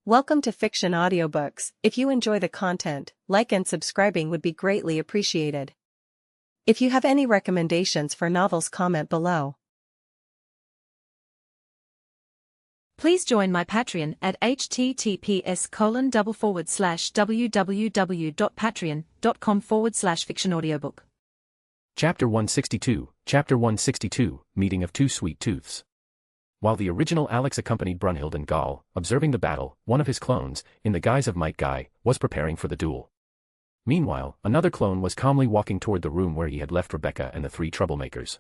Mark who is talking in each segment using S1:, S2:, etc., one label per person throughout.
S1: Welcome to Fiction Audiobooks. If you enjoy the content, like and subscribing would be greatly appreciated. If you have any recommendations for novels, comment below.
S2: Please join my Patreon at https://www.patreon.com/fictionaudiobook.
S3: Chapter 162, Meeting of Two Sweet Tooths. While the original Alex accompanied Brunhild and Gall, observing the battle, one of his clones, in the guise of Might Guy, was preparing for the duel. Meanwhile, another clone was calmly walking toward the room where he had left Rebecca and the three troublemakers.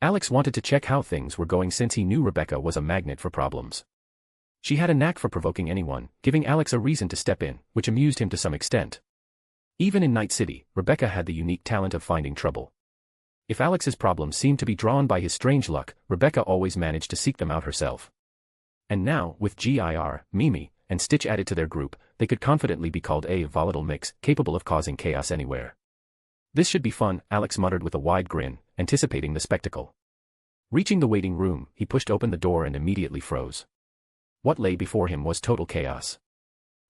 S3: Alex wanted to check how things were going since he knew Rebecca was a magnet for problems. She had a knack for provoking anyone, giving Alex a reason to step in, which amused him to some extent. Even in Night City, Rebecca had the unique talent of finding trouble. If Alex's problems seemed to be drawn by his strange luck, Rebecca always managed to seek them out herself. And now, with Gir, Mimi, and Stitch added to their group, they could confidently be called a volatile mix, capable of causing chaos anywhere. This should be fun, Alex muttered with a wide grin, anticipating the spectacle. Reaching the waiting room, he pushed open the door and immediately froze. What lay before him was total chaos.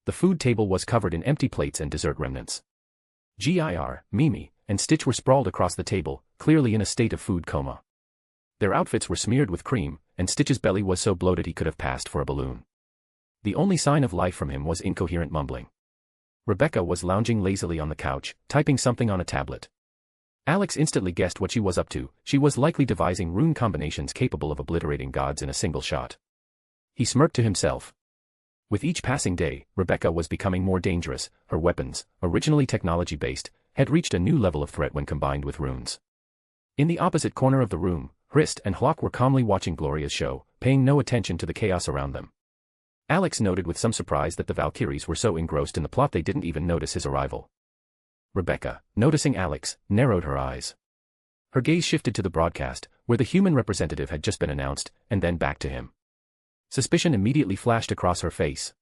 S3: The food table was covered in empty plates and dessert remnants. Gir, Mimi, and Stitch were sprawled across the table, clearly in a state of food coma. Their outfits were smeared with cream, and Stitch's belly was so bloated he could have passed for a balloon. The only sign of life from him was incoherent mumbling. Rebecca was lounging lazily on the couch, typing something on a tablet. Alex instantly guessed what she was up to. She was likely devising rune combinations capable of obliterating gods in a single shot. He smirked to himself. With each passing day, Rebecca was becoming more dangerous. Her weapons, originally technology-based, had reached a new level of threat when combined with runes. In the opposite corner of the room, Hrist and Hlok were calmly watching Gloria's show, paying no attention to the chaos around them. Alex noted with some surprise that the Valkyries were so engrossed in the plot they didn't even notice his arrival. Rebecca, noticing Alex, narrowed her eyes. Her gaze shifted to the broadcast, where the human representative had just been announced, and then back to him. Suspicion immediately flashed across her face.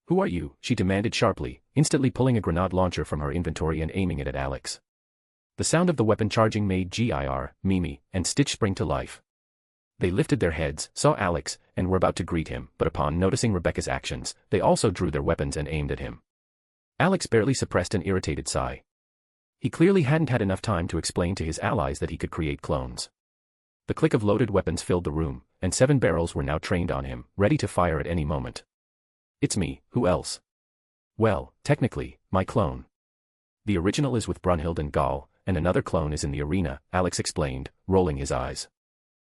S3: "Who are you?" she demanded sharply, instantly pulling a grenade launcher from her inventory and aiming it at Alex. The sound of the weapon charging made Gir, Mimi, and Stitch spring to life. They lifted their heads, saw Alex, and were about to greet him, but upon noticing Rebecca's actions, they also drew their weapons and aimed at him. Alex barely suppressed an irritated sigh. He clearly hadn't had enough time to explain to his allies that he could create clones. The click of loaded weapons filled the room, and 7 barrels were now trained on him, ready to fire at any moment. "It's me, who else?" "Well, technically, my clone. The original is with Brunhild and Gall, and another clone is in the arena," Alex explained, rolling his eyes.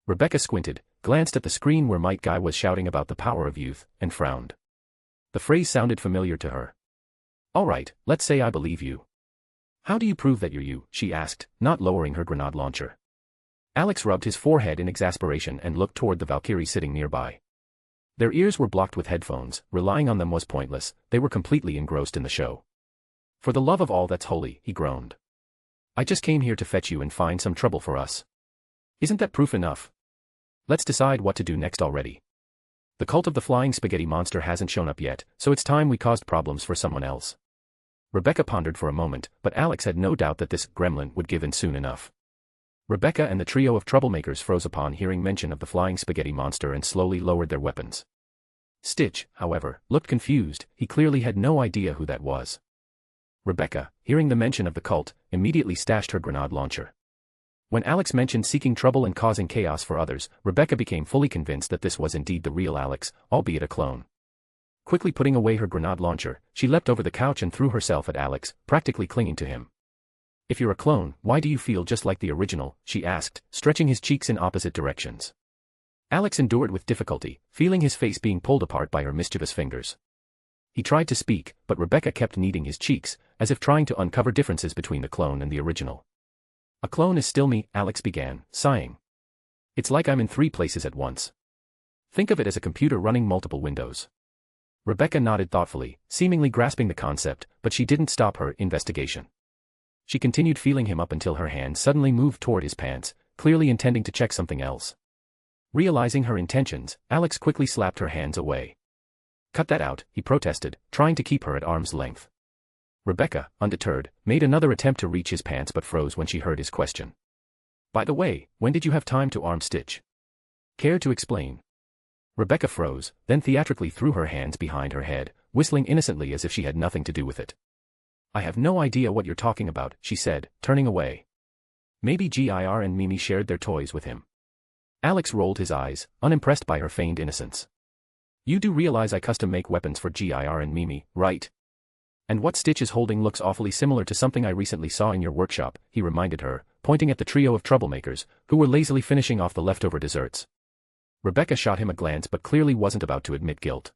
S3: Rebecca squinted, glanced at the screen where Might Guy was shouting about the power of youth, and frowned. The phrase sounded familiar to her. "All right, let's say I believe you." "How do you prove that you're you?" she asked, not lowering her grenade launcher. Alex rubbed his forehead in exasperation and looked toward the Valkyrie sitting nearby. Their ears were blocked with headphones, relying on them was pointless, they were completely engrossed in the show. "For the love of all that's holy," he groaned. "I just came here to fetch you and find some trouble for us. Isn't that proof enough? Let's decide what to do next already. The cult of the flying spaghetti monster hasn't shown up yet, so it's time we caused problems for someone else." Rebecca pondered for a moment, but Alex had no doubt that this gremlin would give in soon enough. Rebecca and the trio of troublemakers froze upon hearing mention of the flying spaghetti monster and slowly lowered their weapons. Stitch, however, looked confused. He clearly had no idea who that was. Rebecca, hearing the mention of the cult, immediately stashed her grenade launcher. When Alex mentioned seeking trouble and causing chaos for others, Rebecca became fully convinced that this was indeed the real Alex, albeit a clone. Quickly putting away her grenade launcher, she leapt over the couch and threw herself at Alex, practically clinging to him. "If you're a clone, why do you feel just like the original?" she asked, stretching his cheeks in opposite directions. Alex endured with difficulty, feeling his face being pulled apart by her mischievous fingers. He tried to speak, but Rebecca kept kneading his cheeks, as if trying to uncover differences between the clone and the original. "A clone is still me," Alex began, sighing. "It's like I'm in 3 places at once. Think of it as a computer running multiple windows." Rebecca nodded thoughtfully, seemingly grasping the concept, but she didn't stop her investigation. She continued feeling him up until her hand suddenly moved toward his pants, clearly intending to check something else. Realizing her intentions, Alex quickly slapped her hands away. "Cut that out," he protested, trying to keep her at arm's length. Rebecca, undeterred, made another attempt to reach his pants but froze when she heard his question. "By the way, when did you have time to arm Stitch? Care to explain?" Rebecca froze, then theatrically threw her hands behind her head, whistling innocently as if she had nothing to do with it. I have no idea what you're talking about, she said, turning away. Maybe Gir and Mimi shared their toys with him. Alex rolled his eyes, unimpressed by her feigned innocence. You do realize I custom make weapons for Gir and Mimi, right? And what Stitch is holding looks awfully similar to something I recently saw in your workshop, he reminded her, pointing at the trio of troublemakers, who were lazily finishing off the leftover desserts. Rebecca shot him a glance but clearly wasn't about to admit guilt.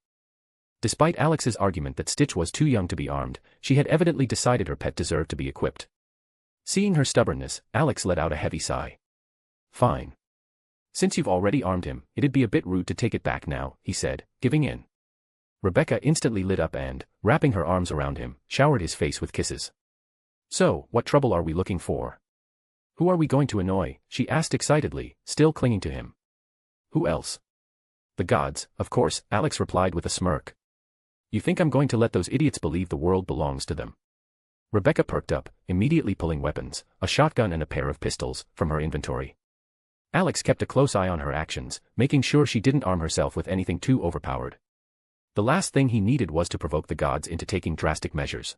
S3: Despite Alex's argument that Stitch was too young to be armed, she had evidently decided her pet deserved to be equipped. Seeing her stubbornness, Alex let out a heavy sigh. Fine. Since you've already armed him, it'd be a bit rude to take it back now, he said, giving in. Rebecca instantly lit up and, wrapping her arms around him, showered his face with kisses. So, what trouble are we looking for? Who are we going to annoy? She asked excitedly, still clinging to him. Who else? The gods, of course, Alex replied with a smirk. You think I'm going to let those idiots believe the world belongs to them? Rebecca perked up, immediately pulling weapons, a shotgun and a pair of pistols, from her inventory. Alex kept a close eye on her actions, making sure she didn't arm herself with anything too overpowered. The last thing he needed was to provoke the gods into taking drastic measures.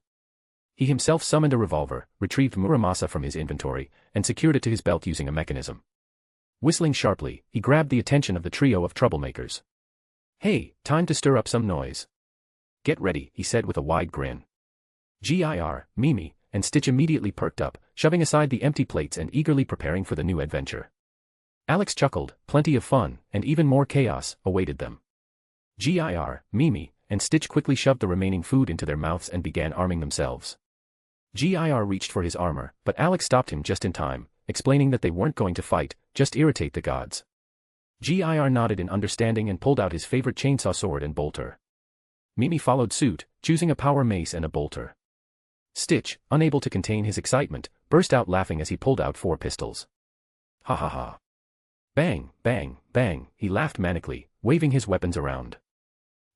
S3: He himself summoned a revolver, retrieved Muramasa from his inventory, and secured it to his belt using a mechanism. Whistling sharply, he grabbed the attention of the trio of troublemakers. Hey, time to stir up some noise. Get ready, he said with a wide grin. Gir, Mimi, and Stitch immediately perked up, shoving aside the empty plates and eagerly preparing for the new adventure. Alex chuckled, plenty of fun, and even more chaos, awaited them. Gir, Mimi, and Stitch quickly shoved the remaining food into their mouths and began arming themselves. Gir reached for his armor, but Alex stopped him just in time, explaining that they weren't going to fight, just irritate the gods. Gir nodded in understanding and pulled out his favorite chainsaw sword and bolter. Mimi followed suit, choosing a power mace and a bolter. Stitch, unable to contain his excitement, burst out laughing as he pulled out 4 pistols. Ha ha ha. Bang, bang, bang, he laughed manically, waving his weapons around.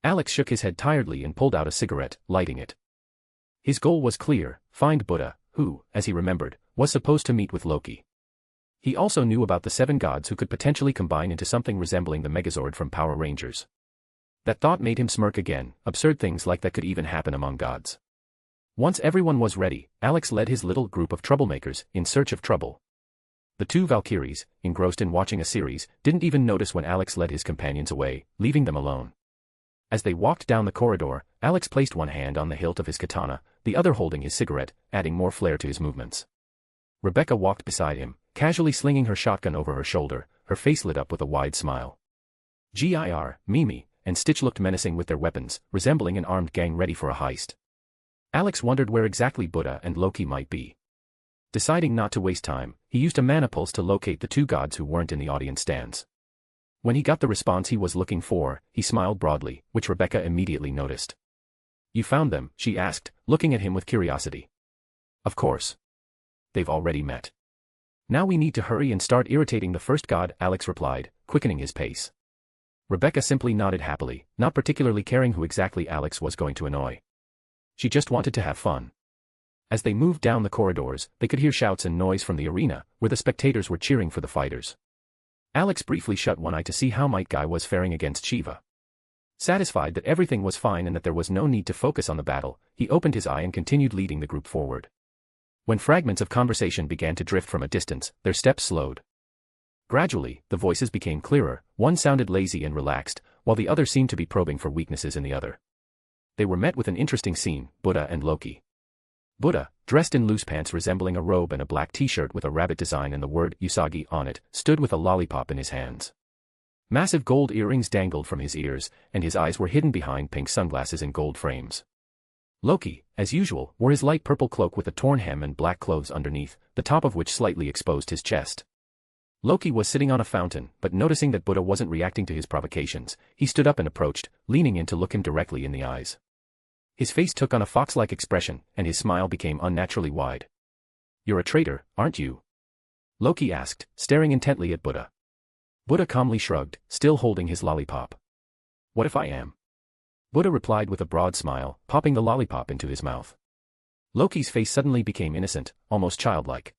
S3: Alex shook his head tiredly and pulled out a cigarette, lighting it. His goal was clear, find Buddha, who, as he remembered, was supposed to meet with Loki. He also knew about the 7 gods who could potentially combine into something resembling the Megazord from Power Rangers. That thought made him smirk again, absurd things like that could even happen among gods. Once everyone was ready, Alex led his little group of troublemakers in search of trouble. The 2 Valkyries, engrossed in watching a series, didn't even notice when Alex led his companions away, leaving them alone. As they walked down the corridor, Alex placed one hand on the hilt of his katana, the other holding his cigarette, adding more flair to his movements. Rebecca walked beside him, casually slinging her shotgun over her shoulder, her face lit up with a wide smile. Gir, Mimi, and Stitch looked menacing with their weapons, resembling an armed gang ready for a heist. Alex wondered where exactly Buddha and Loki might be. Deciding not to waste time, he used a mana pulse to locate the 2 gods who weren't in the audience stands. When he got the response he was looking for, he smiled broadly, which Rebecca immediately noticed. You found them, she asked, looking at him with curiosity. Of course. They've already met. Now we need to hurry and start irritating the first god, Alex replied, quickening his pace. Rebecca simply nodded happily, not particularly caring who exactly Alex was going to annoy. She just wanted to have fun. As they moved down the corridors, they could hear shouts and noise from the arena, where the spectators were cheering for the fighters. Alex briefly shut one eye to see how Might Guy was faring against Shiva. Satisfied that everything was fine and that there was no need to focus on the battle, he opened his eye and continued leading the group forward. When fragments of conversation began to drift from a distance, their steps slowed. Gradually, the voices became clearer, one sounded lazy and relaxed, while the other seemed to be probing for weaknesses in the other. They were met with an interesting scene, Buddha and Loki. Buddha, dressed in loose pants resembling a robe and a black t-shirt with a rabbit design and the word Usagi on it, stood with a lollipop in his hands. Massive gold earrings dangled from his ears, and his eyes were hidden behind pink sunglasses in gold frames. Loki, as usual, wore his light purple cloak with a torn hem and black clothes underneath, the top of which slightly exposed his chest. Loki was sitting on a fountain, but noticing that Buddha wasn't reacting to his provocations, he stood up and approached, leaning in to look him directly in the eyes. His face took on a fox-like expression, and his smile became unnaturally wide. You're a traitor, aren't you? Loki asked, staring intently at Buddha. Buddha calmly shrugged, still holding his lollipop. What if I am? Buddha replied with a broad smile, popping the lollipop into his mouth. Loki's face suddenly became innocent, almost childlike.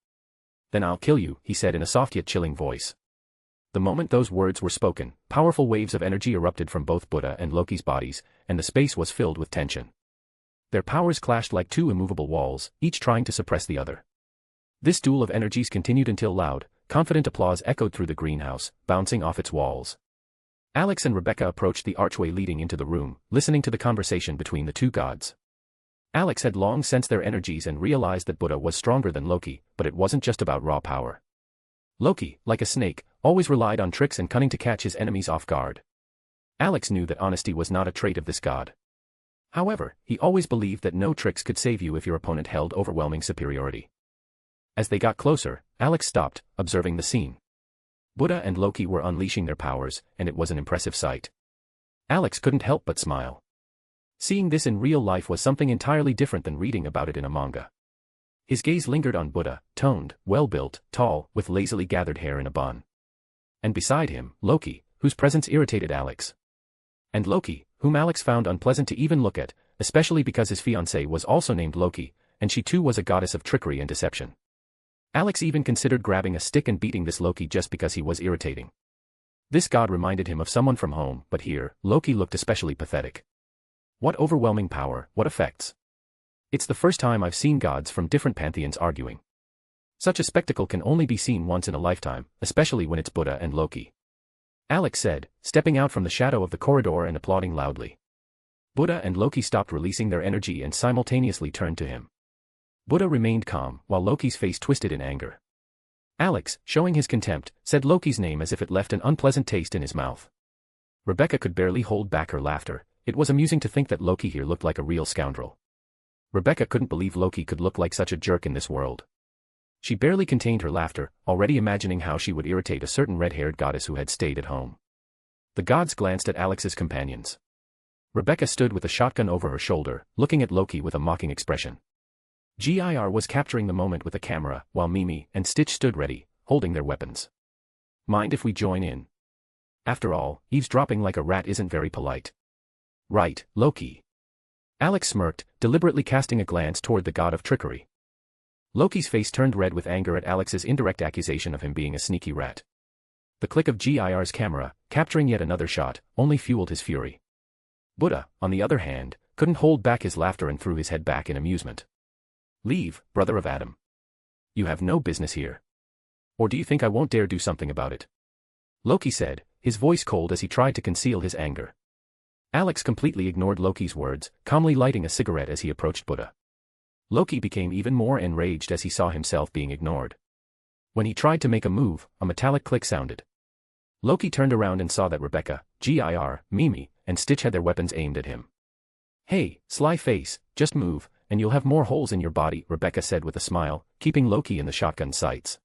S3: Then I'll kill you, he said in a soft yet chilling voice. The moment those words were spoken, powerful waves of energy erupted from both Buddha and Loki's bodies, and the space was filled with tension. Their powers clashed like two immovable walls, each trying to suppress the other. This duel of energies continued until loud, confident applause echoed through the greenhouse, bouncing off its walls. Alex and Rebecca approached the archway leading into the room, listening to the conversation between the two gods. Alex had long sensed their energies and realized that Buddha was stronger than Loki, but it wasn't just about raw power. Loki, like a snake, always relied on tricks and cunning to catch his enemies off guard. Alex knew that honesty was not a trait of this god. However, he always believed that no tricks could save you if your opponent held overwhelming superiority. As they got closer, Alex stopped, observing the scene. Buddha and Loki were unleashing their powers, and it was an impressive sight. Alex couldn't help but smile. Seeing this in real life was something entirely different than reading about it in a manga. His gaze lingered on Buddha, toned, well-built, tall, with lazily gathered hair in a bun. And beside him, Loki, whose presence irritated Alex. And Loki, whom Alex found unpleasant to even look at, especially because his fiancée was also named Loki, and she too was a goddess of trickery and deception. Alex even considered grabbing a stick and beating this Loki just because he was irritating. This god reminded him of someone from home, but here, Loki looked especially pathetic. What overwhelming power, what effects. It's the first time I've seen gods from different pantheons arguing. Such a spectacle can only be seen once in a lifetime, especially when it's Buddha and Loki. Alex said, stepping out from the shadow of the corridor and applauding loudly. Buddha and Loki stopped releasing their energy and simultaneously turned to him. Buddha remained calm, while Loki's face twisted in anger. Alex, showing his contempt, said Loki's name as if it left an unpleasant taste in his mouth. Rebecca could barely hold back her laughter. It was amusing to think that Loki here looked like a real scoundrel. Rebecca couldn't believe Loki could look like such a jerk in this world. She barely contained her laughter, already imagining how she would irritate a certain red-haired goddess who had stayed at home. The gods glanced at Alex's companions. Rebecca stood with a shotgun over her shoulder, looking at Loki with a mocking expression. Gir was capturing the moment with a camera, while Mimi and Stitch stood ready, holding their weapons. Mind if we join in? After all, eavesdropping like a rat isn't very polite. Right, Loki. Alex smirked, deliberately casting a glance toward the god of trickery. Loki's face turned red with anger at Alex's indirect accusation of him being a sneaky rat. The click of Gir's camera, capturing yet another shot, only fueled his fury. Buddha, on the other hand, couldn't hold back his laughter and threw his head back in amusement. Leave, brother of Adam. You have no business here. Or do you think I won't dare do something about it? Loki said, his voice cold as he tried to conceal his anger. Alex completely ignored Loki's words, calmly lighting a cigarette as he approached Buddha. Loki became even more enraged as he saw himself being ignored. When he tried to make a move, a metallic click sounded. Loki turned around and saw that Rebecca, Gir, Mimi, and Stitch had their weapons aimed at him. Hey, sly face, just move, and you'll have more holes in your body, Rebecca said with a smile, keeping Loki in the shotgun sights.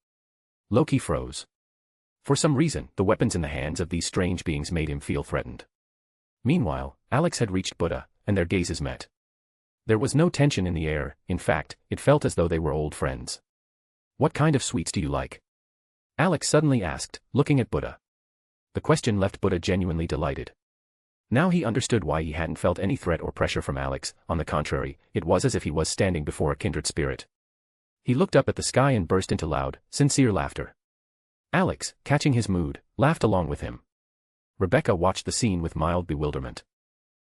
S3: Loki froze. For some reason, the weapons in the hands of these strange beings made him feel threatened. Meanwhile, Alex had reached Buddha, and their gazes met. There was no tension in the air, in fact, it felt as though they were old friends. What kind of sweets do you like? Alex suddenly asked, looking at Buddha. The question left Buddha genuinely delighted. Now he understood why he hadn't felt any threat or pressure from Alex, on the contrary, it was as if he was standing before a kindred spirit. He looked up at the sky and burst into loud, sincere laughter. Alex, catching his mood, laughed along with him. Rebecca watched the scene with mild bewilderment.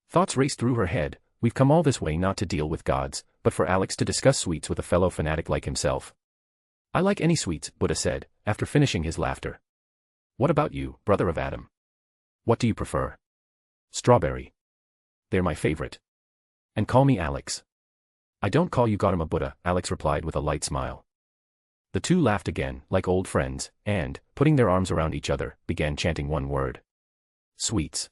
S3: Thoughts raced through her head. We've come all this way not to deal with gods, but for Alex to discuss sweets with a fellow fanatic like himself. I like any sweets, Buddha said, after finishing his laughter. What about you, brother of Adam? What do you prefer? Strawberry. They're my favorite. And call me Alex. I don't call you Gautama Buddha, Alex replied with a light smile. The two laughed again, like old friends, and, putting their arms around each other, began chanting one word. Sweets.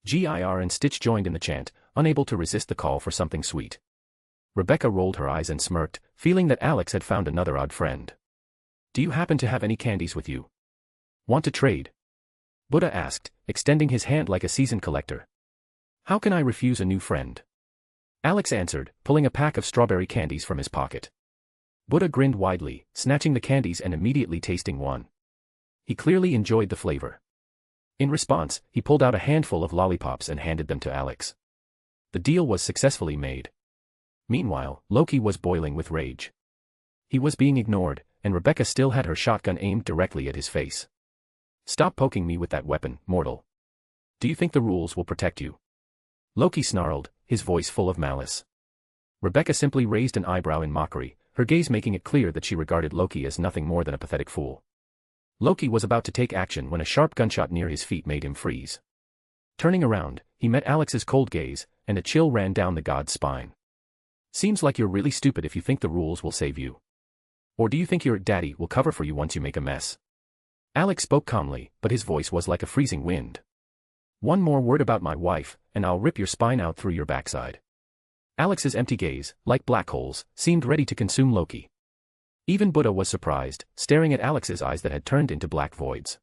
S3: Gir and Stitch joined in the chant, unable to resist the call for something sweet. Rebecca rolled her eyes and smirked, feeling that Alex had found another odd friend. Do you happen to have any candies with you? Want to trade? Buddha asked, extending his hand like a seasoned collector. How can I refuse a new friend? Alex answered, pulling a pack of strawberry candies from his pocket. Buddha grinned widely, snatching the candies and immediately tasting one. He clearly enjoyed the flavor. In response, he pulled out a handful of lollipops and handed them to Alex. The deal was successfully made. Meanwhile, Loki was boiling with rage. He was being ignored, and Rebecca still had her shotgun aimed directly at his face. Stop poking me with that weapon, mortal. Do you think the rules will protect you? Loki snarled, his voice full of malice. Rebecca simply raised an eyebrow in mockery, her gaze making it clear that she regarded Loki as nothing more than a pathetic fool. Loki was about to take action when a sharp gunshot near his feet made him freeze. Turning around, he met Alex's cold gaze, and a chill ran down the god's spine. Seems like you're really stupid if you think the rules will save you. Or do you think your daddy will cover for you once you make a mess? Alex spoke calmly, but his voice was like a freezing wind. One more word about my wife, and I'll rip your spine out through your backside. Alex's empty gaze, like black holes, seemed ready to consume Loki. Even Buddha was surprised, staring at Alex's eyes that had turned into black voids.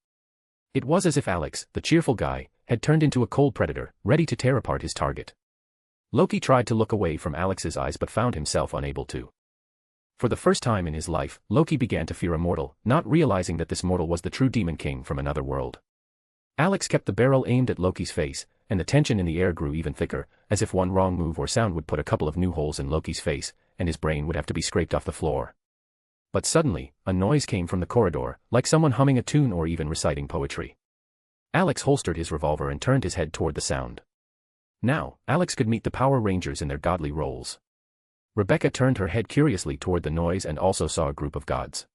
S3: It was as if Alex, the cheerful guy, had turned into a cold predator, ready to tear apart his target. Loki tried to look away from Alex's eyes but found himself unable to. For the first time in his life, Loki began to fear a mortal, not realizing that this mortal was the true demon king from another world. Alex kept the barrel aimed at Loki's face, and the tension in the air grew even thicker, as if one wrong move or sound would put a couple of new holes in Loki's face, and his brain would have to be scraped off the floor. But suddenly, a noise came from the corridor, like someone humming a tune or even reciting poetry. Alex holstered his revolver and turned his head toward the sound. Now, Alex could meet the Power Rangers in their godly roles. Rebecca turned her head curiously toward the noise and also saw a group of gods.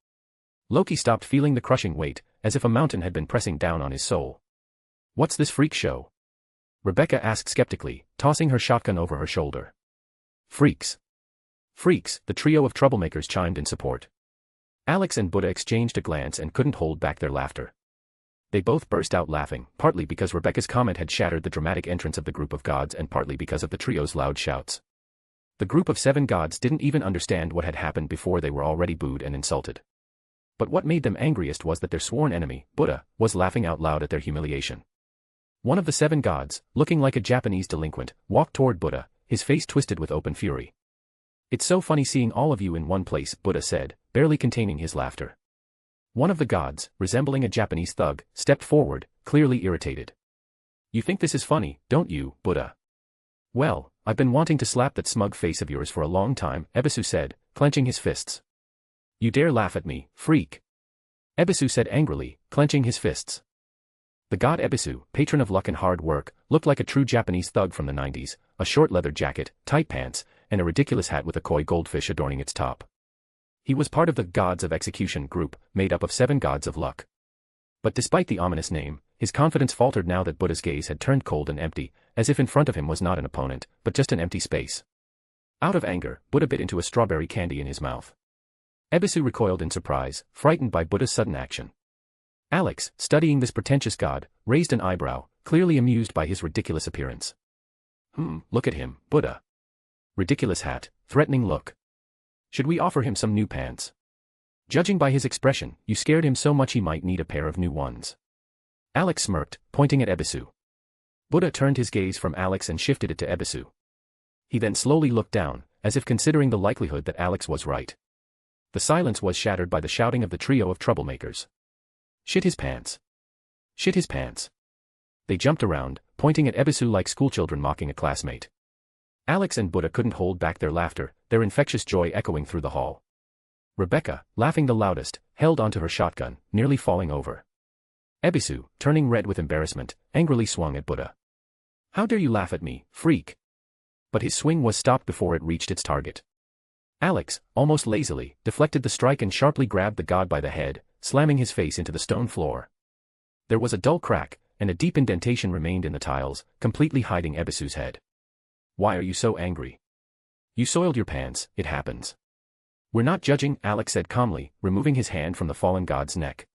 S3: Loki stopped feeling the crushing weight, as if a mountain had been pressing down on his soul. What's this freak show? Rebecca asked skeptically, tossing her shotgun over her shoulder. Freaks. Freaks, the trio of troublemakers chimed in support. Alex and Buddha exchanged a glance and couldn't hold back their laughter. They both burst out laughing, partly because Rebecca's comment had shattered the dramatic entrance of the group of gods and partly because of the trio's loud shouts. The group of 7 gods didn't even understand what had happened before they were already booed and insulted. But what made them angriest was that their sworn enemy, Buddha, was laughing out loud at their humiliation. One of the 7 gods, looking like a Japanese delinquent, walked toward Buddha, his face twisted with open fury. It's so funny seeing all of you in one place, Buddha said, barely containing his laughter. One of the gods, resembling a Japanese thug, stepped forward, clearly irritated. You think this is funny, don't you, Buddha? Well, I've been wanting to slap that smug face of yours for a long time, Ebisu said, clenching his fists. You dare laugh at me, freak? Ebisu said angrily, clenching his fists. The god Ebisu, patron of luck and hard work, looked like a true Japanese thug from the 90s, a short leather jacket, tight pants, and a ridiculous hat with a koi goldfish adorning its top. He was part of the Gods of Execution group, made up of 7 gods of luck. But despite the ominous name, his confidence faltered now that Buddha's gaze had turned cold and empty, as if in front of him was not an opponent, but just an empty space. Out of anger, Buddha bit into a strawberry candy in his mouth. Ebisu recoiled in surprise, frightened by Buddha's sudden action. Alex, studying this pretentious god, raised an eyebrow, clearly amused by his ridiculous appearance. Look at him, Buddha. Ridiculous hat, threatening look. Should we offer him some new pants? Judging by his expression, you scared him so much he might need a pair of new ones. Alex smirked, pointing at Ebisu. Buddha turned his gaze from Alex and shifted it to Ebisu. He then slowly looked down, as if considering the likelihood that Alex was right. The silence was shattered by the shouting of the trio of troublemakers. Shit his pants. Shit his pants. They jumped around, pointing at Ebisu like schoolchildren mocking a classmate. Alex and Buddha couldn't hold back their laughter, their infectious joy echoing through the hall. Rebecca, laughing the loudest, held onto her shotgun, nearly falling over. Ebisu, turning red with embarrassment, angrily swung at Buddha. How dare you laugh at me, freak? But his swing was stopped before it reached its target. Alex, almost lazily, deflected the strike and sharply grabbed the god by the head, slamming his face into the stone floor. There was a dull crack, and a deep indentation remained in the tiles, completely hiding Ebisu's head. Why are you so angry? You soiled your pants, it happens. We're not judging, Alex said calmly, removing his hand from the fallen god's neck.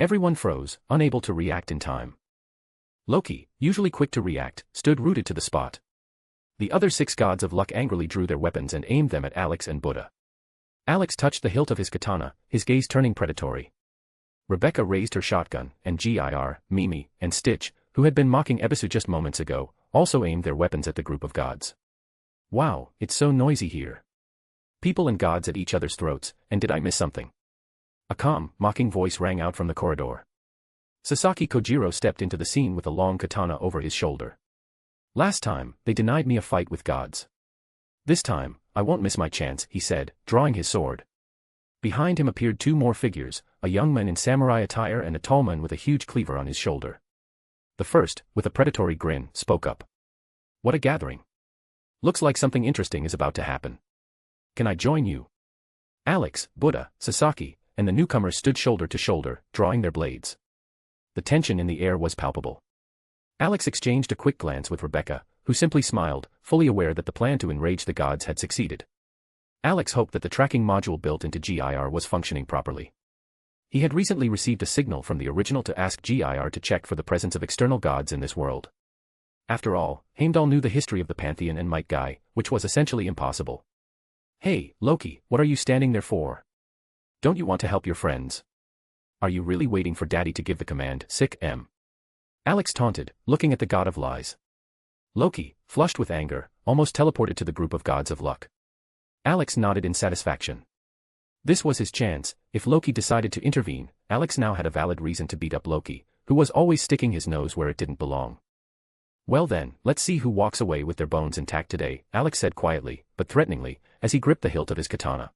S3: Everyone froze, unable to react in time. Loki, usually quick to react, stood rooted to the spot. The other 6 gods of luck angrily drew their weapons and aimed them at Alex and Buddha. Alex touched the hilt of his katana, his gaze turning predatory. Rebecca raised her shotgun, and Mimi, and Stitch, who had been mocking Ebisu just moments ago, also aimed their weapons at the group of gods. Wow, it's so noisy here. People and gods at each other's throats, and did I miss something? A calm, mocking voice rang out from the corridor. Sasaki Kojiro stepped into the scene with a long katana over his shoulder. Last time, they denied me a fight with gods. This time, I won't miss my chance, he said, drawing his sword. Behind him appeared two more figures, a young man in samurai attire and a tall man with a huge cleaver on his shoulder. The first, with a predatory grin, spoke up. "What a gathering. Looks like something interesting is about to happen. Can I join you?" Alex, Buddha, Sasaki, and the newcomers stood shoulder to shoulder, drawing their blades. The tension in the air was palpable. Alex exchanged a quick glance with Rebecca, who simply smiled, fully aware that the plan to enrage the gods had succeeded. Alex hoped that the tracking module built into GIR was functioning properly. He had recently received a signal from the original to ask GIR to check for the presence of external gods in this world. After all, Heimdall knew the history of the Pantheon and Might Guy, which was essentially impossible. "Hey, Loki, what are you standing there for? Don't you want to help your friends? Are you really waiting for Daddy to give the command, sick M?" Alex taunted, looking at the god of lies. Loki, flushed with anger, almost teleported to the group of gods of luck. Alex nodded in satisfaction. This was his chance. If Loki decided to intervene, Alex now had a valid reason to beat up Loki, who was always sticking his nose where it didn't belong. "Well then, let's see who walks away with their bones intact today," Alex said quietly, but threateningly, as he gripped the hilt of his katana.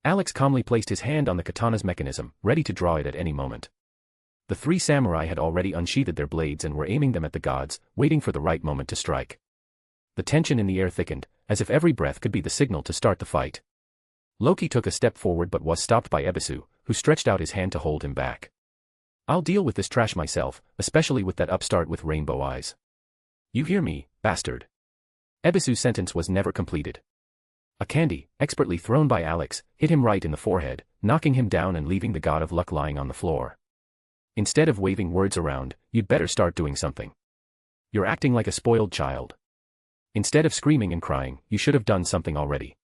S3: Alex calmly placed his hand on the katana's mechanism, ready to draw it at any moment. The three samurai had already unsheathed their blades and were aiming them at the gods, waiting for the right moment to strike. The tension in the air thickened, as if every breath could be the signal to start the fight. Loki took a step forward but was stopped by Ebisu, who stretched out his hand to hold him back. "I'll deal with this trash myself, especially with that upstart with rainbow eyes." "You hear me, bastard?" Ebisu's sentence was never completed. A candy, expertly thrown by Alex, hit him right in the forehead, knocking him down and leaving the god of luck lying on the floor. "Instead of waving words around, you'd better start doing something. You're acting like a spoiled child. Instead of screaming and crying, you should have done something already."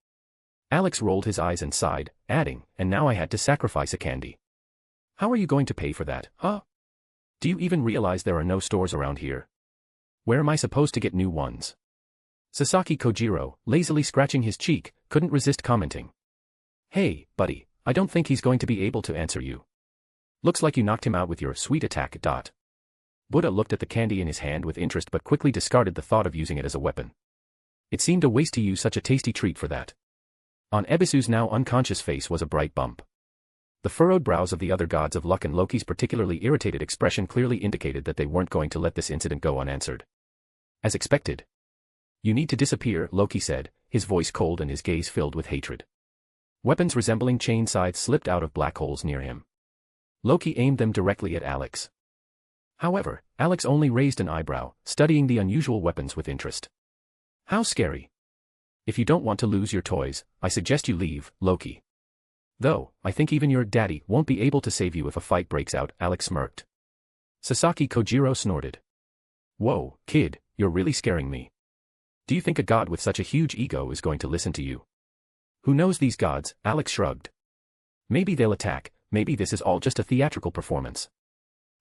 S3: Alex rolled his eyes and sighed, adding, "And now I had to sacrifice a candy. How are you going to pay for that, huh? Do you even realize there are no stores around here? Where am I supposed to get new ones?" Sasaki Kojiro, lazily scratching his cheek, couldn't resist commenting. "Hey, buddy, I don't think he's going to be able to answer you. Looks like you knocked him out with your sweet attack. Buddha looked at the candy in his hand with interest but quickly discarded the thought of using it as a weapon. It seemed a waste to use such a tasty treat for that. On Ebisu's now unconscious face was a bright bump. The furrowed brows of the other gods of luck and Loki's particularly irritated expression clearly indicated that they weren't going to let this incident go unanswered. As expected. "You need to disappear," Loki said, his voice cold and his gaze filled with hatred. Weapons resembling chain scythes slipped out of black holes near him. Loki aimed them directly at Alex. However, Alex only raised an eyebrow, studying the unusual weapons with interest. "How scary. If you don't want to lose your toys, I suggest you leave, Loki. Though, I think even your daddy won't be able to save you if a fight breaks out," Alex smirked. Sasaki Kojiro snorted. "Whoa, kid, you're really scaring me. Do you think a god with such a huge ego is going to listen to you?" "Who knows these gods?" Alex shrugged. "Maybe they'll attack, maybe this is all just a theatrical performance."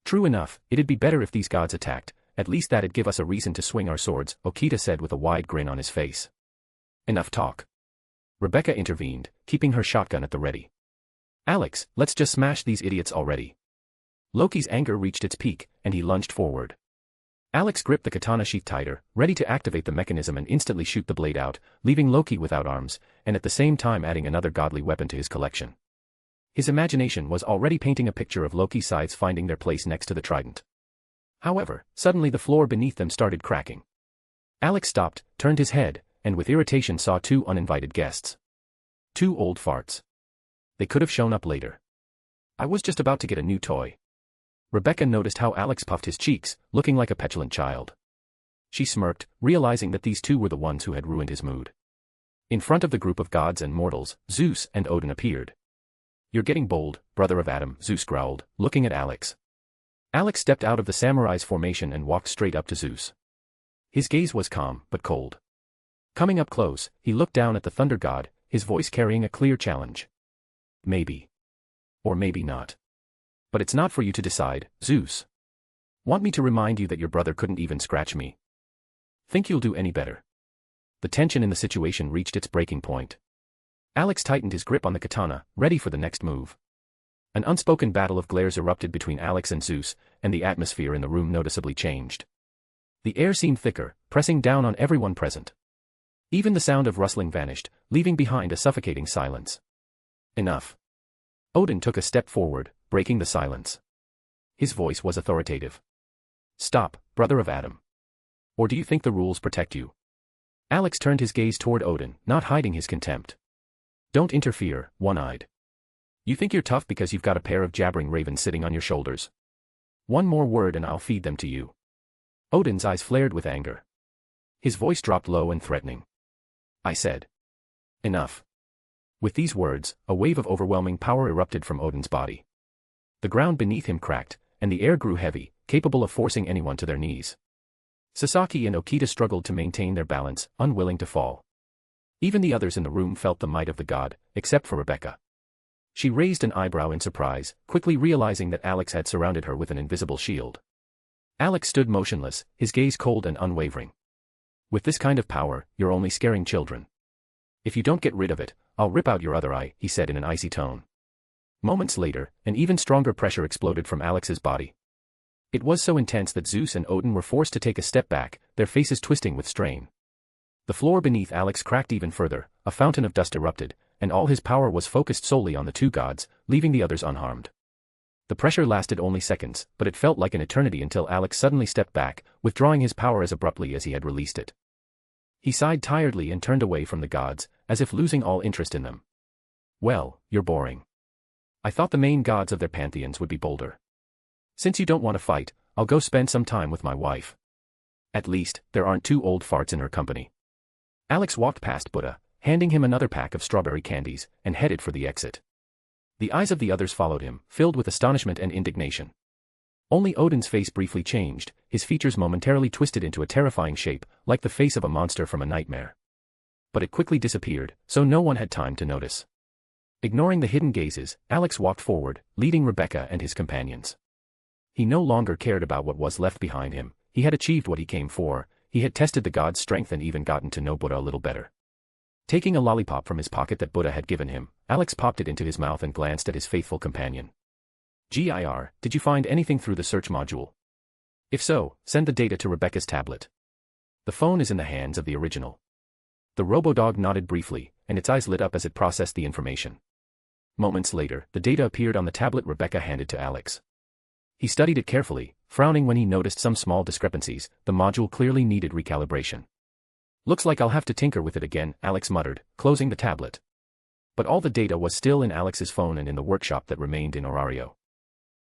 S3: "True enough, it'd be better if these gods attacked, at least that'd give us a reason to swing our swords," Okita said with a wide grin on his face. "Enough talk." Rebecca intervened, keeping her shotgun at the ready. "Alex, let's just smash these idiots already." Loki's anger reached its peak, and he lunged forward. Alex gripped the katana sheath tighter, ready to activate the mechanism and instantly shoot the blade out, leaving Loki without arms, and at the same time adding another godly weapon to his collection. His imagination was already painting a picture of Loki's scythes finding their place next to the trident. However, suddenly the floor beneath them started cracking. Alex stopped, turned his head, and with irritation saw two uninvited guests. Two old farts. They could have shown up later. "I was just about to get a new toy." Rebecca noticed how Alex puffed his cheeks, looking like a petulant child. She smirked, realizing that these two were the ones who had ruined his mood. In front of the group of gods and mortals, Zeus and Odin appeared. "You're getting bold, brother of Adam," Zeus growled, looking at Alex. Alex stepped out of the samurai's formation and walked straight up to Zeus. His gaze was calm, but cold. Coming up close, he looked down at the thunder god, his voice carrying a clear challenge. "Maybe. Or maybe not. But it's not for you to decide, Zeus. Want me to remind you that your brother couldn't even scratch me? Think you'll do any better?" The tension in the situation reached its breaking point. Alex tightened his grip on the katana, ready for the next move. An unspoken battle of glares erupted between Alex and Zeus, and the atmosphere in the room noticeably changed. The air seemed thicker, pressing down on everyone present. Even the sound of rustling vanished, leaving behind a suffocating silence. "Enough. Odin took a step forward, breaking the silence. His voice was authoritative. Stop, brother of Adam. Or do you think the rules protect you? Alex turned his gaze toward Odin, not hiding his contempt. Don't interfere, one-eyed. You think you're tough because you've got a pair of jabbering ravens sitting on your shoulders. One more word and I'll feed them to you. Odin's eyes flared with anger. His voice dropped low and threatening. I said. Enough. With these words, a wave of overwhelming power erupted from Odin's body. The ground beneath him cracked, and the air grew heavy, capable of forcing anyone to their knees. Sasaki and Okita struggled to maintain their balance, unwilling to fall. Even the others in the room felt the might of the god, except for Rebecca. She raised an eyebrow in surprise, quickly realizing that Alex had surrounded her with an invisible shield. Alex stood motionless, his gaze cold and unwavering. With this kind of power, you're only scaring children. If you don't get rid of it, I'll rip out your other eye, he said in an icy tone. Moments later, an even stronger pressure exploded from Alex's body. It was so intense that Zeus and Odin were forced to take a step back, their faces twisting with strain. The floor beneath Alex cracked even further, a fountain of dust erupted, and all his power was focused solely on the two gods, leaving the others unharmed. The pressure lasted only seconds, but it felt like an eternity until Alex suddenly stepped back, withdrawing his power as abruptly as he had released it. He sighed tiredly and turned away from the gods, as if losing all interest in them. Well, you're boring. I thought the main gods of their pantheons would be bolder. Since you don't want to fight, I'll go spend some time with my wife. At least, there aren't two old farts in her company. Alex walked past Buddha, handing him another pack of strawberry candies, and headed for the exit. The eyes of the others followed him, filled with astonishment and indignation. Only Odin's face briefly changed, his features momentarily twisted into a terrifying shape, like the face of a monster from a nightmare. But it quickly disappeared, so no one had time to notice. Ignoring the hidden gazes, Alex walked forward, leading Rebecca and his companions. He no longer cared about what was left behind him, he had achieved what he came for, he had tested the god's strength and even gotten to know Buddha a little better. Taking a lollipop from his pocket that Buddha had given him, Alex popped it into his mouth and glanced at his faithful companion. GIR, did you find anything through the search module? If so, send the data to Rebecca's tablet. The phone is in the hands of the original. The robodog nodded briefly, and its eyes lit up as it processed the information. Moments later, the data appeared on the tablet Rebecca handed to Alex. He studied it carefully, frowning when he noticed some small discrepancies. The module clearly needed recalibration. Looks like I'll have to tinker with it again, Alex muttered, closing the tablet. But all the data was still in Alex's phone and in the workshop that remained in Orario.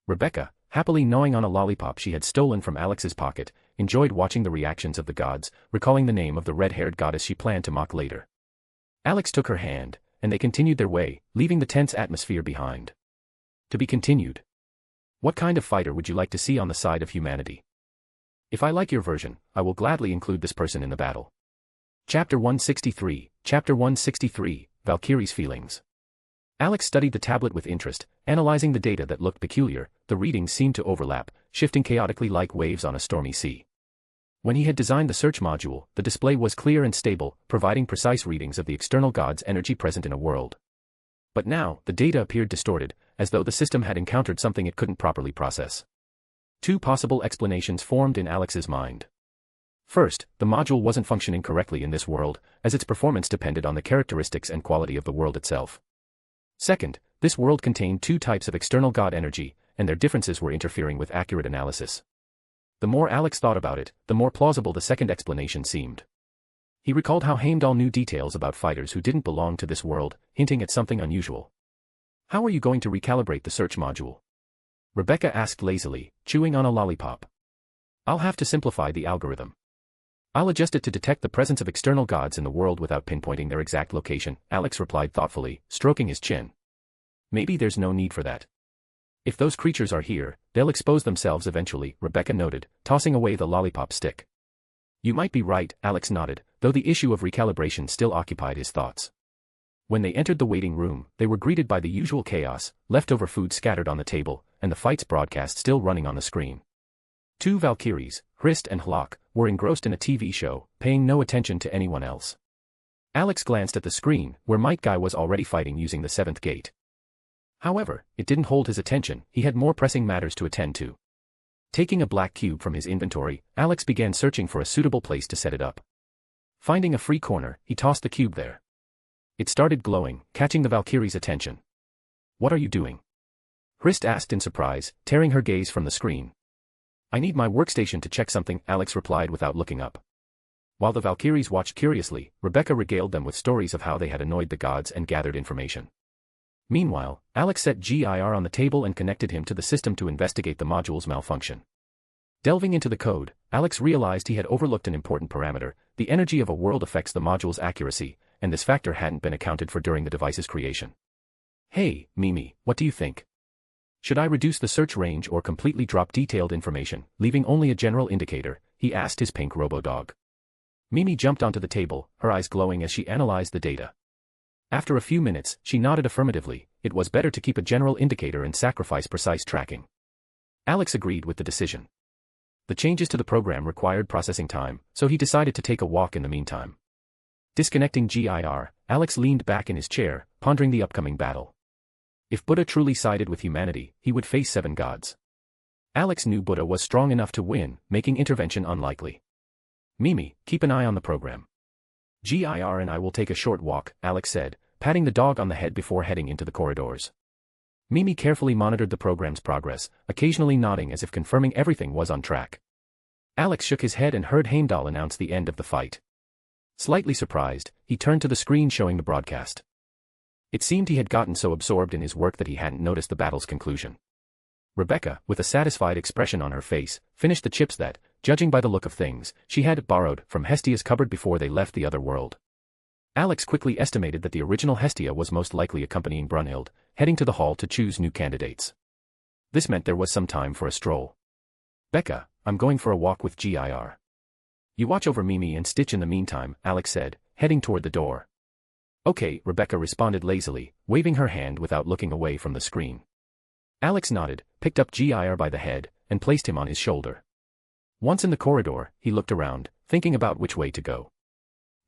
S3: Rebecca, happily gnawing on a lollipop she had stolen from Alex's pocket, enjoyed watching the reactions of the gods, recalling the name of the red-haired goddess she planned to mock later. Alex took her hand, and they continued their way, leaving the tense atmosphere behind. To be continued. What kind of fighter would you like to see on the side of humanity? If I like your version, I will gladly include this person in the battle. Chapter 163, Valkyrie's Feelings. Alex studied the tablet with interest, analyzing the data that looked peculiar. The readings seemed to overlap, shifting chaotically like waves on a stormy sea. When he had designed the search module, the display was clear and stable, providing precise readings of the external god's energy present in a world. But now, the data appeared distorted, as though the system had encountered something it couldn't properly process. Two possible explanations formed in Alex's mind. First, the module wasn't functioning correctly in this world, as its performance depended on the characteristics and quality of the world itself. Second, this world contained two types of external god energy, and their differences were interfering with accurate analysis. The more Alex thought about it, the more plausible the second explanation seemed. He recalled how Heimdall knew details about fighters who didn't belong to this world, hinting at something unusual. How are you going to recalibrate the search module? Rebecca asked lazily, chewing on a lollipop. I'll have to simplify the algorithm. I'll adjust it to detect the presence of external gods in the world without pinpointing their exact location, Alex replied thoughtfully, stroking his chin. Maybe there's no need for that. If those creatures are here, they'll expose themselves eventually, Rebecca noted, tossing away the lollipop stick. You might be right, Alex nodded, though the issue of recalibration still occupied his thoughts. When they entered the waiting room, they were greeted by the usual chaos, leftover food scattered on the table, and the fight's broadcast still running on the screen. Two Valkyries, Hrist and Hlok, were engrossed in a TV show, paying no attention to anyone else. Alex glanced at the screen, where Might Guy was already fighting using the seventh gate. However, it didn't hold his attention, he had more pressing matters to attend to. Taking a black cube from his inventory, Alex began searching for a suitable place to set it up. Finding a free corner, he tossed the cube there. It started glowing, catching the Valkyrie's attention. What are you doing? Hrist asked in surprise, tearing her gaze from the screen. I need my workstation to check something, Alex replied without looking up. While the Valkyries watched curiously, Rebecca regaled them with stories of how they had annoyed the gods and gathered information. Meanwhile, Alex set GIR on the table and connected him to the system to investigate the module's malfunction. Delving into the code, Alex realized he had overlooked an important parameter: the energy of a world affects the module's accuracy, and this factor hadn't been accounted for during the device's creation. Hey, Mimi, what do you think? Should I reduce the search range or completely drop detailed information, leaving only a general indicator? He asked his pink robo-dog. Mimi jumped onto the table, her eyes glowing as she analyzed the data. After a few minutes, she nodded affirmatively. It was better to keep a general indicator and sacrifice precise tracking. Alex agreed with the decision. The changes to the program required processing time, so he decided to take a walk in the meantime. Disconnecting GIR, Alex leaned back in his chair, pondering the upcoming battle. If Buddha truly sided with humanity, he would face 7 gods. Alex knew Buddha was strong enough to win, making intervention unlikely. Mimi, keep an eye on the program. GIR and I will take a short walk, Alex said, patting the dog on the head before heading into the corridors. Mimi carefully monitored the program's progress, occasionally nodding as if confirming everything was on track. Alex shook his head and heard Heimdall announce the end of the fight. Slightly surprised, he turned to the screen showing the broadcast. It seemed he had gotten so absorbed in his work that he hadn't noticed the battle's conclusion. Rebecca, with a satisfied expression on her face, finished the chips that, judging by the look of things, she had borrowed from Hestia's cupboard before they left the other world. Alex quickly estimated that the original Hestia was most likely accompanying Brunhild, heading to the hall to choose new candidates. This meant there was some time for a stroll. Becca, I'm going for a walk with GIR. You watch over Mimi and Stitch in the meantime, Alex said, heading toward the door. Okay, Rebecca responded lazily, waving her hand without looking away from the screen. Alex nodded, picked up GIR by the head, and placed him on his shoulder. Once in the corridor, he looked around, thinking about which way to go.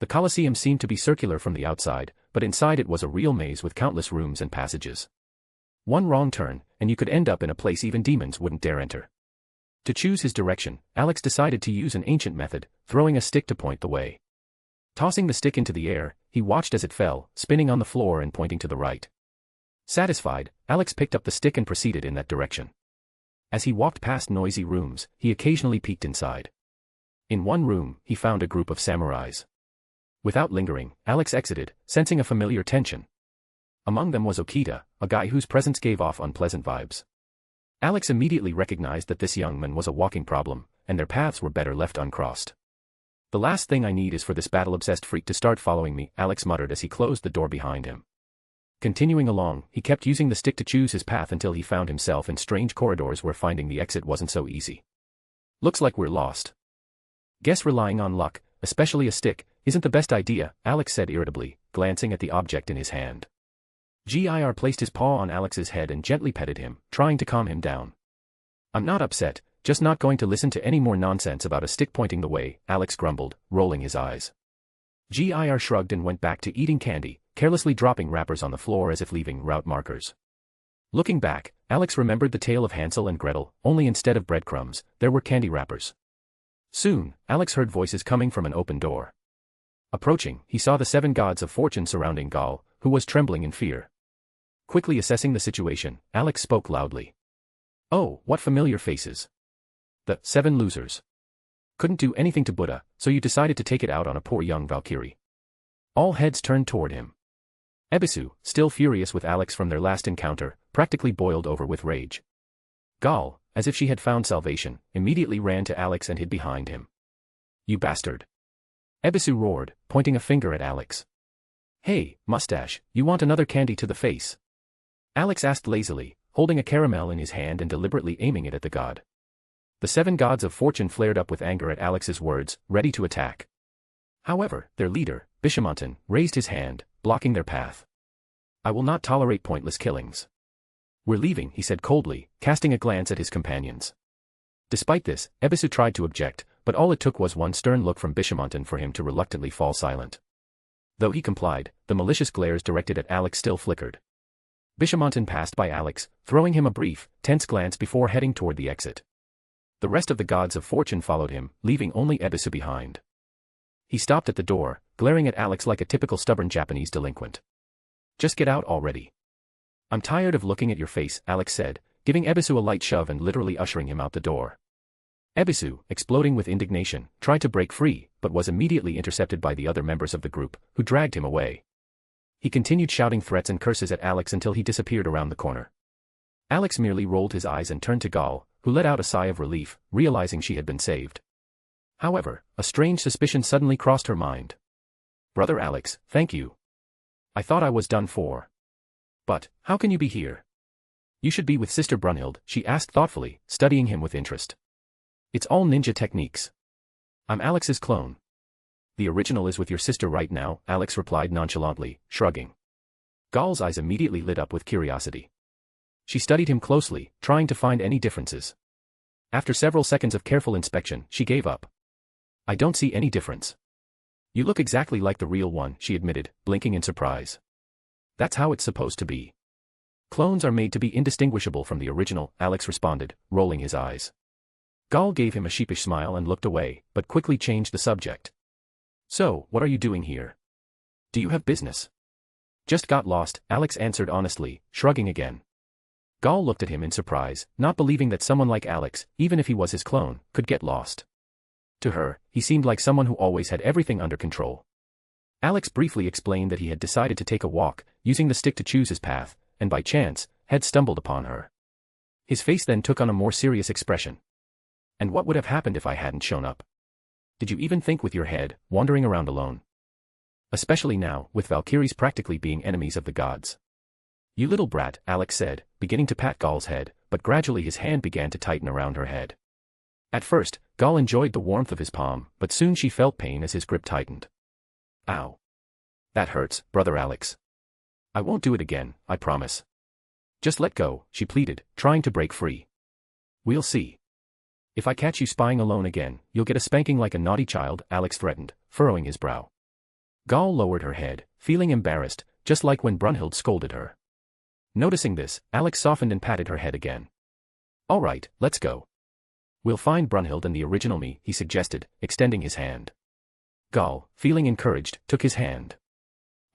S3: The Colosseum seemed to be circular from the outside, but inside it was a real maze with countless rooms and passages. One wrong turn, and you could end up in a place even demons wouldn't dare enter. To choose his direction, Alex decided to use an ancient method, throwing a stick to point the way. Tossing the stick into the air, he watched as it fell, spinning on the floor and pointing to the right. Satisfied, Alex picked up the stick and proceeded in that direction. As he walked past noisy rooms, he occasionally peeked inside. In one room, he found a group of samurais. Without lingering, Alex exited, sensing a familiar tension. Among them was Okita, a guy whose presence gave off unpleasant vibes. Alex immediately recognized that this young man was a walking problem, and their paths were better left uncrossed. The last thing I need is for this battle-obsessed freak to start following me, Alex muttered as he closed the door behind him. Continuing along, he kept using the stick to choose his path until he found himself in strange corridors where finding the exit wasn't so easy. Looks like we're lost. Guess relying on luck, especially a stick, isn't the best idea, Alex said irritably, glancing at the object in his hand. GIR placed his paw on Alex's head and gently petted him, trying to calm him down. I'm not upset, just not going to listen to any more nonsense about a stick pointing the way, Alex grumbled, rolling his eyes. GIR shrugged and went back to eating candy, carelessly dropping wrappers on the floor as if leaving route markers. Looking back, Alex remembered the tale of Hansel and Gretel, only instead of breadcrumbs, there were candy wrappers. Soon, Alex heard voices coming from an open door. Approaching, he saw the 7 gods of fortune surrounding Gaul, who was trembling in fear. Quickly assessing the situation, Alex spoke loudly. Oh, what familiar faces. The 7 losers. Couldn't do anything to Buddha, so you decided to take it out on a poor young Valkyrie. All heads turned toward him. Ebisu, still furious with Alex from their last encounter, practically boiled over with rage. Gaul, as if she had found salvation, immediately ran to Alex and hid behind him. You bastard. Ebisu roared, pointing a finger at Alex. Hey, mustache, you want another candy to the face? Alex asked lazily, holding a caramel in his hand and deliberately aiming it at the god. The 7 gods of fortune flared up with anger at Alex's words, ready to attack. However, their leader, Bishamontan, raised his hand, blocking their path. I will not tolerate pointless killings. We're leaving, he said coldly, casting a glance at his companions. Despite this, Ebisu tried to object, but all it took was one stern look from Bishamontan for him to reluctantly fall silent. Though he complied, the malicious glares directed at Alex still flickered. Bishamontan passed by Alex, throwing him a brief, tense glance before heading toward the exit. The rest of the gods of fortune followed him, leaving only Ebisu behind. He stopped at the door, glaring at Alex like a typical stubborn Japanese delinquent. Just get out already. I'm tired of looking at your face, Alex said, giving Ebisu a light shove and literally ushering him out the door. Ebisu, exploding with indignation, tried to break free, but was immediately intercepted by the other members of the group, who dragged him away. He continued shouting threats and curses at Alex until he disappeared around the corner. Alex merely rolled his eyes and turned to Gal, who let out a sigh of relief, realizing she had been saved. However, a strange suspicion suddenly crossed her mind. Brother Alex, thank you. I thought I was done for. But, how can you be here? You should be with Sister Brunhild, she asked thoughtfully, studying him with interest. It's all ninja techniques. I'm Alex's clone. The original is with your sister right now, Alex replied nonchalantly, shrugging. Gal's eyes immediately lit up with curiosity. She studied him closely, trying to find any differences. After several seconds of careful inspection, she gave up. I don't see any difference. You look exactly like the real one, she admitted, blinking in surprise. That's how it's supposed to be. Clones are made to be indistinguishable from the original, Alex responded, rolling his eyes. Gal gave him a sheepish smile and looked away, but quickly changed the subject. So, what are you doing here? Do you have business? Just got lost, Alex answered honestly, shrugging again. Gal looked at him in surprise, not believing that someone like Alex, even if he was his clone, could get lost. To her, he seemed like someone who always had everything under control. Alex briefly explained that he had decided to take a walk, using the stick to choose his path, and by chance, had stumbled upon her. His face then took on a more serious expression. And what would have happened if I hadn't shown up? Did you even think with your head, wandering around alone? Especially now, with Valkyries practically being enemies of the gods. You little brat, Alex said, beginning to pat Gal's head, but gradually his hand began to tighten around her head. At first, Gal enjoyed the warmth of his palm, but soon she felt pain as his grip tightened. Ow. That hurts, brother Alex. I won't do it again, I promise. Just let go, she pleaded, trying to break free. We'll see. If I catch you spying alone again, you'll get a spanking like a naughty child, Alex threatened, furrowing his brow. Gal lowered her head, feeling embarrassed, just like when Brunhild scolded her. Noticing this, Alex softened and patted her head again. All right, let's go. We'll find Brunhild and the original me, he suggested, extending his hand. Gal, feeling encouraged, took his hand.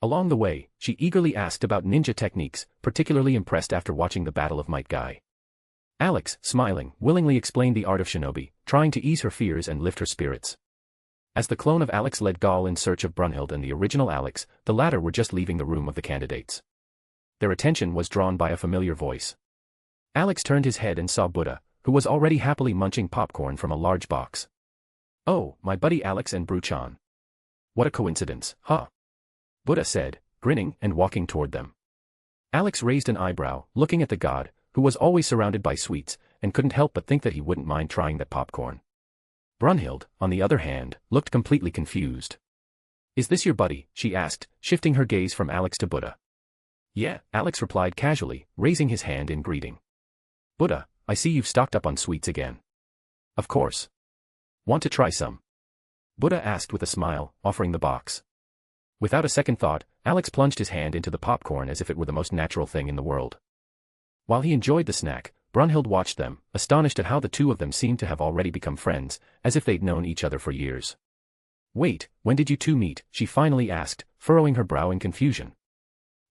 S3: Along the way, she eagerly asked about ninja techniques, particularly impressed after watching the Battle of Might Guy. Alex, smiling, willingly explained the art of shinobi, trying to ease her fears and lift her spirits. As the clone of Alex led Gal in search of Brunhild and the original Alex, the latter were just leaving the room of the candidates. Their attention was drawn by a familiar voice. Alex turned his head and saw Buddha, who was already happily munching popcorn from a large box. Oh, my buddy Alex and Bruchan. What a coincidence, huh? Buddha said, grinning and walking toward them. Alex raised an eyebrow, looking at the god, who was always surrounded by sweets, and couldn't help but think that he wouldn't mind trying that popcorn. Brunhild, on the other hand, looked completely confused. Is this your buddy? She asked, shifting her gaze from Alex to Buddha. Yeah, Alex replied casually, raising his hand in greeting. Buddha, I see you've stocked up on sweets again. Of course. Want to try some? Buddha asked with a smile, offering the box. Without a second thought, Alex plunged his hand into the popcorn as if it were the most natural thing in the world. While he enjoyed the snack, Brunhild watched them, astonished at how the two of them seemed to have already become friends, as if they'd known each other for years. Wait, when did you two meet? She finally asked, furrowing her brow in confusion.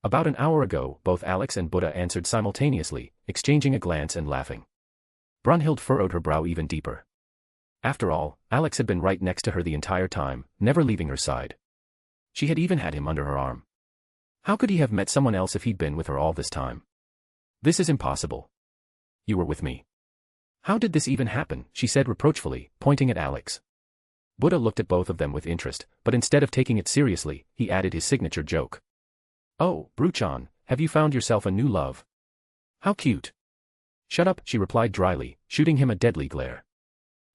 S3: About an hour ago, both Alex and Buddha answered simultaneously, exchanging a glance and laughing. Brunhild furrowed her brow even deeper. After all, Alex had been right next to her the entire time, never leaving her side. She had even had him under her arm. How could he have met someone else if he'd been with her all this time? This is impossible. You were with me. How did this even happen? She said reproachfully, pointing at Alex. Buddha looked at both of them with interest, but instead of taking it seriously, he added his signature joke. Oh, Bruchan, have you found yourself a new love? How cute. Shut up, she replied dryly, shooting him a deadly glare.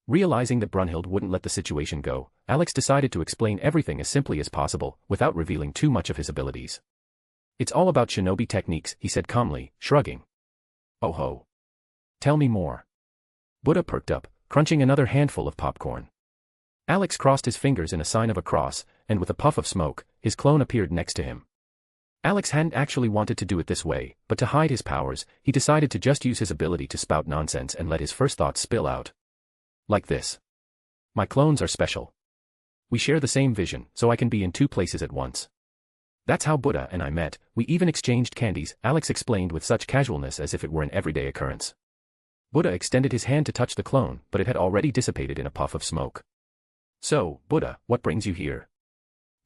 S3: Realizing that Brunhild wouldn't let the situation go, Alex decided to explain everything as simply as possible, without revealing too much of his abilities. It's all about shinobi techniques, he said calmly, shrugging. Oh ho. Tell me more. Buddha perked up, crunching another handful of popcorn. Alex crossed his fingers in a sign of a cross, and with a puff of smoke, his clone appeared next to him. Alex hadn't actually wanted to do it this way, but to hide his powers, he decided to just use his ability to spout nonsense and let his first thoughts spill out. Like this. My clones are special. We share the same vision, so I can be in two places at once. That's how Buddha and I met, we even exchanged candies, Alex explained with such casualness as if it were an everyday occurrence. Buddha extended his hand to touch the clone, but it had already dissipated in a puff of smoke. So, Buddha, what brings you here?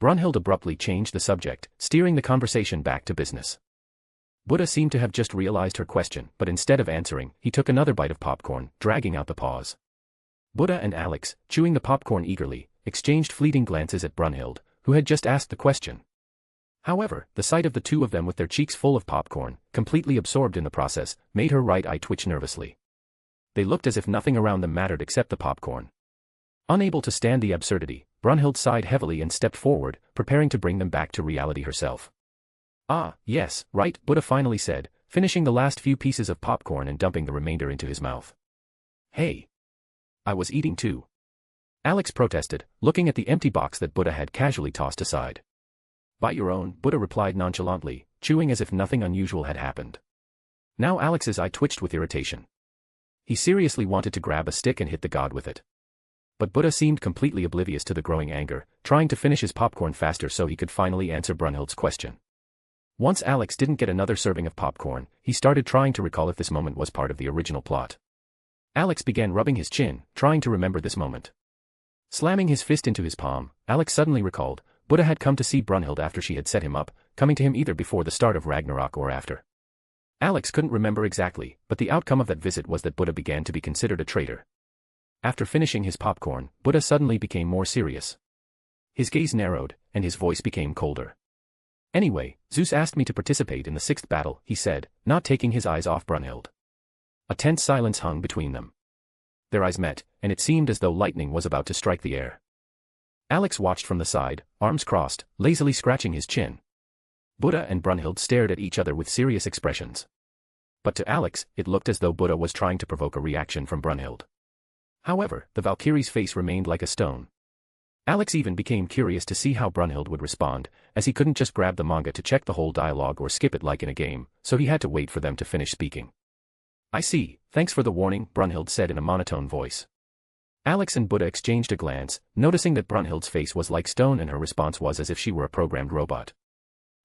S3: Brunhild abruptly changed the subject, steering the conversation back to business. Buddha seemed to have just realized her question, but instead of answering, he took another bite of popcorn, dragging out the pause. Buddha and Alex, chewing the popcorn eagerly, exchanged fleeting glances at Brunhild, who had just asked the question. However, the sight of the two of them with their cheeks full of popcorn, completely absorbed in the process, made her right eye twitch nervously. They looked as if nothing around them mattered except the popcorn. Unable to stand the absurdity, Brunhild sighed heavily and stepped forward, preparing to bring them back to reality herself. Ah, yes, right, Buddha finally said, finishing the last few pieces of popcorn and dumping the remainder into his mouth. Hey! I was eating too. Alex protested, looking at the empty box that Buddha had casually tossed aside. Bite your own, Buddha replied nonchalantly, chewing as if nothing unusual had happened. Now Alex's eye twitched with irritation. He seriously wanted to grab a stick and hit the god with it. But Buddha seemed completely oblivious to the growing anger, trying to finish his popcorn faster so he could finally answer Brunhild's question. Once Alex didn't get another serving of popcorn, he started trying to recall if this moment was part of the original plot. Alex began rubbing his chin, trying to remember this moment. Slamming his fist into his palm, Alex suddenly recalled, Buddha had come to see Brunhild after she had set him up, coming to him either before the start of Ragnarok or after. Alex couldn't remember exactly, but the outcome of that visit was that Buddha began to be considered a traitor. After finishing his popcorn, Buddha suddenly became more serious. His gaze narrowed, and his voice became colder. Anyway, Zeus asked me to participate in the sixth battle, he said, not taking his eyes off Brunhild. A tense silence hung between them. Their eyes met, and it seemed as though lightning was about to strike the air. Alex watched from the side, arms crossed, lazily scratching his chin. Buddha and Brunhild stared at each other with serious expressions. But to Alex, it looked as though Buddha was trying to provoke a reaction from Brunhild. However, the Valkyrie's face remained like a stone. Alex even became curious to see how Brunhild would respond, as he couldn't just grab the manga to check the whole dialogue or skip it like in a game, so he had to wait for them to finish speaking. I see, thanks for the warning, Brunhild said in a monotone voice. Alex and Buddha exchanged a glance, noticing that Brunhild's face was like stone and her response was as if she were a programmed robot.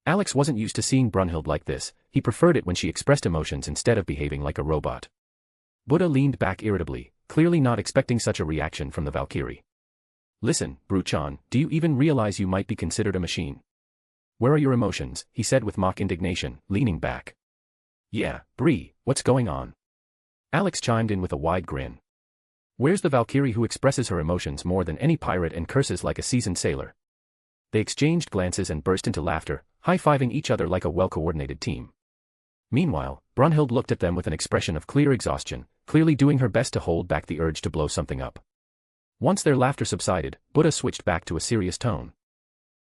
S3: Alex wasn't used to seeing Brunhild like this, he preferred it when she expressed emotions instead of behaving like a robot. Buddha leaned back irritably, clearly not expecting such a reaction from the Valkyrie. Listen, Bruchan, do you even realize you might be considered a machine? Where are your emotions, he said with mock indignation, leaning back. Yeah, Bree, what's going on? Alex chimed in with a wide grin. Where's the Valkyrie who expresses her emotions more than any pirate and curses like a seasoned sailor? They exchanged glances and burst into laughter, high-fiving each other like a well-coordinated team. Meanwhile, Brunhild looked at them with an expression of clear exhaustion, clearly doing her best to hold back the urge to blow something up. Once their laughter subsided, Buddha switched back to a serious tone.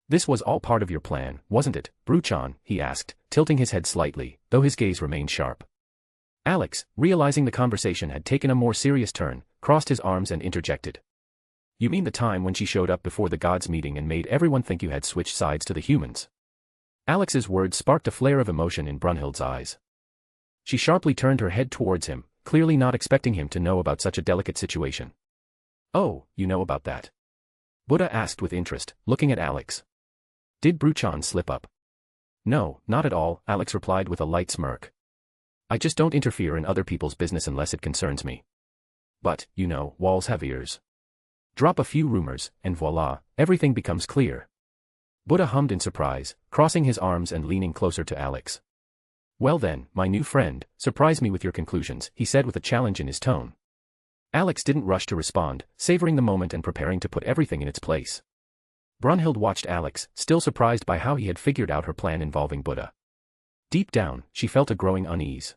S3: This was all part of your plan, wasn't it, Bruchan? He asked, tilting his head slightly, though his gaze remained sharp. Alex, realizing the conversation had taken a more serious turn, crossed his arms and interjected. You mean the time when she showed up before the gods' meeting and made everyone think you had switched sides to the humans? Alex's words sparked a flare of emotion in Brunhild's eyes. She sharply turned her head towards him, clearly not expecting him to know about such a delicate situation. Oh, you know about that? Buddha asked with interest, looking at Alex. Did Bruchan slip up? No, not at all, Alex replied with a light smirk. I just don't interfere in other people's business unless it concerns me. But, you know, walls have ears. Drop a few rumors, and voila, everything becomes clear. Buddha hummed in surprise, crossing his arms and leaning closer to Alex. Well then, my new friend, surprise me with your conclusions, he said with a challenge in his tone. Alex didn't rush to respond, savoring the moment and preparing to put everything in its place. Brunhild watched Alex, still surprised by how he had figured out her plan involving Buddha. Deep down, she felt a growing unease.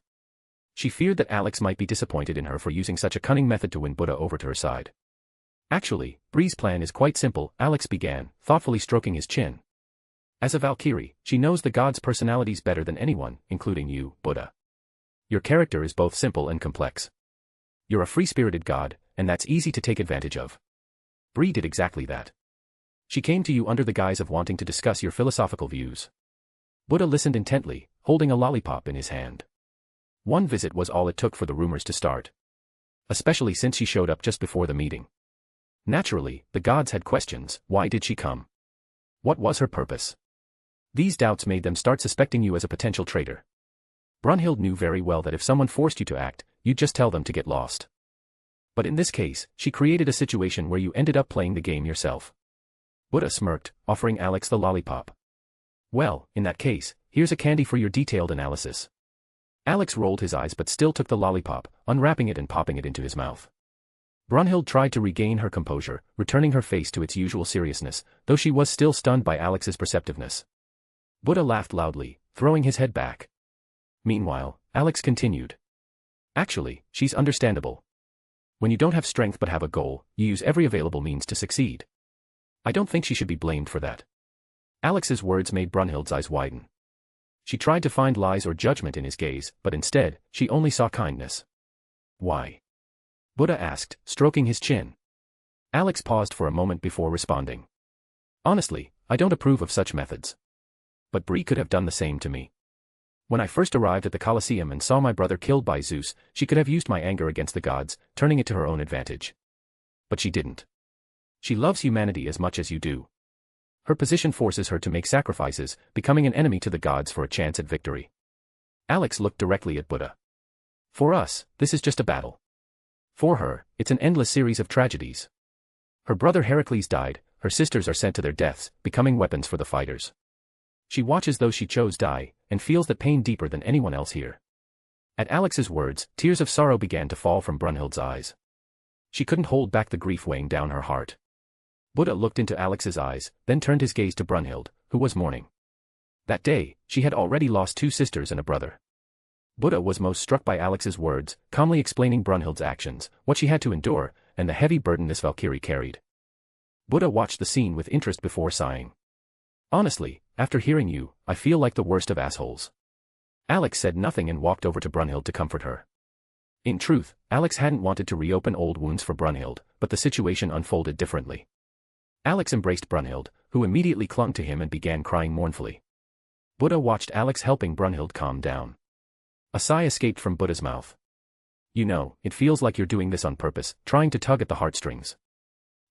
S3: She feared that Alex might be disappointed in her for using such a cunning method to win Buddha over to her side. Actually, Bree's plan is quite simple, Alex began, thoughtfully stroking his chin. As a Valkyrie, she knows the gods' personalities better than anyone, including you, Buddha. Your character is both simple and complex. You're a free-spirited god, and that's easy to take advantage of. Bree did exactly that. She came to you under the guise of wanting to discuss your philosophical views. Buddha listened intently, holding a lollipop in his hand. One visit was all it took for the rumors to start. Especially since she showed up just before the meeting. Naturally, the gods had questions. Why did she come? What was her purpose? These doubts made them start suspecting you as a potential traitor. Brunhild knew very well that if someone forced you to act, you'd just tell them to get lost. But in this case, she created a situation where you ended up playing the game yourself. Buddha smirked, offering Alex the lollipop. Well, in that case, here's a candy for your detailed analysis. Alex rolled his eyes but still took the lollipop, unwrapping it and popping it into his mouth. Brunhild tried to regain her composure, returning her face to its usual seriousness, though she was still stunned by Alex's perceptiveness. Buddha laughed loudly, throwing his head back. Meanwhile, Alex continued. Actually, she's understandable. When you don't have strength but have a goal, you use every available means to succeed. I don't think she should be blamed for that. Alex's words made Brunhild's eyes widen. She tried to find lies or judgment in his gaze, but instead, she only saw kindness. Why? Buddha asked, stroking his chin. Alex paused for a moment before responding. Honestly, I don't approve of such methods. But Bree could have done the same to me. When I first arrived at the Colosseum and saw my brother killed by Zeus, she could have used my anger against the gods, turning it to her own advantage. But she didn't. She loves humanity as much as you do. Her position forces her to make sacrifices, becoming an enemy to the gods for a chance at victory. Alex looked directly at Buddha. For us, this is just a battle. For her, it's an endless series of tragedies. Her brother Heracles died, her sisters are sent to their deaths, becoming weapons for the fighters. She watches those she chose die, and feels that pain deeper than anyone else here. At Alex's words, tears of sorrow began to fall from Brunhild's eyes. She couldn't hold back the grief weighing down her heart. Buddha looked into Alex's eyes, then turned his gaze to Brunhild, who was mourning. That day, she had already lost 2 sisters and a brother. Buddha was most struck by Alex's words, calmly explaining Brunhild's actions, what she had to endure, and the heavy burden this Valkyrie carried. Buddha watched the scene with interest before sighing. Honestly, after hearing you, I feel like the worst of assholes. Alex said nothing and walked over to Brunhild to comfort her. In truth, Alex hadn't wanted to reopen old wounds for Brunhild, but the situation unfolded differently. Alex embraced Brunhild, who immediately clung to him and began crying mournfully. Buddha watched Alex helping Brunhild calm down. A sigh escaped from Buddha's mouth. You know, it feels like you're doing this on purpose, trying to tug at the heartstrings.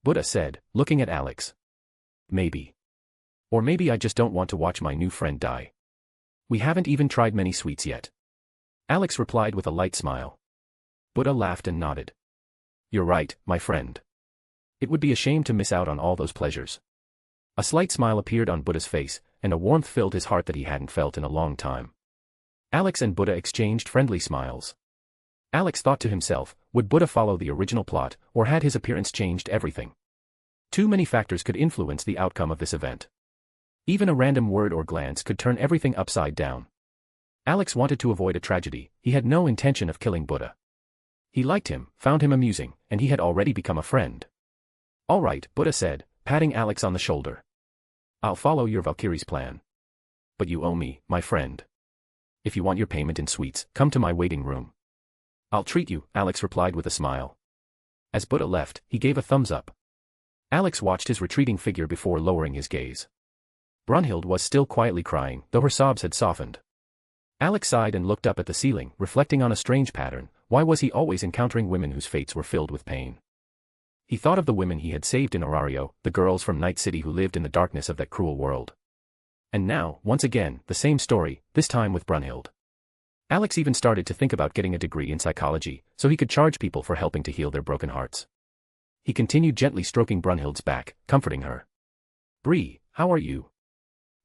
S3: Buddha said, looking at Alex. Maybe. Or maybe I just don't want to watch my new friend die. We haven't even tried many sweets yet. Alex replied with a light smile. Buddha laughed and nodded. You're right, my friend. It would be a shame to miss out on all those pleasures. A slight smile appeared on Buddha's face, and a warmth filled his heart that he hadn't felt in a long time. Alex and Buddha exchanged friendly smiles. Alex thought to himself, would Buddha follow the original plot, or had his appearance changed everything? Too many factors could influence the outcome of this event. Even a random word or glance could turn everything upside down. Alex wanted to avoid a tragedy. He had no intention of killing Buddha. He liked him, found him amusing, and he had already become a friend. All right, Buddha said, patting Alex on the shoulder. I'll follow your Valkyrie's plan. But you owe me, my friend. If you want your payment in sweets, come to my waiting room. I'll treat you, Alex replied with a smile. As Buddha left, he gave a thumbs up. Alex watched his retreating figure before lowering his gaze. Brunhild was still quietly crying, though her sobs had softened. Alex sighed and looked up at the ceiling, reflecting on a strange pattern. Why was he always encountering women whose fates were filled with pain? He thought of the women he had saved in Orario, the girls from Night City who lived in the darkness of that cruel world. And now, once again, the same story, this time with Brunhild. Alex even started to think about getting a degree in psychology, so he could charge people for helping to heal their broken hearts. He continued gently stroking Brunhild's back, comforting her. Bree, how are you?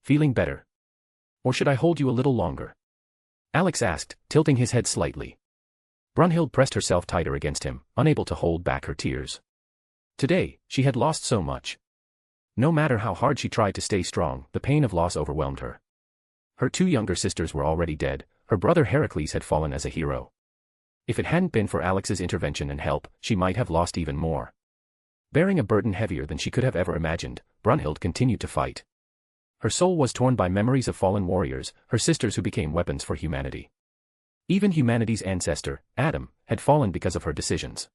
S3: Feeling better? Or should I hold you a little longer? Alex asked, tilting his head slightly. Brunhild pressed herself tighter against him, unable to hold back her tears. Today, she had lost so much. No matter how hard she tried to stay strong, the pain of loss overwhelmed her. Her 2 younger sisters were already dead, her brother Heracles had fallen as a hero. If it hadn't been for Alex's intervention and help, she might have lost even more. Bearing a burden heavier than she could have ever imagined, Brunhild continued to fight. Her soul was torn by memories of fallen warriors, her sisters who became weapons for humanity. Even humanity's ancestor, Adam, had fallen because of her decisions.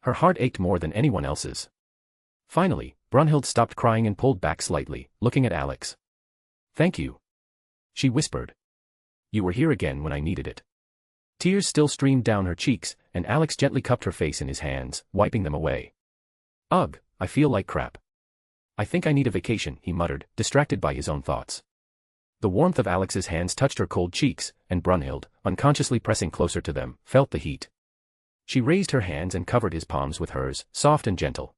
S3: Her heart ached more than anyone else's. Finally, Brunhild stopped crying and pulled back slightly, looking at Alex. Thank you. She whispered. You were here again when I needed it. Tears still streamed down her cheeks, and Alex gently cupped her face in his hands, wiping them away. Ugh, I feel like crap. I think I need a vacation, he muttered, distracted by his own thoughts. The warmth of Alex's hands touched her cold cheeks, and Brunhild, unconsciously pressing closer to them, felt the heat. She raised her hands and covered his palms with hers, soft and gentle.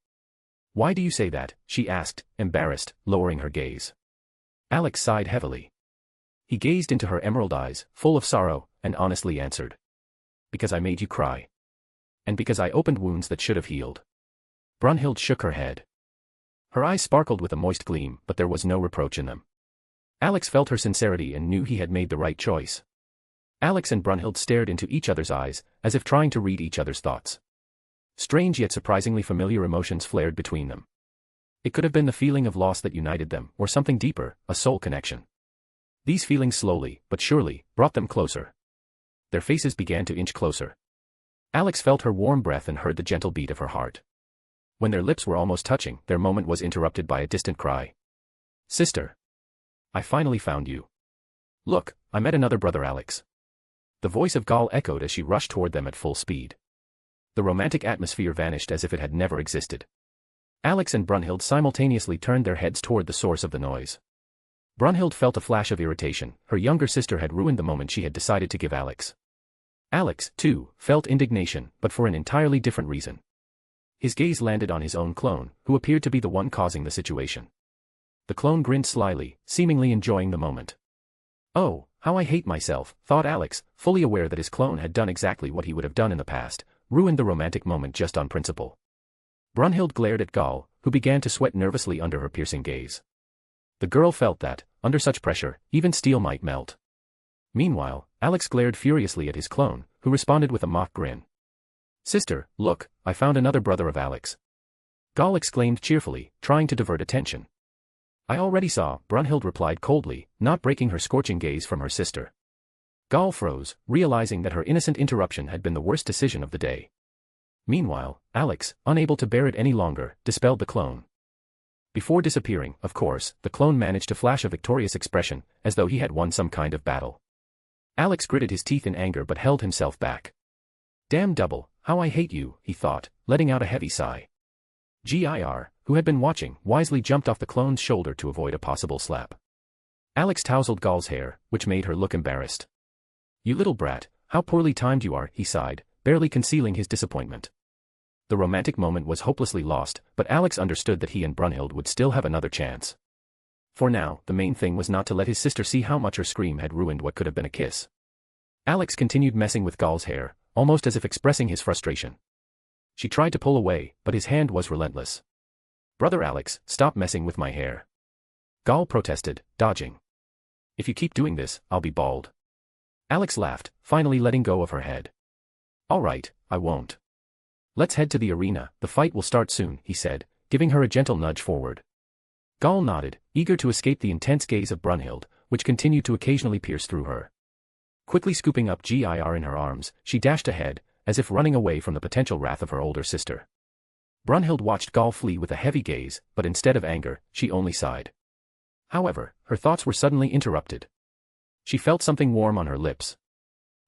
S3: "Why do you say that?" she asked, embarrassed, lowering her gaze. Alex sighed heavily. He gazed into her emerald eyes, full of sorrow, and honestly answered. "Because I made you cry. And because I opened wounds that should have healed." Brunhild shook her head. Her eyes sparkled with a moist gleam, but there was no reproach in them. Alex felt her sincerity and knew he had made the right choice. Alex and Brunhild stared into each other's eyes, as if trying to read each other's thoughts. Strange yet surprisingly familiar emotions flared between them. It could have been the feeling of loss that united them, or something deeper, a soul connection. These feelings slowly, but surely, brought them closer. Their faces began to inch closer. Alex felt her warm breath and heard the gentle beat of her heart. When their lips were almost touching, their moment was interrupted by a distant cry. "Sister! I finally found you. Look, I met another brother Alex." The voice of Gal echoed as she rushed toward them at full speed. The romantic atmosphere vanished as if it had never existed. Alex and Brunhild simultaneously turned their heads toward the source of the noise. Brunhild felt a flash of irritation. Her younger sister had ruined the moment she had decided to give Alex. Alex, too, felt indignation, but for an entirely different reason. His gaze landed on his own clone, who appeared to be the one causing the situation. The clone grinned slyly, seemingly enjoying the moment. "Oh, how I hate myself," thought Alex, fully aware that his clone had done exactly what he would have done in the past, ruined the romantic moment just on principle. Brunhild glared at Gal, who began to sweat nervously under her piercing gaze. The girl felt that, under such pressure, even steel might melt. Meanwhile, Alex glared furiously at his clone, who responded with a mock grin. "Sister, look, I found another brother of Alex." Gal exclaimed cheerfully, trying to divert attention. "I already saw," Brunhild replied coldly, not breaking her scorching gaze from her sister. Gal froze, realizing that her innocent interruption had been the worst decision of the day. Meanwhile, Alex, unable to bear it any longer, dispelled the clone. Before disappearing, of course, the clone managed to flash a victorious expression, as though he had won some kind of battle. Alex gritted his teeth in anger but held himself back. "Damn double, how I hate you," he thought, letting out a heavy sigh. Gir, who had been watching, wisely jumped off the clone's shoulder to avoid a possible slap. Alex tousled Gal's hair, which made her look embarrassed. "You little brat, how poorly timed you are," he sighed, barely concealing his disappointment. The romantic moment was hopelessly lost, but Alex understood that he and Brunhild would still have another chance. For now, the main thing was not to let his sister see how much her scream had ruined what could have been a kiss. Alex continued messing with Gal's hair, almost as if expressing his frustration. She tried to pull away, but his hand was relentless. "Brother Alex, stop messing with my hair." Gal protested, dodging. "If you keep doing this, I'll be bald." Alex laughed, finally letting go of her head. "All right, I won't. Let's head to the arena, the fight will start soon," he said, giving her a gentle nudge forward. Gal nodded, eager to escape the intense gaze of Brunhild, which continued to occasionally pierce through her. Quickly scooping up Gir in her arms, she dashed ahead, as if running away from the potential wrath of her older sister. Brunhild watched Gal flee with a heavy gaze, but instead of anger, she only sighed. However, her thoughts were suddenly interrupted. She felt something warm on her lips.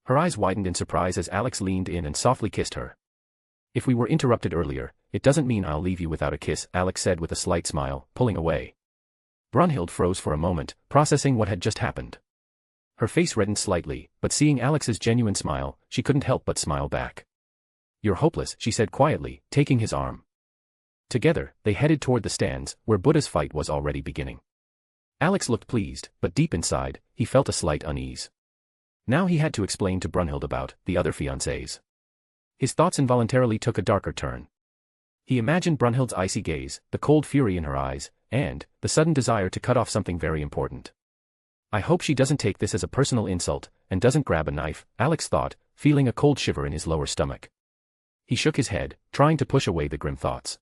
S3: Her eyes widened in surprise as Alex leaned in and softly kissed her. "If we were interrupted earlier, it doesn't mean I'll leave you without a kiss," Alex said with a slight smile, pulling away. Brunhild froze for a moment, processing what had just happened. Her face reddened slightly, but seeing Alex's genuine smile, she couldn't help but smile back. "You're hopeless," she said quietly, taking his arm. Together, they headed toward the stands, where Buddha's fight was already beginning. Alex looked pleased, but deep inside, he felt a slight unease. Now he had to explain to Brunhild about the other fiancés. His thoughts involuntarily took a darker turn. He imagined Brunhild's icy gaze, the cold fury in her eyes, and the sudden desire to cut off something very important. "I hope she doesn't take this as a personal insult, and doesn't grab a knife," Alex thought, feeling a cold shiver in his lower stomach. He shook his head, trying to push away the grim thoughts.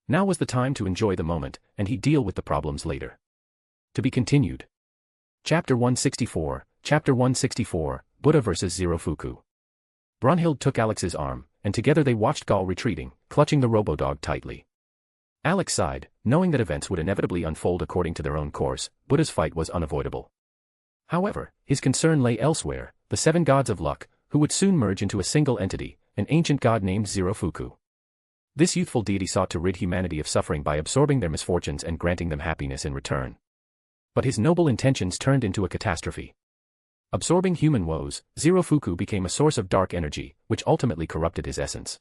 S3: Now was the time to enjoy the moment, and he'd deal with the problems later. To be continued. Chapter 164, Buddha vs. Zerofuku. Brunhild took Alex's arm, and together they watched Gal retreating, clutching the robo-dog tightly. Alex sighed, knowing that events would inevitably unfold according to their own course. Buddha's fight was unavoidable. However, his concern lay elsewhere, the 7 gods of luck, who would soon merge into a single entity, an ancient god named Zerofuku. This youthful deity sought to rid humanity of suffering by absorbing their misfortunes and granting them happiness in return. But his noble intentions turned into a catastrophe. Absorbing human woes, Zerofuku became a source of dark energy, which ultimately corrupted his essence.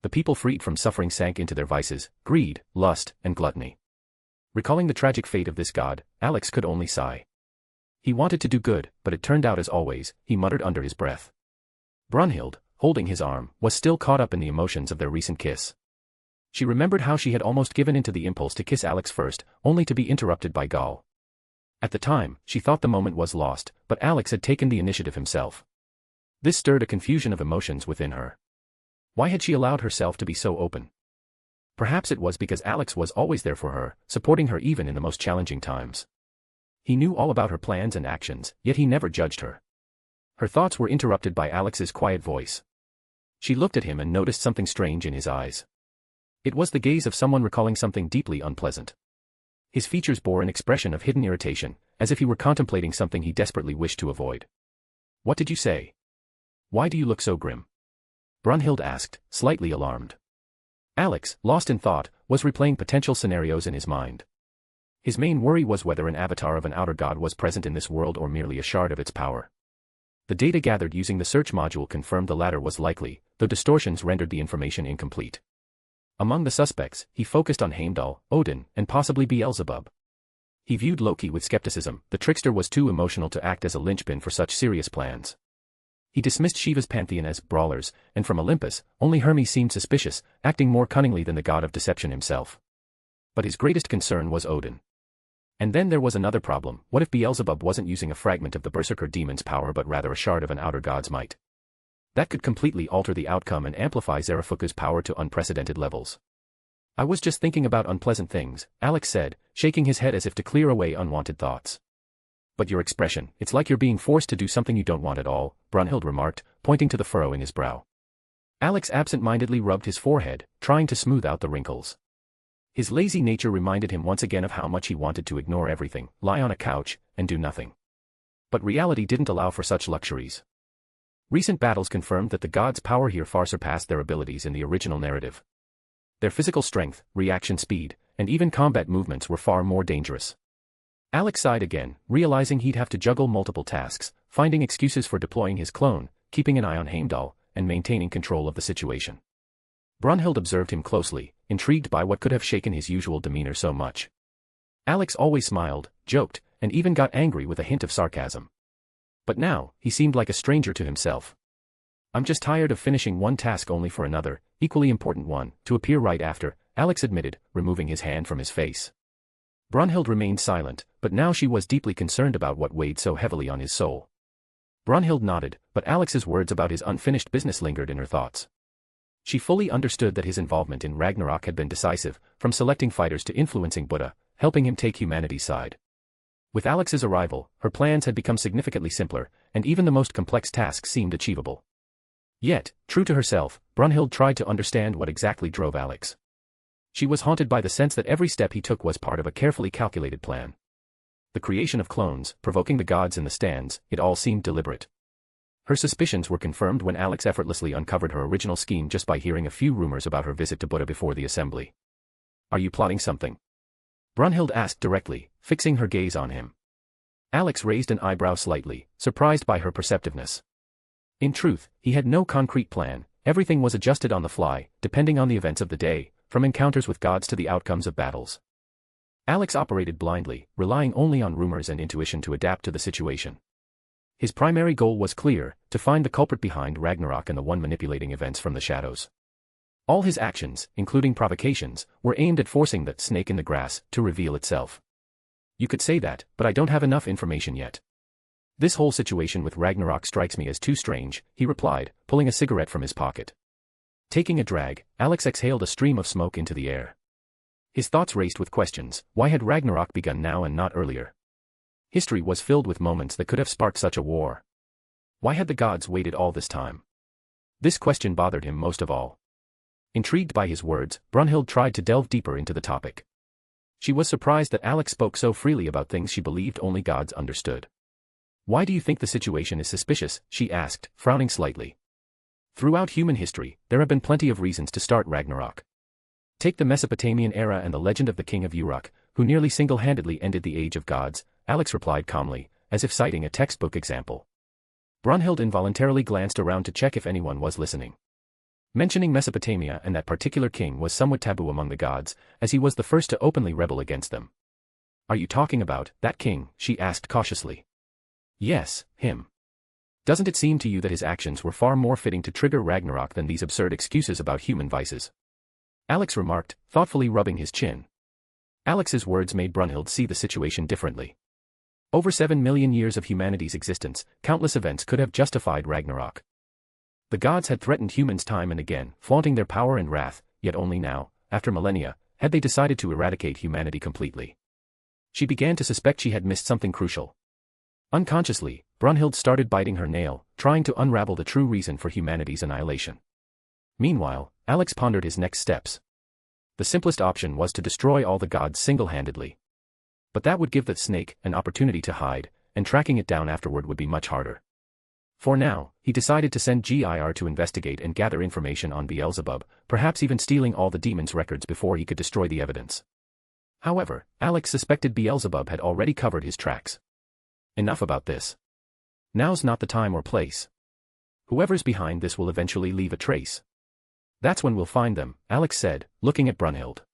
S3: The people freed from suffering sank into their vices, greed, lust, and gluttony. Recalling the tragic fate of this god, Alex could only sigh. He wanted to do good, but it turned out as always, he muttered under his breath. Brunhild, holding his arm, was still caught up in the emotions of their recent kiss. She remembered how she had almost given into the impulse to kiss Alex first, only to be interrupted by Gall. At the time, she thought the moment was lost, but Alex had taken the initiative himself. This stirred a confusion of emotions within her. Why had she allowed herself to be so open? Perhaps it was because Alex was always there for her, supporting her even in the most challenging times. He knew all about her plans and actions, yet he never judged her. Her thoughts were interrupted by Alex's quiet voice. She looked at him and noticed something strange in his eyes. It was the gaze of someone recalling something deeply unpleasant. His features bore an expression of hidden irritation, as if he were contemplating something he desperately wished to avoid. "What did you say? Why do you look so grim?" Brunhild asked, slightly alarmed. Alex, lost in thought, was replaying potential scenarios in his mind. His main worry was whether an avatar of an outer god was present in this world or merely a shard of its power. The data gathered using the search module confirmed the latter was likely, though distortions rendered the information incomplete. Among the suspects, he focused on Heimdall, Odin, and possibly Beelzebub. He viewed Loki with skepticism. The trickster was too emotional to act as a linchpin for such serious plans. He dismissed Shiva's pantheon as brawlers, and from Olympus, only Hermes seemed suspicious, acting more cunningly than the god of deception himself. But his greatest concern was Odin. And then there was another problem. What if Beelzebub wasn't using a fragment of the Berserker demon's power but rather a shard of an outer god's might? That could completely alter the outcome and amplify Zerofuku's power to unprecedented levels. "I was just thinking about unpleasant things," Alex said, shaking his head as if to clear away unwanted thoughts. "But your expression, it's like you're being forced to do something you don't want at all," Brunhild remarked, pointing to the furrow in his brow. Alex absent-mindedly rubbed his forehead, trying to smooth out the wrinkles. His lazy nature reminded him once again of how much he wanted to ignore everything, lie on a couch, and do nothing. But reality didn't allow for such luxuries. Recent battles confirmed that the gods' power here far surpassed their abilities in the original narrative. Their physical strength, reaction speed, and even combat movements were far more dangerous. Alex sighed again, realizing he'd have to juggle multiple tasks, finding excuses for deploying his clone, keeping an eye on Heimdall, and maintaining control of the situation. Brunhild observed him closely, intrigued by what could have shaken his usual demeanor so much. Alex always smiled, joked, and even got angry with a hint of sarcasm. But now, he seemed like a stranger to himself. "I'm just tired of finishing one task only for another, equally important one, to appear right after," Alex admitted, removing his hand from his face. Brunhild remained silent, but now she was deeply concerned about what weighed so heavily on his soul. Brunhild nodded, but Alex's words about his unfinished business lingered in her thoughts. She fully understood that his involvement in Ragnarok had been decisive, from selecting fighters to influencing Buddha, helping him take humanity's side. With Alex's arrival, her plans had become significantly simpler, and even the most complex tasks seemed achievable. Yet, true to herself, Brunhild tried to understand what exactly drove Alex. She was haunted by the sense that every step he took was part of a carefully calculated plan. The creation of clones, provoking the gods in the stands, it all seemed deliberate. Her suspicions were confirmed when Alex effortlessly uncovered her original scheme just by hearing a few rumors about her visit to Buddha before the assembly. "Are you plotting something?" Brunhild asked directly, fixing her gaze on him. Alex raised an eyebrow slightly, surprised by her perceptiveness. In truth, he had no concrete plan. Everything was adjusted on the fly, depending on the events of the day, from encounters with gods to the outcomes of battles. Alex operated blindly, relying only on rumors and intuition to adapt to the situation. His primary goal was clear: to find the culprit behind Ragnarok and the one manipulating events from the shadows. All his actions, including provocations, were aimed at forcing the snake in the grass to reveal itself. "You could say that, but I don't have enough information yet. This whole situation with Ragnarok strikes me as too strange," he replied, pulling a cigarette from his pocket. Taking a drag, Alex exhaled a stream of smoke into the air. His thoughts raced with questions. Why had Ragnarok begun now and not earlier? History was filled with moments that could have sparked such a war. Why had the gods waited all this time? This question bothered him most of all. Intrigued by his words, Brunhild tried to delve deeper into the topic. She was surprised that Alex spoke so freely about things she believed only gods understood. "Why do you think the situation is suspicious?" she asked, frowning slightly. "Throughout human history, there have been plenty of reasons to start Ragnarok. Take the Mesopotamian era and the legend of the king of Uruk, who nearly single-handedly ended the age of gods, Alex replied calmly, as if citing a textbook example. Brunhild involuntarily glanced around to check if anyone was listening. Mentioning Mesopotamia and that particular king was somewhat taboo among the gods, as he was the first to openly rebel against them. "Are you talking about that king?" she asked cautiously. "Yes, him. Doesn't it seem to you that his actions were far more fitting to trigger Ragnarok than these absurd excuses about human vices?" Alex remarked, thoughtfully rubbing his chin. Alex's words made Brunhild see the situation differently. Over 7 million years of humanity's existence, countless events could have justified Ragnarok. The gods had threatened humans time and again, flaunting their power and wrath, yet only now, after millennia, had they decided to eradicate humanity completely. She began to suspect she had missed something crucial. Unconsciously, Brunhild started biting her nail, trying to unravel the true reason for humanity's annihilation. Meanwhile, Alex pondered his next steps. The simplest option was to destroy all the gods single-handedly. But that would give the snake an opportunity to hide, and tracking it down afterward would be much harder. For now, he decided to send GIR to investigate and gather information on Beelzebub, perhaps even stealing all the demon's records before he could destroy the evidence. However, Alex suspected Beelzebub had already covered his tracks. Enough about this. Now's not the time or place. Whoever's behind this will eventually leave a trace. "That's when we'll find them," Alex said, looking at Brunhild.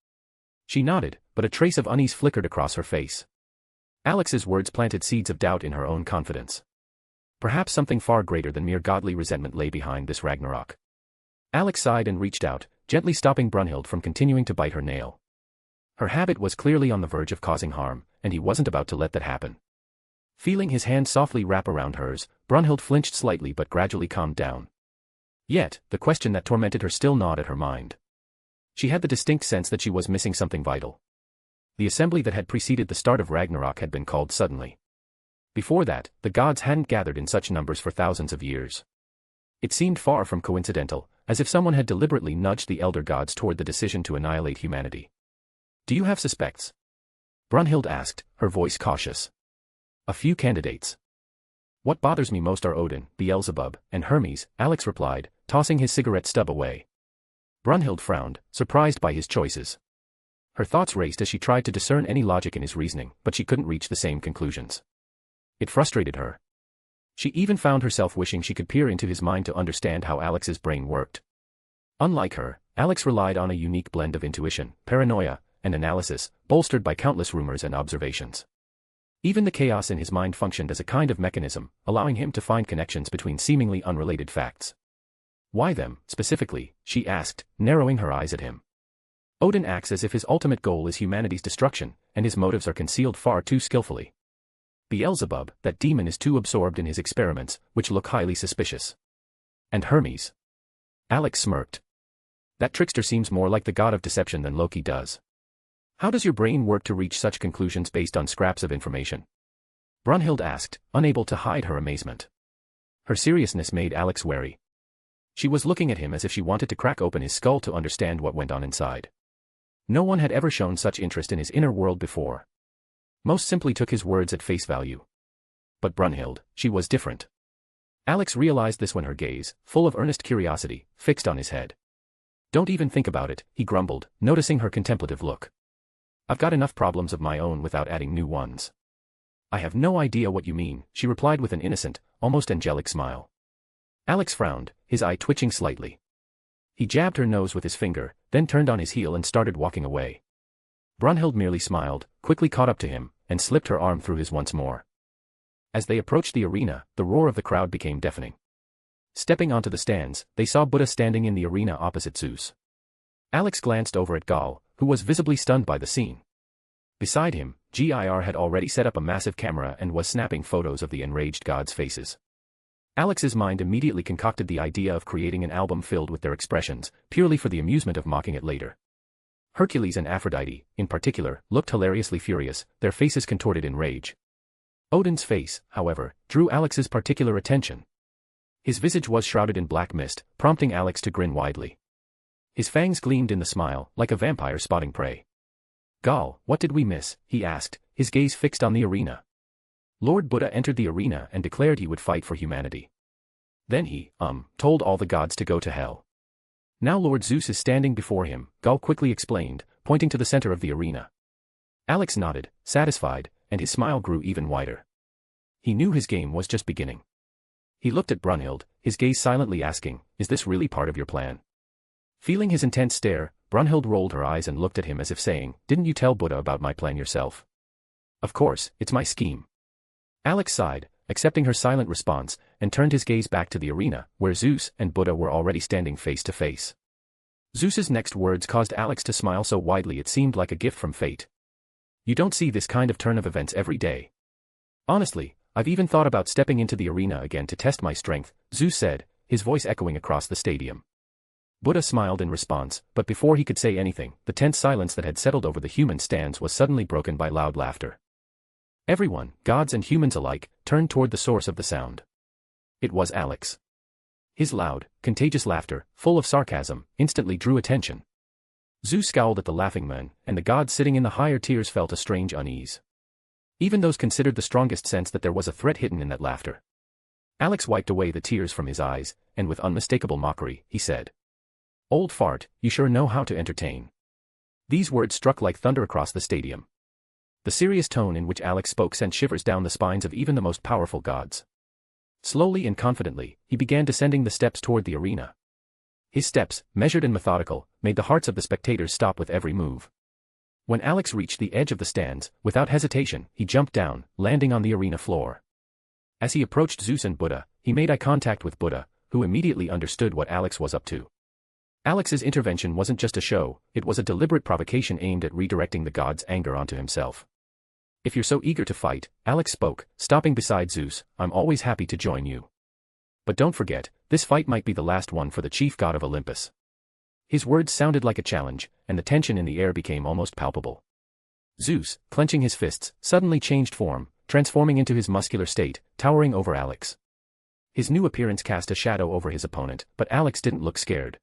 S3: She nodded, but a trace of unease flickered across her face. Alex's words planted seeds of doubt in her own confidence. Perhaps something far greater than mere godly resentment lay behind this Ragnarok. Alex sighed and reached out, gently stopping Brunhild from continuing to bite her nail. Her habit was clearly on the verge of causing harm, and he wasn't about to let that happen. Feeling his hand softly wrap around hers, Brunhild flinched slightly but gradually calmed down. Yet, the question that tormented her still gnawed at her mind. She had the distinct sense that she was missing something vital. The assembly that had preceded the start of Ragnarok had been called suddenly. Before that, the gods hadn't gathered in such numbers for thousands of years. It seemed far from coincidental, as if someone had deliberately nudged the elder gods toward the decision to annihilate humanity. "Do you have suspects?" Brunhild asked, her voice cautious. "A few candidates. What bothers me most are Odin, Beelzebub, and Hermes," Alex replied, tossing his cigarette stub away. Brunhild frowned, surprised by his choices. Her thoughts raced as she tried to discern any logic in his reasoning, but she couldn't reach the same conclusions. It frustrated her. She even found herself wishing she could peer into his mind to understand how Alex's brain worked. Unlike her, Alex relied on a unique blend of intuition, paranoia, and analysis, bolstered by countless rumors and observations. Even the chaos in his mind functioned as a kind of mechanism, allowing him to find connections between seemingly unrelated facts. "Why them, specifically?" she asked, narrowing her eyes at him. "Odin acts as if his ultimate goal is humanity's destruction, and his motives are concealed far too skillfully. Beelzebub, that demon, is too absorbed in his experiments, which look highly suspicious. And Hermes." Alex smirked. "That trickster seems more like the god of deception than Loki does. How does your brain work to reach such conclusions based on scraps of information?" Brunhild asked, unable to hide her amazement. Her seriousness made Alex wary. She was looking at him as if she wanted to crack open his skull to understand what went on inside. No one had ever shown such interest in his inner world before. Most simply took his words at face value. But Brunhild, she was different. Alex realized this when her gaze, full of earnest curiosity, fixed on his head. "Don't even think about it," he grumbled, noticing her contemplative look. "I've got enough problems of my own without adding new ones." "I have no idea what you mean," she replied with an innocent, almost angelic smile. Alex frowned, his eye twitching slightly. He jabbed her nose with his finger, then turned on his heel and started walking away. Brunhild merely smiled, quickly caught up to him, and slipped her arm through his once more. As they approached the arena, the roar of the crowd became deafening. Stepping onto the stands, they saw Buddha standing in the arena opposite Zeus. Alex glanced over at Gaul, who was visibly stunned by the scene. Beside him, GIR had already set up a massive camera and was snapping photos of the enraged gods' faces. Alex's mind immediately concocted the idea of creating an album filled with their expressions, purely for the amusement of mocking it later. Hercules and Aphrodite, in particular, looked hilariously furious, their faces contorted in rage. Odin's face, however, drew Alex's particular attention. His visage was shrouded in black mist, prompting Alex to grin widely. His fangs gleamed in the smile, like a vampire spotting prey. "Gaul, what did we miss?" he asked, his gaze fixed on the arena. Lord Buddha entered the arena and declared he would fight for humanity. Then he, told all the gods to go to hell. Now Lord Zeus is standing before him, Gaul quickly explained, pointing to the center of the arena. Alex nodded, satisfied, and his smile grew even wider. He knew his game was just beginning. He looked at Brunhild, his gaze silently asking, "Is this really part of your plan?" Feeling his intense stare, Brunhild rolled her eyes and looked at him as if saying, "Didn't you tell Buddha about my plan yourself?" "Of course, it's my scheme." Alex sighed, accepting her silent response, and turned his gaze back to the arena, where Zeus and Buddha were already standing face to face. Zeus's next words caused Alex to smile so widely it seemed like a gift from fate. "You don't see this kind of turn of events every day. Honestly, I've even thought about stepping into the arena again to test my strength," Zeus said, his voice echoing across the stadium. Buddha smiled in response, but before he could say anything, the tense silence that had settled over the human stands was suddenly broken by loud laughter. Everyone, gods and humans alike, turned toward the source of the sound. It was Alex. His loud, contagious laughter, full of sarcasm, instantly drew attention. Zeus scowled at the laughing men, and the gods sitting in the higher tiers felt a strange unease. Even those considered the strongest sensed that there was a threat hidden in that laughter. Alex wiped away the tears from his eyes, and with unmistakable mockery, he said, "Old fart, you sure know how to entertain." These words struck like thunder across the stadium. The serious tone in which Alex spoke sent shivers down the spines of even the most powerful gods. Slowly and confidently, he began descending the steps toward the arena. His steps, measured and methodical, made the hearts of the spectators stop with every move. When Alex reached the edge of the stands, without hesitation, he jumped down, landing on the arena floor. As he approached Zeus and Buddha, he made eye contact with Buddha, who immediately understood what Alex was up to. Alex's intervention wasn't just a show, it was a deliberate provocation aimed at redirecting the gods' anger onto himself. "If you're so eager to fight," Alex spoke, stopping beside Zeus, "I'm always happy to join you. But don't forget, this fight might be the last one for the chief god of Olympus." His words sounded like a challenge, and the tension in the air became almost palpable. Zeus, clenching his fists, suddenly changed form, transforming into his muscular state, towering over Alex. His new appearance cast a shadow over his opponent, but Alex didn't look scared.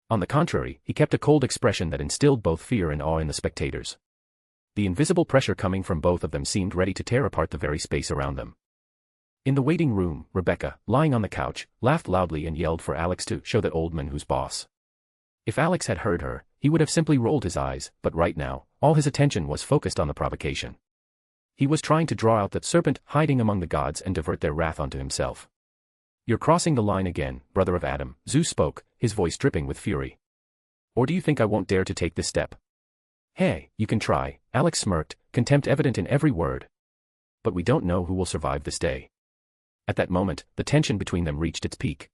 S3: On the contrary, he kept a cold expression that instilled both fear and awe in the spectators. The invisible pressure coming from both of them seemed ready to tear apart the very space around them. In the waiting room, Rebecca, lying on the couch, laughed loudly and yelled for Alex to show that old man who's boss. If Alex had heard her, he would have simply rolled his eyes, but right now, all his attention was focused on the provocation. He was trying to draw out that serpent hiding among the gods and divert their wrath onto himself. "You're crossing the line again, brother of Adam," Zeus spoke, his voice dripping with fury. "Or do you think I won't dare to take this step?" "Hey, you can try," Alex smirked, contempt evident in every word. "But we don't know who will survive this day." At that moment, the tension between them reached its peak.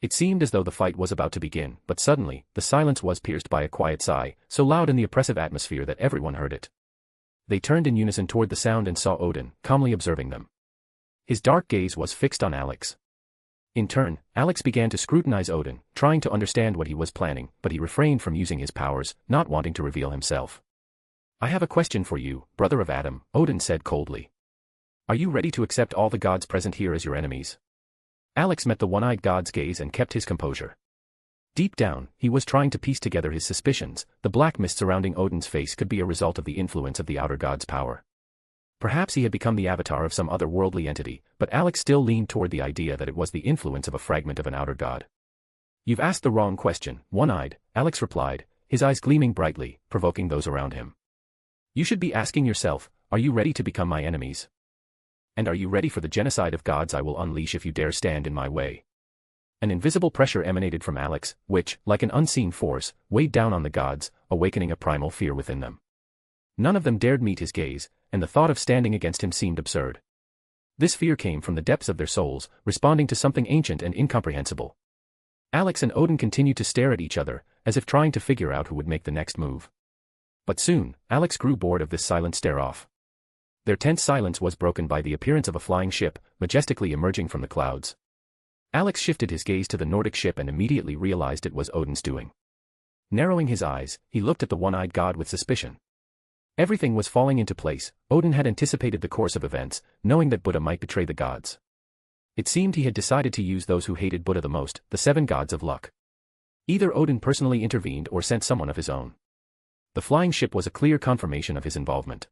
S3: It seemed as though the fight was about to begin, but suddenly, the silence was pierced by a quiet sigh, so loud in the oppressive atmosphere that everyone heard it. They turned in unison toward the sound and saw Odin, calmly observing them. His dark gaze was fixed on Alex. In turn, Alex began to scrutinize Odin, trying to understand what he was planning, but he refrained from using his powers, not wanting to reveal himself. "I have a question for you, brother of Adam," Odin said coldly. "Are you ready to accept all the gods present here as your enemies?" Alex met the one-eyed god's gaze and kept his composure. Deep down, he was trying to piece together his suspicions. The black mist surrounding Odin's face could be a result of the influence of the outer god's power. Perhaps he had become the avatar of some otherworldly entity, but Alex still leaned toward the idea that it was the influence of a fragment of an outer god. "You've asked the wrong question, one-eyed," Alex replied, his eyes gleaming brightly, provoking those around him. "You should be asking yourself, are you ready to become my enemies? And are you ready for the genocide of gods I will unleash if you dare stand in my way?" An invisible pressure emanated from Alex, which, like an unseen force, weighed down on the gods, awakening a primal fear within them. None of them dared meet his gaze, and the thought of standing against him seemed absurd. This fear came from the depths of their souls, responding to something ancient and incomprehensible. Alex and Odin continued to stare at each other, as if trying to figure out who would make the next move. But soon, Alex grew bored of this silent stare-off. Their tense silence was broken by the appearance of a flying ship, majestically emerging from the clouds. Alex shifted his gaze to the Nordic ship and immediately realized it was Odin's doing. Narrowing his eyes, he looked at the one-eyed god with suspicion. Everything was falling into place. Odin had anticipated the course of events, knowing that Buddha might betray the gods. It seemed he had decided to use those who hated Buddha the most, the 7 gods of luck. Either Odin personally intervened or sent someone of his own. The flying ship was a clear confirmation of his involvement.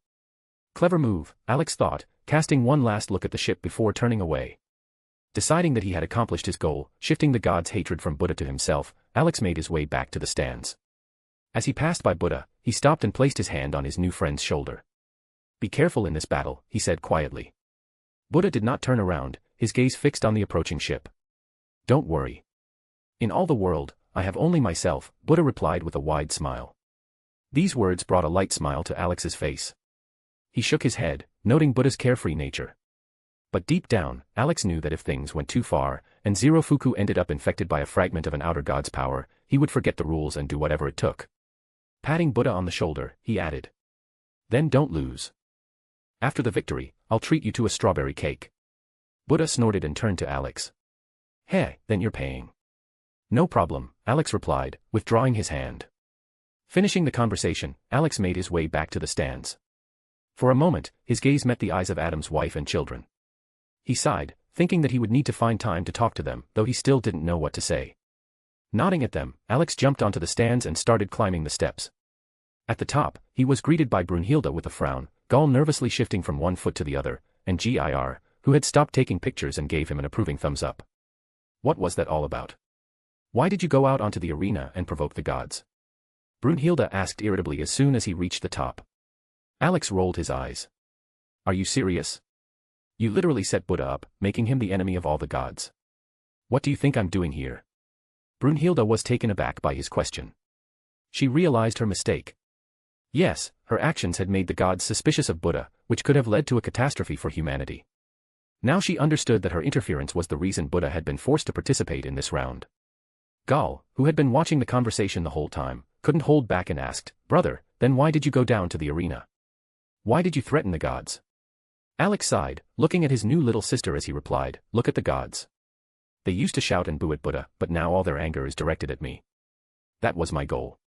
S3: Clever move, Alex thought, casting one last look at the ship before turning away. Deciding that he had accomplished his goal, shifting the gods' hatred from Buddha to himself, Alex made his way back to the stands. As he passed by Buddha, he stopped and placed his hand on his new friend's shoulder. "Be careful in this battle," he said quietly. Buddha did not turn around, his gaze fixed on the approaching ship. "Don't worry. In all the world, I have only myself," Buddha replied with a wide smile. These words brought a light smile to Alex's face. He shook his head, noting Buddha's carefree nature. But deep down, Alex knew that if things went too far, and Zero Fuku ended up infected by a fragment of an outer god's power, he would forget the rules and do whatever it took. Patting Buddha on the shoulder, he added, "Then don't lose. After the victory, I'll treat you to a strawberry cake." Buddha snorted and turned to Alex. "Hey, then you're paying." "No problem," Alex replied, withdrawing his hand. Finishing the conversation, Alex made his way back to the stands. For a moment, his gaze met the eyes of Adam's wife and children. He sighed, thinking that he would need to find time to talk to them, though he still didn't know what to say. Nodding at them, Alex jumped onto the stands and started climbing the steps. At the top, he was greeted by Brunhilde with a frown, Gall nervously shifting from one foot to the other, and Gir, who had stopped taking pictures and gave him an approving thumbs up. What was that all about? Why did you go out onto the arena and provoke the gods? Brunhilde asked irritably as soon as he reached the top. Alex rolled his eyes. Are you serious? You literally set Buddha up, making him the enemy of all the gods. What do you think I'm doing here? Brunhilde was taken aback by his question. She realized her mistake. Yes, her actions had made the gods suspicious of Buddha, which could have led to a catastrophe for humanity. Now she understood that her interference was the reason Buddha had been forced to participate in this round. Gall, who had been watching the conversation the whole time, couldn't hold back and asked, "Brother, then why did you go down to the arena? Why did you threaten the gods?" Alex sighed, looking at his new little sister as he replied, "Look at the gods. They used to shout and boo at Buddha, but now all their anger is directed at me. That was my goal."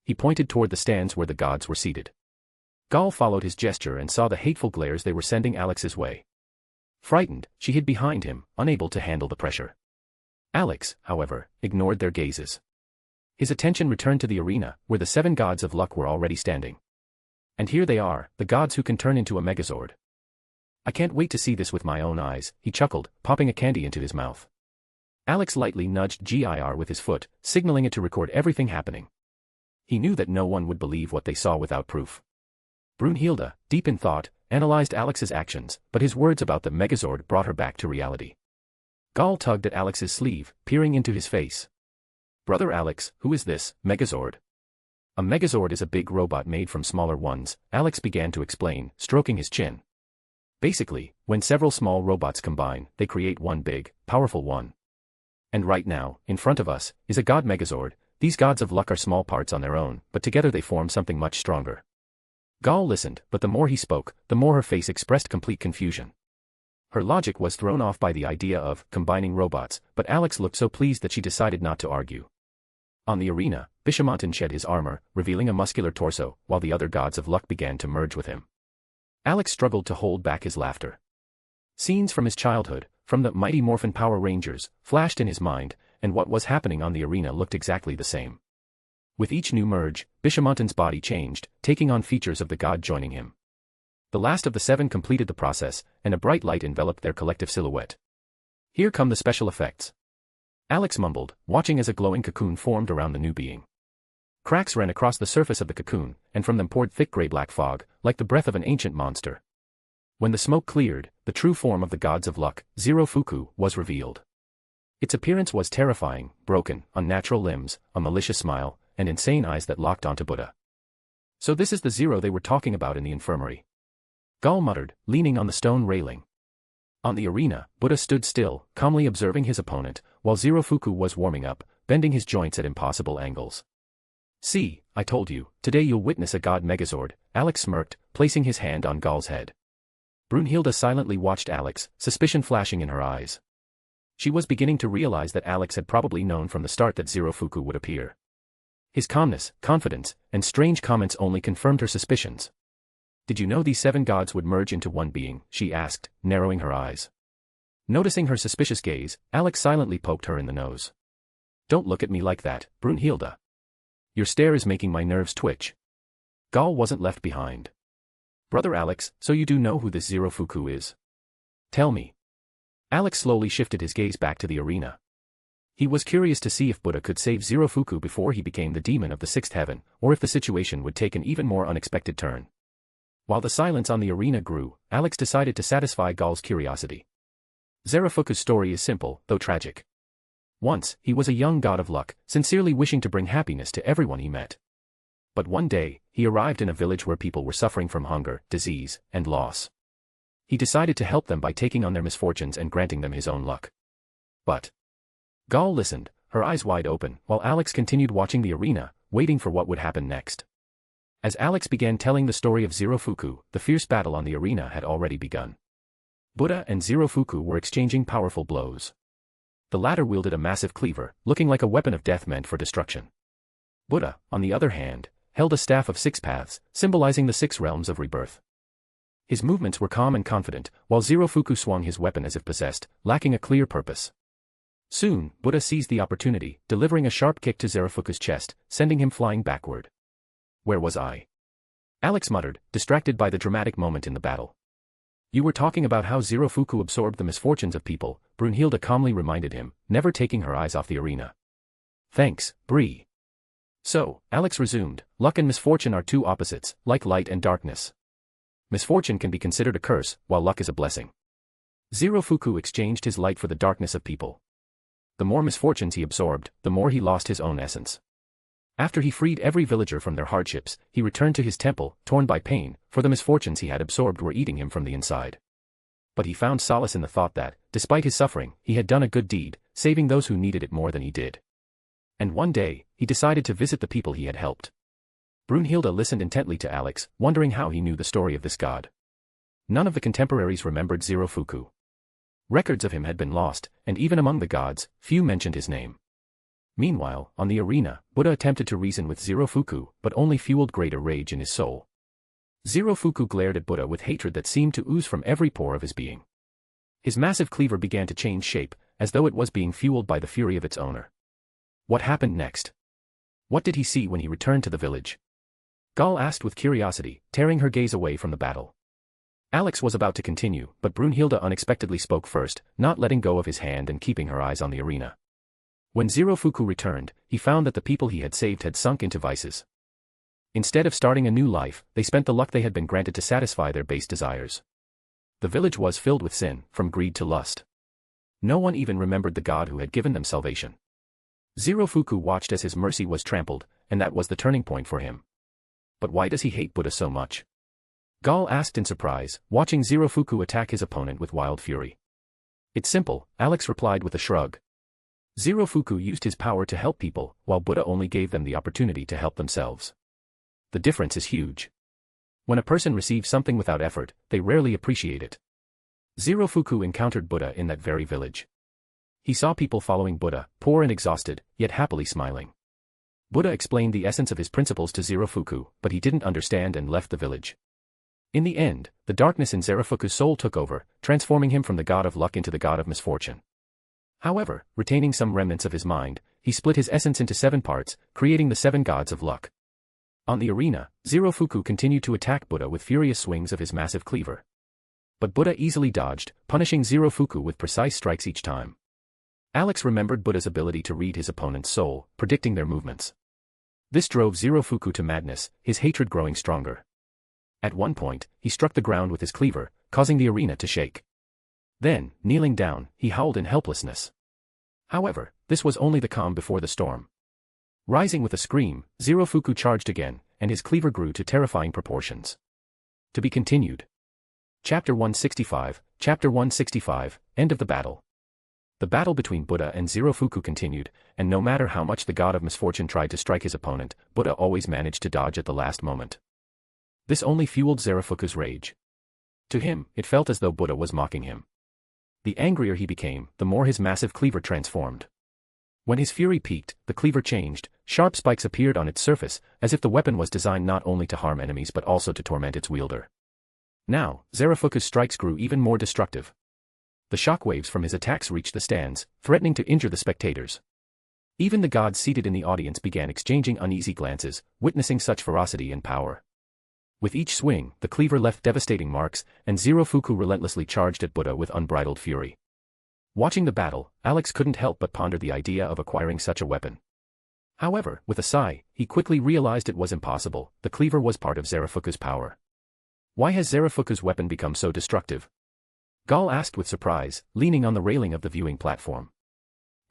S3: He pointed toward the stands where the gods were seated. Gall followed his gesture and saw the hateful glares they were sending Alex's way. Frightened, she hid behind him, unable to handle the pressure. Alex, however, ignored their gazes. His attention returned to the arena, where the 7 gods of luck were already standing. And here they are, the gods who can turn into a megazord. I can't wait to see this with my own eyes, he chuckled, popping a candy into his mouth. Alex lightly nudged Gir with his foot, signaling it to record everything happening. He knew that no one would believe what they saw without proof. Brunhilde, deep in thought, analyzed Alex's actions, but his words about the megazord brought her back to reality. Gall tugged at Alex's sleeve, peering into his face. "Brother Alex, who is this megazord?" "A megazord is a big robot made from smaller ones," Alex began to explain, stroking his chin. "Basically, when several small robots combine, they create one big, powerful one. And right now, in front of us, is a god megazord. These gods of luck are small parts on their own, but together they form something much stronger." Gall listened, but the more he spoke, the more her face expressed complete confusion. Her logic was thrown off by the idea of combining robots, but Alex looked so pleased that she decided not to argue. On the arena, Bishamontan shed his armor, revealing a muscular torso, while the other gods of luck began to merge with him. Alex struggled to hold back his laughter. Scenes from his childhood, from the Mighty Morphin Power Rangers, flashed in his mind, and what was happening on the arena looked exactly the same. With each new merge, Bishamontan's body changed, taking on features of the god joining him. The last of the 7 completed the process, and a bright light enveloped their collective silhouette. "Here come the special effects," Alex mumbled, watching as a glowing cocoon formed around the new being. Cracks ran across the surface of the cocoon, and from them poured thick gray-black fog, like the breath of an ancient monster. When the smoke cleared, the true form of the gods of luck, Zero Fuku, was revealed. Its appearance was terrifying, broken, unnatural limbs, a malicious smile, and insane eyes that locked onto Buddha. "So this is the Zero they were talking about in the infirmary," Gall muttered, leaning on the stone railing. On the arena, Buddha stood still, calmly observing his opponent, while Zero Fuku was warming up, bending his joints at impossible angles. "See, I told you, today you'll witness a god megazord," Alex smirked, placing his hand on Gall's head. Brunhilde silently watched Alex, suspicion flashing in her eyes. She was beginning to realize that Alex had probably known from the start that Zero Fuku would appear. His calmness, confidence, and strange comments only confirmed her suspicions. "Did you know these 7 gods would merge into one being?" she asked, narrowing her eyes. Noticing her suspicious gaze, Alex silently poked her in the nose. "Don't look at me like that, Brunhilde. Your stare is making my nerves twitch." Gall wasn't left behind. "Brother Alex, so you do know who this Zero Fuku is? Tell me." Alex slowly shifted his gaze back to the arena. He was curious to see if Buddha could save Zirofuku before he became the demon of the sixth heaven, or if the situation would take an even more unexpected turn. While the silence on the arena grew, Alex decided to satisfy Gal's curiosity. Zirofuku's story is simple, though tragic. Once, he was a young god of luck, sincerely wishing to bring happiness to everyone he met. But one day, he arrived in a village where people were suffering from hunger, disease, and loss. He decided to help them by taking on their misfortunes and granting them his own luck. But Gal listened, her eyes wide open, while Alex continued watching the arena, waiting for what would happen next. As Alex began telling the story of Zirofuku, the fierce battle on the arena had already begun. Buddha and Zirofuku were exchanging powerful blows. The latter wielded a massive cleaver, looking like a weapon of death meant for destruction. Buddha, on the other hand, held a staff of 6 paths, symbolizing the 6 realms of rebirth. His movements were calm and confident, while Zirofuku swung his weapon as if possessed, lacking a clear purpose. Soon, Buddha seized the opportunity, delivering a sharp kick to Zirofuku's chest, sending him flying backward. Where was I? Alex muttered, distracted by the dramatic moment in the battle. You were talking about how Zirofuku absorbed the misfortunes of people, Brunhilde calmly reminded him, never taking her eyes off the arena. Thanks, Bree. So, Alex resumed, luck and misfortune are two opposites, like light and darkness. Misfortune can be considered a curse, while luck is a blessing. Zirofuku exchanged his light for the darkness of people. The more misfortunes he absorbed, the more he lost his own essence. After he freed every villager from their hardships, he returned to his temple, torn by pain, for the misfortunes he had absorbed were eating him from the inside. But he found solace in the thought that, despite his suffering, he had done a good deed, saving those who needed it more than he did. And one day, he decided to visit the people he had helped. Brunhilde listened intently to Alex, wondering how he knew the story of this god. None of the contemporaries remembered Zirofuku. Records of him had been lost, and even among the gods, few mentioned his name. Meanwhile, on the arena, Buddha attempted to reason with Zirofuku, but only fueled greater rage in his soul. Zirofuku glared at Buddha with hatred that seemed to ooze from every pore of his being. His massive cleaver began to change shape, as though it was being fueled by the fury of its owner. What happened next? What did he see when he returned to the village? Gal asked with curiosity, tearing her gaze away from the battle. Alex was about to continue, but Brunhilde unexpectedly spoke first, not letting go of his hand and keeping her eyes on the arena. When Zirofuku returned, he found that the people he had saved had sunk into vices. Instead of starting a new life, they spent the luck they had been granted to satisfy their base desires. The village was filled with sin, from greed to lust. No one even remembered the god who had given them salvation. Zirofuku watched as his mercy was trampled, and that was the turning point for him. But why does he hate Buddha so much? Gal asked in surprise, watching Zirofuku attack his opponent with wild fury. It's simple, Alex replied with a shrug. Zirofuku used his power to help people, while Buddha only gave them the opportunity to help themselves. The difference is huge. When a person receives something without effort, they rarely appreciate it. Zirofuku encountered Buddha in that very village. He saw people following Buddha, poor and exhausted, yet happily smiling. Buddha explained the essence of his principles to Zirofuku, but he didn't understand and left the village. In the end, the darkness in Zirofuku's soul took over, transforming him from the god of luck into the god of misfortune. However, retaining some remnants of his mind, he split his essence into 7 parts, creating the 7 gods of luck. On the arena, Zirofuku continued to attack Buddha with furious swings of his massive cleaver. But Buddha easily dodged, punishing Zirofuku with precise strikes each time. Alex remembered Buddha's ability to read his opponent's soul, predicting their movements. This drove Zirofuku to madness, his hatred growing stronger. At one point, he struck the ground with his cleaver, causing the arena to shake. Then, kneeling down, he howled in helplessness. However, this was only the calm before the storm. Rising with a scream, Zirofuku charged again, and his cleaver grew to terrifying proportions. To be continued. Chapter 165, End of the battle. The battle between Buddha and Zirofuku continued, and no matter how much the god of misfortune tried to strike his opponent, Buddha always managed to dodge at the last moment. This only fueled Zirofuku's rage. To him, it felt as though Buddha was mocking him. The angrier he became, the more his massive cleaver transformed. When his fury peaked, the cleaver changed, sharp spikes appeared on its surface, as if the weapon was designed not only to harm enemies but also to torment its wielder. Now, Zirofuku's strikes grew even more destructive. The shockwaves from his attacks reached the stands, threatening to injure the spectators. Even the gods seated in the audience began exchanging uneasy glances, witnessing such ferocity and power. With each swing, the cleaver left devastating marks, and Zirofuku relentlessly charged at Buddha with unbridled fury. Watching the battle, Alex couldn't help but ponder the idea of acquiring such a weapon. However, with a sigh, he quickly realized it was impossible. The cleaver was part of Zarafuku's power. Why has Zarafuku's weapon become so destructive? Gall asked with surprise, leaning on the railing of the viewing platform.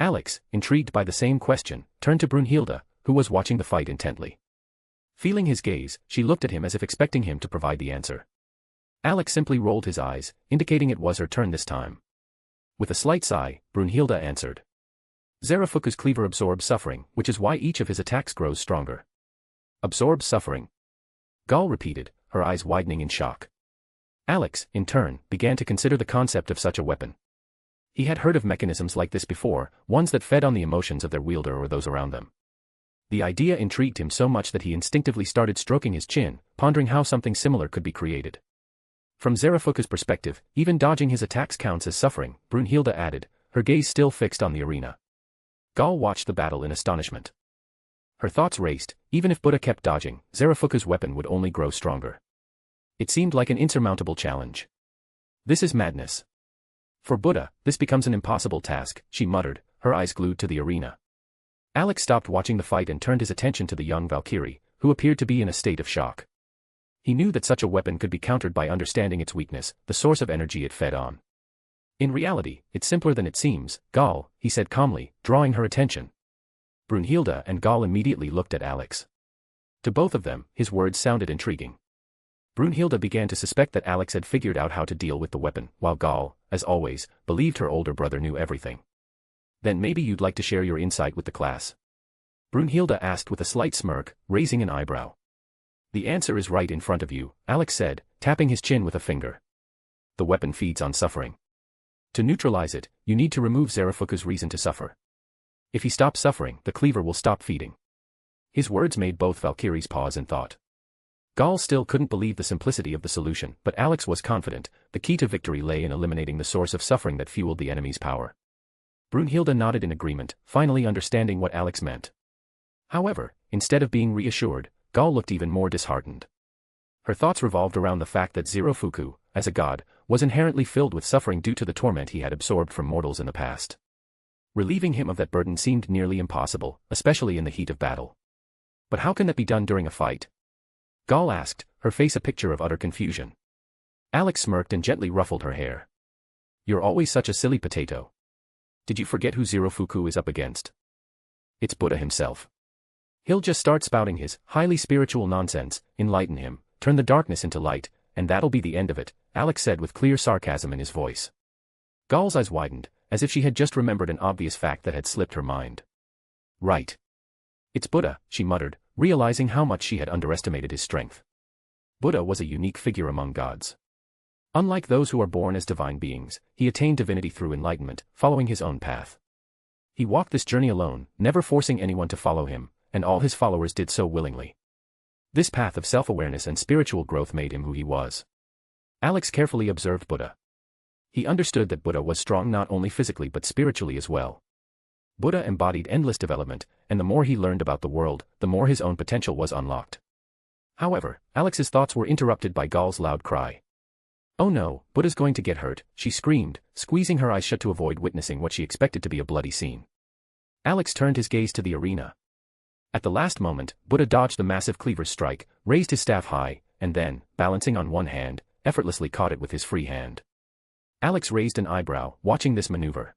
S3: Alex, intrigued by the same question, turned to Brunhilde, who was watching the fight intently. Feeling his gaze, she looked at him as if expecting him to provide the answer. Alex simply rolled his eyes, indicating it was her turn this time. With a slight sigh, Brunhilde answered. Zarafuku's cleaver absorbs suffering, which is why each of his attacks grows stronger. Absorbs suffering? Gall repeated, her eyes widening in shock. Alex, in turn, began to consider the concept of such a weapon. He had heard of mechanisms like this before, ones that fed on the emotions of their wielder or those around them. The idea intrigued him so much that he instinctively started stroking his chin, pondering how something similar could be created. From Zarafuku's perspective, even dodging his attacks counts as suffering, Brunhilde added, her gaze still fixed on the arena. Gall watched the battle in astonishment. Her thoughts raced, even if Buddha kept dodging, Zarafuku's weapon would only grow stronger. It seemed like an insurmountable challenge. This is madness. For Buddha, this becomes an impossible task, she muttered, her eyes glued to the arena. Alex stopped watching the fight and turned his attention to the young Valkyrie, who appeared to be in a state of shock. He knew that such a weapon could be countered by understanding its weakness, the source of energy it fed on. In reality, it's simpler than it seems, Gall, he said calmly, drawing her attention. Brunhilde and Gall immediately looked at Alex. To both of them, his words sounded intriguing. Brunhilde began to suspect that Alex had figured out how to deal with the weapon, while Gall, as always, believed her older brother knew everything. Then maybe you'd like to share your insight with the class? Brunhilde asked with a slight smirk, raising an eyebrow. The answer is right in front of you, Alex said, tapping his chin with a finger. The weapon feeds on suffering. To neutralize it, you need to remove Zarafuku's reason to suffer. If he stops suffering, the cleaver will stop feeding. His words made both Valkyries pause in thought. Gall still couldn't believe the simplicity of the solution, but Alex was confident, the key to victory lay in eliminating the source of suffering that fueled the enemy's power. Brunhilde nodded in agreement, finally understanding what Alex meant. However, instead of being reassured, Gall looked even more disheartened. Her thoughts revolved around the fact that Zarafuku, as a god, was inherently filled with suffering due to the torment he had absorbed from mortals in the past. Relieving him of that burden seemed nearly impossible, especially in the heat of battle. But how can that be done during a fight? Gall asked, her face a picture of utter confusion. Alex smirked and gently ruffled her hair. You're always such a silly potato. Did you forget who Zarafuku is up against? It's Buddha himself. He'll just start spouting his highly spiritual nonsense, enlighten him, turn the darkness into light, and that'll be the end of it, Alex said with clear sarcasm in his voice. Gall's eyes widened, as if she had just remembered an obvious fact that had slipped her mind. Right. It's Buddha, she muttered, realizing how much she had underestimated his strength. Buddha was a unique figure among gods. Unlike those who are born as divine beings, he attained divinity through enlightenment, following his own path. He walked this journey alone, never forcing anyone to follow him, and all his followers did so willingly. This path of self-awareness and spiritual growth made him who he was. Alex carefully observed Buddha. He understood that Buddha was strong not only physically but spiritually as well. Buddha embodied endless development, and the more he learned about the world, the more his own potential was unlocked. However, Alex's thoughts were interrupted by Gall's loud cry. Oh no, Buddha's going to get hurt, she screamed, squeezing her eyes shut to avoid witnessing what she expected to be a bloody scene. Alex turned his gaze to the arena. At the last moment, Buddha dodged the massive cleaver's strike, raised his staff high, and then, balancing on one hand, effortlessly caught it with his free hand. Alex raised an eyebrow, watching this maneuver.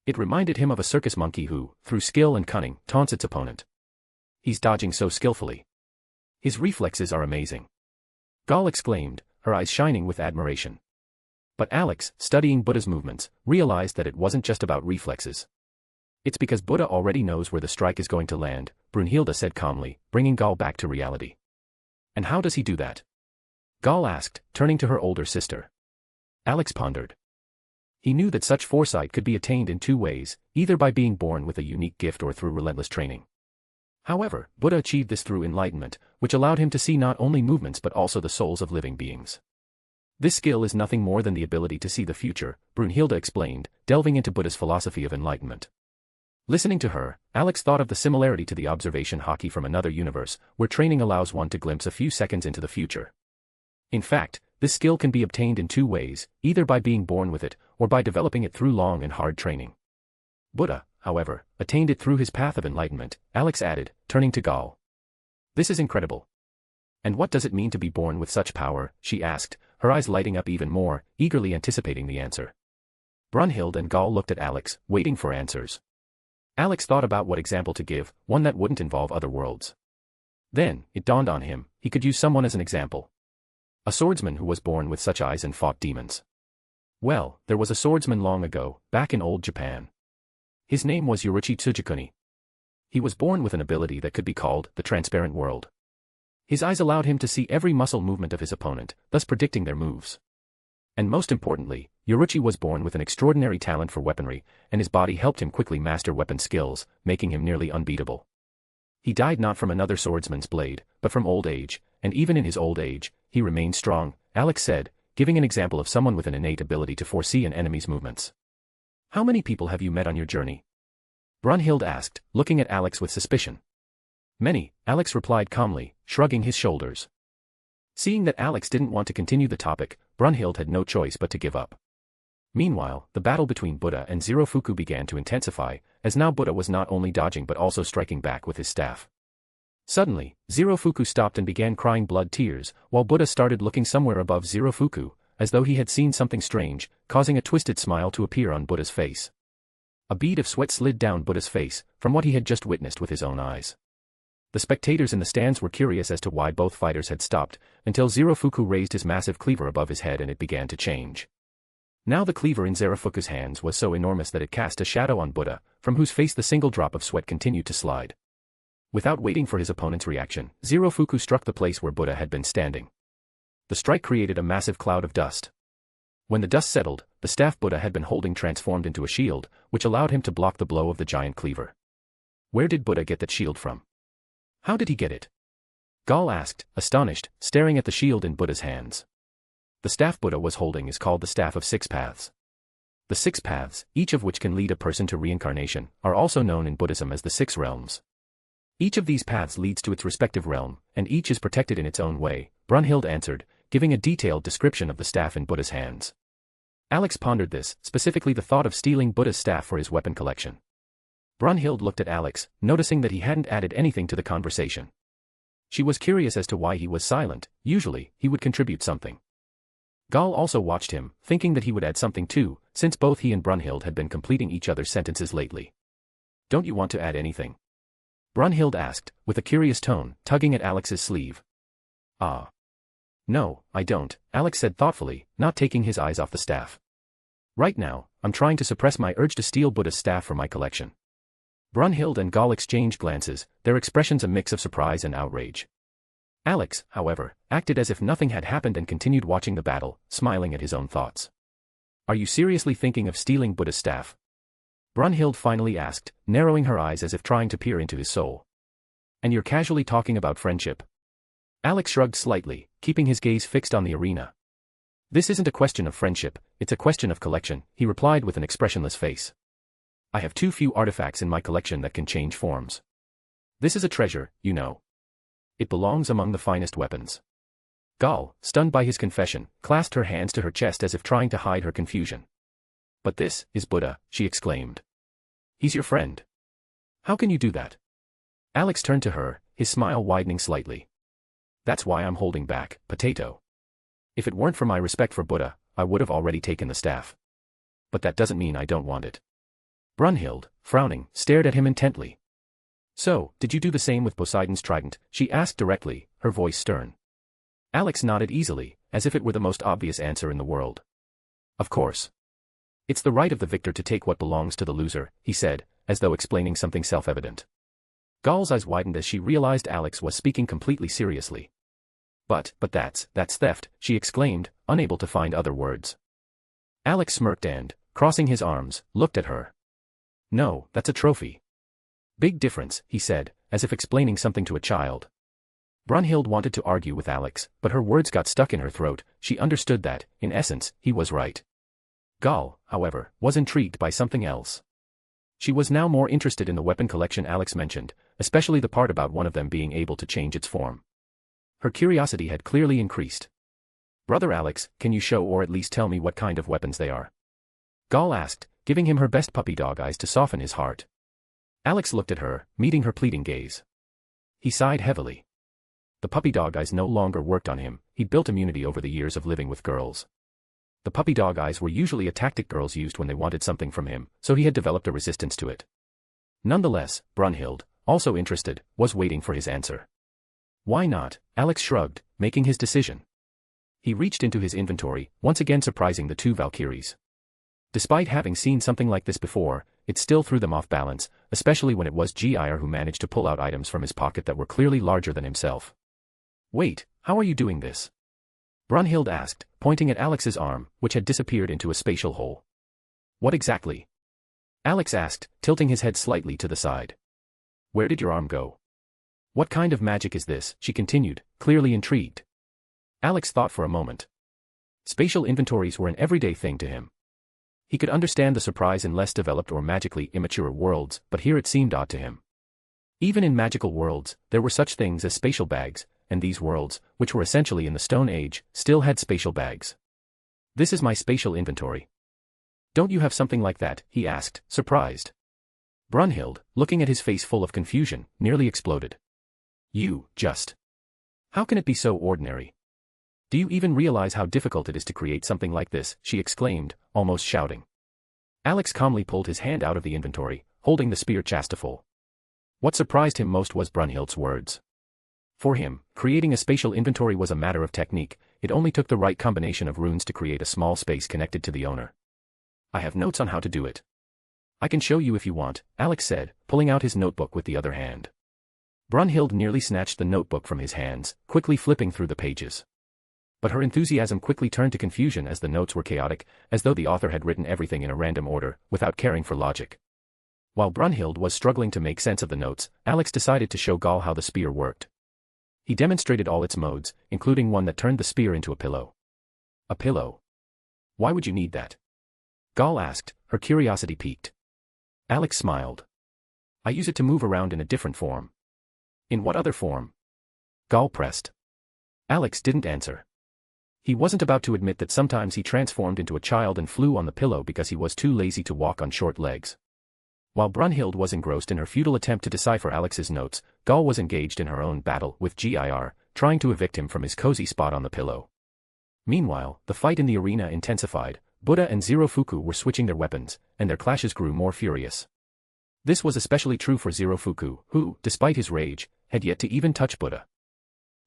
S3: It reminded him of a circus monkey who, through skill and cunning, taunts its opponent. He's dodging so skillfully. His reflexes are amazing. Gall exclaimed, her eyes shining with admiration. But Alex, studying Buddha's movements, realized that it wasn't just about reflexes. It's because Buddha already knows where the strike is going to land, Brunhilde said calmly, bringing Gall back to reality. And how does he do that? Gall asked, turning to her older sister. Alex pondered. He knew that such foresight could be attained in two ways, either by being born with a unique gift or through relentless training. However, Buddha achieved this through enlightenment, which allowed him to see not only movements but also the souls of living beings. This skill is nothing more than the ability to see the future, Brunhilde explained, delving into Buddha's philosophy of enlightenment. Listening to her, Alex thought of the similarity to the observation hockey from another universe, where training allows one to glimpse a few seconds into the future. In fact, This skill can be obtained in two ways, either by being born with it, or by developing it through long and hard training. Buddha, however, attained it through his path of enlightenment, Alex added, turning to Gal. This is incredible. And what does it mean to be born with such power, she asked, her eyes lighting up even more, eagerly anticipating the answer. Brunhild and Gal looked at Alex, waiting for answers. Alex thought about what example to give, one that wouldn't involve other worlds. Then, it dawned on him, he could use someone as an example. A swordsman who was born with such eyes and fought demons. Well, there was a swordsman long ago, back in old Japan. His name was Uruchi Tsujikuni. He was born with an ability that could be called the transparent world. His eyes allowed him to see every muscle movement of his opponent, thus predicting their moves. And most importantly, Uruchi was born with an extraordinary talent for weaponry, and his body helped him quickly master weapon skills, making him nearly unbeatable. He died not from another swordsman's blade, but from old age, and even in his old age, he remained strong, Alex said, giving an example of someone with an innate ability to foresee an enemy's movements. How many people have you met on your journey? Brunhild asked, looking at Alex with suspicion. Many, Alex replied calmly, shrugging his shoulders. Seeing that Alex didn't want to continue the topic, Brunhild had no choice but to give up. Meanwhile, the battle between Buddha and Zirofuku began to intensify, as now Buddha was not only dodging but also striking back with his staff. Suddenly, Zirofuku stopped and began crying blood tears, while Buddha started looking somewhere above Zirofuku, as though he had seen something strange, causing a twisted smile to appear on Buddha's face. A bead of sweat slid down Buddha's face, from what he had just witnessed with his own eyes. The spectators in the stands were curious as to why both fighters had stopped, until Zirofuku raised his massive cleaver above his head and it began to change. Now the cleaver in Zirofuku's hands was so enormous that it cast a shadow on Buddha, from whose face the single drop of sweat continued to slide. Without waiting for his opponent's reaction, Zirofuku struck the place where Buddha had been standing. The strike created a massive cloud of dust. When the dust settled, the staff Buddha had been holding transformed into a shield, which allowed him to block the blow of the giant cleaver. Where did Buddha get that shield from? How did he get it? Gal asked, astonished, staring at the shield in Buddha's hands. The staff Buddha was holding is called the Staff of Six Paths. The six paths, each of which can lead a person to reincarnation, are also known in Buddhism as the six realms. Each of these paths leads to its respective realm, and each is protected in its own way, Brunhild answered, giving a detailed description of the staff in Buddha's hands. Alex pondered this, specifically the thought of stealing Buddha's staff for his weapon collection. Brunhild looked at Alex, noticing that he hadn't added anything to the conversation. She was curious as to why he was silent, usually, he would contribute something. Gal also watched him, thinking that he would add something too, since both he and Brunhild had been completing each other's sentences lately. Don't you want to add anything? Brunhild asked, with a curious tone, tugging at Alex's sleeve. Ah. No, I don't, Alex said thoughtfully, not taking his eyes off the staff. Right now, I'm trying to suppress my urge to steal Buddha's staff for my collection. Brunhild and Gal exchanged glances, their expressions a mix of surprise and outrage. Alex, however, acted as if nothing had happened and continued watching the battle, smiling at his own thoughts. Are you seriously thinking of stealing Buddha's staff? Brunhild finally asked, narrowing her eyes as if trying to peer into his soul. And you're casually talking about friendship? Alex shrugged slightly, keeping his gaze fixed on the arena. This isn't a question of friendship, it's a question of collection, he replied with an expressionless face. I have too few artifacts in my collection that can change forms. This is a treasure, you know. It belongs among the finest weapons. Gal, stunned by his confession, clasped her hands to her chest as if trying to hide her confusion. But this is Buddha, she exclaimed. He's your friend. How can you do that? Alex turned to her, his smile widening slightly. That's why I'm holding back, potato. If it weren't for my respect for Buddha, I would have already taken the staff. But that doesn't mean I don't want it. Brunhild, frowning, stared at him intently. So, did you do the same with Poseidon's trident? She asked directly, her voice stern. Alex nodded easily, as if it were the most obvious answer in the world. Of course. It's the right of the victor to take what belongs to the loser, he said, as though explaining something self-evident. Gal's eyes widened as she realized Alex was speaking completely seriously. But that's theft, she exclaimed, unable to find other words. Alex smirked and, crossing his arms, looked at her. No, that's a trophy. Big difference, he said, as if explaining something to a child. Brunhild wanted to argue with Alex, but her words got stuck in her throat. She understood that, in essence, he was right. Gal, however, was intrigued by something else. She was now more interested in the weapon collection Alex mentioned, especially the part about one of them being able to change its form. Her curiosity had clearly increased. Brother Alex, can you show or at least tell me what kind of weapons they are? Gall asked, giving him her best puppy dog eyes to soften his heart. Alex looked at her, meeting her pleading gaze. He sighed heavily. The puppy dog eyes no longer worked on him. He'd built immunity over the years of living with girls. The puppy dog eyes were usually a tactic girls used when they wanted something from him, so he had developed a resistance to it. Nonetheless, Brunhild, also interested, was waiting for his answer. Why not? Alex shrugged, making his decision. He reached into his inventory, once again surprising the two Valkyries. Despite having seen something like this before, it still threw them off balance, especially when it was Gir who managed to pull out items from his pocket that were clearly larger than himself. Wait, how are you doing this? Brunhild asked, pointing at Alex's arm, which had disappeared into a spatial hole. What exactly? Alex asked, tilting his head slightly to the side. Where did your arm go? What kind of magic is this? She continued, clearly intrigued. Alex thought for a moment. Spatial inventories were an everyday thing to him. He could understand the surprise in less developed or magically immature worlds, but here it seemed odd to him. Even in magical worlds, there were such things as spatial bags, and these worlds, which were essentially in the Stone Age, still had spatial bags. This is my spatial inventory. Don't you have something like that? He asked, surprised. Brunhild, looking at his face full of confusion, nearly exploded. You, just. How can it be so ordinary? Do you even realize how difficult it is to create something like this? She exclaimed, almost shouting. Alex calmly pulled his hand out of the inventory, holding the spear chastaful. What surprised him most was Brunhild's words. For him, creating a spatial inventory was a matter of technique. It only took the right combination of runes to create a small space connected to the owner. I have notes on how to do it. I can show you if you want, Alex said, pulling out his notebook with the other hand. Brunhild nearly snatched the notebook from his hands, quickly flipping through the pages. But her enthusiasm quickly turned to confusion as the notes were chaotic, as though the author had written everything in a random order, without caring for logic. While Brunhild was struggling to make sense of the notes, Alex decided to show Gall how the spear worked. He demonstrated all its modes, including one that turned the spear into a pillow. A pillow? Why would you need that? Gall asked, her curiosity piqued. Alex smiled. I use it to move around in a different form. In what other form? Gall pressed. Alex didn't answer. He wasn't about to admit that sometimes he transformed into a child and flew on the pillow because he was too lazy to walk on short legs. While Brunhild was engrossed in her futile attempt to decipher Alex's notes, Gall was engaged in her own battle with Gir, trying to evict him from his cozy spot on the pillow. Meanwhile, the fight in the arena intensified. Buddha and Zerofuku were switching their weapons, and their clashes grew more furious. This was especially true for Zerofuku, who, despite his rage, had yet to even touch Buddha.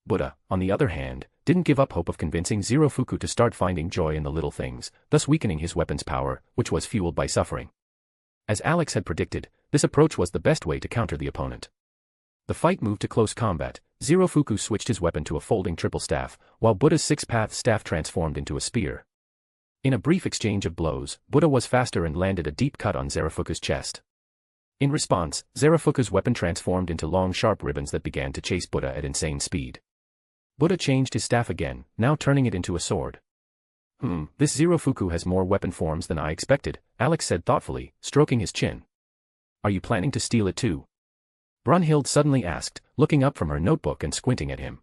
S3: Buddha, on the other hand, didn't give up hope of convincing Zerofuku to start finding joy in the little things, thus weakening his weapon's power, which was fueled by suffering. As Alex had predicted, this approach was the best way to counter the opponent. The fight moved to close combat. Zerofuku switched his weapon to a folding triple staff, while Buddha's six-path staff transformed into a spear. In a brief exchange of blows, Buddha was faster and landed a deep cut on Zerofuku's chest. In response, Zerofuku's weapon transformed into long sharp ribbons that began to chase Buddha at insane speed. Buddha changed his staff again, now turning it into a sword. This Zerofuku has more weapon forms than I expected, Alex said thoughtfully, stroking his chin. Are you planning to steal it too? Brunhild suddenly asked, looking up from her notebook and squinting at him.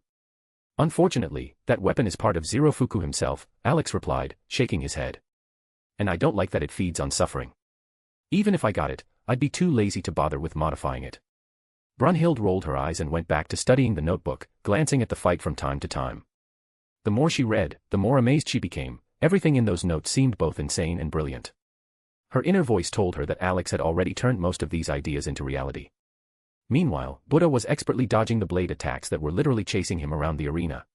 S3: Unfortunately, that weapon is part of Zerofuku himself, Alex replied, shaking his head. And I don't like that it feeds on suffering. Even if I got it, I'd be too lazy to bother with modifying it. Brunhild rolled her eyes and went back to studying the notebook, glancing at the fight from time to time. The more she read, the more amazed she became. Everything in those notes seemed both insane and brilliant. Her inner voice told her that Alex had already turned most of these ideas into reality. Meanwhile, Buddha was expertly dodging the blade attacks that were literally chasing him around the arena.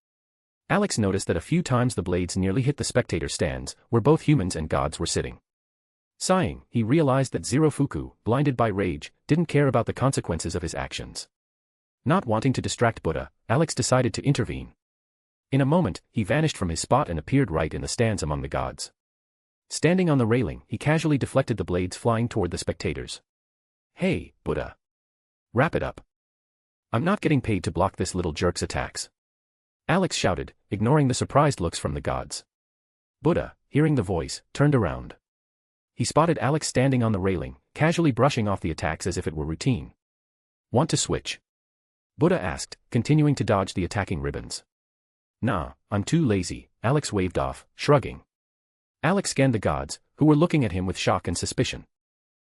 S3: Alex noticed that a few times the blades nearly hit the spectator stands, where both humans and gods were sitting. Sighing, he realized that Zerofuku, blinded by rage, didn't care about the consequences of his actions. Not wanting to distract Buddha, Alex decided to intervene. In a moment, he vanished from his spot and appeared right in the stands among the gods. Standing on the railing, he casually deflected the blades flying toward the spectators. Hey, Buddha. Wrap it up. I'm not getting paid to block this little jerk's attacks. Alex shouted, ignoring the surprised looks from the gods. Buddha, hearing the voice, turned around. He spotted Alex standing on the railing, casually brushing off the attacks as if it were routine. Want to switch? Buddha asked, continuing to dodge the attacking ribbons. Nah, I'm too lazy, Alex waved off, shrugging. Alex scanned the gods, who were looking at him with shock and suspicion.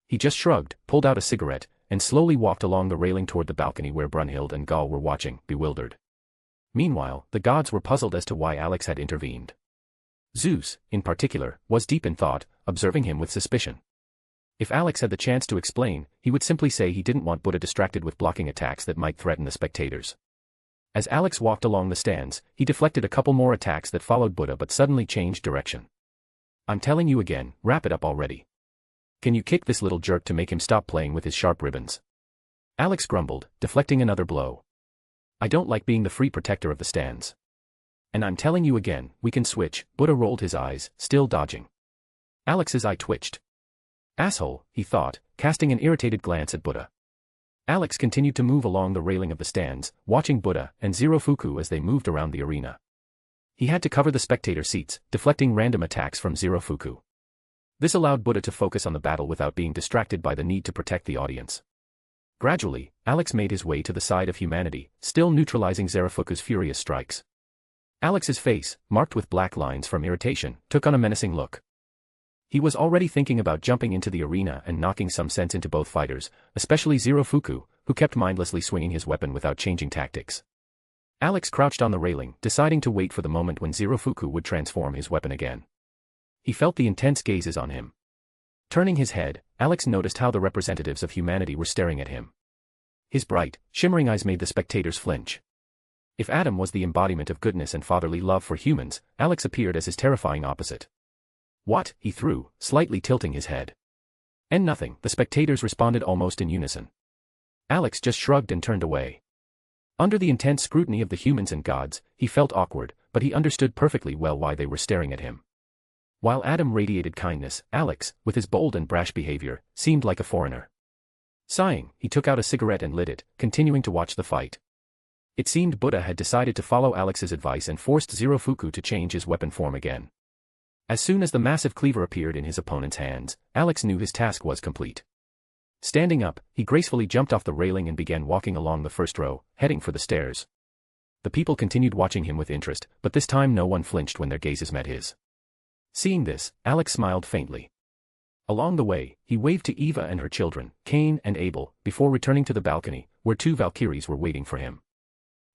S3: He just shrugged, pulled out a cigarette, and slowly walked along the railing toward the balcony where Brunhild and Gaul were watching, bewildered. Meanwhile, the gods were puzzled as to why Alex had intervened. Zeus, in particular, was deep in thought, observing him with suspicion. If Alex had the chance to explain, he would simply say he didn't want Buddha distracted with blocking attacks that might threaten the spectators. As Alex walked along the stands, he deflected a couple more attacks that followed Buddha but suddenly changed direction. I'm telling you again, wrap it up already. Can you kick this little jerk to make him stop playing with his sharp ribbons? Alex grumbled, deflecting another blow. I don't like being the free protector of the stands. And I'm telling you again, we can switch. Buddha rolled his eyes, still dodging. Alex's eye twitched. Asshole, he thought, casting an irritated glance at Buddha. Alex continued to move along the railing of the stands, watching Buddha and Zerofuku as they moved around the arena. He had to cover the spectator seats, deflecting random attacks from Zerofuku. This allowed Buddha to focus on the battle without being distracted by the need to protect the audience. Gradually, Alex made his way to the side of humanity, still neutralizing Zerofuku's furious strikes. Alex's face, marked with black lines from irritation, took on a menacing look. He was already thinking about jumping into the arena and knocking some sense into both fighters, especially Zerofuku, who kept mindlessly swinging his weapon without changing tactics. Alex crouched on the railing, deciding to wait for the moment when Zerofuku would transform his weapon again. He felt the intense gazes on him. Turning his head, Alex noticed how the representatives of humanity were staring at him. His bright, shimmering eyes made the spectators flinch. If Adam was the embodiment of goodness and fatherly love for humans, Alex appeared as his terrifying opposite. What? He threw, slightly tilting his head. And nothing, the spectators responded almost in unison. Alex just shrugged and turned away. Under the intense scrutiny of the humans and gods, he felt awkward, but he understood perfectly well why they were staring at him. While Adam radiated kindness, Alex, with his bold and brash behavior, seemed like a foreigner. Sighing, he took out a cigarette and lit it, continuing to watch the fight. It seemed Buddha had decided to follow Alex's advice and forced Zerofuku to change his weapon form again. As soon as the massive cleaver appeared in his opponent's hands, Alex knew his task was complete. Standing up, he gracefully jumped off the railing and began walking along the first row, heading for the stairs. The people continued watching him with interest, but this time no one flinched when their gazes met his. Seeing this, Alex smiled faintly. Along the way, he waved to Eva and her children, Cain and Abel, before returning to the balcony, where two Valkyries were waiting for him.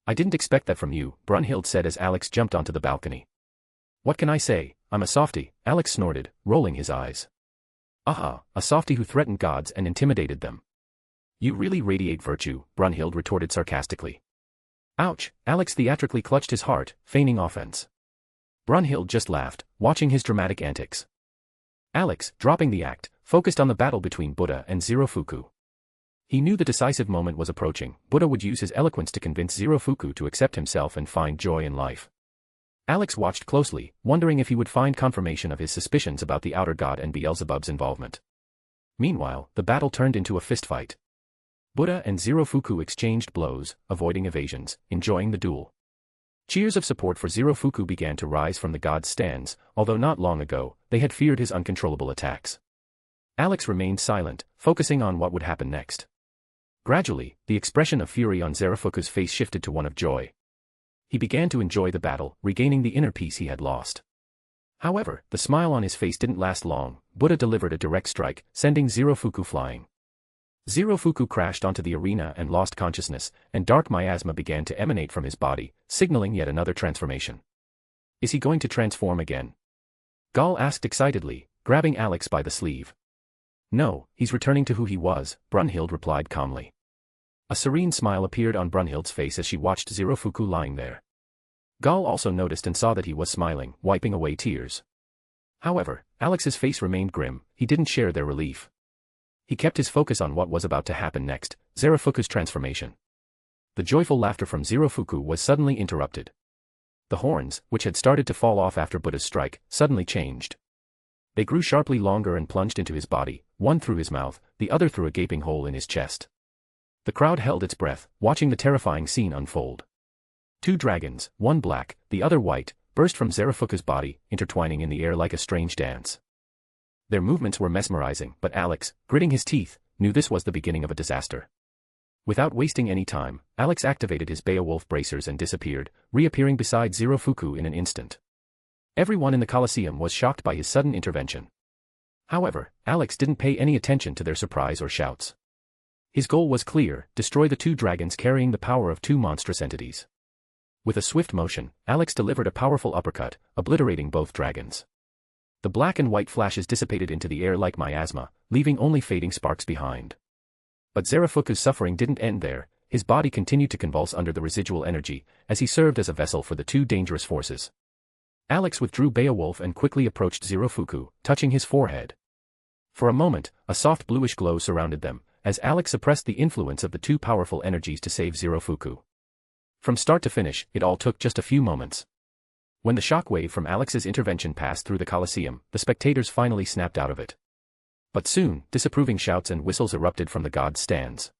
S3: I didn't expect that from you, Brunhild said as Alex jumped onto the balcony. What can I say? I'm a softie, Alex snorted, rolling his eyes. Aha, a softie who threatened gods and intimidated them. You really radiate virtue, Brunhild retorted sarcastically. Ouch, Alex theatrically clutched his heart, feigning offense. Brunhild just laughed, watching his dramatic antics. Alex, dropping the act, focused on the battle between Buddha and Zerofuku. He knew the decisive moment was approaching. Buddha would use his eloquence to convince Zerofuku to accept himself and find joy in life. Alex watched closely, wondering if he would find confirmation of his suspicions about the outer god and Beelzebub's involvement. Meanwhile, the battle turned into a fistfight. Buddha and Zerofuku exchanged blows, avoiding evasions, enjoying the duel. Cheers of support for Zerofuku began to rise from the god's stands, although not long ago, they had feared his uncontrollable attacks. Alex remained silent, focusing on what would happen next. Gradually, the expression of fury on Zerofuku's face shifted to one of joy. He began to enjoy the battle, regaining the inner peace he had lost. However, the smile on his face didn't last long. Buddha delivered a direct strike, sending Zerofuku flying. Zerofuku crashed onto the arena and lost consciousness, and dark miasma began to emanate from his body, signaling yet another transformation. Is he going to transform again? Gaul asked excitedly, grabbing Alex by the sleeve. No, he's returning to who he was, Brunhild replied calmly. A serene smile appeared on Brunhild's face as she watched Zerofuku lying there. Gaul also noticed and saw that he was smiling, wiping away tears. However, Alex's face remained grim. He didn't share their relief. He kept his focus on what was about to happen next, Zerofuku's transformation. The joyful laughter from Zerofuku was suddenly interrupted. The horns, which had started to fall off after Buddha's strike, suddenly changed. They grew sharply longer and plunged into his body, one through his mouth, the other through a gaping hole in his chest. The crowd held its breath, watching the terrifying scene unfold. Two dragons, one black, the other white, burst from Zerofuku's body, intertwining in the air like a strange dance. Their movements were mesmerizing, but Alex, gritting his teeth, knew this was the beginning of a disaster. Without wasting any time, Alex activated his Beowulf bracers and disappeared, reappearing beside Zerofuku in an instant. Everyone in the Colosseum was shocked by his sudden intervention. However, Alex didn't pay any attention to their surprise or shouts. His goal was clear: destroy the two dragons carrying the power of two monstrous entities. With a swift motion, Alex delivered a powerful uppercut, obliterating both dragons. The black and white flashes dissipated into the air like miasma, leaving only fading sparks behind. But Zerofuku's suffering didn't end there. His body continued to convulse under the residual energy, as he served as a vessel for the two dangerous forces. Alex withdrew Beowulf and quickly approached Zerofuku, touching his forehead. For a moment, a soft bluish glow surrounded them, as Alex suppressed the influence of the two powerful energies to save Zerofuku. From start to finish, it all took just a few moments. When the shockwave from Alex's intervention passed through the Colosseum, the spectators finally snapped out of it. But soon, disapproving shouts and whistles erupted from the gods' stands.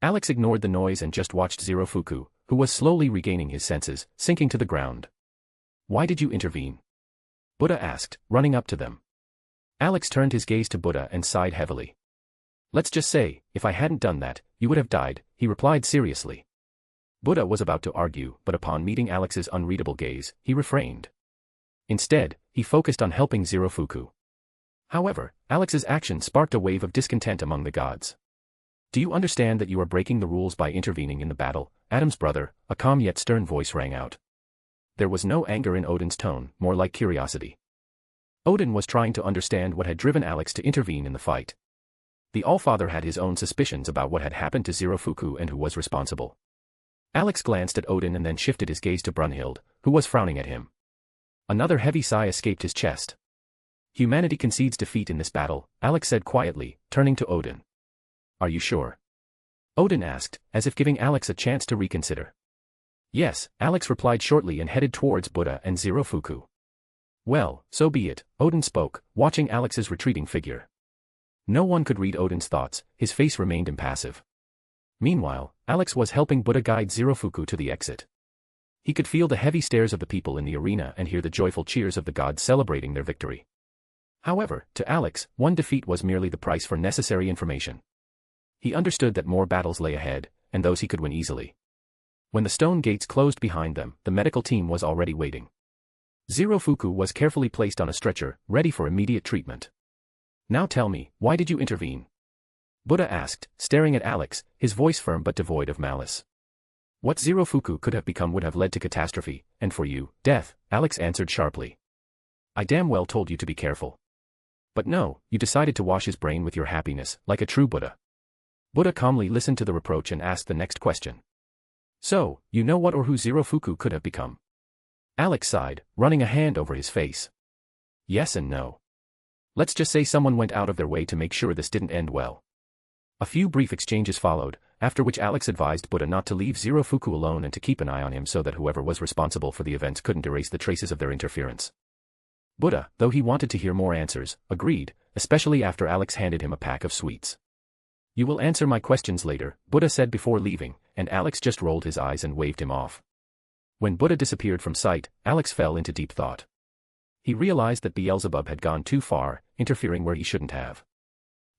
S3: Alex ignored the noise and just watched Zerofuku, who was slowly regaining his senses, sinking to the ground. "Why did you intervene?" Buddha asked, running up to them. Alex turned his gaze to Buddha and sighed heavily. "Let's just say, if I hadn't done that, you would have died," he replied seriously. Buddha was about to argue, but upon meeting Alex's unreadable gaze, he refrained. Instead, he focused on helping Zerofuku. However, Alex's action sparked a wave of discontent among the gods. "Do you understand that you are breaking the rules by intervening in the battle, Adam's brother?" A calm yet stern voice rang out. There was no anger in Odin's tone, more like curiosity. Odin was trying to understand what had driven Alex to intervene in the fight. The Allfather had his own suspicions about what had happened to Zerofuku and who was responsible. Alex glanced at Odin and then shifted his gaze to Brunhild, who was frowning at him. Another heavy sigh escaped his chest. "Humanity concedes defeat in this battle," Alex said quietly, turning to Odin. "Are you sure?" Odin asked, as if giving Alex a chance to reconsider. "Yes," Alex replied shortly and headed towards Buddha and Zerofuku. "Well, so be it," Odin spoke, watching Alex's retreating figure. No one could read Odin's thoughts, his face remained impassive. Meanwhile, Alex was helping Buddha guide Zerofuku to the exit. He could feel the heavy stares of the people in the arena and hear the joyful cheers of the gods celebrating their victory. However, to Alex, one defeat was merely the price for necessary information. He understood that more battles lay ahead, and those he could win easily. When the stone gates closed behind them, the medical team was already waiting. Zerofuku was carefully placed on a stretcher, ready for immediate treatment. "Now tell me, why did you intervene?" Buddha asked, staring at Alex, his voice firm but devoid of malice. "What Zerofuku could have become would have led to catastrophe, and for you, death," Alex answered sharply. "I damn well told you to be careful. But no, you decided to wash his brain with your happiness, like a true Buddha." Buddha calmly listened to the reproach and asked the next question. "So, you know what or who Zerofuku could have become?" Alex sighed, running a hand over his face. "Yes and no. Let's just say someone went out of their way to make sure this didn't end well." A few brief exchanges followed, after which Alex advised Buddha not to leave Zerofuku alone and to keep an eye on him so that whoever was responsible for the events couldn't erase the traces of their interference. Buddha, though he wanted to hear more answers, agreed, especially after Alex handed him a pack of sweets. "You will answer my questions later," Buddha said before leaving, and Alex just rolled his eyes and waved him off. When Buddha disappeared from sight, Alex fell into deep thought. He realized that Beelzebub had gone too far, interfering where he shouldn't have.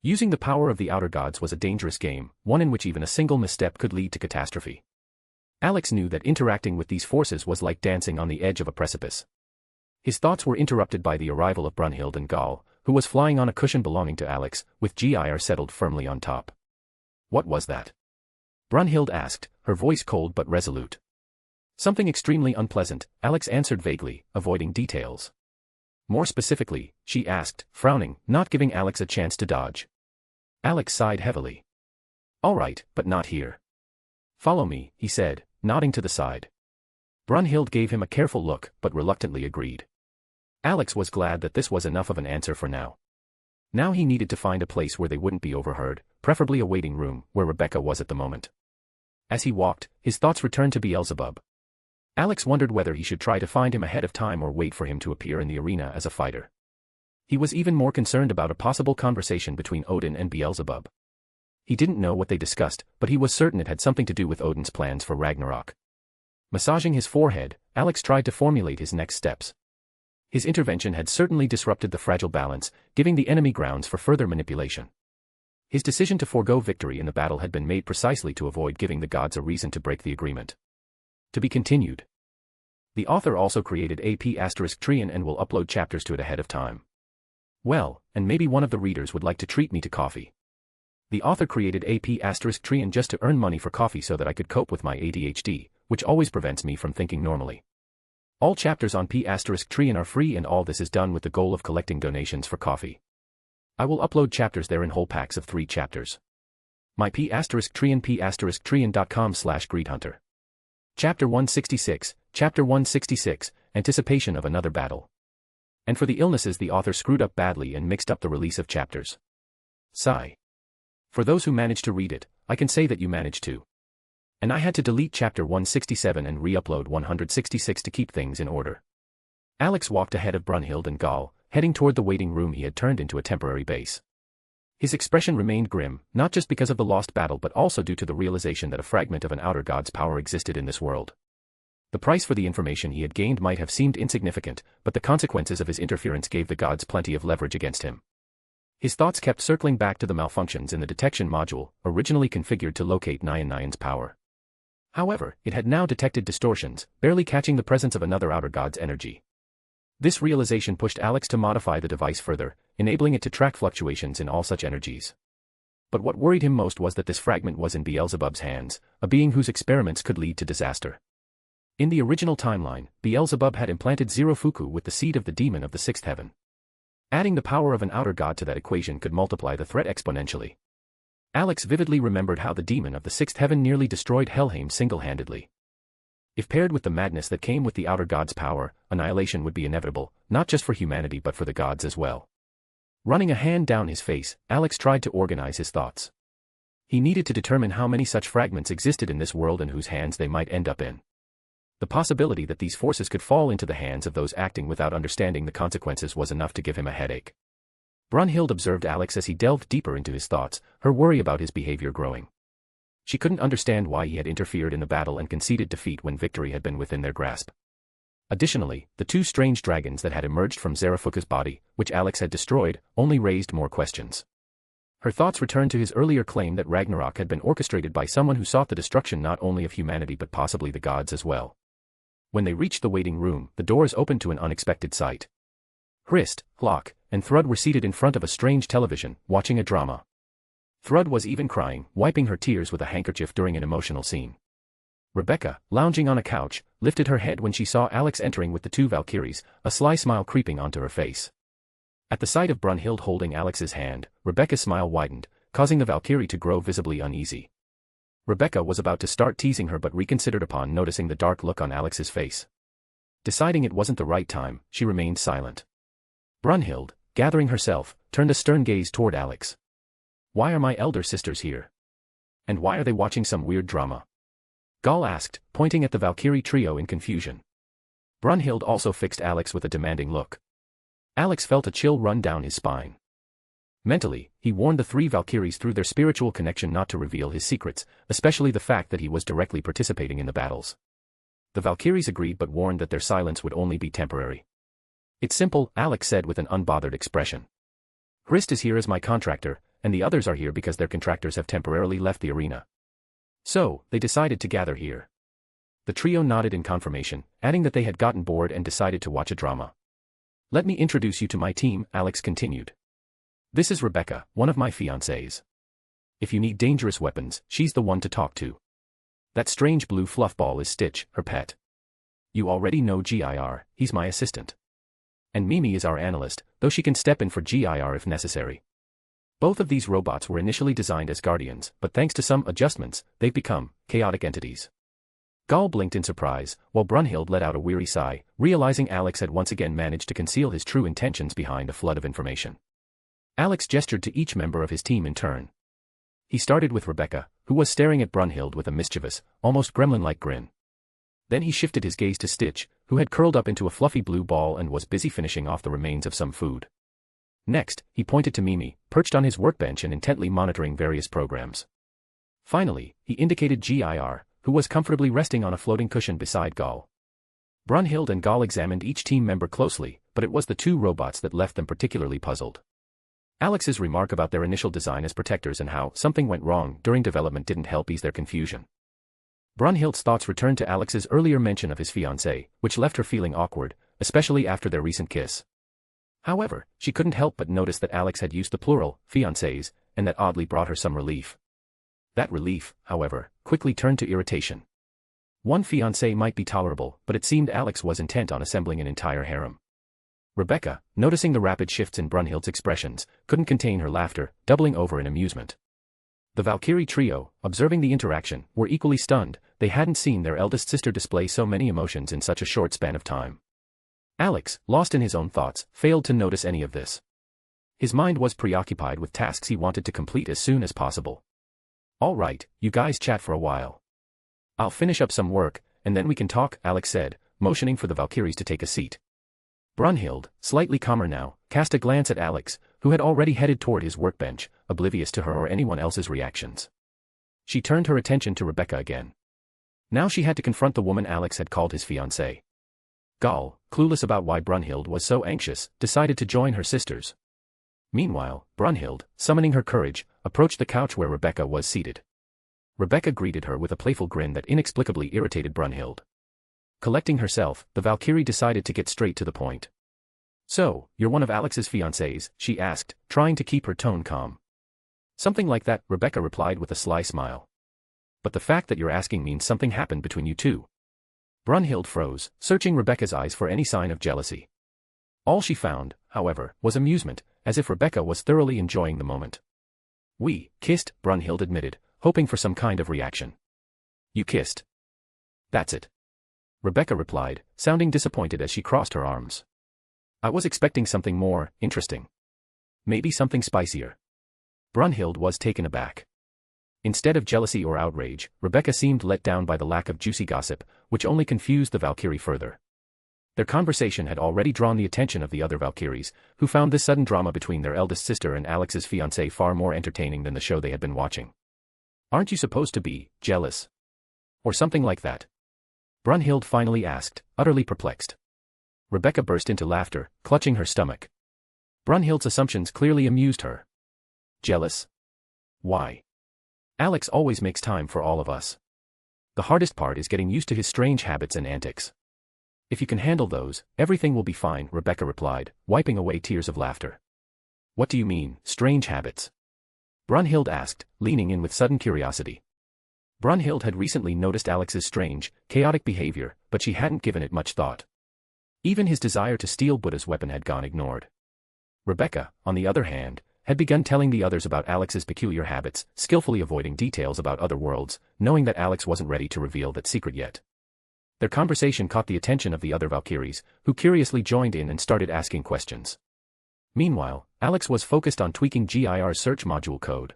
S3: Using the power of the outer gods was a dangerous game, one in which even a single misstep could lead to catastrophe. Alex knew that interacting with these forces was like dancing on the edge of a precipice. His thoughts were interrupted by the arrival of Brunhild and Gaul, who was flying on a cushion belonging to Alex, with Gyr settled firmly on top. "What was that?" Brunhild asked, her voice cold but resolute. "Something extremely unpleasant," Alex answered vaguely, avoiding details. "More specifically," she asked, frowning, not giving Alex a chance to dodge. Alex sighed heavily. "All right, but not here." "Follow me," he said, nodding to the side. Brunhild gave him a careful look, but reluctantly agreed. Alex was glad that this was enough of an answer for now. Now he needed to find a place where they wouldn't be overheard, preferably a waiting room, where Rebecca was at the moment. As he walked, his thoughts returned to Beelzebub. Alex wondered whether he should try to find him ahead of time or wait for him to appear in the arena as a fighter. He was even more concerned about a possible conversation between Odin and Beelzebub. He didn't know what they discussed, but he was certain it had something to do with Odin's plans for Ragnarok. Massaging his forehead, Alex tried to formulate his next steps. His intervention had certainly disrupted the fragile balance, giving the enemy grounds for further manipulation. His decision to forego victory in the battle had been made precisely to avoid giving the gods a reason to break the agreement. To be continued. The author also created AP*Trian and will upload chapters to it ahead of time. Well, and maybe one of the readers would like to treat me to coffee. The author created AP*Trian just to earn money for coffee so that I could cope with my ADHD, which always prevents me from thinking normally. All chapters on P*Trian are free, and all this is done with the goal of collecting donations for coffee. I will upload chapters there in whole packs of 3 chapters. My P*Trian p*Trian.com/greedhunter. Chapter 166, Chapter 166, Anticipation of Another Battle. And for the illnesses, the author screwed up badly and mixed up the release of chapters. Sigh. For those who managed to read it, I can say that you managed to. And I had to delete chapter 167 and re-upload 166 to keep things in order. Alex walked ahead of Brunhild and Gall, heading toward the waiting room he had turned into a temporary base. His expression remained grim, not just because of the lost battle but also due to the realization that a fragment of an outer god's power existed in this world. The price for the information he had gained might have seemed insignificant, but the consequences of his interference gave the gods plenty of leverage against him. His thoughts kept circling back to the malfunctions in the detection module, originally configured to locate Nyan's power. However, it had now detected distortions, barely catching the presence of another outer god's energy. This realization pushed Alex to modify the device further, enabling it to track fluctuations in all such energies. But what worried him most was that this fragment was in Beelzebub's hands, a being whose experiments could lead to disaster. In the original timeline, Beelzebub had implanted Zerofuku with the seed of the demon of the sixth heaven. Adding the power of an outer god to that equation could multiply the threat exponentially. Alex vividly remembered how the demon of the sixth heaven nearly destroyed Helheim single-handedly. If paired with the madness that came with the outer god's power, annihilation would be inevitable, not just for humanity but for the gods as well. Running a hand down his face, Alex tried to organize his thoughts. He needed to determine how many such fragments existed in this world and whose hands they might end up in. The possibility that these forces could fall into the hands of those acting without understanding the consequences was enough to give him a headache. Brunhild observed Alex as he delved deeper into his thoughts, her worry about his behavior growing. She couldn't understand why he had interfered in the battle and conceded defeat when victory had been within their grasp. Additionally, the 2 strange dragons that had emerged from Zerofuku's body, which Alex had destroyed, only raised more questions. Her thoughts returned to his earlier claim that Ragnarok had been orchestrated by someone who sought the destruction not only of humanity but possibly the gods as well. When they reached the waiting room, the doors opened to an unexpected sight. Hrist, Hlok, and Thrud were seated in front of a strange television, watching a drama. Thrud was even crying, wiping her tears with a handkerchief during an emotional scene. Rebecca, lounging on a couch, lifted her head when she saw Alex entering with the 2 Valkyries, a sly smile creeping onto her face. At the sight of Brunhild holding Alex's hand, Rebecca's smile widened, causing the Valkyrie to grow visibly uneasy. Rebecca was about to start teasing her but reconsidered upon noticing the dark look on Alex's face. Deciding it wasn't the right time, she remained silent. Brunhild, gathering herself, turned a stern gaze toward Alex. "Why are my elder sisters here? And why are they watching some weird drama?" Gall asked, pointing at the Valkyrie trio in confusion. Brunhild also fixed Alex with a demanding look. Alex felt a chill run down his spine. Mentally, he warned the 3 Valkyries through their spiritual connection not to reveal his secrets, especially the fact that he was directly participating in the battles. The Valkyries agreed but warned that their silence would only be temporary. "It's simple," Alex said with an unbothered expression. "Hrist is here as my contractor, and the others are here because their contractors have temporarily left the arena. So, they decided to gather here." The trio nodded in confirmation, adding that they had gotten bored and decided to watch a drama. "Let me introduce you to my team," Alex continued. "This is Rebecca, one of my fiancées. If you need dangerous weapons, she's the one to talk to. That strange blue fluffball is Stitch, her pet. You already know GIR, he's my assistant. And Mimi is our analyst, though she can step in for GIR if necessary. Both of these robots were initially designed as guardians, but thanks to some adjustments, they've become chaotic entities." Gall blinked in surprise, while Brunhild let out a weary sigh, realizing Alex had once again managed to conceal his true intentions behind a flood of information. Alex gestured to each member of his team in turn. He started with Rebecca, who was staring at Brunhild with a mischievous, almost gremlin-like grin. Then he shifted his gaze to Stitch, who had curled up into a fluffy blue ball and was busy finishing off the remains of some food. Next, he pointed to Mimi, perched on his workbench and intently monitoring various programs. Finally, he indicated GIR, who was comfortably resting on a floating cushion beside Gall. Brunhild and Gall examined each team member closely, but it was the 2 robots that left them particularly puzzled. Alex's remark about their initial design as protectors and how something went wrong during development didn't help ease their confusion. Brunhild's thoughts returned to Alex's earlier mention of his fiancée, which left her feeling awkward, especially after their recent kiss. However, she couldn't help but notice that Alex had used the plural, fiancés, and that oddly brought her some relief. That relief, however, quickly turned to irritation. One fiancé might be tolerable, but it seemed Alex was intent on assembling an entire harem. Rebecca, noticing the rapid shifts in Brunhild's expressions, couldn't contain her laughter, doubling over in amusement. The Valkyrie trio, observing the interaction, were equally stunned. They hadn't seen their eldest sister display so many emotions in such a short span of time. Alex, lost in his own thoughts, failed to notice any of this. His mind was preoccupied with tasks he wanted to complete as soon as possible. "All right, you guys chat for a while. I'll finish up some work, and then we can talk," Alex said, motioning for the Valkyries to take a seat. Brunhild, slightly calmer now, cast a glance at Alex, who had already headed toward his workbench, oblivious to her or anyone else's reactions. She turned her attention to Rebecca again. Now she had to confront the woman Alex had called his fiancée. Gall, clueless about why Brunhild was so anxious, decided to join her sisters. Meanwhile, Brunhild, summoning her courage, approached the couch where Rebecca was seated. Rebecca greeted her with a playful grin that inexplicably irritated Brunhild. Collecting herself, the Valkyrie decided to get straight to the point. "So, you're one of Alex's fiancés?" she asked, trying to keep her tone calm. "Something like that," Rebecca replied with a sly smile. "But the fact that you're asking means something happened between you two." Brunhild froze, searching Rebecca's eyes for any sign of jealousy. All she found, however, was amusement, as if Rebecca was thoroughly enjoying the moment. "We kissed," Brunhild admitted, hoping for some kind of reaction. "You kissed? That's it?" Rebecca replied, sounding disappointed as she crossed her arms. "I was expecting something more interesting. Maybe something spicier." Brunhild was taken aback. Instead of jealousy or outrage, Rebecca seemed let down by the lack of juicy gossip, which only confused the Valkyrie further. Their conversation had already drawn the attention of the other Valkyries, who found this sudden drama between their eldest sister and Alex's fiancé far more entertaining than the show they had been watching. "Aren't you supposed to be jealous? Or something like that?" Brunhild finally asked, utterly perplexed. Rebecca burst into laughter, clutching her stomach. Brunhild's assumptions clearly amused her. "Jealous? Why? Alex always makes time for all of us. The hardest part is getting used to his strange habits and antics. If you can handle those, everything will be fine," Rebecca replied, wiping away tears of laughter. "What do you mean, strange habits?" Brunhild asked, leaning in with sudden curiosity. Brunhild had recently noticed Alex's strange, chaotic behavior, but she hadn't given it much thought. Even his desire to steal Buddha's weapon had gone ignored. Rebecca, on the other hand, had begun telling the others about Alex's peculiar habits, skillfully avoiding details about other worlds, knowing that Alex wasn't ready to reveal that secret yet. Their conversation caught the attention of the other Valkyries, who curiously joined in and started asking questions. Meanwhile, Alex was focused on tweaking GIR's search module code.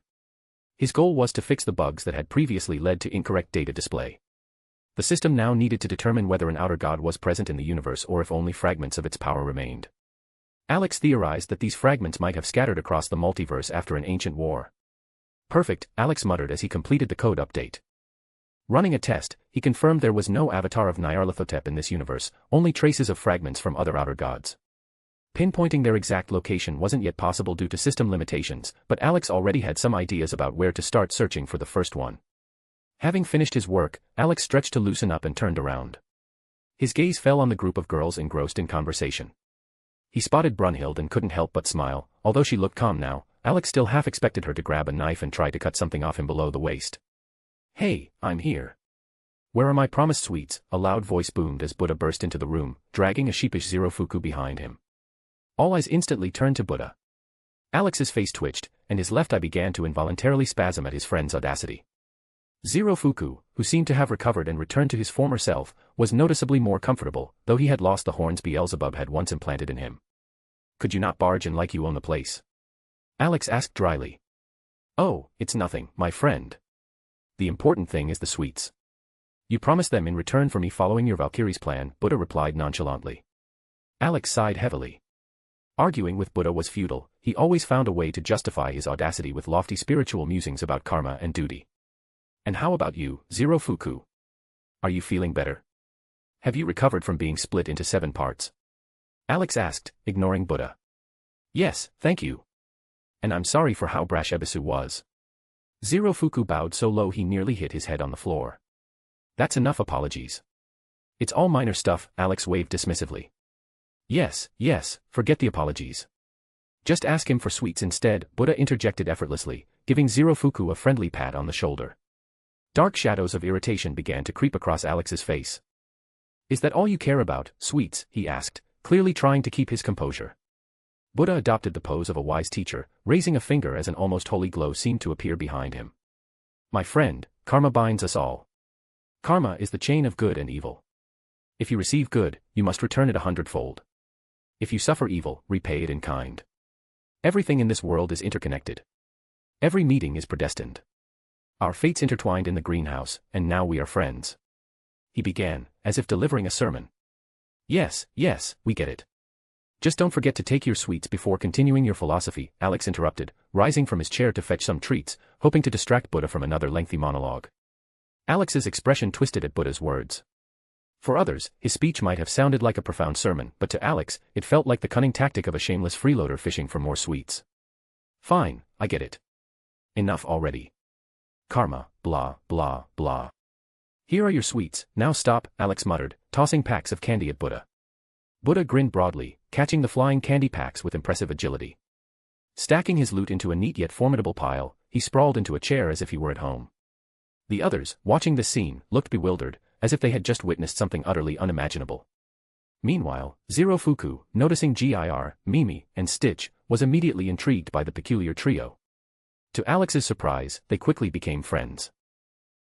S3: His goal was to fix the bugs that had previously led to incorrect data display. The system now needed to determine whether an outer god was present in the universe or if only fragments of its power remained. Alex theorized that these fragments might have scattered across the multiverse after an ancient war. "Perfect," Alex muttered as he completed the code update. Running a test, he confirmed there was no avatar of Nyarlathotep in this universe, only traces of fragments from other outer gods. Pinpointing their exact location wasn't yet possible due to system limitations, but Alex already had some ideas about where to start searching for the first one. Having finished his work, Alex stretched to loosen up and turned around. His gaze fell on the group of girls engrossed in conversation. He spotted Brunhild and couldn't help but smile. Although she looked calm now, Alex still half expected her to grab a knife and try to cut something off him below the waist. "Hey, I'm here. Where are my promised sweets?" a loud voice boomed as Buddha burst into the room, dragging a sheepish Zerofuku behind him. All eyes instantly turned to Buddha. Alex's face twitched, and his left eye began to involuntarily spasm at his friend's audacity. Zerofuku, who seemed to have recovered and returned to his former self, was noticeably more comfortable, though he had lost the horns Beelzebub had once implanted in him. "Could you not barge in like you own the place?" Alex asked dryly. "Oh, it's nothing, my friend. The important thing is the sweets. You promised them in return for me following your Valkyrie's plan," Buddha replied nonchalantly. Alex sighed heavily. Arguing with Buddha was futile. He always found a way to justify his audacity with lofty spiritual musings about karma and duty. "And how about you, Zerofuku? Are you feeling better? Have you recovered from being split into 7 parts?" Alex asked, ignoring Buddha. "Yes, thank you. and I'm sorry for how brash Ebisu was. Zirofuku bowed so low he nearly hit his head on the floor. That's enough apologies. It's all minor stuff, Alex waved dismissively. Yes, forget the apologies. Just ask him for sweets instead, Buddha interjected effortlessly, giving Zirofuku a friendly pat on the shoulder. Dark shadows of irritation began to creep across Alex's face. Is that all you care about, sweets? He asked, clearly trying to keep his composure. Buddha adopted the pose of a wise teacher, raising a finger as an almost holy glow seemed to appear behind him. My friend, karma binds us all. Karma is the chain of good and evil. If you receive good, you must return it 100-fold. If you suffer evil, repay it in kind. Everything in this world is interconnected. Every meeting is predestined. Our fates intertwined in the greenhouse, and now we are friends. He began, as if delivering a sermon. Yes, we get it. Just don't forget to take your sweets before continuing your philosophy, Alex interrupted, rising from his chair to fetch some treats, hoping to distract Buddha from another lengthy monologue. Alex's expression twisted at Buddha's words. For others, his speech might have sounded like a profound sermon, but to Alex, it felt like the cunning tactic of a shameless freeloader fishing for more sweets. Fine, I get it. Enough already. Karma, blah, blah, blah. Here are your sweets, now stop, Alex muttered, tossing packs of candy at Buddha. Buddha grinned broadly, catching the flying candy packs with impressive agility. Stacking his loot into a neat yet formidable pile, he sprawled into a chair as if he were at home. The others, watching this scene, looked bewildered, as if they had just witnessed something utterly unimaginable. Meanwhile, Zirofuku, noticing Gir, Mimi, and Stitch, was immediately intrigued by the peculiar trio. To Alex's surprise, they quickly became friends.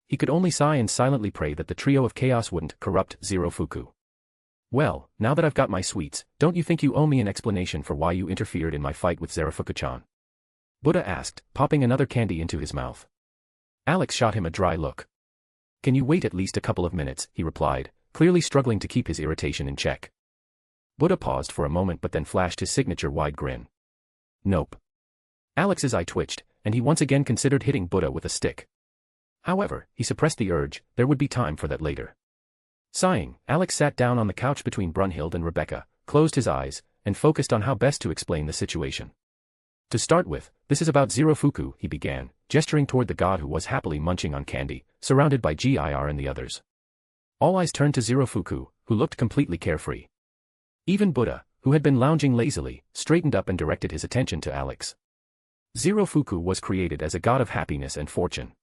S3: He could only sigh and silently pray that the trio of chaos wouldn't corrupt Zirofuku. Well, now that I've got my sweets, don't you think you owe me an explanation for why you interfered in my fight with Zirofuku-chan? Buddha asked, popping another candy into his mouth. Alex shot him a dry look. Can you wait at least a couple of minutes, he replied, clearly struggling to keep his irritation in check. Buddha paused for a moment but then flashed his signature wide grin. Nope. Alex's eye twitched, and he once again considered hitting Buddha with a stick. However, he suppressed the urge, there would be time for that later. Sighing, Alex sat down on the couch between Brunhild and Rebecca, closed his eyes, and focused on how best to explain the situation. To start with, this is about Zirofuku, he began, gesturing toward the god who was happily munching on candy, surrounded by Gir and the others. All eyes turned to Zirofuku, who looked completely carefree. Even Buddha, who had been lounging lazily, straightened up and directed his attention to Alex. Zirofuku was created as a god of happiness and fortune.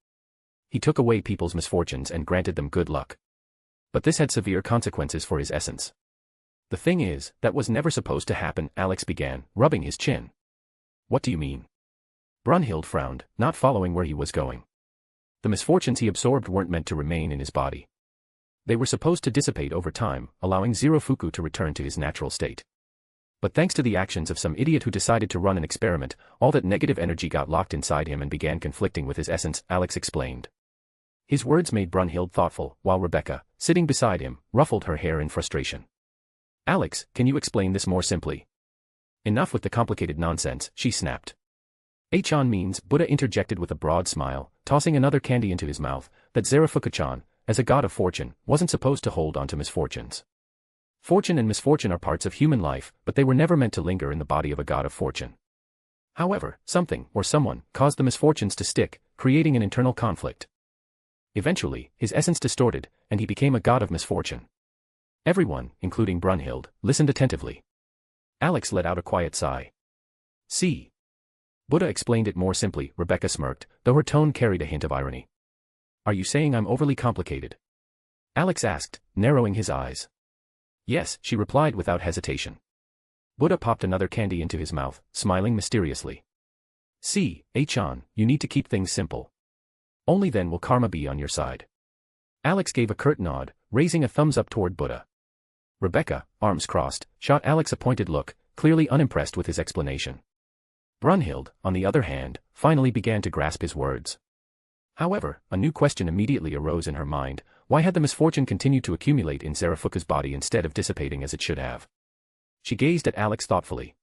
S3: He took away people's misfortunes and granted them good luck. But this had severe consequences for his essence. The thing is, that was never supposed to happen, Alex began, rubbing his chin. What do you mean? Brunhild frowned, not following where he was going. The misfortunes he absorbed weren't meant to remain in his body. They were supposed to dissipate over time, allowing Zirofuku to return to his natural state. But thanks to the actions of some idiot who decided to run an experiment, all that negative energy got locked inside him and began conflicting with his essence, Alex explained. His words made Brunhild thoughtful, while Rebecca, sitting beside him, ruffled her hair in frustration. Alex, can you explain this more simply? Enough with the complicated nonsense, she snapped. Achan means, Buddha interjected with a broad smile, tossing another candy into his mouth, that Zirofuku-chan, as a god of fortune, wasn't supposed to hold on to misfortunes. Fortune and misfortune are parts of human life, but they were never meant to linger in the body of a god of fortune. However, something, or someone, caused the misfortunes to stick, creating an internal conflict. Eventually, his essence distorted, and he became a god of misfortune. Everyone, including Brunhild, listened attentively. Alex let out a quiet sigh. See. Buddha explained it more simply, Rebecca smirked, though her tone carried a hint of irony. Are you saying I'm overly complicated? Alex asked, narrowing his eyes. Yes, she replied without hesitation. Buddha popped another candy into his mouth, smiling mysteriously. See, Achan, you need to keep things simple. Only then will karma be on your side. Alex gave a curt nod, raising a thumbs up toward Buddha. Rebecca, arms crossed, shot Alex a pointed look, clearly unimpressed with his explanation. Brunhild, on the other hand, finally began to grasp his words. However, a new question immediately arose in her mind: why had the misfortune continued to accumulate in Zirofuku's body instead of dissipating as it should have? She gazed at Alex thoughtfully.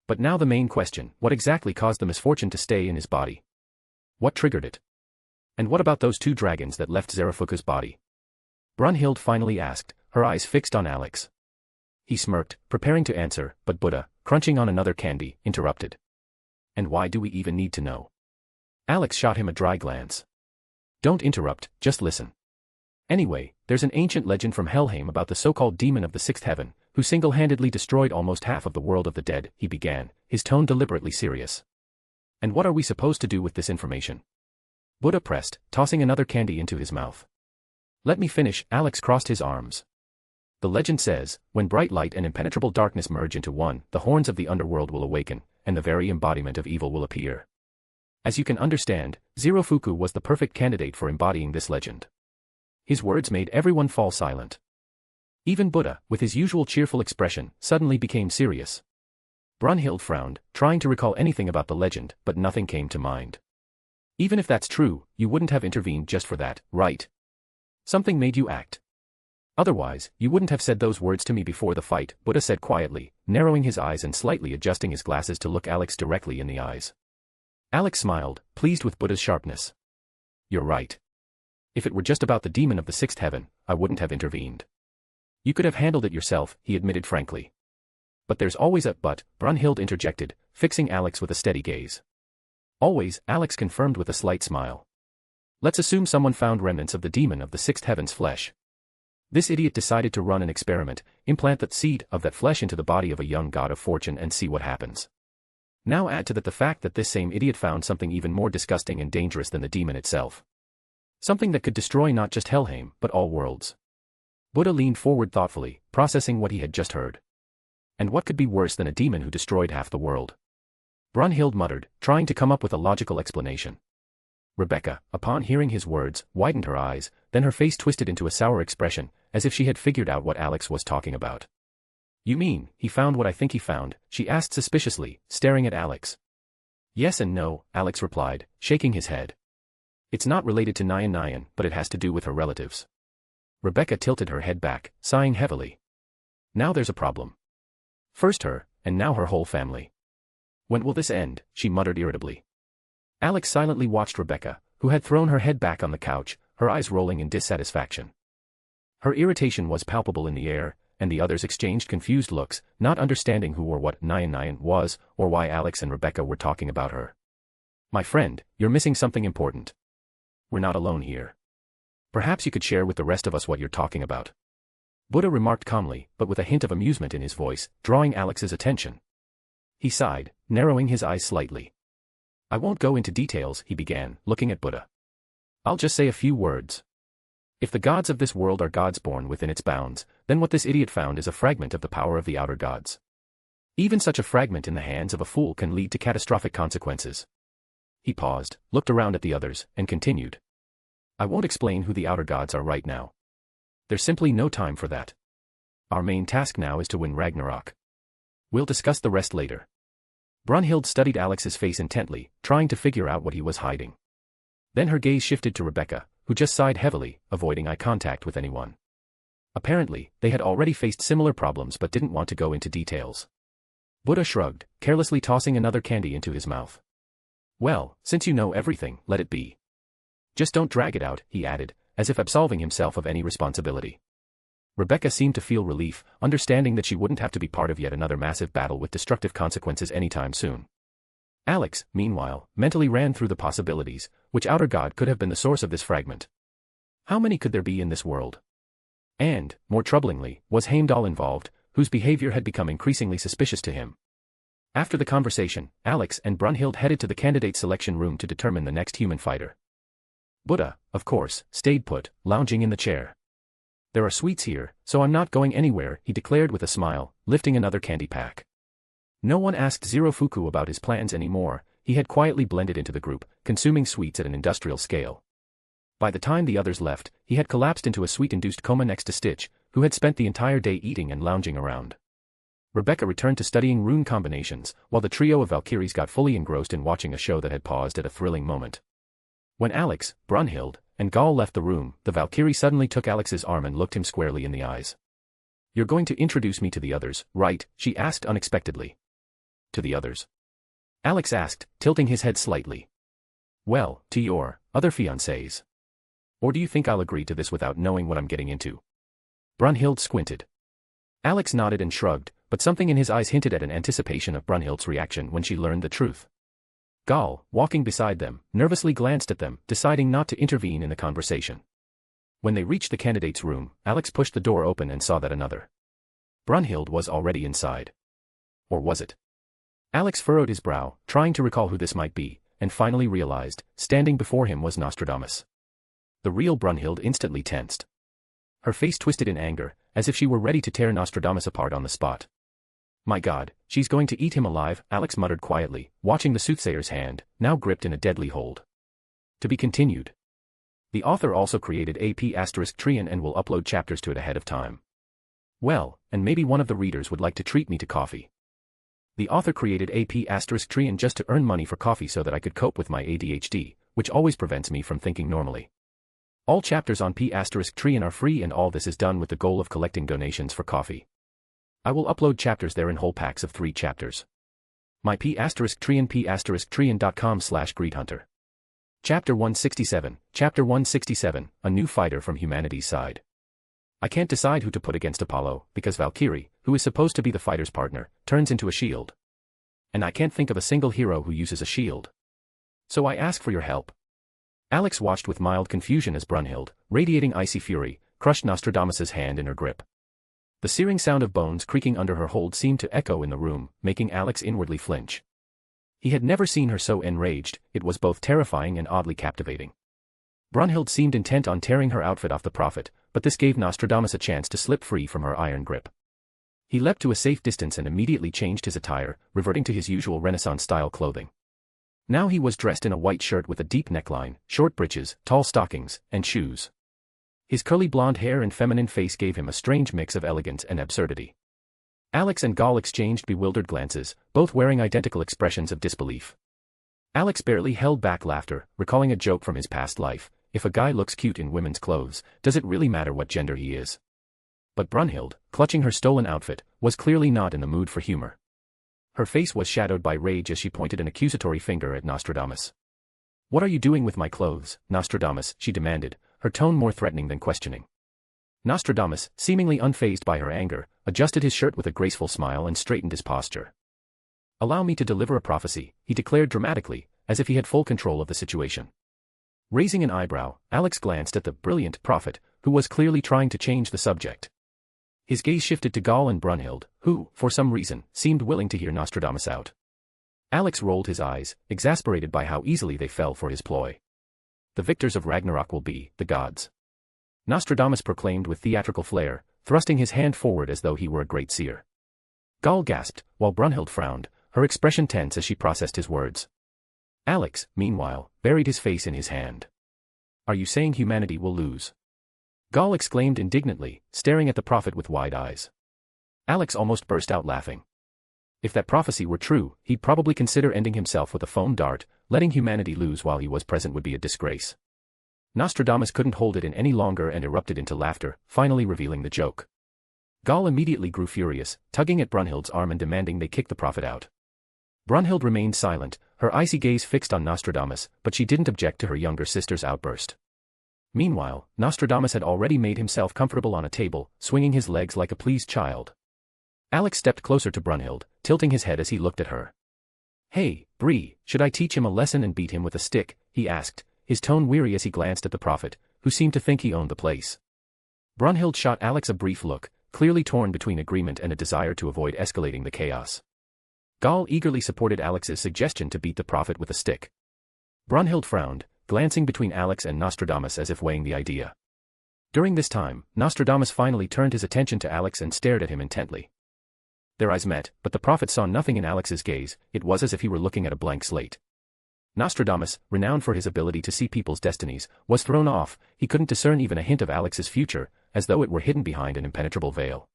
S3: But now the main question: what exactly caused the misfortune to stay in his body? What triggered it? And what about those two dragons that left Zirofuku's body? Brunhild finally asked, her eyes fixed on Alex. He smirked, preparing to answer, but Buddha, crunching on another candy, interrupted. And why do we even need to know? Alex shot him a dry glance. Don't interrupt, just listen. Anyway, there's an ancient legend from Helheim about the so-called demon of the sixth heaven, who single-handedly destroyed almost half of the world of the dead, he began, his tone deliberately serious. And what are we supposed to do with this information? Buddha pressed, tossing another candy into his mouth. Let me finish, Alex crossed his arms. The legend says, when bright light and impenetrable darkness merge into one, the horns of the underworld will awaken, and the very embodiment of evil will appear. As you can understand, Zirofuku was the perfect candidate for embodying this legend. His words made everyone fall silent. Even Buddha, with his usual cheerful expression, suddenly became serious. Brunhild frowned, trying to recall anything about the legend, but nothing came to mind. Even if that's true, you wouldn't have intervened just for that, right? Something made you act. Otherwise, you wouldn't have said those words to me before the fight, Buddha said quietly, narrowing his eyes and slightly adjusting his glasses to look Alex directly in the eyes. Alex smiled, pleased with Buddha's sharpness. You're right. If it were just about the demon of the sixth heaven, I wouldn't have intervened. You could have handled it yourself, he admitted frankly. But there's always a but, Brunhild interjected, fixing Alex with a steady gaze. Always, Alex confirmed with a slight smile. Let's assume someone found remnants of the demon of the sixth heaven's flesh. This idiot decided to run an experiment, implant that seed of that flesh into the body of a young god of fortune and see what happens. Now add to that the fact that this same idiot found something even more disgusting and dangerous than the demon itself. Something that could destroy not just Helheim, but all worlds. Buddha leaned forward thoughtfully, processing what he had just heard. And what could be worse than a demon who destroyed half the world? Brunhild muttered, trying to come up with a logical explanation. Rebecca, upon hearing his words, widened her eyes, then her face twisted into a sour expression, as if she had figured out what Alex was talking about. You mean, he found what I think he found? She asked suspiciously, staring at Alex. Yes and no, Alex replied, shaking his head. It's not related to Nyan, but it has to do with her relatives. Rebecca tilted her head back, sighing heavily. Now there's a problem. First her, and now her whole family. When will this end? She muttered irritably. Alex silently watched Rebecca, who had thrown her head back on the couch, her eyes rolling in dissatisfaction. Her irritation was palpable in the air, and the others exchanged confused looks, not understanding who or what Nyan was, or why Alex and Rebecca were talking about her. My friend, you're missing something important. We're not alone here. Perhaps you could share with the rest of us what you're talking about. Buddha remarked calmly, but with a hint of amusement in his voice, drawing Alex's attention. He sighed, narrowing his eyes slightly. I won't go into details, he began, looking at Buddha. I'll just say a few words. If the gods of this world are gods born within its bounds, then what this idiot found is a fragment of the power of the outer gods. Even such a fragment in the hands of a fool can lead to catastrophic consequences. He paused, looked around at the others, and continued. I won't explain who the outer gods are right now. There's simply no time for that. Our main task now is to win Ragnarok. We'll discuss the rest later. Brunhild studied Alex's face intently, trying to figure out what he was hiding. Then her gaze shifted to Rebecca, who just sighed heavily, avoiding eye contact with anyone. Apparently, they had already faced similar problems but didn't want to go into details. Buddha shrugged, carelessly tossing another candy into his mouth. Well, since you know everything, let it be. Just don't drag it out, he added, as if absolving himself of any responsibility. Rebecca seemed to feel relief, understanding that she wouldn't have to be part of yet another massive battle with destructive consequences anytime soon. Alex, meanwhile, mentally ran through the possibilities, which outer god could have been the source of this fragment. How many could there be in this world? And, more troublingly, was Heimdall involved, whose behavior had become increasingly suspicious to him. After the conversation, Alex and Brunhild headed to the candidate selection room to determine the next human fighter. Buddha, of course, stayed put, lounging in the chair. There are sweets here, so I'm not going anywhere, he declared with a smile, lifting another candy pack. No one asked Zirofuku about his plans anymore, he had quietly blended into the group, consuming sweets at an industrial scale. By the time the others left, he had collapsed into a sweet-induced coma next to Stitch, who had spent the entire day eating and lounging around. Rebecca returned to studying rune combinations, while the trio of Valkyries got fully engrossed in watching a show that had paused at a thrilling moment. When Alex, Brunhild, and Gaul left the room, the Valkyrie suddenly took Alex's arm and looked him squarely in the eyes. You're going to introduce me to the others, right? She asked unexpectedly. To the others? Alex asked, tilting his head slightly. Well, to your other fiancés. Or do you think I'll agree to this without knowing what I'm getting into? Brunhild squinted. Alex nodded and shrugged, but something in his eyes hinted at an anticipation of Brunhild's reaction when she learned the truth. Gall, walking beside them, nervously glanced at them, deciding not to intervene in the conversation. When they reached the candidate's room, Alex pushed the door open and saw that another Brunhild was already inside. Or was it? Alex furrowed his brow, trying to recall who this might be, and finally realized, standing before him was Nostradamus. The real Brunhild instantly tensed. Her face twisted in anger, as if she were ready to tear Nostradamus apart on the spot. My God, she's going to eat him alive, Alex muttered quietly, watching the soothsayer's hand, now gripped in a deadly hold. To be continued. The author also created AP*Trian and will upload chapters to it ahead of time. Well, and maybe one of the readers would like to treat me to coffee. The author created AP*Trian just to earn money for coffee so that I could cope with my ADHD, which always prevents me from thinking normally. All chapters on P*Trian are free, and all this is done with the goal of collecting donations for coffee. I will upload chapters there in whole packs of 3 chapters. My P*Trian p*Trian.com/greedhunter. Chapter 167, Chapter 167, A New Fighter from Humanity's Side. I can't decide who to put against Apollo, because Valkyrie, who is supposed to be the fighter's partner, turns into a shield. And I can't think of a single hero who uses a shield. So I ask for your help. Alex watched with mild confusion as Brunhild, radiating icy fury, crushed Nostradamus's hand in her grip. The searing sound of bones creaking under her hold seemed to echo in the room, making Alex inwardly flinch. He had never seen her so enraged, it was both terrifying and oddly captivating. Brunhild seemed intent on tearing her outfit off the prophet, but this gave Nostradamus a chance to slip free from her iron grip. He leapt to a safe distance and immediately changed his attire, reverting to his usual Renaissance-style clothing. Now he was dressed in a white shirt with a deep neckline, short breeches, tall stockings, and shoes. His curly blonde hair and feminine face gave him a strange mix of elegance and absurdity. Alex and Gall exchanged bewildered glances, both wearing identical expressions of disbelief. Alex barely held back laughter, recalling a joke from his past life: if a guy looks cute in women's clothes, does it really matter what gender he is? But Brunhild, clutching her stolen outfit, was clearly not in the mood for humor. Her face was shadowed by rage as she pointed an accusatory finger at Nostradamus. What are you doing with my clothes, Nostradamus? She demanded, her tone more threatening than questioning. Nostradamus, seemingly unfazed by her anger, adjusted his shirt with a graceful smile and straightened his posture. Allow me to deliver a prophecy, he declared dramatically, as if he had full control of the situation. Raising an eyebrow, Alex glanced at the brilliant prophet, who was clearly trying to change the subject. His gaze shifted to Gall and Brunhild, who, for some reason, seemed willing to hear Nostradamus out. Alex rolled his eyes, exasperated by how easily they fell for his ploy. The victors of Ragnarok will be the gods. Nostradamus proclaimed with theatrical flair, thrusting his hand forward as though he were a great seer. Gall gasped, while Brunhild frowned, her expression tense as she processed his words. Alex, meanwhile, buried his face in his hand. Are you saying humanity will lose? Gall exclaimed indignantly, staring at the prophet with wide eyes. Alex almost burst out laughing. If that prophecy were true, he'd probably consider ending himself with a foam dart. Letting humanity lose while he was present would be a disgrace. Nostradamus couldn't hold it in any longer and erupted into laughter, finally revealing the joke. Gall immediately grew furious, tugging at Brunhild's arm and demanding they kick the prophet out. Brunhild remained silent, her icy gaze fixed on Nostradamus, but she didn't object to her younger sister's outburst. Meanwhile, Nostradamus had already made himself comfortable on a table, swinging his legs like a pleased child. Alex stepped closer to Brunhild, tilting his head as he looked at her. Hey, Bree, should I teach him a lesson and beat him with a stick? He asked, his tone weary as he glanced at the prophet, who seemed to think he owned the place. Brunhild shot Alex a brief look, clearly torn between agreement and a desire to avoid escalating the chaos. Gall eagerly supported Alex's suggestion to beat the prophet with a stick. Brunhild frowned, glancing between Alex and Nostradamus as if weighing the idea. During this time, Nostradamus finally turned his attention to Alex and stared at him intently. Their eyes met, but the prophet saw nothing in Alex's gaze. It was as if he were looking at a blank slate. Nostradamus, renowned for his ability to see people's destinies, was thrown off. He couldn't discern even a hint of Alex's future, as though it were hidden behind an impenetrable veil.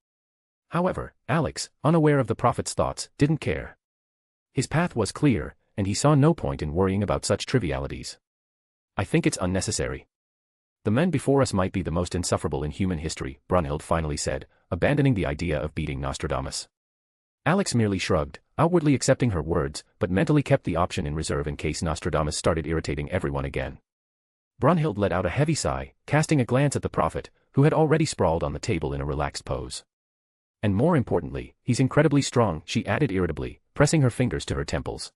S3: However, Alex, unaware of the prophet's thoughts, didn't care. His path was clear, and he saw no point in worrying about such trivialities. I think it's unnecessary. The men before us might be the most insufferable in human history, Brunhild finally said, abandoning the idea of beating Nostradamus. Alex merely shrugged, outwardly accepting her words, but mentally kept the option in reserve in case Nostradamus started irritating everyone again. Brunhild let out a heavy sigh, casting a glance at the prophet, who had already sprawled on the table in a relaxed pose. And more importantly, he's incredibly strong, she added irritably, pressing her fingers to her temples.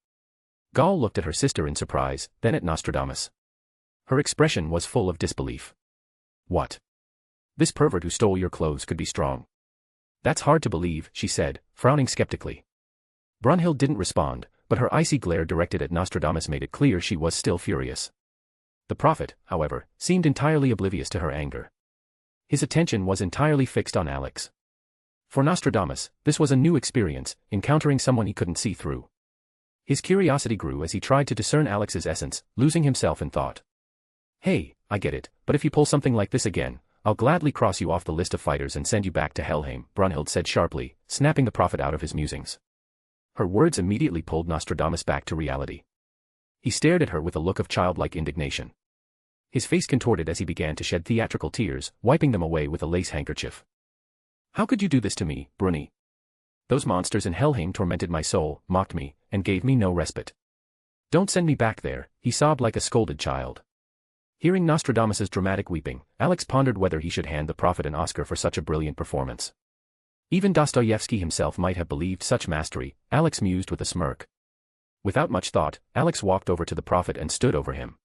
S3: Gall looked at her sister in surprise, then at Nostradamus. Her expression was full of disbelief. What? This pervert who stole your clothes could be strong. That's hard to believe, she said, frowning skeptically. Brunhild didn't respond, but her icy glare directed at Nostradamus made it clear she was still furious. The prophet, however, seemed entirely oblivious to her anger. His attention was entirely fixed on Alex. For Nostradamus, this was a new experience, encountering someone he couldn't see through. His curiosity grew as he tried to discern Alex's essence, losing himself in thought. Hey, I get it, but if you pull something like this again, I'll gladly cross you off the list of fighters and send you back to Helheim, Brunhild said sharply, snapping the prophet out of his musings. Her words immediately pulled Nostradamus back to reality. He stared at her with a look of childlike indignation. His face contorted as he began to shed theatrical tears, wiping them away with a lace handkerchief. How could you do this to me, Bruni? Those monsters in Helheim tormented my soul, mocked me, and gave me no respite. Don't send me back there, he sobbed like a scolded child. Hearing Nostradamus's dramatic weeping, Alex pondered whether he should hand the prophet an Oscar for such a brilliant performance. Even Dostoevsky himself might have believed such mastery, Alex mused with a smirk. Without much thought, Alex walked over to the prophet and stood over him.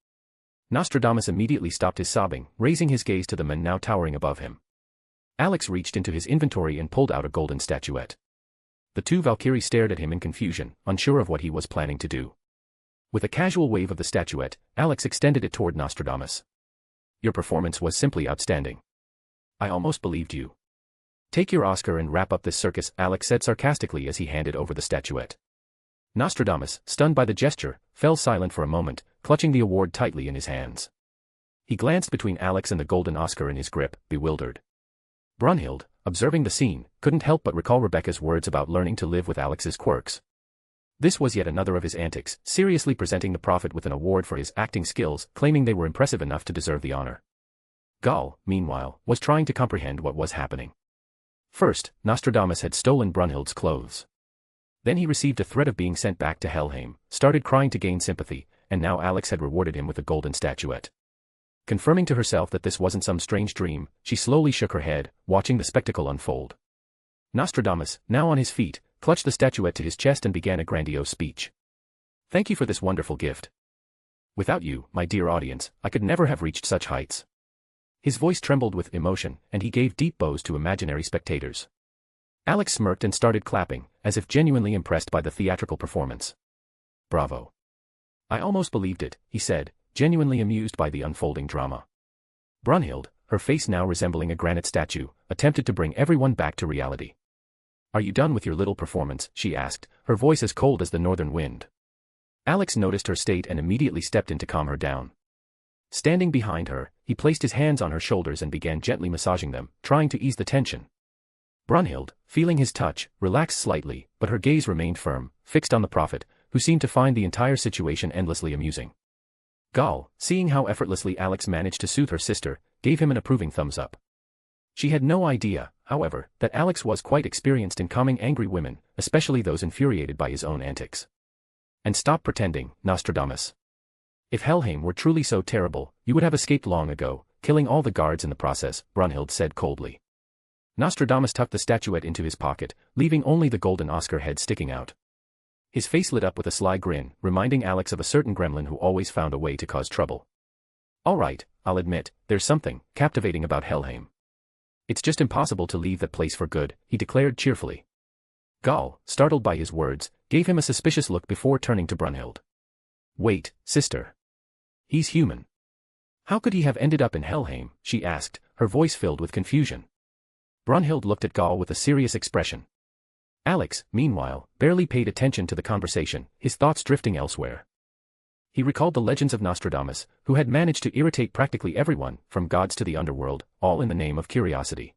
S3: Nostradamus immediately stopped his sobbing, raising his gaze to the man now towering above him. Alex reached into his inventory and pulled out a golden statuette. The two Valkyries stared at him in confusion, unsure of what he was planning to do. With a casual wave of the statuette, Alex extended it toward Nostradamus. Your performance was simply outstanding. I almost believed you. Take your Oscar and wrap up this circus, Alex said sarcastically as he handed over the statuette. Nostradamus, stunned by the gesture, fell silent for a moment, clutching the award tightly in his hands. He glanced between Alex and the golden Oscar in his grip, bewildered. Brunhild, observing the scene, couldn't help but recall Rebecca's words about learning to live with Alex's quirks. This was yet another of his antics, seriously presenting the prophet with an award for his acting skills, claiming they were impressive enough to deserve the honor. Gall, meanwhile, was trying to comprehend what was happening. First, Nostradamus had stolen Brunhild's clothes. Then he received a threat of being sent back to Helheim, started crying to gain sympathy, and now Alex had rewarded him with a golden statuette. Confirming to herself that this wasn't some strange dream, she slowly shook her head, watching the spectacle unfold. Nostradamus, now on his feet, clutched the statuette to his chest and began a grandiose speech. Thank you for this wonderful gift. Without you, my dear audience, I could never have reached such heights. His voice trembled with emotion, and he gave deep bows to imaginary spectators. Alex smirked and started clapping, as if genuinely impressed by the theatrical performance. Bravo. I almost believed it, he said, genuinely amused by the unfolding drama. Brunhild, her face now resembling a granite statue, attempted to bring everyone back to reality. Are you done with your little performance, she asked, her voice as cold as the northern wind. Alex noticed her state and immediately stepped in to calm her down. Standing behind her, he placed his hands on her shoulders and began gently massaging them, trying to ease the tension. Brunhild, feeling his touch, relaxed slightly, but her gaze remained firm, fixed on the prophet, who seemed to find the entire situation endlessly amusing. Gall, seeing how effortlessly Alex managed to soothe her sister, gave him an approving thumbs up. She had no idea, however, that Alex was quite experienced in calming angry women, especially those infuriated by his own antics. And stop pretending, Nostradamus. If Helheim were truly so terrible, you would have escaped long ago, killing all the guards in the process, Brunhild said coldly. Nostradamus tucked the statuette into his pocket, leaving only the golden Oscar head sticking out. His face lit up with a sly grin, reminding Alex of a certain gremlin who always found a way to cause trouble. All right, I'll admit, there's something captivating about Helheim. It's just impossible to leave that place for good, he declared cheerfully. Gall, startled by his words, gave him a suspicious look before turning to Brunhild. Wait, sister. He's human. How could he have ended up in Helheim, she asked, her voice filled with confusion. Brunhild looked at Gall with a serious expression. Alex, meanwhile, barely paid attention to the conversation, his thoughts drifting elsewhere. He recalled the legends of Nostradamus, who had managed to irritate practically everyone, from gods to the underworld, all in the name of curiosity.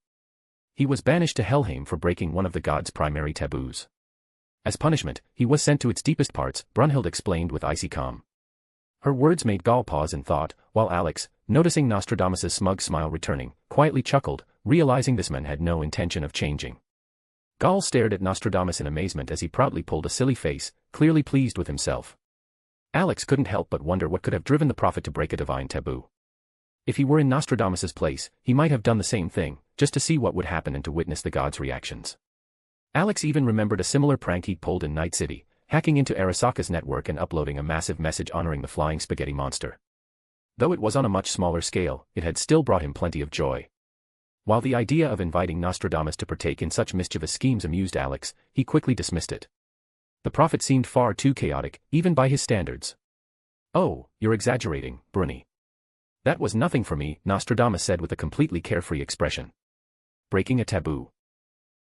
S3: He was banished to Helheim for breaking one of the gods' primary taboos. As punishment, he was sent to its deepest parts, Brunhild explained with icy calm. Her words made Gall pause in thought, while Alex, noticing Nostradamus's smug smile returning, quietly chuckled, realizing this man had no intention of changing. Gall stared at Nostradamus in amazement as he proudly pulled a silly face, clearly pleased with himself. Alex couldn't help but wonder what could have driven the prophet to break a divine taboo. If he were in Nostradamus's place, he might have done the same thing, just to see what would happen and to witness the gods' reactions. Alex even remembered a similar prank he'd pulled in Night City, hacking into Arasaka's network and uploading a massive message honoring the flying spaghetti monster. Though it was on a much smaller scale, it had still brought him plenty of joy. While the idea of inviting Nostradamus to partake in such mischievous schemes amused Alex, he quickly dismissed it. The prophet seemed far too chaotic, even by his standards. "Oh, you're exaggerating, Bruni. That was nothing for me," Nostradamus said with a completely carefree expression. Breaking a taboo.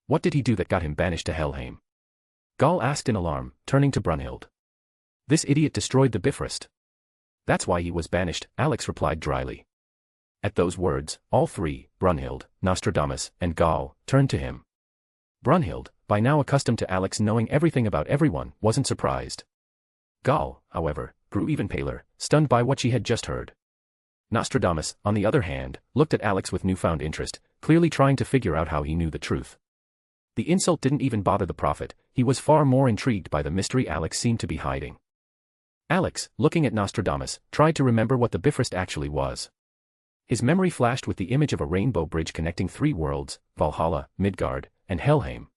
S3: What did he do that got him banished to Helheim? Gall asked in alarm, turning to Brunhild. This idiot destroyed the Bifrost. That's why he was banished, Alex replied dryly. At those words, all three, Brunhild, Nostradamus, and Gall, turned to him. Brunhild, by now accustomed to Alex knowing everything about everyone, wasn't surprised. Gall, however, grew even paler, stunned by what she had just heard. Nostradamus, on the other hand, looked at Alex with newfound interest, clearly trying to figure out how he knew the truth. The insult didn't even bother the prophet, he was far more intrigued by the mystery Alex seemed to be hiding. Alex, looking at Nostradamus, tried to remember what the Bifrost actually was. His memory flashed with the image of a rainbow bridge connecting three worlds, Valhalla, Midgard, and Helheim.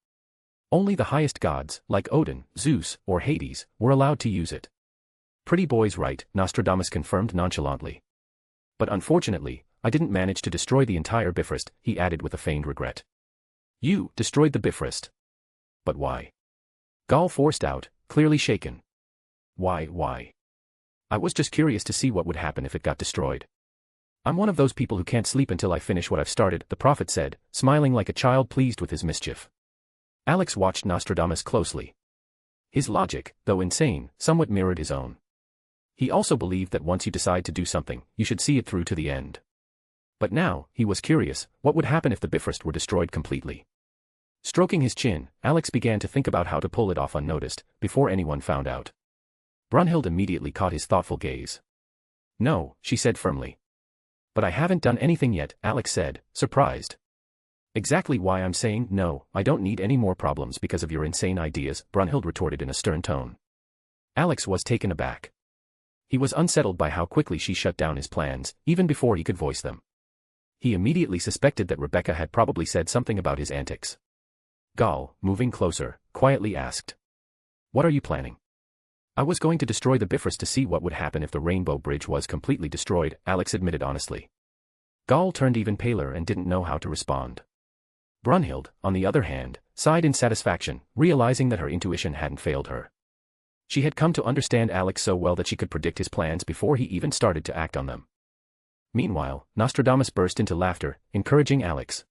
S3: Only the highest gods, like Odin, Zeus, or Hades, were allowed to use it. Pretty boy's right, Nostradamus confirmed nonchalantly. But unfortunately, I didn't manage to destroy the entire Bifrost, he added with a feigned regret. You destroyed the Bifrost. But why? Gall forced out, clearly shaken. Why? I was just curious to see what would happen if it got destroyed. I'm one of those people who can't sleep until I finish what I've started, the prophet said, smiling like a child pleased with his mischief. Alex watched Nostradamus closely. His logic, though insane, somewhat mirrored his own. He also believed that once you decide to do something, you should see it through to the end. But now, he was curious, what would happen if the Bifrost were destroyed completely? Stroking his chin, Alex began to think about how to pull it off unnoticed, before anyone found out. Brunhild immediately caught his thoughtful gaze. No, she said firmly. But I haven't done anything yet, Alex said, surprised. Exactly why I'm saying no, I don't need any more problems because of your insane ideas, Brunhild retorted in a stern tone. Alex was taken aback. He was unsettled by how quickly she shut down his plans, even before he could voice them. He immediately suspected that Rebecca had probably said something about his antics. Gall, moving closer, quietly asked. What are you planning? I was going to destroy the Bifrost to see what would happen if the Rainbow Bridge was completely destroyed, Alex admitted honestly. Gall turned even paler and didn't know how to respond. Brunhild, on the other hand, sighed in satisfaction, realizing that her intuition hadn't failed her. She had come to understand Alex so well that she could predict his plans before he even started to act on them. Meanwhile, Nostradamus burst into laughter, encouraging Alex.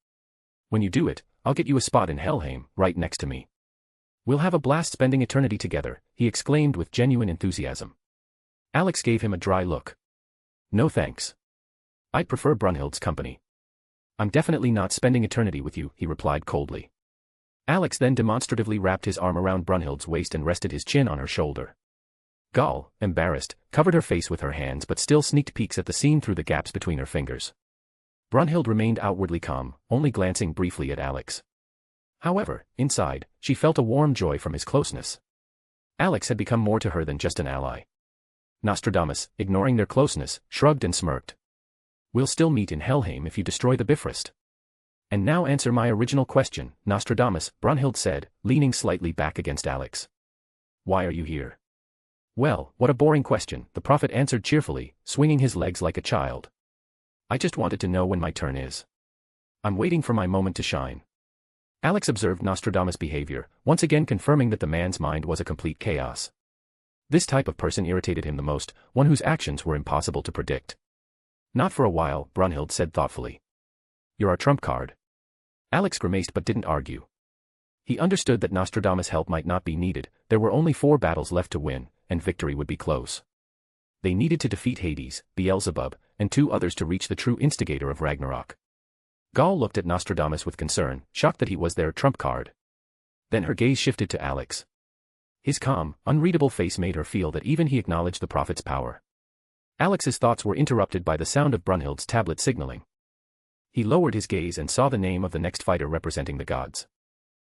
S3: When you do it, I'll get you a spot in Helheim, right next to me. We'll have a blast spending eternity together, he exclaimed with genuine enthusiasm. Alex gave him a dry look. No thanks. I'd prefer Brunhild's company. I'm definitely not spending eternity with you, he replied coldly. Alex then demonstratively wrapped his arm around Brunhild's waist and rested his chin on her shoulder. Gall, embarrassed, covered her face with her hands but still sneaked peeks at the scene through the gaps between her fingers. Brunhild remained outwardly calm, only glancing briefly at Alex. However, inside, she felt a warm joy from his closeness. Alex had become more to her than just an ally. Nostradamus, ignoring their closeness, shrugged and smirked. We'll still meet in Helheim if you destroy the Bifrost. And now answer my original question, Nostradamus, Brunhild said, leaning slightly back against Alex. Why are you here? Well, what a boring question, the prophet answered cheerfully, swinging his legs like a child. I just wanted to know when my turn is. I'm waiting for my moment to shine. Alex observed Nostradamus' behavior, once again confirming that the man's mind was a complete chaos. This type of person irritated him the most, one whose actions were impossible to predict. Not for a while, Brunhild said thoughtfully. You're our trump card. Alex grimaced but didn't argue. He understood that Nostradamus' help might not be needed, there were only 4 battles left to win, and victory would be close. They needed to defeat Hades, Beelzebub, and 2 others to reach the true instigator of Ragnarok. Gall looked at Nostradamus with concern, shocked that he was their trump card. Then her gaze shifted to Alex. His calm, unreadable face made her feel that even he acknowledged the prophet's power. Alex's thoughts were interrupted by the sound of Brunhild's tablet signaling. He lowered his gaze and saw the name of the next fighter representing the gods.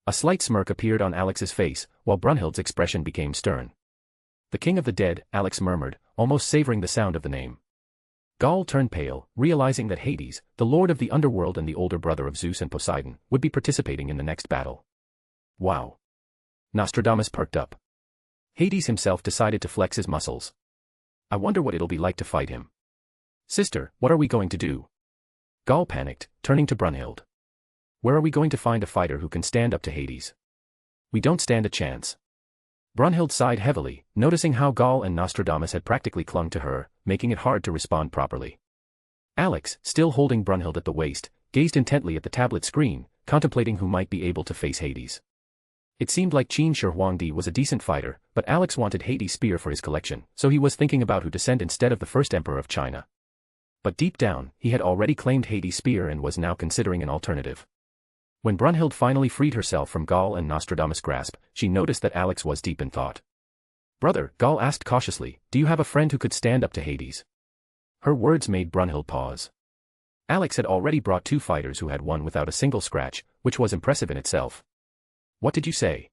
S3: A slight smirk appeared on Alex's face, while Brunhild's expression became stern. The King of the Dead, Alex murmured, almost savoring the sound of the name. Gall turned pale, realizing that Hades, the lord of the underworld and the older brother of Zeus and Poseidon, would be participating in the next battle. Wow. Nostradamus perked up. Hades himself decided to flex his muscles. I wonder what it'll be like to fight him. Sister, what are we going to do? Gaul panicked, turning to Brunhild. Where are we going to find a fighter who can stand up to Hades? We don't stand a chance. Brunhild sighed heavily, noticing how Gaul and Nostradamus had practically clung to her, making it hard to respond properly. Alex, still holding Brunhild at the waist, gazed intently at the tablet screen, contemplating who might be able to face Hades. It seemed like Qin Shi Huangdi was a decent fighter, but Alex wanted Hades' spear for his collection, so he was thinking about who to send instead of the first emperor of China. But deep down, he had already claimed Hades' spear and was now considering an alternative. When Brunhild finally freed herself from Gaul and Nostradamus' grasp, she noticed that Alex was deep in thought. Brother, Gaul asked cautiously, do you have a friend who could stand up to Hades? Her words made Brunhild pause. Alex had already brought 2 fighters who had won without a single scratch, which was impressive in itself. What did you say?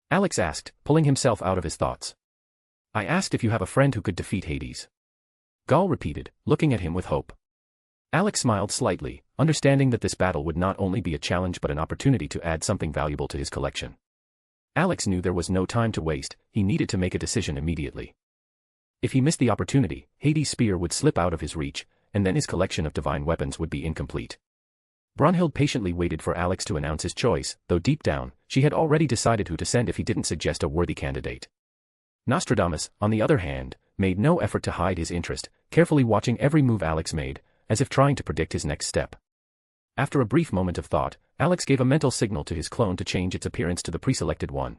S3: Alex asked, pulling himself out of his thoughts. I asked if you have a friend who could defeat Hades. Gaul repeated, looking at him with hope. Alex smiled slightly, understanding that this battle would not only be a challenge but an opportunity to add something valuable to his collection. Alex knew there was no time to waste, he needed to make a decision immediately. If he missed the opportunity, Hades' spear would slip out of his reach, and then his collection of divine weapons would be incomplete. Brunhild patiently waited for Alex to announce his choice, though deep down, she had already decided who to send if he didn't suggest a worthy candidate. Nostradamus, on the other hand, made no effort to hide his interest, carefully watching every move Alex made, as if trying to predict his next step. After a brief moment of thought, Alex gave a mental signal to his clone to change its appearance to the preselected one.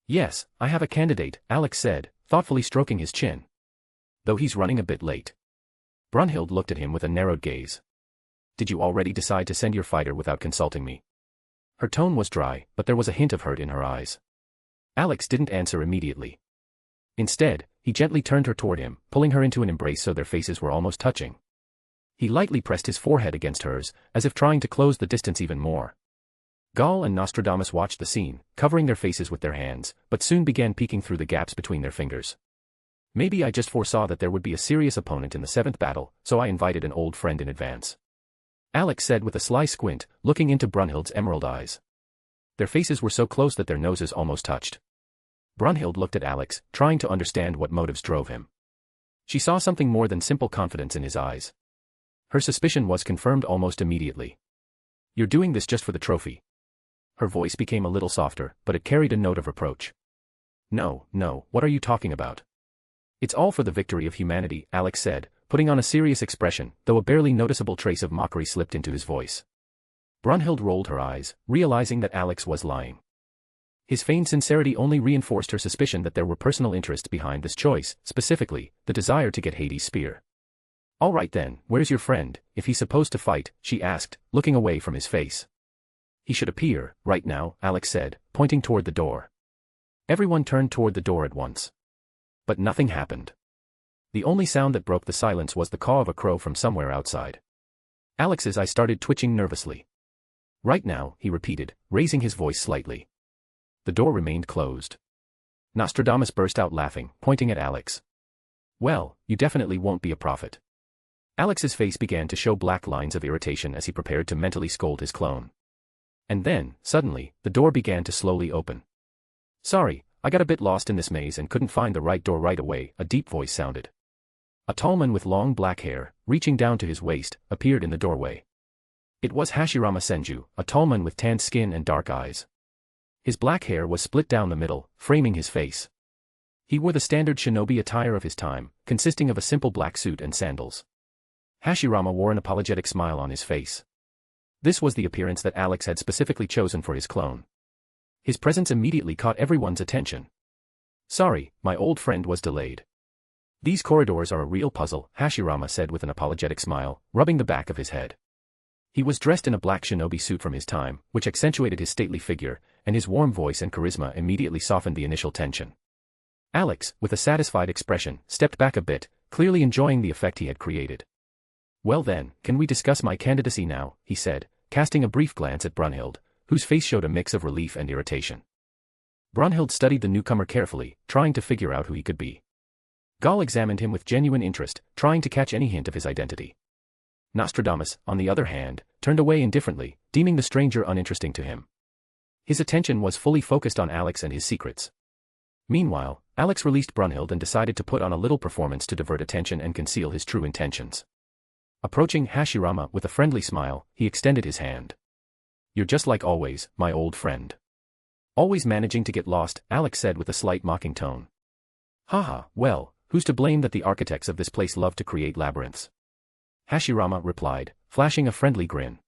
S3: Yes, I have a candidate, Alex said, thoughtfully stroking his chin. Though he's running a bit late. Brunhild looked at him with a narrowed gaze. Did you already decide to send your fighter without consulting me? Her tone was dry, but there was a hint of hurt in her eyes. Alex didn't answer immediately. Instead, he gently turned her toward him, pulling her into an embrace so their faces were almost touching. He lightly pressed his forehead against hers, as if trying to close the distance even more. Gaul and Nostradamus watched the scene, covering their faces with their hands, but soon began peeking through the gaps between their fingers. Maybe I just foresaw that there would be a serious opponent in the 7th battle, so I invited an old friend in advance. Alex said with a sly squint, looking into Brunhild's emerald eyes. Their faces were so close that their noses almost touched. Brunhild looked at Alex, trying to understand what motives drove him. She saw something more than simple confidence in his eyes. Her suspicion was confirmed almost immediately. You're doing this just for the trophy. Her voice became a little softer, but it carried a note of reproach. No, what are you talking about? It's all for the victory of humanity, Alex said, putting on a serious expression, though a barely noticeable trace of mockery slipped into his voice. Brunhild rolled her eyes, realizing that Alex was lying. His feigned sincerity only reinforced her suspicion that there were personal interests behind this choice, specifically, the desire to get Hades' spear. All right then, where's your friend, if he's supposed to fight, she asked, looking away from his face. He should appear, right now, Alex said, pointing toward the door. Everyone turned toward the door at once. But nothing happened. The only sound that broke the silence was the caw of a crow from somewhere outside. Alex's eyes started twitching nervously. Right now, he repeated, raising his voice slightly. The door remained closed. Nostradamus burst out laughing, pointing at Alex. Well, you definitely won't be a prophet. Alex's face began to show black lines of irritation as he prepared to mentally scold his clone. And then, suddenly, the door began to slowly open. Sorry, I got a bit lost in this maze and couldn't find the right door right away, a deep voice sounded. A tall man with long black hair, reaching down to his waist, appeared in the doorway. It was Hashirama Senju, a tall man with tanned skin and dark eyes. His black hair was split down the middle, framing his face. He wore the standard shinobi attire of his time, consisting of a simple black suit and sandals. Hashirama wore an apologetic smile on his face. This was the appearance that Alex had specifically chosen for his clone. His presence immediately caught everyone's attention. Sorry, my old friend was delayed. These corridors are a real puzzle, Hashirama said with an apologetic smile, rubbing the back of his head. He was dressed in a black shinobi suit from his time, which accentuated his stately figure, and his warm voice and charisma immediately softened the initial tension. Alex, with a satisfied expression, stepped back a bit, clearly enjoying the effect he had created. Well then, can we discuss my candidacy now, he said, casting a brief glance at Brunhild, whose face showed a mix of relief and irritation. Brunhild studied the newcomer carefully, trying to figure out who he could be. Gaul examined him with genuine interest, trying to catch any hint of his identity. Nostradamus, on the other hand, turned away indifferently, deeming the stranger uninteresting to him. His attention was fully focused on Alex and his secrets. Meanwhile, Alex released Brunhild and decided to put on a little performance to divert attention and conceal his true intentions. Approaching Hashirama with a friendly smile, he extended his hand. "You're just like always, my old friend." "Always managing to get lost," Alex said with a slight mocking tone. "Haha, well, who's to blame that the architects of this place love to create labyrinths?" Hashirama replied, flashing a friendly grin.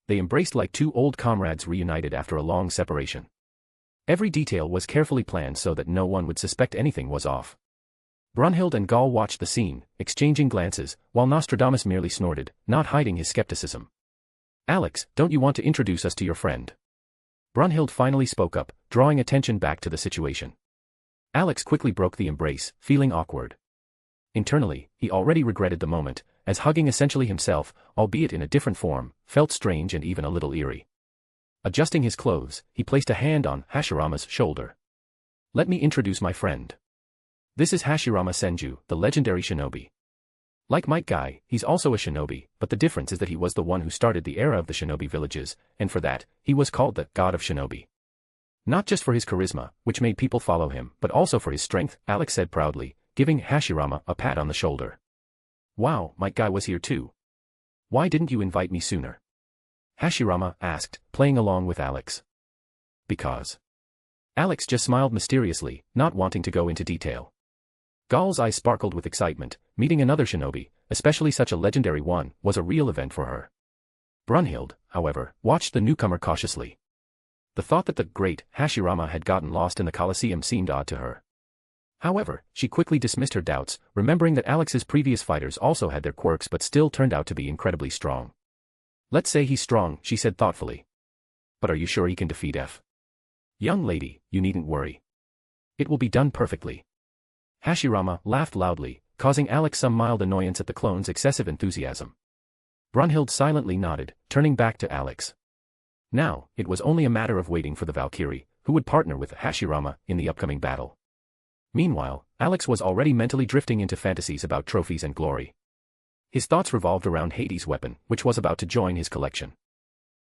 S3: They embraced like two old comrades reunited after a long separation. Every detail was carefully planned so that no one would suspect anything was off. Brunhild and Gaul watched the scene, exchanging glances, while Nostradamus merely snorted, not hiding his skepticism. "Alex, don't you want to introduce us to your friend?" Brunhild finally spoke up, drawing attention back to the situation. Alex quickly broke the embrace, feeling awkward. Internally, he already regretted the moment, as hugging essentially himself, albeit in a different form, felt strange and even a little eerie. Adjusting his clothes, he placed a hand on Hashirama's shoulder. "Let me introduce my friend. This is Hashirama Senju, the legendary shinobi. Like Might Guy, he's also a shinobi, but the difference is that he was the one who started the era of the shinobi villages, and for that, he was called the God of Shinobi. Not just for his charisma, which made people follow him, but also for his strength," Alex said proudly, giving Hashirama a pat on the shoulder. "Wow, Might Guy was here too. Why didn't you invite me sooner?" Hashirama asked, playing along with Alex. "Because." Alex just smiled mysteriously, not wanting to go into detail. Gaul's eyes sparkled with excitement. Meeting another shinobi, especially such a legendary one, was a real event for her. Brunhild, however, watched the newcomer cautiously. The thought that the great Hashirama had gotten lost in the Colosseum seemed odd to her. However, she quickly dismissed her doubts, remembering that Alex's previous fighters also had their quirks but still turned out to be incredibly strong. "Let's say he's strong," she said thoughtfully. "But are you sure he can defeat F?" "Young lady, you needn't worry. It will be done perfectly." Hashirama laughed loudly, causing Alex some mild annoyance at the clone's excessive enthusiasm. Brunhild silently nodded, turning back to Alex. Now, it was only a matter of waiting for the Valkyrie, who would partner with Hashirama in the upcoming battle. Meanwhile, Alex was already mentally drifting into fantasies about trophies and glory. His thoughts revolved around Hades' weapon, which was about to join his collection.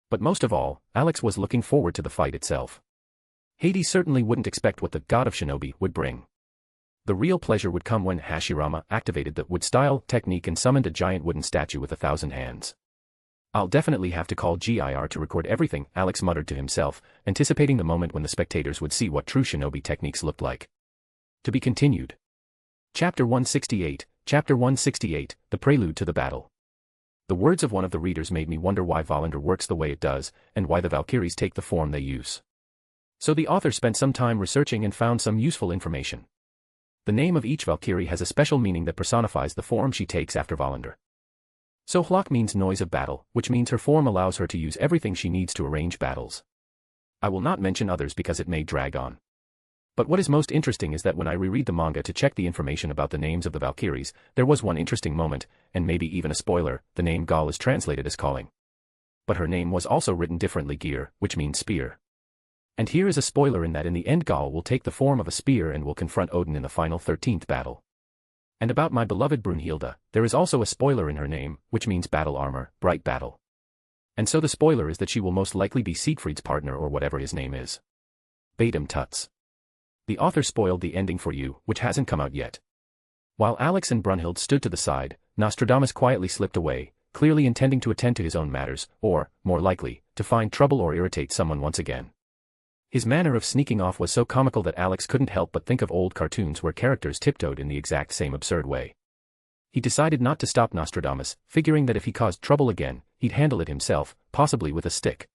S3: But most of all, Alex was looking forward to the fight itself. Hades certainly wouldn't expect what the God of Shinobi would bring. The real pleasure would come when Hashirama activated the wood-style technique and summoned a giant wooden statue with 1,000 hands. "I'll definitely have to call GIR to record everything," Alex muttered to himself, anticipating the moment when the spectators would see what true shinobi techniques looked like. To be continued. Chapter 168, The Prelude to the Battle. The words of one of the readers made me wonder why Valander works the way it does, and why the Valkyries take the form they use. So the author spent some time researching and found some useful information. The name of each Valkyrie has a special meaning that personifies the form she takes after Valander. So Hlok means noise of battle, which means her form allows her to use everything she needs to arrange battles. I will not mention others because it may drag on. But what is most interesting is that when I reread the manga to check the information about the names of the Valkyries, there was one interesting moment, and maybe even a spoiler: the name Gaul is translated as calling. But her name was also written differently, Gear, which means spear. And here is a spoiler in that in the end Gaul will take the form of a spear and will confront Odin in the final 13th battle. And about my beloved Brunhilde, there is also a spoiler in her name, which means battle armor, bright battle. And so the spoiler is that she will most likely be Siegfried's partner or whatever his name is. Batum tuts. The author spoiled the ending for you, which hasn't come out yet. While Alex and Brunhild stood to the side, Nostradamus quietly slipped away, clearly intending to attend to his own matters, or, more likely, to find trouble or irritate someone once again. His manner of sneaking off was so comical that Alex couldn't help but think of old cartoons where characters tiptoed in the exact same absurd way. He decided not to stop Nostradamus, figuring that if he caused trouble again, he'd handle it himself, possibly with a stick.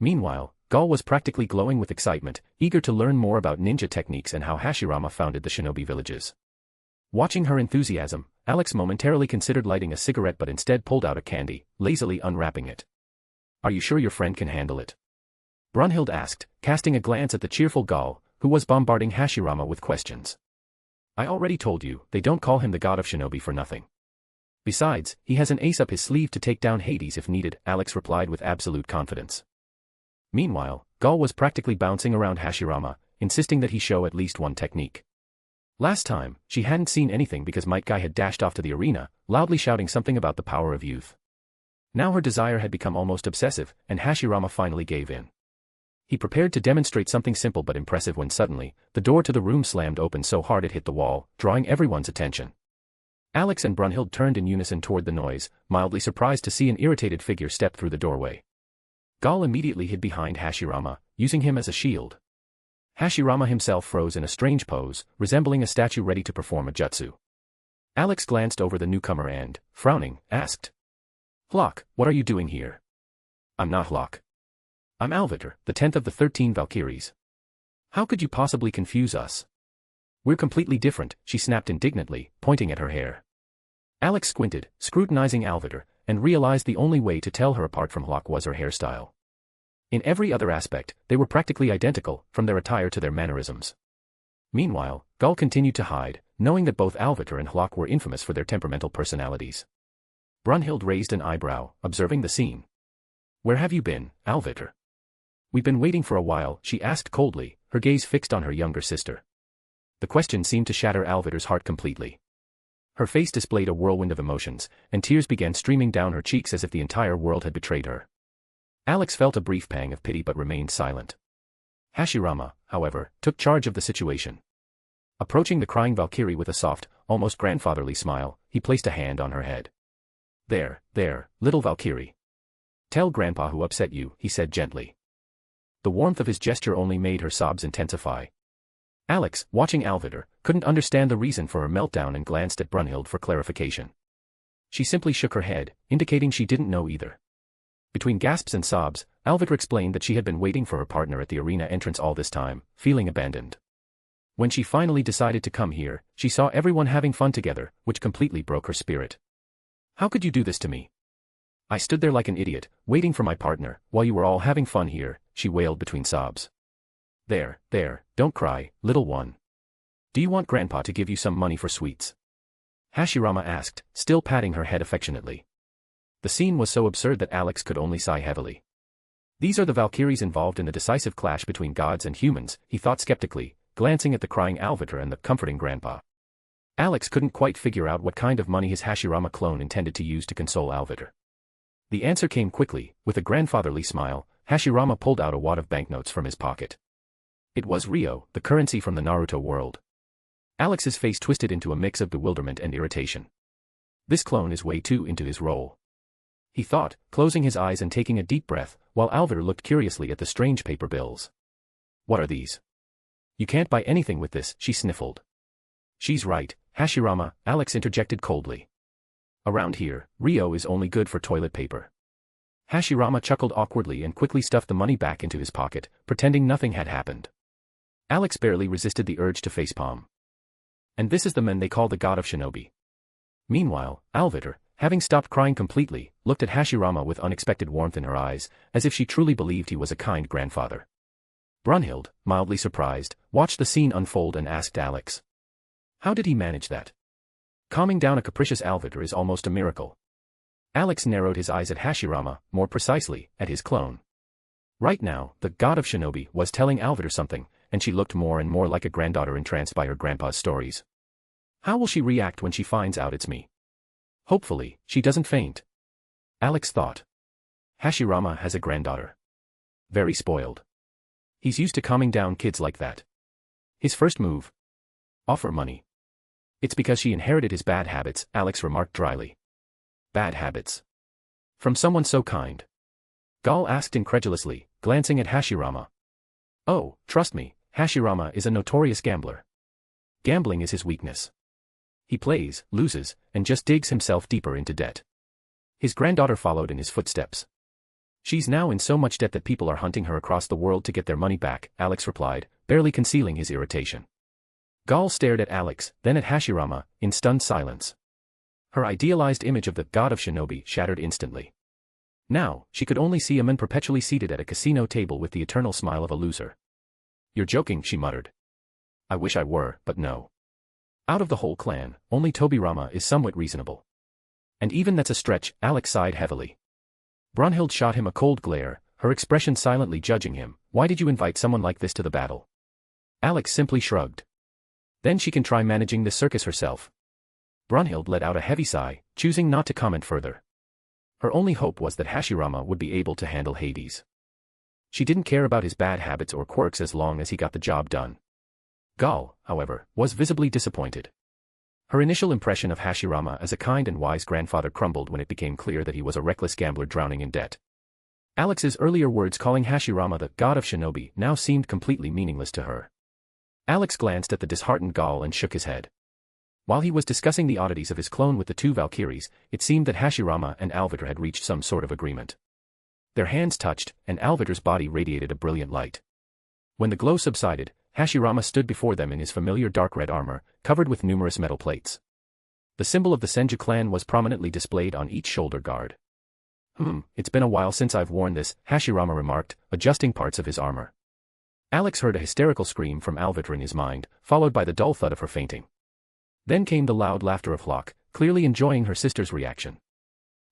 S3: Meanwhile, Gaul was practically glowing with excitement, eager to learn more about ninja techniques and how Hashirama founded the shinobi villages. Watching her enthusiasm, Alex momentarily considered lighting a cigarette but instead pulled out a candy, lazily unwrapping it. "Are you sure your friend can handle it?" Brunhild asked, casting a glance at the cheerful Gaul, who was bombarding Hashirama with questions. "I already told you, they don't call him the God of Shinobi for nothing. Besides, he has an ace up his sleeve to take down Hades if needed," Alex replied with absolute confidence. Meanwhile, Gaul was practically bouncing around Hashirama, insisting that he show at least one technique. Last time, she hadn't seen anything because Might Guy had dashed off to the arena, loudly shouting something about the power of youth. Now her desire had become almost obsessive, and Hashirama finally gave in. He prepared to demonstrate something simple but impressive when suddenly, the door to the room slammed open so hard it hit the wall, drawing everyone's attention. Alex and Brunhild turned in unison toward the noise, mildly surprised to see an irritated figure step through the doorway. Gal immediately hid behind Hashirama, using him as a shield. Hashirama himself froze in a strange pose, resembling a statue ready to perform a jutsu. Alex glanced over the newcomer and, frowning, asked, "Hlok, what are you doing here?" "I'm not Hlok. I'm Alvitar, the 10th of the 13 Valkyries. How could you possibly confuse us?" "We're completely different," she snapped indignantly, pointing at her hair. Alex squinted, scrutinizing Alvitar, and realized the only way to tell her apart from Hlok was her hairstyle. In every other aspect, they were practically identical, from their attire to their mannerisms. Meanwhile, Gal continued to hide, knowing that both Alvitar and Hlok were infamous for their temperamental personalities. Brunhild raised an eyebrow, observing the scene. "Where have you been, Alvitar?" "We've been waiting for a while," she asked coldly, her gaze fixed on her younger sister. The question seemed to shatter Alvitar's heart completely. Her face displayed a whirlwind of emotions, and tears began streaming down her cheeks as if the entire world had betrayed her. Alex felt a brief pang of pity but remained silent. Hashirama, however, took charge of the situation. Approaching the crying Valkyrie with a soft, almost grandfatherly smile, he placed a hand on her head. There, little Valkyrie. Tell Grandpa who upset you," he said gently. The warmth of his gesture only made her sobs intensify. Alex, watching Alvitar, couldn't understand the reason for her meltdown and glanced at Brunhild for clarification. She simply shook her head, indicating she didn't know either. Between gasps and sobs, Alvitar explained that she had been waiting for her partner at the arena entrance all this time, feeling abandoned. When she finally decided to come here, she saw everyone having fun together, which completely broke her spirit. "How could you do this to me? I stood there like an idiot, waiting for my partner, while you were all having fun here," she wailed between sobs. There, don't cry, little one. Do you want Grandpa to give you some money for sweets?" Hashirama asked, still patting her head affectionately. The scene was so absurd that Alex could only sigh heavily. These are the Valkyries involved in the decisive clash between gods and humans, he thought skeptically, glancing at the crying Alvitar and the comforting Grandpa. Alex couldn't quite figure out what kind of money his Hashirama clone intended to use to console Alvitar. The answer came quickly. With a grandfatherly smile, Hashirama pulled out a wad of banknotes from his pocket. It was Ryo, the currency from the Naruto world. Alex's face twisted into a mix of bewilderment and irritation. This clone is way too into his role, he thought, closing his eyes and taking a deep breath, while Alvitar looked curiously at the strange paper bills. "What are these?" "You can't buy anything with this," she sniffled. "She's right, Hashirama," Alex interjected coldly. "Around here, Ryo is only good for toilet paper." Hashirama chuckled awkwardly and quickly stuffed the money back into his pocket, pretending nothing had happened. Alex barely resisted the urge to facepalm. And this is the man they call the god of shinobi. Meanwhile, Alvitar, having stopped crying completely, looked at Hashirama with unexpected warmth in her eyes, as if she truly believed he was a kind grandfather. Brunhild, mildly surprised, watched the scene unfold and asked Alex, "How did he manage that? Calming down a capricious Alvitar is almost a miracle." Alex narrowed his eyes at Hashirama, more precisely, at his clone. Right now, the god of shinobi was telling Alvitar something, and she looked more and more like a granddaughter entranced by her grandpa's stories. How will she react when she finds out it's me? Hopefully, she doesn't faint. Alex thought. Hashirama has a granddaughter. Very spoiled. He's used to calming down kids like that. His first move? Offer money. It's because she inherited his bad habits, Alex remarked dryly. Bad habits? From someone so kind? Gal asked incredulously, glancing at Hashirama. Oh, trust me, Hashirama is a notorious gambler. Gambling is his weakness. He plays, loses, and just digs himself deeper into debt. His granddaughter followed in his footsteps. She's now in so much debt that people are hunting her across the world to get their money back, Alex replied, barely concealing his irritation. Gal stared at Alex, then at Hashirama, in stunned silence. Her idealized image of the god of shinobi shattered instantly. Now, she could only see a man perpetually seated at a casino table with the eternal smile of a loser. You're joking, she muttered. I wish I were, but no. Out of the whole clan, only Tobirama is somewhat reasonable. And even that's a stretch, Alex sighed heavily. Brunhild shot him a cold glare, her expression silently judging him. Why did you invite someone like this to the battle? Alex simply shrugged. Then she can try managing the circus herself. Brunhild let out a heavy sigh, choosing not to comment further. Her only hope was that Hashirama would be able to handle Hades. She didn't care about his bad habits or quirks as long as he got the job done. Gal, however, was visibly disappointed. Her initial impression of Hashirama as a kind and wise grandfather crumbled when it became clear that he was a reckless gambler drowning in debt. Alex's earlier words calling Hashirama the god of shinobi now seemed completely meaningless to her. Alex glanced at the disheartened Gal and shook his head. While he was discussing the oddities of his clone with the two Valkyries, it seemed that Hashirama and Alvitar had reached some sort of agreement. Their hands touched, and Alvitar's body radiated a brilliant light. When the glow subsided, Hashirama stood before them in his familiar dark red armor, covered with numerous metal plates. The symbol of the Senju clan was prominently displayed on each shoulder guard. It's been a while since I've worn this, Hashirama remarked, adjusting parts of his armor. Alex heard a hysterical scream from Alvitar in his mind, followed by the dull thud of her fainting. Then came the loud laughter of Locke, clearly enjoying her sister's reaction.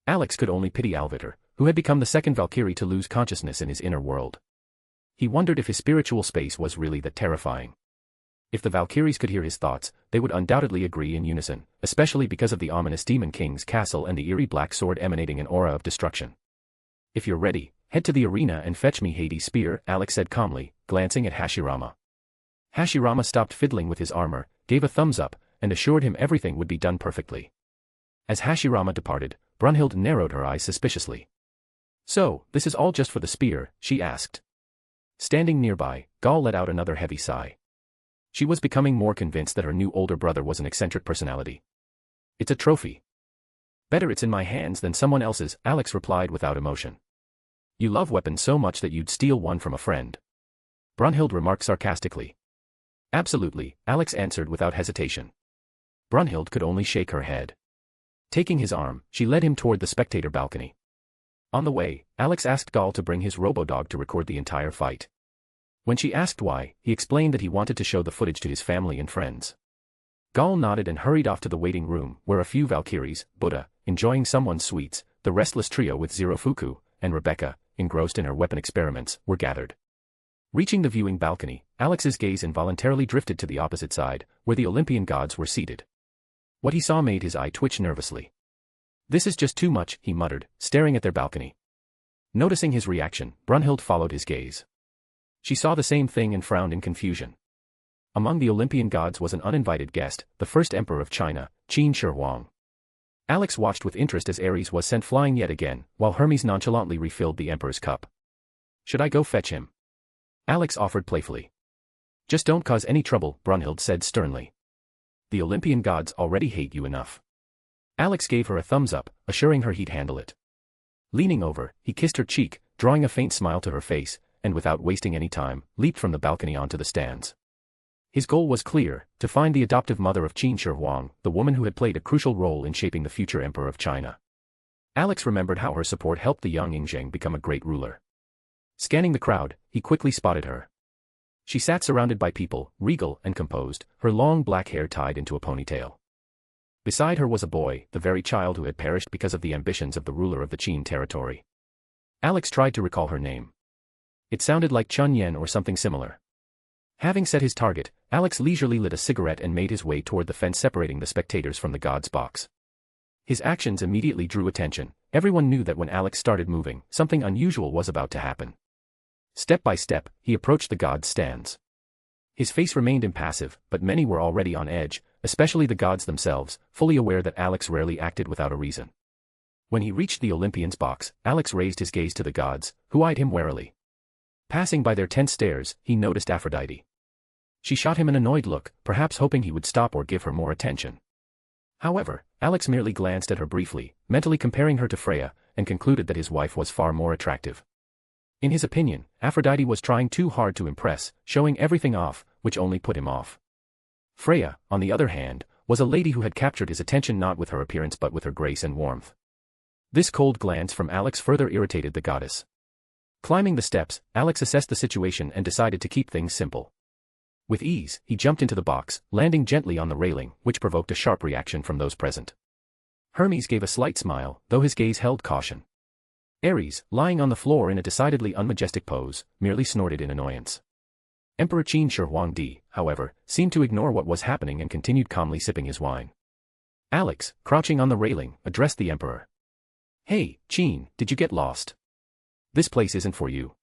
S3: Alex could only pity Alvitar, who had become the second Valkyrie to lose consciousness in his inner world. He wondered if his spiritual space was really that terrifying. If the Valkyries could hear his thoughts, they would undoubtedly agree in unison, especially because of the ominous Demon King's castle and the eerie black sword emanating an aura of destruction. If you're ready, head to the arena and fetch me Hades' spear, Alex said calmly, glancing at Hashirama. Hashirama stopped fiddling with his armor, gave a thumbs up, and assured him everything would be done perfectly. As Hashirama departed, Brunhild narrowed her eyes suspiciously. So, this is all just for the spear, she asked. Standing nearby, Gal let out another heavy sigh. She was becoming more convinced that her new older brother was an eccentric personality. It's a trophy. Better it's in my hands than someone else's, Alex replied without emotion. You love weapons so much that you'd steal one from a friend. Brunhild remarked sarcastically. Absolutely, Alex answered without hesitation. Brunhild could only shake her head. Taking his arm, she led him toward the spectator balcony. On the way, Alex asked Gal to bring his robo-dog to record the entire fight. When she asked why, he explained that he wanted to show the footage to his family and friends. Gal nodded and hurried off to the waiting room, where a few Valkyries, Buddha, enjoying someone's sweets, the restless trio with Zirofuku, and Rebecca, engrossed in her weapon experiments, were gathered. Reaching the viewing balcony, Alex's gaze involuntarily drifted to the opposite side, where the Olympian gods were seated. What he saw made his eye twitch nervously. This is just too much, he muttered, staring at their balcony. Noticing his reaction, Brunhild followed his gaze. She saw the same thing and frowned in confusion. Among the Olympian gods was an uninvited guest, the first emperor of China, Qin Shi Huang. Alex watched with interest as Ares was sent flying yet again, while Hermes nonchalantly refilled the emperor's cup. Should I go fetch him? Alex offered playfully. Just don't cause any trouble, Brunhild said sternly. The Olympian gods already hate you enough. Alex gave her a thumbs up, assuring her he'd handle it. Leaning over, he kissed her cheek, drawing a faint smile to her face, and without wasting any time, leaped from the balcony onto the stands. His goal was clear, to find the adoptive mother of Qin Shi Huang, the woman who had played a crucial role in shaping the future emperor of China. Alex remembered how her support helped the young Yingzheng become a great ruler. Scanning the crowd, he quickly spotted her. She sat surrounded by people, regal and composed, her long black hair tied into a ponytail. Beside her was a boy, the very child who had perished because of the ambitions of the ruler of the Qin territory. Alex tried to recall her name. It sounded like Chun Yen or something similar. Having set his target, Alex leisurely lit a cigarette and made his way toward the fence separating the spectators from the god's box. His actions immediately drew attention. Everyone knew that when Alex started moving, something unusual was about to happen. Step by step, he approached the god's stands. His face remained impassive, but many were already on edge, especially the gods themselves, fully aware that Alex rarely acted without a reason. When he reached the Olympian's box, Alex raised his gaze to the gods, who eyed him warily. Passing by their tense stares, he noticed Aphrodite. She shot him an annoyed look, perhaps hoping he would stop or give her more attention. However, Alex merely glanced at her briefly, mentally comparing her to Freya, and concluded that his wife was far more attractive. In his opinion, Aphrodite was trying too hard to impress, showing everything off, which only put him off. Freya, on the other hand, was a lady who had captured his attention not with her appearance but with her grace and warmth. This cold glance from Alex further irritated the goddess. Climbing the steps, Alex assessed the situation and decided to keep things simple. With ease, he jumped into the box, landing gently on the railing, which provoked a sharp reaction from those present. Hermes gave a slight smile, though his gaze held caution. Ares, lying on the floor in a decidedly unmajestic pose, merely snorted in annoyance. Emperor Qin Shi Huangdi, however, seemed to ignore what was happening and continued calmly sipping his wine. Alex, crouching on the railing, addressed the emperor. Hey, Qin, did you get lost? This place isn't for you.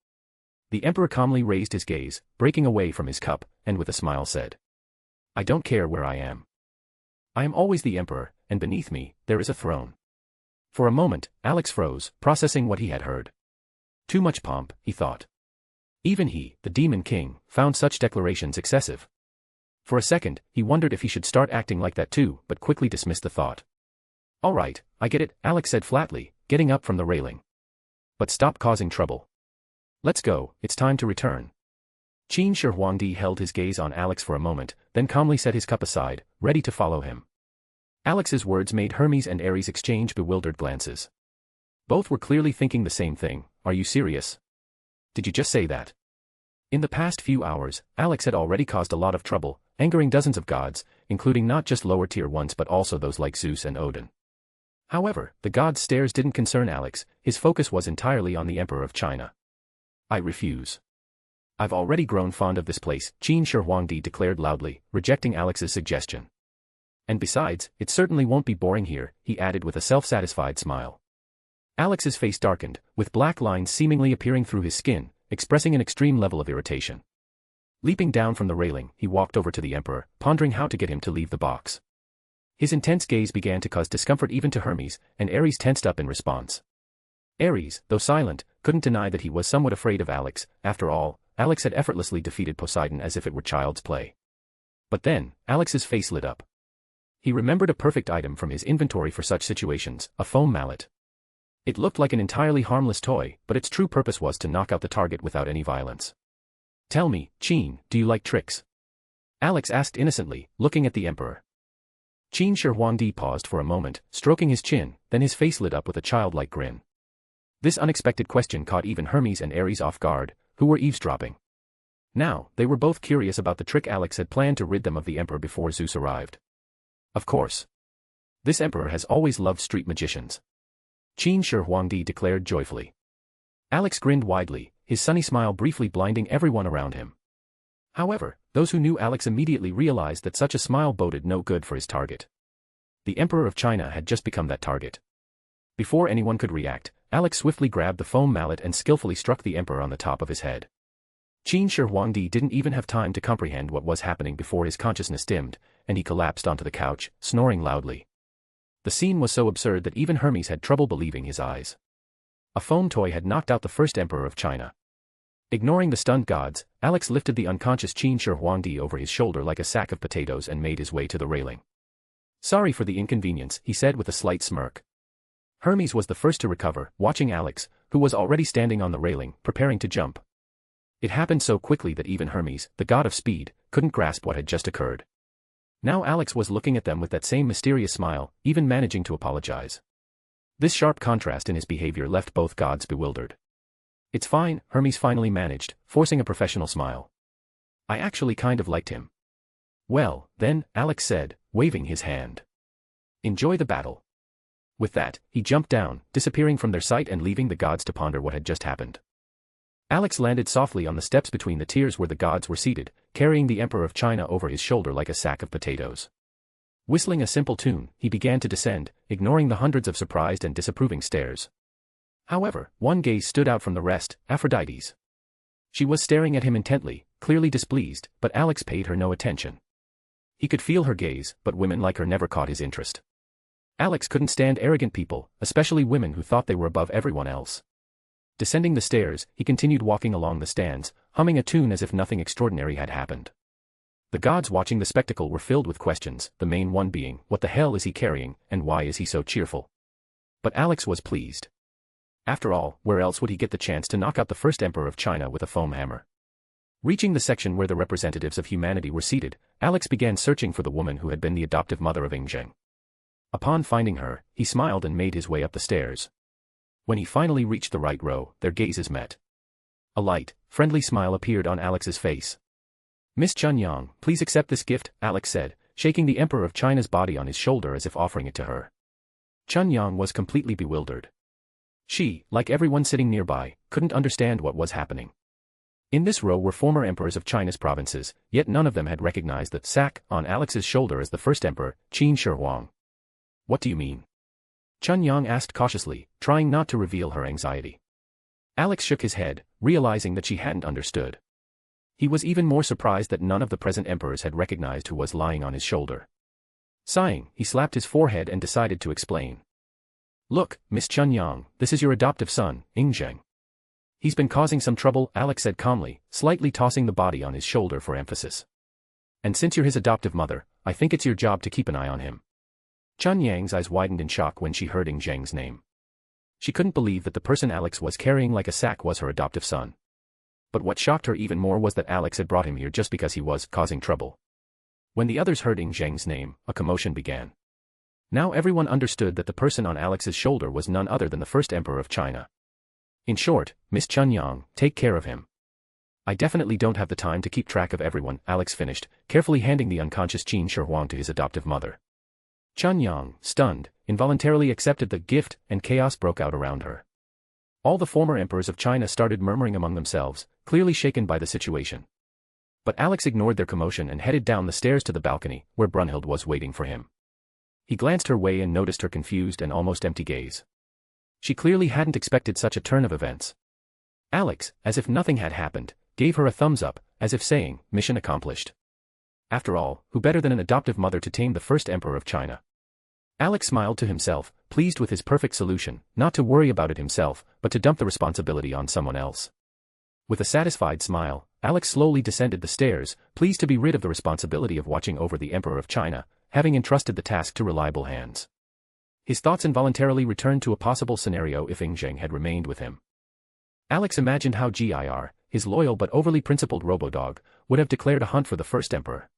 S3: The emperor calmly raised his gaze, breaking away from his cup, and with a smile said, "I don't care where I am. I am always the emperor, and beneath me, there is a throne." For a moment, Alex froze, processing what he had heard. Too much pomp, he thought. Even he, the Demon King, found such declarations excessive. For a second, he wondered if he should start acting like that too, but quickly dismissed the thought. "All right, I get it," Alex said flatly, getting up from the railing. "But stop causing trouble. Let's go, it's time to return." Qin Shi Huangdi held his gaze on Alex for a moment, then calmly set his cup aside, ready to follow him. Alex's words made Hermes and Ares exchange bewildered glances. Both were clearly thinking the same thing. "Are you serious? Did you just say that?" In the past few hours, Alex had already caused a lot of trouble, angering dozens of gods, including not just lower-tier ones but also those like Zeus and Odin. However, the gods' stares didn't concern Alex, his focus was entirely on the Emperor of China. "I refuse. I've already grown fond of this place," Qin Shi Huangdi declared loudly, rejecting Alex's suggestion. "And besides, it certainly won't be boring here," he added with a self-satisfied smile. Alex's face darkened, with black lines seemingly appearing through his skin, expressing an extreme level of irritation. Leaping down from the railing, he walked over to the emperor, pondering how to get him to leave the box. His intense gaze began to cause discomfort even to Hermes, and Ares tensed up in response. Ares, though silent, couldn't deny that he was somewhat afraid of Alex. After all, Alex had effortlessly defeated Poseidon as if it were child's play. But then, Alex's face lit up. He remembered a perfect item from his inventory for such situations, a foam mallet. It looked like an entirely harmless toy, but its true purpose was to knock out the target without any violence. "Tell me, Qin, do you like tricks?" Alex asked innocently, looking at the emperor. Qin Shi Huangdi paused for a moment, stroking his chin, then his face lit up with a childlike grin. This unexpected question caught even Hermes and Ares off guard, who were eavesdropping. Now, they were both curious about the trick Alex had planned to rid them of the emperor before Zeus arrived. Of course. This emperor has always loved street magicians. Qin Shi Huangdi declared joyfully. Alex grinned widely, his sunny smile briefly blinding everyone around him. However, those who knew Alex immediately realized that such a smile boded no good for his target. The Emperor of China had just become that target. Before anyone could react, Alex swiftly grabbed the foam mallet and skillfully struck the emperor on the top of his head. Qin Shi Huangdi didn't even have time to comprehend what was happening before his consciousness dimmed, and he collapsed onto the couch, snoring loudly. The scene was so absurd that even Hermes had trouble believing his eyes. A foam toy had knocked out the first emperor of China. Ignoring the stunned gods, Alex lifted the unconscious Qin Shi Huangdi over his shoulder like a sack of potatoes and made his way to the railing. "Sorry for the inconvenience," he said with a slight smirk. Hermes was the first to recover, watching Alex, who was already standing on the railing, preparing to jump. It happened so quickly that even Hermes, the god of speed, couldn't grasp what had just occurred. Now Alex was looking at them with that same mysterious smile, even managing to apologize. This sharp contrast in his behavior left both gods bewildered. "It's fine," Hermes finally managed, forcing a professional smile. "I actually kind of liked him." "Well, then," Alex said, waving his hand. "Enjoy the battle." With that, he jumped down, disappearing from their sight and leaving the gods to ponder what had just happened. Alex landed softly on the steps between the tiers where the gods were seated, carrying the Emperor of China over his shoulder like a sack of potatoes. Whistling a simple tune, he began to descend, ignoring the hundreds of surprised and disapproving stares. However, one gaze stood out from the rest, Aphrodite's. She was staring at him intently, clearly displeased, but Alex paid her no attention. He could feel her gaze, but women like her never caught his interest. Alex couldn't stand arrogant people, especially women who thought they were above everyone else. Descending the stairs, he continued walking along the stands, humming a tune as if nothing extraordinary had happened. The gods watching the spectacle were filled with questions, the main one being, what the hell is he carrying, and why is he so cheerful? But Alex was pleased. After all, where else would he get the chance to knock out the first emperor of China with a foam hammer? Reaching the section where the representatives of humanity were seated, Alex began searching for the woman who had been the adoptive mother of Ingzheng. Upon finding her, he smiled and made his way up the stairs. When he finally reached the right row, their gazes met. A light, friendly smile appeared on Alex's face. "Miss Chunyang, please accept this gift," Alex said, shaking the Emperor of China's body on his shoulder as if offering it to her. Chunyang was completely bewildered. She, like everyone sitting nearby, couldn't understand what was happening. In this row were former emperors of China's provinces, yet none of them had recognized the sack on Alex's shoulder as the first emperor, Qin Shi Huang. "What do you mean?" Chunyang asked cautiously, trying not to reveal her anxiety. Alex shook his head, realizing that she hadn't understood. He was even more surprised that none of the present emperors had recognized who was lying on his shoulder. Sighing, he slapped his forehead and decided to explain. "Look, Miss Chunyang, this is your adoptive son, Ingzheng. He's been causing some trouble," Alex said calmly, slightly tossing the body on his shoulder for emphasis. "And since you're his adoptive mother, I think it's your job to keep an eye on him." Chunyang's eyes widened in shock when she heard Ingzheng's name. She couldn't believe that the person Alex was carrying like a sack was her adoptive son. But what shocked her even more was that Alex had brought him here just because he was causing trouble. When the others heard Ingzheng's name, a commotion began. Now everyone understood that the person on Alex's shoulder was none other than the first emperor of China. "In short, Miss Chunyang, take care of him." "I definitely don't have the time to keep track of everyone," Alex finished, carefully handing the unconscious Qin Shi Huang to his adoptive mother. Chunyang, stunned, involuntarily accepted the gift, and chaos broke out around her. All the former emperors of China started murmuring among themselves, clearly shaken by the situation. But Alex ignored their commotion and headed down the stairs to the balcony, where Brunhild was waiting for him. He glanced her way and noticed her confused and almost empty gaze. She clearly hadn't expected such a turn of events. Alex, as if nothing had happened, gave her a thumbs up, as if saying, "Mission accomplished." After all, who better than an adoptive mother to tame the first emperor of China? Alex smiled to himself, pleased with his perfect solution, not to worry about it himself, but to dump the responsibility on someone else. With a satisfied smile, Alex slowly descended the stairs, pleased to be rid of the responsibility of watching over the Emperor of China, having entrusted the task to reliable hands. His thoughts involuntarily returned to a possible scenario if Ingzheng had remained with him. Alex imagined how Gir, his loyal but overly principled robodog, would have declared a hunt for the first emperor.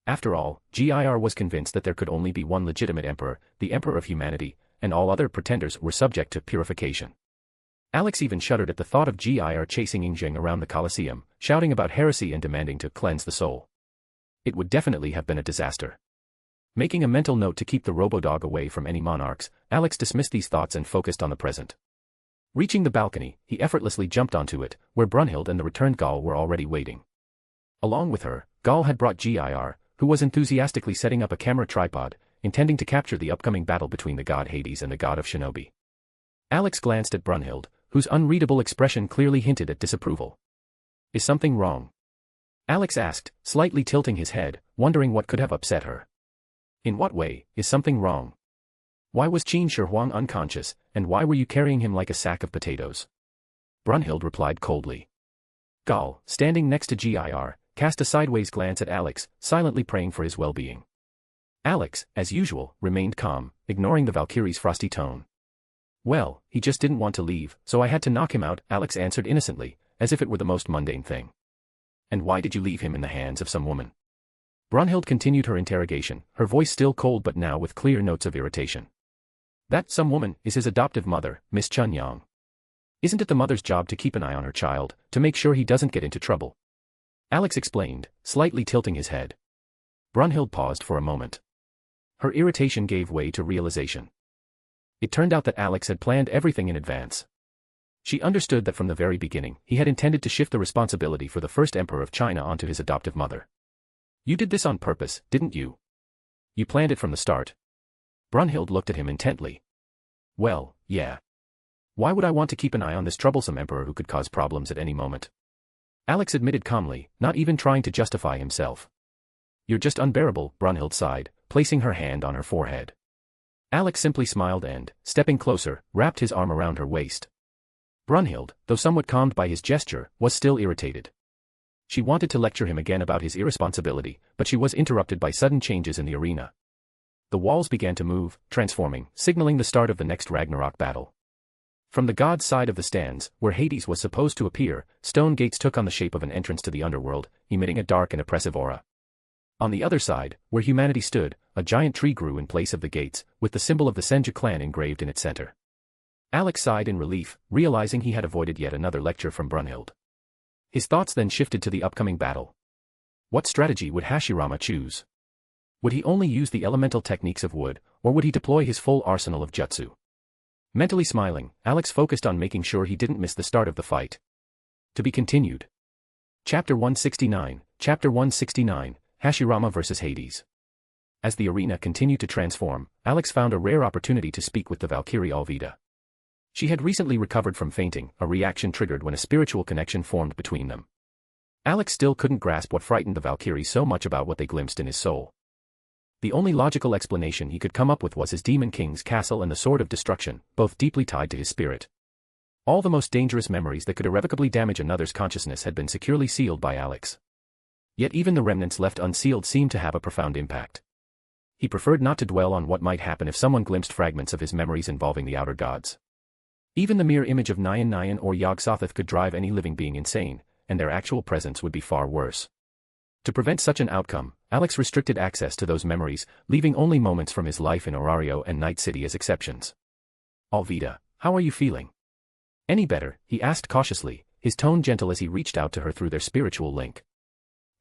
S3: After all, Gir was convinced that there could only be one legitimate emperor, the Emperor of Humanity, and all other pretenders were subject to purification. Alex even shuddered at the thought of Gir chasing Ingzheng around the Colosseum, shouting about heresy and demanding to cleanse the soul. It would definitely have been a disaster. Making a mental note to keep the robodog away from any monarchs, Alex dismissed these thoughts and focused on the present. Reaching the balcony, he effortlessly jumped onto it, where Brunhild and the returned Gaul were already waiting. Along with her, Gaul had brought Gir, who was enthusiastically setting up a camera tripod, intending to capture the upcoming battle between the god Hades and the god of Shinobi. Alex glanced at Brunhild, whose unreadable expression clearly hinted at disapproval. "Is something wrong?" Alex asked, slightly tilting his head, wondering what could have upset her. "In what way is something wrong? Why was Qin Shi Huang unconscious, and why were you carrying him like a sack of potatoes?" Brunhild replied coldly. Gaul, standing next to Gir, cast a sideways glance at Alex, silently praying for his well-being. Alex, as usual, remained calm, ignoring the Valkyrie's frosty tone. "Well, he just didn't want to leave, so I had to knock him out," Alex answered innocently, as if it were the most mundane thing. "And why did you leave him in the hands of some woman?" Brunhild continued her interrogation, her voice still cold but now with clear notes of irritation. "That some woman is his adoptive mother, Miss Chunyang. Isn't it the mother's job to keep an eye on her child, to make sure he doesn't get into trouble?" Alex explained, slightly tilting his head. Brunhild paused for a moment. Her irritation gave way to realization. It turned out that Alex had planned everything in advance. She understood that from the very beginning, he had intended to shift the responsibility for the first emperor of China onto his adoptive mother. "You did this on purpose, didn't you? You planned it from the start?" Brunhild looked at him intently. "Well, yeah. Why would I want to keep an eye on this troublesome emperor who could cause problems at any moment?" Alex admitted calmly, not even trying to justify himself. "You're just unbearable," Brunhild sighed, placing her hand on her forehead. Alex simply smiled and, stepping closer, wrapped his arm around her waist. Brunhild, though somewhat calmed by his gesture, was still irritated. She wanted to lecture him again about his irresponsibility, but she was interrupted by sudden changes in the arena. The walls began to move, transforming, signaling the start of the next Ragnarok battle. From the god's side of the stands, where Hades was supposed to appear, stone gates took on the shape of an entrance to the underworld, emitting a dark and oppressive aura. On the other side, where humanity stood, a giant tree grew in place of the gates, with the symbol of the Senju clan engraved in its center. Alex sighed in relief, realizing he had avoided yet another lecture from Brunhild. His thoughts then shifted to the upcoming battle. What strategy would Hashirama choose? Would he only use the elemental techniques of wood, or would he deploy his full arsenal of jutsu? Mentally smiling, Alex focused on making sure he didn't miss the start of the fight. To be continued. Chapter 169, Hashirama vs. Hades. As the arena continued to transform, Alex found a rare opportunity to speak with the Valkyrie Alvida. She had recently recovered from fainting, a reaction triggered when a spiritual connection formed between them. Alex still couldn't grasp what frightened the Valkyries so much about what they glimpsed in his soul. The only logical explanation he could come up with was his Demon King's castle and the Sword of Destruction, both deeply tied to his spirit. All the most dangerous memories that could irrevocably damage another's consciousness had been securely sealed by Alex. Yet even the remnants left unsealed seemed to have a profound impact. He preferred not to dwell on what might happen if someone glimpsed fragments of his memories involving the outer gods. Even the mere image of Nyan Nyan or Yog-Sothoth could drive any living being insane, and their actual presence would be far worse. To prevent such an outcome, Alex restricted access to those memories, leaving only moments from his life in Orario and Night City as exceptions. Alvida, how are you feeling? Any better? He asked cautiously, his tone gentle as he reached out to her through their spiritual link.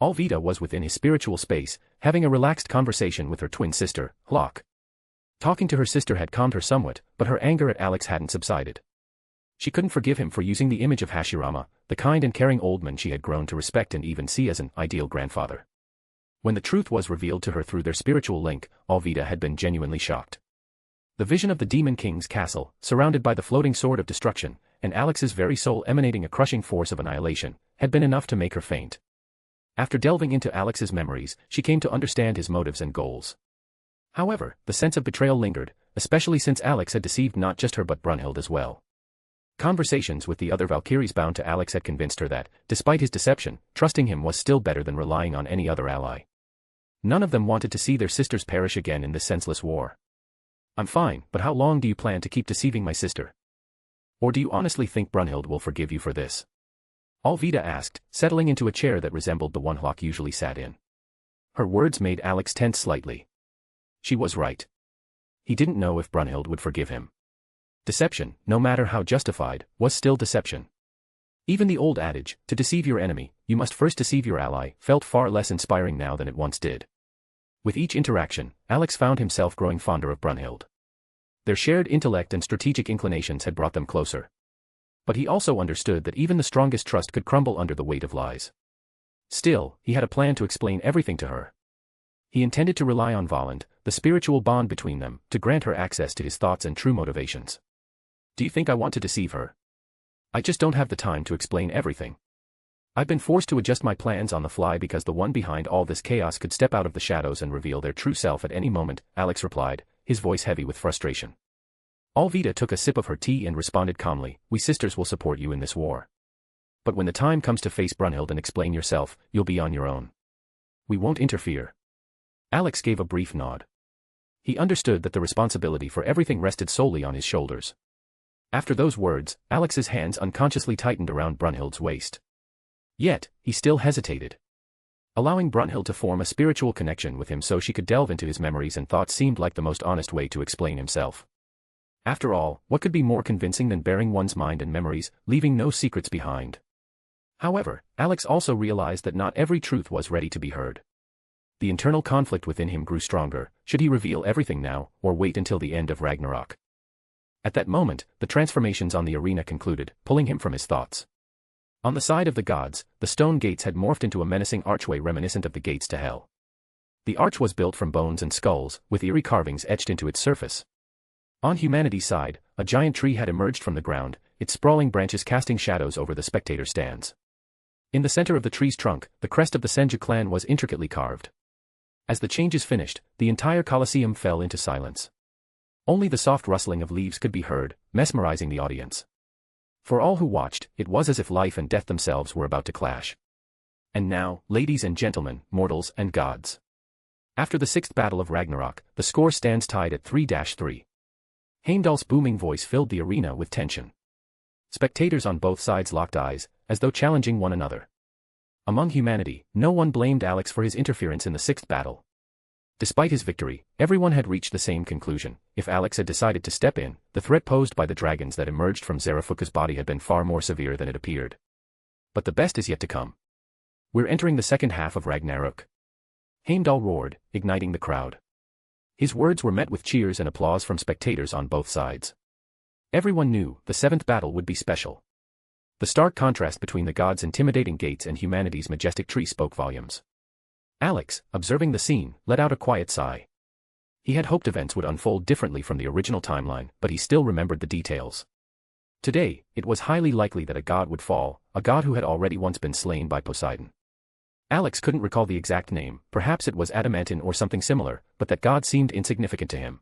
S3: Alvida was within his spiritual space, having a relaxed conversation with her twin sister, Hlock. Talking to her sister had calmed her somewhat, but her anger at Alex hadn't subsided. She couldn't forgive him for using the image of Hashirama, the kind and caring old man she had grown to respect and even see as an ideal grandfather. When the truth was revealed to her through their spiritual link, Alvida had been genuinely shocked. The vision of the Demon King's castle, surrounded by the floating Sword of Destruction, and Alex's very soul emanating a crushing force of annihilation, had been enough to make her faint. After delving into Alex's memories, she came to understand his motives and goals. However, the sense of betrayal lingered, especially since Alex had deceived not just her but Brunhild as well. Conversations with the other Valkyries bound to Alex had convinced her that, despite his deception, trusting him was still better than relying on any other ally. None of them wanted to see their sisters perish again in this senseless war. I'm fine, but how long do you plan to keep deceiving my sister? Or do you honestly think Brunhild will forgive you for this? Alvida asked, settling into a chair that resembled the one Hlock usually sat in. Her words made Alex tense slightly. She was right. He didn't know if Brunhild would forgive him. Deception, no matter how justified, was still deception. Even the old adage, to deceive your enemy, you must first deceive your ally, felt far less inspiring now than it once did. With each interaction, Alex found himself growing fonder of Brunhild. Their shared intellect and strategic inclinations had brought them closer. But he also understood that even the strongest trust could crumble under the weight of lies. Still, he had a plan to explain everything to her. He intended to rely on Volland, the spiritual bond between them, to grant her access to his thoughts and true motivations. Do you think I want to deceive her? I just don't have the time to explain everything. I've been forced to adjust my plans on the fly because the one behind all this chaos could step out of the shadows and reveal their true self at any moment, Alex replied, his voice heavy with frustration. Alvida took a sip of her tea and responded calmly, we sisters will support you in this war. But when the time comes to face Brunhild and explain yourself, you'll be on your own. We won't interfere. Alex gave a brief nod. He understood that the responsibility for everything rested solely on his shoulders. After those words, Alex's hands unconsciously tightened around Brunhild's waist. Yet, he still hesitated. Allowing Brunhild to form a spiritual connection with him so she could delve into his memories and thoughts seemed like the most honest way to explain himself. After all, what could be more convincing than bearing one's mind and memories, leaving no secrets behind? However, Alex also realized that not every truth was ready to be heard. The internal conflict within him grew stronger. Should he reveal everything now, or wait until the end of Ragnarok? At that moment, the transformations on the arena concluded, pulling him from his thoughts. On the side of the gods, the stone gates had morphed into a menacing archway reminiscent of the gates to hell. The arch was built from bones and skulls, with eerie carvings etched into its surface. On humanity's side, a giant tree had emerged from the ground, its sprawling branches casting shadows over the spectator stands. In the center of the tree's trunk, the crest of the Senju clan was intricately carved. As the changes finished, the entire Colosseum fell into silence. Only the soft rustling of leaves could be heard, mesmerizing the audience. For all who watched, it was as if life and death themselves were about to clash. And now, ladies and gentlemen, mortals and gods. After the sixth battle of Ragnarok, the score stands tied at 3-3. Heimdall's booming voice filled the arena with tension. Spectators on both sides locked eyes, as though challenging one another. Among humanity, no one blamed Alex for his interference in the sixth battle. Despite his victory, everyone had reached the same conclusion. If Alex had decided to step in, the threat posed by the dragons that emerged from Zarafuka's body had been far more severe than it appeared. But the best is yet to come. We're entering the second half of Ragnarok. Heimdall roared, igniting the crowd. His words were met with cheers and applause from spectators on both sides. Everyone knew the seventh battle would be special. The stark contrast between the gods' intimidating gates and humanity's majestic tree spoke volumes. Alex, observing the scene, let out a quiet sigh. He had hoped events would unfold differently from the original timeline, but he still remembered the details. Today, it was highly likely that a god would fall, a god who had already once been slain by Poseidon. Alex couldn't recall the exact name, perhaps it was adamantine or something similar, but that god seemed insignificant to him.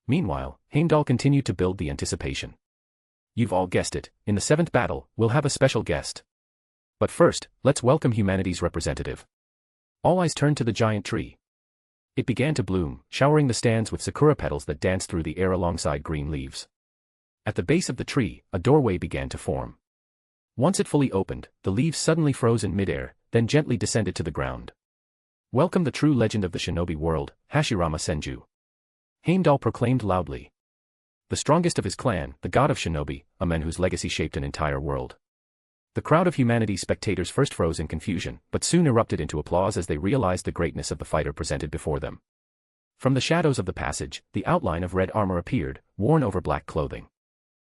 S3: Meanwhile, Heimdall continued to build the anticipation. You've all guessed it, in the 7th battle, we'll have a special guest. But first, let's welcome humanity's representative. All eyes turned to the giant tree. It began to bloom, showering the stands with sakura petals that danced through the air alongside green leaves. At the base of the tree, a doorway began to form. Once it fully opened, the leaves suddenly froze in midair, then gently descended to the ground. Welcome the true legend of the shinobi world, Hashirama Senju. Heimdall proclaimed loudly. The strongest of his clan, the god of shinobi, a man whose legacy shaped an entire world. The crowd of humanity's spectators first froze in confusion, but soon erupted into applause as they realized the greatness of the fighter presented before them. From the shadows of the passage, the outline of red armor appeared, worn over black clothing.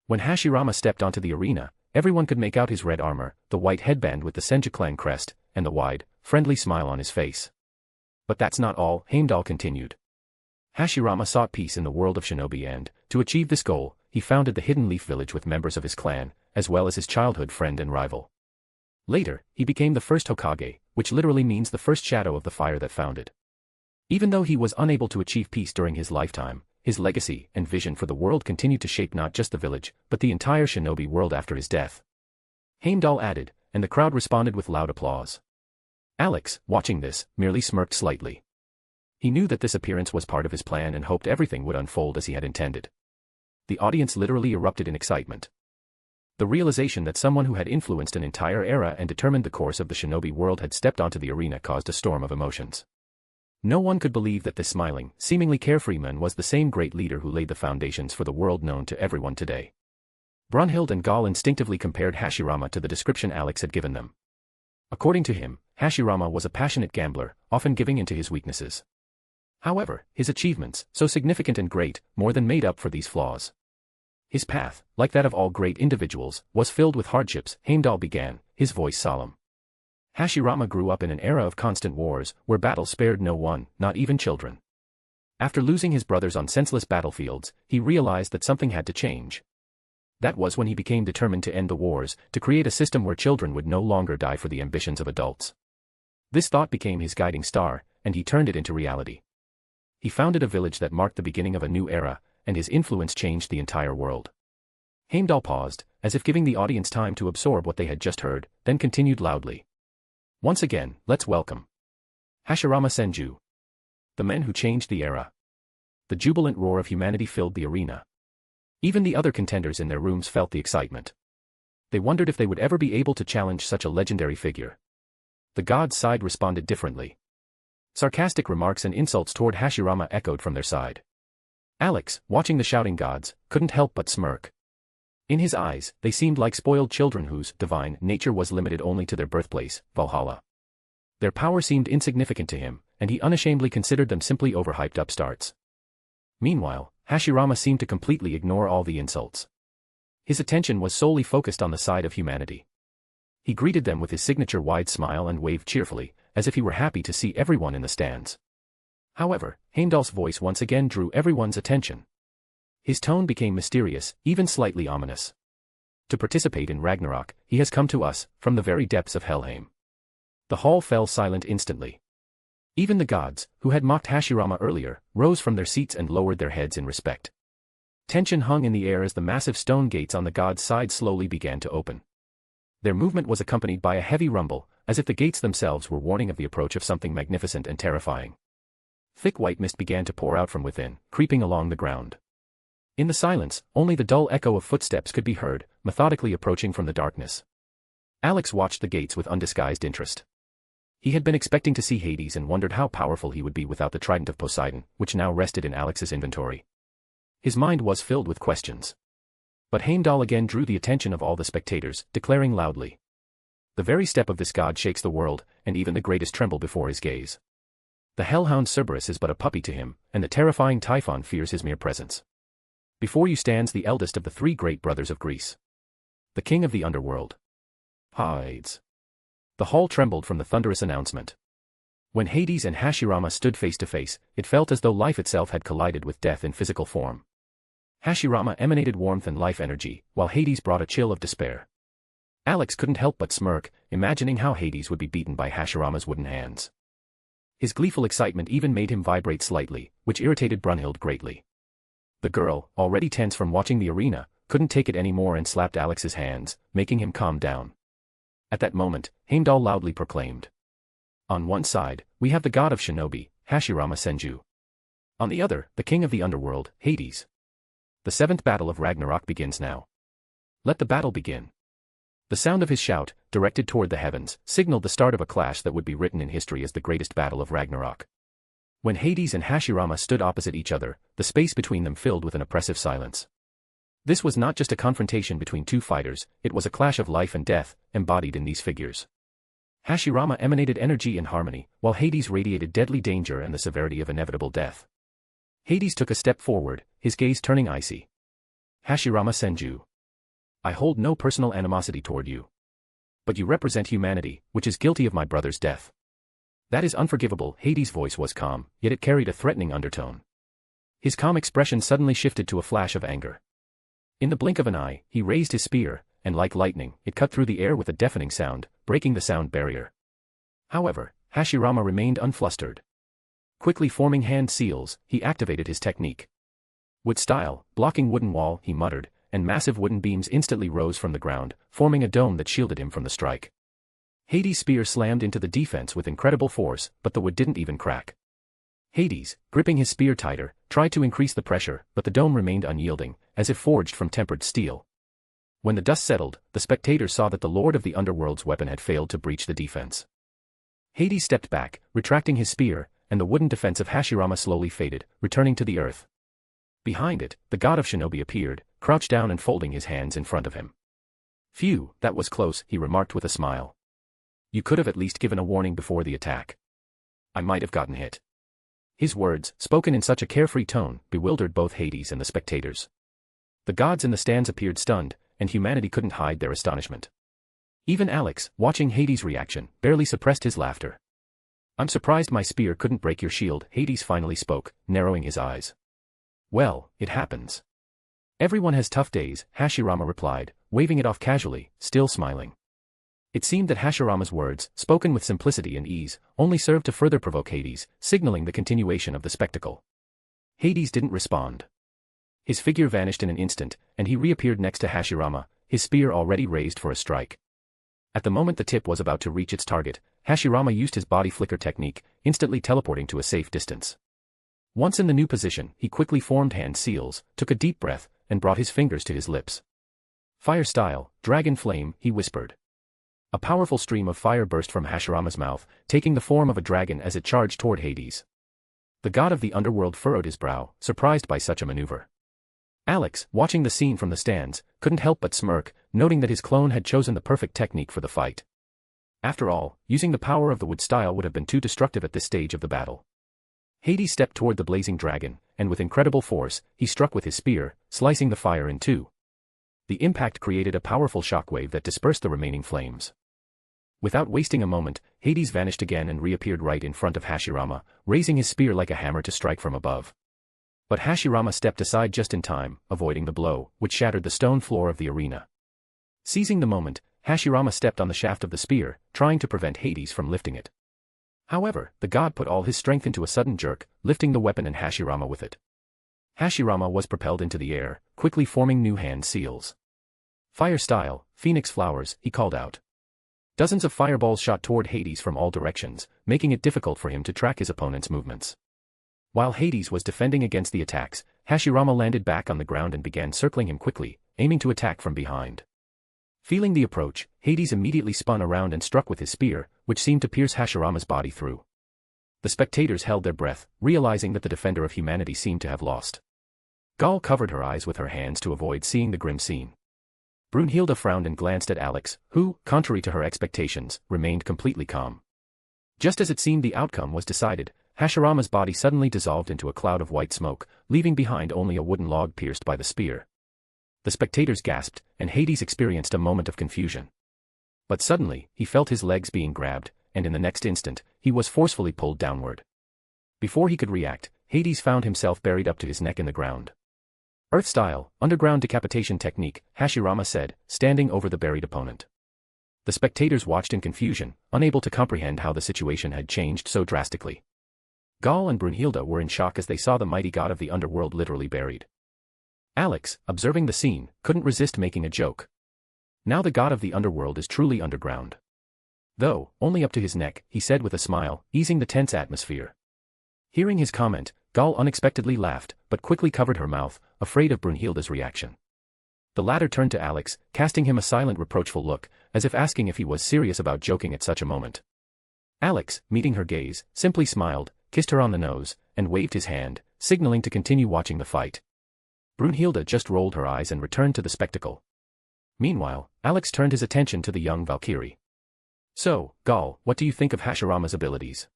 S3: When Hashirama stepped onto the arena, everyone could make out his red armor, the white headband with the Senju clan crest, and the wide, friendly smile on his face. But that's not all, Heimdall continued. Hashirama sought peace in the world of shinobi and, to achieve this goal, he founded the Hidden Leaf Village with members of his clan, as well as his childhood friend and rival. Later, he became the first Hokage, which literally means the first shadow of the fire that founded. Even though he was unable to achieve peace during his lifetime, his legacy and vision for the world continued to shape not just the village, but the entire shinobi world after his death. Heimdall added, and the crowd responded with loud applause. Alex, watching this, merely smirked slightly. He knew that this appearance was part of his plan and hoped everything would unfold as he had intended. The audience literally erupted in excitement. The realization that someone who had influenced an entire era and determined the course of the shinobi world had stepped onto the arena caused a storm of emotions. No one could believe that this smiling, seemingly carefree man was the same great leader who laid the foundations for the world known to everyone today. Brunhild and Gaul instinctively compared Hashirama to the description Alex had given them. According to him, Hashirama was a passionate gambler, often giving in to his weaknesses. However, his achievements, so significant and great, more than made up for these flaws. His path, like that of all great individuals, was filled with hardships, Heimdall began, his voice solemn. Hashirama grew up in an era of constant wars, where battle spared no one, not even children. After losing his brothers on senseless battlefields, he realized that something had to change. That was when he became determined to end the wars, to create a system where children would no longer die for the ambitions of adults. This thought became his guiding star, and he turned it into reality. He founded a village that marked the beginning of a new era, and his influence changed the entire world. Heimdall paused, as if giving the audience time to absorb what they had just heard, then continued loudly. Once again, let's welcome Hashirama Senju, the men who changed the era. The jubilant roar of humanity filled the arena. Even the other contenders in their rooms felt the excitement. They wondered if they would ever be able to challenge such a legendary figure. The gods' side responded differently. Sarcastic remarks and insults toward Hashirama echoed from their side. Alex, watching the shouting gods, couldn't help but smirk. In his eyes, they seemed like spoiled children whose divine nature was limited only to their birthplace, Valhalla. Their power seemed insignificant to him, and he unashamedly considered them simply overhyped upstarts. Meanwhile, Hashirama seemed to completely ignore all the insults. His attention was solely focused on the side of humanity. He greeted them with his signature wide smile and waved cheerfully, as if he were happy to see everyone in the stands. However, Heimdall's voice once again drew everyone's attention. His tone became mysterious, even slightly ominous. To participate in Ragnarok, he has come to us, from the very depths of Helheim. The hall fell silent instantly. Even the gods, who had mocked Hashirama earlier, rose from their seats and lowered their heads in respect. Tension hung in the air as the massive stone gates on the gods' side slowly began to open. Their movement was accompanied by a heavy rumble, as if the gates themselves were warning of the approach of something magnificent and terrifying. Thick white mist began to pour out from within, creeping along the ground. In the silence, only the dull echo of footsteps could be heard, methodically approaching from the darkness. Alex watched the gates with undisguised interest. He had been expecting to see Hades and wondered how powerful he would be without the trident of Poseidon, which now rested in Alex's inventory. His mind was filled with questions. But Heimdall again drew the attention of all the spectators, declaring loudly. The very step of this god shakes the world, and even the greatest tremble before his gaze. The hellhound Cerberus is but a puppy to him, and the terrifying Typhon fears his mere presence. Before you stands the eldest of the 3 great brothers of Greece. The king of the underworld. Hades. The hall trembled from the thunderous announcement. When Hades and Hashirama stood face to face, it felt as though life itself had collided with death in physical form. Hashirama emanated warmth and life energy, while Hades brought a chill of despair. Alex couldn't help but smirk, imagining how Hades would be beaten by Hashirama's wooden hands. His gleeful excitement even made him vibrate slightly, which irritated Brunhild greatly. The girl, already tense from watching the arena, couldn't take it anymore and slapped Alex's hands, making him calm down. At that moment, Heimdall loudly proclaimed. On one side, we have the god of shinobi, Hashirama Senju. On the other, the king of the underworld, Hades. The seventh battle of Ragnarok begins now. Let the battle begin. The sound of his shout, directed toward the heavens, signaled the start of a clash that would be written in history as the greatest battle of Ragnarok. When Hades and Hashirama stood opposite each other, the space between them filled with an oppressive silence. This was not just a confrontation between two fighters, it was a clash of life and death, embodied in these figures. Hashirama emanated energy and harmony, while Hades radiated deadly danger and the severity of inevitable death. Hades took a step forward, his gaze turning icy. Hashirama Senju. I hold no personal animosity toward you. But you represent humanity, which is guilty of my brother's death. That is unforgivable. Hades' voice was calm, yet it carried a threatening undertone. His calm expression suddenly shifted to a flash of anger. In the blink of an eye, he raised his spear, and like lightning, it cut through the air with a deafening sound, breaking the sound barrier. However, Hashirama remained unflustered. Quickly forming hand seals, he activated his technique. Wood style, blocking wooden wall, he muttered, and massive wooden beams instantly rose from the ground, forming a dome that shielded him from the strike. Hades' spear slammed into the defense with incredible force, but the wood didn't even crack. Hades, gripping his spear tighter, tried to increase the pressure, but the dome remained unyielding, as if forged from tempered steel. When the dust settled, the spectators saw that the Lord of the Underworld's weapon had failed to breach the defense. Hades stepped back, retracting his spear, and the wooden defense of Hashirama slowly faded, returning to the earth. Behind it, the god of shinobi appeared, crouched down and folding his hands in front of him. Phew, that was close, he remarked with a smile. You could have at least given a warning before the attack. I might have gotten hit. His words, spoken in such a carefree tone, bewildered both Hades and the spectators. The gods in the stands appeared stunned, and humanity couldn't hide their astonishment. Even Alex, watching Hades' reaction, barely suppressed his laughter. I'm surprised my spear couldn't break your shield, Hades finally spoke, narrowing his eyes. Well, it happens. Everyone has tough days, Hashirama replied, waving it off casually, still smiling. It seemed that Hashirama's words, spoken with simplicity and ease, only served to further provoke Hades, signaling the continuation of the spectacle. Hades didn't respond. His figure vanished in an instant, and he reappeared next to Hashirama, his spear already raised for a strike. At the moment the tip was about to reach its target, Hashirama used his body flicker technique, instantly teleporting to a safe distance. Once in the new position, he quickly formed hand seals, took a deep breath, and brought his fingers to his lips. Fire style, dragon flame, he whispered. A powerful stream of fire burst from Hashirama's mouth, taking the form of a dragon as it charged toward Hades. The god of the underworld furrowed his brow, surprised by such a maneuver. Alex, watching the scene from the stands, couldn't help but smirk, noting that his clone had chosen the perfect technique for the fight. After all, using the power of the wood style would have been too destructive at this stage of the battle. Hades stepped toward the blazing dragon, and with incredible force, he struck with his spear, slicing the fire in two. The impact created a powerful shockwave that dispersed the remaining flames. Without wasting a moment, Hades vanished again and reappeared right in front of Hashirama, raising his spear like a hammer to strike from above. But Hashirama stepped aside just in time, avoiding the blow, which shattered the stone floor of the arena. Seizing the moment, Hashirama stepped on the shaft of the spear, trying to prevent Hades from lifting it. However, the god put all his strength into a sudden jerk, lifting the weapon and Hashirama with it. Hashirama was propelled into the air, quickly forming new hand seals. Fire style, phoenix flowers, he called out. Dozens of fireballs shot toward Hades from all directions, making it difficult for him to track his opponent's movements. While Hades was defending against the attacks, Hashirama landed back on the ground and began circling him quickly, aiming to attack from behind. Feeling the approach, Hades immediately spun around and struck with his spear, which seemed to pierce Hashirama's body through. The spectators held their breath, realizing that the defender of humanity seemed to have lost. Gaul covered her eyes with her hands to avoid seeing the grim scene. Brunhilde frowned and glanced at Alex, who, contrary to her expectations, remained completely calm. Just as it seemed the outcome was decided, Hashirama's body suddenly dissolved into a cloud of white smoke, leaving behind only a wooden log pierced by the spear. The spectators gasped, and Hades experienced a moment of confusion. But suddenly, he felt his legs being grabbed, and in the next instant, he was forcefully pulled downward. Before he could react, Hades found himself buried up to his neck in the ground. Earth-style, underground decapitation technique, Hashirama said, standing over the buried opponent. The spectators watched in confusion, unable to comprehend how the situation had changed so drastically. Gaul and Brunhilde were in shock as they saw the mighty god of the underworld literally buried. Alex, observing the scene, couldn't resist making a joke. Now the god of the underworld is truly underground. Though, only up to his neck, he said with a smile, easing the tense atmosphere. Hearing his comment, Gaul unexpectedly laughed, but quickly covered her mouth, afraid of Brunhilde's reaction. The latter turned to Alex, casting him a silent reproachful look, as if asking if he was serious about joking at such a moment. Alex, meeting her gaze, simply smiled, kissed her on the nose, and waved his hand, signaling to continue watching the fight. Brunhilde just rolled her eyes and returned to the spectacle. Meanwhile, Alex turned his attention to the young Valkyrie. So, Gaul, what do you think of Hashirama's abilities?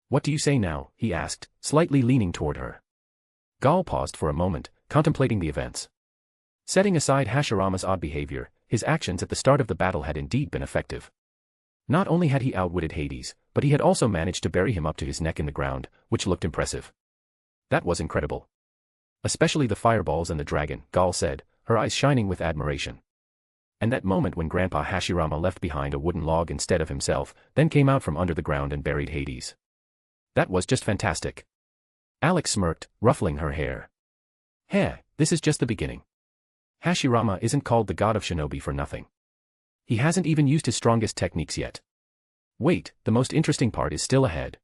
S3: What do you say now? He asked, slightly leaning toward her. Gaul paused for a moment, contemplating the events. Setting aside Hashirama's odd behavior, his actions at the start of the battle had indeed been effective. Not only had he outwitted Hades, but he had also managed to bury him up to his neck in the ground, which looked impressive. That was incredible. Especially the fireballs and the dragon, Gaul said, her eyes shining with admiration. And that moment when Grandpa Hashirama left behind a wooden log instead of himself, then came out from under the ground and buried Hades. That was just fantastic. Alex smirked, ruffling her hair. Heh, this is just the beginning. Hashirama isn't called the god of shinobi for nothing. He hasn't even used his strongest techniques yet. Wait, the most interesting part is still ahead.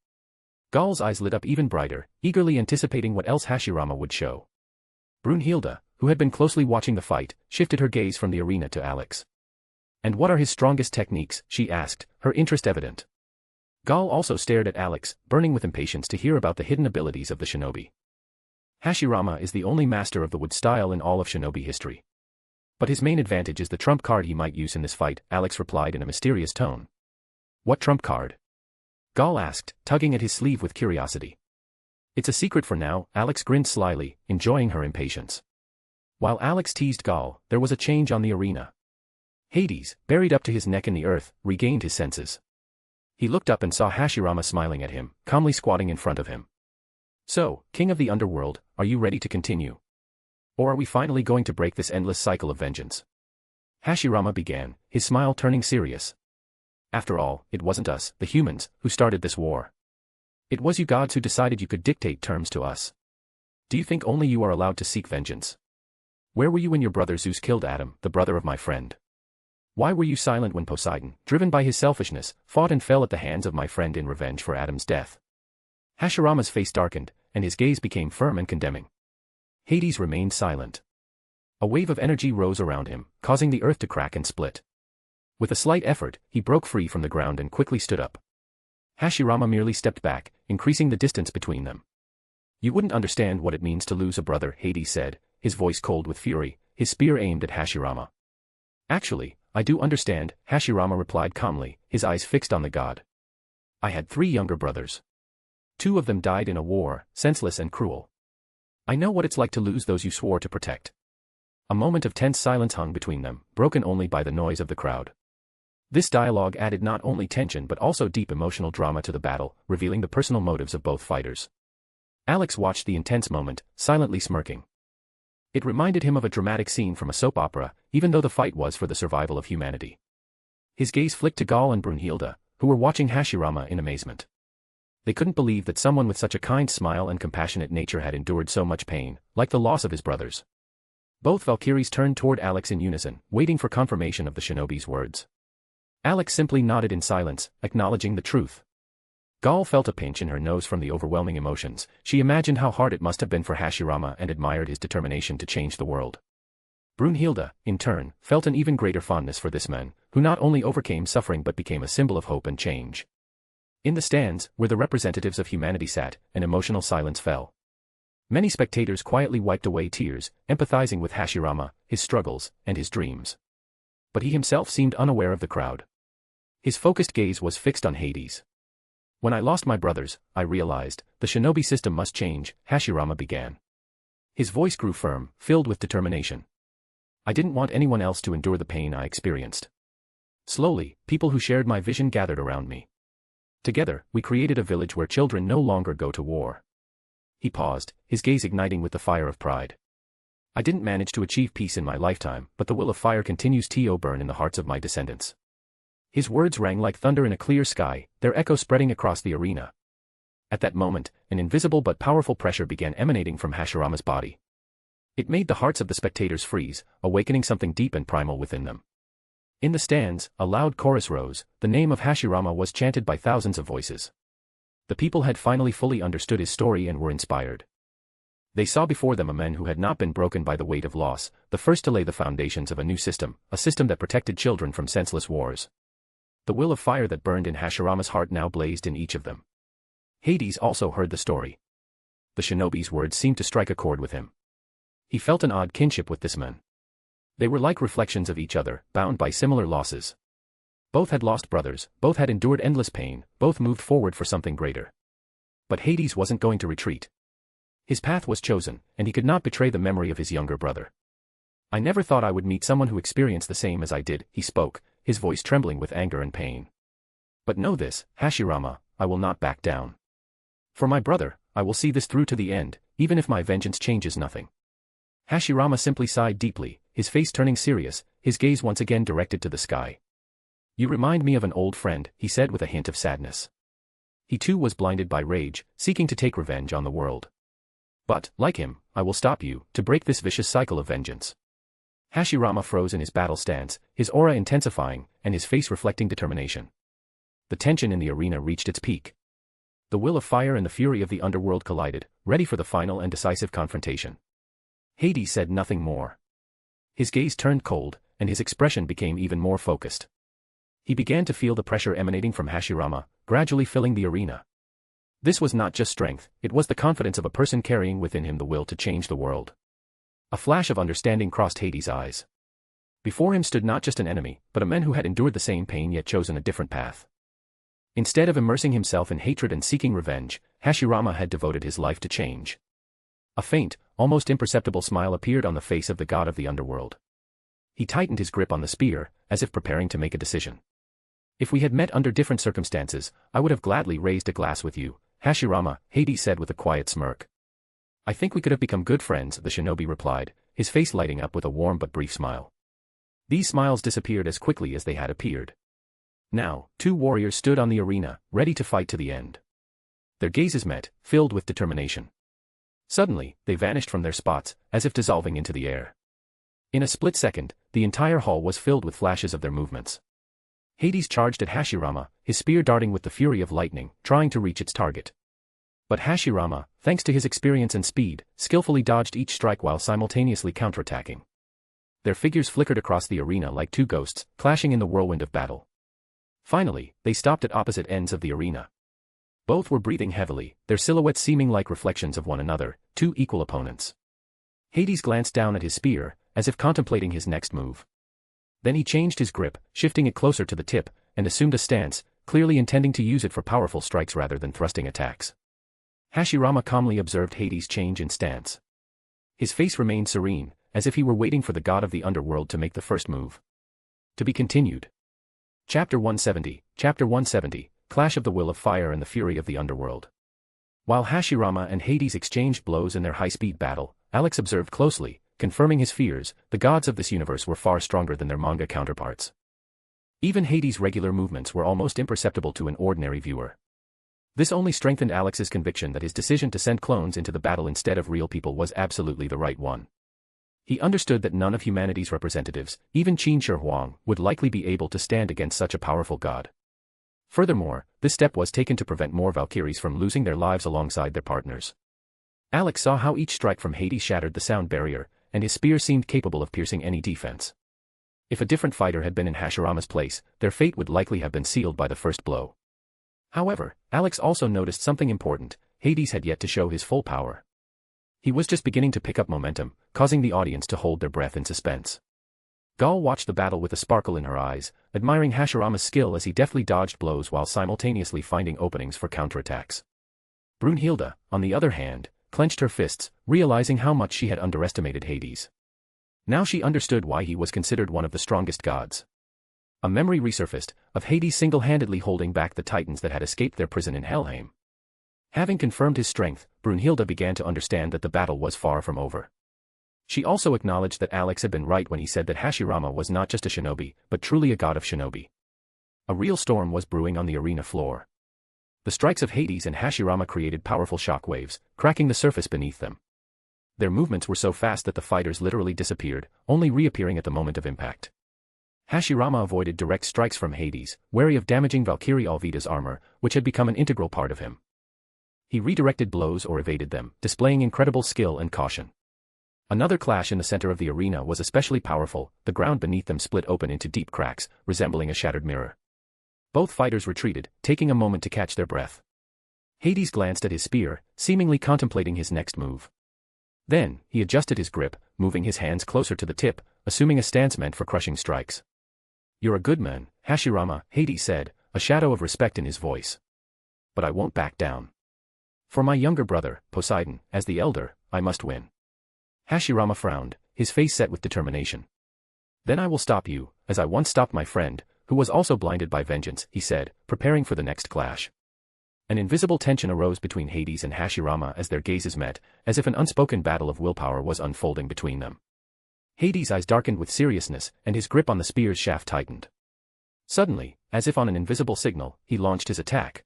S3: Gaul's eyes lit up even brighter, eagerly anticipating what else Hashirama would show. Brunhilde, who had been closely watching the fight, shifted her gaze from the arena to Alex. And what are his strongest techniques? She asked, her interest evident. Gaul also stared at Alex, burning with impatience to hear about the hidden abilities of the shinobi. Hashirama is the only master of the wood style in all of shinobi history. But his main advantage is the trump card he might use in this fight, Alex replied in a mysterious tone. What trump card? Gaul asked, tugging at his sleeve with curiosity. It's a secret for now, Alex grinned slyly, enjoying her impatience. While Alex teased Gaul, there was a change on the arena. Hades, buried up to his neck in the earth, regained his senses. He looked up and saw Hashirama smiling at him, calmly squatting in front of him. So, King of the Underworld, are you ready to continue? Or are we finally going to break this endless cycle of vengeance? Hashirama began, his smile turning serious. After all, it wasn't us, the humans, who started this war. It was you gods who decided you could dictate terms to us. Do you think only you are allowed to seek vengeance? Where were you when your brother Zeus killed Adam, the brother of my friend? Why were you silent when Poseidon, driven by his selfishness, fought and fell at the hands of my friend in revenge for Adam's death? Hashirama's face darkened, and his gaze became firm and condemning. Hades remained silent. A wave of energy rose around him, causing the earth to crack and split. With a slight effort, he broke free from the ground and quickly stood up. Hashirama merely stepped back, increasing the distance between them. You wouldn't understand what it means to lose a brother, Hades said, his voice cold with fury, his spear aimed at Hashirama. Actually, I do understand, Hashirama replied calmly, his eyes fixed on the god. I had 3 younger brothers. 2 of them died in a war, senseless and cruel. I know what it's like to lose those you swore to protect. A moment of tense silence hung between them, broken only by the noise of the crowd. This dialogue added not only tension but also deep emotional drama to the battle, revealing the personal motives of both fighters. Alex watched the intense moment, silently smirking. It reminded him of a dramatic scene from a soap opera, even though the fight was for the survival of humanity. His gaze flicked to Gaul and Brunhilde, who were watching Hashirama in amazement. They couldn't believe that someone with such a kind smile and compassionate nature had endured so much pain, like the loss of his brothers. Both Valkyries turned toward Alex in unison, waiting for confirmation of the shinobi's words. Alex simply nodded in silence, acknowledging the truth. Gaul felt a pinch in her nose from the overwhelming emotions. She imagined how hard it must have been for Hashirama and admired his determination to change the world. Brunhilde, in turn, felt an even greater fondness for this man, who not only overcame suffering but became a symbol of hope and change. In the stands, where the representatives of humanity sat, an emotional silence fell. Many spectators quietly wiped away tears, empathizing with Hashirama, his struggles, and his dreams. But he himself seemed unaware of the crowd. His focused gaze was fixed on Hades. When I lost my brothers, I realized, the shinobi system must change, Hashirama began. His voice grew firm, filled with determination. I didn't want anyone else to endure the pain I experienced. Slowly, people who shared my vision gathered around me. Together, we created a village where children no longer go to war. He paused, his gaze igniting with the fire of pride. I didn't manage to achieve peace in my lifetime, but the will of fire continues to burn in the hearts of my descendants. His words rang like thunder in a clear sky, their echo spreading across the arena. At that moment, an invisible but powerful pressure began emanating from Hashirama's body. It made the hearts of the spectators freeze, awakening something deep and primal within them. In the stands, a loud chorus rose, the name of Hashirama was chanted by thousands of voices. The people had finally fully understood his story and were inspired. They saw before them a man who had not been broken by the weight of loss, the first to lay the foundations of a new system, a system that protected children from senseless wars. The will of fire that burned in Hashirama's heart now blazed in each of them. Hades also heard the story. The shinobi's words seemed to strike a chord with him. He felt an odd kinship with this man. They were like reflections of each other, bound by similar losses. Both had lost brothers, both had endured endless pain, both moved forward for something greater. But Hades wasn't going to retreat. His path was chosen, and he could not betray the memory of his younger brother. I never thought I would meet someone who experienced the same as I did, he spoke, his voice trembling with anger and pain. But know this, Hashirama, I will not back down. For my brother, I will see this through to the end, even if my vengeance changes nothing. Hashirama simply sighed deeply, his face turning serious, his gaze once again directed to the sky. You remind me of an old friend, he said with a hint of sadness. He too was blinded by rage, seeking to take revenge on the world. But, like him, I will stop you, to break this vicious cycle of vengeance. Hashirama froze in his battle stance, his aura intensifying, and his face reflecting determination. The tension in the arena reached its peak. The will of fire and the fury of the underworld collided, ready for the final and decisive confrontation. Hades said nothing more. His gaze turned cold, and his expression became even more focused. He began to feel the pressure emanating from Hashirama, gradually filling the arena. This was not just strength, it was the confidence of a person carrying within him the will to change the world. A flash of understanding crossed Hades' eyes. Before him stood not just an enemy, but a man who had endured the same pain yet chosen a different path. Instead of immersing himself in hatred and seeking revenge, Hashirama had devoted his life to change. A faint, almost imperceptible smile appeared on the face of the god of the underworld. He tightened his grip on the spear, as if preparing to make a decision. If we had met under different circumstances, I would have gladly raised a glass with you, Hashirama, Hades said with a quiet smirk. I think we could have become good friends, the shinobi replied, his face lighting up with a warm but brief smile. These smiles disappeared as quickly as they had appeared. Now, two warriors stood on the arena, ready to fight to the end. Their gazes met, filled with determination. Suddenly, they vanished from their spots, as if dissolving into the air. In a split second, the entire hall was filled with flashes of their movements. Hades charged at Hashirama, his spear darting with the fury of lightning, trying to reach its target. But Hashirama, thanks to his experience and speed, skillfully dodged each strike while simultaneously counterattacking. Their figures flickered across the arena like two ghosts, clashing in the whirlwind of battle. Finally, they stopped at opposite ends of the arena. Both were breathing heavily, their silhouettes seeming like reflections of one another, two equal opponents. Hades glanced down at his spear, as if contemplating his next move. Then he changed his grip, shifting it closer to the tip, and assumed a stance, clearly intending to use it for powerful strikes rather than thrusting attacks. Hashirama calmly observed Hades' change in stance. His face remained serene, as if he were waiting for the god of the underworld to make the first move. To be continued. Chapter 170, Clash of the Will of Fire and the Fury of the Underworld. While Hashirama and Hades exchanged blows in their high-speed battle, Alex observed closely, confirming his fears. The gods of this universe were far stronger than their manga counterparts. Even Hades' regular movements were almost imperceptible to an ordinary viewer. This only strengthened Alex's conviction that his decision to send clones into the battle instead of real people was absolutely the right one. He understood that none of humanity's representatives, even Qin Shi Huang, would likely be able to stand against such a powerful god. Furthermore, this step was taken to prevent more Valkyries from losing their lives alongside their partners. Alex saw how each strike from Hades shattered the sound barrier, and his spear seemed capable of piercing any defense. If a different fighter had been in Hashirama's place, their fate would likely have been sealed by the first blow. However, Alex also noticed something important: Hades had yet to show his full power. He was just beginning to pick up momentum, causing the audience to hold their breath in suspense. Gal watched the battle with a sparkle in her eyes, admiring Hashirama's skill as he deftly dodged blows while simultaneously finding openings for counterattacks. Brunhilde, on the other hand, clenched her fists, realizing how much she had underestimated Hades. Now she understood why he was considered one of the strongest gods. A memory resurfaced, of Hades single-handedly holding back the titans that had escaped their prison in Helheim. Having confirmed his strength, Brunhilde began to understand that the battle was far from over. She also acknowledged that Alex had been right when he said that Hashirama was not just a shinobi, but truly a god of shinobi. A real storm was brewing on the arena floor. The strikes of Hades and Hashirama created powerful shock waves, cracking the surface beneath them. Their movements were so fast that the fighters literally disappeared, only reappearing at the moment of impact. Hashirama avoided direct strikes from Hades, wary of damaging Valkyrie Alvida's armor, which had become an integral part of him. He redirected blows or evaded them, displaying incredible skill and caution. Another clash in the center of the arena was especially powerful. The ground beneath them split open into deep cracks, resembling a shattered mirror. Both fighters retreated, taking a moment to catch their breath. Hades glanced at his spear, seemingly contemplating his next move. Then, he adjusted his grip, moving his hands closer to the tip, assuming a stance meant for crushing strikes. "You're a good man, Hashirama," Hades said, a shadow of respect in his voice. "But I won't back down. For my younger brother, Poseidon, as the elder, I must win." Hashirama frowned, his face set with determination. "Then I will stop you, as I once stopped my friend, who was also blinded by vengeance," he said, preparing for the next clash. An invisible tension arose between Hades and Hashirama as their gazes met, as if an unspoken battle of willpower was unfolding between them. Hades' eyes darkened with seriousness, and his grip on the spear's shaft tightened. Suddenly, as if on an invisible signal, he launched his attack.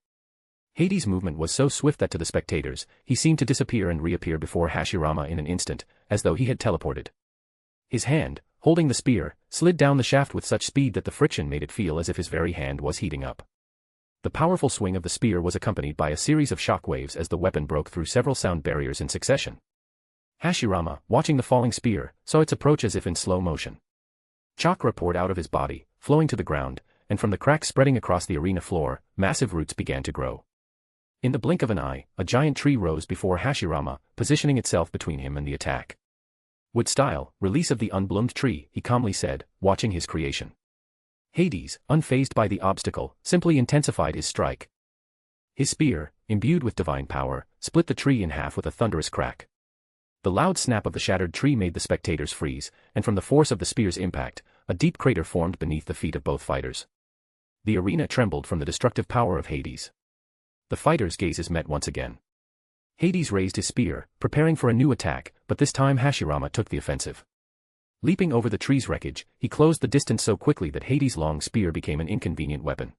S3: Hades' movement was so swift that to the spectators, he seemed to disappear and reappear before Hashirama in an instant, as though he had teleported. His hand, holding the spear, slid down the shaft with such speed that the friction made it feel as if his very hand was heating up. The powerful swing of the spear was accompanied by a series of shock waves as the weapon broke through several sound barriers in succession. Hashirama, watching the falling spear, saw its approach as if in slow motion. Chakra poured out of his body, flowing to the ground, and from the cracks spreading across the arena floor, massive roots began to grow. In the blink of an eye, a giant tree rose before Hashirama, positioning itself between him and the attack. "With style, release of the unbloomed tree," he calmly said, watching his creation. Hades, unfazed by the obstacle, simply intensified his strike. His spear, imbued with divine power, split the tree in half with a thunderous crack. The loud snap of the shattered tree made the spectators freeze, and from the force of the spear's impact, a deep crater formed beneath the feet of both fighters. The arena trembled from the destructive power of Hades. The fighters' gazes met once again. Hades raised his spear, preparing for a new attack, but this time Hashirama took the offensive. Leaping over the tree's wreckage, he closed the distance so quickly that Hades' long spear became an inconvenient weapon.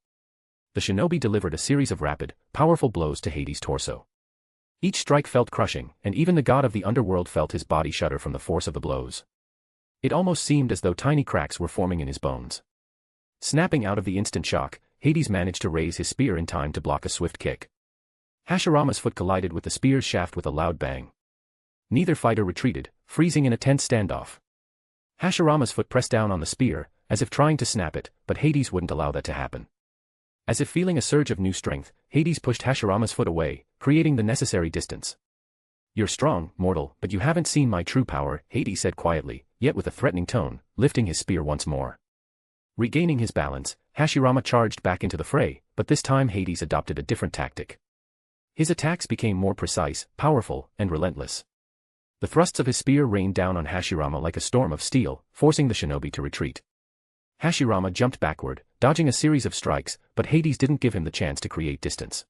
S3: The shinobi delivered a series of rapid, powerful blows to Hades' torso. Each strike felt crushing, and even the god of the underworld felt his body shudder from the force of the blows. It almost seemed as though tiny cracks were forming in his bones. Snapping out of the instant shock, Hades managed to raise his spear in time to block a swift kick. Hashirama's foot collided with the spear's shaft with a loud bang. Neither fighter retreated, freezing in a tense standoff. Hashirama's foot pressed down on the spear, as if trying to snap it, but Hades wouldn't allow that to happen. As if feeling a surge of new strength, Hades pushed Hashirama's foot away, creating the necessary distance. "You're strong, mortal, but you haven't seen my true power," Hades said quietly, yet with a threatening tone, lifting his spear once more. Regaining his balance, Hashirama charged back into the fray, but this time Hades adopted a different tactic. His attacks became more precise, powerful, and relentless. The thrusts of his spear rained down on Hashirama like a storm of steel, forcing the shinobi to retreat. Hashirama jumped backward, dodging a series of strikes, but Hades didn't give him the chance to create distance.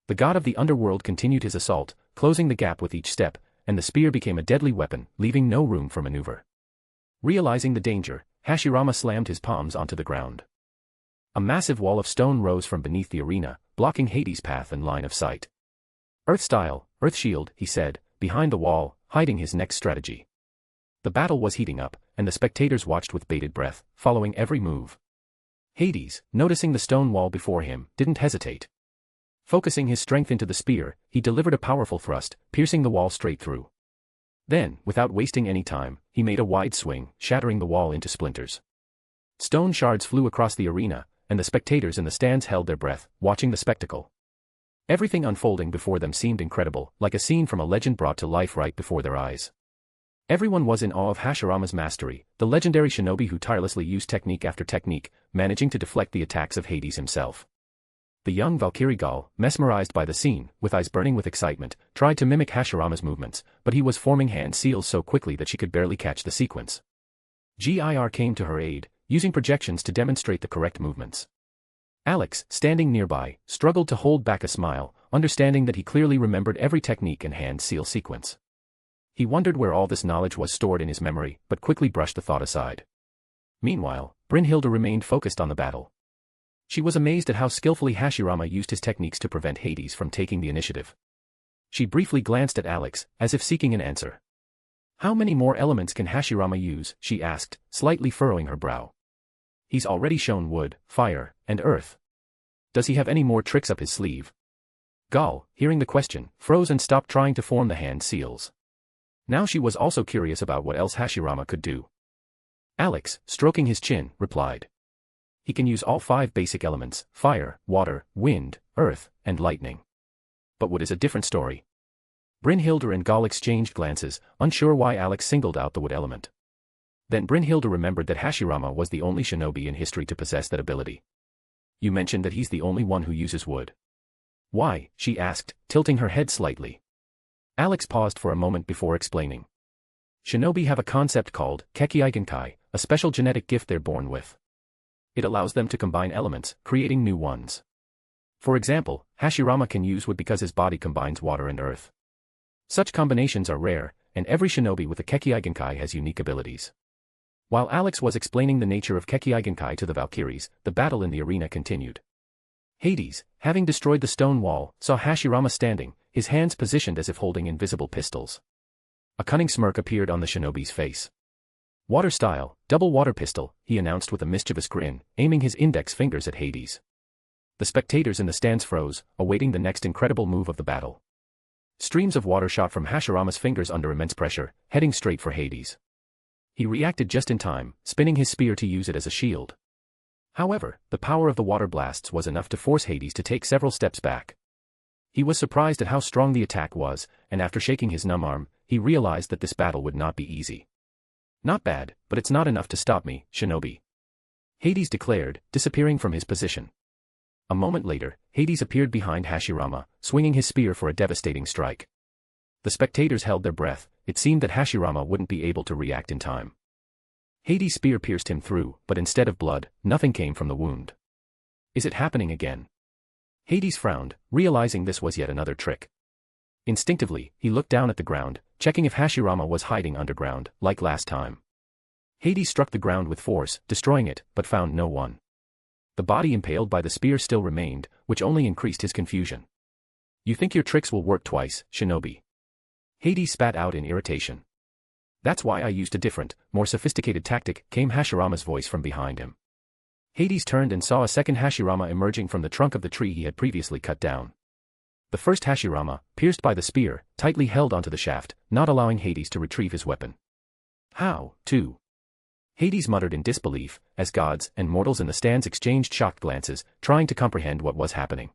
S3: The god of the underworld continued his assault, closing the gap with each step, and the spear became a deadly weapon, leaving no room for maneuver. Realizing the danger, Hashirama slammed his palms onto the ground. A massive wall of stone rose from beneath the arena, blocking Hades' path and line of sight. "Earth style, earth shield," he said, behind the wall, hiding his next strategy. The battle was heating up, and the spectators watched with bated breath, following every move. Hades, noticing the stone wall before him, didn't hesitate. Focusing his strength into the spear, he delivered a powerful thrust, piercing the wall straight through. Then, without wasting any time, he made a wide swing, shattering the wall into splinters. Stone shards flew across the arena, and the spectators in the stands held their breath, watching the spectacle. Everything unfolding before them seemed incredible, like a scene from a legend brought to life right before their eyes. Everyone was in awe of Hashirama's mastery, the legendary shinobi who tirelessly used technique after technique, managing to deflect the attacks of Hades himself. The young Valkyrie Gal, mesmerized by the scene, with eyes burning with excitement, tried to mimic Hashirama's movements, but he was forming hand seals so quickly that she could barely catch the sequence. Gir came to her aid, using projections to demonstrate the correct movements. Alex, standing nearby, struggled to hold back a smile, understanding that he clearly remembered every technique and hand seal sequence. He wondered where all this knowledge was stored in his memory, but quickly brushed the thought aside. Meanwhile, Brynhilde remained focused on the battle. She was amazed at how skillfully Hashirama used his techniques to prevent Hades from taking the initiative. She briefly glanced at Alex, as if seeking an answer. How many more elements can Hashirama use, she asked, slightly furrowing her brow. He's already shown wood, fire, and earth. Does he have any more tricks up his sleeve? Gal, hearing the question, froze and stopped trying to form the hand seals. Now she was also curious about what else Hashirama could do. Alex, stroking his chin, replied. He can use all 5 basic elements: fire, water, wind, earth, and lightning. But wood is a different story. Brynhilde and Gal exchanged glances, unsure why Alex singled out the wood element. Then Brynhilde remembered that Hashirama was the only shinobi in history to possess that ability. You mentioned that he's the only one who uses wood. Why? She asked, tilting her head slightly. Alex paused for a moment before explaining. Shinobi have a concept called Kekkeigenkai, a special genetic gift they're born with. It allows them to combine elements, creating new ones. For example, Hashirama can use wood because his body combines water and earth. Such combinations are rare, and every shinobi with a Kekkeigenkai has unique abilities. While Alex was explaining the nature of Kekkeigenkai to the Valkyries, the battle in the arena continued. Hades, having destroyed the stone wall, saw Hashirama standing, his hands positioned as if holding invisible pistols. A cunning smirk appeared on the shinobi's face. Water style, double water pistol, he announced with a mischievous grin, aiming his index fingers at Hades. The spectators in the stands froze, awaiting the next incredible move of the battle. Streams of water shot from Hashirama's fingers under immense pressure, heading straight for Hades. He reacted just in time, spinning his spear to use it as a shield. However, the power of the water blasts was enough to force Hades to take several steps back. He was surprised at how strong the attack was, and after shaking his numb arm, he realized that this battle would not be easy. Not bad, but it's not enough to stop me, shinobi. Hades declared, disappearing from his position. A moment later, Hades appeared behind Hashirama, swinging his spear for a devastating strike. The spectators held their breath. It seemed that Hashirama wouldn't be able to react in time. Hades' spear pierced him through, but instead of blood, nothing came from the wound. Is it happening again? Hades frowned, realizing this was yet another trick. Instinctively, he looked down at the ground, checking if Hashirama was hiding underground, like last time. Hades struck the ground with force, destroying it, but found no one. The body impaled by the spear still remained, which only increased his confusion. You think your tricks will work twice, shinobi? Hades spat out in irritation. That's why I used a different, more sophisticated tactic, came Hashirama's voice from behind him. Hades turned and saw a second Hashirama emerging from the trunk of the tree he had previously cut down. The first Hashirama, pierced by the spear, tightly held onto the shaft, not allowing Hades to retrieve his weapon. How, too? Hades muttered in disbelief, as gods and mortals in the stands exchanged shocked glances, trying to comprehend what was happening.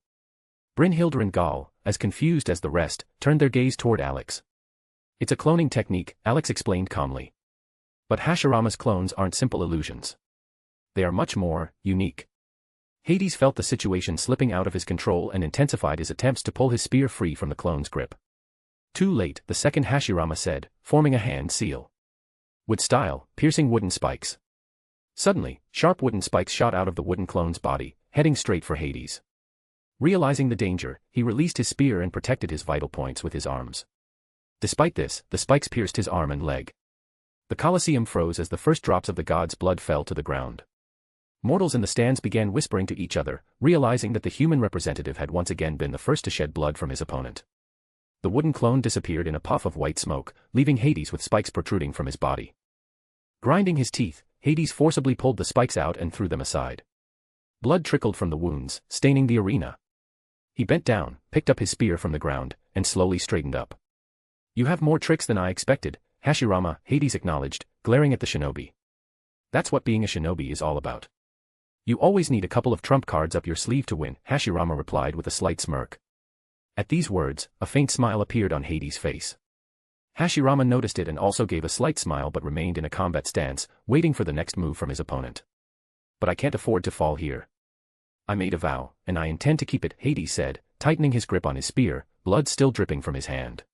S3: Brynhilde and Gal, as confused as the rest, turned their gaze toward Alex. It's a cloning technique, Alex explained calmly. But Hashirama's clones aren't simple illusions. They are much more unique. Hades felt the situation slipping out of his control and intensified his attempts to pull his spear free from the clone's grip. Too late, the second Hashirama said, forming a hand seal. Wood style, piercing wooden spikes. Suddenly, sharp wooden spikes shot out of the wooden clone's body, heading straight for Hades. Realizing the danger, he released his spear and protected his vital points with his arms. Despite this, the spikes pierced his arm and leg. The Colosseum froze as the first drops of the god's blood fell to the ground. Mortals in the stands began whispering to each other, realizing that the human representative had once again been the first to shed blood from his opponent. The wooden clone disappeared in a puff of white smoke, leaving Hades with spikes protruding from his body. Grinding his teeth, Hades forcibly pulled the spikes out and threw them aside. Blood trickled from the wounds, staining the arena. He bent down, picked up his spear from the ground, and slowly straightened up. You have more tricks than I expected, Hashirama, Hades acknowledged, glaring at the shinobi. That's what being a shinobi is all about. You always need a couple of trump cards up your sleeve to win, Hashirama replied with a slight smirk. At these words, a faint smile appeared on Hades' face. Hashirama noticed it and also gave a slight smile but remained in a combat stance, waiting for the next move from his opponent. But I can't afford to fall here. I made a vow, and I intend to keep it, Hades said, tightening his grip on his spear, blood still dripping from his hand.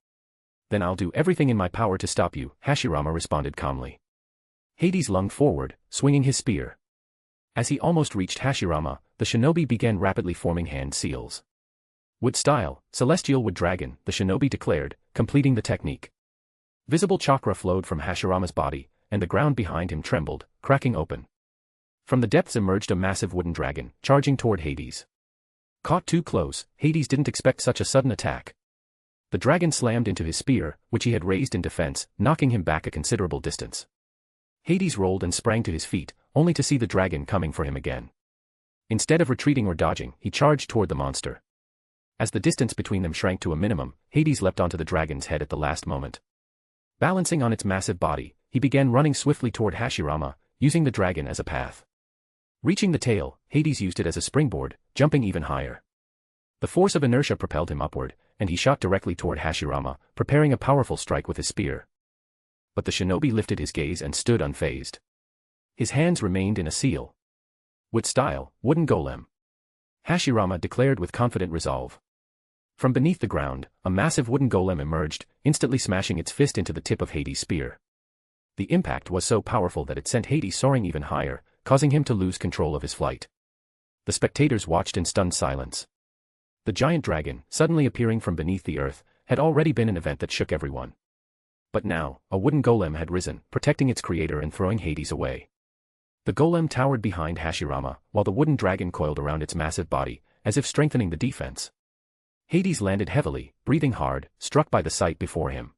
S3: Then I'll do everything in my power to stop you, Hashirama responded calmly. Hades lunged forward, swinging his spear. As he almost reached Hashirama, the shinobi began rapidly forming hand seals. Wood style, celestial wood dragon, the shinobi declared, completing the technique. Visible chakra flowed from Hashirama's body, and the ground behind him trembled, cracking open. From the depths emerged a massive wooden dragon, charging toward Hades. Caught too close, Hades didn't expect such a sudden attack. The dragon slammed into his spear, which he had raised in defense, knocking him back a considerable distance. Hades rolled and sprang to his feet, only to see the dragon coming for him again. Instead of retreating or dodging, he charged toward the monster. As the distance between them shrank to a minimum, Hades leapt onto the dragon's head at the last moment. Balancing on its massive body, he began running swiftly toward Hashirama, using the dragon as a path. Reaching the tail, Hades used it as a springboard, jumping even higher. The force of inertia propelled him upward, and he shot directly toward Hashirama, preparing a powerful strike with his spear. But the shinobi lifted his gaze and stood unfazed. His hands remained in a seal. With style, wooden golem. Hashirama declared with confident resolve. From beneath the ground, a massive wooden golem emerged, instantly smashing its fist into the tip of Hades' spear. The impact was so powerful that it sent Hades soaring even higher, causing him to lose control of his flight. The spectators watched in stunned silence. The giant dragon, suddenly appearing from beneath the earth, had already been an event that shook everyone. But now, a wooden golem had risen, protecting its creator and throwing Hades away. The golem towered behind Hashirama, while the wooden dragon coiled around its massive body, as if strengthening the defense. Hades landed heavily, breathing hard, struck by the sight before him.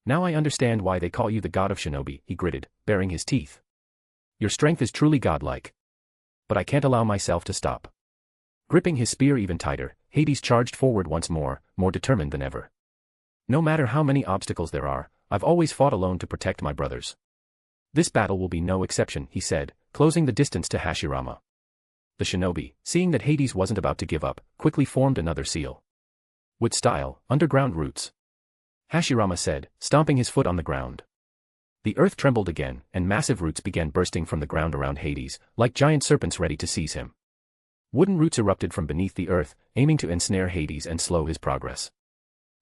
S3: "Now I understand why they call you the god of shinobi," he gritted, baring his teeth. "Your strength is truly godlike. But I can't allow myself to stop." Gripping his spear even tighter, Hades charged forward once more determined than ever. "No matter how many obstacles there are, I've always fought alone to protect my brothers. This battle will be no exception," he said, closing the distance to Hashirama. The shinobi, seeing that Hades wasn't about to give up, quickly formed another seal. "With style, underground roots," Hashirama said, stomping his foot on the ground. The earth trembled again, and massive roots began bursting from the ground around Hades, like giant serpents ready to seize him. Wooden roots erupted from beneath the earth, aiming to ensnare Hades and slow his progress.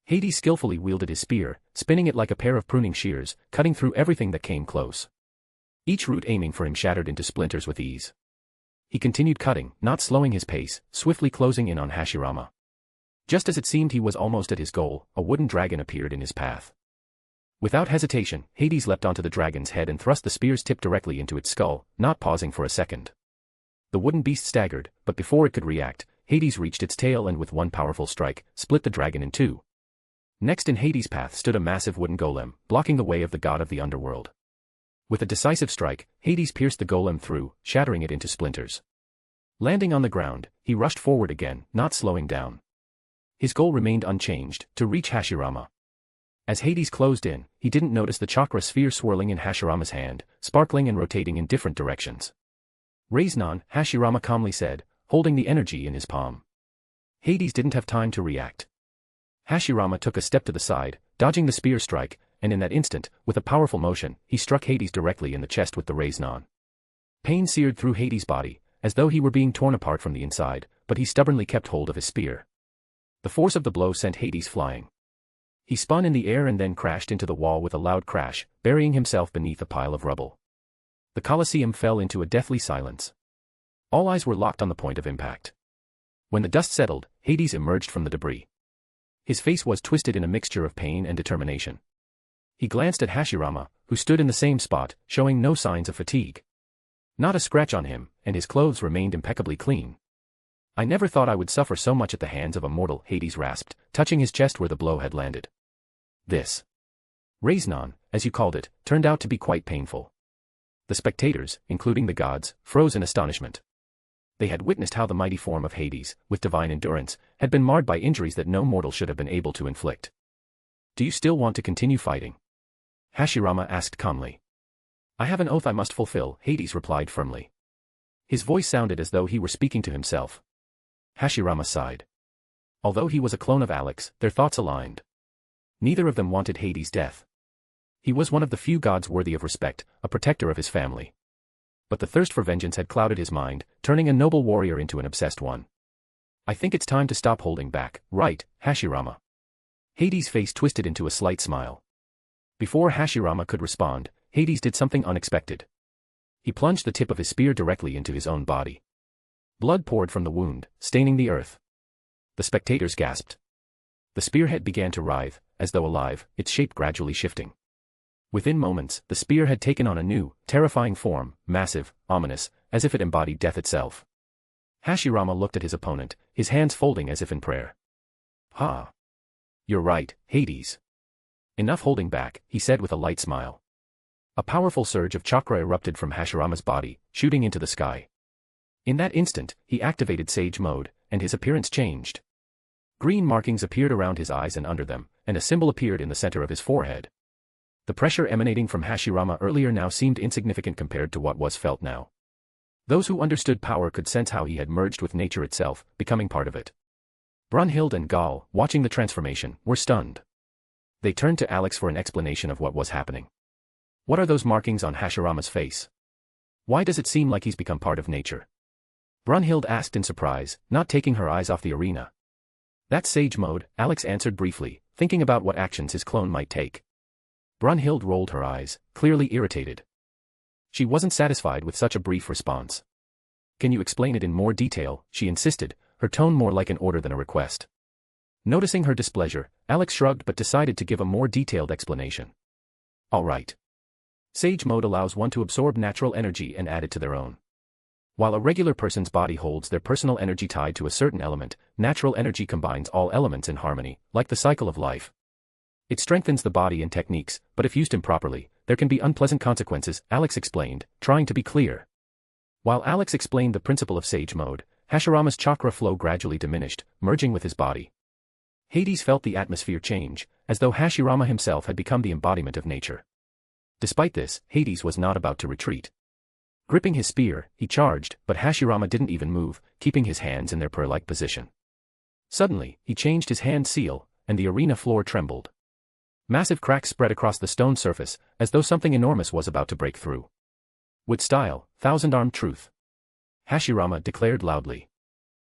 S3: Hades skillfully wielded his spear, spinning it like a pair of pruning shears, cutting through everything that came close. Each root aiming for him shattered into splinters with ease. He continued cutting, not slowing his pace, swiftly closing in on Hashirama. Just as it seemed he was almost at his goal, a wooden dragon appeared in his path. Without hesitation, Hades leapt onto the dragon's head and thrust the spear's tip directly into its skull, not pausing for a second. The wooden beast staggered, but before it could react, Hades reached its tail and with one powerful strike, split the dragon in two. Next in Hades' path stood a massive wooden golem, blocking the way of the god of the underworld. With a decisive strike, Hades pierced the golem through, shattering it into splinters. Landing on the ground, he rushed forward again, not slowing down. His goal remained unchanged, to reach Hashirama. As Hades closed in, he didn't notice the chakra sphere swirling in Hashirama's hand, sparkling and rotating in different directions. "Raise non," Hashirama calmly said, holding the energy in his palm. Hades didn't have time to react. Hashirama took a step to the side, dodging the spear strike, and in that instant, with a powerful motion, he struck Hades directly in the chest with the raise non. Pain seared through Hades' body, as though he were being torn apart from the inside, but he stubbornly kept hold of his spear. The force of the blow sent Hades flying. He spun in the air and then crashed into the wall with a loud crash, burying himself beneath a pile of rubble. The Colosseum fell into a deathly silence. All eyes were locked on the point of impact. When the dust settled, Hades emerged from the debris. His face was twisted in a mixture of pain and determination. He glanced at Hashirama, who stood in the same spot, showing no signs of fatigue. Not a scratch on him, and his clothes remained impeccably clean. "I never thought I would suffer so much at the hands of a mortal," Hades rasped, touching his chest where the blow had landed. "This raise-non, as you called it, turned out to be quite painful." The spectators, including the gods, froze in astonishment. They had witnessed how the mighty form of Hades, with divine endurance, had been marred by injuries that no mortal should have been able to inflict. "Do you still want to continue fighting?" Hashirama asked calmly. "I have an oath I must fulfill," Hades replied firmly. His voice sounded as though he were speaking to himself. Hashirama sighed. Although he was a clone of Alex, their thoughts aligned. Neither of them wanted Hades' death. He was one of the few gods worthy of respect, a protector of his family. But the thirst for vengeance had clouded his mind, turning a noble warrior into an obsessed one. "I think it's time to stop holding back, right, Hashirama?" Hades' face twisted into a slight smile. Before Hashirama could respond, Hades did something unexpected. He plunged the tip of his spear directly into his own body. Blood poured from the wound, staining the earth. The spectators gasped. The spearhead began to writhe, as though alive, its shape gradually shifting. Within moments, the spear had taken on a new, terrifying form, massive, ominous, as if it embodied death itself. Hashirama looked at his opponent, his hands folding as if in prayer. "Ha! You're right, Hades. Enough holding back," he said with a light smile. A powerful surge of chakra erupted from Hashirama's body, shooting into the sky. In that instant, he activated Sage Mode, and his appearance changed. Green markings appeared around his eyes and under them, and a symbol appeared in the center of his forehead. The pressure emanating from Hashirama earlier now seemed insignificant compared to what was felt now. Those who understood power could sense how he had merged with nature itself, becoming part of it. Brunhild and Gal, watching the transformation, were stunned. They turned to Alex for an explanation of what was happening. "What are those markings on Hashirama's face? Why does it seem like he's become part of nature?" Brunhild asked in surprise, not taking her eyes off the arena. "That's Sage Mode," Alex answered briefly, thinking about what actions his clone might take. Brunhild rolled her eyes, clearly irritated. She wasn't satisfied with such a brief response. "Can you explain it in more detail?" she insisted, her tone more like an order than a request. Noticing her displeasure, Alex shrugged but decided to give a more detailed explanation. "All right. Sage Mode allows one to absorb natural energy and add it to their own. While a regular person's body holds their personal energy tied to a certain element, natural energy combines all elements in harmony, like the cycle of life. It strengthens the body and techniques, but if used improperly, there can be unpleasant consequences," Alex explained, trying to be clear. While Alex explained the principle of Sage Mode, Hashirama's chakra flow gradually diminished, merging with his body. Hades felt the atmosphere change, as though Hashirama himself had become the embodiment of nature. Despite this, Hades was not about to retreat. Gripping his spear, he charged, but Hashirama didn't even move, keeping his hands in their prayer-like position. Suddenly, he changed his hand seal, and the arena floor trembled. Massive cracks spread across the stone surface, as though something enormous was about to break through. "With style, thousand-armed truth," Hashirama declared loudly.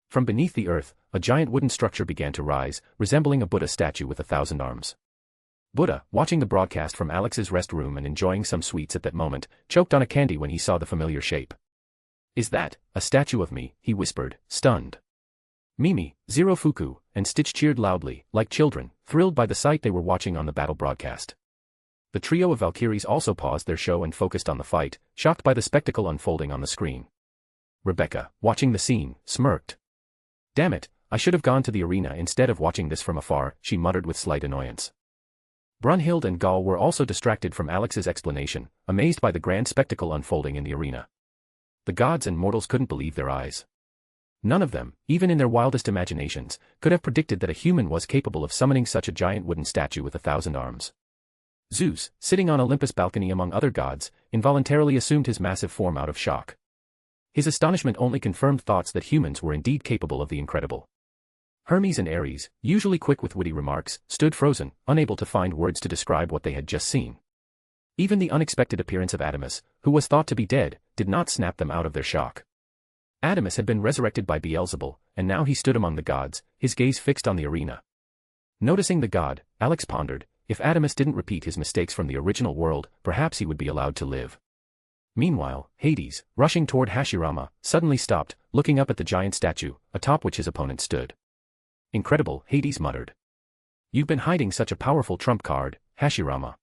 S3: From beneath the earth, a giant wooden structure began to rise, resembling a Buddha statue with 1,000 arms. Buddha, watching the broadcast from Alex's rest room and enjoying some sweets at that moment, choked on a candy when he saw the familiar shape. "Is that a statue of me?" he whispered, stunned. Mimi, Zero Fuku, and Stitch cheered loudly, like children, thrilled by the sight they were watching on the battle broadcast. The trio of Valkyries also paused their show and focused on the fight, shocked by the spectacle unfolding on the screen. Rebecca, watching the scene, smirked. "Damn it, I should have gone to the arena instead of watching this from afar," she muttered with slight annoyance. Brunhild and Gal were also distracted from Alex's explanation, amazed by the grand spectacle unfolding in the arena. The gods and mortals couldn't believe their eyes. None of them, even in their wildest imaginations, could have predicted that a human was capable of summoning such a giant wooden statue with 1,000 arms. Zeus, sitting on Olympus' balcony among other gods, involuntarily assumed his massive form out of shock. His astonishment only confirmed thoughts that humans were indeed capable of the incredible. Hermes and Ares, usually quick with witty remarks, stood frozen, unable to find words to describe what they had just seen. Even the unexpected appearance of Adamas, who was thought to be dead, did not snap them out of their shock. Adamas had been resurrected by Beelzebul, and now he stood among the gods, his gaze fixed on the arena. Noticing the god, Alex pondered, if Adamas didn't repeat his mistakes from the original world, perhaps he would be allowed to live. Meanwhile, Hades, rushing toward Hashirama, suddenly stopped, looking up at the giant statue, atop which his opponent stood. "Incredible," Hades muttered. "You've been hiding such a powerful trump card, Hashirama."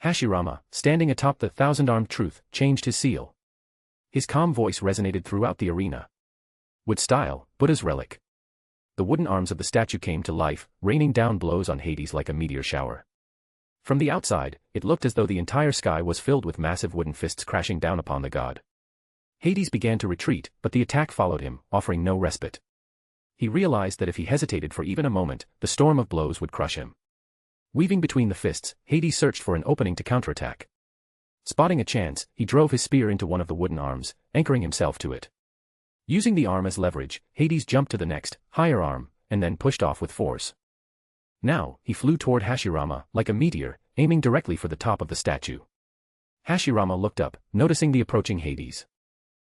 S3: Hashirama, standing atop the 1,000-armed truth, changed his seal. His calm voice resonated throughout the arena. "With style, Buddha's relic." The wooden arms of the statue came to life, raining down blows on Hades like a meteor shower. From the outside, it looked as though the entire sky was filled with massive wooden fists crashing down upon the god. Hades began to retreat, but the attack followed him, offering no respite. He realized that if he hesitated for even a moment, the storm of blows would crush him. Weaving between the fists, Hades searched for an opening to counterattack. Spotting a chance, he drove his spear into one of the wooden arms, anchoring himself to it. Using the arm as leverage, Hades jumped to the next, higher arm, and then pushed off with force. Now, he flew toward Hashirama, like a meteor, aiming directly for the top of the statue. Hashirama looked up, noticing the approaching Hades.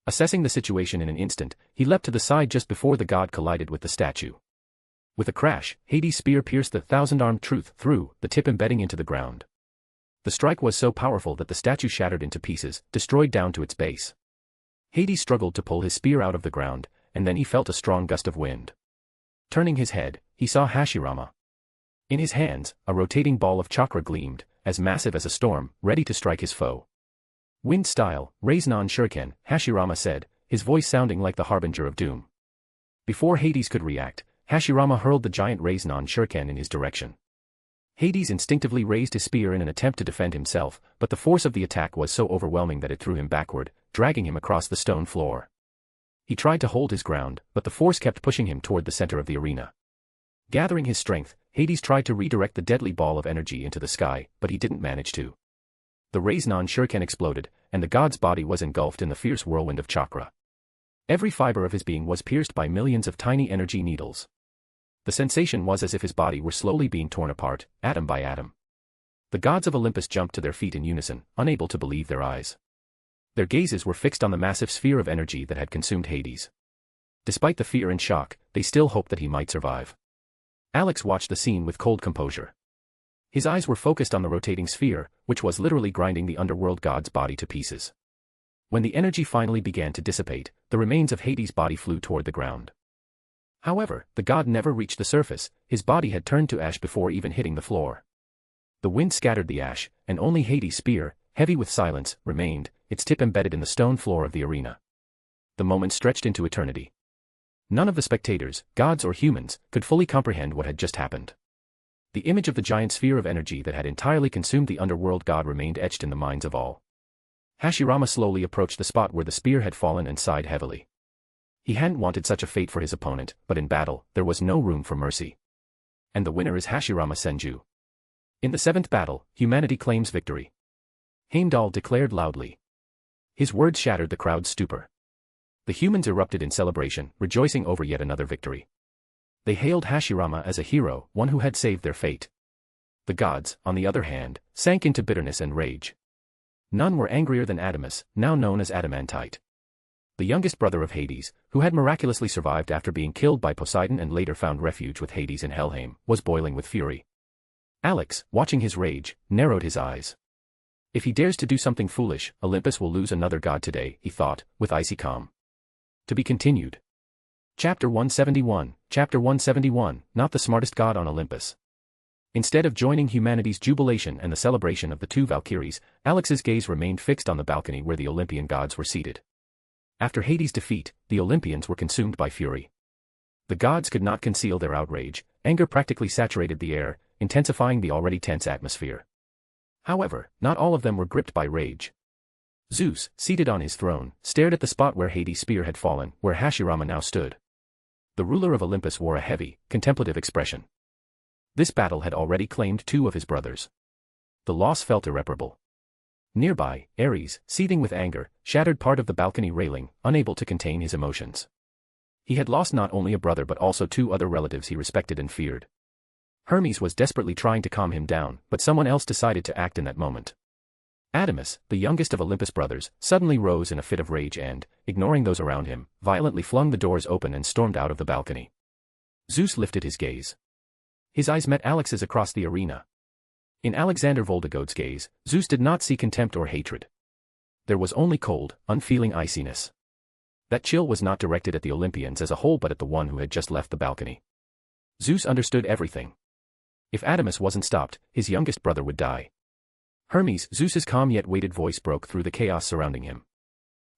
S3: Assessing the situation in an instant, he leapt to the side just before the god collided with the statue. With a crash, Hades' spear pierced the 1,000-armed truth through, the tip embedding into the ground. The strike was so powerful that the statue shattered into pieces, destroyed down to its base. Hades struggled to pull his spear out of the ground, and then he felt a strong gust of wind. Turning his head, he saw Hashirama. In his hands, a rotating ball of chakra gleamed, as massive as a storm, ready to strike his foe. Wind style, raise non shuriken, Hashirama said, his voice sounding like the harbinger of doom. Before Hades could react, Hashirama hurled the giant raise non shuriken in his direction. Hades instinctively raised his spear in an attempt to defend himself, but the force of the attack was so overwhelming that it threw him backward, dragging him across the stone floor. He tried to hold his ground, but the force kept pushing him toward the center of the arena. Gathering his strength, Hades tried to redirect the deadly ball of energy into the sky, but he didn't manage to. The raise non shuriken exploded, and the god's body was engulfed in the fierce whirlwind of chakra. Every fiber of his being was pierced by millions of tiny energy needles. The sensation was as if his body were slowly being torn apart, atom by atom. The gods of Olympus jumped to their feet in unison, unable to believe their eyes. Their gazes were fixed on the massive sphere of energy that had consumed Hades. Despite the fear and shock, they still hoped that he might survive. Alex watched the scene with cold composure. His eyes were focused on the rotating sphere, which was literally grinding the underworld god's body to pieces. When the energy finally began to dissipate, the remains of Hades' body flew toward the ground. However, the god never reached the surface, his body had turned to ash before even hitting the floor. The wind scattered the ash, and only Hades' spear, heavy with silence, remained, its tip embedded in the stone floor of the arena. The moment stretched into eternity. None of the spectators, gods or humans, could fully comprehend what had just happened. The image of the giant sphere of energy that had entirely consumed the underworld god remained etched in the minds of all. Hashirama slowly approached the spot where the spear had fallen and sighed heavily. He hadn't wanted such a fate for his opponent, but in battle, there was no room for mercy. And the winner is Hashirama Senju. In the seventh battle, humanity claims victory. Heimdall declared loudly. His words shattered the crowd's stupor. The humans erupted in celebration, rejoicing over yet another victory. They hailed Hashirama as a hero, one who had saved their fate. The gods, on the other hand, sank into bitterness and rage. None were angrier than Adamus, now known as Adamantite. The youngest brother of Hades, who had miraculously survived after being killed by Poseidon and later found refuge with Hades in Helheim, was boiling with fury. Alex, watching his rage, narrowed his eyes. If he dares to do something foolish, Olympus will lose another god today, he thought, with icy calm. To be continued. Chapter 171, Chapter 171, Not the Smartest God on Olympus. Instead of joining humanity's jubilation and the celebration of the two Valkyries, Alex's gaze remained fixed on the balcony where the Olympian gods were seated. After Hades' defeat, the Olympians were consumed by fury. The gods could not conceal their outrage, anger practically saturated the air, intensifying the already tense atmosphere. However, not all of them were gripped by rage. Zeus, seated on his throne, stared at the spot where Hades' spear had fallen, where Hashirama now stood. The ruler of Olympus wore a heavy, contemplative expression. This battle had already claimed two of his brothers. The loss felt irreparable. Nearby, Ares, seething with anger, shattered part of the balcony railing, unable to contain his emotions. He had lost not only a brother but also two other relatives he respected and feared. Hermes was desperately trying to calm him down, but someone else decided to act in that moment. Adamus, the youngest of Olympus' brothers, suddenly rose in a fit of rage and, ignoring those around him, violently flung the doors open and stormed out of the balcony. Zeus lifted his gaze. His eyes met Alex's across the arena. In Alexander Voldigode's gaze, Zeus did not see contempt or hatred. There was only cold, unfeeling iciness. That chill was not directed at the Olympians as a whole but at the one who had just left the balcony. Zeus understood everything. If Adamus wasn't stopped, his youngest brother would die. Hermes, Zeus's calm yet weighted voice broke through the chaos surrounding him.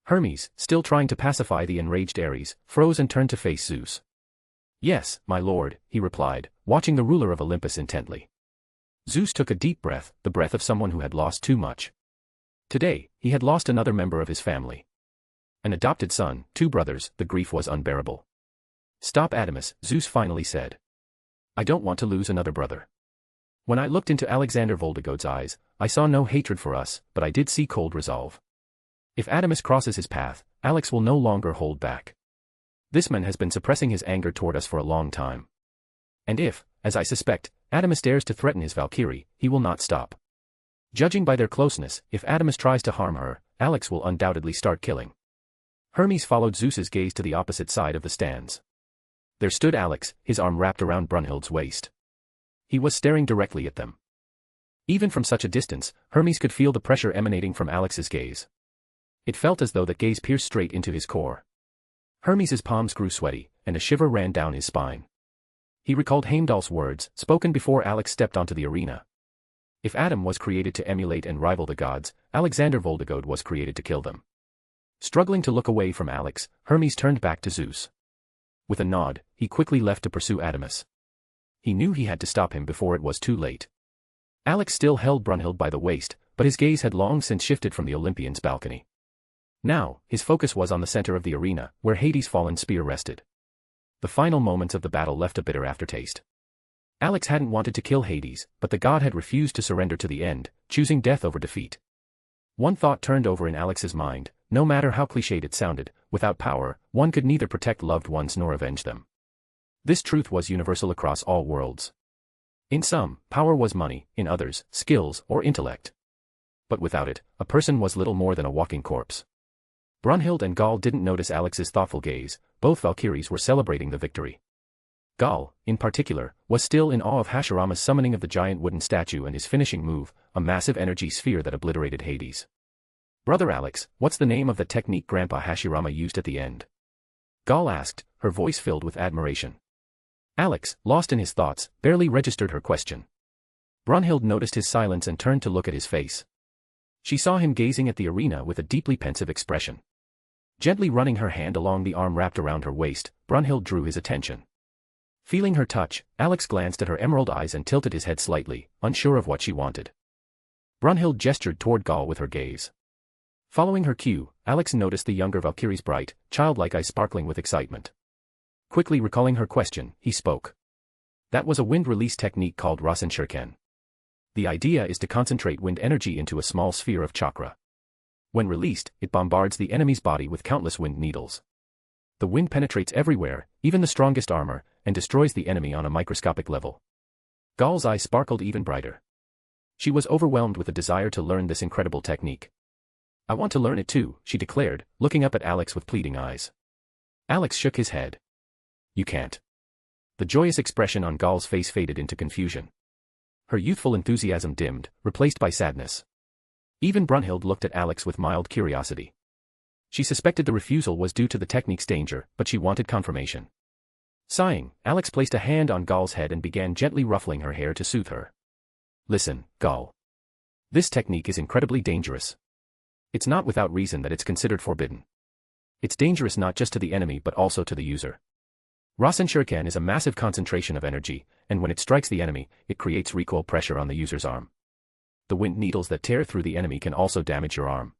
S3: Hermes, still trying to pacify the enraged Ares, froze and turned to face Zeus. "Yes, my lord," he replied, watching the ruler of Olympus intently. Zeus took a deep breath, the breath of someone who had lost too much. Today, he had lost another member of his family. An adopted son, two brothers, the grief was unbearable. "Stop, Adamus," Zeus finally said. "I don't want to lose another brother." When I looked into Alexander Voldigode's eyes, I saw no hatred for us, but I did see cold resolve. If Adamus crosses his path, Alex will no longer hold back. This man has been suppressing his anger toward us for a long time. And if, as I suspect, Adamus dares to threaten his Valkyrie, he will not stop. Judging by their closeness, if Adamus tries to harm her, Alex will undoubtedly start killing. Hermes followed Zeus's gaze to the opposite side of the stands. There stood Alex, his arm wrapped around Brunhild's waist. He was staring directly at them. Even from such a distance, Hermes could feel the pressure emanating from Alex's gaze. It felt as though that gaze pierced straight into his core. Hermes's palms grew sweaty, and a shiver ran down his spine. He recalled Heimdall's words, spoken before Alex stepped onto the arena. If Adam was created to emulate and rival the gods, Alexander Voldigod was created to kill them. Struggling to look away from Alex, Hermes turned back to Zeus. With a nod, he quickly left to pursue Adamus. He knew he had to stop him before it was too late. Alex still held Brunhild by the waist, but his gaze had long since shifted from the Olympian's balcony. Now, his focus was on the center of the arena, where Hades' fallen spear rested. The final moments of the battle left a bitter aftertaste. Alex hadn't wanted to kill Hades, but the god had refused to surrender to the end, choosing death over defeat. One thought turned over in Alex's mind: no matter how cliched it sounded, without power, one could neither protect loved ones nor avenge them. This truth was universal across all worlds. In some, power was money; in others, skills or intellect. But without it, a person was little more than a walking corpse. Brunhild and Gaul didn't notice Alex's thoughtful gaze; both Valkyries were celebrating the victory. Gaul, in particular, was still in awe of Hashirama's summoning of the giant wooden statue and his finishing move, a massive energy sphere that obliterated Hades. "Brother Alex, what's the name of the technique Grandpa Hashirama used at the end?" Gaul asked, her voice filled with admiration. Alex, lost in his thoughts, barely registered her question. Brunhild noticed his silence and turned to look at his face. She saw him gazing at the arena with a deeply pensive expression. Gently running her hand along the arm wrapped around her waist, Brunhild drew his attention. Feeling her touch, Alex glanced at her emerald eyes and tilted his head slightly, unsure of what she wanted. Brunhild gestured toward Gaul with her gaze. Following her cue, Alex noticed the younger Valkyrie's bright, childlike eyes sparkling with excitement. Quickly recalling her question, he spoke. "That was a wind release technique called Rasenshirken. The idea is to concentrate wind energy into a small sphere of chakra. When released, it bombards the enemy's body with countless wind needles. The wind penetrates everywhere, even the strongest armor, and destroys the enemy on a microscopic level." Gaul's eyes sparkled even brighter. She was overwhelmed with a desire to learn this incredible technique. "I want to learn it too," she declared, looking up at Alex with pleading eyes. Alex shook his head. "You can't." The joyous expression on Gaul's face faded into confusion. Her youthful enthusiasm dimmed, replaced by sadness. Even Brunhild looked at Alex with mild curiosity. She suspected the refusal was due to the technique's danger, but she wanted confirmation. Sighing, Alex placed a hand on Gaul's head and began gently ruffling her hair to soothe her. "Listen, Gaul. This technique is incredibly dangerous. It's not without reason that it's considered forbidden. It's dangerous not just to the enemy but also to the user. Rasenshirken is a massive concentration of energy, and when it strikes the enemy, it creates recoil pressure on the user's arm. The wind needles that tear through the enemy can also damage your arm.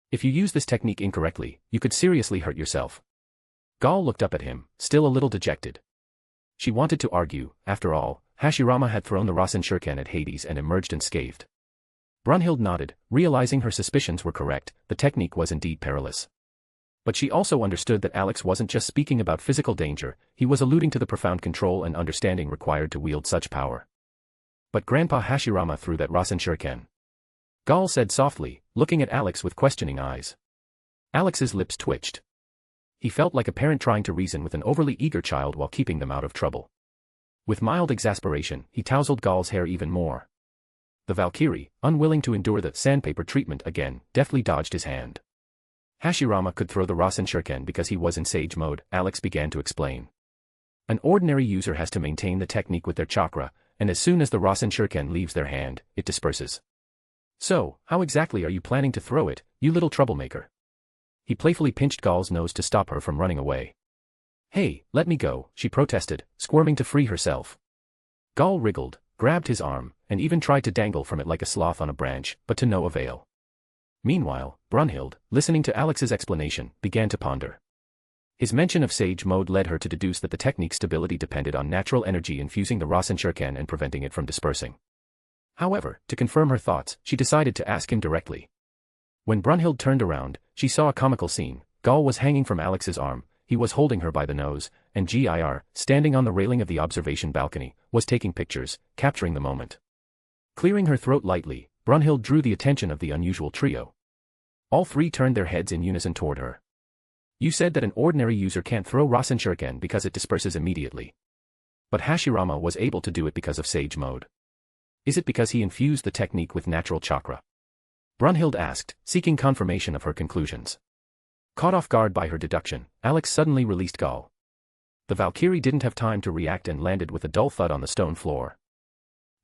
S3: If you use this technique incorrectly, you could seriously hurt yourself." Gaul looked up at him, still a little dejected. She wanted to argue; after all, Hashirama had thrown the Rasenshirken at Hades and emerged unscathed. Brunhild nodded, realizing her suspicions were correct; the technique was indeed perilous. But she also understood that Alex wasn't just speaking about physical danger, he was alluding to the profound control and understanding required to wield such power. "But Grandpa Hashirama threw that Rasenshirken," Gaul said softly, looking at Alex with questioning eyes. Alex's lips twitched. He felt like a parent trying to reason with an overly eager child while keeping them out of trouble. With mild exasperation, he tousled Gaul's hair even more. The Valkyrie, unwilling to endure the sandpaper treatment again, deftly dodged his hand. "Hashirama could throw the Rasenshirken because he was in sage mode," Alex began to explain. "An ordinary user has to maintain the technique with their chakra, and as soon as the Rasenshirken leaves their hand, it disperses. So, how exactly are you planning to throw it, you little troublemaker?" He playfully pinched Gaul's nose to stop her from running away. "Hey, let me go," she protested, squirming to free herself. Gaul wriggled, grabbed his arm, and even tried to dangle from it like a sloth on a branch, but to no avail. Meanwhile, Brunhild, listening to Alex's explanation, began to ponder. His mention of sage mode led her to deduce that the technique's stability depended on natural energy infusing the Rasenshirken and preventing it from dispersing. However, to confirm her thoughts, she decided to ask him directly. When Brunhild turned around, she saw a comical scene. Gaul was hanging from Alex's arm, he was holding her by the nose, and Gir, standing on the railing of the observation balcony, was taking pictures, capturing the moment. Clearing her throat lightly, Brunhild drew the attention of the unusual trio. All three turned their heads in unison toward her. "You said that an ordinary user can't throw Rasenshirken because it disperses immediately. But Hashirama was able to do it because of sage mode. Is it because he infused the technique with natural chakra?" Brunhild asked, seeking confirmation of her conclusions. Caught off guard by her deduction, Alex suddenly released Gaul. The Valkyrie didn't have time to react and landed with a dull thud on the stone floor.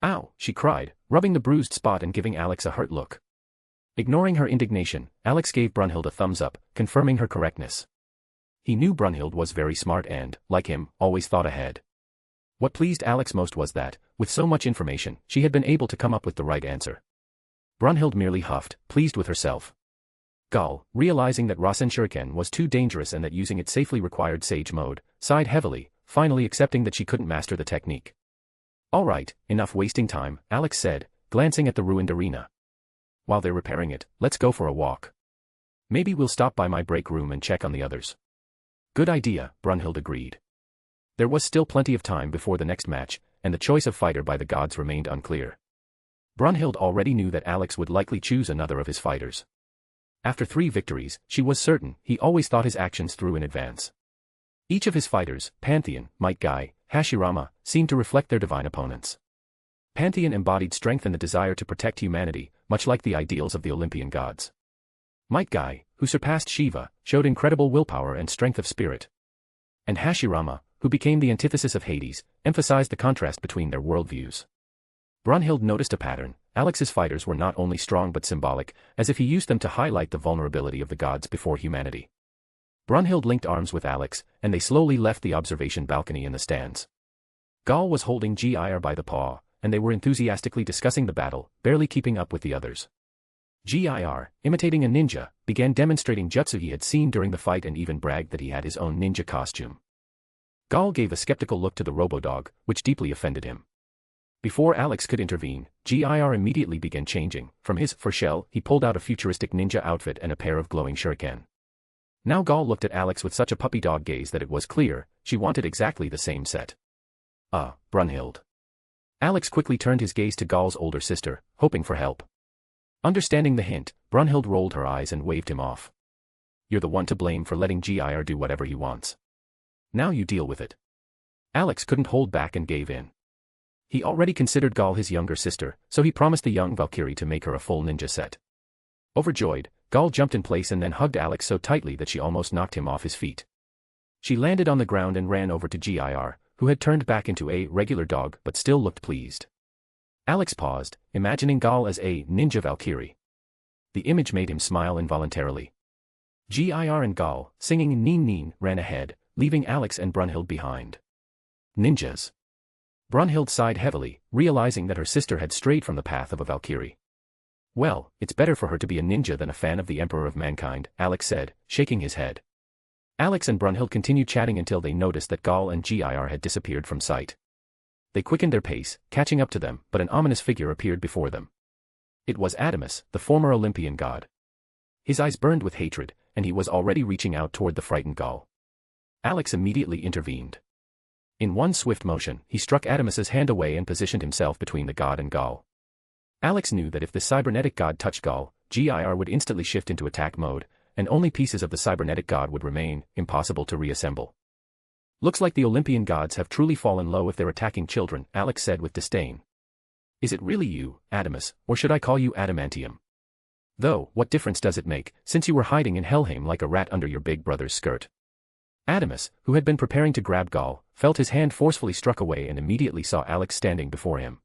S3: Ow, she cried, rubbing the bruised spot and giving Alex a hurt look. Ignoring her indignation, Alex gave Brunhild a thumbs up, confirming her correctness. He knew Brunhild was very smart and, like him, always thought ahead. What pleased Alex most was that, with so much information, she had been able to come up with the right answer. Brunhild merely huffed, pleased with herself. Gall, realizing that Rasen Shuriken was too dangerous and that using it safely required Sage mode, sighed heavily, finally accepting that she couldn't master the technique. All right, enough wasting time, Alex said, glancing at the ruined arena. While they're repairing it, let's go for a walk. Maybe we'll stop by my break room and check on the others. Good idea, Brunhild agreed. There was still plenty of time before the next match, and the choice of fighter by the gods remained unclear. Brunhild already knew that Alex would likely choose another of his fighters. After 3 victories, she was certain he always thought his actions through in advance. Each of his fighters, Pantheon, Might Guy, Hashirama, seemed to reflect their divine opponents. Pantheon embodied strength and the desire to protect humanity, much like the ideals of the Olympian gods. Might Guy, who surpassed Shiva, showed incredible willpower and strength of spirit. And Hashirama, who became the antithesis of Hades, emphasized the contrast between their worldviews. Brunhild noticed a pattern. Alex's fighters were not only strong but symbolic, as if he used them to highlight the vulnerability of the gods before humanity. Brunhild linked arms with Alex, and they slowly left the observation balcony in the stands. Gall was holding Gir by the paw, and they were enthusiastically discussing the battle, barely keeping up with the others. Gir, imitating a ninja, began demonstrating jutsu he had seen during the fight and even bragged that he had his own ninja costume. Gall gave a skeptical look to the robo-dog, which deeply offended him. Before Alex could intervene, Gir immediately began changing. From his shell, he pulled out a futuristic ninja outfit and a pair of glowing shuriken. Now Gall looked at Alex with such a puppy dog gaze that it was clear, she wanted exactly the same set. Brunhild. Alex quickly turned his gaze to Gall's older sister, hoping for help. Understanding the hint, Brunhild rolled her eyes and waved him off. You're the one to blame for letting Gir do whatever he wants. Now you deal with it. Alex couldn't hold back and gave in. He already considered Gall his younger sister, so he promised the young Valkyrie to make her a full ninja set. Overjoyed, Gall jumped in place and then hugged Alex so tightly that she almost knocked him off his feet. She landed on the ground and ran over to Gir, who had turned back into a regular dog but still looked pleased. Alex paused, imagining Gall as a ninja Valkyrie. The image made him smile involuntarily. Gir and Gall, singing Neen Neen, ran ahead, leaving Alex and Brunhild behind. Ninjas. Brunhild sighed heavily, realizing that her sister had strayed from the path of a Valkyrie. Well, it's better for her to be a ninja than a fan of the Emperor of Mankind, Alex said, shaking his head. Alex and Brunhild continued chatting until they noticed that Gall and Gir had disappeared from sight. They quickened their pace, catching up to them, but an ominous figure appeared before them. It was Adamus, the former Olympian god. His eyes burned with hatred, and he was already reaching out toward the frightened Gall. Alex immediately intervened. In one swift motion, he struck Adamus's hand away and positioned himself between the god and Gall. Alex knew that if the cybernetic god touched Gall, Gir would instantly shift into attack mode, and only pieces of the cybernetic god would remain, impossible to reassemble. Looks like the Olympian gods have truly fallen low if they're attacking children, Alex said with disdain. Is it really you, Adamus, or should I call you Adamantium? Though, what difference does it make, since you were hiding in Helheim like a rat under your big brother's skirt? Adamus, who had been preparing to grab Gall, felt his hand forcefully struck away and immediately saw Alex standing before him.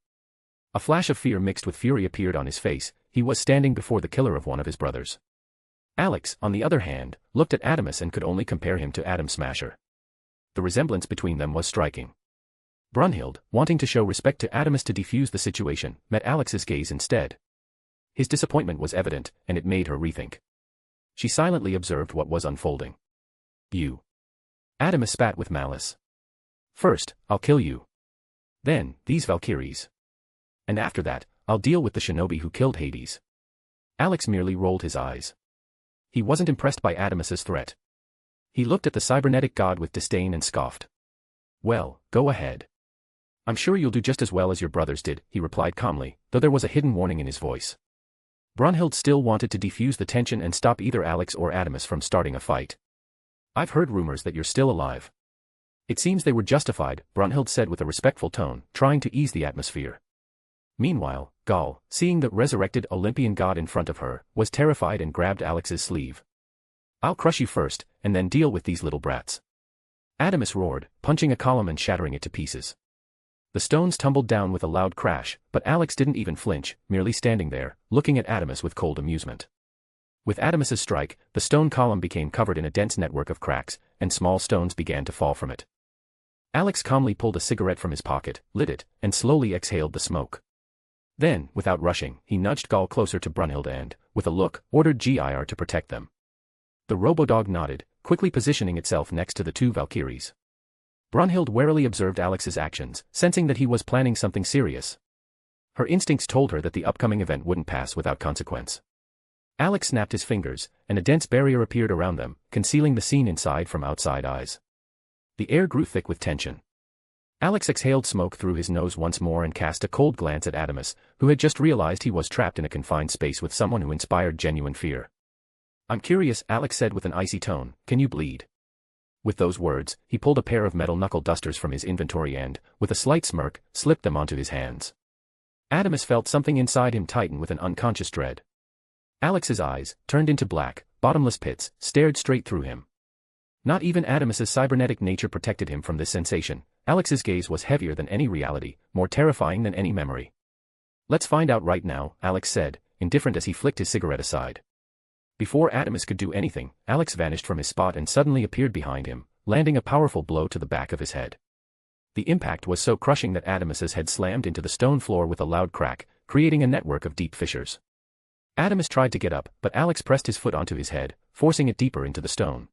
S3: A flash of fear mixed with fury appeared on his face. He was standing before the killer of one of his brothers. Alex, on the other hand, looked at Adamus and could only compare him to Adam Smasher. The resemblance between them was striking. Brunhild, wanting to show respect to Adamus to defuse the situation, met Alex's gaze instead. His disappointment was evident, and it made her rethink. She silently observed what was unfolding. You. Adamus spat with malice. First, I'll kill you. Then, these Valkyries. And after that, I'll deal with the shinobi who killed Hades. Alex merely rolled his eyes. He wasn't impressed by Adamus's threat. He looked at the cybernetic god with disdain and scoffed. Well, go ahead. I'm sure you'll do just as well as your brothers did, he replied calmly, though there was a hidden warning in his voice. Brunhild still wanted to defuse the tension and stop either Alex or Adamus from starting a fight. I've heard rumors that you're still alive. It seems they were justified, Brunhild said with a respectful tone, trying to ease the atmosphere. Meanwhile, Gall, seeing the resurrected Olympian god in front of her, was terrified and grabbed Alex's sleeve. I'll crush you first, and then deal with these little brats. Adamus roared, punching a column and shattering it to pieces. The The stones tumbled down with a loud crash, but Alex didn't even flinch, merely standing there, looking at Adamus with cold amusement. With Adamus's strike, the stone column became covered in a dense network of cracks, and small stones began to fall from it. Alex calmly pulled a cigarette from his pocket, lit it, and slowly exhaled the smoke. Then, without rushing, he nudged Gall closer to Brunhild and, with a look, ordered Gir to protect them. The robodog nodded, quickly positioning itself next to the two Valkyries. Brunhild warily observed Alex's actions, sensing that he was planning something serious. Her instincts told her that the upcoming event wouldn't pass without consequence. Alex snapped his fingers, and a dense barrier appeared around them, concealing the scene inside from outside eyes. The air grew thick with tension. Alex exhaled smoke through his nose once more and cast a cold glance at Adamus, who had just realized he was trapped in a confined space with someone who inspired genuine fear. "I'm curious," Alex said with an icy tone, "can you bleed?" With those words, he pulled a pair of metal knuckle dusters from his inventory and, with a slight smirk, slipped them onto his hands. Adamus felt something inside him tighten with an unconscious dread. Alex's eyes, turned into black, bottomless pits, stared straight through him. Not even Adamus's cybernetic nature protected him from this sensation. Alex's gaze was heavier than any reality, more terrifying than any memory. "Let's find out right now," Alex said, indifferent as he flicked his cigarette aside. Before Adamus could do anything, Alex vanished from his spot and suddenly appeared behind him, landing a powerful blow to the back of his head. The impact was so crushing that Adamus's head slammed into the stone floor with a loud crack, creating a network of deep fissures. Adamus tried to get up, but Alex pressed his foot onto his head, forcing it deeper into the stone.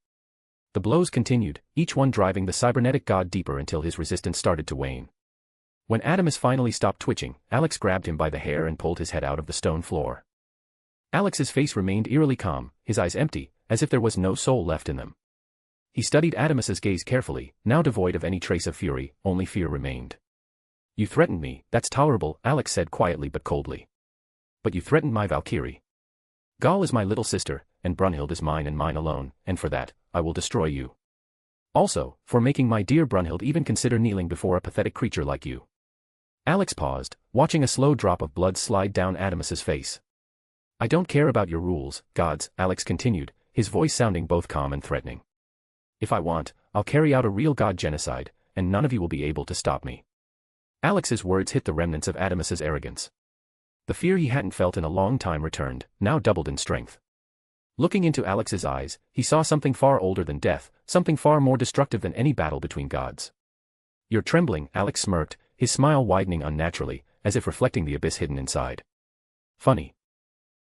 S3: The blows continued, each one driving the cybernetic god deeper until his resistance started to wane. When Adamus finally stopped twitching, Alex grabbed him by the hair and pulled his head out of the stone floor. Alex's face remained eerily calm, his eyes empty, as if there was no soul left in them. He studied Adamus's gaze carefully, now devoid of any trace of fury, only fear remained. "You threatened me, that's tolerable," Alex said quietly but coldly. "But you threatened my Valkyrie. Gall is my little sister, and Brunhild is mine and mine alone, and for that, I will destroy you. Also, for making my dear Brunhild even consider kneeling before a pathetic creature like you." Alex paused, watching a slow drop of blood slide down Adamus's face. "I don't care about your rules, gods," Alex continued, his voice sounding both calm and threatening. "If I want, I'll carry out a real god genocide, and none of you will be able to stop me." Alex's words hit the remnants of Adamus's arrogance. The fear he hadn't felt in a long time returned, now doubled in strength. Looking into Alex's eyes, he saw something far older than death, something far more destructive than any battle between gods. "You're trembling," Alex smirked, his smile widening unnaturally, as if reflecting the abyss hidden inside. "Funny.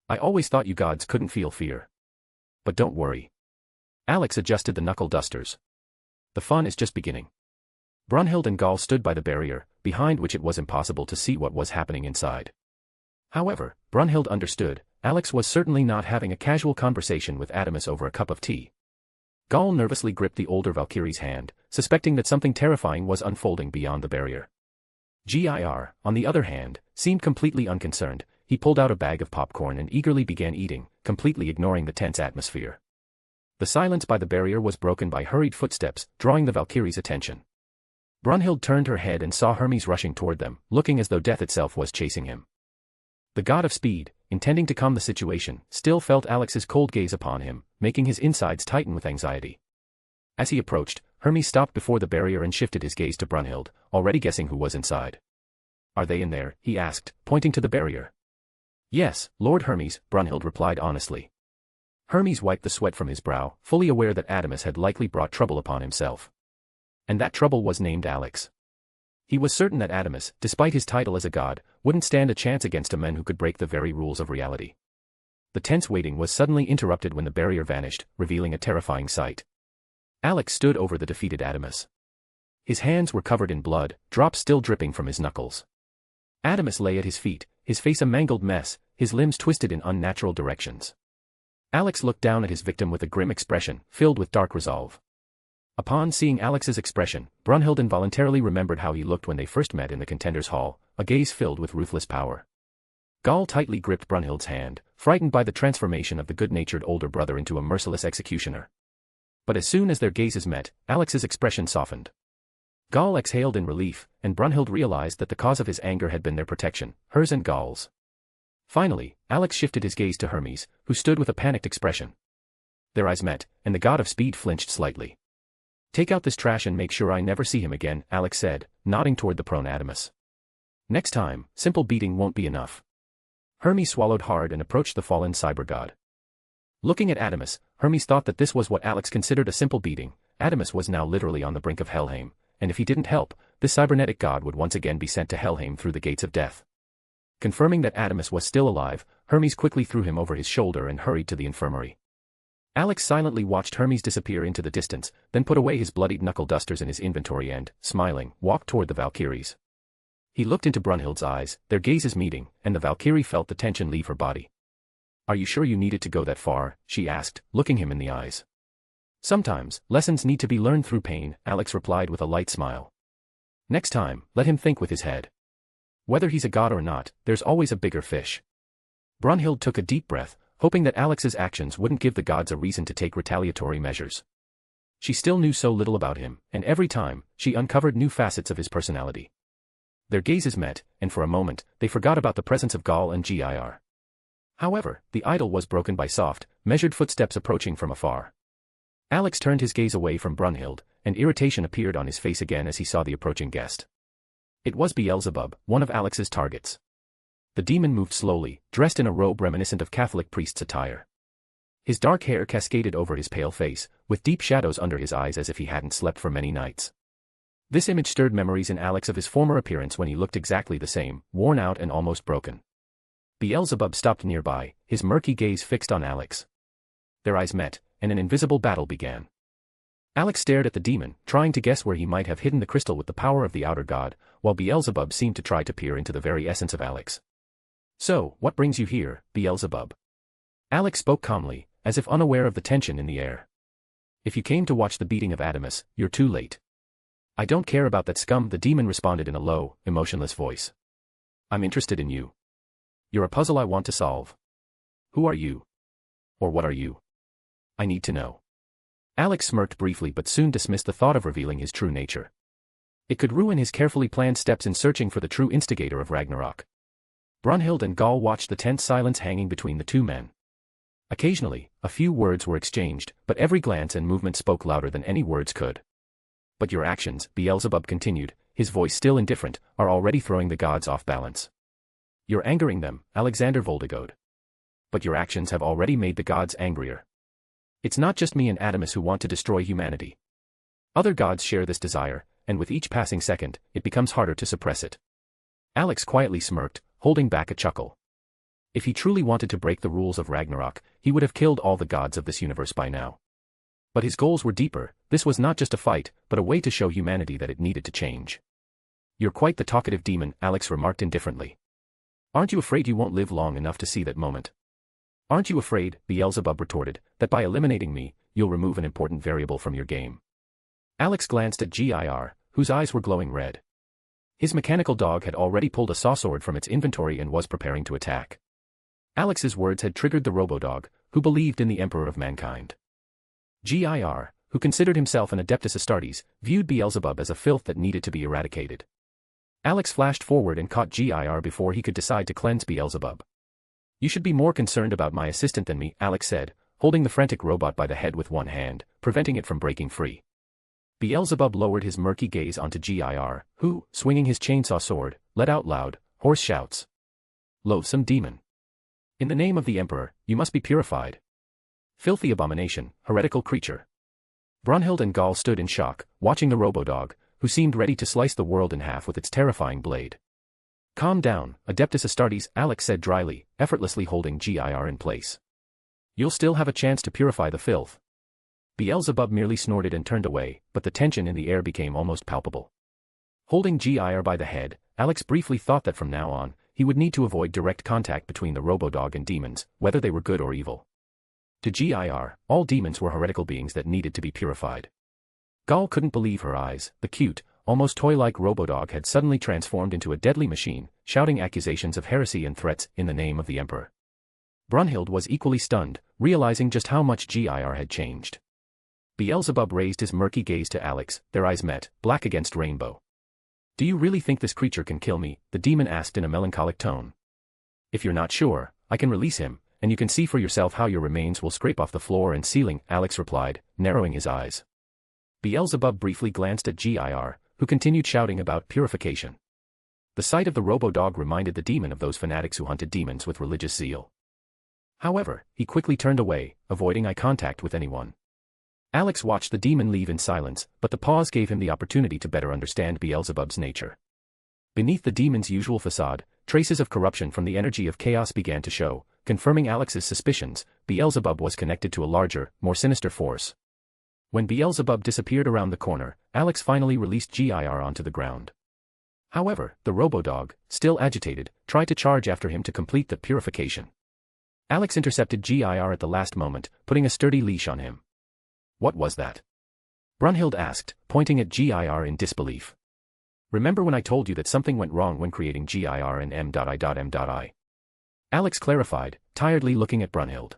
S3: I always thought you gods couldn't feel fear. But don't worry." Alex adjusted the knuckle dusters. "The fun is just beginning." Brunhild and Gall stood by the barrier, behind which it was impossible to see what was happening inside. However, Brunhild understood, Alex was certainly not having a casual conversation with Adamus over a cup of tea. Gall nervously gripped the older Valkyrie's hand, suspecting that something terrifying was unfolding beyond the barrier. Gir, on the other hand, seemed completely unconcerned. He pulled out a bag of popcorn and eagerly began eating, completely ignoring the tense atmosphere. The silence by the barrier was broken by hurried footsteps, drawing the Valkyrie's attention. Brunhild turned her head and saw Hermes rushing toward them, looking as though death itself was chasing him. The god of speed, intending to calm the situation, still felt Alex's cold gaze upon him, making his insides tighten with anxiety. As he approached, Hermes stopped before the barrier and shifted his gaze to Brunhild, already guessing who was inside. "Are they in there?" he asked, pointing to the barrier. "Yes, Lord Hermes," Brunhild replied honestly. Hermes wiped the sweat from his brow, fully aware that Adamus had likely brought trouble upon himself. And that trouble was named Alex. He was certain that Adamus, despite his title as a god, wouldn't stand a chance against a man who could break the very rules of reality. The tense waiting was suddenly interrupted when the barrier vanished, revealing a terrifying sight. Alex stood over the defeated Adamus. His hands were covered in blood, drops still dripping from his knuckles. Adamus lay at his feet, his face a mangled mess, his limbs twisted in unnatural directions. Alex looked down at his victim with a grim expression, filled with dark resolve. Upon seeing Alex's expression, Brunhild involuntarily remembered how he looked when they first met in the Contenders' Hall, a gaze filled with ruthless power. Gall tightly gripped Brunhild's hand, frightened by the transformation of the good-natured older brother into a merciless executioner. But as soon as their gazes met, Alex's expression softened. Gall exhaled in relief, and Brunhild realized that the cause of his anger had been their protection, hers and Gall's. Finally, Alex shifted his gaze to Hermes, who stood with a panicked expression. Their eyes met, and the god of speed flinched slightly. Take out this trash and make sure I never see him again, Alex said, nodding toward the prone Adamus. Next time, simple beating won't be enough. Hermes swallowed hard and approached the fallen cyber god. Looking at Adamus, Hermes thought that this was what Alex considered a simple beating. Adamus was now literally on the brink of Helheim, and if he didn't help, this cybernetic god would once again be sent to Helheim through the gates of death. Confirming that Adamus was still alive, Hermes quickly threw him over his shoulder and hurried to the infirmary. Alex silently watched Hermes disappear into the distance, then put away his bloodied knuckle dusters in his inventory and, smiling, walked toward the Valkyries. He looked into Brunhild's eyes, their gazes meeting, and the Valkyrie felt the tension leave her body. Are you sure you needed to go that far? She asked, looking him in the eyes. Sometimes, lessons need to be learned through pain, Alex replied with a light smile. Next time, let him think with his head. Whether he's a god or not, there's always a bigger fish. Brunhild took a deep breath, hoping that Alex's actions wouldn't give the gods a reason to take retaliatory measures. She still knew so little about him, and every time, she uncovered new facets of his personality. Their gazes met, and for a moment, they forgot about the presence of Gaul and Gir. However, the idyll was broken by soft, measured footsteps approaching from afar. Alex turned his gaze away from Brunhild, and irritation appeared on his face again as he saw the approaching guest. It was Beelzebub, one of Alex's targets. The demon moved slowly, dressed in a robe reminiscent of Catholic priest's attire. His dark hair cascaded over his pale face, with deep shadows under his eyes as if he hadn't slept for many nights. This image stirred memories in Alex of his former appearance when he looked exactly the same, worn out and almost broken. Beelzebub stopped nearby, his murky gaze fixed on Alex. Their eyes met, and an invisible battle began. Alex stared at the demon, trying to guess where he might have hidden the crystal with the power of the outer god, while Beelzebub seemed to try to peer into the very essence of Alex. So, what brings you here, Beelzebub? Alex spoke calmly, as if unaware of the tension in the air. If you came to watch the beating of Adamus, you're too late. I don't care about that scum, the demon responded in a low, emotionless voice. I'm interested in you. You're a puzzle I want to solve. Who are you? Or what are you? I need to know. Alex smirked briefly but soon dismissed the thought of revealing his true nature. It could ruin his carefully planned steps in searching for the true instigator of Ragnarok. Brunhild and Gaul watched the tense silence hanging between the two men. Occasionally, a few words were exchanged, but every glance and movement spoke louder than any words could. But your actions, Beelzebub continued, his voice still indifferent, are already throwing the gods off balance. You're angering them, Alexander Voldigod. But your actions have already made the gods angrier. It's not just me and Adamus who want to destroy humanity. Other gods share this desire, and with each passing second, it becomes harder to suppress it. Alex quietly smirked, holding back a chuckle. If he truly wanted to break the rules of Ragnarok, he would have killed all the gods of this universe by now. But his goals were deeper. This was not just a fight, but a way to show humanity that it needed to change. You're quite the talkative demon, Alex remarked indifferently. Aren't you afraid you won't live long enough to see that moment? Aren't you afraid, Beelzebub retorted, that by eliminating me, you'll remove an important variable from your game? Alex glanced at Gir, whose eyes were glowing red. His mechanical dog had already pulled a sawsword from its inventory and was preparing to attack. Alex's words had triggered the Robodog, who believed in the Emperor of Mankind. Gir, who considered himself an Adeptus Astartes, viewed Beelzebub as a filth that needed to be eradicated. Alex flashed forward and caught Gir before he could decide to cleanse Beelzebub. You should be more concerned about my assistant than me, Alex said, holding the frantic robot by the head with one hand, preventing it from breaking free. Beelzebub lowered his murky gaze onto Gir, who, swinging his chainsaw sword, let out loud, hoarse shouts. Loathsome demon. In the name of the Emperor, you must be purified. Filthy abomination, heretical creature. Brunhild and Gaul stood in shock, watching the Robodog, who seemed ready to slice the world in half with its terrifying blade. Calm down, Adeptus Astartes, Alex said dryly, effortlessly holding Gir in place. You'll still have a chance to purify the filth. Beelzebub merely snorted and turned away, but the tension in the air became almost palpable. Holding Gir by the head, Alex briefly thought that from now on, he would need to avoid direct contact between the Robodog and demons, whether they were good or evil. To Gir, all demons were heretical beings that needed to be purified. Gaul couldn't believe her eyes. The cute, almost toy-like Robodog had suddenly transformed into a deadly machine, shouting accusations of heresy and threats in the name of the Emperor. Brunhild was equally stunned, realizing just how much Gir had changed. Beelzebub raised his murky gaze to Alex, their eyes met, black against rainbow. Do you really think this creature can kill me? The demon asked in a melancholic tone. If you're not sure, I can release him, and you can see for yourself how your remains will scrape off the floor and ceiling, Alex replied, narrowing his eyes. Beelzebub briefly glanced at Gir, who continued shouting about purification. The sight of the robo-dog reminded the demon of those fanatics who hunted demons with religious zeal. However, he quickly turned away, avoiding eye contact with anyone. Alex watched the demon leave in silence, but the pause gave him the opportunity to better understand Beelzebub's nature. Beneath the demon's usual facade, traces of corruption from the energy of chaos began to show, confirming Alex's suspicions. Beelzebub was connected to a larger, more sinister force. When Beelzebub disappeared around the corner, Alex finally released Gir onto the ground. However, the robo-dog, still agitated, tried to charge after him to complete the purification. Alex intercepted Gir at the last moment, putting a sturdy leash on him. What was that? Brunhild asked, pointing at Gir in disbelief. Remember when I told you that something went wrong when creating Gir and M.I.M.I? Alex clarified, tiredly looking at Brunhild.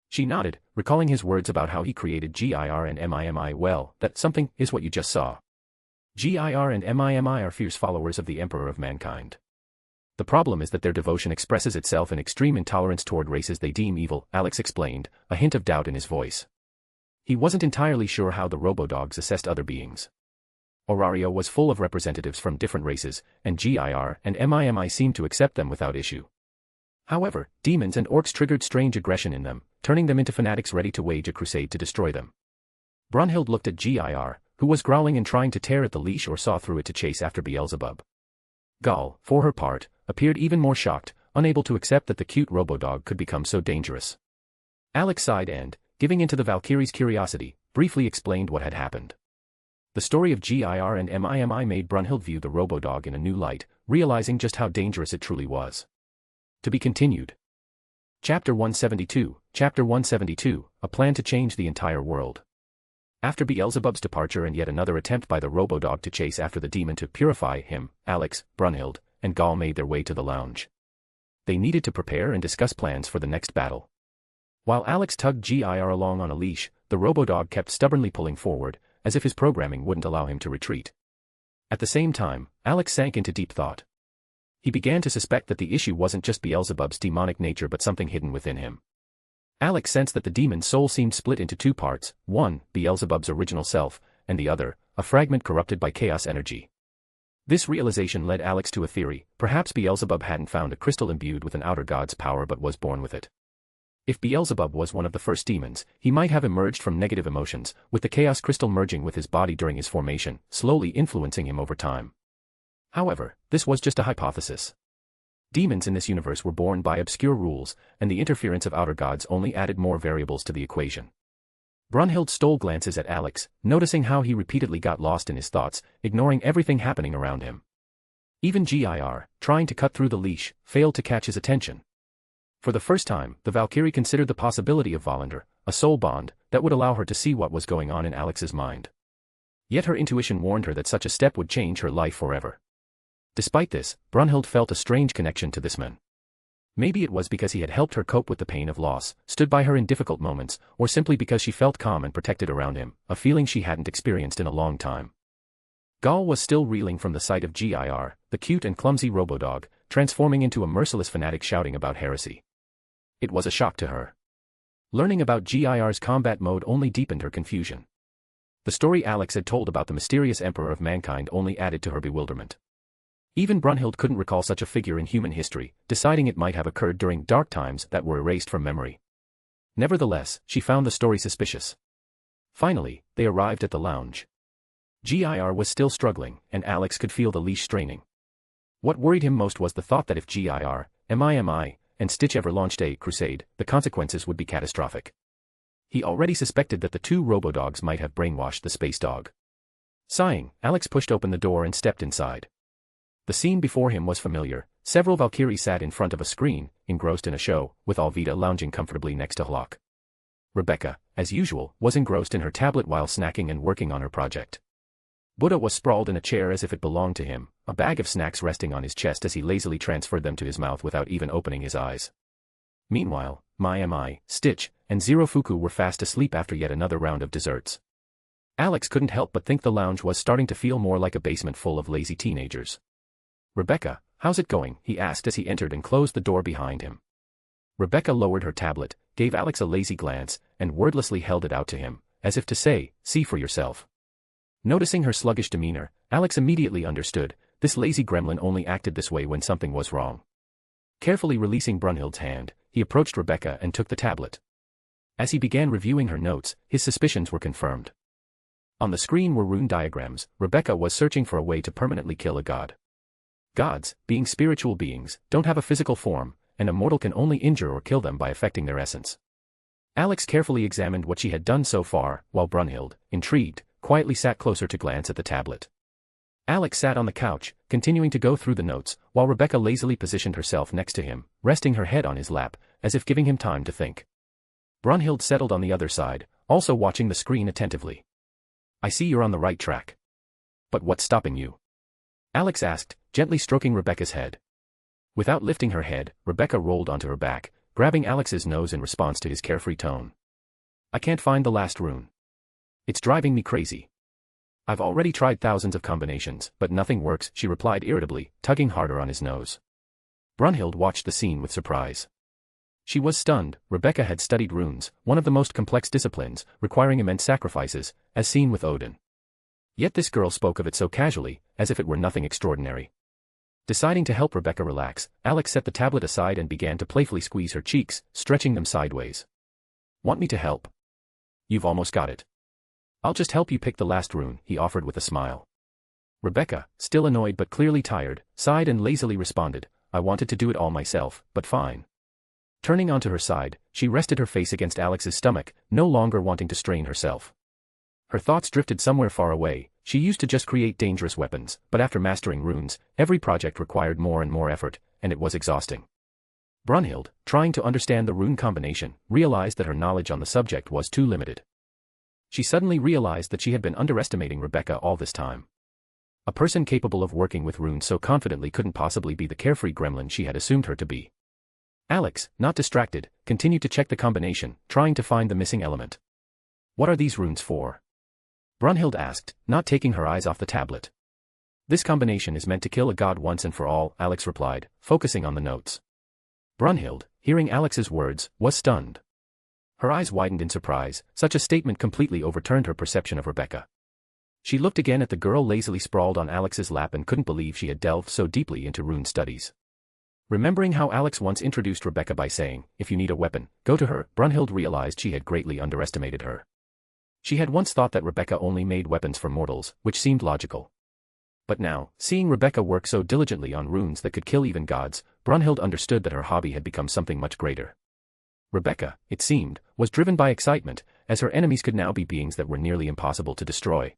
S3: She nodded, recalling his words about how he created Gir and MIMI. Well, that something is what you just saw. Gir and MIMI are fierce followers of the Emperor of Mankind. The problem is that their devotion expresses itself in extreme intolerance toward races they deem evil, Alex explained, a hint of doubt in his voice. He wasn't entirely sure how the robo-dogs assessed other beings. Aurario was full of representatives from different races, and Gir and MIMI seemed to accept them without issue. However, demons and orcs triggered strange aggression in them, turning them into fanatics ready to wage a crusade to destroy them. Brunhild looked at Gir, who was growling and trying to tear at the leash or saw through it to chase after Beelzebub. Gal, for her part, appeared even more shocked, unable to accept that the cute robo-dog could become so dangerous. Alex sighed and, giving in to the Valkyrie's curiosity, briefly explained what had happened. The story of Gir and MIMI made Brunhild view the robo-dog in a new light, realizing just how dangerous it truly was. To be continued. Chapter 172, A Plan to Change the Entire World. After Beelzebub's departure and yet another attempt by the robo-dog to chase after the demon to purify him, Alex, Brunhild, and Gal made their way to the lounge. They needed to prepare and discuss plans for the next battle. While Alex tugged Gir along on a leash, the robo-dog kept stubbornly pulling forward, as if his programming wouldn't allow him to retreat. At the same time, Alex sank into deep thought. He began to suspect that the issue wasn't just Beelzebub's demonic nature but something hidden within him. Alex sensed that the demon's soul seemed split into two parts, one, Beelzebub's original self, and the other, a fragment corrupted by chaos energy. This realization led Alex to a theory: perhaps Beelzebub hadn't found a crystal imbued with an outer god's power but was born with it. If Beelzebub was one of the first demons, he might have emerged from negative emotions, with the chaos crystal merging with his body during his formation, slowly influencing him over time. However, this was just a hypothesis. Demons in this universe were born by obscure rules, and the interference of outer gods only added more variables to the equation. Brunhild stole glances at Alex, noticing how he repeatedly got lost in his thoughts, ignoring everything happening around him. Even Gir, trying to cut through the leash, failed to catch his attention. For the first time, the Valkyrie considered the possibility of Volander, a soul bond, that would allow her to see what was going on in Alex's mind. Yet her intuition warned her that such a step would change her life forever. Despite this, Brunhild felt a strange connection to this man. Maybe it was because he had helped her cope with the pain of loss, stood by her in difficult moments, or simply because she felt calm and protected around him, a feeling she hadn't experienced in a long time. Gal was still reeling from the sight of Gir, the cute and clumsy robo-dog, transforming into a merciless fanatic shouting about heresy. It was a shock to her. Learning about Gir's combat mode only deepened her confusion. The story Alex had told about the mysterious Emperor of Mankind only added to her bewilderment. Even Brunhild couldn't recall such a figure in human history, deciding it might have occurred during dark times that were erased from memory. Nevertheless, she found the story suspicious. Finally, they arrived at the lounge. Gir was still struggling, and Alex could feel the leash straining. What worried him most was the thought that if Gir, MIMI, and Stitch ever launched a crusade, the consequences would be catastrophic. He already suspected that the two robo-dogs might have brainwashed the space dog. Sighing, Alex pushed open the door and stepped inside. The scene before him was familiar. Several Valkyries sat in front of a screen, engrossed in a show, with Alvida lounging comfortably next to Hlok. Rebecca, as usual, was engrossed in her tablet while snacking and working on her project. Buddha was sprawled in a chair as if it belonged to him, a bag of snacks resting on his chest as he lazily transferred them to his mouth without even opening his eyes. Meanwhile, MIMI, Stitch, and Zerofuku were fast asleep after yet another round of desserts. Alex couldn't help but think the lounge was starting to feel more like a basement full of lazy teenagers. "Rebecca, how's it going?" he asked as he entered and closed the door behind him. Rebecca lowered her tablet, gave Alex a lazy glance, and wordlessly held it out to him, as if to say, "See for yourself." Noticing her sluggish demeanor, Alex immediately understood, this lazy gremlin only acted this way when something was wrong. Carefully releasing Brunhild's hand, he approached Rebecca and took the tablet. As he began reviewing her notes, his suspicions were confirmed. On the screen were rune diagrams. Rebecca was searching for a way to permanently kill a god. Gods, being spiritual beings, don't have a physical form, and a mortal can only injure or kill them by affecting their essence. Alex carefully examined what she had done so far, while Brunhild, intrigued, quietly sat closer to glance at the tablet. Alex sat on the couch, continuing to go through the notes, while Rebecca lazily positioned herself next to him, resting her head on his lap, as if giving him time to think. Brunhild settled on the other side, also watching the screen attentively. I see you're on the right track. But what's stopping you? Alex asked, gently stroking Rebecca's head. Without lifting her head, Rebecca rolled onto her back, grabbing Alex's nose in response to his carefree tone. I can't find the last rune. It's driving me crazy. I've already tried thousands of combinations, but nothing works, she replied irritably, tugging harder on his nose. Brunhild watched the scene with surprise. She was stunned. Rebecca had studied runes, one of the most complex disciplines, requiring immense sacrifices, as seen with Odin. Yet this girl spoke of it so casually, as if it were nothing extraordinary. Deciding to help Rebecca relax, Alex set the tablet aside and began to playfully squeeze her cheeks, stretching them sideways. Want me to help? You've almost got it. I'll just help you pick the last rune, he offered with a smile. Rebecca, still annoyed but clearly tired, sighed and lazily responded, I wanted to do it all myself, but fine. Turning onto her side, she rested her face against Alex's stomach, no longer wanting to strain herself. Her thoughts drifted somewhere far away. She used to just create dangerous weapons, but after mastering runes, every project required more and more effort, and it was exhausting. Brunhild, trying to understand the rune combination, realized that her knowledge on the subject was too limited. She suddenly realized that she had been underestimating Rebecca all this time. A person capable of working with runes so confidently couldn't possibly be the carefree gremlin she had assumed her to be. Alex, not distracted, continued to check the combination, trying to find the missing element. What are these runes for? Brunhild asked, not taking her eyes off the tablet. This combination is meant to kill a god once and for all, Alex replied, focusing on the notes. Brunhild, hearing Alex's words, was stunned. Her eyes widened in surprise. Such a statement completely overturned her perception of Rebecca. She looked again at the girl lazily sprawled on Alex's lap and couldn't believe she had delved so deeply into rune studies. Remembering how Alex once introduced Rebecca by saying, if you need a weapon, go to her, Brunhild realized she had greatly underestimated her. She had once thought that Rebecca only made weapons for mortals, which seemed logical. But now, seeing Rebecca work so diligently on runes that could kill even gods, Brunhild understood that her hobby had become something much greater. Rebecca, it seemed, was driven by excitement, as her enemies could now be beings that were nearly impossible to destroy.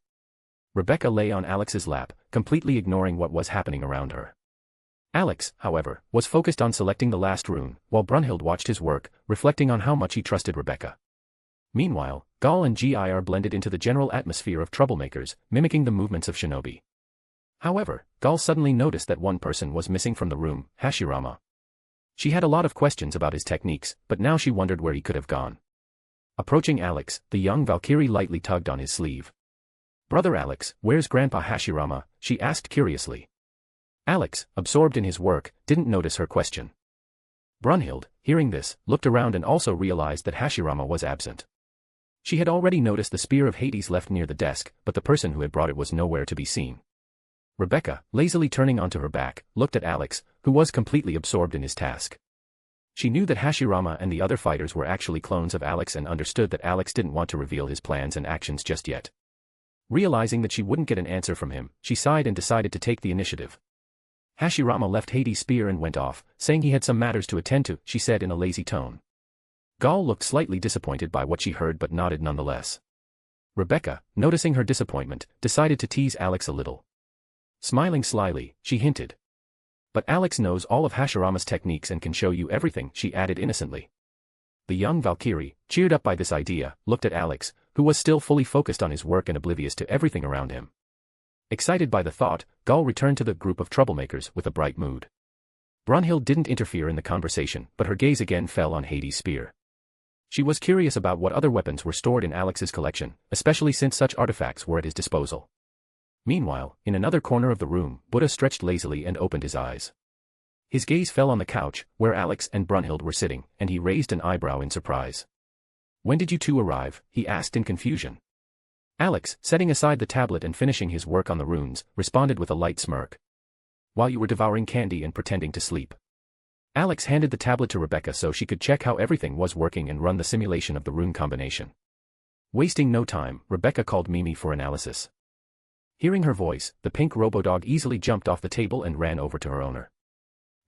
S3: Rebecca lay on Alex's lap, completely ignoring what was happening around her. Alex, however, was focused on selecting the last rune, while Brunhild watched his work, reflecting on how much he trusted Rebecca. Meanwhile, Gaul and Gir blended into the general atmosphere of troublemakers, mimicking the movements of shinobi. However, Gaul suddenly noticed that one person was missing from the room, Hashirama. She had a lot of questions about his techniques, but now she wondered where he could have gone. Approaching Alex, the young Valkyrie lightly tugged on his sleeve. Brother Alex, where's Grandpa Hashirama? She asked curiously. Alex, absorbed in his work, didn't notice her question. Brunhild, hearing this, looked around and also realized that Hashirama was absent. She had already noticed the spear of Hades left near the desk, but the person who had brought it was nowhere to be seen. Rebecca, lazily turning onto her back, looked at Alex, who was completely absorbed in his task. She knew that Hashirama and the other fighters were actually clones of Alex and understood that Alex didn't want to reveal his plans and actions just yet. Realizing that she wouldn't get an answer from him, she sighed and decided to take the initiative. Hashirama left Hades' spear and went off, saying he had some matters to attend to, she said in a lazy tone. Gaul looked slightly disappointed by what she heard but nodded nonetheless. Rebecca, noticing her disappointment, decided to tease Alex a little. Smiling slyly, she hinted. But Alex knows all of Hashirama's techniques and can show you everything, she added innocently. The young Valkyrie, cheered up by this idea, looked at Alex, who was still fully focused on his work and oblivious to everything around him. Excited by the thought, Gaul returned to the group of troublemakers with a bright mood. Brunhild didn't interfere in the conversation, but her gaze again fell on Hades' spear. She was curious about what other weapons were stored in Alex's collection, especially since such artifacts were at his disposal. Meanwhile, in another corner of the room, Buddha stretched lazily and opened his eyes. His gaze fell on the couch, where Alex and Brunhild were sitting, and he raised an eyebrow in surprise. When did you two arrive? He asked in confusion. Alex, setting aside the tablet and finishing his work on the runes, responded with a light smirk. While you were devouring candy and pretending to sleep. Alex handed the tablet to Rebecca so she could check how everything was working and run the simulation of the rune combination. Wasting no time, Rebecca called Mimi for analysis. Hearing her voice, the pink robodog easily jumped off the table and ran over to her owner.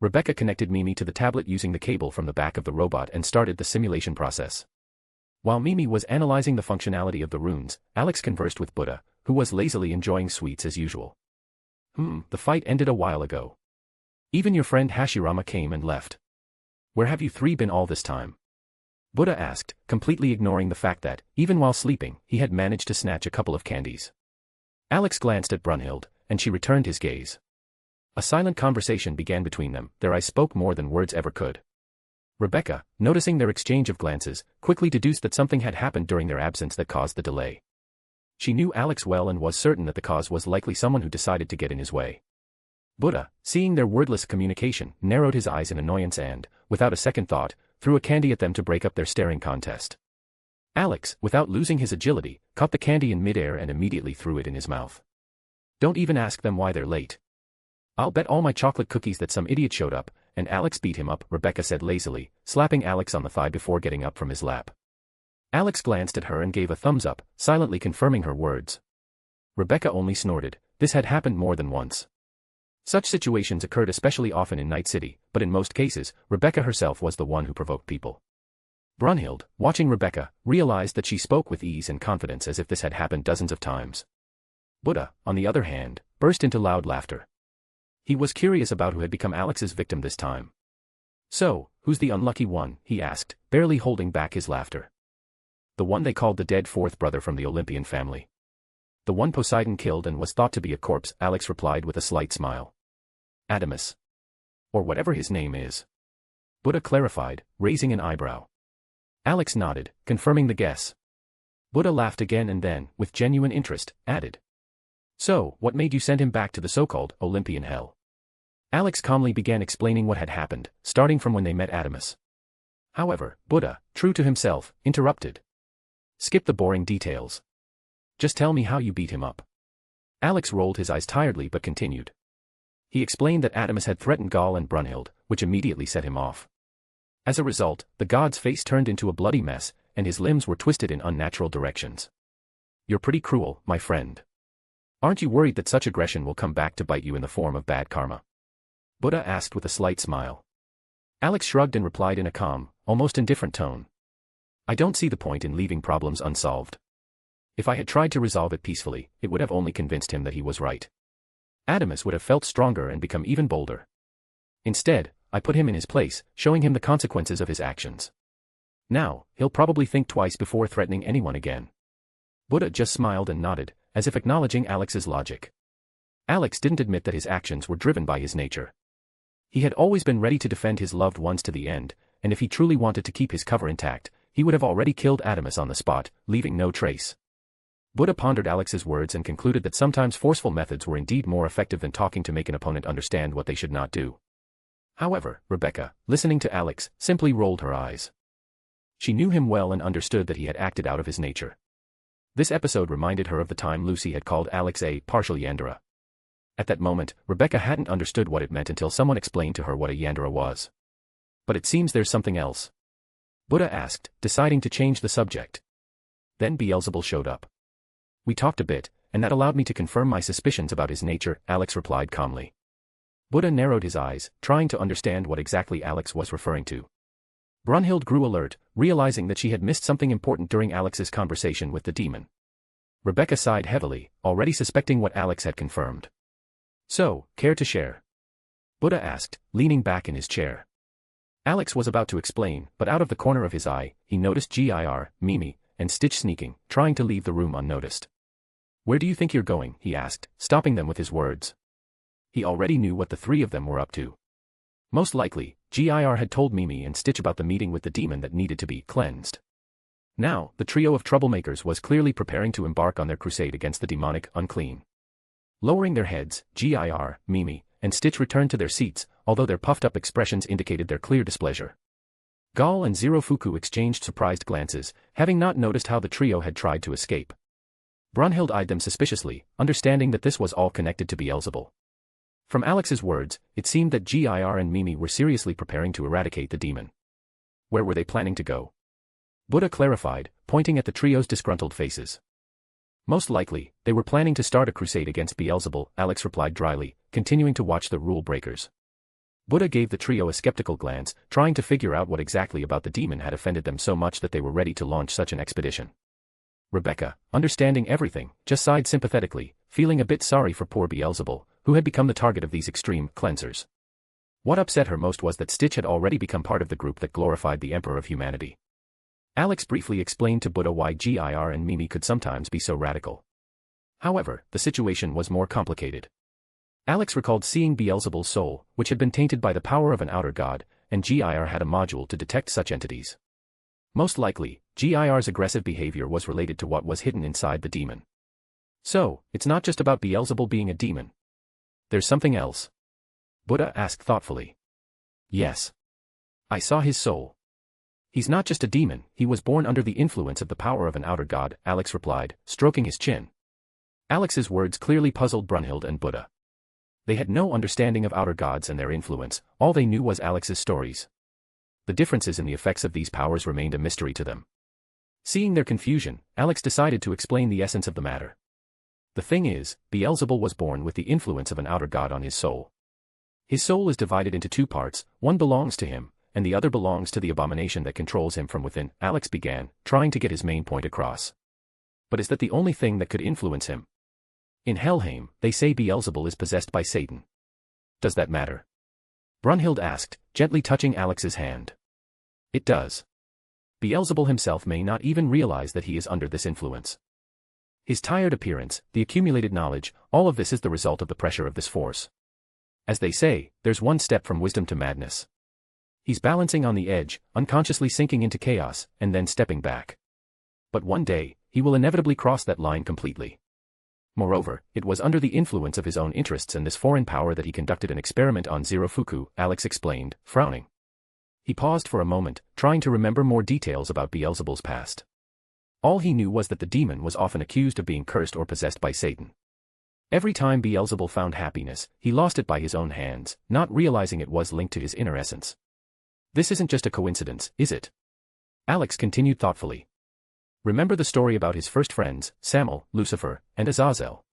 S3: Rebecca connected Mimi to the tablet using the cable from the back of the robot and started the simulation process. While Mimi was analyzing the functionality of the runes, Alex conversed with Buddha, who was lazily enjoying sweets as usual. The fight ended a while ago. Even your friend Hashirama came and left. Where have you three been all this time? Buddha asked, completely ignoring the fact that, even while sleeping, he had managed to snatch a couple of candies. Alex glanced at Brunhild, and she returned his gaze. A silent conversation began between them, their eyes spoke more than words ever could. Rebecca, noticing their exchange of glances, quickly deduced that something had happened during their absence that caused the delay. She knew Alex well and was certain that the cause was likely someone who decided to get in his way. Buddha, seeing their wordless communication, narrowed his eyes in annoyance and, without a second thought, threw a candy at them to break up their staring contest. Alex, without losing his agility, caught the candy in midair and immediately threw it in his mouth. Don't even ask them why they're late. I'll bet all my chocolate cookies that some idiot showed up, and Alex beat him up, Rebecca said lazily, slapping Alex on the thigh before getting up from his lap. Alex glanced at her and gave a thumbs up, silently confirming her words. Rebecca only snorted. This had happened more than once. Such situations occurred especially often in Night City, but in most cases, Rebecca herself was the one who provoked people. Brunhild, watching Rebecca, realized that she spoke with ease and confidence as if this had happened dozens of times. Buddha, on the other hand, burst into loud laughter. He was curious about who had become Alex's victim this time. So, who's the unlucky one, he asked, barely holding back his laughter. The one they called the dead fourth brother from the Olympian family. The one Poseidon killed and was thought to be a corpse, Alex replied with a slight smile. Adamus. Or whatever his name is. Buddha clarified, raising an eyebrow. Alex nodded, confirming the guess. Buddha laughed again and then, with genuine interest, added. So, what made you send him back to the so-called Olympian hell? Alex calmly began explaining what had happened, starting from when they met Adamus. However, Buddha, true to himself, interrupted. Skip the boring details. Just tell me how you beat him up. Alex rolled his eyes tiredly but continued. He explained that Adamus had threatened Gaul and Brunhild, which immediately set him off. As a result, the god's face turned into a bloody mess, and his limbs were twisted in unnatural directions. You're pretty cruel, my friend. Aren't you worried that such aggression will come back to bite you in the form of bad karma? Buddha asked with a slight smile. Alex shrugged and replied in a calm, almost indifferent tone. I don't see the point in leaving problems unsolved. If I had tried to resolve it peacefully, it would have only convinced him that he was right. Adamus would have felt stronger and become even bolder. Instead, I put him in his place, showing him the consequences of his actions. Now, he'll probably think twice before threatening anyone again. Buddha just smiled and nodded, as if acknowledging Alex's logic. Alex didn't admit that his actions were driven by his nature. He had always been ready to defend his loved ones to the end, and if he truly wanted to keep his cover intact, he would have already killed Adamus on the spot, leaving no trace. Buddha pondered Alex's words and concluded that sometimes forceful methods were indeed more effective than talking to make an opponent understand what they should not do. However, Rebecca, listening to Alex, simply rolled her eyes. She knew him well and understood that he had acted out of his nature. This episode reminded her of the time Lucy had called Alex a partial Yandere. At that moment, Rebecca hadn't understood what it meant until someone explained to her what a Yandere was. But it seems there's something else. Buddha asked, deciding to change the subject. Then Beelzebul showed up. We talked a bit, and that allowed me to confirm my suspicions about his nature, Alex replied calmly. Buddha narrowed his eyes, trying to understand what exactly Alex was referring to. Brunhild grew alert, realizing that she had missed something important during Alex's conversation with the demon. Rebecca sighed heavily, already suspecting what Alex had confirmed. So, care to share? Buddha asked, leaning back in his chair. Alex was about to explain, but out of the corner of his eye, he noticed Gir, Mimi, and Stitch sneaking, trying to leave the room unnoticed. Where do you think you're going? He asked, stopping them with his words. He already knew what the three of them were up to. Most likely, Gir had told Mimi and Stitch about the meeting with the demon that needed to be cleansed. Now, the trio of troublemakers was clearly preparing to embark on their crusade against the demonic unclean. Lowering their heads, Gir, Mimi, and Stitch returned to their seats, although their puffed-up expressions indicated their clear displeasure. Gaul and Zerofuku exchanged surprised glances, having not noticed how the trio had tried to escape. Brunhild eyed them suspiciously, understanding that this was all connected to Beelzebul. From Alex's words, it seemed that Gir and Mimi were seriously preparing to eradicate the demon. Where were they planning to go? Buddha clarified, pointing at the trio's disgruntled faces. Most likely, they were planning to start a crusade against Beelzebul, Alex replied dryly, continuing to watch the rule breakers. Buddha gave the trio a skeptical glance, trying to figure out what exactly about the demon had offended them so much that they were ready to launch such an expedition. Rebecca, understanding everything, just sighed sympathetically, feeling a bit sorry for poor Beelzebul, who had become the target of these extreme cleansers. What upset her most was that Stitch had already become part of the group that glorified the Emperor of Humanity. Alex briefly explained to Buddha why Gir and Mimi could sometimes be so radical. However, the situation was more complicated. Alex recalled seeing Beelzebul's soul, which had been tainted by the power of an outer god, and Gir had a module to detect such entities. Most likely, Gir's aggressive behavior was related to what was hidden inside the demon. So, it's not just about Beelzebul being a demon. There's something else? Buddha asked thoughtfully. Yes. I saw his soul. He's not just a demon, he was born under the influence of the power of an outer god, Alex replied, stroking his chin. Alex's words clearly puzzled Brunhild and Buddha. They had no understanding of outer gods and their influence, all they knew was Alex's stories. The differences in the effects of these powers remained a mystery to them. Seeing their confusion, Alex decided to explain the essence of the matter. The thing is, Beelzebul was born with the influence of an outer god on his soul. His soul is divided into two parts, one belongs to him, and the other belongs to the abomination that controls him from within, Alex began, trying to get his main point across. But is that the only thing that could influence him? In Helheim, they say Beelzebul is possessed by Satan. Does that matter? Brunhild asked, gently touching Alex's hand. It does. Beelzebul himself may not even realize that he is under this influence. His tired appearance, the accumulated knowledge, all of this is the result of the pressure of this force. As they say, there's one step from wisdom to madness. He's balancing on the edge, unconsciously sinking into chaos, and then stepping back. But one day, he will inevitably cross that line completely. Moreover, it was under the influence of his own interests and this foreign power that he conducted an experiment on Zerofuku, Alex explained, frowning. He paused for a moment, trying to remember more details about Beelzebul's past. All he knew was that the demon was often accused of being cursed or possessed by Satan. Every time Beelzebul found happiness, he lost it by his own hands, not realizing it was linked to his inner essence. This isn't just a coincidence, is it? Alex continued thoughtfully. Remember the story about his first friends, Samael, Lucifer, and Azazel.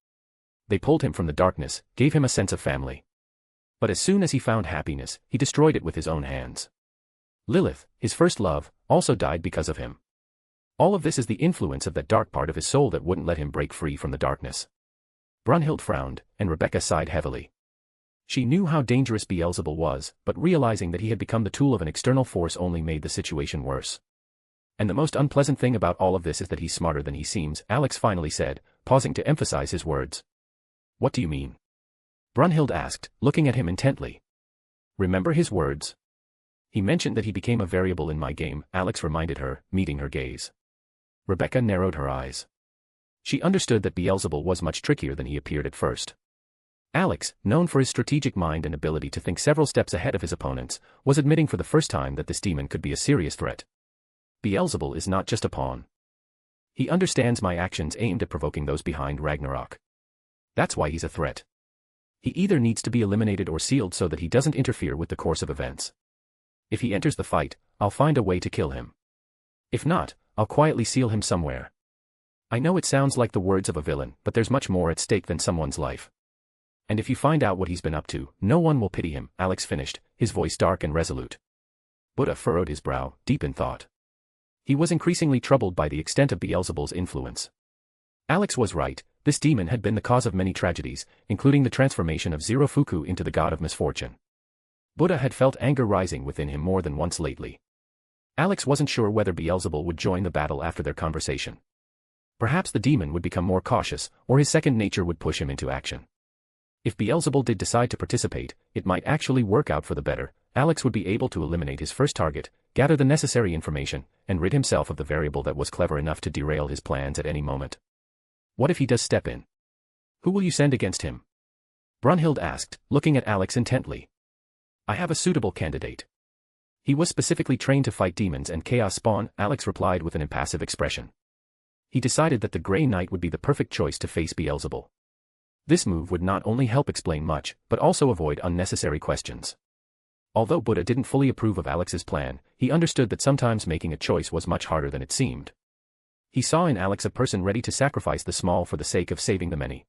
S3: They pulled him from the darkness, gave him a sense of family. But as soon as he found happiness, he destroyed it with his own hands. Lilith, his first love, also died because of him. All of this is the influence of that dark part of his soul that wouldn't let him break free from the darkness. Brunhild frowned, and Rebecca sighed heavily. She knew how dangerous Beelzebul was, but realizing that he had become the tool of an external force only made the situation worse. And the most unpleasant thing about all of this is that he's smarter than he seems, Alex finally said, pausing to emphasize his words. What do you mean? Brunhild asked, looking at him intently. Remember his words? He mentioned that he became a variable in my game, Alex reminded her, meeting her gaze. Rebecca narrowed her eyes. She understood that Beelzebul was much trickier than he appeared at first. Alex, known for his strategic mind and ability to think several steps ahead of his opponents, was admitting for the first time that this demon could be a serious threat. Beelzebul is not just a pawn. He understands my actions aimed at provoking those behind Ragnarok. That's why he's a threat. He either needs to be eliminated or sealed so that he doesn't interfere with the course of events. If he enters the fight, I'll find a way to kill him. If not, I'll quietly seal him somewhere. I know it sounds like the words of a villain, but there's much more at stake than someone's life. And if you find out what he's been up to, no one will pity him, Alex finished, his voice dark and resolute. Buddha furrowed his brow, deep in thought. He was increasingly troubled by the extent of Beelzebul's influence. Alex was right, this demon had been the cause of many tragedies, including the transformation of Zerofuku into the god of misfortune. Buddha had felt anger rising within him more than once lately. Alex wasn't sure whether Beelzebul would join the battle after their conversation. Perhaps the demon would become more cautious, or his second nature would push him into action. If Beelzebul did decide to participate, it might actually work out for the better. Alex would be able to eliminate his first target, gather the necessary information, and rid himself of the variable that was clever enough to derail his plans at any moment. What if he does step in? Who will you send against him? Brunhild asked, looking at Alex intently. I have a suitable candidate. He was specifically trained to fight demons and chaos spawn, Alex replied with an impassive expression. He decided that the Grey Knight would be the perfect choice to face Beelzebul. This move would not only help explain much, but also avoid unnecessary questions. Although Buddha didn't fully approve of Alex's plan, he understood that sometimes making a choice was much harder than it seemed. He saw in Alex a person ready to sacrifice the small for the sake of saving the many.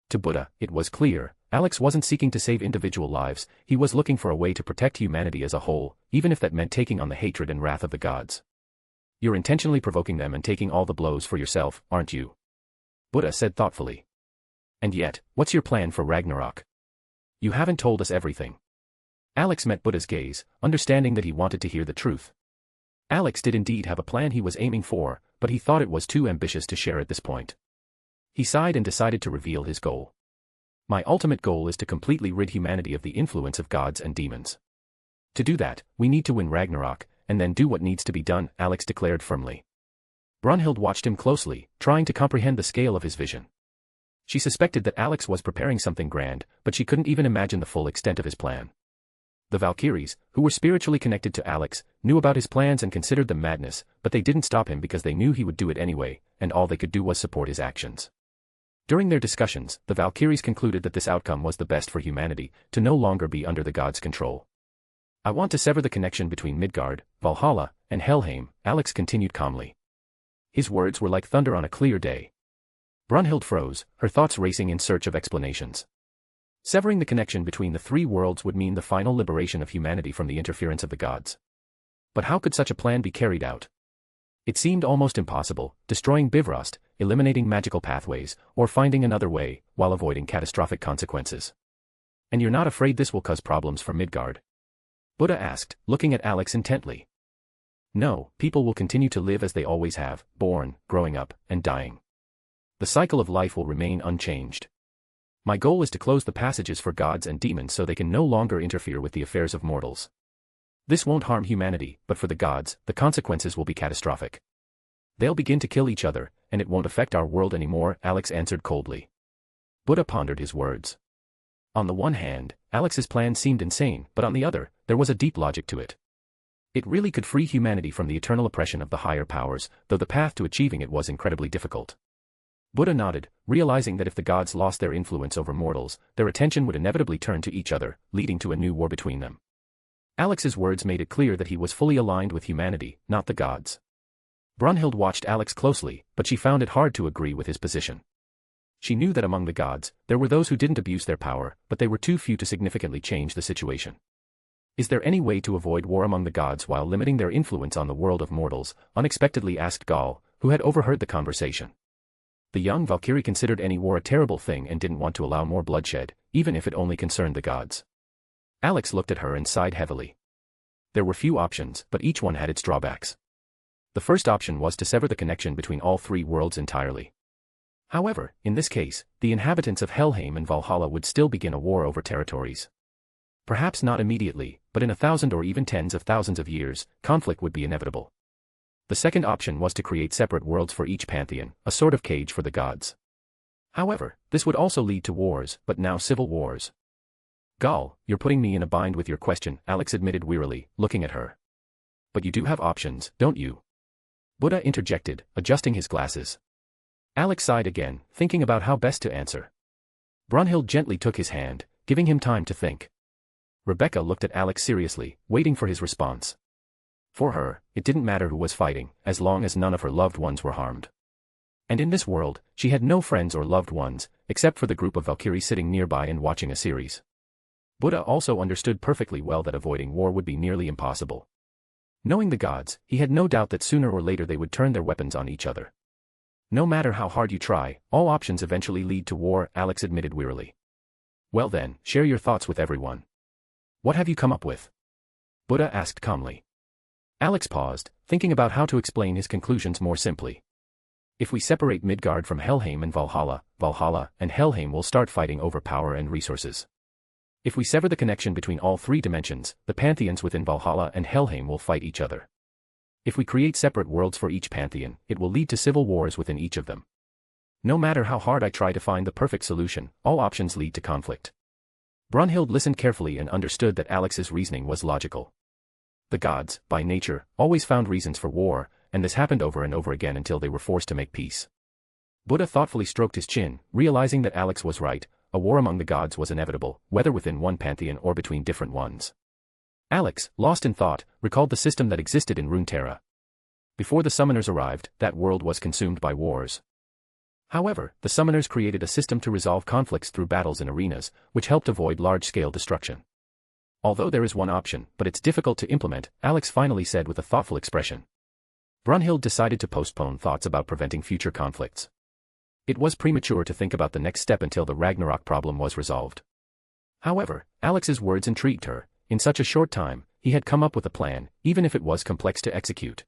S3: To Buddha, it was clear, Alex wasn't seeking to save individual lives, he was looking for a way to protect humanity as a whole, even if that meant taking on the hatred and wrath of the gods. You're intentionally provoking them and taking all the blows for yourself, aren't you? Buddha said thoughtfully. And yet, what's your plan for Ragnarok? You haven't told us everything. Alex met Buddha's gaze, understanding that he wanted to hear the truth. Alex did indeed have a plan he was aiming for, but he thought it was too ambitious to share at this point. He sighed and decided to reveal his goal. My ultimate goal is to completely rid humanity of the influence of gods and demons. To do that, we need to win Ragnarok, and then do what needs to be done, Alex declared firmly. Brunhild watched him closely, trying to comprehend the scale of his vision. She suspected that Alex was preparing something grand, but she couldn't even imagine the full extent of his plan. The Valkyries, who were spiritually connected to Alex, knew about his plans and considered them madness, but they didn't stop him because they knew he would do it anyway, and all they could do was support his actions. During their discussions, the Valkyries concluded that this outcome was the best for humanity, to no longer be under the gods' control. I want to sever the connection between Midgard, Valhalla, and Helheim, Alex continued calmly. His words were like thunder on a clear day. Brunhild froze, her thoughts racing in search of explanations. Severing the connection between the three worlds would mean the final liberation of humanity from the interference of the gods. But how could such a plan be carried out? It seemed almost impossible, destroying Bifrost, eliminating magical pathways, or finding another way, while avoiding catastrophic consequences. And you're not afraid this will cause problems for Midgard? Buddha asked, looking at Alex intently. No, people will continue to live as they always have, born, growing up, and dying. The cycle of life will remain unchanged. My goal is to close the passages for gods and demons so they can no longer interfere with the affairs of mortals. This won't harm humanity, but for the gods, the consequences will be catastrophic. They'll begin to kill each other, and it won't affect our world anymore, Alex answered coldly. Buddha pondered his words. On the one hand, Alex's plan seemed insane, but on the other, there was a deep logic to it. It really could free humanity from the eternal oppression of the higher powers, though the path to achieving it was incredibly difficult. Buddha nodded, realizing that if the gods lost their influence over mortals, their attention would inevitably turn to each other, leading to a new war between them. Alex's words made it clear that he was fully aligned with humanity, not the gods. Brunhild watched Alex closely, but she found it hard to agree with his position. She knew that among the gods, there were those who didn't abuse their power, but they were too few to significantly change the situation. Is there any way to avoid war among the gods while limiting their influence on the world of mortals? Unexpectedly asked Gaul, who had overheard the conversation. The young Valkyrie considered any war a terrible thing and didn't want to allow more bloodshed, even if it only concerned the gods. Alex looked at her and sighed heavily. There were few options, but each one had its drawbacks. The first option was to sever the connection between all three worlds entirely. However, in this case, the inhabitants of Helheim and Valhalla would still begin a war over territories. Perhaps not immediately, but in 1,000 or even tens of thousands of years, conflict would be inevitable. The second option was to create separate worlds for each pantheon, a sort of cage for the gods. However, this would also lead to wars, but now civil wars. Gaul, you're putting me in a bind with your question, Alex admitted wearily, looking at her. But you do have options, don't you? Buddha interjected, adjusting his glasses. Alex sighed again, thinking about how best to answer. Brunhild gently took his hand, giving him time to think. Rebecca looked at Alex seriously, waiting for his response. For her, it didn't matter who was fighting, as long as none of her loved ones were harmed. And in this world, she had no friends or loved ones, except for the group of Valkyries sitting nearby and watching a series. Buddha also understood perfectly well that avoiding war would be nearly impossible. Knowing the gods, he had no doubt that sooner or later they would turn their weapons on each other. No matter how hard you try, all options eventually lead to war, Alex admitted wearily. Well then, share your thoughts with everyone. What have you come up with? Buddha asked calmly. Alex paused, thinking about how to explain his conclusions more simply. If we separate Midgard from Helheim and Valhalla, Valhalla and Helheim will start fighting over power and resources. If we sever the connection between all three dimensions, the pantheons within Valhalla and Helheim will fight each other. If we create separate worlds for each pantheon, it will lead to civil wars within each of them. No matter how hard I try to find the perfect solution, all options lead to conflict. Brunhild listened carefully and understood that Alex's reasoning was logical. The gods, by nature, always found reasons for war, and this happened over and over again until they were forced to make peace. Buddha thoughtfully stroked his chin, realizing that Alex was right. A war among the gods was inevitable, whether within one pantheon or between different ones. Alex, lost in thought, recalled the system that existed in Runeterra. Before the summoners arrived, that world was consumed by wars. However, the summoners created a system to resolve conflicts through battles in arenas, which helped avoid large-scale destruction. Although there is one option, but it's difficult to implement, Alex finally said with a thoughtful expression. Brunhild decided to postpone thoughts about preventing future conflicts. It was premature to think about the next step until the Ragnarok problem was resolved. However, Alex's words intrigued her. In such a short time, he had come up with a plan, even if it was complex to execute.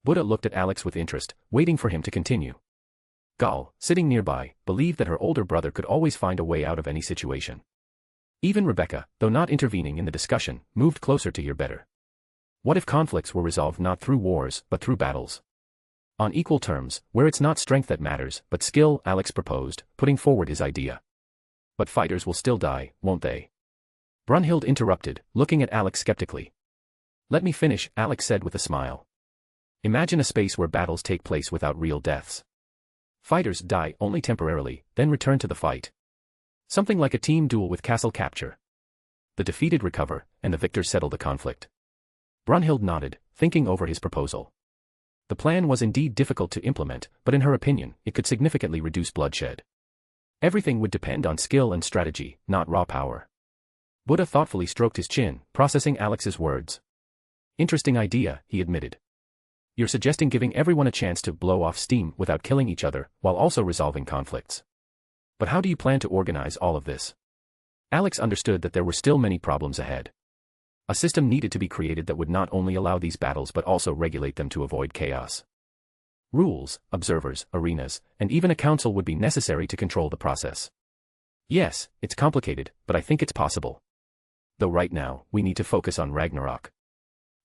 S3: Buddha looked at Alex with interest, waiting for him to continue. Gal, sitting nearby, believed that her older brother could always find a way out of any situation. Even Rebecca, though not intervening in the discussion, moved closer to hear better. What if conflicts were resolved not through wars, but through battles? On equal terms, where it's not strength that matters, but skill, Alex proposed, putting forward his idea. But fighters will still die, won't they? Brunhild interrupted, looking at Alex skeptically. Let me finish, Alex said with a smile. Imagine a space where battles take place without real deaths. Fighters die only temporarily, then return to the fight. Something like a team duel with castle capture. The defeated recover, and the victors settle the conflict. Brunhild nodded, thinking over his proposal. The plan was indeed difficult to implement, but in her opinion, it could significantly reduce bloodshed. Everything would depend on skill and strategy, not raw power. Buddha thoughtfully stroked his chin, processing Alex's words. Interesting idea, he admitted. You're suggesting giving everyone a chance to blow off steam without killing each other, while also resolving conflicts. But how do you plan to organize all of this? Alex understood that there were still many problems ahead. A system needed to be created that would not only allow these battles but also regulate them to avoid chaos. Rules, observers, arenas, and even a council would be necessary to control the process. Yes, it's complicated, but I think it's possible. Though right now, we need to focus on Ragnarok.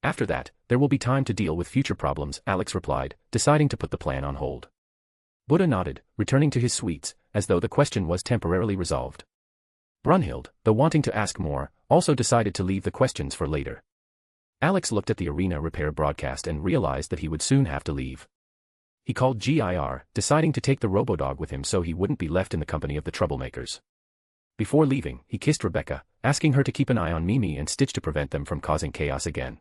S3: After that, there will be time to deal with future problems, Alex replied, deciding to put the plan on hold. Buddha nodded, returning to his sweets, as though the question was temporarily resolved. Brunhild, though wanting to ask more, also decided to leave the questions for later. Alex looked at the arena repair broadcast and realized that he would soon have to leave. He called GIR, deciding to take the Robodog with him so he wouldn't be left in the company of the troublemakers. Before leaving, he kissed Rebecca, asking her to keep an eye on Mimi and Stitch to prevent them from causing chaos again.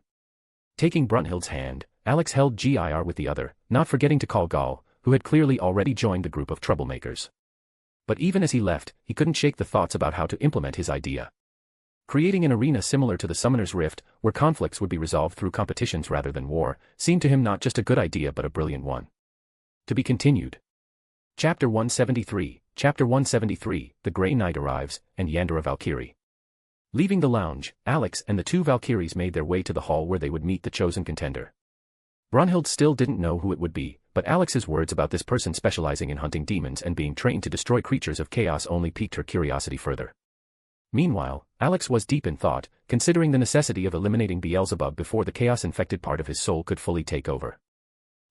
S3: Taking Brunhild's hand, Alex held GIR with the other, not forgetting to call Gal, who had clearly already joined the group of troublemakers. But even as he left, he couldn't shake the thoughts about how to implement his idea. Creating an arena similar to the Summoner's Rift, where conflicts would be resolved through competitions rather than war, seemed to him not just a good idea but a brilliant one. To be continued. Chapter 173, Chapter 173, The Grey Knight arrives, and Yandere Valkyrie. Leaving the lounge, Alex and the two Valkyries made their way to the hall where they would meet the chosen contender. Brunhild still didn't know who it would be, but Alex's words about this person specializing in hunting demons and being trained to destroy creatures of chaos only piqued her curiosity further. Meanwhile, Alex was deep in thought, considering the necessity of eliminating Beelzebub before the chaos-infected part of his soul could fully take over.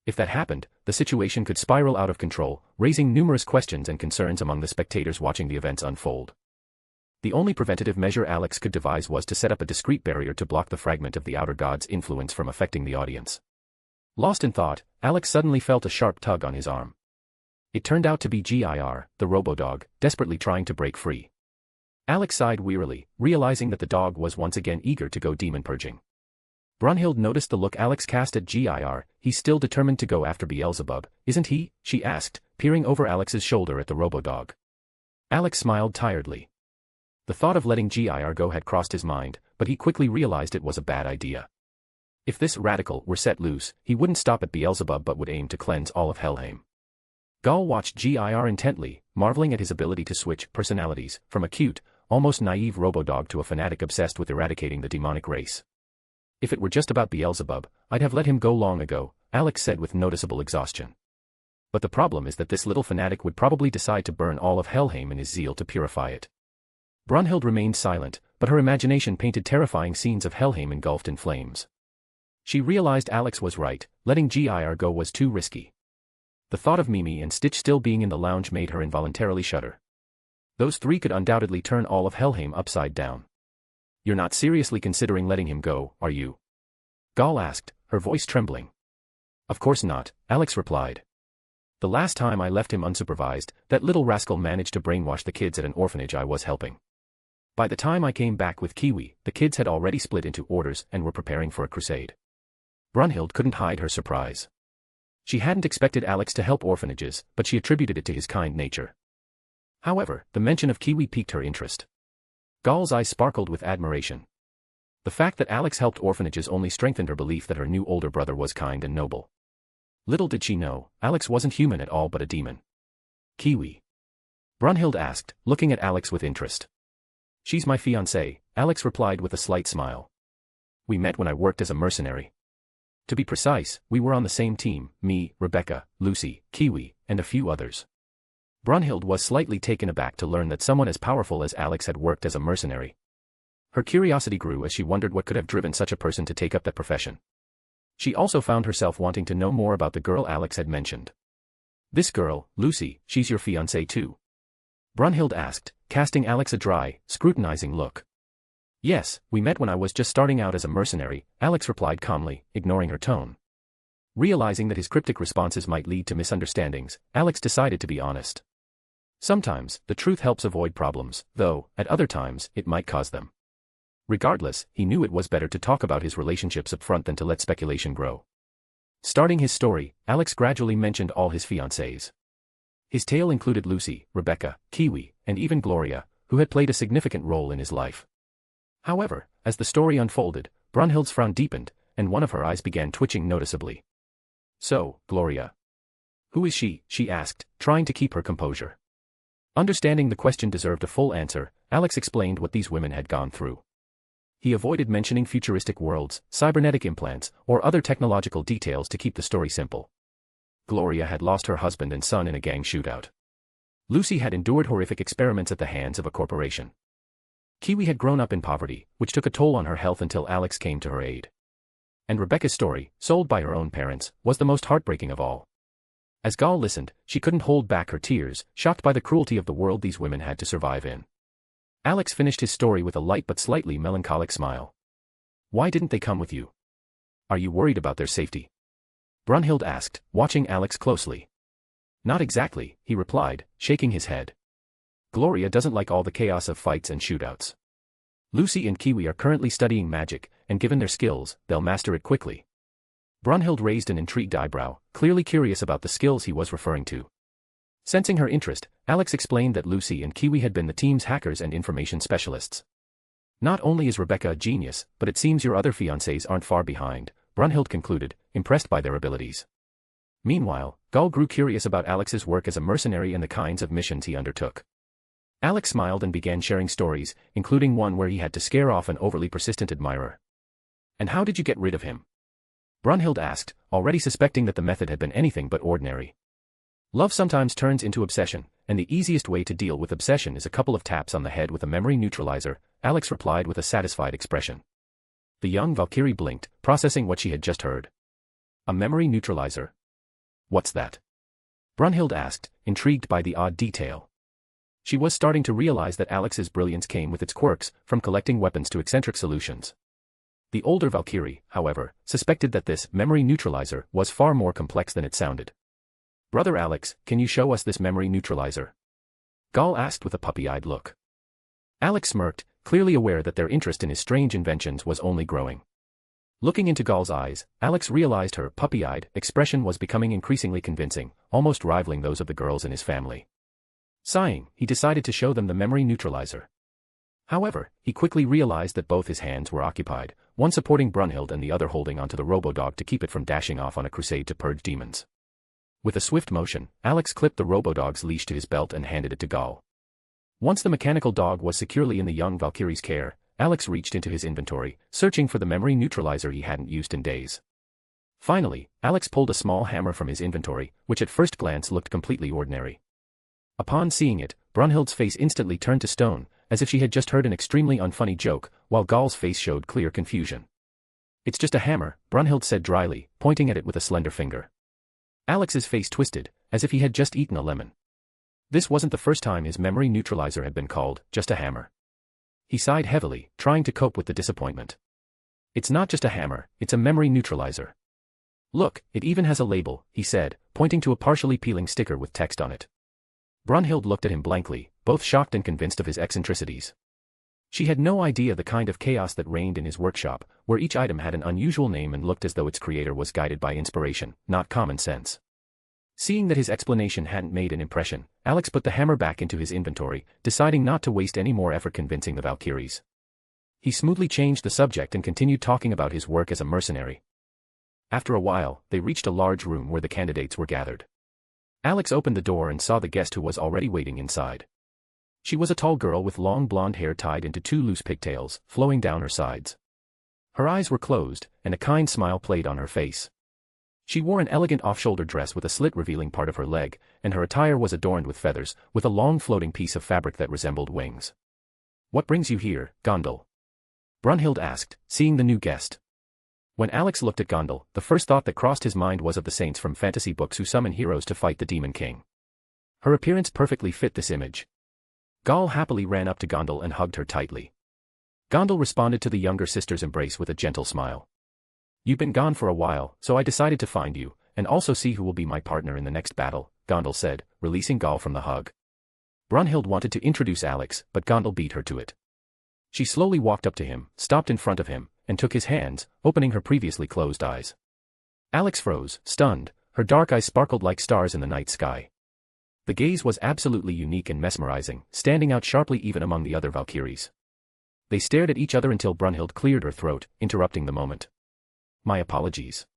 S3: If that happened, the situation could spiral out of control, raising numerous questions and concerns among the spectators watching the events unfold. The only preventative measure Alex could devise was to set up a discreet barrier to block the fragment of the outer god's influence from affecting the audience. Lost in thought, Alex suddenly felt a sharp tug on his arm. It turned out to be GIR, the Robodog, desperately trying to break free. Alex sighed wearily, realizing that the dog was once again eager to go demon purging. Brunhild noticed the look Alex cast at GIR. He's still determined to go after Beelzebub, isn't he? She asked, peering over Alex's shoulder at the Robodog. Alex smiled tiredly. The thought of letting GIR go had crossed his mind, but he quickly realized it was a bad idea. If this radical were set loose, he wouldn't stop at Beelzebub but would aim to cleanse all of Helheim. Gal watched GIR intently, marveling at his ability to switch personalities, from a cute, almost naive Robodog to a fanatic obsessed with eradicating the demonic race. If it were just about Beelzebub, I'd have let him go long ago, Alex said with noticeable exhaustion. But the problem is that this little fanatic would probably decide to burn all of Helheim in his zeal to purify it. Brunhild remained silent, but her imagination painted terrifying scenes of Helheim engulfed in flames. She realized Alex was right, letting GIR go was too risky. The thought of Mimi and Stitch still being in the lounge made her involuntarily shudder. Those three could undoubtedly turn all of Helheim upside down. You're not seriously considering letting him go, are you? Gal asked, her voice trembling. Of course not, Alex replied. The last time I left him unsupervised, that little rascal managed to brainwash the kids at an orphanage I was helping. By the time I came back with Kiwi, the kids had already split into orders and were preparing for a crusade. Brunhild couldn't hide her surprise. She hadn't expected Alex to help orphanages, but she attributed it to his kind nature. However, the mention of Kiwi piqued her interest. Gall's eyes sparkled with admiration. The fact that Alex helped orphanages only strengthened her belief that her new older brother was kind and noble. Little did she know, Alex wasn't human at all but a demon. Kiwi? Brunhild asked, looking at Alex with interest. She's my fiancée, Alex replied with a slight smile. We met when I worked as a mercenary. To be precise, we were on the same team, me, Rebecca, Lucy, Kiwi, and a few others. Brunhild was slightly taken aback to learn that someone as powerful as Alex had worked as a mercenary. Her curiosity grew as she wondered what could have driven such a person to take up that profession. She also found herself wanting to know more about the girl Alex had mentioned. This girl, Lucy, she's your fiancée too? Brunhild asked, casting Alex a dry, scrutinizing look. Yes, we met when I was just starting out as a mercenary, Alex replied calmly, ignoring her tone. Realizing that his cryptic responses might lead to misunderstandings, Alex decided to be honest. Sometimes, the truth helps avoid problems, though, at other times, it might cause them. Regardless, he knew it was better to talk about his relationships up front than to let speculation grow. Starting his story, Alex gradually mentioned all his fiancées. His tale included Lucy, Rebecca, Kiwi, and even Gloria, who had played a significant role in his life. However, as the story unfolded, Brunhild's frown deepened, and one of her eyes began twitching noticeably. So, Gloria. Who is she? She asked, trying to keep her composure. Understanding the question deserved a full answer, Alex explained what these women had gone through. He avoided mentioning futuristic worlds, cybernetic implants, or other technological details to keep the story simple. Gloria had lost her husband and son in a gang shootout. Lucy had endured horrific experiments at the hands of a corporation. Kiwi had grown up in poverty, which took a toll on her health until Alex came to her aid. And Rebecca's story, sold by her own parents, was the most heartbreaking of all. As Gall listened, she couldn't hold back her tears, shocked by the cruelty of the world these women had to survive in. Alex finished his story with a light but slightly melancholic smile. Why didn't they come with you? Are you worried about their safety? Brunhild asked, watching Alex closely. Not exactly, he replied, shaking his head. Gloria doesn't like all the chaos of fights and shootouts. Lucy and Kiwi are currently studying magic, and given their skills, they'll master it quickly. Brunhild raised an intrigued eyebrow, clearly curious about the skills he was referring to. Sensing her interest, Alex explained that Lucy and Kiwi had been the team's hackers and information specialists. Not only is Rebecca a genius, but it seems your other fiancés aren't far behind, Brunhild concluded, impressed by their abilities. Meanwhile, Gall grew curious about Alex's work as a mercenary and the kinds of missions he undertook. Alex smiled and began sharing stories, including one where he had to scare off an overly persistent admirer. And how did you get rid of him? Brunhild asked, already suspecting that the method had been anything but ordinary. Love sometimes turns into obsession, and the easiest way to deal with obsession is a couple of taps on the head with a memory neutralizer, Alex replied with a satisfied expression. The young Valkyrie blinked, processing what she had just heard. A memory neutralizer? What's that? Brunhild asked, intrigued by the odd detail. She was starting to realize that Alex's brilliance came with its quirks, from collecting weapons to eccentric solutions. The older Valkyrie, however, suspected that this memory neutralizer was far more complex than it sounded. Brother Alex, can you show us this memory neutralizer? Gall asked with a puppy-eyed look. Alex smirked, clearly aware that their interest in his strange inventions was only growing. Looking into Gall's eyes, Alex realized her puppy-eyed expression was becoming increasingly convincing, almost rivaling those of the girls in his family. Sighing, he decided to show them the memory neutralizer. However, he quickly realized that both his hands were occupied, one supporting Brunhild and the other holding onto the robo-dog to keep it from dashing off on a crusade to purge demons. With a swift motion, Alex clipped the robo-dog's leash to his belt and handed it to Gall. Once the mechanical dog was securely in the young Valkyrie's care, Alex reached into his inventory, searching for the memory neutralizer he hadn't used in days. Finally, Alex pulled a small hammer from his inventory, which at first glance looked completely ordinary. Upon seeing it, Brunhild's face instantly turned to stone, as if she had just heard an extremely unfunny joke, while Gall's face showed clear confusion. It's just a hammer, Brunhild said dryly, pointing at it with a slender finger. Alex's face twisted, as if he had just eaten a lemon. This wasn't the first time his memory neutralizer had been called just a hammer. He sighed heavily, trying to cope with the disappointment. It's not just a hammer, it's a memory neutralizer. Look, it even has a label, he said, pointing to a partially peeling sticker with text on it. Brunhild looked at him blankly, both shocked and convinced of his eccentricities. She had no idea the kind of chaos that reigned in his workshop, where each item had an unusual name and looked as though its creator was guided by inspiration, not common sense. Seeing that his explanation hadn't made an impression, Alex put the hammer back into his inventory, deciding not to waste any more effort convincing the Valkyries. He smoothly changed the subject and continued talking about his work as a mercenary. After a while, they reached a large room where the candidates were gathered. Alex opened the door and saw the guest who was already waiting inside. She was a tall girl with long blonde hair tied into two loose pigtails, flowing down her sides. Her eyes were closed, and a kind smile played on her face. She wore an elegant off-shoulder dress with a slit revealing part of her leg, and her attire was adorned with feathers, with a long floating piece of fabric that resembled wings. "What brings you here, Gondel?" Brunhild asked, seeing the new guest. When Alex looked at Gondel, the first thought that crossed his mind was of the saints from fantasy books who summon heroes to fight the Demon King. Her appearance perfectly fit this image. Gal happily ran up to Gondel and hugged her tightly. Gondel responded to the younger sister's embrace with a gentle smile. "You've been gone for a while, so I decided to find you, and also see who will be my partner in the next battle," Gondel said, releasing Gal from the hug. Brunhild wanted to introduce Alex, but Gondel beat her to it. She slowly walked up to him, stopped in front of him, and took his hands, opening her previously closed eyes. Alex froze, stunned, her dark eyes sparkled like stars in the night sky. The gaze was absolutely unique and mesmerizing, standing out sharply even among the other Valkyries. They stared at each other until Brunhild cleared her throat, interrupting the moment. "My apologies.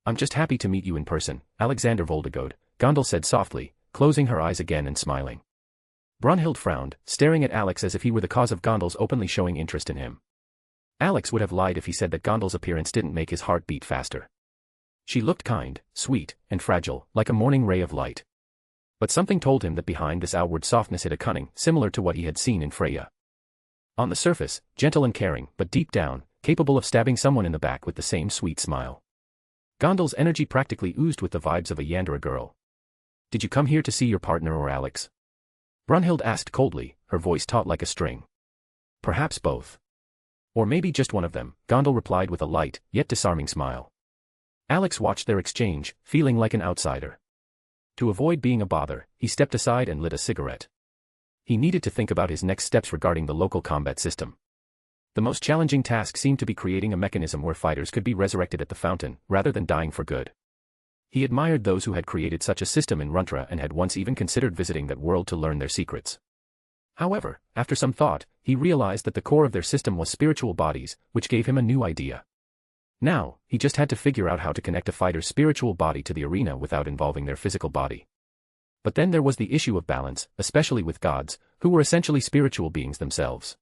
S3: I'm just happy to meet you in person, Alexander Voldegode," Gondel said softly, closing her eyes again and smiling. Brunhild frowned, staring at Alex as if he were the cause of Gondel's openly showing interest in him. Alex would have lied if he said that Gondel's appearance didn't make his heart beat faster. She looked kind, sweet, and fragile, like a morning ray of light. But something told him that behind this outward softness hid a cunning, similar to what he had seen in Freya. On the surface, gentle and caring, but deep down, capable of stabbing someone in the back with the same sweet smile. Gondel's energy practically oozed with the vibes of a Yandere girl. "Did you come here to see your partner or Alex?" Brunhild asked coldly, her voice taut like a string. "Perhaps both. Or maybe just one of them," Gondel replied with a light, yet disarming smile. Alex watched their exchange, feeling like an outsider. To avoid being a bother, he stepped aside and lit a cigarette. He needed to think about his next steps regarding the local combat system. The most challenging task seemed to be creating a mechanism where fighters could be resurrected at the fountain, rather than dying for good. He admired those who had created such a system in Runtra and had once even considered visiting that world to learn their secrets. However, after some thought, he realized that the core of their system was spiritual bodies, which gave him a new idea. Now, he just had to figure out how to connect a fighter's spiritual body to the arena without involving their physical body. But then there was the issue of balance, especially with gods, who were essentially spiritual beings themselves.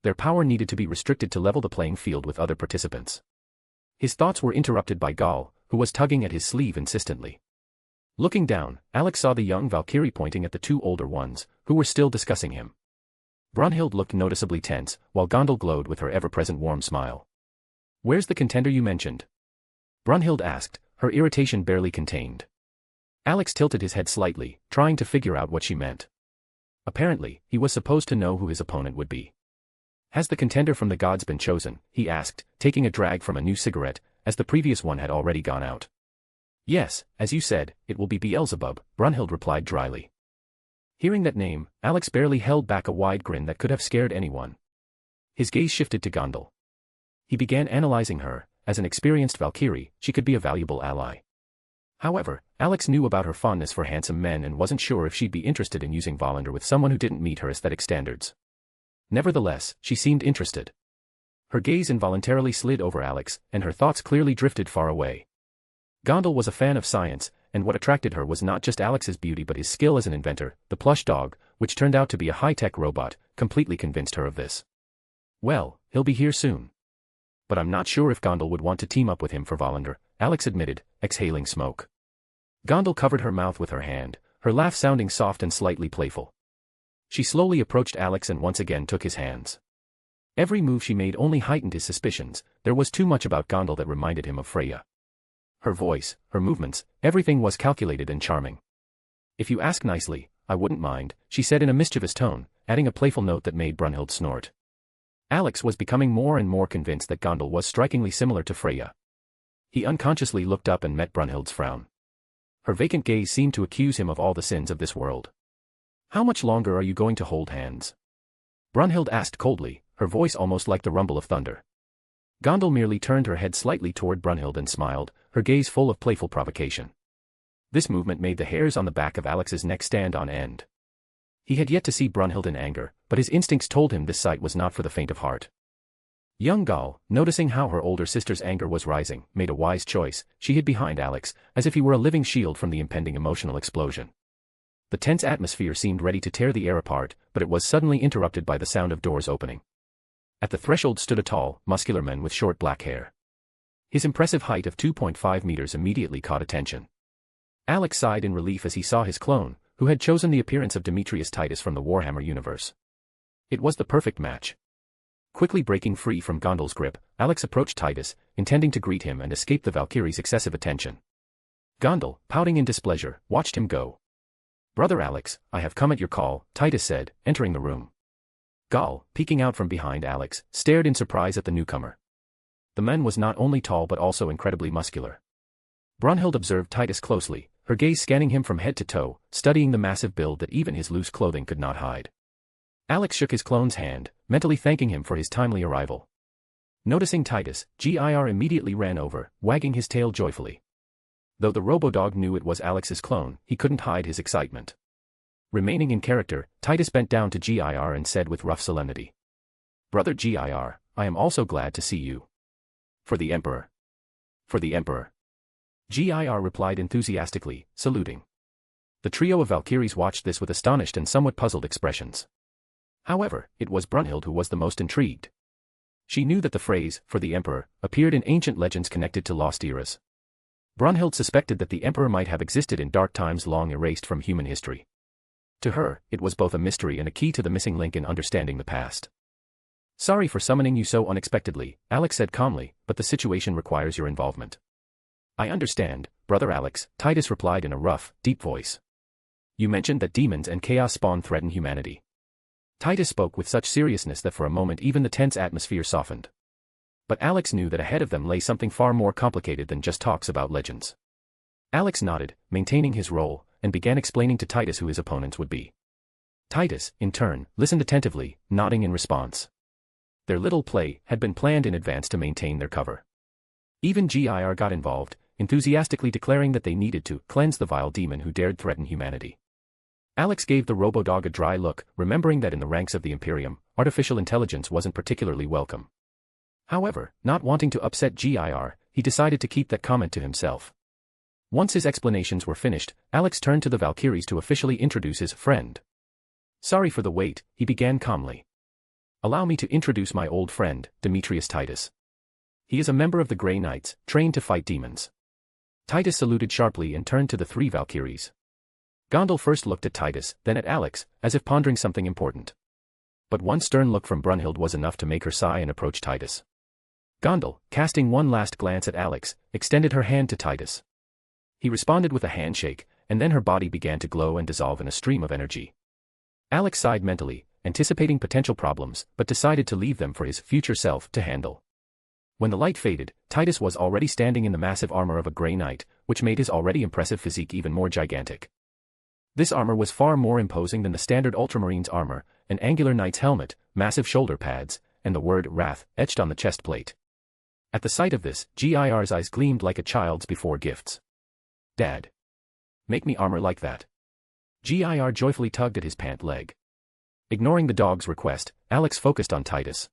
S3: Their power needed to be restricted to level the playing field with other participants. His thoughts were interrupted by Gal, who was tugging at his sleeve insistently. Looking down, Alex saw the young Valkyrie pointing at the two older ones, who were still discussing him. Brunhild looked noticeably tense, while Gondel glowed with her ever-present warm smile. "Where's the contender you mentioned?" Brunhild asked, her irritation barely contained. Alex tilted his head slightly, trying to figure out what she meant. Apparently, he was supposed to know who his opponent would be. "Has the contender from the gods been chosen?" he asked, taking a drag from a new cigarette, as the previous one had already gone out. "Yes, as you said, it will be Beelzebub," Brunhild replied dryly. Hearing that name, Alex barely held back a wide grin that could have scared anyone. His gaze shifted to Gondel. He began analyzing her. As an experienced Valkyrie, she could be a valuable ally. However, Alex knew about her fondness for handsome men and wasn't sure if she'd be interested in using Volander with someone who didn't meet her aesthetic standards. Nevertheless, she seemed interested. Her gaze involuntarily slid over Alex, and her thoughts clearly drifted far away. Gondel was a fan of science, and what attracted her was not just Alex's beauty but his skill as an inventor. The plush dog, which turned out to be a high-tech robot, completely convinced her of this. "Well, he'll be here soon. But I'm not sure if Gondel would want to team up with him for Volander," Alex admitted, exhaling smoke. Gondel covered her mouth with her hand, her laugh sounding soft and slightly playful. She slowly approached Alex and once again took his hands. Every move she made only heightened his suspicions. There was too much about Gondel that reminded him of Freya. Her voice, her movements, everything was calculated and charming. "If you ask nicely, I wouldn't mind," she said in a mischievous tone, adding a playful note that made Brunhild snort. Alex was becoming more and more convinced that Gondel was strikingly similar to Freya. He unconsciously looked up and met Brunhild's frown. Her vacant gaze seemed to accuse him of all the sins of this world. "How much longer are you going to hold hands?" Brunhild asked coldly, her voice almost like the rumble of thunder. Gondel merely turned her head slightly toward Brunhild and smiled, her gaze full of playful provocation. This movement made the hairs on the back of Alex's neck stand on end. He had yet to see Brunhild in anger, but his instincts told him this sight was not for the faint of heart. Young Gal, noticing how her older sister's anger was rising, made a wise choice. She hid behind Alex, as if he were a living shield from the impending emotional explosion. The tense atmosphere seemed ready to tear the air apart, but it was suddenly interrupted by the sound of doors opening. At the threshold stood a tall, muscular man with short black hair. His impressive height of 2.5 meters immediately caught attention. Alex sighed in relief as he saw his clone, who had chosen the appearance of Demetrius Titus from the Warhammer universe. It was the perfect match. Quickly breaking free from Gondel's grip, Alex approached Titus, intending to greet him and escape the Valkyrie's excessive attention. Gondel, pouting in displeasure, watched him go. "Brother Alex, I have come at your call," Titus said, entering the room. Gal, peeking out from behind Alex, stared in surprise at the newcomer. The man was not only tall but also incredibly muscular. Brunhild observed Titus closely, her gaze scanning him from head to toe, studying the massive build that even his loose clothing could not hide. Alex shook his clone's hand, mentally thanking him for his timely arrival. Noticing Titus, Gir immediately ran over, wagging his tail joyfully. Though the robo-dog knew it was Alex's clone, he couldn't hide his excitement. Remaining in character, Titus bent down to Gir and said with rough solemnity, "Brother Gir, I am also glad to see you." "For the Emperor." "For the Emperor." Gir replied enthusiastically, saluting. The trio of Valkyries watched this with astonished and somewhat puzzled expressions. However, it was Brunhild who was the most intrigued. She knew that the phrase, "for the Emperor," appeared in ancient legends connected to lost eras. Brunhild suspected that the Emperor might have existed in dark times long erased from human history. To her, it was both a mystery and a key to the missing link in understanding the past. "Sorry for summoning you so unexpectedly," Alex said calmly, "but the situation requires your involvement." "I understand, Brother Alex," Titus replied in a rough, deep voice. "You mentioned that demons and chaos spawn threaten humanity." Titus spoke with such seriousness that for a moment even the tense atmosphere softened. But Alex knew that ahead of them lay something far more complicated than just talks about legends. Alex nodded, maintaining his role, and began explaining to Titus who his opponents would be. Titus, in turn, listened attentively, nodding in response. Their little play had been planned in advance to maintain their cover. Even Gir got involved, enthusiastically declaring that they needed to cleanse the vile demon who dared threaten humanity. Alex gave the robo-dog a dry look, remembering that in the ranks of the Imperium, artificial intelligence wasn't particularly welcome. However, not wanting to upset Gir, he decided to keep that comment to himself. Once his explanations were finished, Alex turned to the Valkyries to officially introduce his friend. "Sorry for the wait," he began calmly. "Allow me to introduce my old friend, Demetrius Titus. He is a member of the Grey Knights, trained to fight demons." Titus saluted sharply and turned to the three Valkyries. Gondel first looked at Titus, then at Alex, as if pondering something important. But one stern look from Brunhild was enough to make her sigh and approach Titus. Gondel, casting one last glance at Alex, extended her hand to Titus. He responded with a handshake, and then her body began to glow and dissolve in a stream of energy. Alex sighed mentally, anticipating potential problems, but decided to leave them for his future self to handle. When the light faded, Titus was already standing in the massive armor of a Grey Knight, which made his already impressive physique even more gigantic. This armor was far more imposing than the standard Ultramarine's armor, an angular knight's helmet, massive shoulder pads, and the word Wrath etched on the chest plate. At the sight of this, Gir's eyes gleamed like a child's before gifts. "Dad. Make me armor like that." Gir joyfully tugged at his pant leg. Ignoring the dog's request, Alex focused on Titus.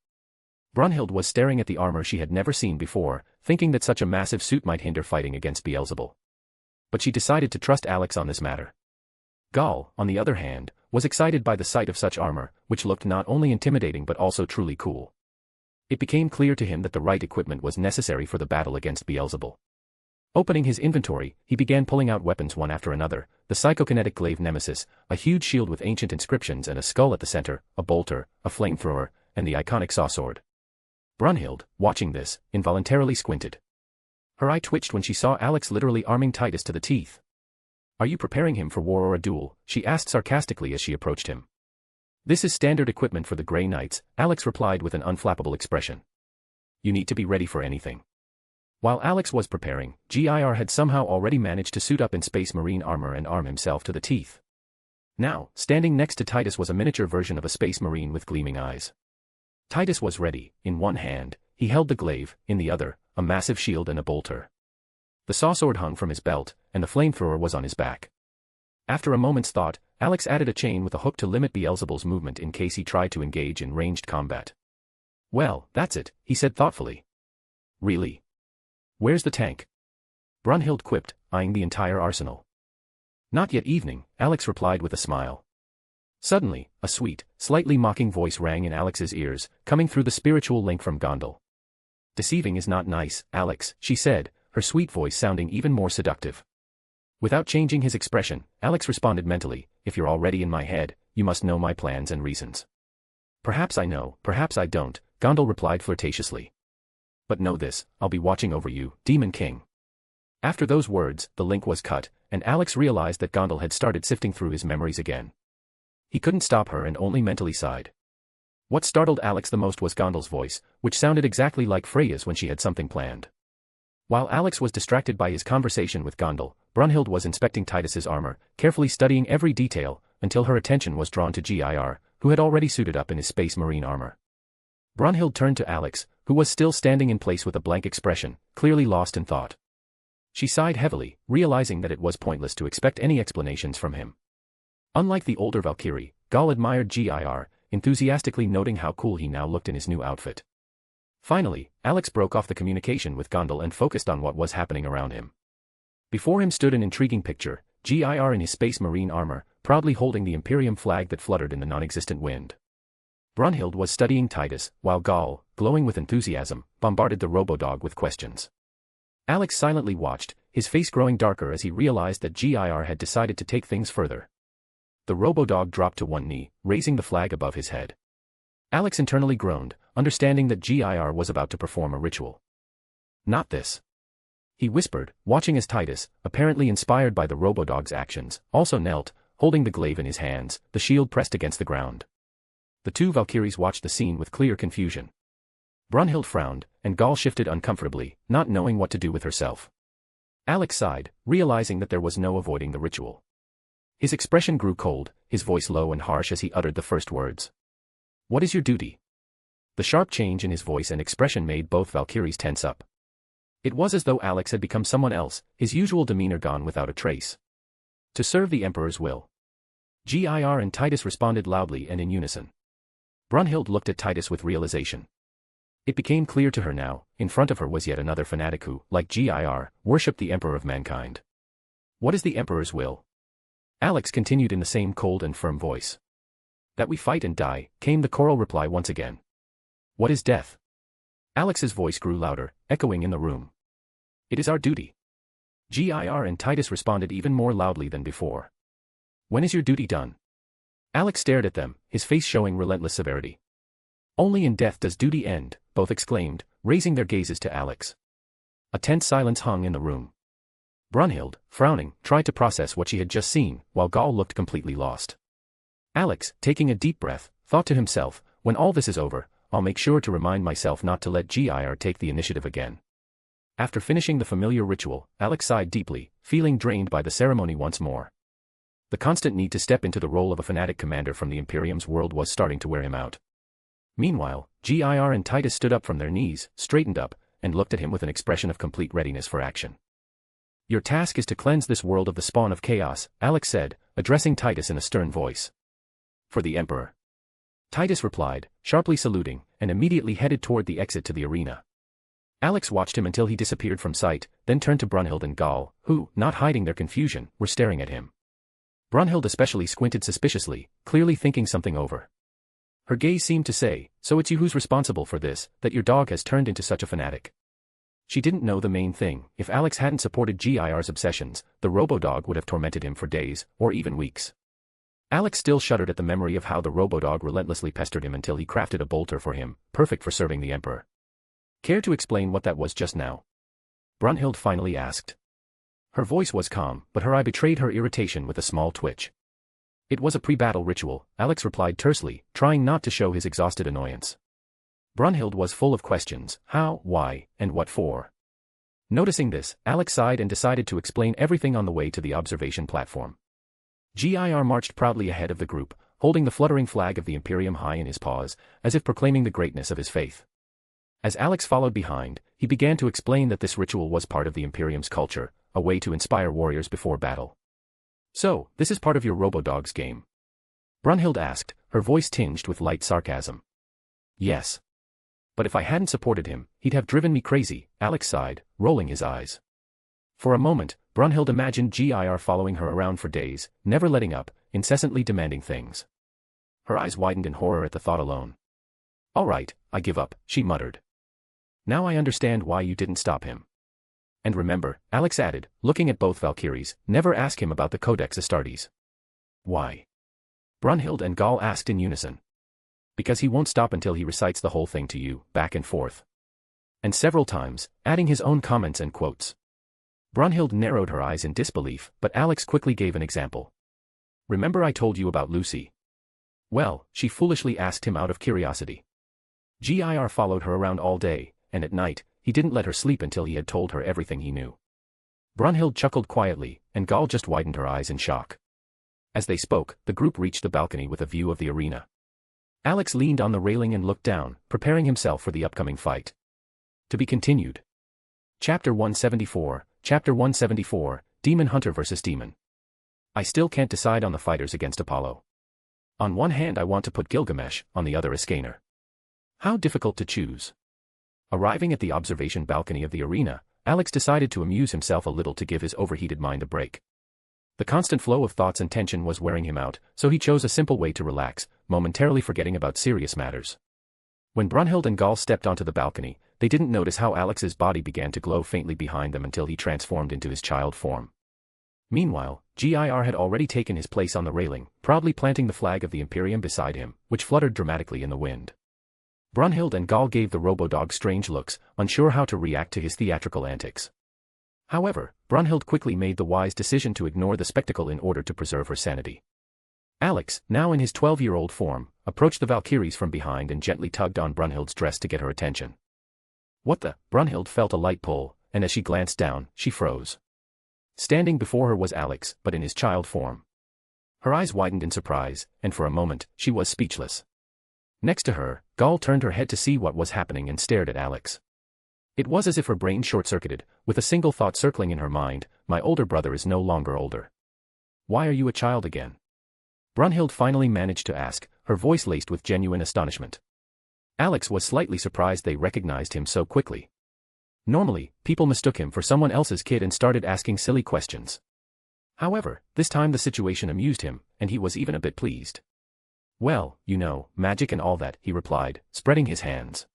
S3: Brunhild was staring at the armor she had never seen before, thinking that such a massive suit might hinder fighting against Beelzebul. But she decided to trust Alex on this matter. Gal, on the other hand, was excited by the sight of such armor, which looked not only intimidating but also truly cool. It became clear to him that the right equipment was necessary for the battle against Beelzebul. Opening his inventory, he began pulling out weapons one after another: the psychokinetic glaive Nemesis, a huge shield with ancient inscriptions and a skull at the center, a bolter, a flamethrower, and the iconic saw sword. Brunhild, watching this, involuntarily squinted. Her eye twitched when she saw Alex literally arming Titus to the teeth. "Are you preparing him for war or a duel?" she asked sarcastically as she approached him. "This is standard equipment for the Grey Knights," Alex replied with an unflappable expression. "You need to be ready for anything." While Alex was preparing, GIR had somehow already managed to suit up in Space Marine armor and arm himself to the teeth. Now, standing next to Titus was a miniature version of a Space Marine with gleaming eyes. Titus was ready. In one hand, he held the glaive, in the other, a massive shield and a bolter. The sawsword hung from his belt, and the flamethrower was on his back. After a moment's thought, Alex added a chain with a hook to limit Beelzebul's movement in case he tried to engage in ranged combat. "Well, that's it," he said thoughtfully. "Really? Where's the tank?" Brunhild quipped, eyeing the entire arsenal. "Not yet evening," Alex replied with a smile. Suddenly, a sweet, slightly mocking voice rang in Alex's ears, coming through the spiritual link from Gondal. "Deceiving is not nice, Alex," she said, her sweet voice sounding even more seductive. Without changing his expression, Alex responded mentally, "If you're already in my head, you must know my plans and reasons." "Perhaps I know, perhaps I don't," Gondal replied flirtatiously. "But know this, I'll be watching over you, Demon King." After those words, the link was cut, and Alex realized that Gondal had started sifting through his memories again. He couldn't stop her and only mentally sighed. What startled Alex the most was Gondal's voice, which sounded exactly like Freya's when she had something planned. While Alex was distracted by his conversation with Gondal, Brunhild was inspecting Titus's armor, carefully studying every detail, until her attention was drawn to GIR, who had already suited up in his Space Marine armor. Brunhild turned to Alex, who was still standing in place with a blank expression, clearly lost in thought. She sighed heavily, realizing that it was pointless to expect any explanations from him. Unlike the older Valkyrie, Gal admired GIR, enthusiastically noting how cool he now looked in his new outfit. Finally, Alex broke off the communication with Gondal and focused on what was happening around him. Before him stood an intriguing picture, GIR in his Space Marine armor, proudly holding the Imperium flag that fluttered in the non-existent wind. Brunhild was studying Titus, while Gal, glowing with enthusiasm, bombarded the Robodog with questions. Alex silently watched, his face growing darker as he realized that GIR had decided to take things further. The Robodog dropped to one knee, raising the flag above his head. Alex internally groaned, understanding that GIR was about to perform a ritual. "Not this," he whispered, watching as Titus, apparently inspired by the Robodog's actions, also knelt, holding the glaive in his hands, the shield pressed against the ground. The two Valkyries watched the scene with clear confusion. Brunhild frowned, and Gal shifted uncomfortably, not knowing what to do with herself. Alex sighed, realizing that there was no avoiding the ritual. His expression grew cold, his voice low and harsh as he uttered the first words. "What is your duty?" The sharp change in his voice and expression made both Valkyries tense up. It was as though Alex had become someone else, his usual demeanor gone without a trace. "To serve the Emperor's will." GIR and Titus responded loudly and in unison. Brunhild looked at Titus with realization. It became clear to her now, in front of her was yet another fanatic who, like GIR, worshipped the Emperor of mankind. "What is the Emperor's will?" Alex continued in the same cold and firm voice. "That we fight and die," came the choral reply once again. "What is death?" Alex's voice grew louder, echoing in the room. "It is our duty." GIR and Titus responded even more loudly than before. "When is your duty done?" Alex stared at them, his face showing relentless severity. "Only in death does duty end," both exclaimed, raising their gazes to Alex. A tense silence hung in the room. Brunhild, frowning, tried to process what she had just seen, while Gal looked completely lost. Alex, taking a deep breath, thought to himself, "When all this is over, I'll make sure to remind myself not to let GIR take the initiative again." After finishing the familiar ritual, Alex sighed deeply, feeling drained by the ceremony once more. The constant need to step into the role of a fanatic commander from the Imperium's world was starting to wear him out. Meanwhile, GIR and Titus stood up from their knees, straightened up, and looked at him with an expression of complete readiness for action. "Your task is to cleanse this world of the spawn of chaos," Alex said, addressing Titus in a stern voice. "For the Emperor." Titus replied, sharply saluting, and immediately headed toward the exit to the arena. Alex watched him until he disappeared from sight, then turned to Brunhild and Gal, who, not hiding their confusion, were staring at him. Brunhild especially squinted suspiciously, clearly thinking something over. Her gaze seemed to say, "So it's you who's responsible for this, that your dog has turned into such a fanatic." She didn't know the main thing: if Alex hadn't supported GIR's obsessions, the Robodog would have tormented him for days, or even weeks. Alex still shuddered at the memory of how the Robodog relentlessly pestered him until he crafted a bolter for him, perfect for serving the Emperor. "Care to explain what that was just now?" Brunhild finally asked. Her voice was calm, but her eye betrayed her irritation with a small twitch. "It was a pre-battle ritual," Alex replied tersely, trying not to show his exhausted annoyance. Brunhild was full of questions: how, why, and what for. Noticing this, Alex sighed and decided to explain everything on the way to the observation platform. GIR marched proudly ahead of the group, holding the fluttering flag of the Imperium high in his paws, as if proclaiming the greatness of his faith. As Alex followed behind, he began to explain that this ritual was part of the Imperium's culture, a way to inspire warriors before battle. "So, this is part of your Robo-Dogs game?" Brunhild asked, her voice tinged with light sarcasm. "Yes. But if I hadn't supported him, he'd have driven me crazy," Alex sighed, rolling his eyes. For a moment, Brunhild imagined GIR following her around for days, never letting up, incessantly demanding things. Her eyes widened in horror at the thought alone. "All right, I give up," she muttered. "Now I understand why you didn't stop him. And remember," Alex added, looking at both Valkyries, "never ask him about the Codex Astartes." "Why?" Brunhild and Gall asked in unison. "Because he won't stop until he recites the whole thing to you, back and forth." And several times, adding his own comments and quotes. Brunhild narrowed her eyes in disbelief, but Alex quickly gave an example. "Remember I told you about Lucy?" "Well," she foolishly asked him out of curiosity. GIR followed her around all day, and at night, he didn't let her sleep until he had told her everything he knew. Brunhild chuckled quietly, and Gall just widened her eyes in shock. As they spoke, the group reached the balcony with a view of the arena. Alex leaned on the railing and looked down, preparing himself for the upcoming fight. To be continued. Chapter 174, Demon Hunter vs. Demon. I still can't decide on the fighters against Apollo. On one hand I want to put Gilgamesh, on the other Iskander. How difficult to choose. Arriving at the observation balcony of the arena, Alex decided to amuse himself a little to give his overheated mind a break. The constant flow of thoughts and tension was wearing him out, so he chose a simple way to relax, momentarily forgetting about serious matters. When Brunhild and Gall stepped onto the balcony, they didn't notice how Alex's body began to glow faintly behind them until he transformed into his child form. Meanwhile, GIR had already taken his place on the railing, proudly planting the flag of the Imperium beside him, which fluttered dramatically in the wind. Brunhild and Gall gave the Robo-Dog strange looks, unsure how to react to his theatrical antics. However, Brunhild quickly made the wise decision to ignore the spectacle in order to preserve her sanity. Alex, now in his 12-year-old form, approached the Valkyries from behind and gently tugged on Brunhild's dress to get her attention. "What the?" Brunhild felt a light pull, and as she glanced down, she froze. Standing before her was Alex, but in his child form. Her eyes widened in surprise, and for a moment, she was speechless. Next to her, Gall turned her head to see what was happening and stared at Alex. It was as if her brain short-circuited, with a single thought circling in her mind: my older brother is no longer older. "Why are you a child again?" Brunhild finally managed to ask, her voice laced with genuine astonishment. Alex was slightly surprised they recognized him so quickly. Normally, people mistook him for someone else's kid and started asking silly questions. However, this time the situation amused him, and he was even a bit pleased. "Well, you know, magic and all that," he replied, spreading his hands.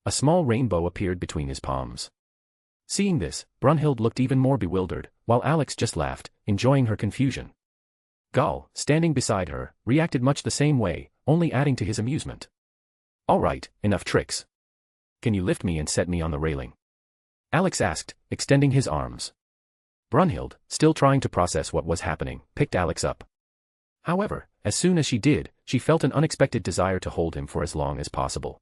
S3: A small rainbow appeared between his palms. Seeing this, Brunhild looked even more bewildered, while Alex just laughed, enjoying her confusion. Gall, standing beside her, reacted much the same way, only adding to his amusement. "All right, enough tricks. Can you lift me and set me on the railing?" Alex asked, extending his arms. Brunhild, still trying to process what was happening, picked Alex up. However, as soon as she did, she felt an unexpected desire to hold him for as long as possible.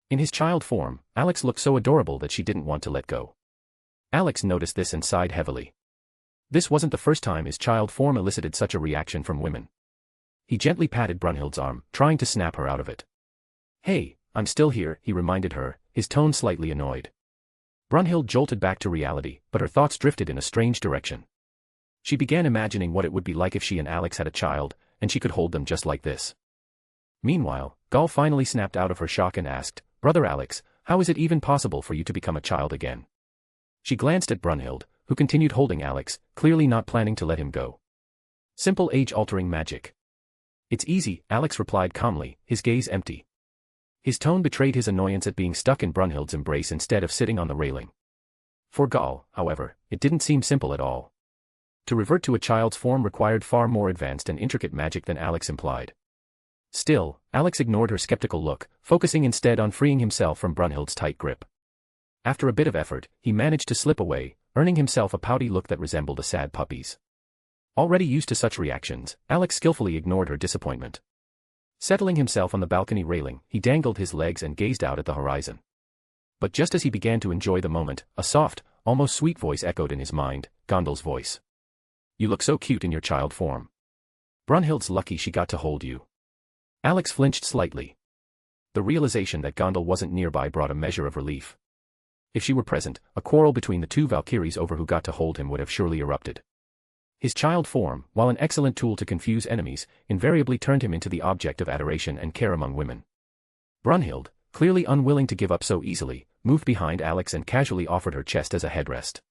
S3: In his child form, Alex looked so adorable that she didn't want to let go. Alex noticed this and sighed heavily. This wasn't the first time his child form elicited such a reaction from women. He gently patted Brunhild's arm, trying to snap her out of it. "Hey, I'm still here," he reminded her, his tone slightly annoyed. Brunhild jolted back to reality, but her thoughts drifted in a strange direction. She began imagining what it would be like if she and Alex had a child, and she could hold them just like this. Meanwhile, Gall finally snapped out of her shock and asked, "Brother Alex, how is it even possible for you to become a child again?" She glanced at Brunhild, who continued holding Alex, clearly not planning to let him go. "Simple age-altering magic." "It's easy," Alex replied calmly, his gaze empty. His tone betrayed his annoyance at being stuck in Brunhild's embrace instead of sitting on the railing. For Gall, however, it didn't seem simple at all. To revert to a child's form required far more advanced and intricate magic than Alex implied. Still, Alex ignored her skeptical look, focusing instead on freeing himself from Brunhild's tight grip. After a bit of effort, he managed to slip away, earning himself a pouty look that resembled a sad puppy's. Already used to such reactions, Alex skillfully ignored her disappointment. Settling himself on the balcony railing, he dangled his legs and gazed out at the horizon. But just as he began to enjoy the moment, a soft, almost sweet voice echoed in his mind, Gondal's voice. You look so cute in your child form. Brunhild's lucky she got to hold you. Alex flinched slightly. The realization that Gondal wasn't nearby brought a measure of relief. If she were present, a quarrel between the two Valkyries over who got to hold him would have surely erupted. His child form, while an excellent tool to confuse enemies, invariably turned him into the object of adoration and care among women. Brunhild, clearly unwilling to give up so easily, moved behind Alex and casually offered her chest as a headrest.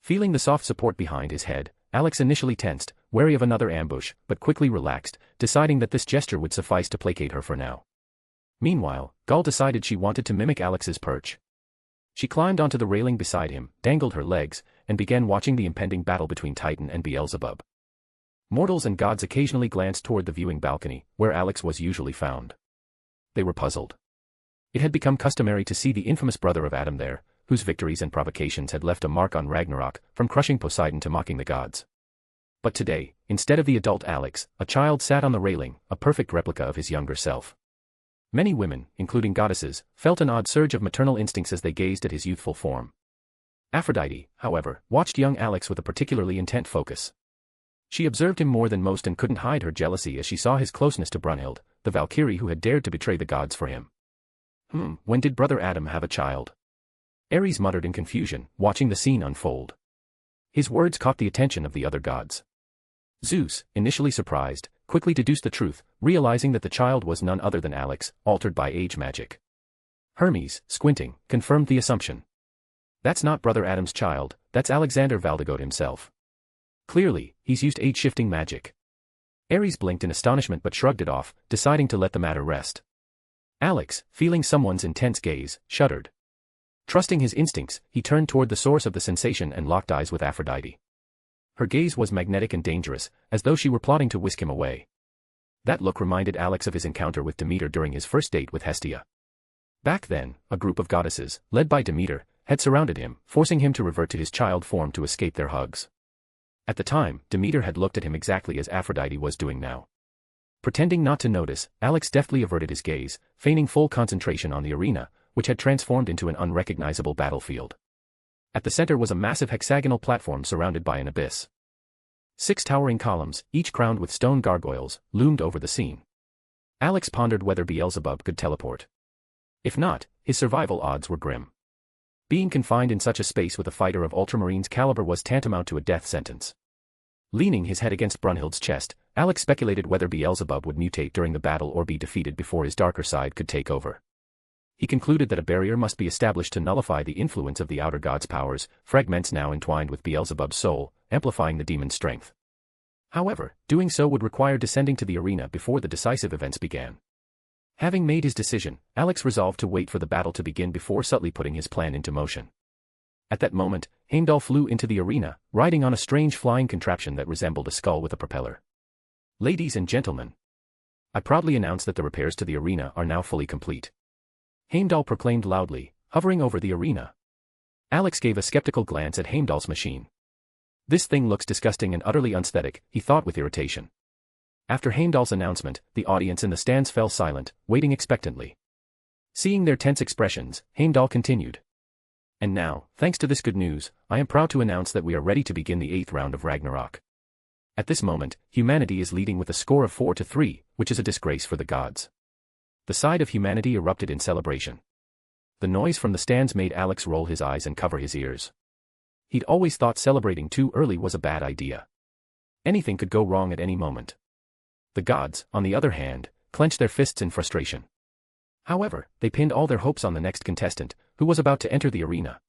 S3: Feeling the soft support behind his head, Alex initially tensed, wary of another ambush, but quickly relaxed, deciding that this gesture would suffice to placate her for now. Meanwhile, Gull decided she wanted to mimic Alex's perch. She climbed onto the railing beside him, dangled her legs, and began watching the impending battle between Titan and Beelzebub. Mortals and gods occasionally glanced toward the viewing balcony, where Alex was usually found. They were puzzled. It had become customary to see the infamous brother of Adam there, whose victories and provocations had left a mark on Ragnarok, from crushing Poseidon to mocking the gods. But today, instead of the adult Alex, a child sat on the railing, a perfect replica of his younger self. Many women, including goddesses, felt an odd surge of maternal instincts as they gazed at his youthful form. Aphrodite, however, watched young Alex with a particularly intent focus. She observed him more than most and couldn't hide her jealousy as she saw his closeness to Brunhild, the Valkyrie who had dared to betray the gods for him. When did Brother Adam have a child? Ares muttered in confusion, watching the scene unfold. His words caught the attention of the other gods. Zeus, initially surprised, quickly deduced the truth, realizing that the child was none other than Alex, altered by age magic. Hermes, squinting, confirmed the assumption. That's not Brother Adam's child, that's Alexander Valdegoat himself. Clearly, he's used age-shifting magic. Ares blinked in astonishment but shrugged it off, deciding to let the matter rest. Alex, feeling someone's intense gaze, shuddered. Trusting his instincts, he turned toward the source of the sensation and locked eyes with Aphrodite. Her gaze was magnetic and dangerous, as though she were plotting to whisk him away. That look reminded Alex of his encounter with Demeter during his first date with Hestia. Back then, a group of goddesses, led by Demeter, had surrounded him, forcing him to revert to his child form to escape their hugs. At the time, Demeter had looked at him exactly as Aphrodite was doing now. Pretending not to notice, Alex deftly averted his gaze, feigning full concentration on the arena, which had transformed into an unrecognizable battlefield. At the center was a massive hexagonal platform surrounded by an abyss. 6 towering columns, each crowned with stone gargoyles, loomed over the scene. Alex pondered whether Beelzebub could teleport. If not, his survival odds were grim. Being confined in such a space with a fighter of Ultramarines' caliber was tantamount to a death sentence. Leaning his head against Brunhild's chest, Alex speculated whether Beelzebub would mutate during the battle or be defeated before his darker side could take over. He concluded that a barrier must be established to nullify the influence of the outer god's powers, fragments now entwined with Beelzebub's soul, amplifying the demon's strength. However, doing so would require descending to the arena before the decisive events began. Having made his decision, Alex resolved to wait for the battle to begin before subtly putting his plan into motion. At that moment, Heimdall flew into the arena, riding on a strange flying contraption that resembled a skull with a propeller. Ladies and gentlemen, I proudly announce that the repairs to the arena are now fully complete. Heimdall proclaimed loudly, hovering over the arena. Alex gave a skeptical glance at Heimdall's machine. This thing looks disgusting and utterly unaesthetic, he thought with irritation. After Heimdall's announcement, the audience in the stands fell silent, waiting expectantly. Seeing their tense expressions, Heimdall continued. And now, thanks to this good news, I am proud to announce that we are ready to begin the 8th round of Ragnarok. At this moment, humanity is leading with a score of 4-3, which is a disgrace for the gods. The side of humanity erupted in celebration. The noise from the stands made Alex roll his eyes and cover his ears. He'd always thought celebrating too early was a bad idea. Anything could go wrong at any moment. The gods, on the other hand, clenched their fists in frustration. However, they pinned all their hopes on the next contestant, who was about to enter the arena.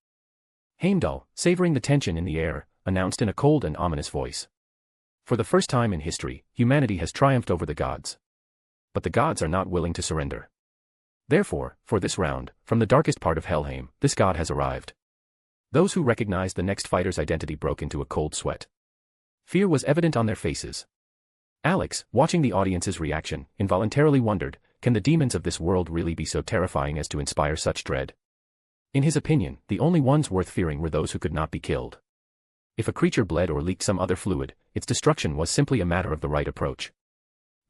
S3: Heimdall, savoring the tension in the air, announced in a cold and ominous voice. For the first time in history, humanity has triumphed over the gods. But the gods are not willing to surrender. Therefore, for this round, from the darkest part of Helheim, this god has arrived. Those who recognized the next fighter's identity broke into a cold sweat. Fear was evident on their faces. Alex, watching the audience's reaction, involuntarily wondered, can the demons of this world really be so terrifying as to inspire such dread? In his opinion, the only ones worth fearing were those who could not be killed. If a creature bled or leaked some other fluid, its destruction was simply a matter of the right approach.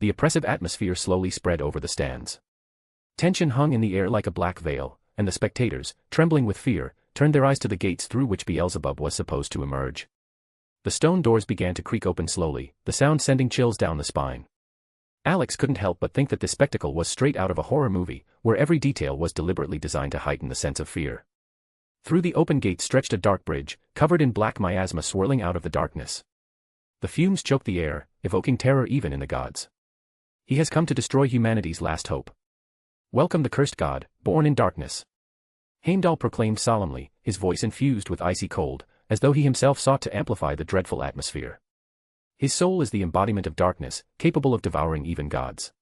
S3: The oppressive atmosphere slowly spread over the stands. Tension hung in the air like a black veil, and the spectators, trembling with fear, turned their eyes to the gates through which Beelzebub was supposed to emerge. The stone doors began to creak open slowly, the sound sending chills down the spine. Alex couldn't help but think that this spectacle was straight out of a horror movie, where every detail was deliberately designed to heighten the sense of fear. Through the open gate stretched a dark bridge, covered in black miasma swirling out of the darkness. The fumes choked the air, evoking terror even in the gods. He has come to destroy humanity's last hope. Welcome the cursed god, born in darkness. Heimdall proclaimed solemnly, his voice infused with icy cold, as though he himself sought to amplify the dreadful atmosphere. His soul is the embodiment of darkness, capable of devouring even gods.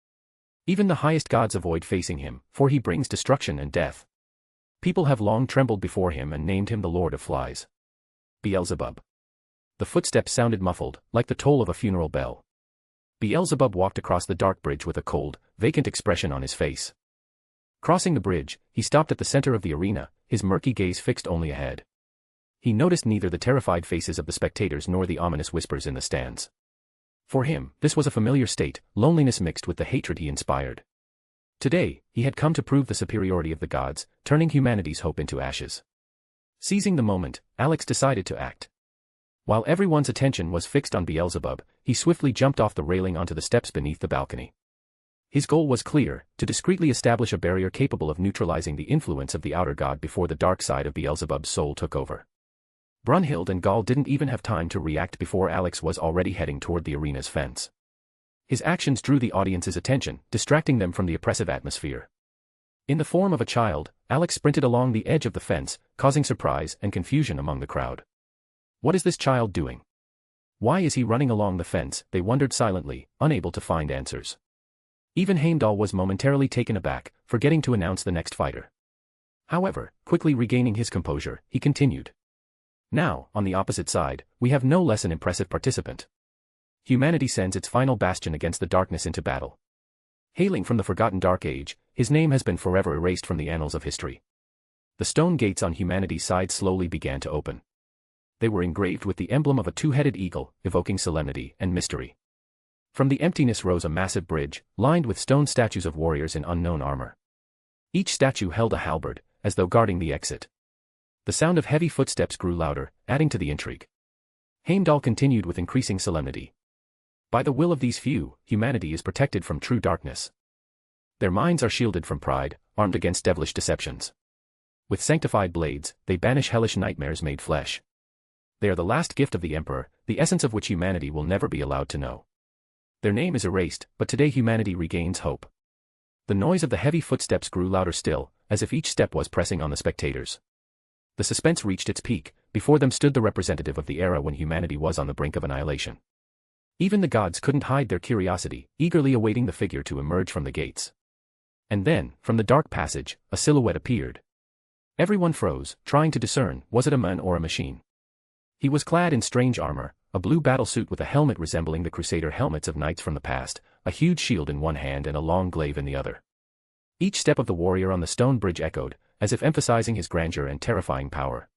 S3: Even the highest gods avoid facing him, for he brings destruction and death. People have long trembled before him and named him the Lord of Flies. Beelzebub. The footsteps sounded muffled, like the toll of a funeral bell. Beelzebub walked across the dark bridge with a cold, vacant expression on his face. Crossing the bridge, he stopped at the center of the arena, his murky gaze fixed only ahead. He noticed neither the terrified faces of the spectators nor the ominous whispers in the stands. For him, this was a familiar state, loneliness mixed with the hatred he inspired. Today, he had come to prove the superiority of the gods, turning humanity's hope into ashes. Seizing the moment, Alex decided to act. While everyone's attention was fixed on Beelzebub, he swiftly jumped off the railing onto the steps beneath the balcony. His goal was clear, to discreetly establish a barrier capable of neutralizing the influence of the outer god before the dark side of Beelzebub's soul took over. Brunhild and Gaul didn't even have time to react before Alex was already heading toward the arena's fence. His actions drew the audience's attention, distracting them from the oppressive atmosphere. In the form of a child, Alex sprinted along the edge of the fence, causing surprise and confusion among the crowd. What is this child doing? Why is he running along the fence? They wondered silently, unable to find answers. Even Heimdall was momentarily taken aback, forgetting to announce the next fighter. However, quickly regaining his composure, he continued. Now, on the opposite side, we have no less an impressive participant. Humanity sends its final bastion against the darkness into battle. Hailing from the forgotten Dark Age, his name has been forever erased from the annals of history. The stone gates on humanity's side slowly began to open. They were engraved with the emblem of a two-headed eagle, evoking solemnity and mystery. From the emptiness rose a massive bridge, lined with stone statues of warriors in unknown armor. Each statue held a halberd, as though guarding the exit. The sound of heavy footsteps grew louder, adding to the intrigue. Heimdall continued with increasing solemnity. By the will of these few, humanity is protected from true darkness. Their minds are shielded from pride, armed against devilish deceptions. With sanctified blades, they banish hellish nightmares made flesh. They are the last gift of the Emperor, the essence of which humanity will never be allowed to know. Their name is erased, but today humanity regains hope. The noise of the heavy footsteps grew louder still, as if each step was pressing on the spectators. The suspense reached its peak. Before them stood the representative of the era when humanity was on the brink of annihilation. Even the gods couldn't hide their curiosity, eagerly awaiting the figure to emerge from the gates. And then, from the dark passage, a silhouette appeared. Everyone froze, trying to discern, was it a man or a machine? He was clad in strange armor, a blue battle suit with a helmet resembling the Crusader helmets of knights from the past, a huge shield in one hand and a long glaive in the other. Each step of the warrior on the stone bridge echoed, as if emphasizing his grandeur and terrifying power.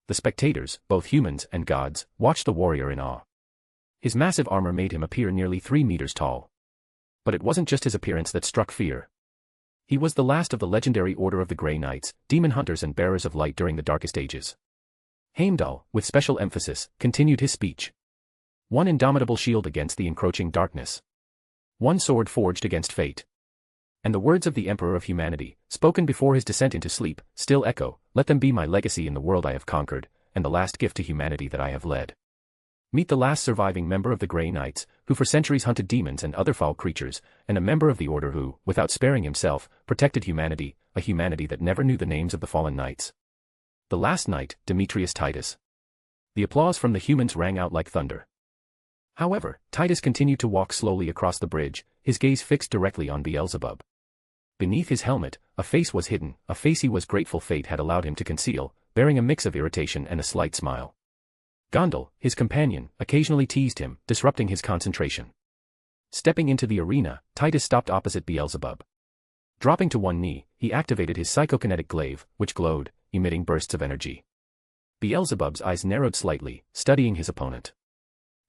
S3: The spectators, both humans and gods, watched the warrior in awe. His massive armor made him appear nearly 3 meters tall. But it wasn't just his appearance that struck fear. He was the last of the legendary Order of the Grey Knights, demon hunters and bearers of light during the darkest ages. Heimdall, with special emphasis, continued his speech. One indomitable shield against the encroaching darkness. One sword forged against fate. And the words of the Emperor of Humanity, spoken before his descent into sleep, still echo, let them be my legacy in the world I have conquered, and the last gift to humanity that I have led. Meet the last surviving member of the Grey Knights, who for centuries hunted demons and other foul creatures, and a member of the Order who, without sparing himself, protected humanity, a humanity that never knew the names of the fallen knights. The last knight, Demetrius Titus. The applause from the humans rang out like thunder. However, Titus continued to walk slowly across the bridge, his gaze fixed directly on Beelzebub. Beneath his helmet, a face was hidden, a face he was grateful fate had allowed him to conceal, bearing a mix of irritation and a slight smile. Gondel, his companion, occasionally teased him, disrupting his concentration. Stepping into the arena, Titus stopped opposite Beelzebub. Dropping to one knee, he activated his psychokinetic glaive, which glowed, emitting bursts of energy. Beelzebub's eyes narrowed slightly, studying his opponent.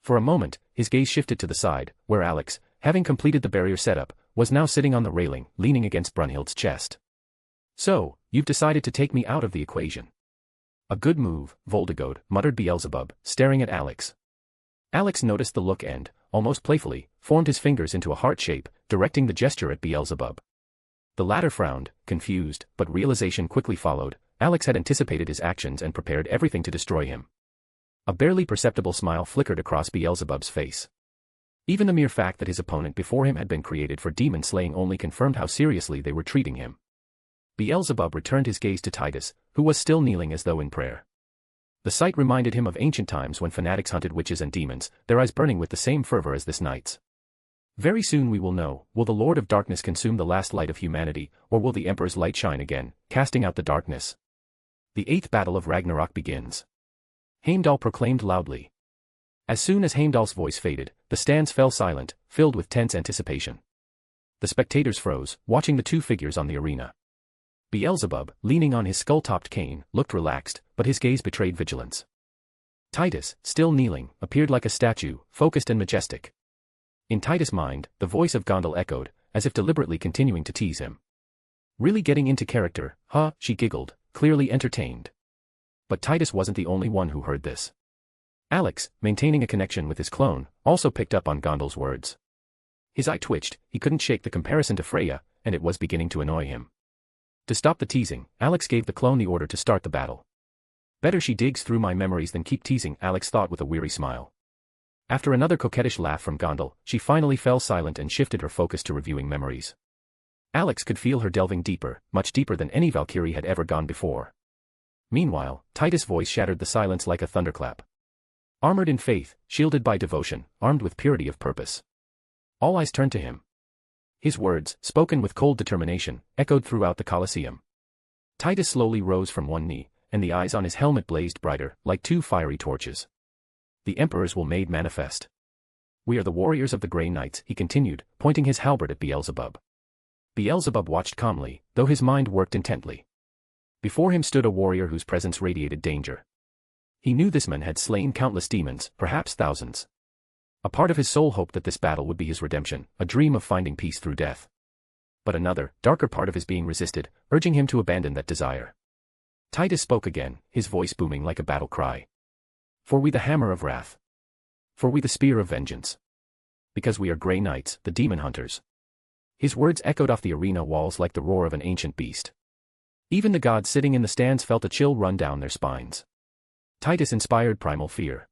S3: For a moment, his gaze shifted to the side, where Alex, having completed the barrier setup, was now sitting on the railing, leaning against Brunhild's chest. So, you've decided to take me out of the equation. A good move, Voldemort, muttered Beelzebub, staring at Alex. Alex noticed the look and, almost playfully, formed his fingers into a heart shape, directing the gesture at Beelzebub. The latter frowned, confused, but realization quickly followed. Alex had anticipated his actions and prepared everything to destroy him. A barely perceptible smile flickered across Beelzebub's face. Even the mere fact that his opponent before him had been created for demon slaying only confirmed how seriously they were treating him. Beelzebub returned his gaze to Titus, who was still kneeling as though in prayer. The sight reminded him of ancient times when fanatics hunted witches and demons, their eyes burning with the same fervor as this night's. Very soon we will know, will the Lord of Darkness consume the last light of humanity, or will the Emperor's light shine again, casting out the darkness? The 8th battle of Ragnarok begins. Heimdall proclaimed loudly. As soon as Heimdall's voice faded, the stands fell silent, filled with tense anticipation. The spectators froze, watching the two figures on the arena. Beelzebub, leaning on his skull-topped cane, looked relaxed, but his gaze betrayed vigilance. Titus, still kneeling, appeared like a statue, focused and majestic. In Titus' mind, the voice of Gondal echoed, as if deliberately continuing to tease him. Really getting into character, huh? She giggled, clearly entertained. But Titus wasn't the only one who heard this. Alex, maintaining a connection with his clone, also picked up on Gondal's words. His eye twitched, he couldn't shake the comparison to Freya, and it was beginning to annoy him. To stop the teasing, Alex gave the clone the order to start the battle. Better she digs through my memories than keep teasing, Alex thought with a weary smile. After another coquettish laugh from Gondal, she finally fell silent and shifted her focus to reviewing memories. Alex could feel her delving deeper, much deeper than any Valkyrie had ever gone before. Meanwhile, Titus' voice shattered the silence like a thunderclap. Armored in faith, shielded by devotion, armed with purity of purpose. All eyes turned to him. His words, spoken with cold determination, echoed throughout the Colosseum. Titus slowly rose from one knee, and the eyes on his helmet blazed brighter, like two fiery torches. The Emperor's will made manifest. We are the warriors of the Grey Knights, he continued, pointing his halberd at Beelzebub. Beelzebub watched calmly, though his mind worked intently. Before him stood a warrior whose presence radiated danger. He knew this man had slain countless demons, perhaps thousands. A part of his soul hoped that this battle would be his redemption, a dream of finding peace through death. But another, darker part of his being resisted, urging him to abandon that desire. Titus spoke again, his voice booming like a battle cry. For we the hammer of wrath. For we the spear of vengeance. Because we are Grey Knights, the demon hunters. His words echoed off the arena walls like the roar of an ancient beast. Even the gods sitting in the stands felt a chill run down their spines. Titus inspired primal fear.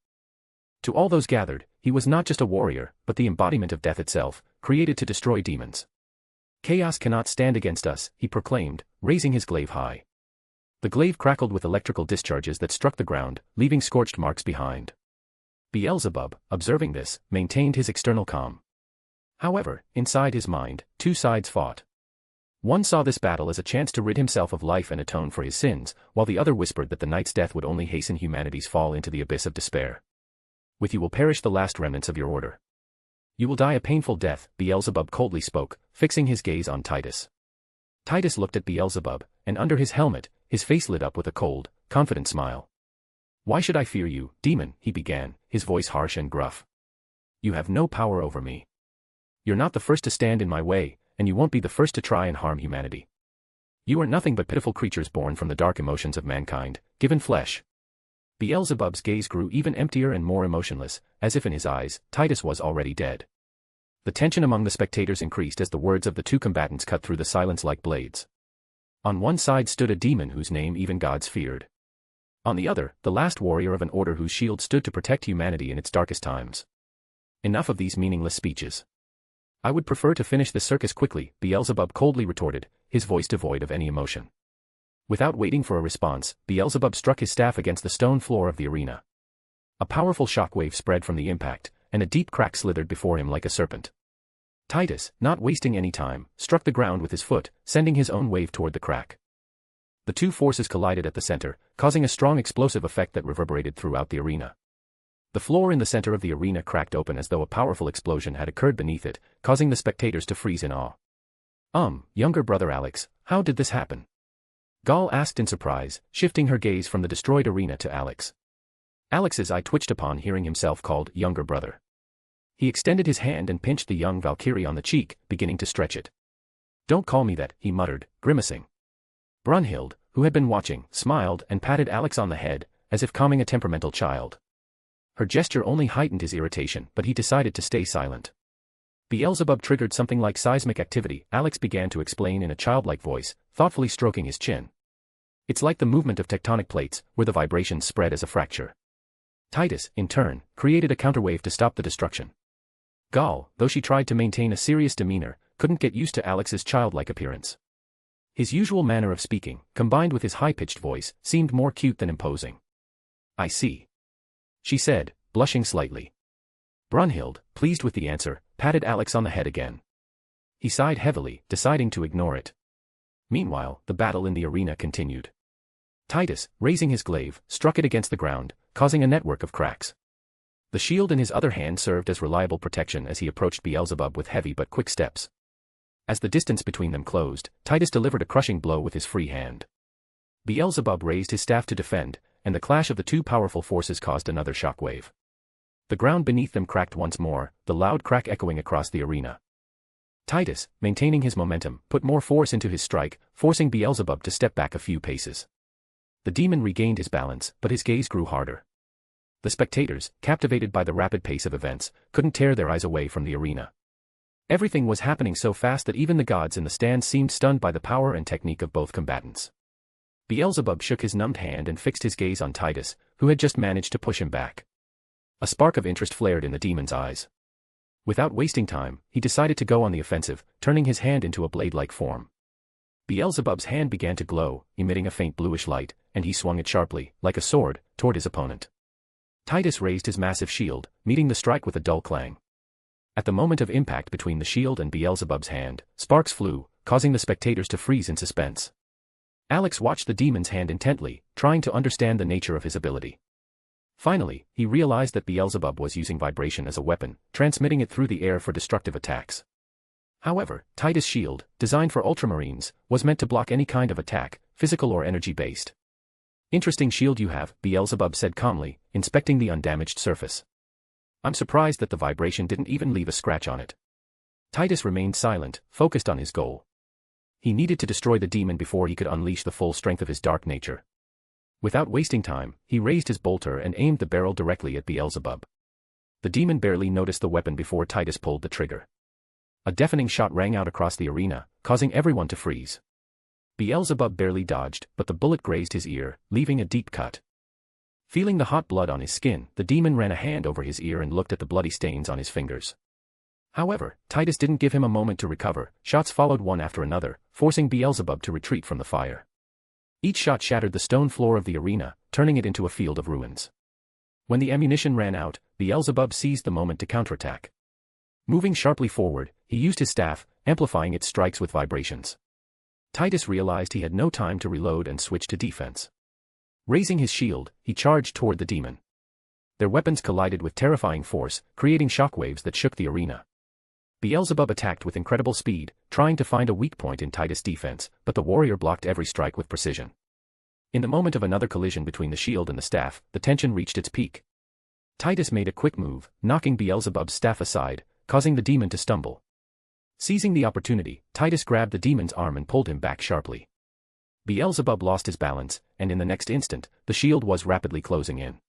S3: To all those gathered, he was not just a warrior, but the embodiment of death itself, created to destroy demons. Chaos cannot stand against us, he proclaimed, raising his glaive high. The glaive crackled with electrical discharges that struck the ground, leaving scorched marks behind. Beelzebub, observing this, maintained his external calm. However, inside his mind, two sides fought. One saw this battle as a chance to rid himself of life and atone for his sins, while the other whispered that the knight's death would only hasten humanity's fall into the abyss of despair. With you will perish the last remnants of your order. You will die a painful death, Beelzebub coldly spoke, fixing his gaze on Titus. Titus looked at Beelzebub, and under his helmet, his face lit up with a cold, confident smile. Why should I fear you, demon, he began, his voice harsh and gruff. You have no power over me. You're not the first to stand in my way, and you won't be the first to try and harm humanity. You are nothing but pitiful creatures born from the dark emotions of mankind, given flesh. Beelzebub's gaze grew even emptier and more emotionless, as if in his eyes, Titus was already dead. The tension among the spectators increased as the words of the two combatants cut through the silence like blades. On one side stood a demon whose name even gods feared. On the other, the last warrior of an order whose shield stood to protect humanity in its darkest times. Enough of these meaningless speeches. I would prefer to finish this circus quickly, Beelzebub coldly retorted, his voice devoid of any emotion. Without waiting for a response, Beelzebub struck his staff against the stone floor of the arena. A powerful shockwave spread from the impact, and a deep crack slithered before him like a serpent. Titus, not wasting any time, struck the ground with his foot, sending his own wave toward the crack. The two forces collided at the center, causing a strong explosive effect that reverberated throughout the arena. The floor in the center of the arena cracked open as though a powerful explosion had occurred beneath it, causing the spectators to freeze in awe. Younger brother Alex, how did this happen? Gaul asked in surprise, shifting her gaze from the destroyed arena to Alex. Alex's eye twitched upon hearing himself called younger brother. He extended his hand and pinched the young Valkyrie on the cheek, beginning to stretch it. Don't call me that, he muttered, grimacing. Brunhild, who had been watching, smiled and patted Alex on the head, as if calming a temperamental child. Her gesture only heightened his irritation, but he decided to stay silent. Beelzebub triggered something like seismic activity, Alex began to explain in a childlike voice, thoughtfully stroking his chin. It's like the movement of tectonic plates, where the vibrations spread as a fracture. Titus, in turn, created a counterwave to stop the destruction. Gall, though she tried to maintain a serious demeanor, couldn't get used to Alex's childlike appearance. His usual manner of speaking, combined with his high-pitched voice, seemed more cute than imposing. "I see," she said, blushing slightly. Brunhild, pleased with the answer, patted Alex on the head again. He sighed heavily, deciding to ignore it. Meanwhile, the battle in the arena continued. Titus, raising his glaive, struck it against the ground, causing a network of cracks. The shield in his other hand served as reliable protection as he approached Beelzebub with heavy but quick steps. As the distance between them closed, Titus delivered a crushing blow with his free hand. Beelzebub raised his staff to defend, and the clash of the two powerful forces caused another shockwave. The ground beneath them cracked once more, the loud crack echoing across the arena. Titus, maintaining his momentum, put more force into his strike, forcing Beelzebub to step back a few paces. The demon regained his balance, but his gaze grew harder. The spectators, captivated by the rapid pace of events, couldn't tear their eyes away from the arena. Everything was happening so fast that even the gods in the stands seemed stunned by the power and technique of both combatants. Beelzebub shook his numbed hand and fixed his gaze on Titus, who had just managed to push him back. A spark of interest flared in the demon's eyes. Without wasting time, he decided to go on the offensive, turning his hand into a blade-like form. Beelzebub's hand began to glow, emitting a faint bluish light, and he swung it sharply, like a sword, toward his opponent. Titus raised his massive shield, meeting the strike with a dull clang. At the moment of impact between the shield and Beelzebub's hand, sparks flew, causing the spectators to freeze in suspense. Alex watched the demon's hand intently, trying to understand the nature of his ability. Finally, he realized that Beelzebub was using vibration as a weapon, transmitting it through the air for destructive attacks. However, Titus' shield, designed for ultramarines, was meant to block any kind of attack, physical or energy-based. "Interesting shield you have," Beelzebub said calmly, inspecting the undamaged surface. "I'm surprised that the vibration didn't even leave a scratch on it." Titus remained silent, focused on his goal. He needed to destroy the demon before he could unleash the full strength of his dark nature. Without wasting time, he raised his bolter and aimed the barrel directly at Beelzebub. The demon barely noticed the weapon before Titus pulled the trigger. A deafening shot rang out across the arena, causing everyone to freeze. Beelzebub barely dodged, but the bullet grazed his ear, leaving a deep cut. Feeling the hot blood on his skin, the demon ran a hand over his ear and looked at the bloody stains on his fingers. However, Titus didn't give him a moment to recover. Shots followed one after another, forcing Beelzebub to retreat from the fire. Each shot shattered the stone floor of the arena, turning it into a field of ruins. When the ammunition ran out, Beelzebub seized the moment to counterattack. Moving sharply forward, he used his staff, amplifying its strikes with vibrations. Titus realized he had no time to reload and switch to defense. Raising his shield, he charged toward the demon. Their weapons collided with terrifying force, creating shockwaves that shook the arena. Beelzebub attacked with incredible speed, trying to find a weak point in Titus' defense, but the warrior blocked every strike with precision. In the moment of another collision between the shield and the staff, the tension reached its peak. Titus made a quick move, knocking Beelzebub's staff aside, causing the demon to stumble. Seizing the opportunity, Titus grabbed the demon's arm and pulled him back sharply. Beelzebub lost his balance, and in the next instant, the shield was rapidly closing in.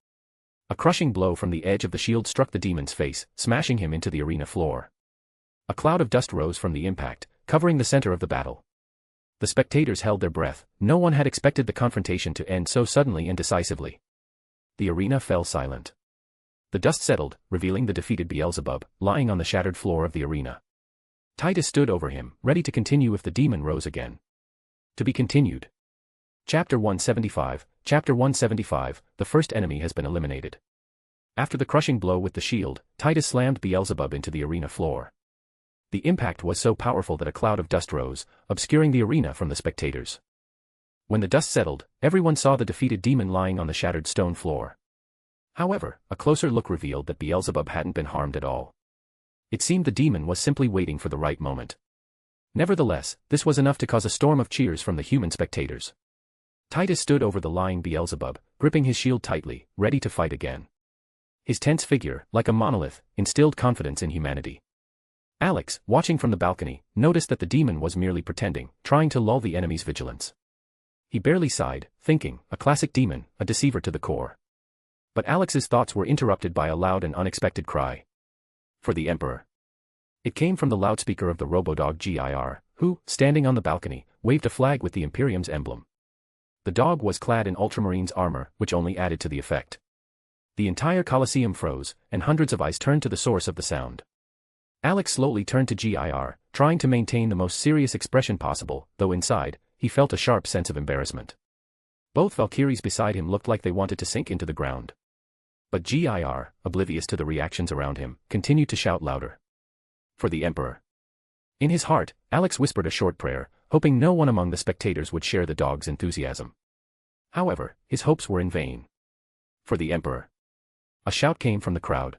S3: A crushing blow from the edge of the shield struck the demon's face, smashing him into the arena floor. A cloud of dust rose from the impact, covering the center of the battle. The spectators held their breath. No one had expected the confrontation to end so suddenly and decisively. The arena fell silent. The dust settled, revealing the defeated Beelzebub, lying on the shattered floor of the arena. Titus stood over him, ready to continue if the demon rose again. To be continued. Chapter 175, Chapter 175, the first enemy has been eliminated. After the crushing blow with the shield, Titus slammed Beelzebub into the arena floor. The impact was so powerful that a cloud of dust rose, obscuring the arena from the spectators. When the dust settled, everyone saw the defeated demon lying on the shattered stone floor. However, a closer look revealed that Beelzebub hadn't been harmed at all. It seemed the demon was simply waiting for the right moment. Nevertheless, this was enough to cause a storm of cheers from the human spectators. Titus stood over the lying Beelzebub, gripping his shield tightly, ready to fight again. His tense figure, like a monolith, instilled confidence in humanity. Alex, watching from the balcony, noticed that the demon was merely pretending, trying to lull the enemy's vigilance. He barely sighed, thinking, a classic demon, a deceiver to the core. But Alex's thoughts were interrupted by a loud and unexpected cry. For the Emperor. It came from the loudspeaker of the robodog GIR, who, standing on the balcony, waved a flag with the Imperium's emblem. The dog was clad in Ultramarine's armor, which only added to the effect. The entire Colosseum froze, and hundreds of eyes turned to the source of the sound. Alex slowly turned to GIR, trying to maintain the most serious expression possible, though inside, he felt a sharp sense of embarrassment. Both Valkyries beside him looked like they wanted to sink into the ground. But GIR, oblivious to the reactions around him, continued to shout louder. For the Emperor. In his heart, Alex whispered a short prayer, hoping no one among the spectators would share the dog's enthusiasm. However, his hopes were in vain. For the Emperor. A shout came from the crowd.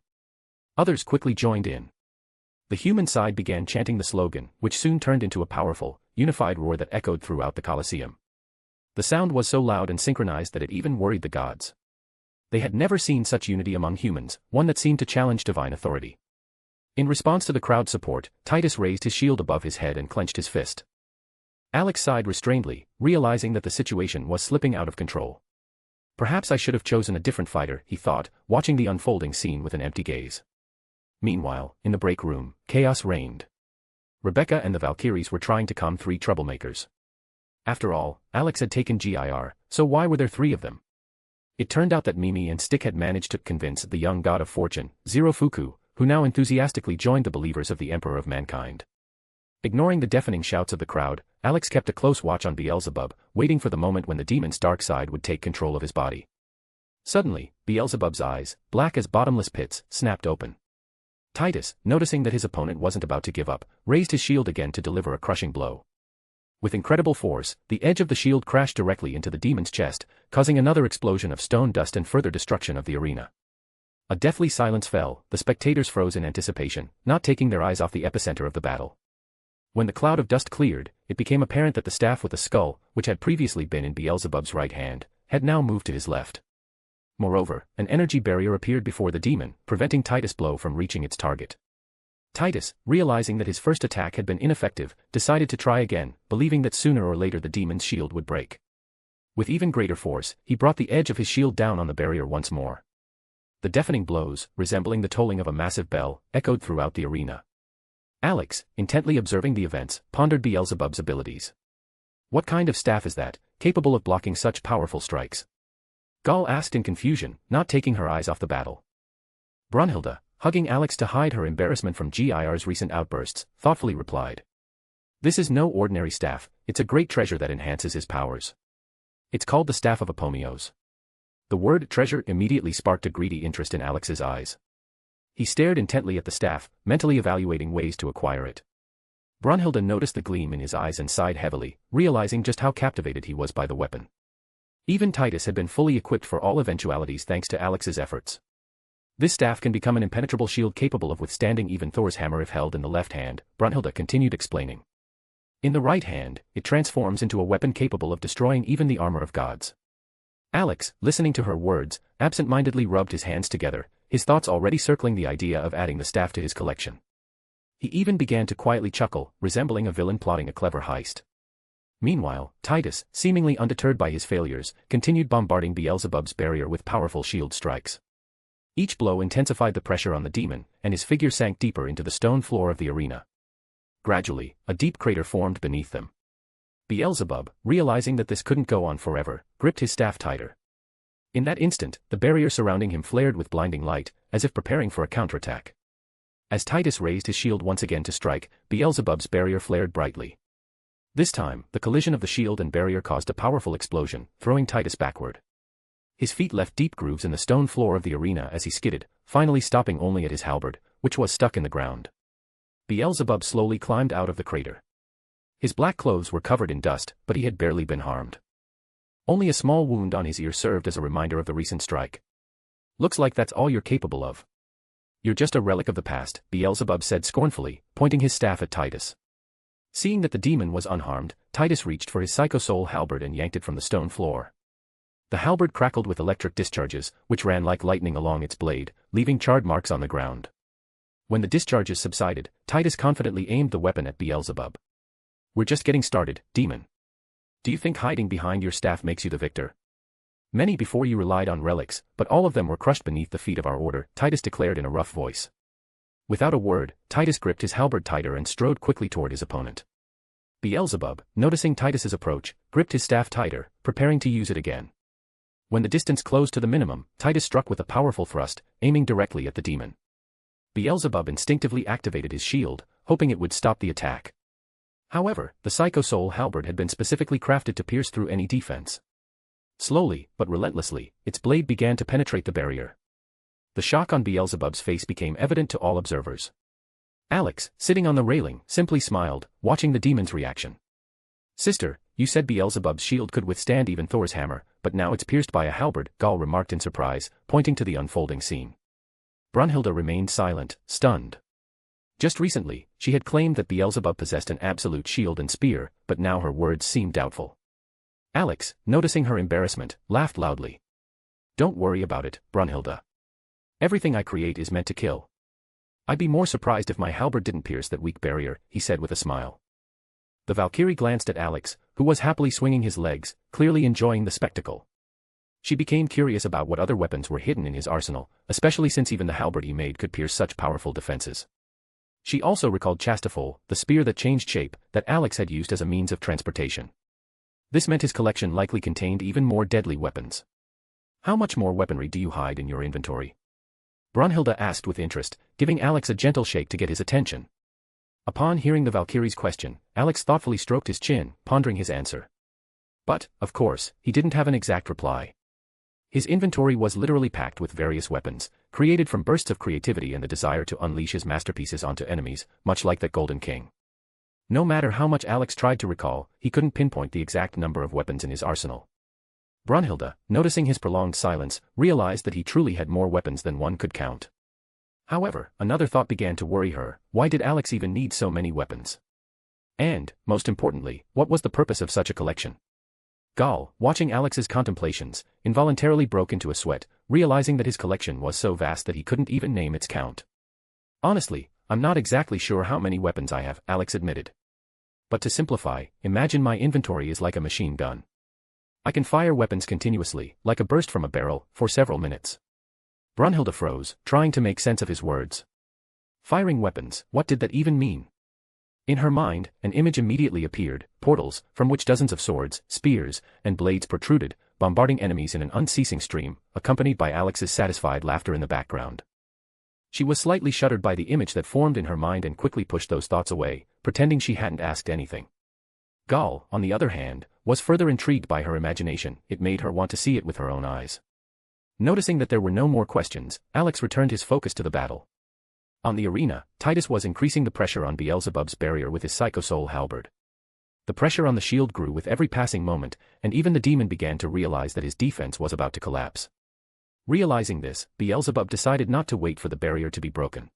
S3: Others quickly joined in. The human side began chanting the slogan, which soon turned into a powerful, unified roar that echoed throughout the Colosseum. The sound was so loud and synchronized that it even worried the gods. They had never seen such unity among humans, one that seemed to challenge divine authority. In response to the crowd's support, Titus raised his shield above his head and clenched his fist. Alex sighed restrainedly, realizing that the situation was slipping out of control. Perhaps I should have chosen a different fighter, he thought, watching the unfolding scene with an empty gaze. Meanwhile, in the break room, chaos reigned. Rebecca and the Valkyries were trying to calm three troublemakers. After all, Alex had taken GIR, so why were there three of them? It turned out that Mimi and Stick had managed to convince the young god of fortune, Zero Fuku, who now enthusiastically joined the believers of the Emperor of Mankind. Ignoring the deafening shouts of the crowd, Alex kept a close watch on Beelzebub, waiting for the moment when the demon's dark side would take control of his body. Suddenly, Beelzebub's eyes, black as bottomless pits, snapped open. Titus, noticing that his opponent wasn't about to give up, raised his shield again to deliver a crushing blow. With incredible force, the edge of the shield crashed directly into the demon's chest, causing another explosion of stone dust and further destruction of the arena. A deathly silence fell, the spectators froze in anticipation, not taking their eyes off the epicenter of the battle. When the cloud of dust cleared, it became apparent that the staff with the skull, which had previously been in Beelzebub's right hand, had now moved to his left. Moreover, an energy barrier appeared before the demon, preventing Titus' blow from reaching its target. Titus, realizing that his first attack had been ineffective, decided to try again, believing that sooner or later the demon's shield would break. With even greater force, he brought the edge of his shield down on the barrier once more. The deafening blows, resembling the tolling of a massive bell, echoed throughout the arena. Alex, intently observing the events, pondered Beelzebub's abilities. What kind of staff is that, capable of blocking such powerful strikes? Gaul asked in confusion, not taking her eyes off the battle. Brunhilde, hugging Alex to hide her embarrassment from GIR's recent outbursts, thoughtfully replied. This is no ordinary staff, it's a great treasure that enhances his powers. It's called the Staff of Apomeos. The word treasure immediately sparked a greedy interest in Alex's eyes. He stared intently at the staff, mentally evaluating ways to acquire it. Brunhilde noticed the gleam in his eyes and sighed heavily, realizing just how captivated he was by the weapon. Even Titus had been fully equipped for all eventualities thanks to Alex's efforts. This staff can become an impenetrable shield capable of withstanding even Thor's hammer if held in the left hand, Brunhilde continued explaining. In the right hand, it transforms into a weapon capable of destroying even the armor of gods. Alex, listening to her words, absent-mindedly rubbed his hands together, his thoughts already circling the idea of adding the staff to his collection. He even began to quietly chuckle, resembling a villain plotting a clever heist. Meanwhile, Titus, seemingly undeterred by his failures, continued bombarding Beelzebub's barrier with powerful shield strikes. Each blow intensified the pressure on the demon, and his figure sank deeper into the stone floor of the arena. Gradually, a deep crater formed beneath them. Beelzebub, realizing that this couldn't go on forever, gripped his staff tighter. In that instant, the barrier surrounding him flared with blinding light, as if preparing for a counterattack. As Titus raised his shield once again to strike, Beelzebub's barrier flared brightly. This time, the collision of the shield and barrier caused a powerful explosion, throwing Titus backward. His feet left deep grooves in the stone floor of the arena as he skidded, finally stopping only at his halberd, which was stuck in the ground. Beelzebub slowly climbed out of the crater. His black clothes were covered in dust, but he had barely been harmed. Only a small wound on his ear served as a reminder of the recent strike. Looks like that's all you're capable of. You're just a relic of the past, Beelzebub said scornfully, pointing his staff at Titus. Seeing that the demon was unharmed, Titus reached for his Psycho-Soul halberd and yanked it from the stone floor. The halberd crackled with electric discharges, which ran like lightning along its blade, leaving charred marks on the ground. When the discharges subsided, Titus confidently aimed the weapon at Beelzebub. We're just getting started, demon. Do you think hiding behind your staff makes you the victor? Many before you relied on relics, but all of them were crushed beneath the feet of our order, Titus declared in a rough voice. Without a word, Titus gripped his halberd tighter and strode quickly toward his opponent. Beelzebub, noticing Titus's approach, gripped his staff tighter, preparing to use it again. When the distance closed to the minimum, Titus struck with a powerful thrust, aiming directly at the demon. Beelzebub instinctively activated his shield, hoping it would stop the attack. However, the Psycho Soul halberd had been specifically crafted to pierce through any defense. Slowly, but relentlessly, its blade began to penetrate the barrier. The shock on Beelzebub's face became evident to all observers. Alex, sitting on the railing, simply smiled, watching the demon's reaction. Sister, you said Beelzebub's shield could withstand even Thor's hammer, but now it's pierced by a halberd, Gaul remarked in surprise, pointing to the unfolding scene. Brunhilde remained silent, stunned. Just recently, she had claimed that Beelzebub possessed an absolute shield and spear, but now her words seemed doubtful. Alex, noticing her embarrassment, laughed loudly. Don't worry about it, Brunhilde. Everything I create is meant to kill. I'd be more surprised if my halberd didn't pierce that weak barrier, he said with a smile. The Valkyrie glanced at Alex, who was happily swinging his legs, clearly enjoying the spectacle. She became curious about what other weapons were hidden in his arsenal, especially since even the halberd he made could pierce such powerful defenses. She also recalled Chastafol, the spear that changed shape, that Alex had used as a means of transportation. This meant his collection likely contained even more deadly weapons. How much more weaponry do you hide in your inventory? Brunhilde asked with interest, giving Alex a gentle shake to get his attention. Upon hearing the Valkyrie's question, Alex thoughtfully stroked his chin, pondering his answer. But, of course, he didn't have an exact reply. His inventory was literally packed with various weapons, created from bursts of creativity and the desire to unleash his masterpieces onto enemies, much like that Golden King. No matter how much Alex tried to recall, he couldn't pinpoint the exact number of weapons in his arsenal. Brunhilde, noticing his prolonged silence, realized that he truly had more weapons than one could count. However, another thought began to worry her: why did Alex even need so many weapons? And, most importantly, what was the purpose of such a collection? Gaul, watching Alex's contemplations, involuntarily broke into a sweat, realizing that his collection was so vast that he couldn't even name its count. Honestly, I'm not exactly sure how many weapons I have, Alex admitted. But to simplify, imagine my inventory is like a machine gun. I can fire weapons continuously, like a burst from a barrel, for several minutes. Brunhilde froze, trying to make sense of his words. Firing weapons, what did that even mean? In her mind, an image immediately appeared: portals, from which dozens of swords, spears, and blades protruded, bombarding enemies in an unceasing stream, accompanied by Alex's satisfied laughter in the background. She was slightly shuddered by the image that formed in her mind and quickly pushed those thoughts away, pretending she hadn't asked anything. Gaul, on the other hand, was further intrigued by her imagination. It made her want to see it with her own eyes. Noticing that there were no more questions, Alex returned his focus to the battle. On the arena, Titus was increasing the pressure on Beelzebub's barrier with his Psycho Soul halberd. The pressure on the shield grew with every passing moment, and even the demon began to realize that his defense was about to collapse. Realizing this, Beelzebub decided not to wait for the barrier to be broken.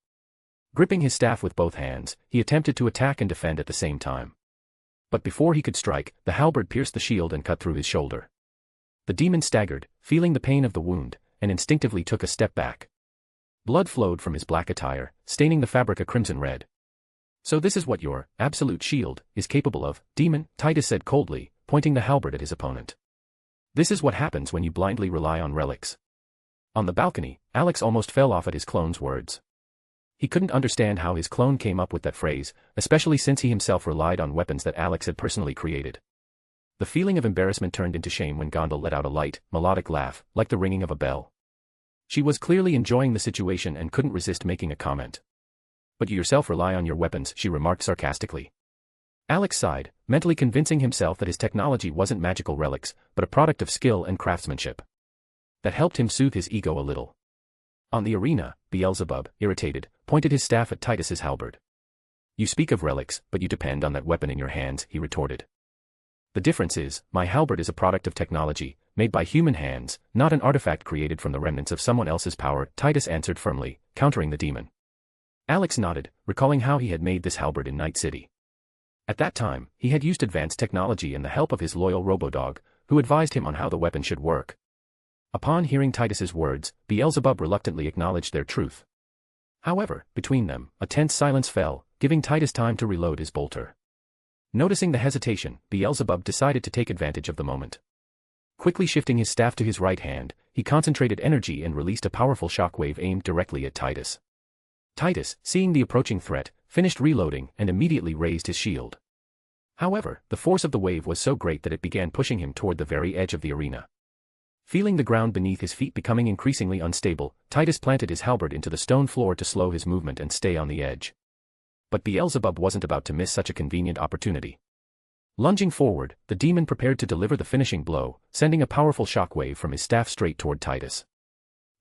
S3: Gripping his staff with both hands, he attempted to attack and defend at the same time. But before he could strike, the halberd pierced the shield and cut through his shoulder. The demon staggered, feeling the pain of the wound, and instinctively took a step back. Blood flowed from his black attire, staining the fabric a crimson red. So this is what your absolute shield is capable of, demon, Titus said coldly, pointing the halberd at his opponent. This is what happens when you blindly rely on relics. On the balcony, Alex almost fell off at his clone's words. He couldn't understand how his clone came up with that phrase, especially since he himself relied on weapons that Alex had personally created. The feeling of embarrassment turned into shame when Gondel let out a light, melodic laugh, like the ringing of a bell. She was clearly enjoying the situation and couldn't resist making a comment. But you yourself rely on your weapons, she remarked sarcastically. Alex sighed, mentally convincing himself that his technology wasn't magical relics, but a product of skill and craftsmanship. That helped him soothe his ego a little. On the arena, Beelzebub, irritated, pointed his staff at Titus's halberd. You speak of relics, but you depend on that weapon in your hands, he retorted. The difference is, my halberd is a product of technology, made by human hands, not an artifact created from the remnants of someone else's power, Titus answered firmly, countering the demon. Alex nodded, recalling how he had made this halberd in Night City. At that time, he had used advanced technology and the help of his loyal robodog, who advised him on how the weapon should work. Upon hearing Titus's words, Beelzebub reluctantly acknowledged their truth. However, between them, a tense silence fell, giving Titus time to reload his bolter. Noticing the hesitation, Beelzebub decided to take advantage of the moment. Quickly shifting his staff to his right hand, he concentrated energy and released a powerful shockwave aimed directly at Titus. Titus, seeing the approaching threat, finished reloading and immediately raised his shield. However, the force of the wave was so great that it began pushing him toward the very edge of the arena. Feeling the ground beneath his feet becoming increasingly unstable, Titus planted his halberd into the stone floor to slow his movement and stay on the edge. But Beelzebub wasn't about to miss such a convenient opportunity. Lunging forward, the demon prepared to deliver the finishing blow, sending a powerful shockwave from his staff straight toward Titus.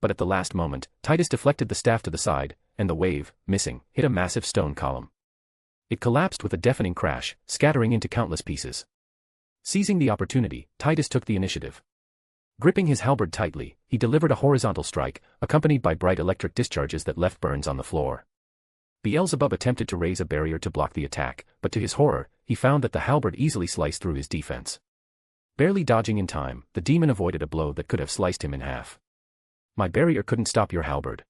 S3: But at the last moment, Titus deflected the staff to the side, and the wave, missing, hit a massive stone column. It collapsed with a deafening crash, scattering into countless pieces. Seizing the opportunity, Titus took the initiative. Gripping his halberd tightly, he delivered a horizontal strike, accompanied by bright electric discharges that left burns on the floor. Beelzebub attempted to raise a barrier to block the attack, but to his horror, he found that the halberd easily sliced through his defense. Barely dodging in time, the demon avoided a blow that could have sliced him in half. "My barrier couldn't stop your halberd."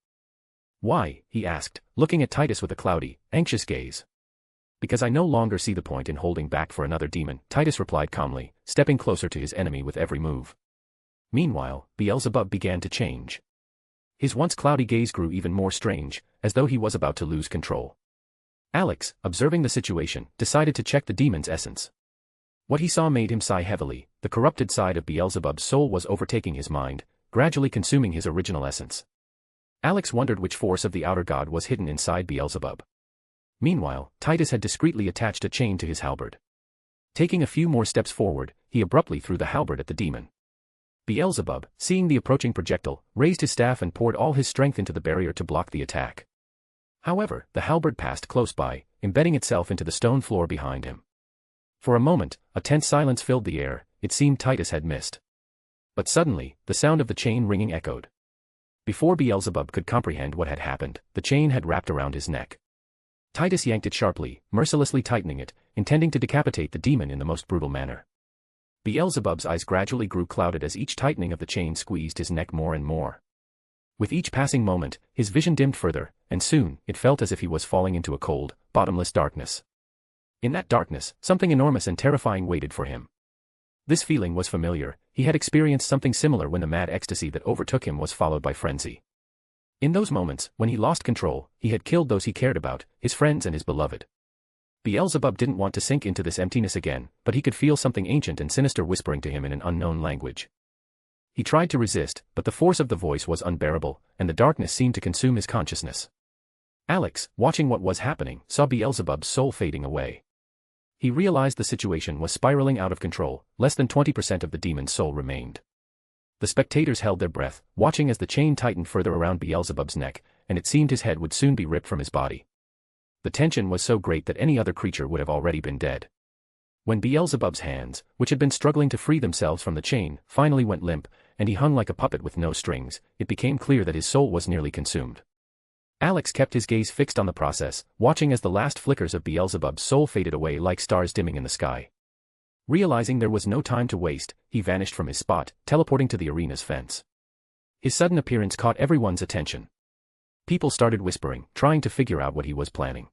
S3: "Why?" he asked, looking at Titus with a cloudy, anxious gaze. "Because I no longer see the point in holding back for another demon," Titus replied calmly, stepping closer to his enemy with every move. Meanwhile, Beelzebub began to change. His once cloudy gaze grew even more strange, as though he was about to lose control. Alex, observing the situation, decided to check the demon's essence. What he saw made him sigh heavily. The corrupted side of Beelzebub's soul was overtaking his mind, gradually consuming his original essence. Alex wondered which force of the outer god was hidden inside Beelzebub. Meanwhile, Titus had discreetly attached a chain to his halberd. Taking a few more steps forward, he abruptly threw the halberd at the demon. Beelzebub, seeing the approaching projectile, raised his staff and poured all his strength into the barrier to block the attack. However, the halberd passed close by, embedding itself into the stone floor behind him. For a moment, a tense silence filled the air. It seemed Titus had missed. But suddenly, the sound of the chain ringing echoed. Before Beelzebub could comprehend what had happened, the chain had wrapped around his neck. Titus yanked it sharply, mercilessly tightening it, intending to decapitate the demon in the most brutal manner. Beelzebub's eyes gradually grew clouded as each tightening of the chain squeezed his neck more and more. With each passing moment, his vision dimmed further, and soon, it felt as if he was falling into a cold, bottomless darkness. In that darkness, something enormous and terrifying waited for him. This feeling was familiar. He had experienced something similar when the mad ecstasy that overtook him was followed by frenzy. In those moments, when he lost control, he had killed those he cared about, his friends and his beloved. Beelzebub didn't want to sink into this emptiness again, but he could feel something ancient and sinister whispering to him in an unknown language. He tried to resist, but the force of the voice was unbearable, and the darkness seemed to consume his consciousness. Alex, watching what was happening, saw Beelzebub's soul fading away. He realized the situation was spiraling out of control. Less than 20% of the demon's soul remained. The spectators held their breath, watching as the chain tightened further around Beelzebub's neck, and it seemed his head would soon be ripped from his body. The tension was so great that any other creature would have already been dead. When Beelzebub's hands, which had been struggling to free themselves from the chain, finally went limp, and he hung like a puppet with no strings, it became clear that his soul was nearly consumed. Alex kept his gaze fixed on the process, watching as the last flickers of Beelzebub's soul faded away like stars dimming in the sky. Realizing there was no time to waste, he vanished from his spot, teleporting to the arena's fence. His sudden appearance caught everyone's attention. People started whispering, trying to figure out what he was planning.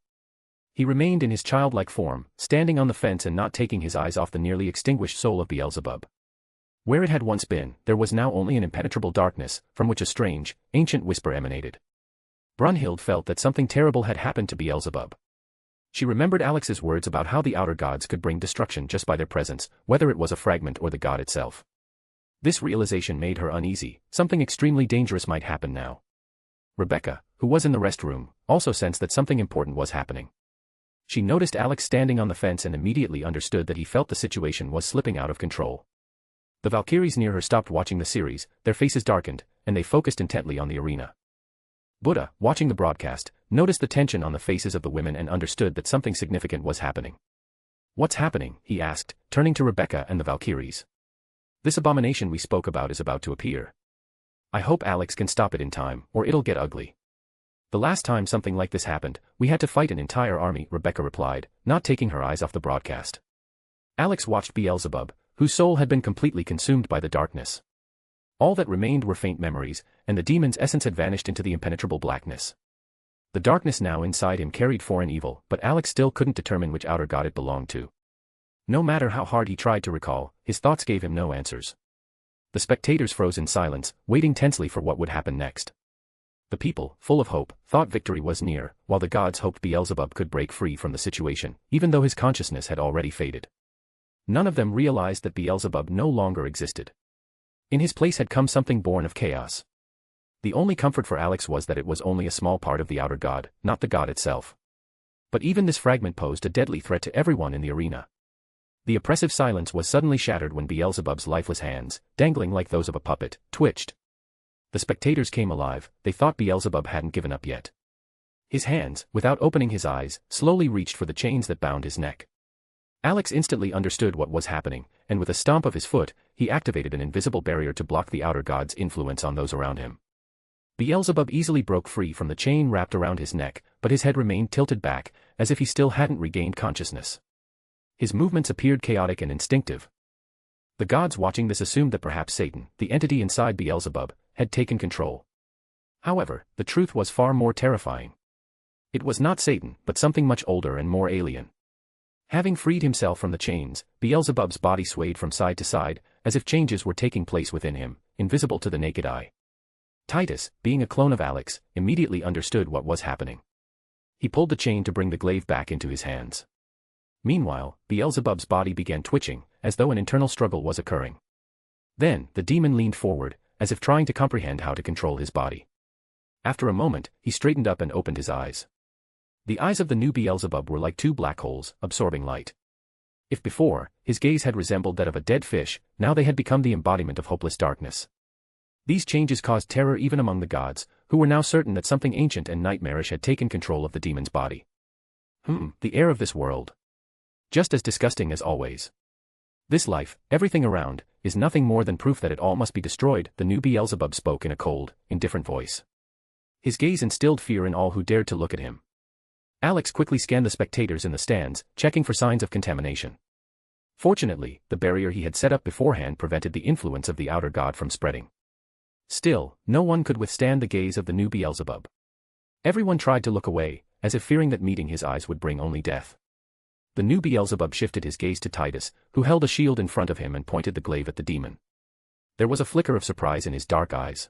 S3: He remained in his childlike form, standing on the fence and not taking his eyes off the nearly extinguished soul of Beelzebub. Where it had once been, there was now only an impenetrable darkness, from which a strange, ancient whisper emanated. Brunhild felt that something terrible had happened to Beelzebub. She remembered Alex's words about how the outer gods could bring destruction just by their presence, whether it was a fragment or the god itself. This realization made her uneasy. Something extremely dangerous might happen now. Rebecca, who was in the rest room, also sensed that something important was happening. She noticed Alex standing on the fence and immediately understood that he felt the situation was slipping out of control. The Valkyries near her stopped watching the series, their faces darkened, and they focused intently on the arena. Buddha, watching the broadcast, noticed the tension on the faces of the women and understood that something significant was happening. "What's happening?" he asked, turning to Rebecca and the Valkyries. "This abomination we spoke about is about to appear. I hope Alex can stop it in time, or it'll get ugly." "The last time something like this happened, we had to fight an entire army," Rebecca replied, not taking her eyes off the broadcast. Alex watched Beelzebub, whose soul had been completely consumed by the darkness. All that remained were faint memories, and the demon's essence had vanished into the impenetrable blackness. The darkness now inside him carried foreign evil, but Alex still couldn't determine which outer god it belonged to. No matter how hard he tried to recall, his thoughts gave him no answers. The spectators froze in silence, waiting tensely for what would happen next. The people, full of hope, thought victory was near, while the gods hoped Beelzebub could break free from the situation, even though his consciousness had already faded. None of them realized that Beelzebub no longer existed. In his place had come something born of chaos. The only comfort for Alex was that it was only a small part of the outer god, not the god itself. But even this fragment posed a deadly threat to everyone in the arena. The oppressive silence was suddenly shattered when Beelzebub's lifeless hands, dangling like those of a puppet, twitched. The spectators came alive. They thought Beelzebub hadn't given up yet. His hands, without opening his eyes, slowly reached for the chains that bound his neck. Alex instantly understood what was happening, and with a stomp of his foot, he activated an invisible barrier to block the outer god's influence on those around him. Beelzebub easily broke free from the chain wrapped around his neck, but his head remained tilted back, as if he still hadn't regained consciousness. His movements appeared chaotic and instinctive. The gods watching this assumed that perhaps Satan, the entity inside Beelzebub, had taken control. However, the truth was far more terrifying. It was not Satan, but something much older and more alien. Having freed himself from the chains, Beelzebub's body swayed from side to side, as if changes were taking place within him, invisible to the naked eye. Titus, being a clone of Alex, immediately understood what was happening. He pulled the chain to bring the glaive back into his hands. Meanwhile, Beelzebub's body began twitching, as though an internal struggle was occurring. Then, the demon leaned forward, as if trying to comprehend how to control his body. After a moment, he straightened up and opened his eyes. The eyes of the new Beelzebub were like two black holes, absorbing light. If before, his gaze had resembled that of a dead fish, now they had become the embodiment of hopeless darkness. These changes caused terror even among the gods, who were now certain that something ancient and nightmarish had taken control of the demon's body. The air of this world. Just as disgusting as always. This life, everything around, is nothing more than proof that it all must be destroyed, the new Beelzebub spoke in a cold, indifferent voice. His gaze instilled fear in all who dared to look at him. Alex quickly scanned the spectators in the stands, checking for signs of contamination. Fortunately, the barrier he had set up beforehand prevented the influence of the outer god from spreading. Still, no one could withstand the gaze of the new Beelzebub. Everyone tried to look away, as if fearing that meeting his eyes would bring only death. The new Beelzebub shifted his gaze to Titus, who held a shield in front of him and pointed the glaive at the demon. There was a flicker of surprise in his dark eyes.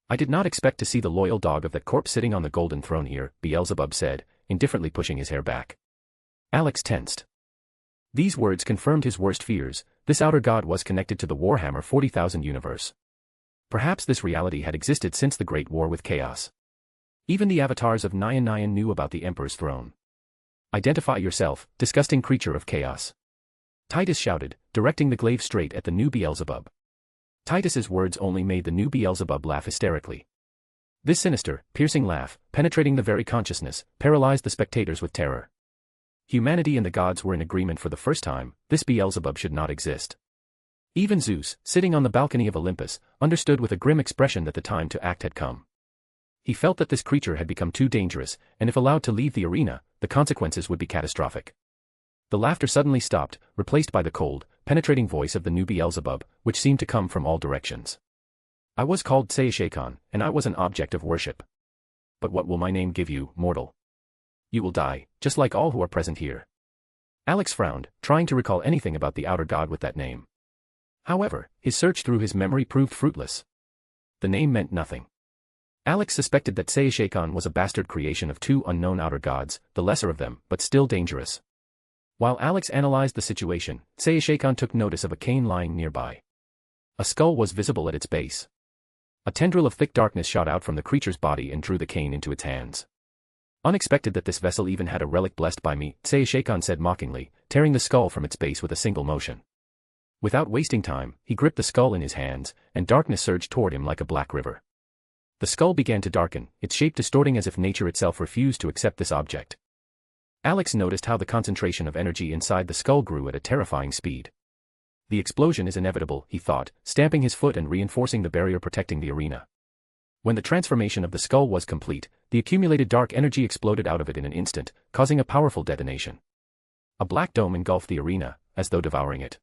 S3: "I did not expect to see the loyal dog of that corpse sitting on the golden throne here," Beelzebub said, indifferently pushing his hair back. Alex tensed. These words confirmed his worst fears. This outer god was connected to the Warhammer 40,000 universe. Perhaps this reality had existed since the Great War with Chaos. Even the avatars of Nyan knew about the Emperor's throne. "Identify yourself, disgusting creature of chaos," Titus shouted, directing the glaive straight at the new Beelzebub. Titus's words only made the new Beelzebub laugh hysterically. This sinister, piercing laugh, penetrating the very consciousness, paralyzed the spectators with terror. Humanity and the gods were in agreement for the first time. This Beelzebub should not exist. Even Zeus, sitting on the balcony of Olympus, understood with a grim expression that the time to act had come. He felt that this creature had become too dangerous, and if allowed to leave the arena, the consequences would be catastrophic. The laughter suddenly stopped, replaced by the cold, penetrating voice of the new Beelzebub, which seemed to come from all directions. "I was called Seishakon, and I was an object of worship. But what will my name give you, mortal? You will die, just like all who are present here." Alex frowned, trying to recall anything about the outer god with that name. However, his search through his memory proved fruitless. The name meant nothing. Alex suspected that Seishakon was a bastard creation of two unknown outer gods, the lesser of them, but still dangerous. While Alex analyzed the situation, Seishakon took notice of a cane lying nearby. A skull was visible at its base. A tendril of thick darkness shot out from the creature's body and drew the cane into its hands. "Unexpected that this vessel even had a relic blessed by me," Seishakon said mockingly, tearing the skull from its base with a single motion. Without wasting time, he gripped the skull in his hands, and darkness surged toward him like a black river. The skull began to darken, its shape distorting as if nature itself refused to accept this object. Alex noticed how the concentration of energy inside the skull grew at a terrifying speed. The explosion is inevitable, he thought, stamping his foot and reinforcing the barrier protecting the arena. When the transformation of the skull was complete, the accumulated dark energy exploded out of it in an instant, causing a powerful detonation. A black dome engulfed the arena, as though devouring it.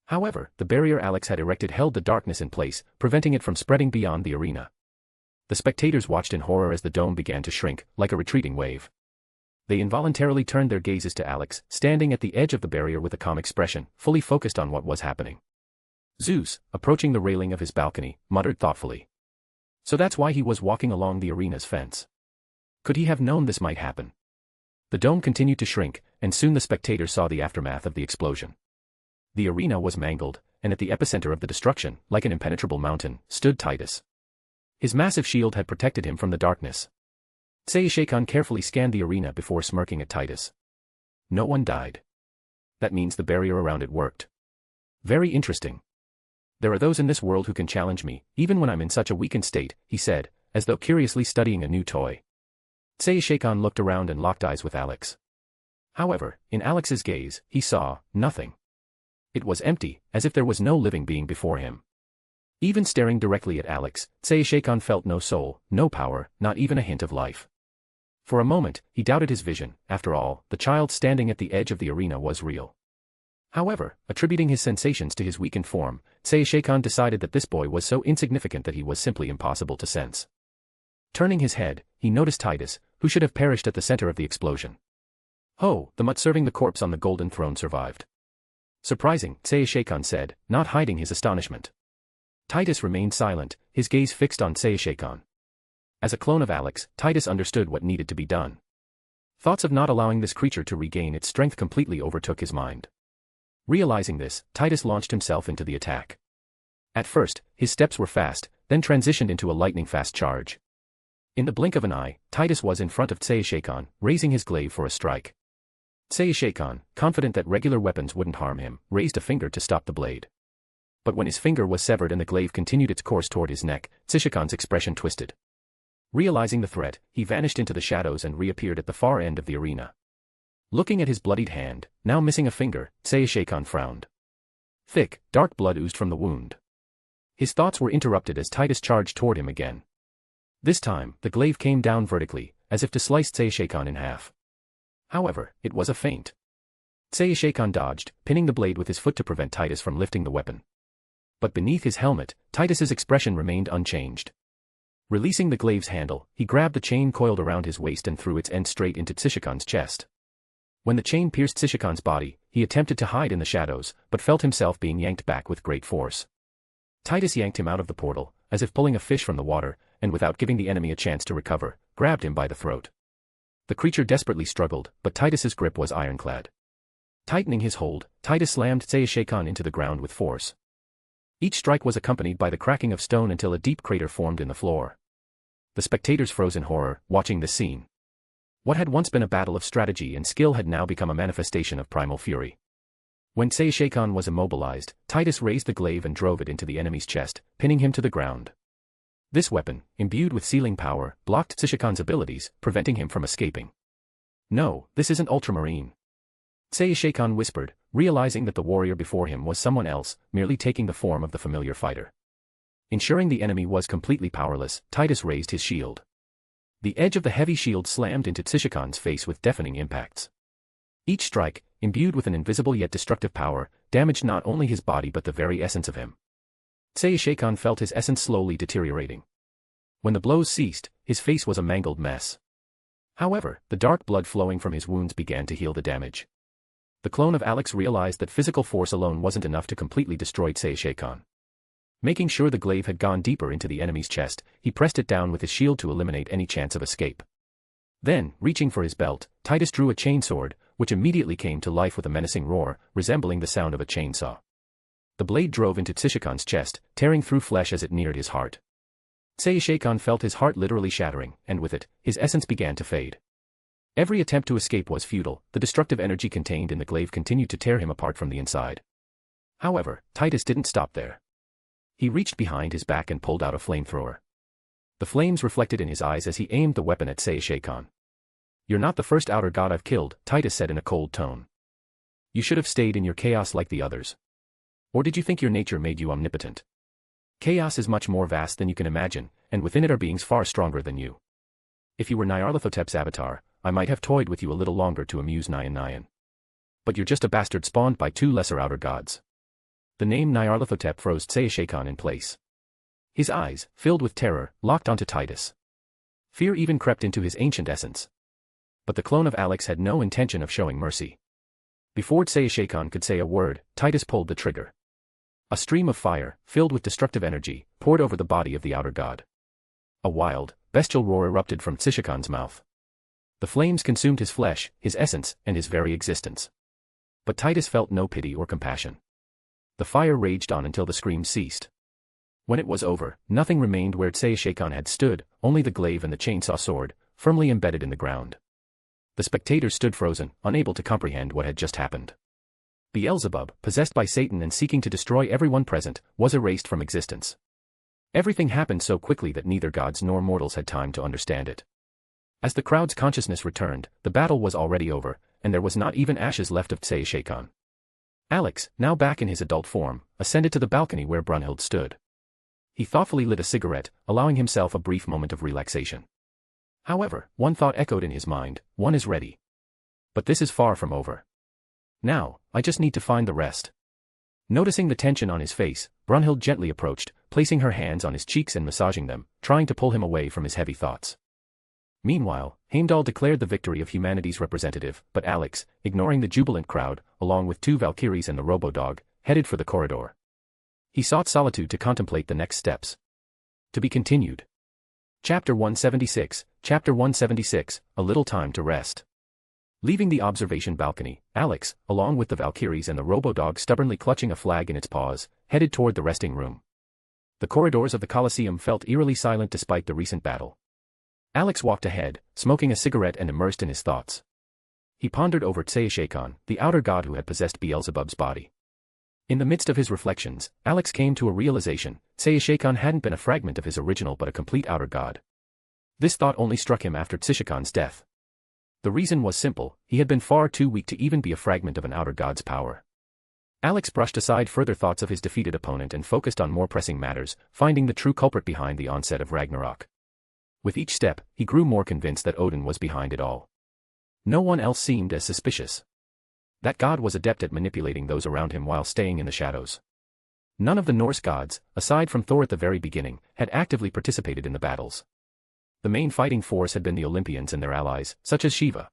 S3: However, the barrier Alex had erected held the darkness in place, preventing it from spreading beyond the arena. The spectators watched in horror as the dome began to shrink, like a retreating wave. They involuntarily turned their gazes to Alex, standing at the edge of the barrier with a calm expression, fully focused on what was happening. Zeus, approaching the railing of his balcony, muttered thoughtfully. So that's why he was walking along the arena's fence. Could he have known this might happen? The dome continued to shrink, and soon the spectators saw the aftermath of the explosion. The arena was mangled, and at the epicenter of the destruction, like an impenetrable mountain, stood Titus. His massive shield had protected him from the darkness. Seisheikon carefully scanned the arena before smirking at Titus. No one died. That means the barrier around it worked. Very interesting. There are those in this world who can challenge me, even when I'm in such a weakened state, he said, as though curiously studying a new toy. Seisheikon looked around and locked eyes with Alex. However, in Alex's gaze, he saw nothing. It was empty, as if there was no living being before him. Even staring directly at Alex, Seisheikon felt no soul, no power, not even a hint of life. For a moment, he doubted his vision. After all, the child standing at the edge of the arena was real. However, attributing his sensations to his weakened form, Seisheikon decided that this boy was so insignificant that he was simply impossible to sense. Turning his head, he noticed Titus, who should have perished at the center of the explosion. Oh, the mutt serving the corpse on the golden throne survived. Surprising, Seisheikon said, not hiding his astonishment. Titus remained silent, his gaze fixed on Seisheikon. As a clone of Alex, Titus understood what needed to be done. Thoughts of not allowing this creature to regain its strength completely overtook his mind. Realizing this, Titus launched himself into the attack. At first, his steps were fast, then transitioned into a lightning-fast charge. In the blink of an eye, Titus was in front of Seisheikon, raising his glaive for a strike. Seisheikon, confident that regular weapons wouldn't harm him, raised a finger to stop the blade. But when his finger was severed and the glaive continued its course toward his neck, Seisheikon's expression twisted. Realizing the threat, he vanished into the shadows and reappeared at the far end of the arena. Looking at his bloodied hand, now missing a finger, Seisheikon frowned. Thick, dark blood oozed from the wound. His thoughts were interrupted as Titus charged toward him again. This time, the glaive came down vertically, as if to slice Seisheikon in half. However, it was a feint. Seisheikon dodged, pinning the blade with his foot to prevent Titus from lifting the weapon. But beneath his helmet, Titus's expression remained unchanged. Releasing the glaive's handle, he grabbed the chain coiled around his waist and threw its end straight into Seishekon's chest. When the chain pierced Seishekon's body, he attempted to hide in the shadows, but felt himself being yanked back with great force. Titus yanked him out of the portal, as if pulling a fish from the water, and without giving the enemy a chance to recover, grabbed him by the throat. The creature desperately struggled, but Titus's grip was ironclad. Tightening his hold, Titus slammed Seisheikon into the ground with force. Each strike was accompanied by the cracking of stone until a deep crater formed in the floor. The spectators froze in horror, watching this scene. What had once been a battle of strategy and skill had now become a manifestation of primal fury. When Seisheikon was immobilized, Titus raised the glaive and drove it into the enemy's chest, pinning him to the ground. This weapon, imbued with sealing power, blocked Seishekon's abilities, preventing him from escaping. No, this isn't Ultramarine. Seisheikon whispered, realizing that the warrior before him was someone else, merely taking the form of the familiar fighter. Ensuring the enemy was completely powerless, Titus raised his shield. The edge of the heavy shield slammed into Seishekon's face with deafening impacts. Each strike, imbued with an invisible yet destructive power, damaged not only his body but the very essence of him. Seisheikon felt his essence slowly deteriorating. When the blows ceased, his face was a mangled mess. However, the dark blood flowing from his wounds began to heal the damage. The clone of Alex realized that physical force alone wasn't enough to completely destroy Seisheikon. Making sure the glaive had gone deeper into the enemy's chest, he pressed it down with his shield to eliminate any chance of escape. Then, reaching for his belt, Titus drew a chainsword, which immediately came to life with a menacing roar, resembling the sound of a chainsaw. The blade drove into Seishekon's chest, tearing through flesh as it neared his heart. Seisheikon felt his heart literally shattering, and with it, his essence began to fade. Every attempt to escape was futile, the destructive energy contained in the glaive continued to tear him apart from the inside. However, Titus didn't stop there. He reached behind his back and pulled out a flamethrower. The flames reflected in his eyes as he aimed the weapon at Seisheikon. "You're not the first outer god I've killed," Titus said in a cold tone. "You should have stayed in your chaos like the others. Or did you think your nature made you omnipotent? Chaos is much more vast than you can imagine, and within it are beings far stronger than you. If you were Nyarlathotep's avatar, I might have toyed with you a little longer to amuse Nyan. But you're just a bastard spawned by two lesser outer gods." The name Nyarlathotep froze Seisheikon in place. His eyes, filled with terror, locked onto Titus. Fear even crept into his ancient essence. But the clone of Alex had no intention of showing mercy. Before Tseishakon could say a word, Titus pulled the trigger. A stream of fire, filled with destructive energy, poured over the body of the outer god. A wild, bestial roar erupted from Tseishakon's mouth. The flames consumed his flesh, his essence, and his very existence. But Titus felt no pity or compassion. The fire raged on until the screams ceased. When it was over, nothing remained where Tseishakon had stood, only the glaive and the chainsaw sword, firmly embedded in the ground. The spectators stood frozen, unable to comprehend what had just happened. Beelzebub, possessed by Satan and seeking to destroy everyone present, was erased from existence. Everything happened so quickly that neither gods nor mortals had time to understand it. As the crowd's consciousness returned, the battle was already over, and there was not even ashes left of Tseishakon. Alex, now back in his adult form, ascended to the balcony where Brunhild stood. He thoughtfully lit a cigarette, allowing himself a brief moment of relaxation. However, one thought echoed in his mind: one is ready. But this is far from over. Now, I just need to find the rest. Noticing the tension on his face, Brunhild gently approached, placing her hands on his cheeks and massaging them, trying to pull him away from his heavy thoughts. Meanwhile, Heimdall declared the victory of humanity's representative, but Alex, ignoring the jubilant crowd, along with 2 Valkyries and the robo-dog, headed for the corridor. He sought solitude to contemplate the next steps. To be continued. Chapter 176, Chapter 176, A Little Time to Rest. Leaving the observation balcony, Alex, along with the Valkyries and the robo-dog stubbornly clutching a flag in its paws, headed toward the resting room. The corridors of the Colosseum felt eerily silent despite the recent battle. Alex walked ahead, smoking a cigarette and immersed in his thoughts. He pondered over Tseishakon, the outer god who had possessed Beelzebub's body. In the midst of his reflections, Alex came to a realization: Tseishakon hadn't been a fragment of his original but a complete outer god. This thought only struck him after Tseishakon's death. The reason was simple: he had been far too weak to even be a fragment of an outer god's power. Alex brushed aside further thoughts of his defeated opponent and focused on more pressing matters, finding the true culprit behind the onset of Ragnarok. With each step, he grew more convinced that Odin was behind it all. No one else seemed as suspicious. That god was adept at manipulating those around him while staying in the shadows. None of the Norse gods, aside from Thor at the very beginning, had actively participated in the battles. The main fighting force had been the Olympians and their allies, such as Shiva.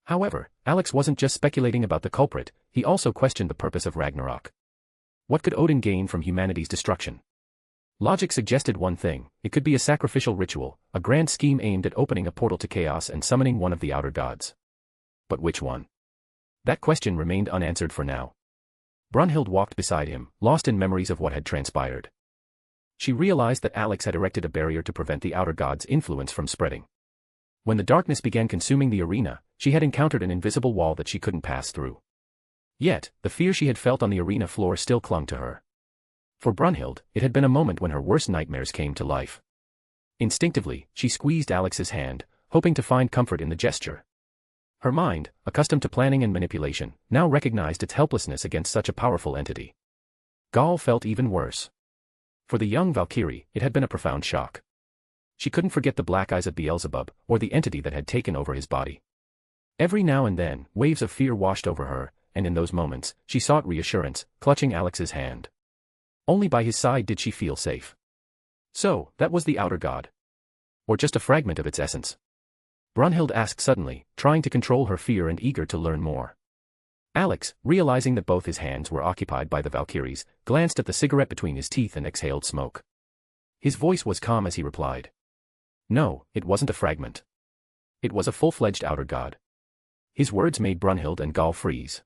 S3: However, Alex wasn't just speculating about the culprit, he also questioned the purpose of Ragnarok. What could Odin gain from humanity's destruction? Logic suggested one thing: it could be a sacrificial ritual, a grand scheme aimed at opening a portal to chaos and summoning one of the outer gods. But which one? That question remained unanswered for now. Brunhild walked beside him, lost in memories of what had transpired. She realized that Alex had erected a barrier to prevent the outer god's influence from spreading. When the darkness began consuming the arena, she had encountered an invisible wall that she couldn't pass through. Yet, the fear she had felt on the arena floor still clung to her. For Brunhild, it had been a moment when her worst nightmares came to life. Instinctively, she squeezed Alex's hand, hoping to find comfort in the gesture. Her mind, accustomed to planning and manipulation, now recognized its helplessness against such a powerful entity. Gaul felt even worse. For the young Valkyrie, it had been a profound shock. She couldn't forget the black eyes of Beelzebub, or the entity that had taken over his body. Every now and then, waves of fear washed over her, and in those moments, she sought reassurance, clutching Alex's hand. Only by his side did she feel safe. So, that was the outer god. Or just a fragment of its essence? Brunhild asked suddenly, trying to control her fear and eager to learn more. Alex, realizing that both his hands were occupied by the Valkyries, glanced at the cigarette between his teeth and exhaled smoke. His voice was calm as he replied. No, it wasn't a fragment. It was a full-fledged outer god. His words made Brunhild and Gaul freeze.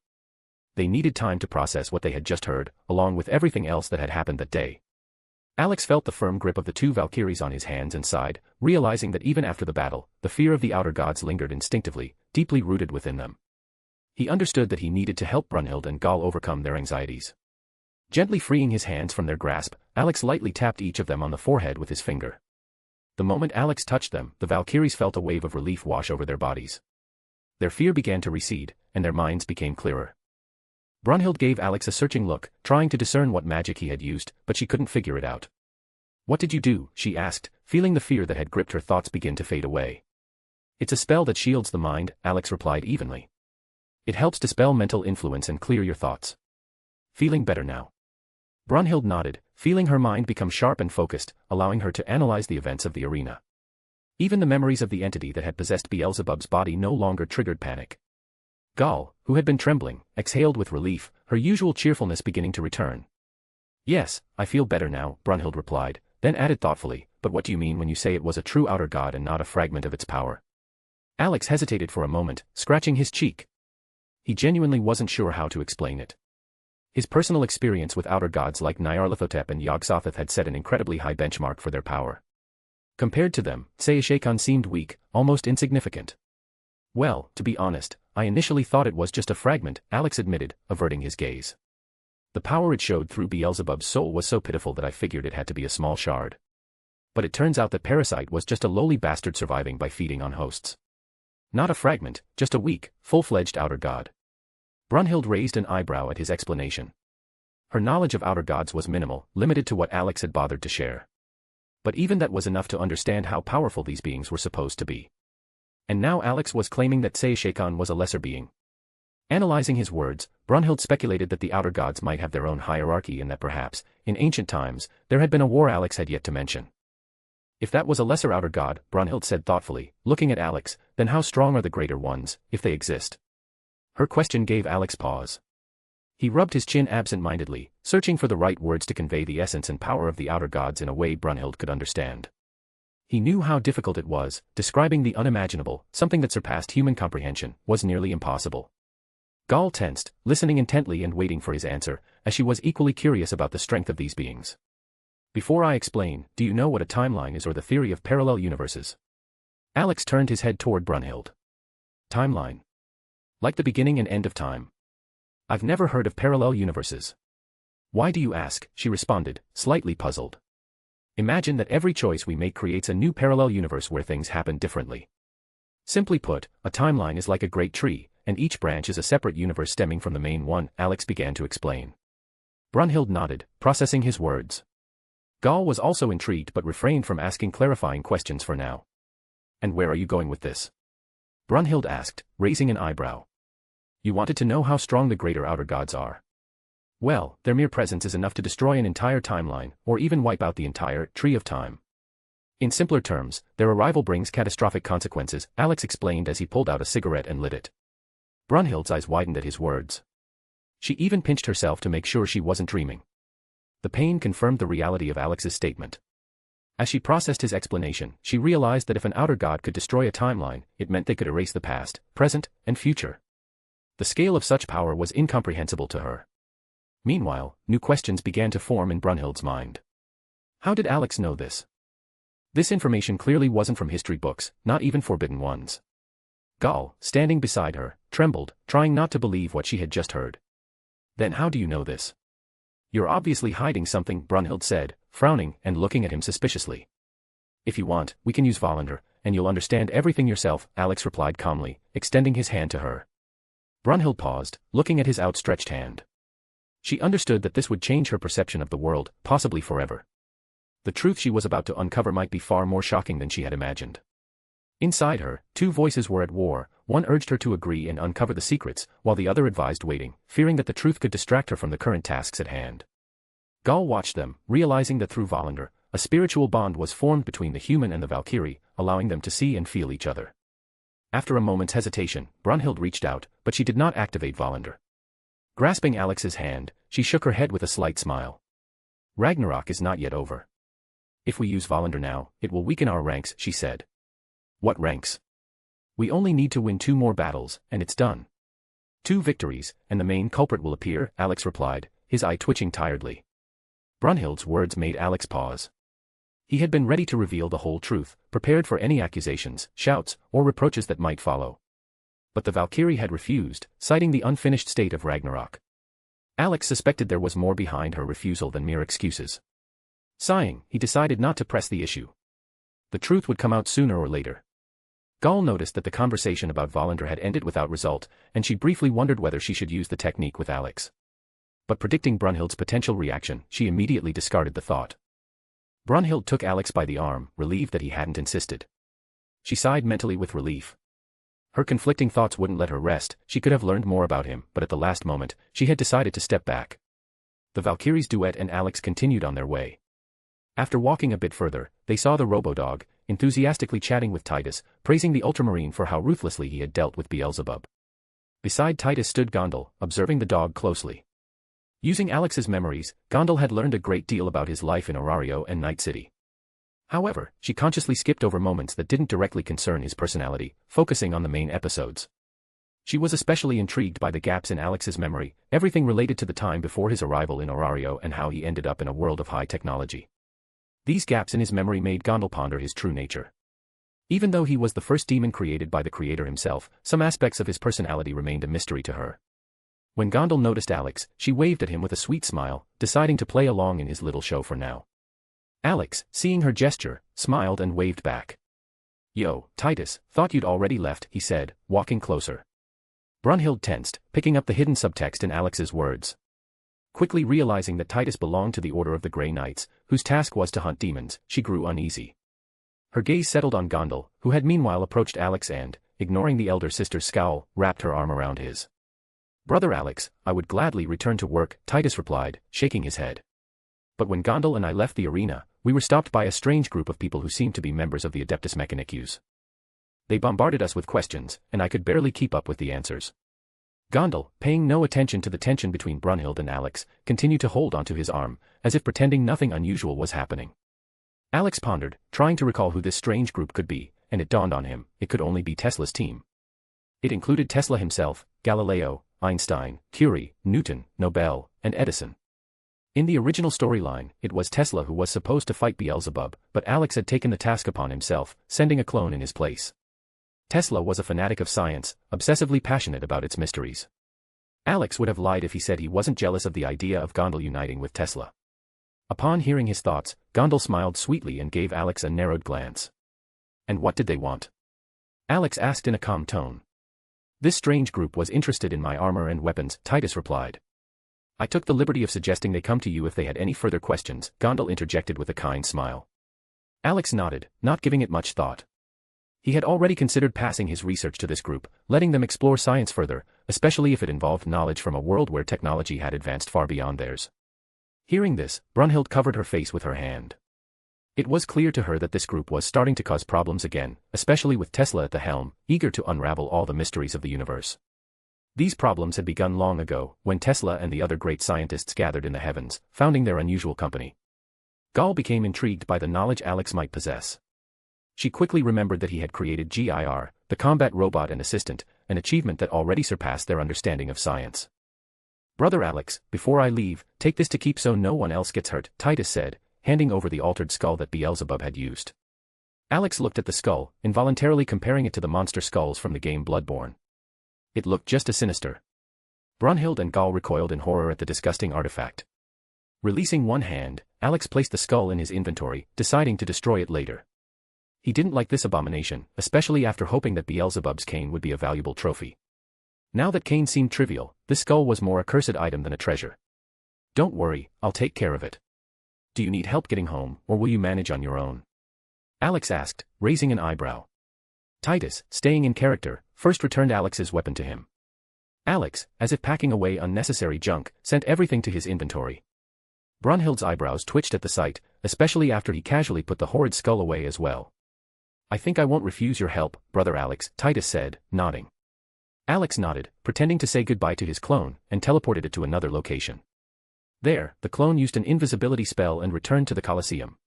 S3: They needed time to process what they had just heard, along with everything else that had happened that day. Alex felt the firm grip of the 2 Valkyries on his hands and sighed, realizing that even after the battle, the fear of the outer gods lingered instinctively, deeply rooted within them. He understood that he needed to help Brunhild and Gaul overcome their anxieties. Gently freeing his hands from their grasp, Alex lightly tapped each of them on the forehead with his finger. The moment Alex touched them, the Valkyries felt a wave of relief wash over their bodies. Their fear began to recede, and their minds became clearer. Brunhild gave Alex a searching look, trying to discern what magic he had used, but she couldn't figure it out. What did you do? She asked, feeling the fear that had gripped her thoughts begin to fade away. It's a spell that shields the mind, Alex replied evenly. It helps dispel mental influence and clear your thoughts. Feeling better now? Brunhild nodded, feeling her mind become sharp and focused, allowing her to analyze the events of the arena. Even the memories of the entity that had possessed Beelzebub's body no longer triggered panic. Gal, who had been trembling, exhaled with relief, her usual cheerfulness beginning to return. "Yes, I feel better now," Brunhild replied, then added thoughtfully, "but what do you mean when you say it was a true outer god and not a fragment of its power?" Alex hesitated for a moment, scratching his cheek. He genuinely wasn't sure how to explain it. His personal experience with outer gods like Nyarlathotep and Yog-Sothoth had set an incredibly high benchmark for their power. Compared to them, Seishekan seemed weak, almost insignificant. "Well, to be honest, I initially thought it was just a fragment," Alex admitted, averting his gaze. "The power it showed through Beelzebub's soul was so pitiful that I figured it had to be a small shard. But it turns out that Parasite was just a lowly bastard surviving by feeding on hosts. Not a fragment, just a weak, full-fledged outer god." Brunhild raised an eyebrow at his explanation. Her knowledge of outer gods was minimal, limited to what Alex had bothered to share. But even that was enough to understand how powerful these beings were supposed to be. And now Alex was claiming that Seishekan was a lesser being. Analyzing his words, Brunhild speculated that the outer gods might have their own hierarchy and that perhaps, in ancient times, there had been a war Alex had yet to mention. "If that was a lesser outer god," Brunhild said thoughtfully, looking at Alex, "then how strong are the greater ones, if they exist?" Her question gave Alex pause. He rubbed his chin absent-mindedly, searching for the right words to convey the essence and power of the outer gods in a way Brunhild could understand. He knew how difficult it was. Describing the unimaginable, something that surpassed human comprehension, was nearly impossible. Gal tensed, listening intently and waiting for his answer, as she was equally curious about the strength of these beings. "Before I explain, do you know what a timeline is or the theory of parallel universes?" Alex turned his head toward Brunhild. "Timeline? Like the beginning and end of time? I've never heard of parallel universes." "Why do you ask?" she responded, slightly puzzled. "Imagine that every choice we make creates a new parallel universe where things happen differently. Simply put, a timeline is like a great tree, and each branch is a separate universe stemming from the main one," Alex began to explain. Brunhild nodded, processing his words. Gal was also intrigued but refrained from asking clarifying questions for now. "And where are you going with this?" Brunhild asked, raising an eyebrow. "You wanted to know how strong the greater outer gods are. Well, their mere presence is enough to destroy an entire timeline, or even wipe out the entire tree of time. In simpler terms, their arrival brings catastrophic consequences," Alex explained as he pulled out a cigarette and lit it. Brunhild's eyes widened at his words. She even pinched herself to make sure she wasn't dreaming. The pain confirmed the reality of Alex's statement. As she processed his explanation, she realized that if an outer god could destroy a timeline, it meant they could erase the past, present, and future. The scale of such power was incomprehensible to her. Meanwhile, new questions began to form in Brunhild's mind. How did Alex know this? This information clearly wasn't from history books, not even forbidden ones. Gal, standing beside her, trembled, trying not to believe what she had just heard. "Then how do you know this?" "You're obviously hiding something," Brunhild said, frowning and looking at him suspiciously. "If you want, we can use Valander, and you'll understand everything yourself," Alex replied calmly, extending his hand to her. Brunhild paused, looking at his outstretched hand. She understood that this would change her perception of the world, possibly forever. The truth she was about to uncover might be far more shocking than she had imagined. Inside her, two voices were at war. One urged her to agree and uncover the secrets, while the other advised waiting, fearing that the truth could distract her from the current tasks at hand. Gal watched them, realizing that through Valander, a spiritual bond was formed between the human and the Valkyrie, allowing them to see and feel each other. After a moment's hesitation, Brunhild reached out, but she did not activate Valander. Grasping Alex's hand, she shook her head with a slight smile. "Ragnarok is not yet over. If we use Valander now, it will weaken our ranks," she said. "What ranks?" "We only need to win 2 more battles, and it's done. 2 victories, and the main culprit will appear," Alex replied, his eye twitching tiredly. Brunhild's words made Alex pause. He had been ready to reveal the whole truth, prepared for any accusations, shouts, or reproaches that might follow. But the Valkyrie had refused, citing the unfinished state of Ragnarok. Alex suspected there was more behind her refusal than mere excuses. Sighing, he decided not to press the issue. The truth would come out sooner or later. Gal noticed that the conversation about Valander had ended without result, and she briefly wondered whether she should use the technique with Alex. But predicting Brunhild's potential reaction, she immediately discarded the thought. Brunhild took Alex by the arm, relieved that he hadn't insisted. She sighed mentally with relief. Her conflicting thoughts wouldn't let her rest. She could have learned more about him, but at the last moment, she had decided to step back. The Valkyrie's duet and Alex continued on their way. After walking a bit further, they saw the Robo-Dog, enthusiastically chatting with Titus, praising the ultramarine for how ruthlessly he had dealt with Beelzebub. Beside Titus stood Gondel, observing the dog closely. Using Alex's memories, Gondel had learned a great deal about his life in Orario and Night City. However, she consciously skipped over moments that didn't directly concern his personality, focusing on the main episodes. She was especially intrigued by the gaps in Alex's memory, everything related to the time before his arrival in Orario and how he ended up in a world of high technology. These gaps in his memory made Gondel ponder his true nature. Even though he was the first demon created by the creator himself, some aspects of his personality remained a mystery to her. When Gondel noticed Alex, she waved at him with a sweet smile, deciding to play along in his little show for now. Alex, seeing her gesture, smiled and waved back. "Yo, Titus, thought you'd already left," he said, walking closer. Brunhild tensed, picking up the hidden subtext in Alex's words. Quickly realizing that Titus belonged to the Order of the Grey Knights, whose task was to hunt demons, she grew uneasy. Her gaze settled on Gondel, who had meanwhile approached Alex and, ignoring the elder sister's scowl, wrapped her arm around his. "Brother Alex, I would gladly return to work," Titus replied, shaking his head. "But when Gondel and I left the arena, we were stopped by a strange group of people who seemed to be members of the Adeptus Mechanicus. They bombarded us with questions, and I could barely keep up with the answers." Gondel, paying no attention to the tension between Brunhild and Alex, continued to hold onto his arm, as if pretending nothing unusual was happening. Alex pondered, trying to recall who this strange group could be, and it dawned on him, it could only be Tesla's team. It included Tesla himself, Galileo, Einstein, Curie, Newton, Nobel, and Edison. In the original storyline, it was Tesla who was supposed to fight Beelzebub, but Alex had taken the task upon himself, sending a clone in his place. Tesla was a fanatic of science, obsessively passionate about its mysteries. Alex would have lied if he said he wasn't jealous of the idea of Gondel uniting with Tesla. Upon hearing his thoughts, Gondel smiled sweetly and gave Alex a narrowed glance. "And what did they want?" Alex asked in a calm tone. "This strange group was interested in my armor and weapons," Titus replied. "I took the liberty of suggesting they come to you if they had any further questions," Gondel interjected with a kind smile. Alex nodded, not giving it much thought. He had already considered passing his research to this group, letting them explore science further, especially if it involved knowledge from a world where technology had advanced far beyond theirs. Hearing this, Brunhild covered her face with her hand. It was clear to her that this group was starting to cause problems again, especially with Tesla at the helm, eager to unravel all the mysteries of the universe. These problems had begun long ago, when Tesla and the other great scientists gathered in the heavens, founding their unusual company. Gaul became intrigued by the knowledge Alex might possess. She quickly remembered that he had created GIR, the combat robot and assistant, an achievement that already surpassed their understanding of science. "Brother Alex, before I leave, take this to keep so no one else gets hurt," Titus said, handing over the altered skull that Beelzebub had used. Alex looked at the skull, involuntarily comparing it to the monster skulls from the game Bloodborne. It looked just as sinister. Brunhild and Gaul recoiled in horror at the disgusting artifact. Releasing one hand, Alex placed the skull in his inventory, deciding to destroy it later. He didn't like this abomination, especially after hoping that Beelzebub's cane would be a valuable trophy. Now that cane seemed trivial, this skull was more a cursed item than a treasure. "Don't worry, I'll take care of it. Do you need help getting home, or will you manage on your own?" Alex asked, raising an eyebrow. Titus, staying in character, first returned Alex's weapon to him. Alex, as if packing away unnecessary junk, sent everything to his inventory. Brunhild's eyebrows twitched at the sight, especially after he casually put the horrid skull away as well. "I think I won't refuse your help, Brother Alex," Titus said, nodding. Alex nodded, pretending to say goodbye to his clone, and teleported it to another location. There, the clone used an invisibility spell and returned to the Colosseum.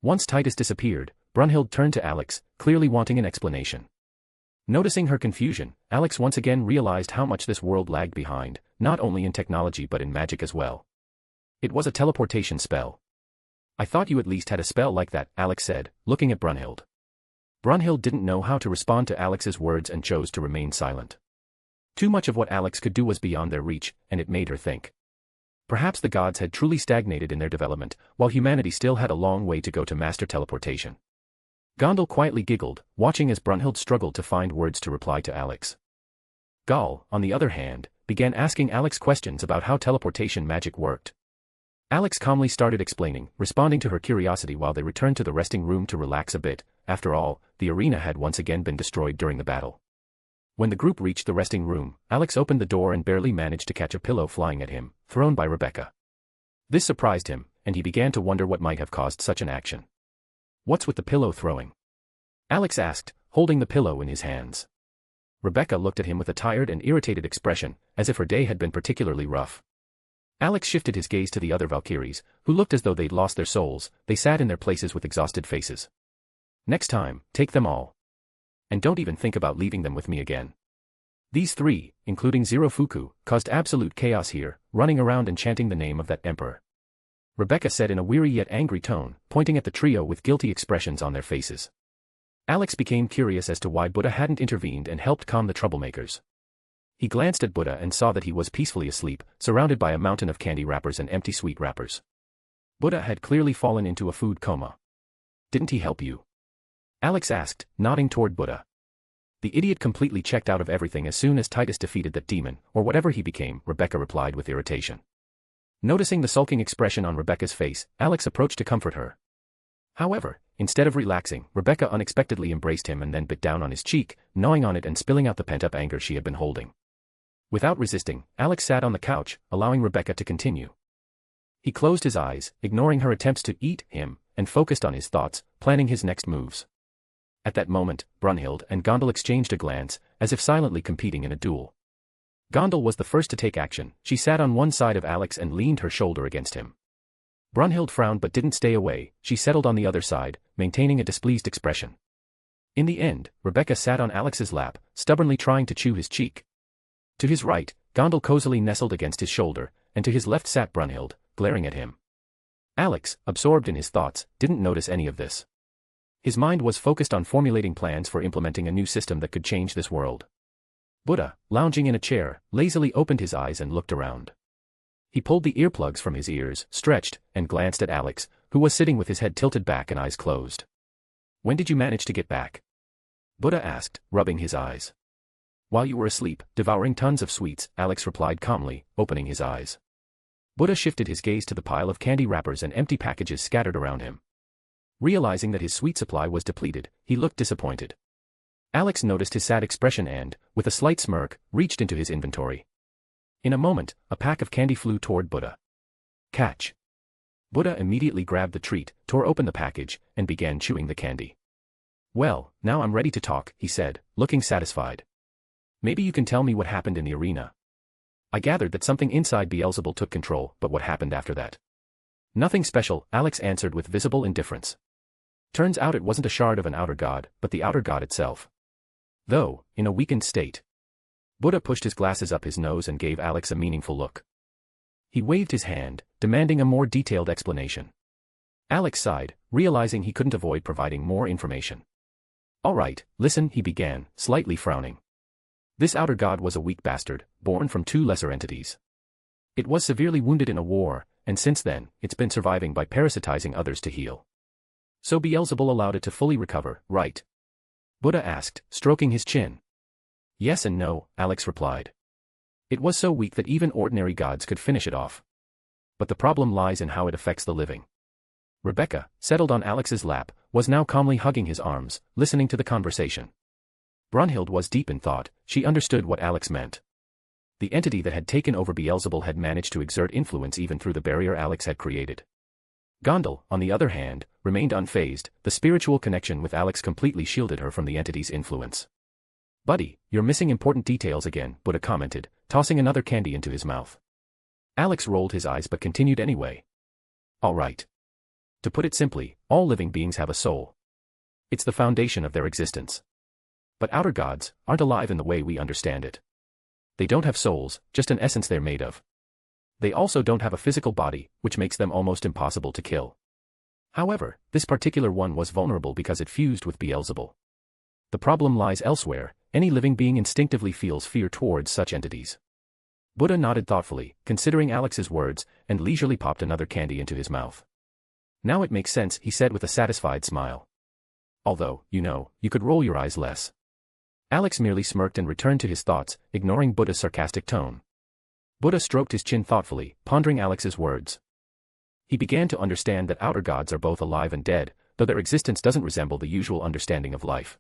S3: Once Titus disappeared, Brunhild turned to Alex, clearly wanting an explanation. Noticing her confusion, Alex once again realized how much this world lagged behind, not only in technology but in magic as well. It was a teleportation spell. "I thought you at least had a spell like that," Alex said, looking at Brunhild. Brunhild didn't know how to respond to Alex's words and chose to remain silent. Too much of what Alex could do was beyond their reach, and it made her think. Perhaps the gods had truly stagnated in their development, while humanity still had a long way to go to master teleportation. Gondel quietly giggled, watching as Brunhild struggled to find words to reply to Alex. Gaul, on the other hand, began asking Alex questions about how teleportation magic worked. Alex calmly started explaining, responding to her curiosity while they returned to the resting room to relax a bit. After all, the arena had once again been destroyed during the battle. When the group reached the resting room, Alex opened the door and barely managed to catch a pillow flying at him, thrown by Rebecca. This surprised him, and he began to wonder what might have caused such an action. "What's with the pillow throwing?" Alex asked, holding the pillow in his hands. Rebecca looked at him with a tired and irritated expression, as if her day had been particularly rough. Alex shifted his gaze to the other Valkyries, who looked as though they'd lost their souls. They sat in their places with exhausted faces. Next time, take them all. And don't even think about leaving them with me again. These three, including Zirofuku, caused absolute chaos here, running around and chanting the name of that emperor. Rebecca said in a weary yet angry tone, pointing at the trio with guilty expressions on their faces. Alex became curious as to why Buddha hadn't intervened and helped calm the troublemakers. He glanced at Buddha and saw that he was peacefully asleep, surrounded by a mountain of candy wrappers and empty sweet wrappers. Buddha had clearly fallen into a food coma. Didn't he help you? Alex asked, nodding toward Buddha. The idiot completely checked out of everything as soon as Titus defeated that demon, or whatever he became, Rebecca replied with irritation. Noticing the sulking expression on Rebecca's face, Alex approached to comfort her. However, instead of relaxing, Rebecca unexpectedly embraced him and then bit down on his cheek, gnawing on it and spilling out the pent-up anger she had been holding. Without resisting, Alex sat on the couch, allowing Rebecca to continue. He closed his eyes, ignoring her attempts to eat him, and focused on his thoughts, planning his next moves. At that moment, Brunhild and Gondel exchanged a glance, as if silently competing in a duel. Gondel was the first to take action. She sat on one side of Alex and leaned her shoulder against him. Brunhild frowned but didn't stay away. She settled on the other side, maintaining a displeased expression. In the end, Rebecca sat on Alex's lap, stubbornly trying to chew his cheek. To his right, Gondel cozily nestled against his shoulder, and to his left sat Brunhild, glaring at him. Alex, absorbed in his thoughts, didn't notice any of this. His mind was focused on formulating plans for implementing a new system that could change this world. Buddha, lounging in a chair, lazily opened his eyes and looked around. He pulled the earplugs from his ears, stretched, and glanced at Alex, who was sitting with his head tilted back and eyes closed. When did you manage to get back? Buddha asked, rubbing his eyes. While you were asleep, devouring tons of sweets, Alex replied calmly, opening his eyes. Buddha shifted his gaze to the pile of candy wrappers and empty packages scattered around him. Realizing that his sweet supply was depleted, he looked disappointed. Alex noticed his sad expression and, with a slight smirk, reached into his inventory. In a moment, a pack of candy flew toward Buddha. Catch! Buddha immediately grabbed the treat, tore open the package, and began chewing the candy. Well, now I'm ready to talk, he said, looking satisfied. Maybe you can tell me what happened in the arena. I gathered that something inside Beelzebul took control, but what happened after that? Nothing special, Alex answered with visible indifference. Turns out it wasn't a shard of an outer god, but the outer god itself. Though, in a weakened state. Buddha pushed his glasses up his nose and gave Alex a meaningful look. He waved his hand, demanding a more detailed explanation. Alex sighed, realizing he couldn't avoid providing more information. All right, listen, he began, slightly frowning. This outer god was a weak bastard, born from two lesser entities. It was severely wounded in a war, and since then, it's been surviving by parasitizing others to heal. So Beelzebul allowed it to fully recover, right? Buddha asked, stroking his chin. Yes and no, Alex replied. It was so weak that even ordinary gods could finish it off. But the problem lies in how it affects the living. Rebecca, settled on Alex's lap, was now calmly hugging his arms, listening to the conversation. Brunhild was deep in thought. She understood what Alex meant. The entity that had taken over Beelzebul had managed to exert influence even through the barrier Alex had created. Gondel, on the other hand, remained unfazed. The spiritual connection with Alex completely shielded her from the entity's influence. Buddy, you're missing important details again, Buddha commented, tossing another candy into his mouth. Alex rolled his eyes but continued anyway. All right. To put it simply, all living beings have a soul. It's the foundation of their existence. But outer gods aren't alive in the way we understand it. They don't have souls, just an essence they're made of. They also don't have a physical body, which makes them almost impossible to kill. However, this particular one was vulnerable because it fused with Beelzebul. The problem lies elsewhere. Any living being instinctively feels fear towards such entities. Buddha nodded thoughtfully, considering Alex's words, and leisurely popped another candy into his mouth. Now it makes sense, he said with a satisfied smile. Although, you could roll your eyes less. Alex merely smirked and returned to his thoughts, ignoring Buddha's sarcastic tone. Buddha stroked his chin thoughtfully, pondering Alex's words. He began to understand that outer gods are both alive and dead, though their existence doesn't resemble the usual understanding of life.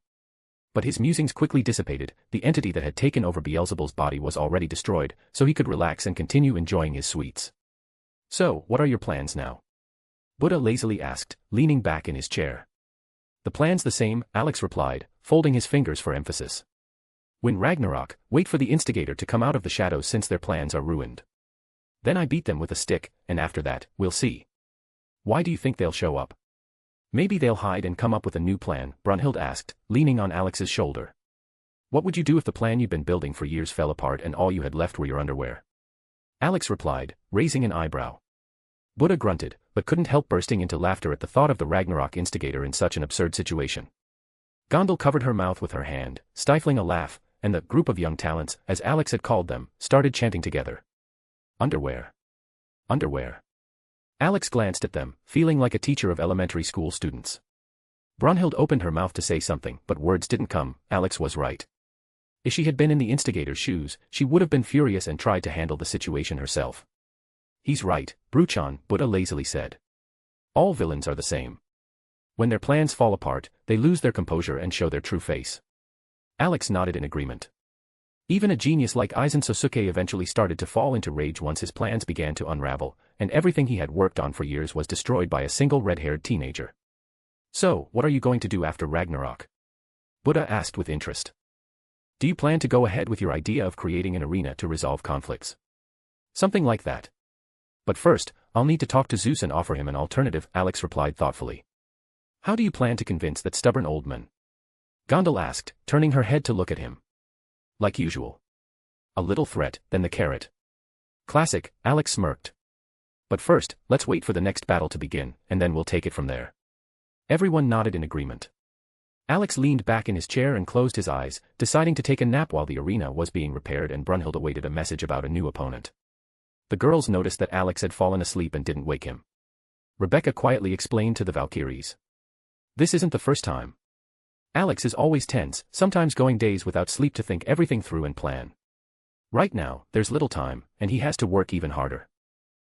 S3: But his musings quickly dissipated. The entity that had taken over Beelzebul's body was already destroyed, so he could relax and continue enjoying his sweets. So, what are your plans now? Buddha lazily asked, leaning back in his chair. The plan's the same, Alex replied, folding his fingers for emphasis. When Ragnarok, wait for the instigator to come out of the shadows since their plans are ruined. Then I beat them with a stick, and after that, we'll see. Why do you think they'll show up? Maybe they'll hide and come up with a new plan, Brunhild asked, leaning on Alex's shoulder. What would you do if the plan you'd been building for years fell apart and all you had left were your underwear? Alex replied, raising an eyebrow. Buddha grunted, but couldn't help bursting into laughter at the thought of the Ragnarok instigator in such an absurd situation. Gondal covered her mouth with her hand, stifling a laugh, and the group of young talents, as Alex had called them, started chanting together. Underwear. Underwear. Alex glanced at them, feeling like a teacher of elementary school students. Brunhild opened her mouth to say something, but words didn't come. Alex was right. If she had been in the instigator's shoes, she would have been furious and tried to handle the situation herself. He's right, Bruchan, Buddha lazily said. All villains are the same. When their plans fall apart, they lose their composure and show their true face. Alex nodded in agreement. Even a genius like Aizen Sosuke eventually started to fall into rage once his plans began to unravel, and everything he had worked on for years was destroyed by a single red-haired teenager. So, what are you going to do after Ragnarok? Buddha asked with interest. Do you plan to go ahead with your idea of creating an arena to resolve conflicts? Something like that. But first, I'll need to talk to Zeus and offer him an alternative, Alex replied thoughtfully. How do you plan to convince that stubborn old man? Gondal asked, turning her head to look at him. Like usual. A little threat, then the carrot. Classic, Alex smirked. But first, let's wait for the next battle to begin, and then we'll take it from there. Everyone nodded in agreement. Alex leaned back in his chair and closed his eyes, deciding to take a nap while the arena was being repaired and Brunhild awaited a message about a new opponent. The girls noticed that Alex had fallen asleep and didn't wake him. Rebecca quietly explained to the Valkyries. This isn't the first time. Alex is always tense, sometimes going days without sleep to think everything through and plan. Right now, there's little time, and he has to work even harder.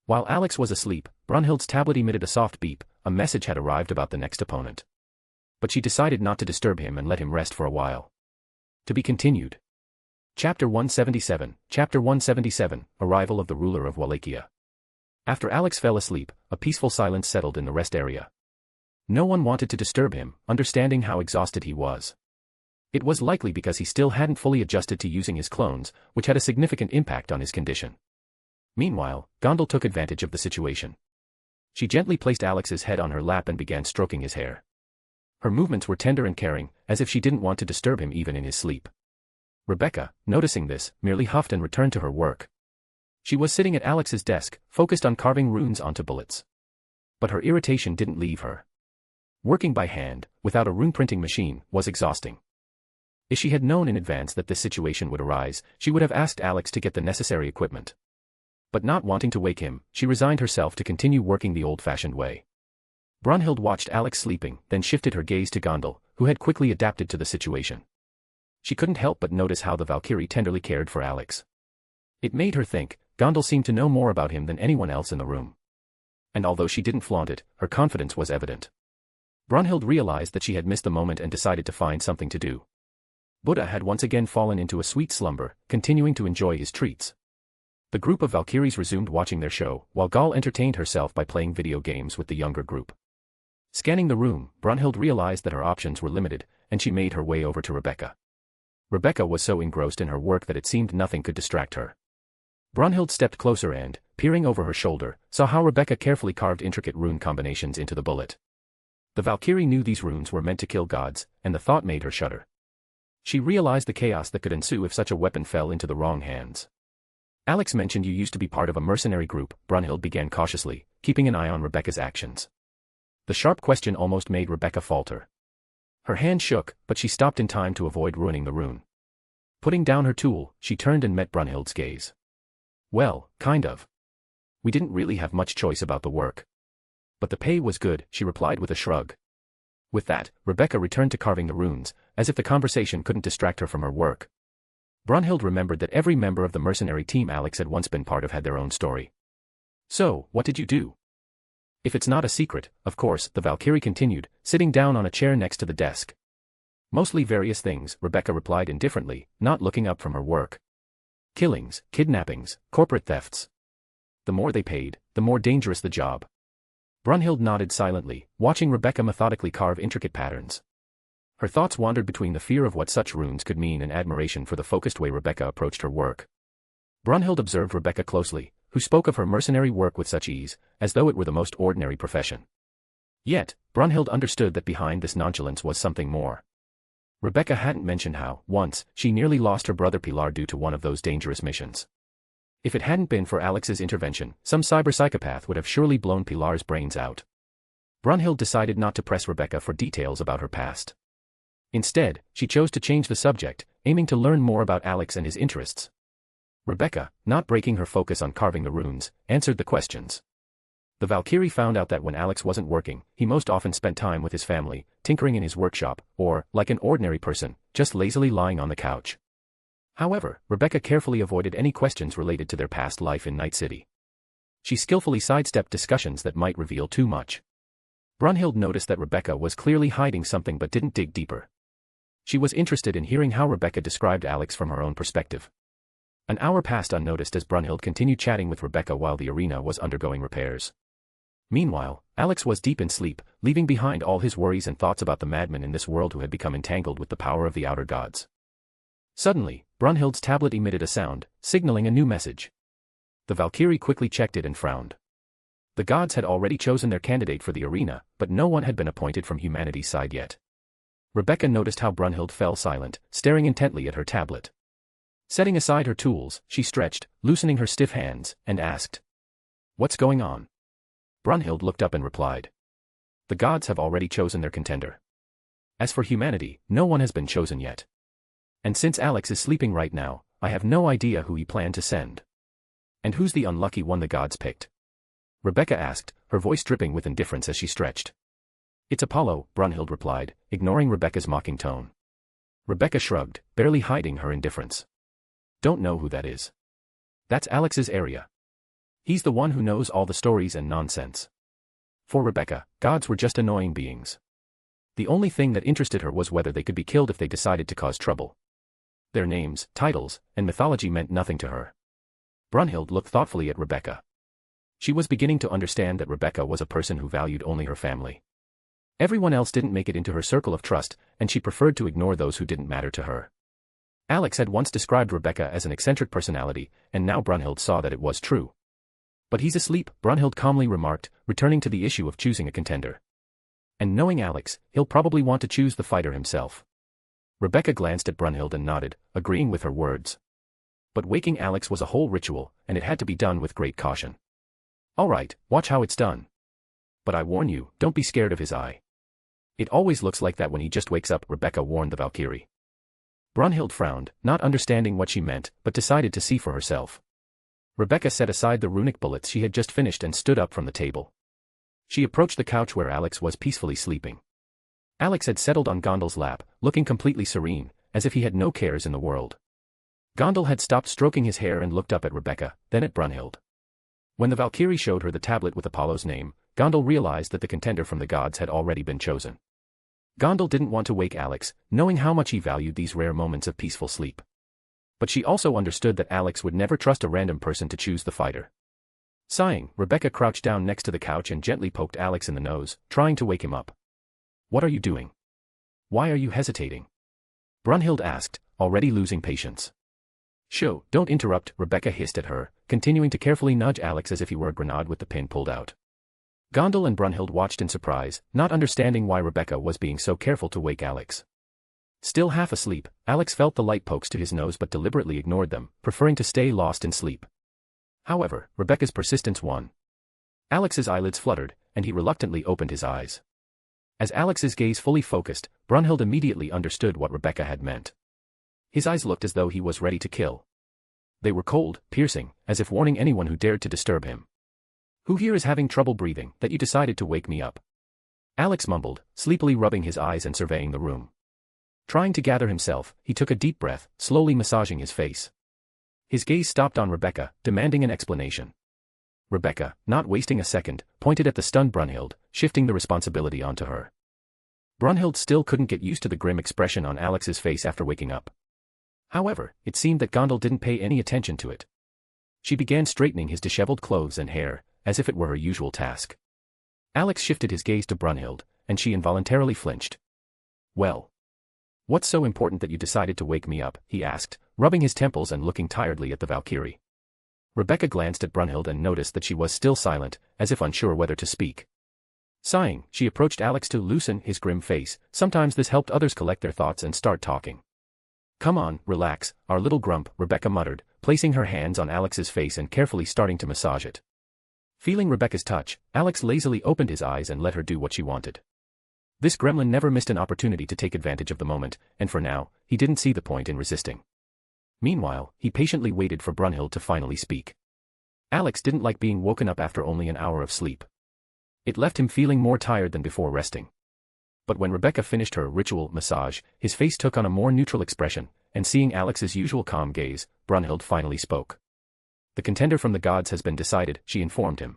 S3: While Alex was asleep, Brunhild's tablet emitted a soft beep. A message had arrived about the next opponent. But she decided not to disturb him and let him rest for a while. To be continued. Chapter 177, Chapter 177, Arrival of the Ruler of Wallachia. After Alex fell asleep, a peaceful silence settled in the rest area. No one wanted to disturb him, understanding how exhausted he was. It was likely because he still hadn't fully adjusted to using his clones, which had a significant impact on his condition. Meanwhile, Gondal took advantage of the situation. She gently placed Alex's head on her lap and began stroking his hair. Her movements were tender and caring, as if she didn't want to disturb him even in his sleep. Rebecca, noticing this, merely huffed and returned to her work. She was sitting at Alex's desk, focused on carving runes onto bullets. But her irritation didn't leave her. Working by hand, without a rune printing machine, was exhausting. If she had known in advance that this situation would arise, she would have asked Alex to get the necessary equipment. But not wanting to wake him, she resigned herself to continue working the old-fashioned way. Brunhild watched Alex sleeping, then shifted her gaze to Gondal, who had quickly adapted to the situation. She couldn't help but notice how the Valkyrie tenderly cared for Alex. It made her think, Gondal seemed to know more about him than anyone else in the room. And although she didn't flaunt it, her confidence was evident. Brunhild realized that she had missed the moment and decided to find something to do. Buddha had once again fallen into a sweet slumber, continuing to enjoy his treats. The group of Valkyries resumed watching their show, while Gal entertained herself by playing video games with the younger group. Scanning the room, Brunhild realized that her options were limited, and she made her way over to Rebecca. Rebecca was so engrossed in her work that it seemed nothing could distract her. Brunhild stepped closer and, peering over her shoulder, saw how Rebecca carefully carved intricate rune combinations into the bullet. The Valkyrie knew these runes were meant to kill gods, and the thought made her shudder. She realized the chaos that could ensue if such a weapon fell into the wrong hands. Alex mentioned you used to be part of a mercenary group, Brunhild began cautiously, keeping an eye on Rebecca's actions. The sharp question almost made Rebecca falter. Her hand shook, but she stopped in time to avoid ruining the rune. Putting down her tool, she turned and met Brunhild's gaze. Well, kind of. We didn't really have much choice about the work. But the pay was good, she replied with a shrug. With that, Rebecca returned to carving the runes, as if the conversation couldn't distract her from her work. Brunhild remembered that every member of the mercenary team Alex had once been part of had their own story. So, what did you do? If it's not a secret, of course, the Valkyrie continued, sitting down on a chair next to the desk. Mostly various things, Rebecca replied indifferently, not looking up from her work. Killings, kidnappings, corporate thefts. The more they paid, the more dangerous the job. Brunhild nodded silently, watching Rebecca methodically carve intricate patterns. Her thoughts wandered between the fear of what such runes could mean and admiration for the focused way Rebecca approached her work. Brunhild observed Rebecca closely, who spoke of her mercenary work with such ease, as though it were the most ordinary profession. Yet, Brunhild understood that behind this nonchalance was something more. Rebecca hadn't mentioned how, once, she nearly lost her brother Pilar due to one of those dangerous missions. If it hadn't been for Alex's intervention, some cyber-psychopath would have surely blown Pilar's brains out. Brunhild decided not to press Rebecca for details about her past. Instead, she chose to change the subject, aiming to learn more about Alex and his interests. Rebecca, not breaking her focus on carving the runes, answered the questions. The Valkyrie found out that when Alex wasn't working, he most often spent time with his family, tinkering in his workshop, or, like an ordinary person, just lazily lying on the couch. However, Rebecca carefully avoided any questions related to their past life in Night City. She skillfully sidestepped discussions that might reveal too much. Brunhild noticed that Rebecca was clearly hiding something but didn't dig deeper. She was interested in hearing how Rebecca described Alex from her own perspective. An hour passed unnoticed as Brunhild continued chatting with Rebecca while the arena was undergoing repairs. Meanwhile, Alex was deep in sleep, leaving behind all his worries and thoughts about the madman in this world who had become entangled with the power of the outer gods. Suddenly, Brunhild's tablet emitted a sound, signaling a new message. The Valkyrie quickly checked it and frowned. The gods had already chosen their candidate for the arena, but no one had been appointed from humanity's side yet. Rebecca noticed how Brunhild fell silent, staring intently at her tablet. Setting aside her tools, she stretched, loosening her stiff hands, and asked, "What's going on?" Brunhild looked up and replied, "The gods have already chosen their contender. As for humanity, no one has been chosen yet. And since Alex is sleeping right now, I have no idea who he planned to send." "And who's the unlucky one the gods picked?" Rebecca asked, her voice dripping with indifference as she stretched. "It's Apollo," Brunhild replied, ignoring Rebecca's mocking tone. Rebecca shrugged, barely hiding her indifference. "Don't know who that is. That's Alex's area. He's the one who knows all the stories and nonsense." For Rebecca, gods were just annoying beings. The only thing that interested her was whether they could be killed if they decided to cause trouble. Their names, titles, and mythology meant nothing to her. Brunhild looked thoughtfully at Rebecca. She was beginning to understand that Rebecca was a person who valued only her family. Everyone else didn't make it into her circle of trust, and she preferred to ignore those who didn't matter to her. Alex had once described Rebecca as an eccentric personality, and now Brunhild saw that it was true. "But he's asleep," Brunhild calmly remarked, returning to the issue of choosing a contender. "And knowing Alex, he'll probably want to choose the fighter himself." Rebecca glanced at Brunhild and nodded, agreeing with her words. But waking Alex was a whole ritual, and it had to be done with great caution. "All right, watch how it's done. But I warn you, don't be scared of his eye. It always looks like that when he just wakes up," Rebecca warned the Valkyrie. Brunhild frowned, not understanding what she meant, but decided to see for herself. Rebecca set aside the runic bullets she had just finished and stood up from the table. She approached the couch where Alex was peacefully sleeping. Alex had settled on Gondal's lap, looking completely serene, as if he had no cares in the world. Gondal had stopped stroking his hair and looked up at Rebecca, then at Brunhild. When the Valkyrie showed her the tablet with Apollo's name, Gondal realized that the contender from the gods had already been chosen. Gondal didn't want to wake Alex, knowing how much he valued these rare moments of peaceful sleep. But she also understood that Alex would never trust a random person to choose the fighter. Sighing, Rebecca crouched down next to the couch and gently poked Alex in the nose, trying to wake him up. "What are you doing? Why are you hesitating?" Brunhild asked, already losing patience. "Shh, don't interrupt," Rebecca hissed at her, continuing to carefully nudge Alex as if he were a grenade with the pin pulled out. Gondal and Brunhild watched in surprise, not understanding why Rebecca was being so careful to wake Alex. Still half asleep, Alex felt the light pokes to his nose but deliberately ignored them, preferring to stay lost in sleep. However, Rebecca's persistence won. Alex's eyelids fluttered, and he reluctantly opened his eyes. As Alex's gaze fully focused, Brunhild immediately understood what Rebecca had meant. His eyes looked as though he was ready to kill. They were cold, piercing, as if warning anyone who dared to disturb him. "Who here is having trouble breathing, that you decided to wake me up?" Alex mumbled, sleepily rubbing his eyes and surveying the room. Trying to gather himself, he took a deep breath, slowly massaging his face. His gaze stopped on Rebecca, demanding an explanation. Rebecca, not wasting a second, pointed at the stunned Brunhild, shifting the responsibility onto her. Brunhild still couldn't get used to the grim expression on Alex's face after waking up. However, it seemed that Gondal didn't pay any attention to it. She began straightening his disheveled clothes and hair, as if it were her usual task. Alex shifted his gaze to Brunhild, and she involuntarily flinched. "Well, what's so important that you decided to wake me up?" he asked, rubbing his temples and looking tiredly at the Valkyrie. Rebecca glanced at Brunhild and noticed that she was still silent, as if unsure whether to speak. Sighing, she approached Alex to loosen his grim face. Sometimes this helped others collect their thoughts and start talking. "Come on, relax, our little grump," Rebecca muttered, placing her hands on Alex's face and carefully starting to massage it. Feeling Rebecca's touch, Alex lazily opened his eyes and let her do what she wanted. This gremlin never missed an opportunity to take advantage of the moment, and for now, he didn't see the point in resisting. Meanwhile, he patiently waited for Brunhild to finally speak. Alex didn't like being woken up after only an hour of sleep. It left him feeling more tired than before resting. But when Rebecca finished her ritual massage, his face took on a more neutral expression, and seeing Alex's usual calm gaze, Brunhild finally spoke. "The contender from the gods has been decided," she informed him.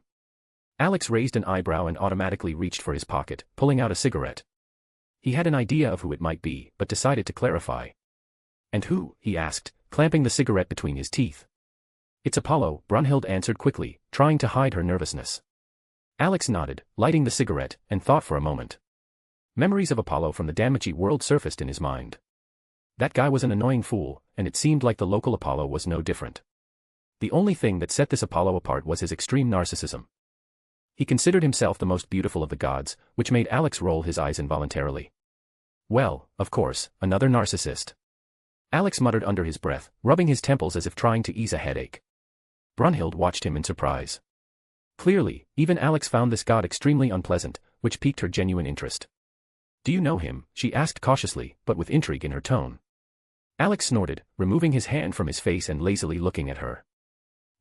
S3: Alex raised an eyebrow and automatically reached for his pocket, pulling out a cigarette. He had an idea of who it might be, but decided to clarify. "And who?" he asked, clamping the cigarette between his teeth. "It's Apollo," Brunhild answered quickly, trying to hide her nervousness. Alex nodded, lighting the cigarette, and thought for a moment. Memories of Apollo from the Damachi world surfaced in his mind. That guy was an annoying fool, and it seemed like the local Apollo was no different. The only thing that set this Apollo apart was his extreme narcissism. He considered himself the most beautiful of the gods, which made Alex roll his eyes involuntarily. Well, of course, another narcissist. Alex muttered under his breath, rubbing his temples as if trying to ease a headache. Brunhild watched him in surprise. Clearly, even Alex found this god extremely unpleasant, which piqued her genuine interest. "Do you know him?" she asked cautiously, but with intrigue in her tone. Alex snorted, removing his hand from his face and lazily looking at her.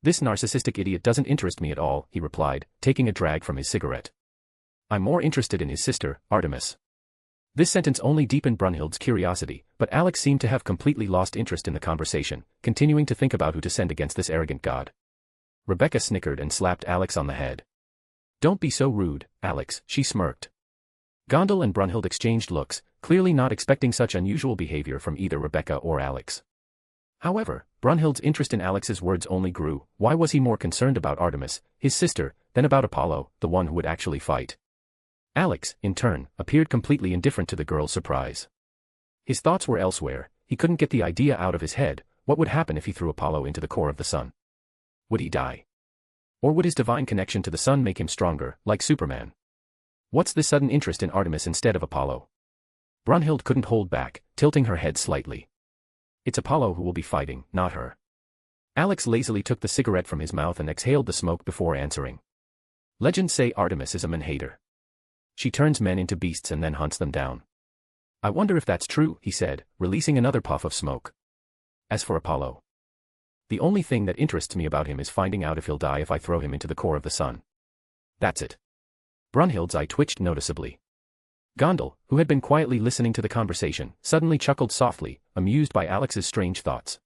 S3: "This narcissistic idiot doesn't interest me at all," he replied, taking a drag from his cigarette. "I'm more interested in his sister, Artemis." This sentence only deepened Brunhild's curiosity, but Alex seemed to have completely lost interest in the conversation, continuing to think about who to send against this arrogant god. Rebecca snickered and slapped Alex on the head. "Don't be so rude, Alex," she smirked. Gondel and Brunhild exchanged looks, clearly not expecting such unusual behavior from either Rebecca or Alex. However, Brunhild's interest in Alex's words only grew. Why was he more concerned about Artemis, his sister, than about Apollo, the one who would actually fight? Alex, in turn, appeared completely indifferent to the girl's surprise. His thoughts were elsewhere. He couldn't get the idea out of his head. What would happen if he threw Apollo into the core of the sun? Would he die? Or would his divine connection to the sun make him stronger, like Superman? What's this sudden interest in Artemis instead of Apollo? Brunhild couldn't hold back, tilting her head slightly. It's Apollo who will be fighting, not her. Alex lazily took the cigarette from his mouth and exhaled the smoke before answering. Legends say Artemis is a man-hater. She turns men into beasts and then hunts them down. I wonder if that's true, he said, releasing another puff of smoke. As for Apollo, the only thing that interests me about him is finding out if he'll die if I throw him into the core of the sun. That's it. Brunhild's eye twitched noticeably. Gondel, who had been quietly listening to the conversation, suddenly chuckled softly, amused by Alex's strange thoughts.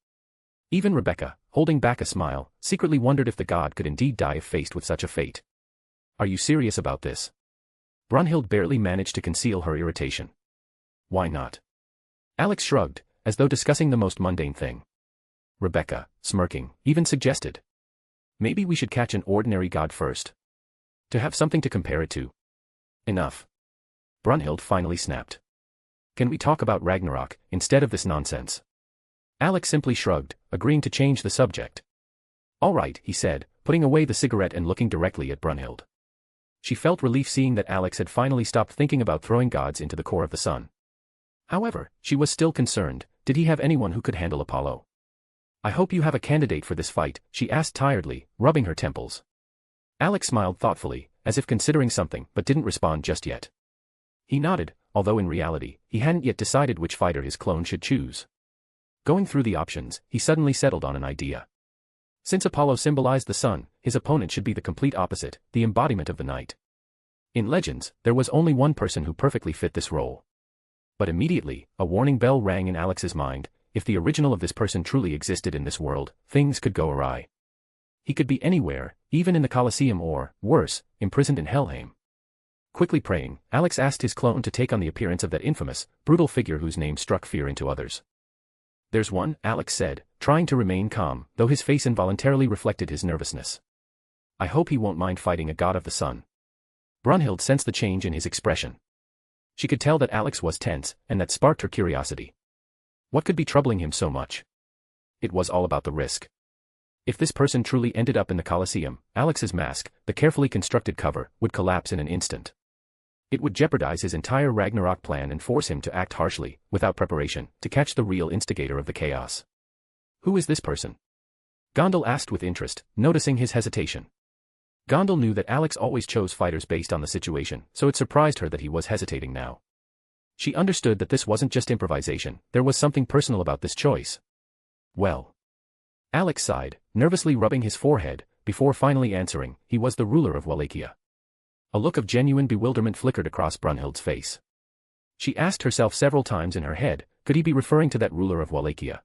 S3: Even Rebecca, holding back a smile, secretly wondered if the god could indeed die if faced with such a fate. Are you serious about this? Brunhild barely managed to conceal her irritation. Why not? Alex shrugged, as though discussing the most mundane thing. Rebecca, smirking, even suggested. Maybe we should catch an ordinary god first. To have something to compare it to. Enough. Brunhild finally snapped. Can we talk about Ragnarok, instead of this nonsense? Alex simply shrugged, agreeing to change the subject. All right, he said, putting away the cigarette and looking directly at Brunhild. She felt relief seeing that Alex had finally stopped thinking about throwing gods into the core of the sun. However, she was still concerned. Did he have anyone who could handle Apollo? I hope you have a candidate for this fight, she asked tiredly, rubbing her temples. Alex smiled thoughtfully, as if considering something, but didn't respond just yet. He nodded, although in reality, he hadn't yet decided which fighter his clone should choose. Going through the options, he suddenly settled on an idea. Since Apollo symbolized the sun, his opponent should be the complete opposite, the embodiment of the night. In Legends, there was only one person who perfectly fit this role. But immediately, a warning bell rang in Alex's mind. If the original of this person truly existed in this world, things could go awry. He could be anywhere, even in the Colosseum or, worse, imprisoned in Helheim. Quickly praying, Alex asked his clone to take on the appearance of that infamous, brutal figure whose name struck fear into others. There's one, Alex said, trying to remain calm, though his face involuntarily reflected his nervousness. I hope he won't mind fighting a god of the sun. Brunhild sensed the change in his expression. She could tell that Alex was tense, and that sparked her curiosity. What could be troubling him so much? It was all about the risk. If this person truly ended up in the Colosseum, Alex's mask, the carefully constructed cover, would collapse in an instant. It would jeopardize his entire Ragnarok plan and force him to act harshly, without preparation, to catch the real instigator of the chaos. Who is this person? Gondal asked with interest, noticing his hesitation. Gondal knew that Alex always chose fighters based on the situation, so it surprised her that he was hesitating now. She understood that this wasn't just improvisation, there was something personal about this choice. Well. Alex sighed, nervously rubbing his forehead, before finally answering, he was the ruler of Wallachia. A look of genuine bewilderment flickered across Brunhild's face. She asked herself several times in her head, could he be referring to that ruler of Wallachia?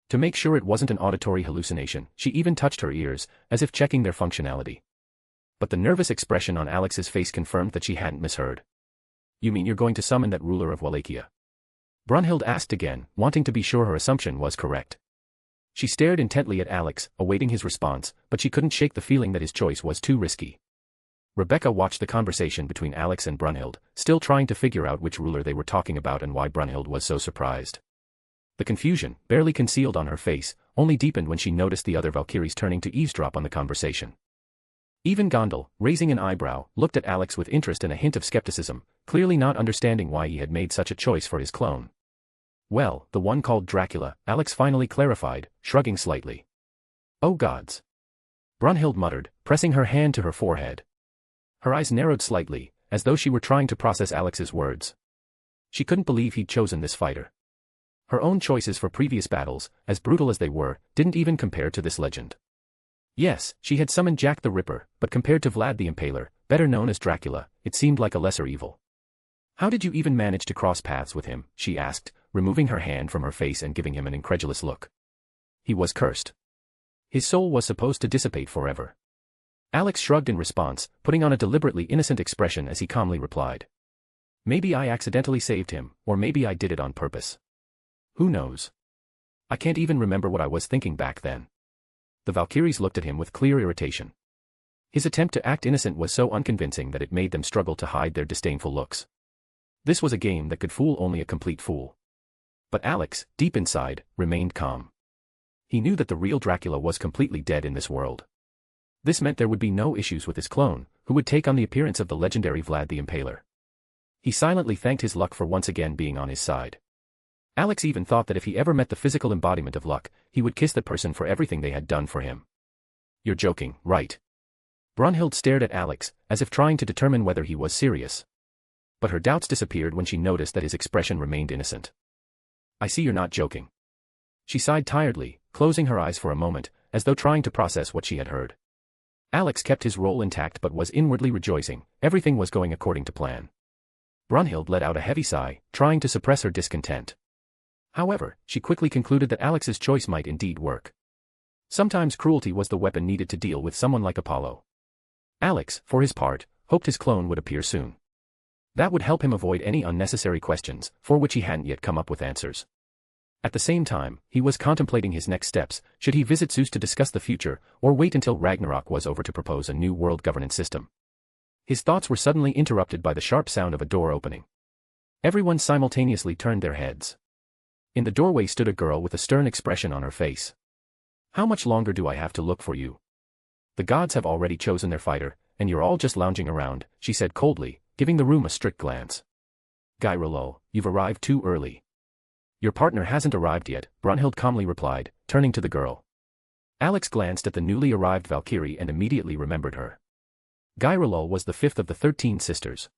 S3: To make sure it wasn't an auditory hallucination, she even touched her ears, as if checking their functionality. But the nervous expression on Alex's face confirmed that she hadn't misheard. You mean you're going to summon that ruler of Wallachia? Brunhild asked again, wanting to be sure her assumption was correct. She stared intently at Alex, awaiting his response, but she couldn't shake the feeling that his choice was too risky. Rebecca watched the conversation between Alex and Brunhild, still trying to figure out which ruler they were talking about and why Brunhild was so surprised. The confusion, barely concealed on her face, only deepened when she noticed the other Valkyries turning to eavesdrop on the conversation. Even Gondal, raising an eyebrow, looked at Alex with interest and a hint of skepticism, clearly not understanding why he had made such a choice for his clone. Well, the one called Dracula, Alex finally clarified, shrugging slightly. Oh gods. Brunhild muttered, pressing her hand to her forehead. Her eyes narrowed slightly, as though she were trying to process Alex's words. She couldn't believe he'd chosen this fighter. Her own choices for previous battles, as brutal as they were, didn't even compare to this legend. Yes, she had summoned Jack the Ripper, but compared to Vlad the Impaler, better known as Dracula, it seemed like a lesser evil. How did you even manage to cross paths with him? She asked, removing her hand from her face and giving him an incredulous look. He was cursed. His soul was supposed to dissipate forever. Alex shrugged in response, putting on a deliberately innocent expression as he calmly replied. Maybe I accidentally saved him, or maybe I did it on purpose. Who knows? I can't even remember what I was thinking back then. The Valkyries looked at him with clear irritation. His attempt to act innocent was so unconvincing that it made them struggle to hide their disdainful looks. This was a game that could fool only a complete fool. But Alex, deep inside, remained calm. He knew that the real Dracula was completely dead in this world. This meant there would be no issues with his clone, who would take on the appearance of the legendary Vlad the Impaler. He silently thanked his luck for once again being on his side. Alex even thought that if he ever met the physical embodiment of luck, he would kiss that person for everything they had done for him. You're joking, right? Brunhild stared at Alex, as if trying to determine whether he was serious. But her doubts disappeared when she noticed that his expression remained innocent. I see you're not joking. She sighed tiredly, closing her eyes for a moment, as though trying to process what she had heard. Alex kept his role intact but was inwardly rejoicing, everything was going according to plan. Brunhild let out a heavy sigh, trying to suppress her discontent. However, she quickly concluded that Alex's choice might indeed work. Sometimes cruelty was the weapon needed to deal with someone like Apollo. Alex, for his part, hoped his clone would appear soon. That would help him avoid any unnecessary questions, for which he hadn't yet come up with answers. At the same time, he was contemplating his next steps, should he visit Zeus to discuss the future, or wait until Ragnarok was over to propose a new world governance system. His thoughts were suddenly interrupted by the sharp sound of a door opening. Everyone simultaneously turned their heads. In the doorway stood a girl with a stern expression on her face. How much longer do I have to look for you? The gods have already chosen their fighter, and you're all just lounging around, she said coldly, giving the room a strict glance. Gairolol, you've arrived too early. Your partner hasn't arrived yet, Brunhild calmly replied, turning to the girl. Alex glanced at the newly arrived Valkyrie and immediately remembered her. Gairolol was the fifth of the 13 sisters.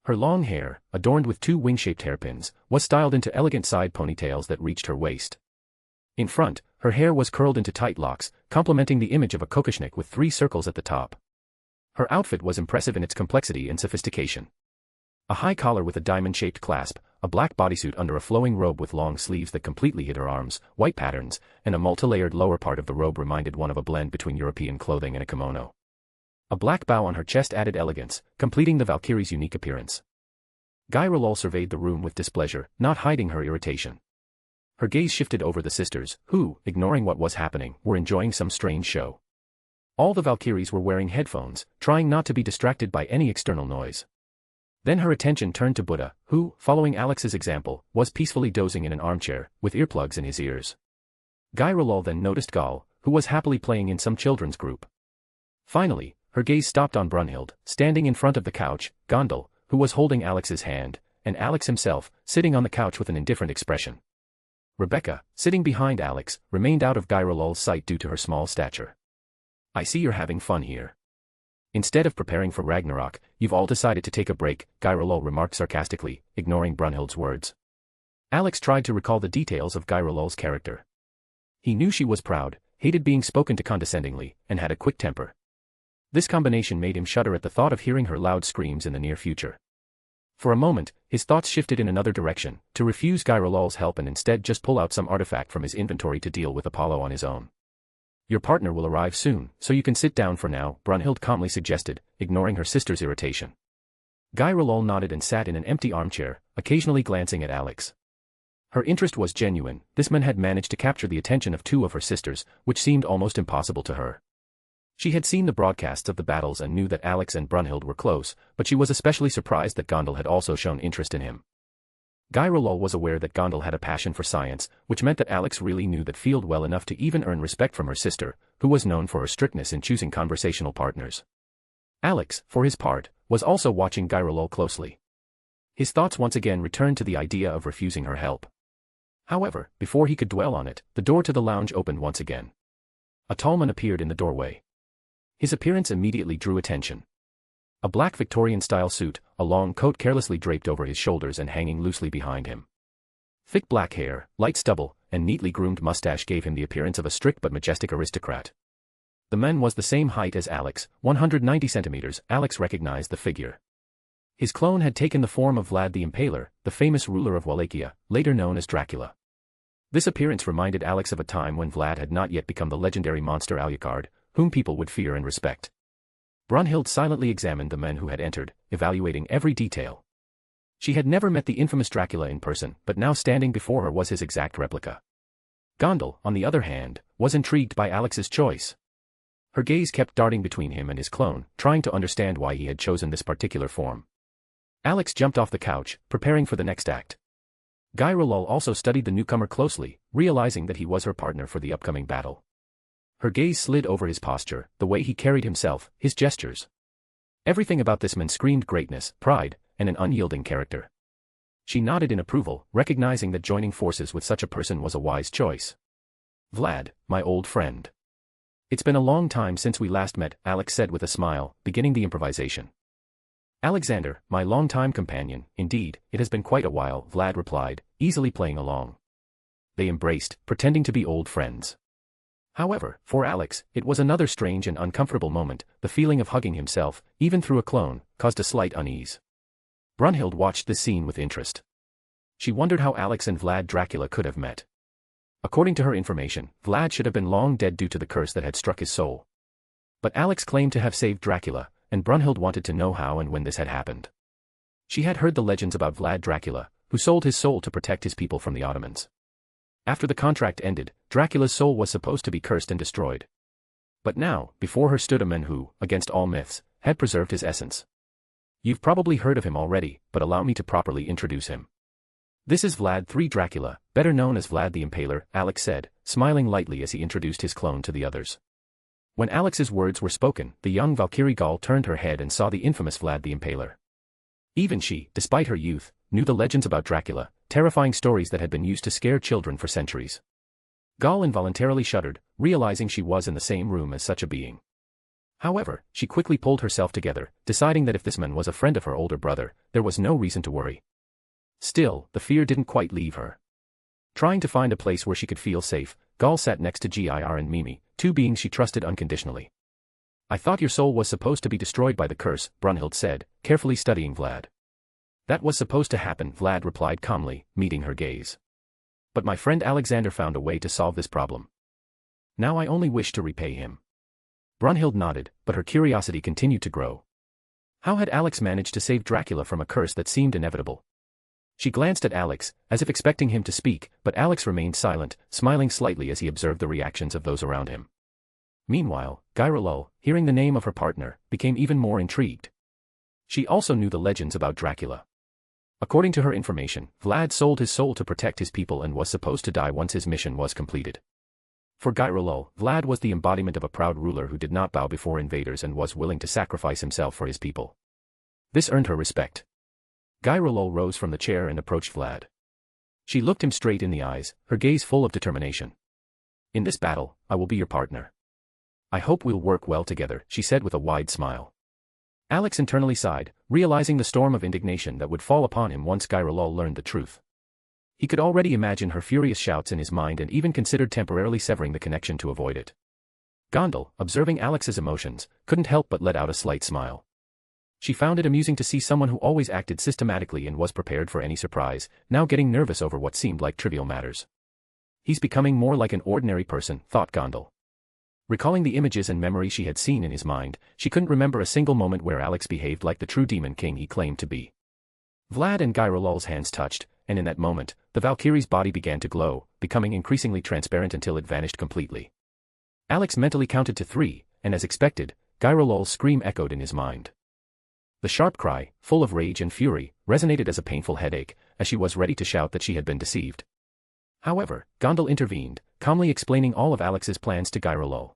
S3: Her long hair, adorned with 2 wing-shaped hairpins, was styled into elegant side ponytails that reached her waist. In front, her hair was curled into tight locks, complementing the image of a kokoshnik with 3 circles at the top. Her outfit was impressive in its complexity and sophistication. A high collar with a diamond-shaped clasp, a black bodysuit under a flowing robe with long sleeves that completely hid her arms, white patterns, and a multi-layered lower part of the robe reminded one of a blend between European clothing and a kimono. A black bow on her chest added elegance, completing the Valkyrie's unique appearance. Gairolol surveyed the room with displeasure, not hiding her irritation. Her gaze shifted over the sisters, who, ignoring what was happening, were enjoying some strange show. All the Valkyries were wearing headphones, trying not to be distracted by any external noise. Then her attention turned to Buddha, who, following Alex's example, was peacefully dozing in an armchair, with earplugs in his ears. Guy Rolol then noticed Gal, who was happily playing in some children's group. Finally, her gaze stopped on Brunhild, standing in front of the couch, Gondel, who was holding Alex's hand, and Alex himself, sitting on the couch with an indifferent expression. Rebecca, sitting behind Alex, remained out of Guy Rolol's sight due to her small stature. I see you're having fun here. Instead of preparing for Ragnarok, you've all decided to take a break, Guy Rolol remarked sarcastically, ignoring Brunhild's words. Alex tried to recall the details of Guy Rolol's character. He knew she was proud, hated being spoken to condescendingly, and had a quick temper. This combination made him shudder at the thought of hearing her loud screams in the near future. For a moment, his thoughts shifted in another direction, to refuse Guy Rolol's help and instead just pull out some artifact from his inventory to deal with Apollo on his own. Your partner will arrive soon, so you can sit down for now, Brunhild calmly suggested, ignoring her sister's irritation. Guy Rolol nodded and sat in an empty armchair, occasionally glancing at Alex. Her interest was genuine. This man had managed to capture the attention of two of her sisters, which seemed almost impossible to her. She had seen the broadcasts of the battles and knew that Alex and Brunhild were close, but she was especially surprised that Gondel had also shown interest in him. Guy Rolol was aware that Gondel had a passion for science, which meant that Alex really knew that field well enough to even earn respect from her sister, who was known for her strictness in choosing conversational partners. Alex, for his part, was also watching Guy Rolol closely. His thoughts once again returned to the idea of refusing her help. However, before he could dwell on it, the door to the lounge opened once again. A tall man appeared in the doorway. His appearance immediately drew attention. A black Victorian-style suit, a long coat carelessly draped over his shoulders and hanging loosely behind him. Thick black hair, light stubble, and neatly groomed mustache gave him the appearance of a strict but majestic aristocrat. The man was the same height as Alex, 190 centimeters. Alex recognized the figure. His clone had taken the form of Vlad the Impaler, the famous ruler of Wallachia, later known as Dracula. This appearance reminded Alex of a time when Vlad had not yet become the legendary monster Alucard, whom people would fear and respect. Brunhild silently examined the men who had entered, evaluating every detail. She had never met the infamous Dracula in person, but now standing before her was his exact replica. Gondel, on the other hand, was intrigued by Alex's choice. Her gaze kept darting between him and his clone, trying to understand why he had chosen this particular form. Alex jumped off the couch, preparing for the next act. Guy Rolol also studied the newcomer closely, realizing that he was her partner for the upcoming battle. Her gaze slid over his posture, the way he carried himself, his gestures. Everything about this man screamed greatness, pride, and an unyielding character. She nodded in approval, recognizing that joining forces with such a person was a wise choice. Vlad, my old friend. It's been a long time since we last met, Alex said with a smile, beginning the improvisation. Alexander, my longtime companion, indeed, it has been quite a while, Vlad replied, easily playing along. They embraced, pretending to be old friends. However, for Alex, it was another strange and uncomfortable moment. The feeling of hugging himself, even through a clone, caused a slight unease. Brunhild watched this scene with interest. She wondered how Alex and Vlad Dracula could have met. According to her information, Vlad should have been long dead due to the curse that had struck his soul. But Alex claimed to have saved Dracula, and Brunhild wanted to know how and when this had happened. She had heard the legends about Vlad Dracula, who sold his soul to protect his people from the Ottomans. After the contract ended, Dracula's soul was supposed to be cursed and destroyed. But now, before her stood a man who, against all myths, had preserved his essence. You've probably heard of him already, but allow me to properly introduce him. This is Vlad III Dracula, better known as Vlad the Impaler, Alex said, smiling lightly as he introduced his clone to the others. When Alex's words were spoken, the young Valkyrie Gal turned her head and saw the infamous Vlad the Impaler. Even she, despite her youth, knew the legends about Dracula, terrifying stories that had been used to scare children for centuries. Gal involuntarily shuddered, realizing she was in the same room as such a being. However, she quickly pulled herself together, deciding that if this man was a friend of her older brother, there was no reason to worry. Still, the fear didn't quite leave her. Trying to find a place where she could feel safe, Gal sat next to Gir and Mimi, two beings she trusted unconditionally. I thought your soul was supposed to be destroyed by the curse, Brunhild said, carefully studying Vlad. That was supposed to happen, Vlad replied calmly, meeting her gaze. But my friend Alexander found a way to solve this problem. Now I only wish to repay him. Brunhild nodded, but her curiosity continued to grow. How had Alex managed to save Dracula from a curse that seemed inevitable? She glanced at Alex, as if expecting him to speak, but Alex remained silent, smiling slightly as he observed the reactions of those around him. Meanwhile, Gyrolul, hearing the name of her partner, became even more intrigued. She also knew the legends about Dracula. According to her information, Vlad sold his soul to protect his people and was supposed to die once his mission was completed. For Gyrolul, Vlad was the embodiment of a proud ruler who did not bow before invaders and was willing to sacrifice himself for his people. This earned her respect. Gyrolul rose from the chair and approached Vlad. She looked him straight in the eyes, her gaze full of determination. "In this battle, I will be your partner. I hope we'll work well together," she said with a wide smile. Alex internally sighed, realizing the storm of indignation that would fall upon him once Gyrolul learned the truth. He could already imagine her furious shouts in his mind and even considered temporarily severing the connection to avoid it. Gondal, observing Alex's emotions, couldn't help but let out a slight smile. She found it amusing to see someone who always acted systematically and was prepared for any surprise, now getting nervous over what seemed like trivial matters. He's becoming more like an ordinary person, thought Gondal. Recalling the images and memories she had seen in his mind, she couldn't remember a single moment where Alex behaved like the true demon king he claimed to be. Vlad and Gyrolul's hands touched, and in that moment, the Valkyrie's body began to glow, becoming increasingly transparent until it vanished completely. Alex mentally counted to 3, and as expected, Gyrolul's scream echoed in his mind. The sharp cry, full of rage and fury, resonated as a painful headache, as she was ready to shout that she had been deceived. However, Gondal intervened, calmly explaining all of Alex's plans to Gyrolul.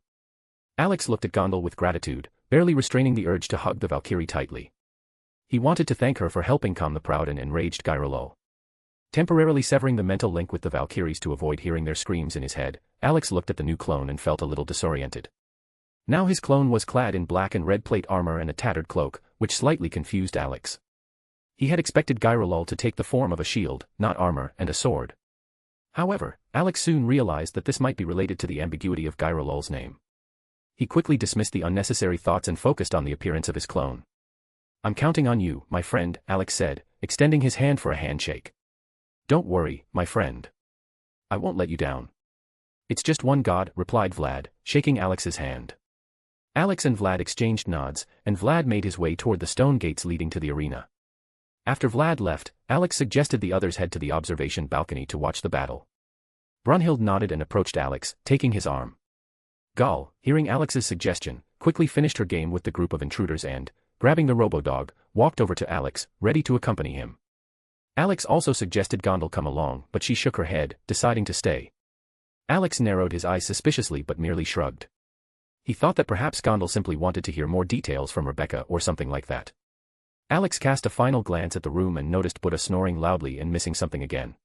S3: Alex looked at Gondal with gratitude, barely restraining the urge to hug the Valkyrie tightly. He wanted to thank her for helping calm the proud and enraged Gyrolul. Temporarily severing the mental link with the Valkyries to avoid hearing their screams in his head, Alex looked at the new clone and felt a little disoriented. Now his clone was clad in black and red plate armor and a tattered cloak, which slightly confused Alex. He had expected Gyrolul to take the form of a shield, not armor, and a sword. However, Alex soon realized that this might be related to the ambiguity of Gyrolul's name. He quickly dismissed the unnecessary thoughts and focused on the appearance of his clone. "I'm counting on you, my friend," Alex said, extending his hand for a handshake. "Don't worry, my friend. I won't let you down." "It's just one god," replied Vlad, shaking Alex's hand. Alex and Vlad exchanged nods, and Vlad made his way toward the stone gates leading to the arena. After Vlad left, Alex suggested the others head to the observation balcony to watch the battle. Brunhild nodded and approached Alex, taking his arm. Gal, hearing Alex's suggestion, quickly finished her game with the group of intruders and, grabbing the robo-dog, walked over to Alex, ready to accompany him. Alex also suggested Gondal come along, but she shook her head, deciding to stay. Alex narrowed his eyes suspiciously but merely shrugged. He thought that perhaps Gondal simply wanted to hear more details from Rebecca or something like that. Alex cast a final glance at the room and noticed Buddha snoring loudly and missing something again.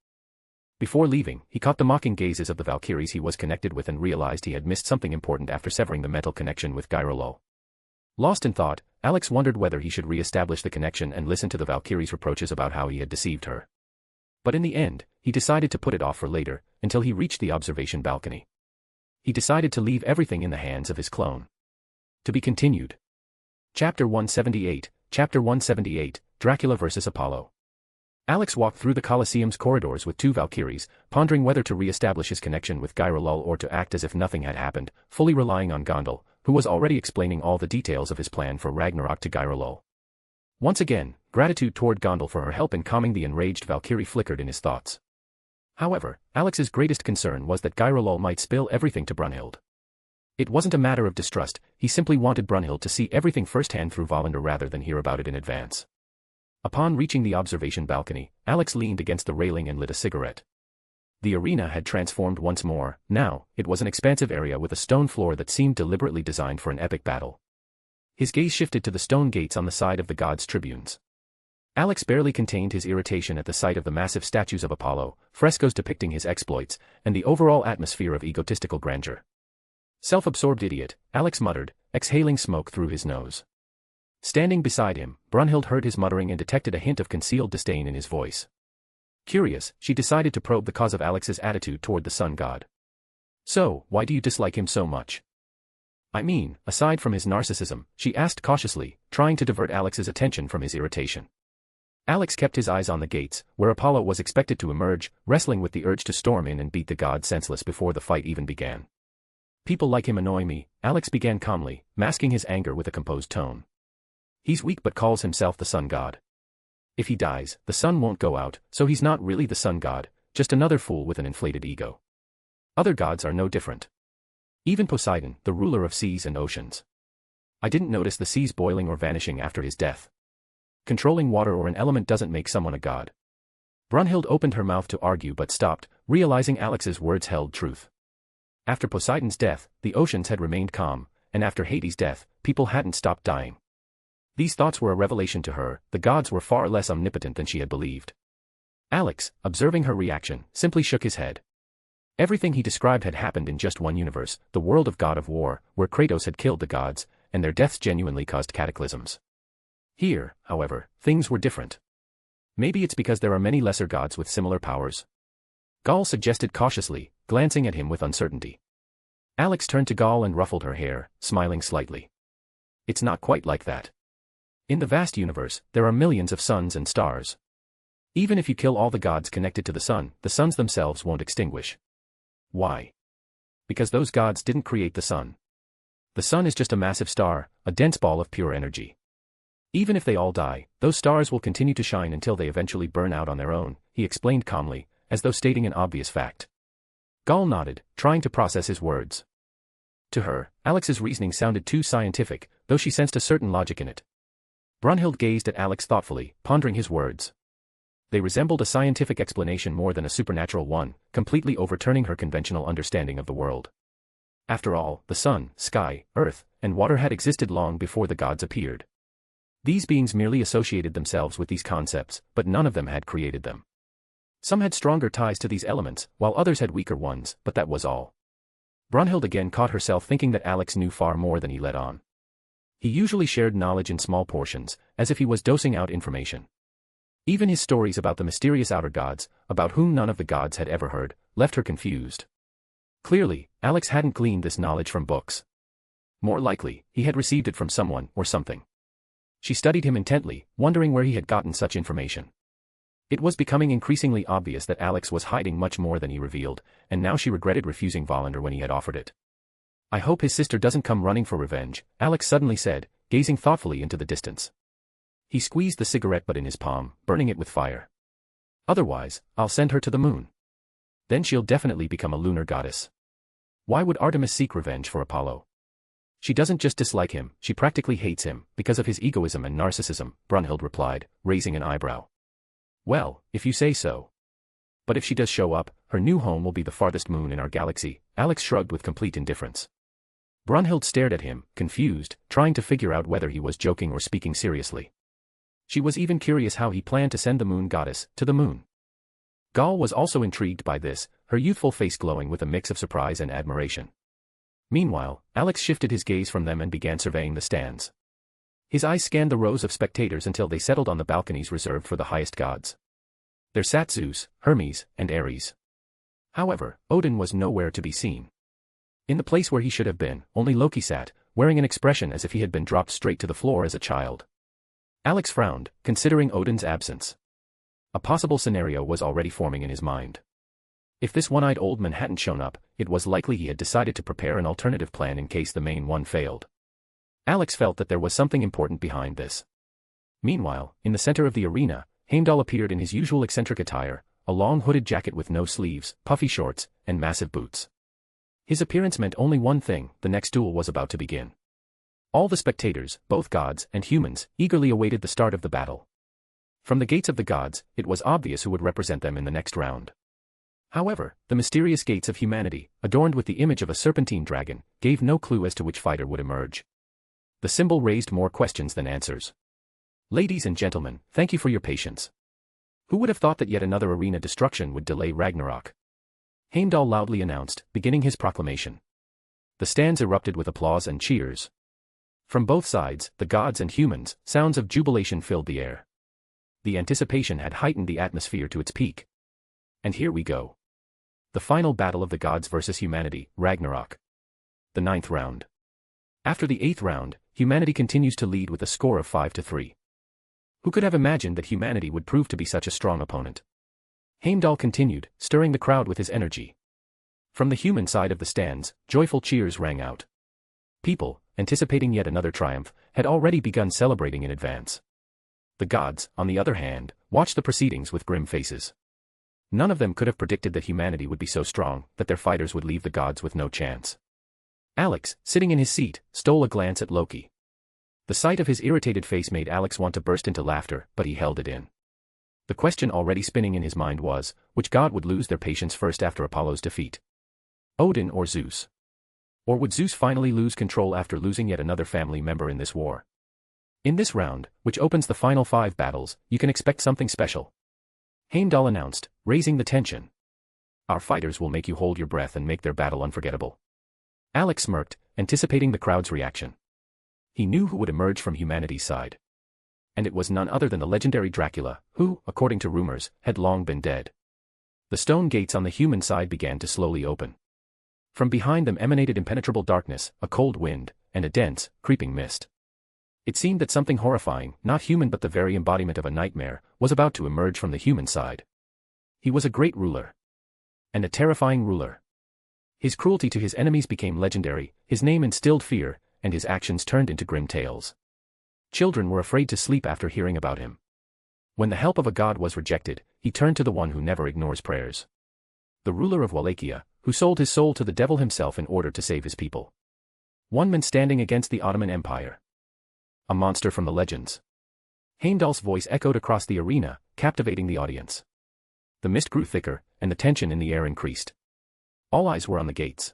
S3: Before leaving, he caught the mocking gazes of the Valkyries he was connected with and realized he had missed something important after severing the mental connection with Gyrolul. Lost in thought, Alex wondered whether he should re-establish the connection and listen to the Valkyries' reproaches about how he had deceived her. But in the end, he decided to put it off for later, until he reached the observation balcony. He decided to leave everything in the hands of his clone. To be continued. Chapter 178, Dracula vs. Apollo. Alex walked through the Colosseum's corridors with 2 Valkyries, pondering whether to re-establish his connection with Gyrolul or to act as if nothing had happened, fully relying on Gondal, who was already explaining all the details of his plan for Ragnarok to Gyrolul. Once again, gratitude toward Gondal for her help in calming the enraged Valkyrie flickered in his thoughts. However, Alex's greatest concern was that Gyrolul might spill everything to Brunhild. It wasn't a matter of distrust, he simply wanted Brunhild to see everything firsthand through Volander rather than hear about it in advance. Upon reaching the observation balcony, Alex leaned against the railing and lit a cigarette. The arena had transformed once more. Now, it was an expansive area with a stone floor that seemed deliberately designed for an epic battle. His gaze shifted to the stone gates on the side of the gods' tribunes. Alex barely contained his irritation at the sight of the massive statues of Apollo, frescoes depicting his exploits, and the overall atmosphere of egotistical grandeur. "Self-absorbed idiot," Alex muttered, exhaling smoke through his nose. Standing beside him, Brunhild heard his muttering and detected a hint of concealed disdain in his voice. Curious, she decided to probe the cause of Alex's attitude toward the sun god. "So, why do you dislike him so much? I mean, aside from his narcissism," she asked cautiously, trying to divert Alex's attention from his irritation. Alex kept his eyes on the gates, where Apollo was expected to emerge, wrestling with the urge to storm in and beat the god senseless before the fight even began. "People like him annoy me," Alex began calmly, masking his anger with a composed tone. "He's weak but calls himself the sun god. If he dies, the sun won't go out, so he's not really the sun god, just another fool with an inflated ego. Other gods are no different. Even Poseidon, the ruler of seas and oceans. I didn't notice the seas boiling or vanishing after his death. Controlling water or an element doesn't make someone a god. Brunhild opened her mouth to argue but stopped, realizing Alex's words held truth. After Poseidon's death, the oceans had remained calm, and after Hades' death, people hadn't stopped dying. These thoughts were a revelation to her. The gods were far less omnipotent than she had believed. Alex, observing her reaction, simply shook his head. Everything he described had happened in just one universe, the world of God of War, where Kratos had killed the gods, and their deaths genuinely caused cataclysms. Here, however, things were different. Maybe it's because there are many lesser gods with similar powers. Gaul suggested cautiously, glancing at him with uncertainty. Alex turned to Gaul and ruffled her hair, smiling slightly. It's not quite like that. In the vast universe, there are millions of suns and stars. Even if you kill all the gods connected to the suns themselves won't extinguish. Why? Because those gods didn't create the sun. The sun is just a massive star, a dense ball of pure energy. Even if they all die, those stars will continue to shine until they eventually burn out on their own, he explained calmly, as though stating an obvious fact. Gaul nodded, trying to process his words. To her, Alex's reasoning sounded too scientific, though she sensed a certain logic in it. Brunhild gazed at Alex thoughtfully, pondering his words. They resembled a scientific explanation more than a supernatural one, completely overturning her conventional understanding of the world. After all, the sun, sky, earth, and water had existed long before the gods appeared. These beings merely associated themselves with these concepts, but none of them had created them. Some had stronger ties to these elements, while others had weaker ones, but that was all. Brunhild again caught herself thinking that Alex knew far more than he let on. He usually shared knowledge in small portions, as if he was dosing out information. Even his stories about the mysterious outer gods, about whom none of the gods had ever heard, left her confused. Clearly, Alex hadn't gleaned this knowledge from books. More likely, he had received it from someone or something. She studied him intently, wondering where he had gotten such information. It was becoming increasingly obvious that Alex was hiding much more than he revealed, and now she regretted refusing Volander when he had offered it. I hope his sister doesn't come running for revenge, Alex suddenly said, gazing thoughtfully into the distance. He squeezed the cigarette butt in his palm, burning it with fire. Otherwise, I'll send her to the moon. Then she'll definitely become a lunar goddess. Why would Artemis seek revenge for Apollo? She doesn't just dislike him, she practically hates him, because of his egoism and narcissism, Brunhild replied, raising an eyebrow. Well, if you say so. But if she does show up, her new home will be the farthest moon in our galaxy, Alex shrugged with complete indifference. Brunhild stared at him, confused, trying to figure out whether he was joking or speaking seriously. She was even curious how he planned to send the moon goddess to the moon. Gaul was also intrigued by this, her youthful face glowing with a mix of surprise and admiration. Meanwhile, Alex shifted his gaze from them and began surveying the stands. His eyes scanned the rows of spectators until they settled on the balconies reserved for the highest gods. There sat Zeus, Hermes, and Ares. However, Odin was nowhere to be seen. In the place where he should have been, only Loki sat, wearing an expression as if he had been dropped straight to the floor as a child. Alex frowned, considering Odin's absence. A possible scenario was already forming in his mind. If this one-eyed old man hadn't shown up, it was likely he had decided to prepare an alternative plan in case the main one failed. Alex felt that there was something important behind this. Meanwhile, in the center of the arena, Heimdall appeared in his usual eccentric attire, a long hooded jacket with no sleeves, puffy shorts, and massive boots. His appearance meant only one thing: the next duel was about to begin. All the spectators, both gods and humans, eagerly awaited the start of the battle. From the gates of the gods, it was obvious who would represent them in the next round. However, the mysterious gates of humanity, adorned with the image of a serpentine dragon, gave no clue as to which fighter would emerge. The symbol raised more questions than answers. Ladies and gentlemen, thank you for your patience. Who would have thought that yet another arena destruction would delay Ragnarok? Heimdall loudly announced, beginning his proclamation. The stands erupted with applause and cheers. From both sides, the gods and humans, sounds of jubilation filled the air. The anticipation had heightened the atmosphere to its peak. And here we go. The final battle of the gods versus humanity, Ragnarok. The 9th round. After the 8th round, humanity continues to lead with a score of 5-3. Who could have imagined that humanity would prove to be such a strong opponent? Heimdall continued, stirring the crowd with his energy. From the human side of the stands, joyful cheers rang out. People, anticipating yet another triumph, had already begun celebrating in advance. The gods, on the other hand, watched the proceedings with grim faces. None of them could have predicted that humanity would be so strong, that their fighters would leave the gods with no chance. Alex, sitting in his seat, stole a glance at Loki. The sight of his irritated face made Alex want to burst into laughter, but he held it in. The question already spinning in his mind was, which god would lose their patience first after Apollo's defeat? Odin or Zeus? Or would Zeus finally lose control after losing yet another family member in this war? In this round, which opens the final 5 battles, you can expect something special. Heimdall announced, raising the tension. Our fighters will make you hold your breath and make their battle unforgettable. Alex smirked, anticipating the crowd's reaction. He knew who would emerge from humanity's side. And it was none other than the legendary Dracula, who, according to rumors, had long been dead. The stone gates on the human side began to slowly open. From behind them emanated impenetrable darkness, a cold wind, and a dense, creeping mist. It seemed that something horrifying, not human but the very embodiment of a nightmare, was about to emerge from the human side. He was a great ruler. And a terrifying ruler. His cruelty to his enemies became legendary, his name instilled fear, and his actions turned into grim tales. Children were afraid to sleep after hearing about him. When the help of a god was rejected, he turned to the one who never ignores prayers. The ruler of Wallachia, who sold his soul to the devil himself in order to save his people. One man standing against the Ottoman Empire. A monster from the legends. Heimdall's voice echoed across the arena, captivating the audience. The mist grew thicker, and the tension in the air increased. All eyes were on the gates.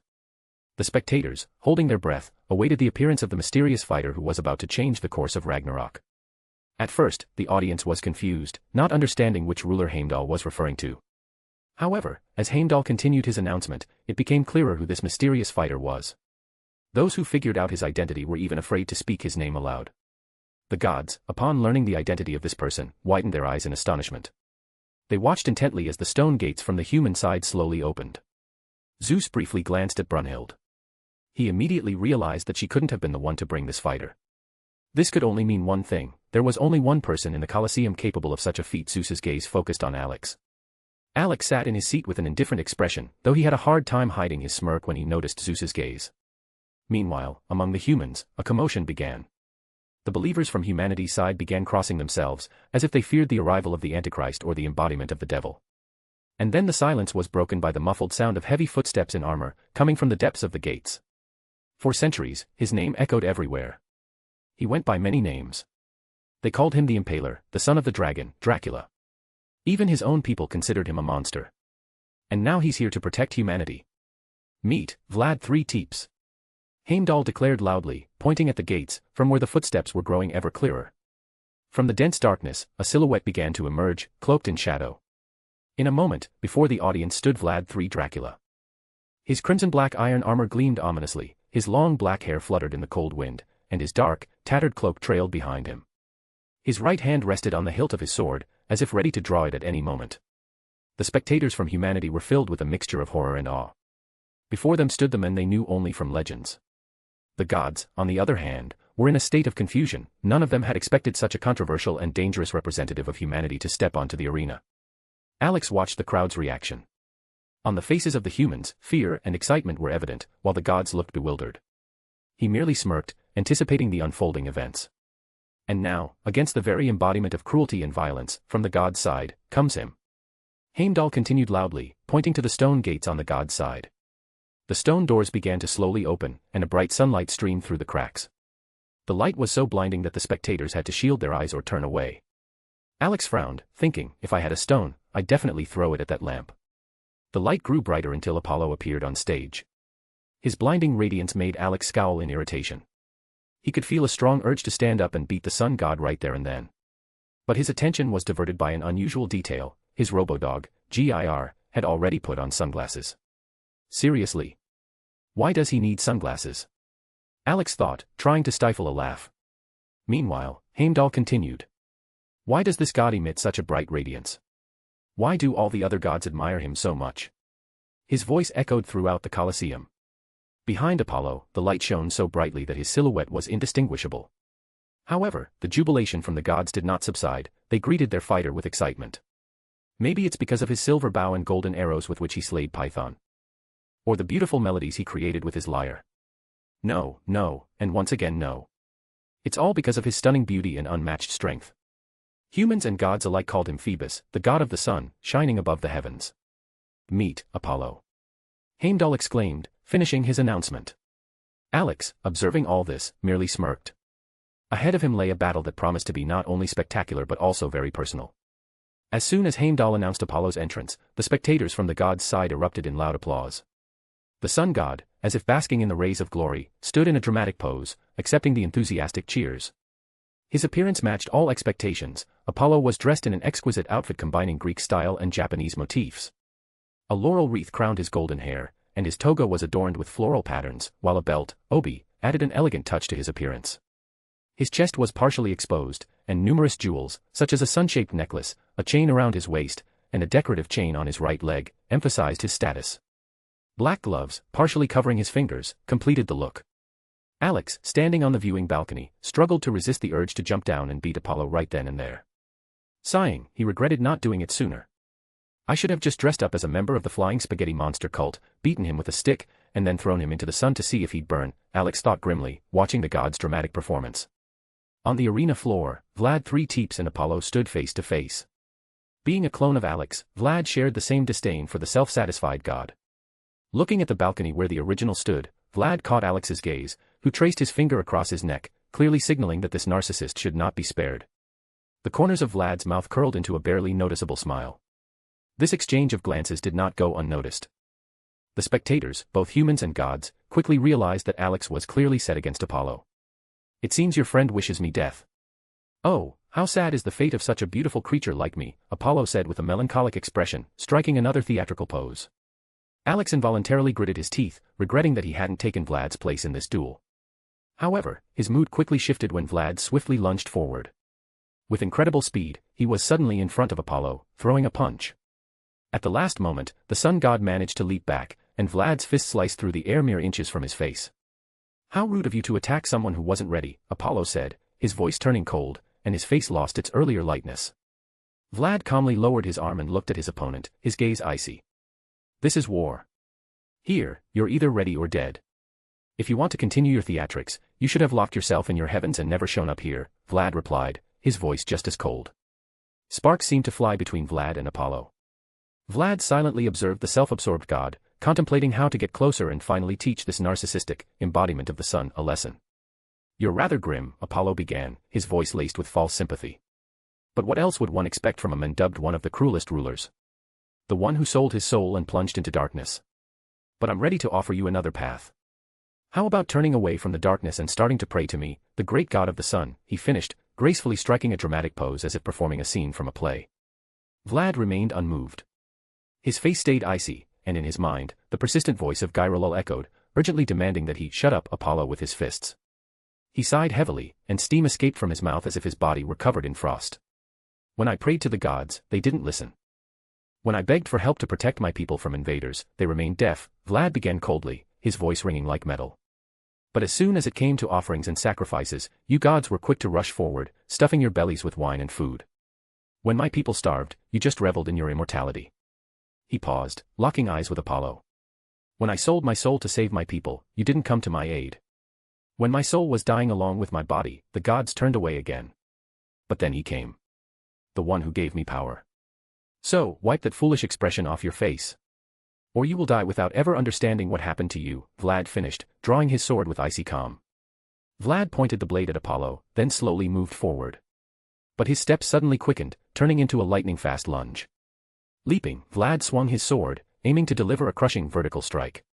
S3: The spectators, holding their breath, awaited the appearance of the mysterious fighter who was about to change the course of Ragnarok. At first, the audience was confused, not understanding which ruler Heimdall was referring to. However, as Heimdall continued his announcement, it became clearer who this mysterious fighter was. Those who figured out his identity were even afraid to speak his name aloud. The gods, upon learning the identity of this person, widened their eyes in astonishment. They watched intently as the stone gates from the human side slowly opened. Zeus briefly glanced at Brunhild. He immediately realized that she couldn't have been the one to bring this fighter. This could only mean one thing: there was only one person in the Colosseum capable of such a feat. Zeus's gaze focused on Alex. Alex sat in his seat with an indifferent expression, though he had a hard time hiding his smirk when he noticed Zeus's gaze. Meanwhile, among the humans, a commotion began. The believers from humanity's side began crossing themselves, as if they feared the arrival of the Antichrist or the embodiment of the devil. And then the silence was broken by the muffled sound of heavy footsteps in armor, coming from the depths of the gates. For centuries, his name echoed everywhere. He went by many names. They called him the Impaler, the son of the dragon, Dracula. Even his own people considered him a monster. And now he's here to protect humanity. Meet Vlad 3 Teeps. Heimdall declared loudly, pointing at the gates, from where the footsteps were growing ever clearer. From the dense darkness, a silhouette began to emerge, cloaked in shadow. In a moment, before the audience stood Vlad 3 Dracula. His crimson-black iron armor gleamed ominously, his long black hair fluttered in the cold wind, and his dark, tattered cloak trailed behind him. His right hand rested on the hilt of his sword, as if ready to draw it at any moment. The spectators from humanity were filled with a mixture of horror and awe. Before them stood the men they knew only from legends. The gods, on the other hand, were in a state of confusion. None of them had expected such a controversial and dangerous representative of humanity to step onto the arena. Alex watched the crowd's reaction. On the faces of the humans, fear and excitement were evident, while the gods looked bewildered. He merely smirked, anticipating the unfolding events. And now, against the very embodiment of cruelty and violence, from the god's side, comes him. Heimdall continued loudly, pointing to the stone gates on the god's side. The stone doors began to slowly open, and a bright sunlight streamed through the cracks. The light was so blinding that the spectators had to shield their eyes or turn away. Alex frowned, thinking, if I had a stone, I'd definitely throw it at that lamp. The light grew brighter until Apollo appeared on stage. His blinding radiance made Alex scowl in irritation. He could feel a strong urge to stand up and beat the sun god right there and then. But his attention was diverted by an unusual detail: his robo-dog, Gir, had already put on sunglasses. Seriously? Why does he need sunglasses? Alex thought, trying to stifle a laugh. Meanwhile, Heimdall continued. Why does this god emit such a bright radiance? Why do all the other gods admire him so much? His voice echoed throughout the Colosseum. Behind Apollo, the light shone so brightly that his silhouette was indistinguishable. However, the jubilation from the gods did not subside. They greeted their fighter with excitement. Maybe it's because of his silver bow and golden arrows with which he slayed Python. Or the beautiful melodies he created with his lyre. No, no, and once again no. It's all because of his stunning beauty and unmatched strength. Humans and gods alike called him Phoebus, the god of the sun, shining above the heavens. Meet Apollo. Heimdall exclaimed, finishing his announcement. Alex, observing all this, merely smirked. Ahead of him lay a battle that promised to be not only spectacular but also very personal. As soon as Heimdall announced Apollo's entrance, the spectators from the god's side erupted in loud applause. The sun god, as if basking in the rays of glory, stood in a dramatic pose, accepting the enthusiastic cheers. His appearance matched all expectations. Apollo was dressed in an exquisite outfit combining Greek style and Japanese motifs. A laurel wreath crowned his golden hair, and his toga was adorned with floral patterns, while a belt, obi, added an elegant touch to his appearance. His chest was partially exposed, and numerous jewels, such as a sun-shaped necklace, a chain around his waist, and a decorative chain on his right leg, emphasized his status. Black gloves, partially covering his fingers, completed the look. Alex, standing on the viewing balcony, struggled to resist the urge to jump down and beat Apollo right then and there. Sighing, he regretted not doing it sooner. I should have just dressed up as a member of the flying spaghetti monster cult, beaten him with a stick, and then thrown him into the sun to see if he'd burn, Alex thought grimly, watching the god's dramatic performance. On the arena floor, Vlad, 3 Teeps and Apollo stood face to face. Being a clone of Alex, Vlad shared the same disdain for the self-satisfied god. Looking at the balcony where the original stood, Vlad caught Alex's gaze, who traced his finger across his neck, clearly signaling that this narcissist should not be spared. The corners of Vlad's mouth curled into a barely noticeable smile. This exchange of glances did not go unnoticed. The spectators, both humans and gods, quickly realized that Alex was clearly set against Apollo. It seems your friend wishes me death. Oh, how sad is the fate of such a beautiful creature like me, Apollo said with a melancholic expression, striking another theatrical pose. Alex involuntarily gritted his teeth, regretting that he hadn't taken Vlad's place in this duel. However, his mood quickly shifted when Vlad swiftly lunged forward. With incredible speed, he was suddenly in front of Apollo, throwing a punch. At the last moment, the sun god managed to leap back, and Vlad's fist sliced through the air mere inches from his face. How rude of you to attack someone who wasn't ready, Apollo said, his voice turning cold, and his face lost its earlier lightness. Vlad calmly lowered his arm and looked at his opponent, his gaze icy. This is war. Here, you're either ready or dead. If you want to continue your theatrics, you should have locked yourself in your heavens and never shown up here, Vlad replied, his voice just as cold. Sparks seemed to fly between Vlad and Apollo. Vlad silently observed the self-absorbed god, contemplating how to get closer and finally teach this narcissistic embodiment of the sun a lesson. You're rather grim, Apollo began, his voice laced with false sympathy. But what else would one expect from a man dubbed one of the cruelest rulers? The one who sold his soul and plunged into darkness. But I'm ready to offer you another path. How about turning away from the darkness and starting to pray to me, the great god of the sun, he finished, gracefully striking a dramatic pose as if performing a scene from a play. Vlad remained unmoved. His face stayed icy, and in his mind, the persistent voice of Gyrolul echoed, urgently demanding that he shut up Apollo with his fists. He sighed heavily, and steam escaped from his mouth as if his body were covered in frost. When I prayed to the gods, they didn't listen. When I begged for help to protect my people from invaders, they remained deaf, Vlad began coldly, his voice ringing like metal. But as soon as it came to offerings and sacrifices, you gods were quick to rush forward, stuffing your bellies with wine and food. When my people starved, you just reveled in your immortality. He paused, locking eyes with Apollo. When I sold my soul to save my people, you didn't come to my aid. When my soul was dying along with my body, the gods turned away again. But then he came. The one who gave me power. So, wipe that foolish expression off your face. Or you will die without ever understanding what happened to you, Vlad finished, drawing his sword with icy calm. Vlad pointed the blade at Apollo, then slowly moved forward. But his steps suddenly quickened, turning into a lightning-fast lunge. Leaping, Vlad swung his sword, aiming to deliver a crushing vertical strike.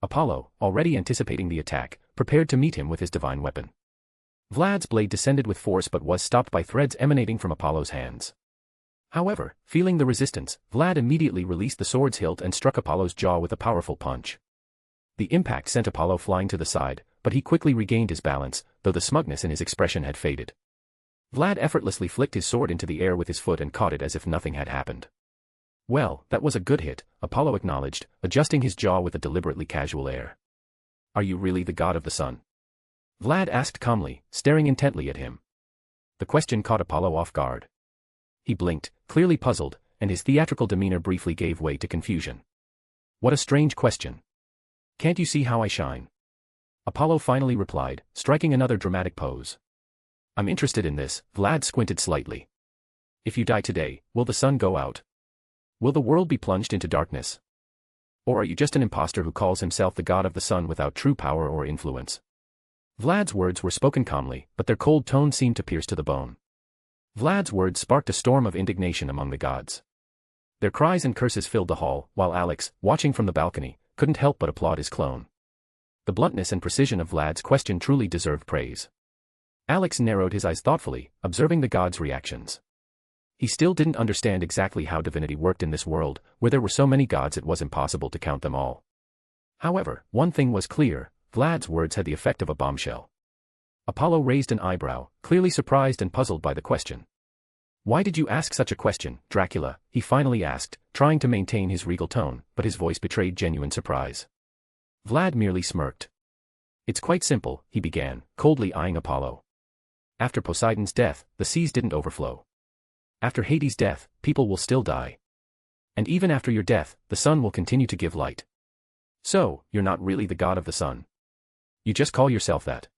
S3: Apollo, already anticipating the attack, prepared to meet him with his divine weapon. Vlad's blade descended with force but was stopped by threads emanating from Apollo's hands. However, feeling the resistance, Vlad immediately released the sword's hilt and struck Apollo's jaw with a powerful punch. The impact sent Apollo flying to the side, but he quickly regained his balance, though the smugness in his expression had faded. Vlad effortlessly flicked his sword into the air with his foot and caught it as if nothing had happened. Well, that was a good hit, Apollo acknowledged, adjusting his jaw with a deliberately casual air. Are you really the god of the sun? Vlad asked calmly, staring intently at him. The question caught Apollo off guard. He blinked, clearly puzzled, and his theatrical demeanor briefly gave way to confusion. What a strange question. Can't you see how I shine? Apollo finally replied, striking another dramatic pose. I'm interested in this, Vlad squinted slightly. If you die today, will the sun go out? Will the world be plunged into darkness? Or are you just an imposter who calls himself the god of the sun without true power or influence? Vlad's words were spoken calmly, but their cold tone seemed to pierce to the bone. Vlad's words sparked a storm of indignation among the gods. Their cries and curses filled the hall, while Alex, watching from the balcony, couldn't help but applaud his clone. The bluntness and precision of Vlad's question truly deserved praise. Alex narrowed his eyes thoughtfully, observing the gods' reactions. He still didn't understand exactly how divinity worked in this world, where there were so many gods it was impossible to count them all. However, one thing was clear: Vlad's words had the effect of a bombshell. Apollo raised an eyebrow, clearly surprised and puzzled by the question. "Why did you ask such a question, Dracula?" he finally asked, trying to maintain his regal tone, but his voice betrayed genuine surprise. Vlad merely smirked. "It's quite simple," he began, coldly eyeing Apollo. "After Poseidon's death, the seas didn't overflow. After Hades' death, people will still die. And even after your death, the sun will continue to give light. So, you're not really the god of the sun. You just call yourself that.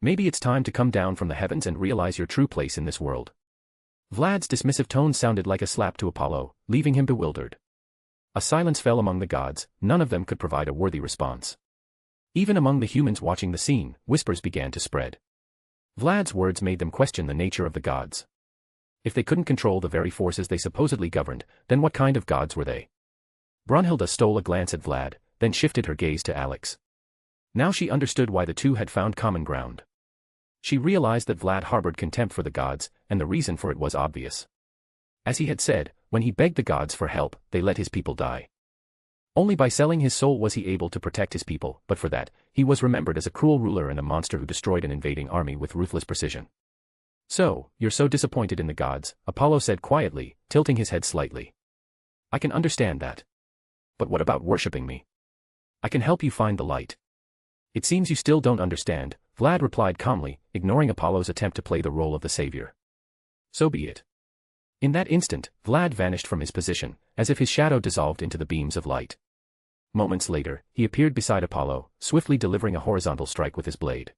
S3: Maybe it's time to come down from the heavens and realize your true place in this world." Vlad's dismissive tone sounded like a slap to Apollo, leaving him bewildered. A silence fell among the gods, none of them could provide a worthy response. Even among the humans watching the scene, whispers began to spread. Vlad's words made them question the nature of the gods. If they couldn't control the very forces they supposedly governed, then what kind of gods were they? Brunhilde stole a glance at Vlad, then shifted her gaze to Alex. Now she understood why the two had found common ground. She realized that Vlad harbored contempt for the gods, and the reason for it was obvious. As he had said, when he begged the gods for help, they let his people die. Only by selling his soul was he able to protect his people, but for that, he was remembered as a cruel ruler and a monster who destroyed an invading army with ruthless precision. "So, you're so disappointed in the gods," Apollo said quietly, tilting his head slightly. "I can understand that. But what about worshipping me? I can help you find the light." "It seems you still don't understand," Vlad replied calmly, ignoring Apollo's attempt to play the role of the savior. "So be it." In that instant, Vlad vanished from his position, as if his shadow dissolved into the beams of light. Moments later, he appeared beside Apollo, swiftly delivering a horizontal strike with his blade.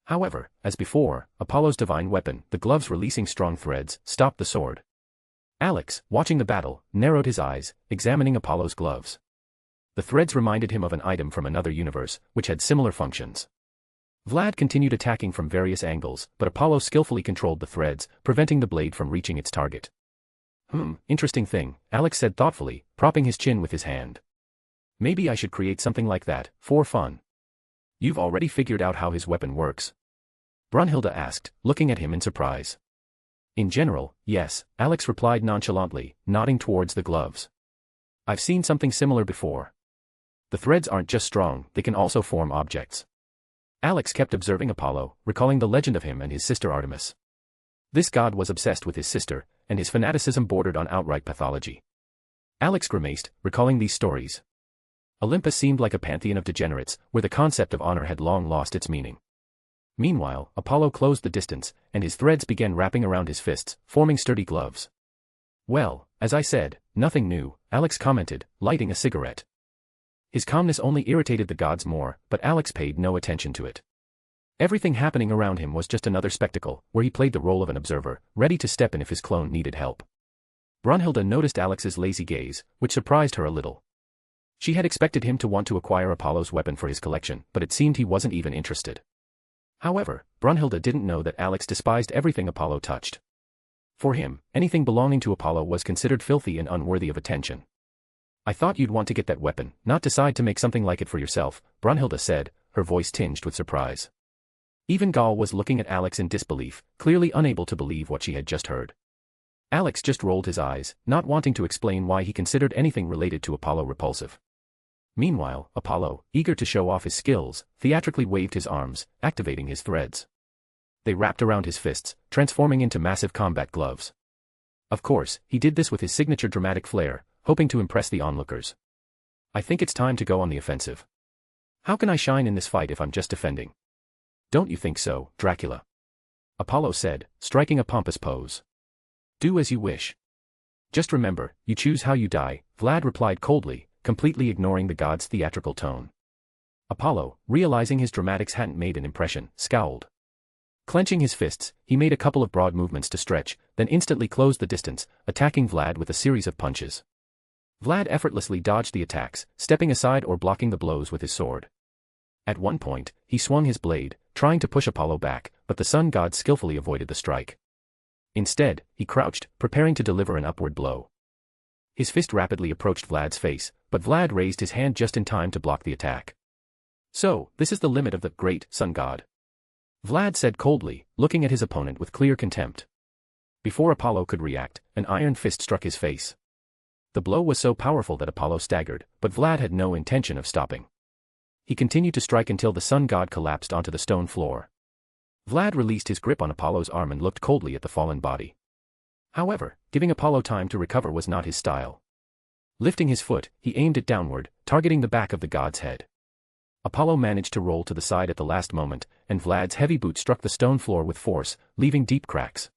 S3: However, as before, Apollo's divine weapon, the gloves releasing strong threads, stopped the sword. Alex, watching the battle, narrowed his eyes, examining Apollo's gloves. The threads reminded him of an item from another universe, which had similar functions. Vlad continued attacking from various angles, but Apollo skillfully controlled the threads, preventing the blade from reaching its target. Interesting thing," Alex said thoughtfully, propping his chin with his hand. "Maybe I should create something like that, for fun." "You've already figured out how his weapon works?" Brunhilde asked, looking at him in surprise. "In general, yes," Alex replied nonchalantly, nodding towards the gloves. "I've seen something similar before. The threads aren't just strong, they can also form objects." Alex kept observing Apollo, recalling the legend of him and his sister Artemis. This god was obsessed with his sister, and his fanaticism bordered on outright pathology. Alex grimaced, recalling these stories. Olympus seemed like a pantheon of degenerates, where the concept of honor had long lost its meaning. Meanwhile, Apollo closed the distance, and his threads began wrapping around his fists, forming sturdy gloves. "Well, as I said, nothing new," Alex commented, lighting a cigarette. His calmness only irritated the gods more, but Alex paid no attention to it. Everything happening around him was just another spectacle, where he played the role of an observer, ready to step in if his clone needed help. Brunhilde noticed Alex's lazy gaze, which surprised her a little. She had expected him to want to acquire Apollo's weapon for his collection, but it seemed he wasn't even interested. However, Brunhilde didn't know that Alex despised everything Apollo touched. For him, anything belonging to Apollo was considered filthy and unworthy of attention. "I thought you'd want to get that weapon, not decide to make something like it for yourself," Brunhilde said, her voice tinged with surprise. Even Gaul was looking at Alex in disbelief, clearly unable to believe what she had just heard. Alex just rolled his eyes, not wanting to explain why he considered anything related to Apollo repulsive. Meanwhile, Apollo, eager to show off his skills, theatrically waved his arms, activating his threads. They wrapped around his fists, transforming into massive combat gloves. Of course, he did this with his signature dramatic flair, hoping to impress the onlookers. "I think it's time to go on the offensive. How can I shine in this fight if I'm just defending?" "Don't you think so, Dracula?" Apollo said, striking a pompous pose. "Do as you wish. Just remember, you choose how you die," Vlad replied coldly, completely ignoring the god's theatrical tone. Apollo, realizing his dramatics hadn't made an impression, scowled. Clenching his fists, he made a couple of broad movements to stretch, then instantly closed the distance, attacking Vlad with a series of punches. Vlad effortlessly dodged the attacks, stepping aside or blocking the blows with his sword. At one point, he swung his blade, trying to push Apollo back, but the sun god skillfully avoided the strike. Instead, he crouched, preparing to deliver an upward blow. His fist rapidly approached Vlad's face, but Vlad raised his hand just in time to block the attack. "So, this is the limit of the great sun god," Vlad said coldly, looking at his opponent with clear contempt. Before Apollo could react, an iron fist struck his face. The blow was so powerful that Apollo staggered, but Vlad had no intention of stopping. He continued to strike until the sun god collapsed onto the stone floor. Vlad released his grip on Apollo's arm and looked coldly at the fallen body. However, giving Apollo time to recover was not his style. Lifting his foot, he aimed it downward, targeting the back of the god's head. Apollo managed to roll to the side at the last moment, and Vlad's heavy boot struck the stone floor with force, leaving deep cracks.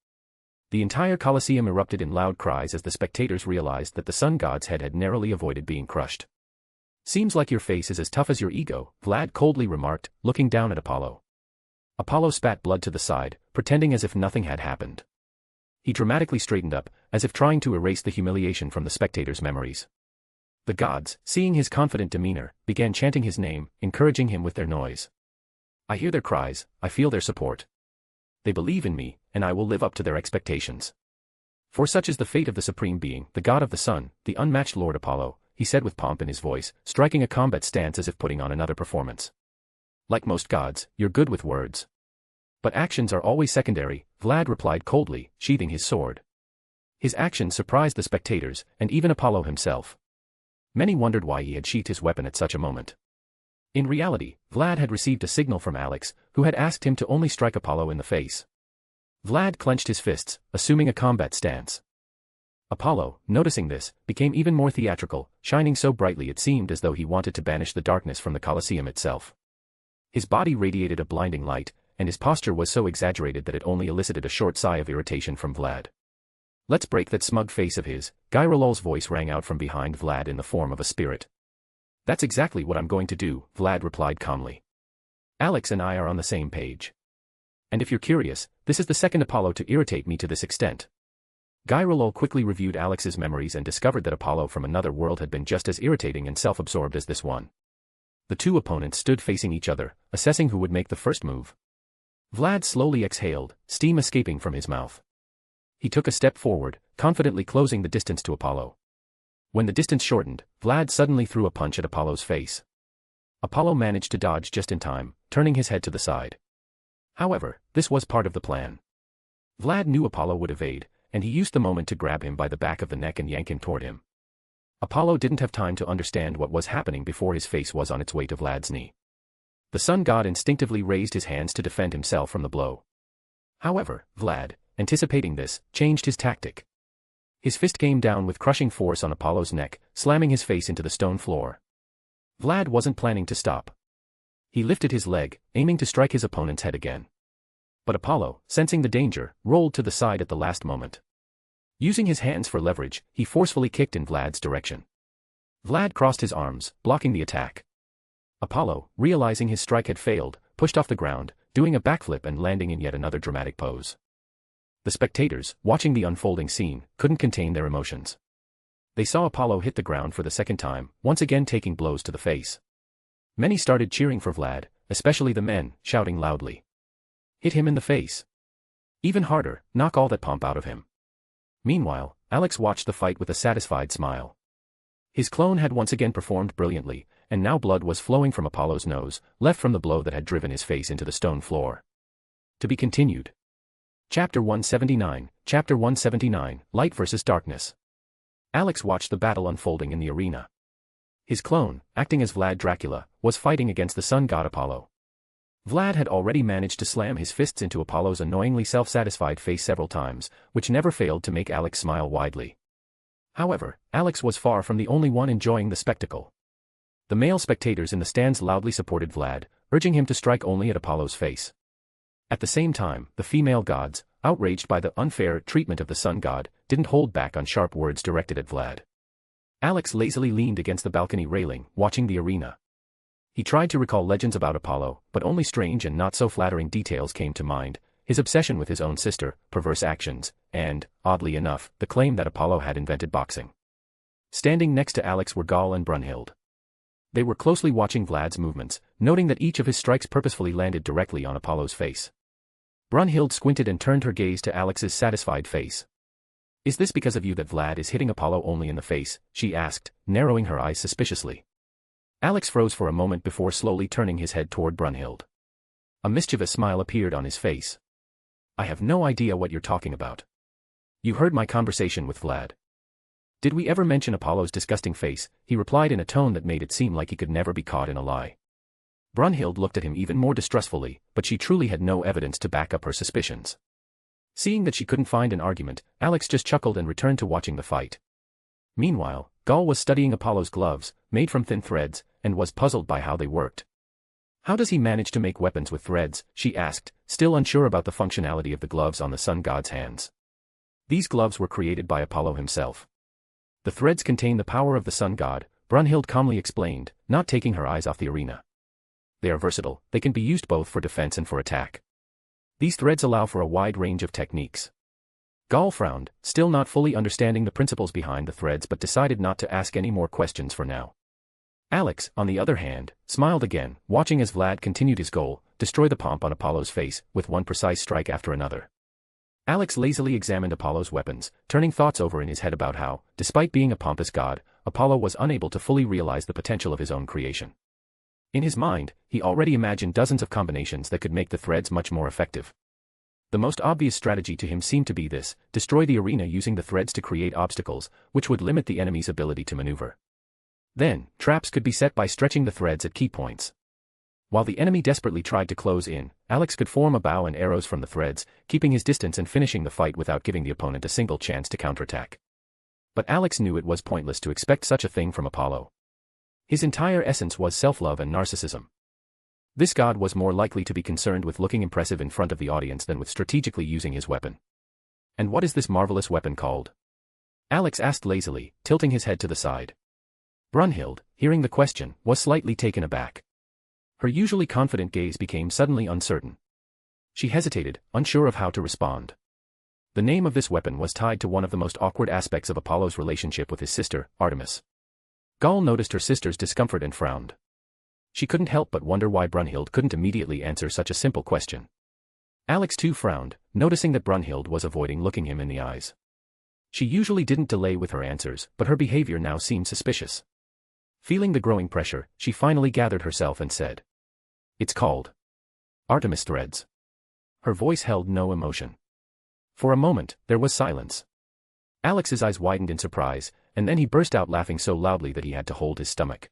S3: The entire Colosseum erupted in loud cries as the spectators realized that the sun god's head had narrowly avoided being crushed. "Seems like your face is as tough as your ego," Vlad coldly remarked, looking down at Apollo. Apollo spat blood to the side, pretending as if nothing had happened. He dramatically straightened up, as if trying to erase the humiliation from the spectators' memories. The gods, seeing his confident demeanor, began chanting his name, encouraging him with their noise. "I hear their cries, I feel their support. They believe in me, and I will live up to their expectations. For such is the fate of the Supreme Being, the God of the Sun, the unmatched Lord Apollo," he said with pomp in his voice, striking a combat stance as if putting on another performance. "Like most gods, you're good with words. But actions are always secondary," Vlad replied coldly, sheathing his sword. His actions surprised the spectators, and even Apollo himself. Many wondered why he had sheathed his weapon at such a moment. In reality, Vlad had received a signal from Alex, who had asked him to only strike Apollo in the face. Vlad clenched his fists, assuming a combat stance. Apollo, noticing this, became even more theatrical, shining so brightly it seemed as though he wanted to banish the darkness from the Colosseum itself. His body radiated a blinding light, and his posture was so exaggerated that it only elicited a short sigh of irritation from Vlad. "Let's break that smug face of his," Gyrolol's voice rang out from behind Vlad in the form of a spirit. "That's exactly what I'm going to do," Vlad replied calmly. "Alex and I are on the same page. And if you're curious, this is the second Apollo to irritate me to this extent." Gyrolol quickly reviewed Alex's memories and discovered that Apollo from another world had been just as irritating and self-absorbed as this one. The two opponents stood facing each other, assessing who would make the first move. Vlad slowly exhaled, steam escaping from his mouth. He took a step forward, confidently closing the distance to Apollo. When the distance shortened, Vlad suddenly threw a punch at Apollo's face. Apollo managed to dodge just in time, turning his head to the side. However, this was part of the plan. Vlad knew Apollo would evade, and he used the moment to grab him by the back of the neck and yank him toward him. Apollo didn't have time to understand what was happening before his face was on its way to Vlad's knee. The sun god instinctively raised his hands to defend himself from the blow. However, Vlad, anticipating this, changed his tactic. His fist came down with crushing force on Apollo's neck, slamming his face into the stone floor. Vlad wasn't planning to stop. He lifted his leg, aiming to strike his opponent's head again. But Apollo, sensing the danger, rolled to the side at the last moment. Using his hands for leverage, he forcefully kicked in Vlad's direction. Vlad crossed his arms, blocking the attack. Apollo, realizing his strike had failed, pushed off the ground, doing a backflip and landing in yet another dramatic pose. The spectators, watching the unfolding scene, couldn't contain their emotions. They saw Apollo hit the ground for the second time, once again taking blows to the face. Many started cheering for Vlad, especially the men, shouting loudly. "Hit him in the face. Even harder, knock all that pomp out of him." Meanwhile, Alex watched the fight with a satisfied smile. His clone had once again performed brilliantly, and now blood was flowing from Apollo's nose, left from the blow that had driven his face into the stone floor. To be continued. Chapter 179, Light vs. Darkness. Alex watched the battle unfolding in the arena. His clone, acting as Vlad Dracula, was fighting against the sun god Apollo. Vlad had already managed to slam his fists into Apollo's annoyingly self-satisfied face several times, which never failed to make Alex smile widely. However, Alex was far from the only one enjoying the spectacle. The male spectators in the stands loudly supported Vlad, urging him to strike only at Apollo's face. At the same time, the female gods, outraged by the unfair treatment of the sun god, didn't hold back on sharp words directed at Vlad. Alex lazily leaned against the balcony railing, watching the arena. He tried to recall legends about Apollo, but only strange and not so flattering details came to mind: his obsession with his own sister, perverse actions, and, oddly enough, the claim that Apollo had invented boxing. Standing next to Alex were Gall and Brunhild. They were closely watching Vlad's movements, noting that each of his strikes purposefully landed directly on Apollo's face. Brunhild squinted and turned her gaze to Alex's satisfied face. "Is this because of you that Vlad is hitting Apollo only in the face?" she asked, narrowing her eyes suspiciously. Alex froze for a moment before slowly turning his head toward Brunhild. A mischievous smile appeared on his face. "I have no idea what you're talking about. You heard my conversation with Vlad." "Did we ever mention Apollo's disgusting face?" he replied in a tone that made it seem like he could never be caught in a lie. Brunhild looked at him even more distrustfully, but she truly had no evidence to back up her suspicions. Seeing that she couldn't find an argument, Alex just chuckled and returned to watching the fight. Meanwhile, Gall was studying Apollo's gloves, made from thin threads, and was puzzled by how they worked. "How does he manage to make weapons with threads?" she asked, still unsure about the functionality of the gloves on the sun god's hands. "These gloves were created by Apollo himself. The threads contain the power of the sun god," Brunhild calmly explained, not taking her eyes off the arena. "They are versatile, they can be used both for defense and for attack. These threads allow for a wide range of techniques." Gall frowned, still not fully understanding the principles behind the threads but decided not to ask any more questions for now. Alex, on the other hand, smiled again, watching as Vlad continued his goal, destroy the pomp on Apollo's face, with one precise strike after another. Alex lazily examined Apollo's weapons, turning thoughts over in his head about how, despite being a pompous god, Apollo was unable to fully realize the potential of his own creation. In his mind, he already imagined dozens of combinations that could make the threads much more effective. The most obvious strategy to him seemed to be this: destroy the arena using the threads to create obstacles, which would limit the enemy's ability to maneuver. Then, traps could be set by stretching the threads at key points. While the enemy desperately tried to close in, Alex could form a bow and arrows from the threads, keeping his distance and finishing the fight without giving the opponent a single chance to counterattack. But Alex knew it was pointless to expect such a thing from Apollo. His entire essence was self-love and narcissism. This god was more likely to be concerned with looking impressive in front of the audience than with strategically using his weapon. "And what is this marvelous weapon called?" Alex asked lazily, tilting his head to the side. Brunhild, hearing the question, was slightly taken aback. Her usually confident gaze became suddenly uncertain. She hesitated, unsure of how to respond. The name of this weapon was tied to one of the most awkward aspects of Apollo's relationship with his sister, Artemis. Gall noticed her sister's discomfort and frowned. She couldn't help but wonder why Brunhild couldn't immediately answer such a simple question. Alex too frowned, noticing that Brunhild was avoiding looking him in the eyes. She usually didn't delay with her answers, but her behavior now seemed suspicious. Feeling the growing pressure, she finally gathered herself and said, "It's called Artemis threads." Her voice held no emotion. For a moment, there was silence. Alex's eyes widened in surprise, and then he burst out laughing so loudly that he had to hold his stomach.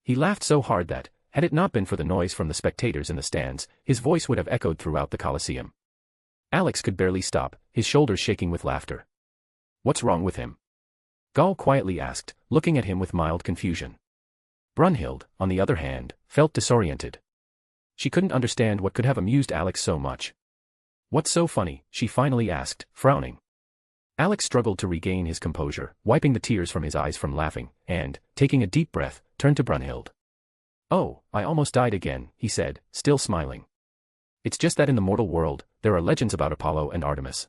S3: He laughed so hard that, had it not been for the noise from the spectators in the stands, his voice would have echoed throughout the Colosseum. Alex could barely stop, his shoulders shaking with laughter. "What's wrong with him?" Gall quietly asked, looking at him with mild confusion. Brunhild, on the other hand, felt disoriented. She couldn't understand what could have amused Alex so much. "What's so funny?" she finally asked, frowning. Alex struggled to regain his composure, wiping the tears from his eyes from laughing, and, taking a deep breath, turned to Brunhild. "Oh, I almost died again," he said, still smiling. "It's just that in the mortal world, there are legends about Apollo and Artemis.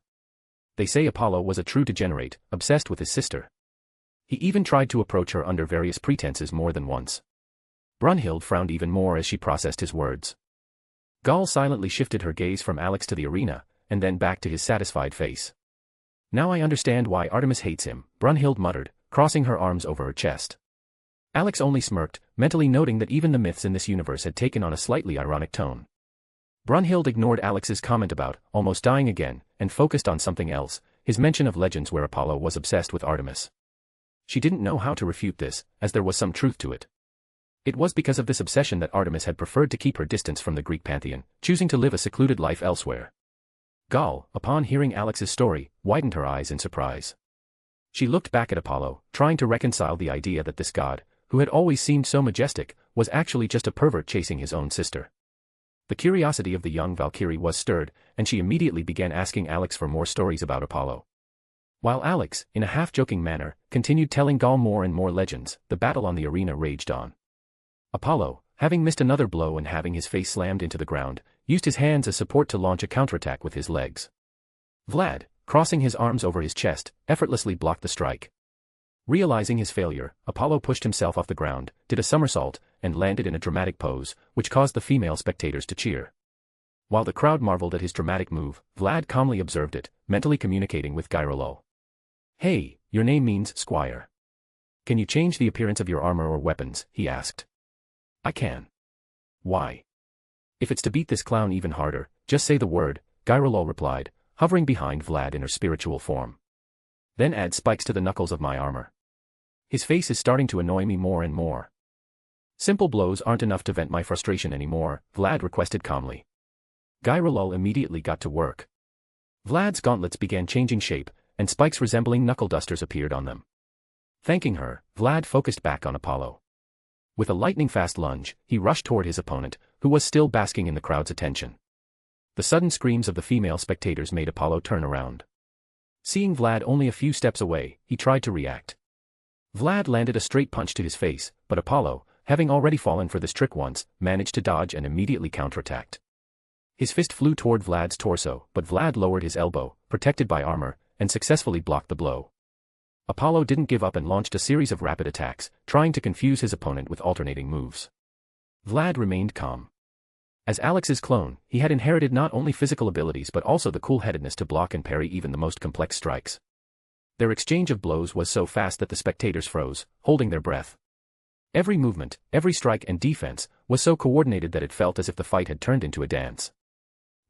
S3: They say Apollo was a true degenerate, obsessed with his sister. He even tried to approach her under various pretenses more than once." Brunhild frowned even more as she processed his words. Gall silently shifted her gaze from Alex to the arena, and then back to his satisfied face. "Now I understand why Artemis hates him," Brunhild muttered, crossing her arms over her chest. Alex only smirked, mentally noting that even the myths in this universe had taken on a slightly ironic tone. Brunhild ignored Alex's comment about almost dying again, and focused on something else, his mention of legends where Apollo was obsessed with Artemis. She didn't know how to refute this, as there was some truth to it. It was because of this obsession that Artemis had preferred to keep her distance from the Greek pantheon, choosing to live a secluded life elsewhere. Gall, upon hearing Alex's story, widened her eyes in surprise. She looked back at Apollo, trying to reconcile the idea that this god, who had always seemed so majestic, was actually just a pervert chasing his own sister. The curiosity of the young Valkyrie was stirred, and she immediately began asking Alex for more stories about Apollo. While Alex, in a half-joking manner, continued telling Gall more and more legends, the battle on the arena raged on. Apollo, having missed another blow and having his face slammed into the ground, used his hands as support to launch a counterattack with his legs. Vlad, crossing his arms over his chest, effortlessly blocked the strike. Realizing his failure, Apollo pushed himself off the ground, did a somersault, and landed in a dramatic pose, which caused the female spectators to cheer. While the crowd marveled at his dramatic move, Vlad calmly observed it, mentally communicating with Gyrolol. "Hey, your name means squire. Can you change the appearance of your armor or weapons?" he asked. "I can." "Why?" "If it's to beat this clown even harder, just say the word," Gyrolol replied, hovering behind Vlad in her spiritual form. "Then add spikes to the knuckles of my armor. His face is starting to annoy me more and more." "Simple blows aren't enough to vent my frustration anymore," Vlad requested calmly. Gyrolol immediately got to work. Vlad's gauntlets began changing shape, and spikes resembling knuckle dusters appeared on them. Thanking her, Vlad focused back on Apollo. With a lightning-fast lunge, he rushed toward his opponent, who was still basking in the crowd's attention. The sudden screams of the female spectators made Apollo turn around. Seeing Vlad only a few steps away, he tried to react. Vlad landed a straight punch to his face, but Apollo, having already fallen for this trick once, managed to dodge and immediately counterattacked. His fist flew toward Vlad's torso, but Vlad lowered his elbow, protected by armor, and successfully blocked the blow. Apollo didn't give up and launched a series of rapid attacks, trying to confuse his opponent with alternating moves. Vlad remained calm. As Alex's clone, he had inherited not only physical abilities but also the cool-headedness to block and parry even the most complex strikes. Their exchange of blows was so fast that the spectators froze, holding their breath. Every movement, every strike and defense, was so coordinated that it felt as if the fight had turned into a dance.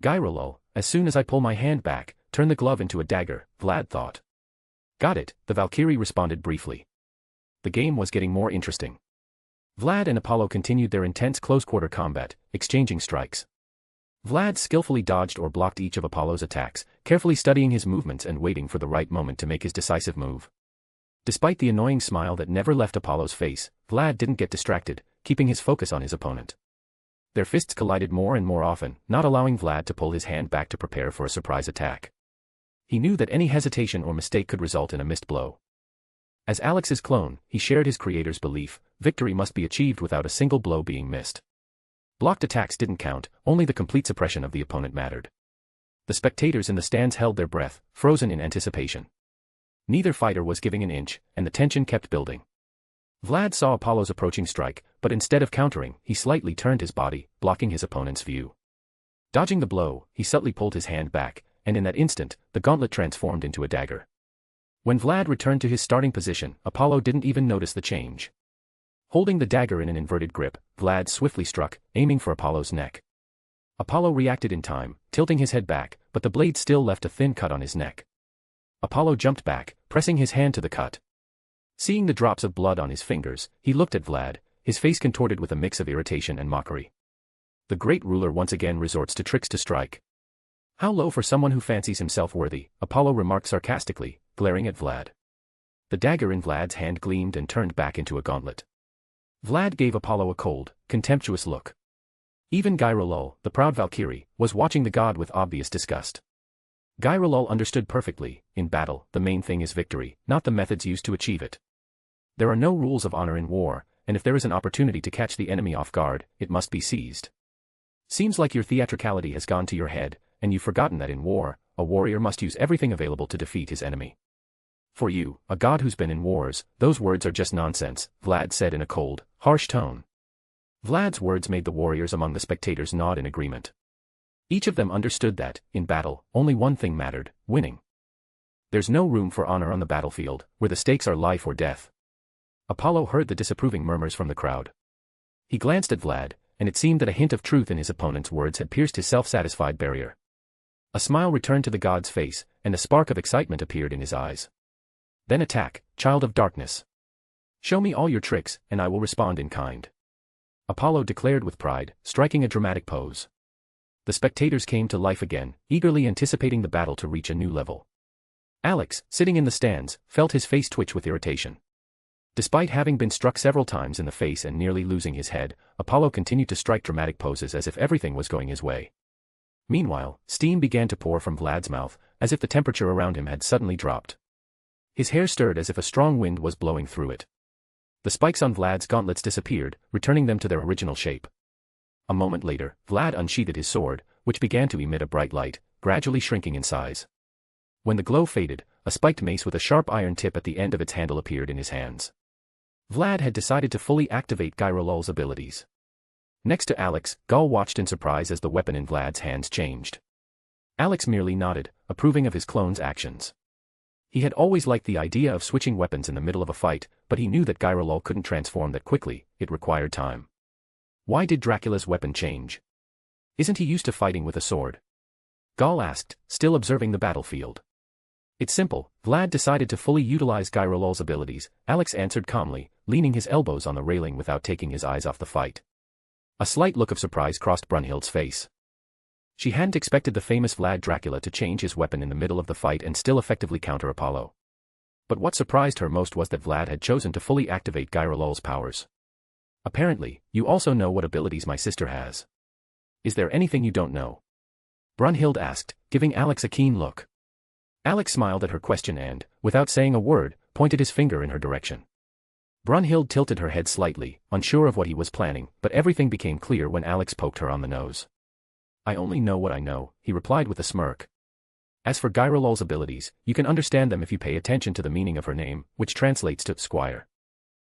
S3: "Gyrolol, as soon as I pull my hand back, turn the glove into a dagger," Vlad thought. "Got it," the Valkyrie responded briefly. The game was getting more interesting. Vlad and Apollo continued their intense close-quarter combat, exchanging strikes. Vlad skillfully dodged or blocked each of Apollo's attacks, carefully studying his movements and waiting for the right moment to make his decisive move. Despite the annoying smile that never left Apollo's face, Vlad didn't get distracted, keeping his focus on his opponent. Their fists collided more and more often, not allowing Vlad to pull his hand back to prepare for a surprise attack. He knew that any hesitation or mistake could result in a missed blow. As Alex's clone, he shared his creator's belief: victory must be achieved without a single blow being missed. Blocked attacks didn't count, only the complete suppression of the opponent mattered. The spectators in the stands held their breath, frozen in anticipation. Neither fighter was giving an inch, and the tension kept building. Vlad saw Apollo's approaching strike, but instead of countering, he slightly turned his body, blocking his opponent's view. Dodging the blow, he subtly pulled his hand back, and in that instant, the gauntlet transformed into a dagger. When Vlad returned to his starting position, Apollo didn't even notice the change. Holding the dagger in an inverted grip, Vlad swiftly struck, aiming for Apollo's neck. Apollo reacted in time, tilting his head back, but the blade still left a thin cut on his neck. Apollo jumped back, pressing his hand to the cut. Seeing the drops of blood on his fingers, he looked at Vlad, his face contorted with a mix of irritation and mockery. The great ruler once again resorts to tricks to strike. "How low for someone who fancies himself worthy," Apollo remarked sarcastically, glaring at Vlad. The dagger in Vlad's hand gleamed and turned back into a gauntlet. Vlad gave Apollo a cold, contemptuous look. Even Gyrolol, the proud Valkyrie, was watching the god with obvious disgust. Gyrolol understood perfectly: in battle, the main thing is victory, not the methods used to achieve it. There are no rules of honor in war, and if there is an opportunity to catch the enemy off guard, it must be seized. Seems like your theatricality has gone to your head, and you've forgotten that in war, a warrior must use everything available to defeat his enemy. For you, a god who's been in wars, those words are just nonsense, Vlad said in a cold, harsh tone. Vlad's words made the warriors among the spectators nod in agreement. Each of them understood that, in battle, only one thing mattered: winning. There's no room for honor on the battlefield, where the stakes are life or death. Apollo heard the disapproving murmurs from the crowd. He glanced at Vlad, and it seemed that a hint of truth in his opponent's words had pierced his self-satisfied barrier. A smile returned to the god's face, and a spark of excitement appeared in his eyes. "Then attack, child of darkness. Show me all your tricks, and I will respond in kind," Apollo declared with pride, striking a dramatic pose. The spectators came to life again, eagerly anticipating the battle to reach a new level. Alex, sitting in the stands, felt his face twitch with irritation. Despite having been struck several times in the face and nearly losing his head, Apollo continued to strike dramatic poses as if everything was going his way. Meanwhile, steam began to pour from Vlad's mouth, as if the temperature around him had suddenly dropped. His hair stirred as if a strong wind was blowing through it. The spikes on Vlad's gauntlets disappeared, returning them to their original shape. A moment later, Vlad unsheathed his sword, which began to emit a bright light, gradually shrinking in size. When the glow faded, a spiked mace with a sharp iron tip at the end of its handle appeared in his hands. Vlad had decided to fully activate Gyrolol's abilities. Next to Alex, Gul watched in surprise as the weapon in Vlad's hands changed. Alex merely nodded, approving of his clone's actions. He had always liked the idea of switching weapons in the middle of a fight, but he knew that Gyrolol couldn't transform that quickly, it required time. Why did Dracula's weapon change? Isn't he used to fighting with a sword? Gul asked, still observing the battlefield. It's simple, Vlad decided to fully utilize Gyrolol's abilities, Alex answered calmly, leaning his elbows on the railing without taking his eyes off the fight. A slight look of surprise crossed Brunhild's face. She hadn't expected the famous Vlad Dracula to change his weapon in the middle of the fight and still effectively counter Apollo. But what surprised her most was that Vlad had chosen to fully activate Gyrolol's powers. Apparently, you also know what abilities my sister has. Is there anything you don't know? Brunhild asked, giving Alex a keen look. Alex smiled at her question and, without saying a word, pointed his finger in her direction. Brunhild tilted her head slightly, unsure of what he was planning, but everything became clear when Alex poked her on the nose. I only know what I know, he replied with a smirk. As for Gyrolol's abilities, you can understand them if you pay attention to the meaning of her name, which translates to Squire.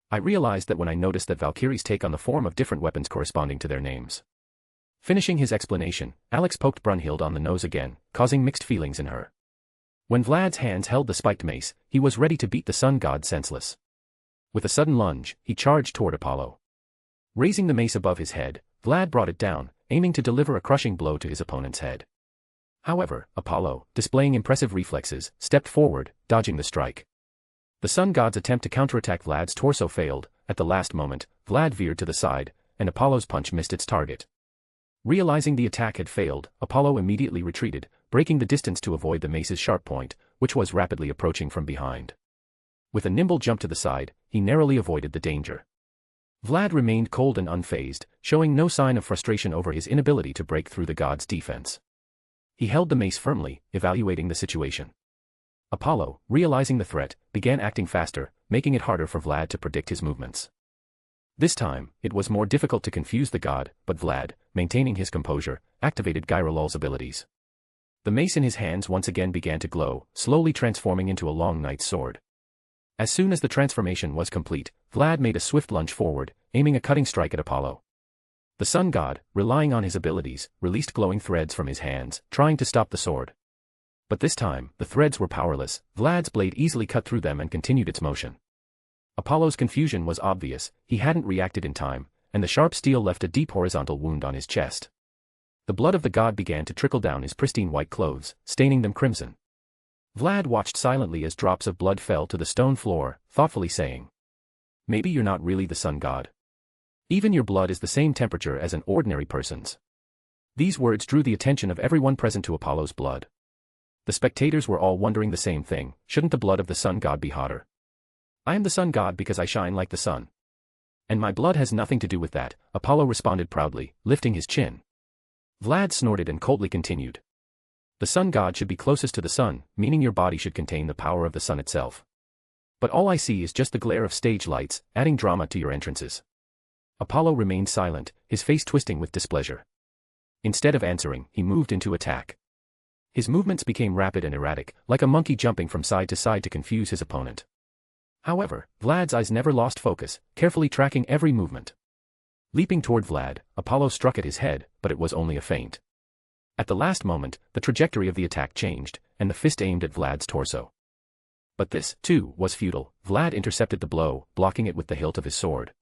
S3: I realized that when I noticed that Valkyries take on the form of different weapons corresponding to their names. Finishing his explanation, Alex poked Brunhild on the nose again, causing mixed feelings in her. When Vlad's hands held the spiked mace, he was ready to beat the sun god senseless. With a sudden lunge, he charged toward Apollo. Raising the mace above his head, Vlad brought it down, aiming to deliver a crushing blow to his opponent's head. However, Apollo, displaying impressive reflexes, stepped forward, dodging the strike. The sun god's attempt to counterattack Vlad's torso failed. At the last moment, Vlad veered to the side, and Apollo's punch missed its target. Realizing the attack had failed, Apollo immediately retreated, breaking the distance to avoid the mace's sharp point, which was rapidly approaching from behind. With a nimble jump to the side, he narrowly avoided the danger. Vlad remained cold and unfazed, showing no sign of frustration over his inability to break through the god's defense. He held the mace firmly, evaluating the situation. Apollo, realizing the threat, began acting faster, making it harder for Vlad to predict his movements. This time, it was more difficult to confuse the god, but Vlad, maintaining his composure, activated Gyrolol's abilities. The mace in his hands once again began to glow, slowly transforming into a long knight's sword. As soon as the transformation was complete, Vlad made a swift lunge forward, aiming a cutting strike at Apollo. The sun god, relying on his abilities, released glowing threads from his hands, trying to stop the sword. But this time, the threads were powerless, Vlad's blade easily cut through them and continued its motion. Apollo's confusion was obvious, he hadn't reacted in time, and the sharp steel left a deep horizontal wound on his chest. The blood of the god began to trickle down his pristine white clothes, staining them crimson. Vlad watched silently as drops of blood fell to the stone floor, thoughtfully saying, "Maybe you're not really the sun god. Even your blood is the same temperature as an ordinary person's." These words drew the attention of everyone present to Apollo's blood. The spectators were all wondering the same thing, shouldn't the blood of the sun god be hotter? I am the sun god because I shine like the sun. And my blood has nothing to do with that, Apollo responded proudly, lifting his chin. Vlad snorted and coldly continued. The sun god should be closest to the sun, meaning your body should contain the power of the sun itself. But all I see is just the glare of stage lights, adding drama to your entrances. Apollo remained silent, his face twisting with displeasure. Instead of answering, he moved into attack. His movements became rapid and erratic, like a monkey jumping from side to side to confuse his opponent. However, Vlad's eyes never lost focus, carefully tracking every movement. Leaping toward Vlad, Apollo struck at his head, but it was only a feint. At the last moment, the trajectory of the attack changed, and the fist aimed at Vlad's torso. But this, too, was futile. Vlad intercepted the blow, blocking it with the hilt of his sword.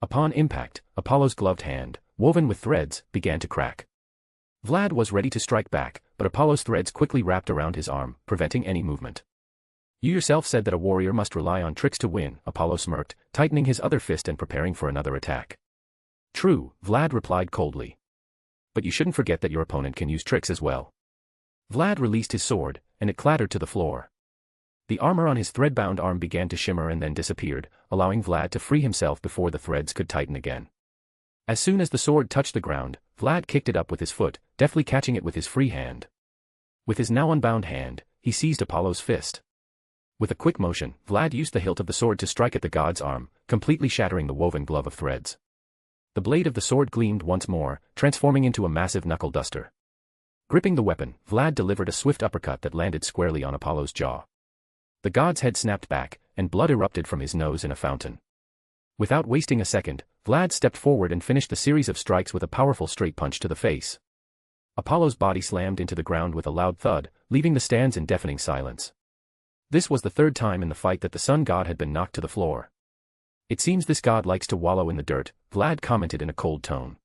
S3: Upon impact, Apollo's gloved hand, woven with threads, began to crack. Vlad was ready to strike back, but Apollo's threads quickly wrapped around his arm, preventing any movement. You yourself said that a warrior must rely on tricks to win, Apollo smirked, tightening his other fist and preparing for another attack. True, Vlad replied coldly. But you shouldn't forget that your opponent can use tricks as well. Vlad released his sword, and it clattered to the floor. The armor on his thread-bound arm began to shimmer and then disappeared, allowing Vlad to free himself before the threads could tighten again. As soon as the sword touched the ground, Vlad kicked it up with his foot, deftly catching it with his free hand. With his now unbound hand, he seized Apollo's fist. With a quick motion, Vlad used the hilt of the sword to strike at the god's arm, completely shattering the woven glove of threads. The blade of the sword gleamed once more, transforming into a massive knuckle duster. Gripping the weapon, Vlad delivered a swift uppercut that landed squarely on Apollo's jaw. The god's head snapped back, and blood erupted from his nose in a fountain. Without wasting a second, Vlad stepped forward and finished the series of strikes with a powerful straight punch to the face. Apollo's body slammed into the ground with a loud thud, leaving the stands in deafening silence. This was the third time in the fight that the sun god had been knocked to the floor. It seems this god likes to wallow in the dirt, Vlad commented in a cold tone.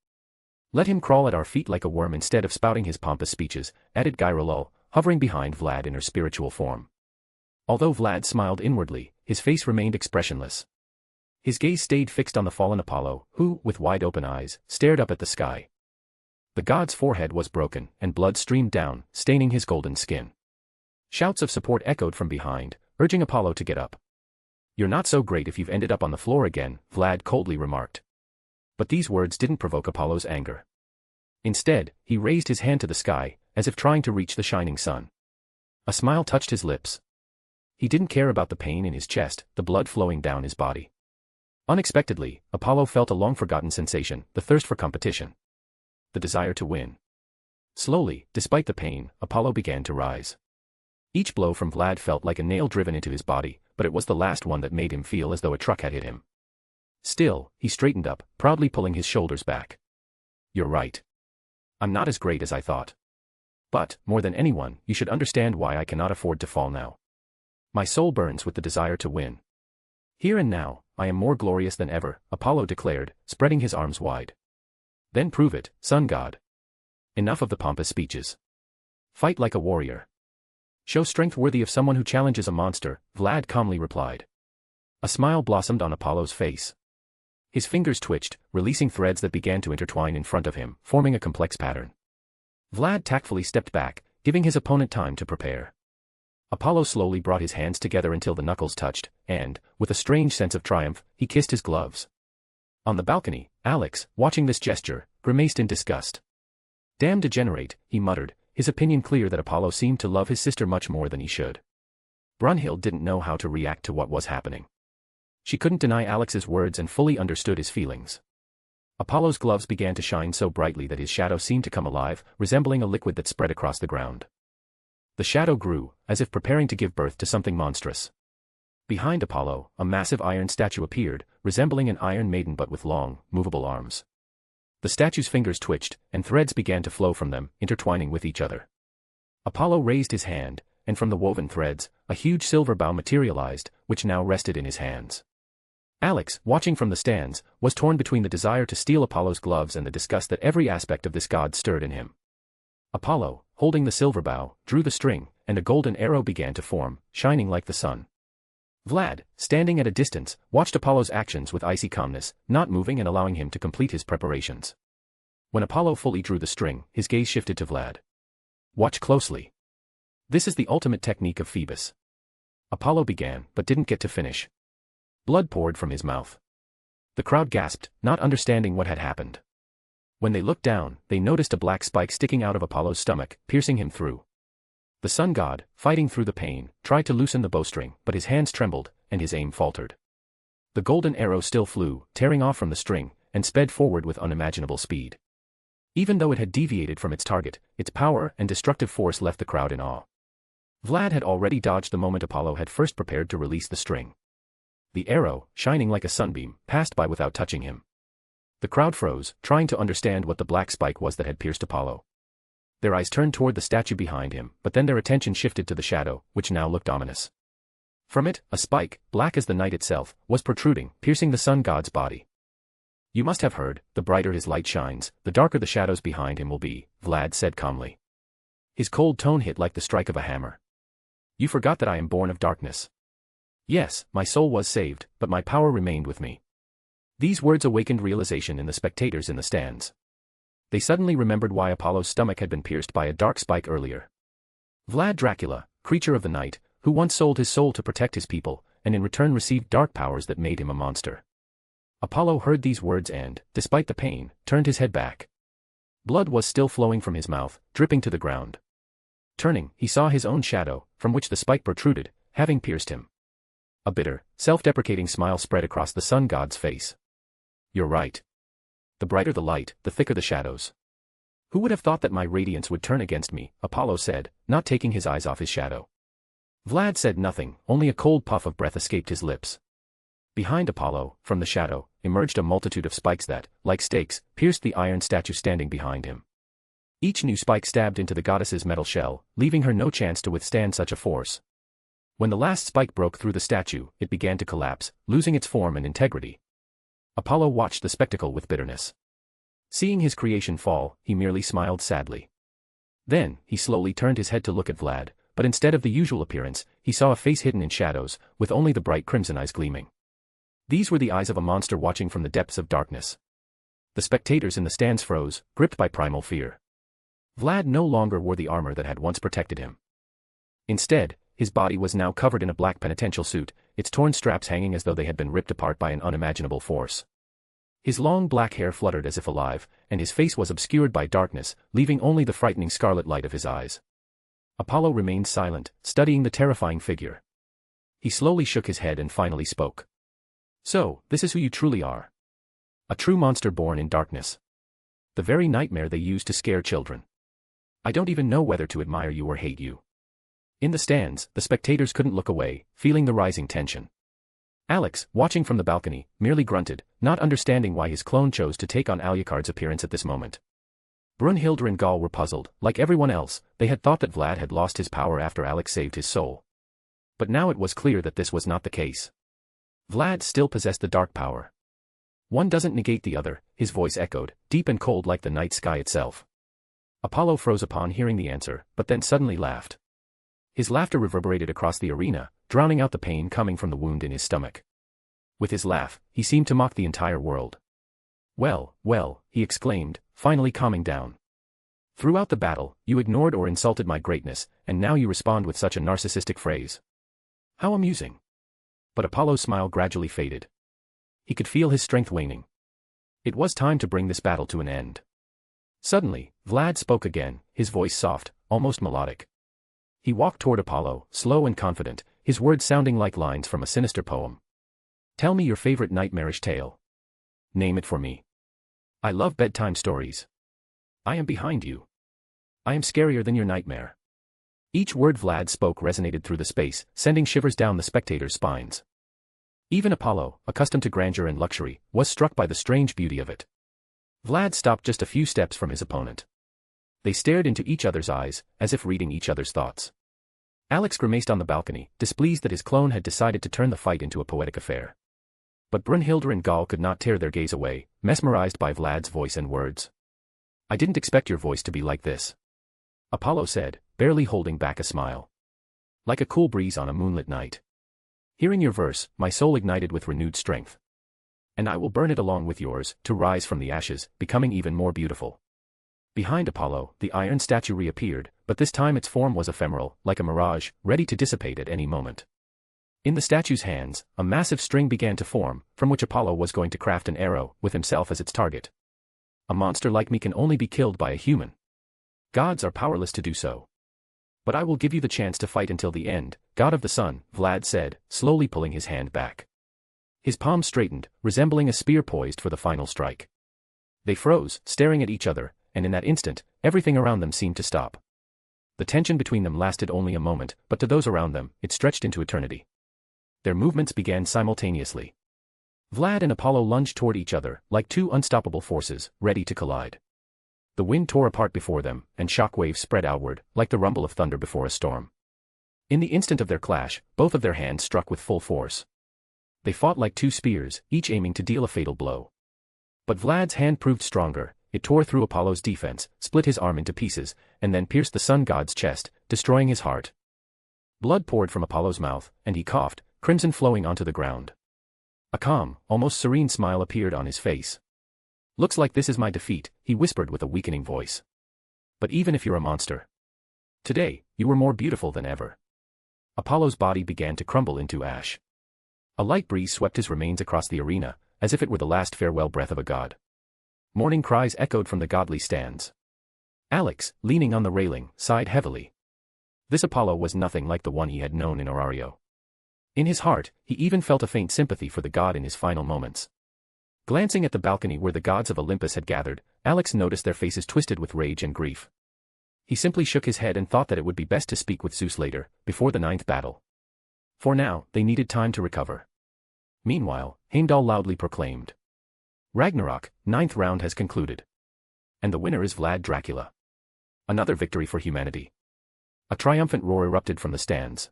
S3: Let him crawl at our feet like a worm instead of spouting his pompous speeches, added Gyrolol, hovering behind Vlad in her spiritual form. Although Vlad smiled inwardly, his face remained expressionless. His gaze stayed fixed on the fallen Apollo, who, with wide-open eyes, stared up at the sky. The god's forehead was broken, and blood streamed down, staining his golden skin. Shouts of support echoed from behind, urging Apollo to get up. You're not so great if you've ended up on the floor again, Vlad coldly remarked. But these words didn't provoke Apollo's anger. Instead, he raised his hand to the sky, as if trying to reach the shining sun. A smile touched his lips. He didn't care about the pain in his chest, the blood flowing down his body. Unexpectedly, Apollo felt a long-forgotten sensation, the thirst for competition. The desire to win. Slowly, despite the pain, Apollo began to rise. Each blow from Vlad felt like a nail driven into his body, but it was the last one that made him feel as though a truck had hit him. Still, he straightened up, proudly pulling his shoulders back. You're right. I'm not as great as I thought. But, more than anyone, you should understand why I cannot afford to fall now. My soul burns with the desire to win. Here and now, I am more glorious than ever, Apollo declared, spreading his arms wide. Then prove it, sun god. Enough of the pompous speeches. Fight like a warrior. Show strength worthy of someone who challenges a monster, Vlad calmly replied. A smile blossomed on Apollo's face. His fingers twitched, releasing threads that began to intertwine in front of him, forming a complex pattern. Vlad tactfully stepped back, giving his opponent time to prepare. Apollo slowly brought his hands together until the knuckles touched, and, with a strange sense of triumph, he kissed his gloves. On the balcony, Alex, watching this gesture, grimaced in disgust. Damn degenerate, he muttered, his opinion clear that Apollo seemed to love his sister much more than he should. Brunhild didn't know how to react to what was happening. She couldn't deny Alex's words and fully understood his feelings. Apollo's gloves began to shine so brightly that his shadow seemed to come alive, resembling a liquid that spread across the ground. The shadow grew, as if preparing to give birth to something monstrous. Behind Apollo, a massive iron statue appeared, resembling an iron maiden but with long, movable arms. The statue's fingers twitched, and threads began to flow from them, intertwining with each other. Apollo raised his hand, and from the woven threads, a huge silver bow materialized, which now rested in his hands. Alex, watching from the stands, was torn between the desire to steal Apollo's gloves and the disgust that every aspect of this god stirred in him. Apollo, holding the silver bow, drew the string, and a golden arrow began to form, shining like the sun. Vlad, standing at a distance, watched Apollo's actions with icy calmness, not moving and allowing him to complete his preparations. When Apollo fully drew the string, his gaze shifted to Vlad. Watch closely. This is the ultimate technique of Phoebus. Apollo began, but didn't get to finish. Blood poured from his mouth. The crowd gasped, not understanding what had happened. When they looked down, they noticed a black spike sticking out of Apollo's stomach, piercing him through. The sun god, fighting through the pain, tried to loosen the bowstring, but his hands trembled, and his aim faltered. The golden arrow still flew, tearing off from the string, and sped forward with unimaginable speed. Even though it had deviated from its target, its power and destructive force left the crowd in awe. Vlad had already dodged the moment Apollo had first prepared to release the string. The arrow, shining like a sunbeam, passed by without touching him. The crowd froze, trying to understand what the black spike was that had pierced Apollo. Their eyes turned toward the statue behind him, but then their attention shifted to the shadow, which now looked ominous. From it, a spike, black as the night itself, was protruding, piercing the sun god's body. You must have heard, the brighter his light shines, the darker the shadows behind him will be, Vlad said calmly. His cold tone hit like the strike of a hammer. You forgot that I am born of darkness. Yes, my soul was saved, but my power remained with me. These words awakened realization in the spectators in the stands. They suddenly remembered why Apollo's stomach had been pierced by a dark spike earlier. Vlad Dracula, creature of the night, who once sold his soul to protect his people, and in return received dark powers that made him a monster. Apollo heard these words and, despite the pain, turned his head back. Blood was still flowing from his mouth, dripping to the ground. Turning, he saw his own shadow, from which the spike protruded, having pierced him. A bitter, self-deprecating smile spread across the sun god's face. You're right. The brighter the light, the thicker the shadows. Who would have thought that my radiance would turn against me, Apollo said, not taking his eyes off his shadow. Vlad said nothing, only a cold puff of breath escaped his lips. Behind Apollo, from the shadow, emerged a multitude of spikes that, like stakes, pierced the iron statue standing behind him. Each new spike stabbed into the goddess's metal shell, leaving her no chance to withstand such a force. When the last spike broke through the statue, it began to collapse, losing its form and integrity. Apollo watched the spectacle with bitterness. Seeing his creation fall, he merely smiled sadly. Then, he slowly turned his head to look at Vlad, but instead of the usual appearance, he saw a face hidden in shadows, with only the bright crimson eyes gleaming. These were the eyes of a monster watching from the depths of darkness. The spectators in the stands froze, gripped by primal fear. Vlad no longer wore the armor that had once protected him. Instead, his body was now covered in a black penitential suit, its torn straps hanging as though they had been ripped apart by an unimaginable force. His long black hair fluttered as if alive, and his face was obscured by darkness, leaving only the frightening scarlet light of his eyes. Apollo remained silent, studying the terrifying figure. He slowly shook his head and finally spoke. "So, this is who you truly are. A true monster born in darkness. The very nightmare they use to scare children. I don't even know whether to admire you or hate you." In the stands, the spectators couldn't look away, feeling the rising tension. Alex, watching from the balcony, merely grunted, not understanding why his clone chose to take on Alucard's appearance at this moment. Brunhilde and Gaul were puzzled. Like everyone else, they had thought that Vlad had lost his power after Alex saved his soul. But now it was clear that this was not the case. Vlad still possessed the dark power. One doesn't negate the other, his voice echoed, deep and cold like the night sky itself. Apollo froze upon hearing the answer, but then suddenly laughed. His laughter reverberated across the arena, drowning out the pain coming from the wound in his stomach. With his laugh, he seemed to mock the entire world. "Well, well," he exclaimed, finally calming down. "Throughout the battle, you ignored or insulted my greatness, and now you respond with such a narcissistic phrase. How amusing." But Apollo's smile gradually faded. He could feel his strength waning. It was time to bring this battle to an end. Suddenly, Vlad spoke again, his voice soft, almost melodic. He walked toward Apollo, slow and confident, his words sounding like lines from a sinister poem. "Tell me your favorite nightmarish tale. Name it for me. I love bedtime stories. I am behind you. I am scarier than your nightmare." Each word Vlad spoke resonated through the space, sending shivers down the spectators' spines. Even Apollo, accustomed to grandeur and luxury, was struck by the strange beauty of it. Vlad stopped just a few steps from his opponent. They stared into each other's eyes, as if reading each other's thoughts. Alex grimaced on the balcony, displeased that his clone had decided to turn the fight into a poetic affair. But Brunhilde and Gaul could not tear their gaze away, mesmerized by Vlad's voice and words. "I didn't expect your voice to be like this," Apollo said, barely holding back a smile. "Like a cool breeze on a moonlit night. Hearing your verse, my soul ignited with renewed strength. And I will burn it along with yours, to rise from the ashes, becoming even more beautiful." Behind Apollo, the iron statue reappeared, but this time its form was ephemeral, like a mirage, ready to dissipate at any moment. In the statue's hands, a massive string began to form, from which Apollo was going to craft an arrow, with himself as its target. "A monster like me can only be killed by a human. Gods are powerless to do so. But I will give you the chance to fight until the end, God of the Sun," Vlad said, slowly pulling his hand back. His palm straightened, resembling a spear poised for the final strike. They froze, staring at each other, and in that instant, everything around them seemed to stop. The tension between them lasted only a moment, but to those around them, it stretched into eternity. Their movements began simultaneously. Vlad and Apollo lunged toward each other, like two unstoppable forces, ready to collide. The wind tore apart before them, and shock waves spread outward, like the rumble of thunder before a storm. In the instant of their clash, both of their hands struck with full force. They fought like two spears, each aiming to deal a fatal blow. But Vlad's hand proved stronger. It tore through Apollo's defense, split his arm into pieces, and then pierced the sun god's chest, destroying his heart. Blood poured from Apollo's mouth, and he coughed, crimson flowing onto the ground. A calm, almost serene smile appeared on his face. "Looks like this is my defeat," he whispered with a weakening voice. "But even if you're a monster, today, you were more beautiful than ever." Apollo's body began to crumble into ash. A light breeze swept his remains across the arena, as if it were the last farewell breath of a god. Mourning cries echoed from the godly stands. Alex, leaning on the railing, sighed heavily. This Apollo was nothing like the one he had known in Orario. In his heart, he even felt a faint sympathy for the god in his final moments. Glancing at the balcony where the gods of Olympus had gathered, Alex noticed their faces twisted with rage and grief. He simply shook his head and thought that it would be best to speak with Zeus later, before the ninth battle. For now, they needed time to recover. Meanwhile, Heimdall loudly proclaimed, "Ragnarok, ninth round has concluded. And the winner is Vlad Dracula. Another victory for humanity." A triumphant roar erupted from the stands.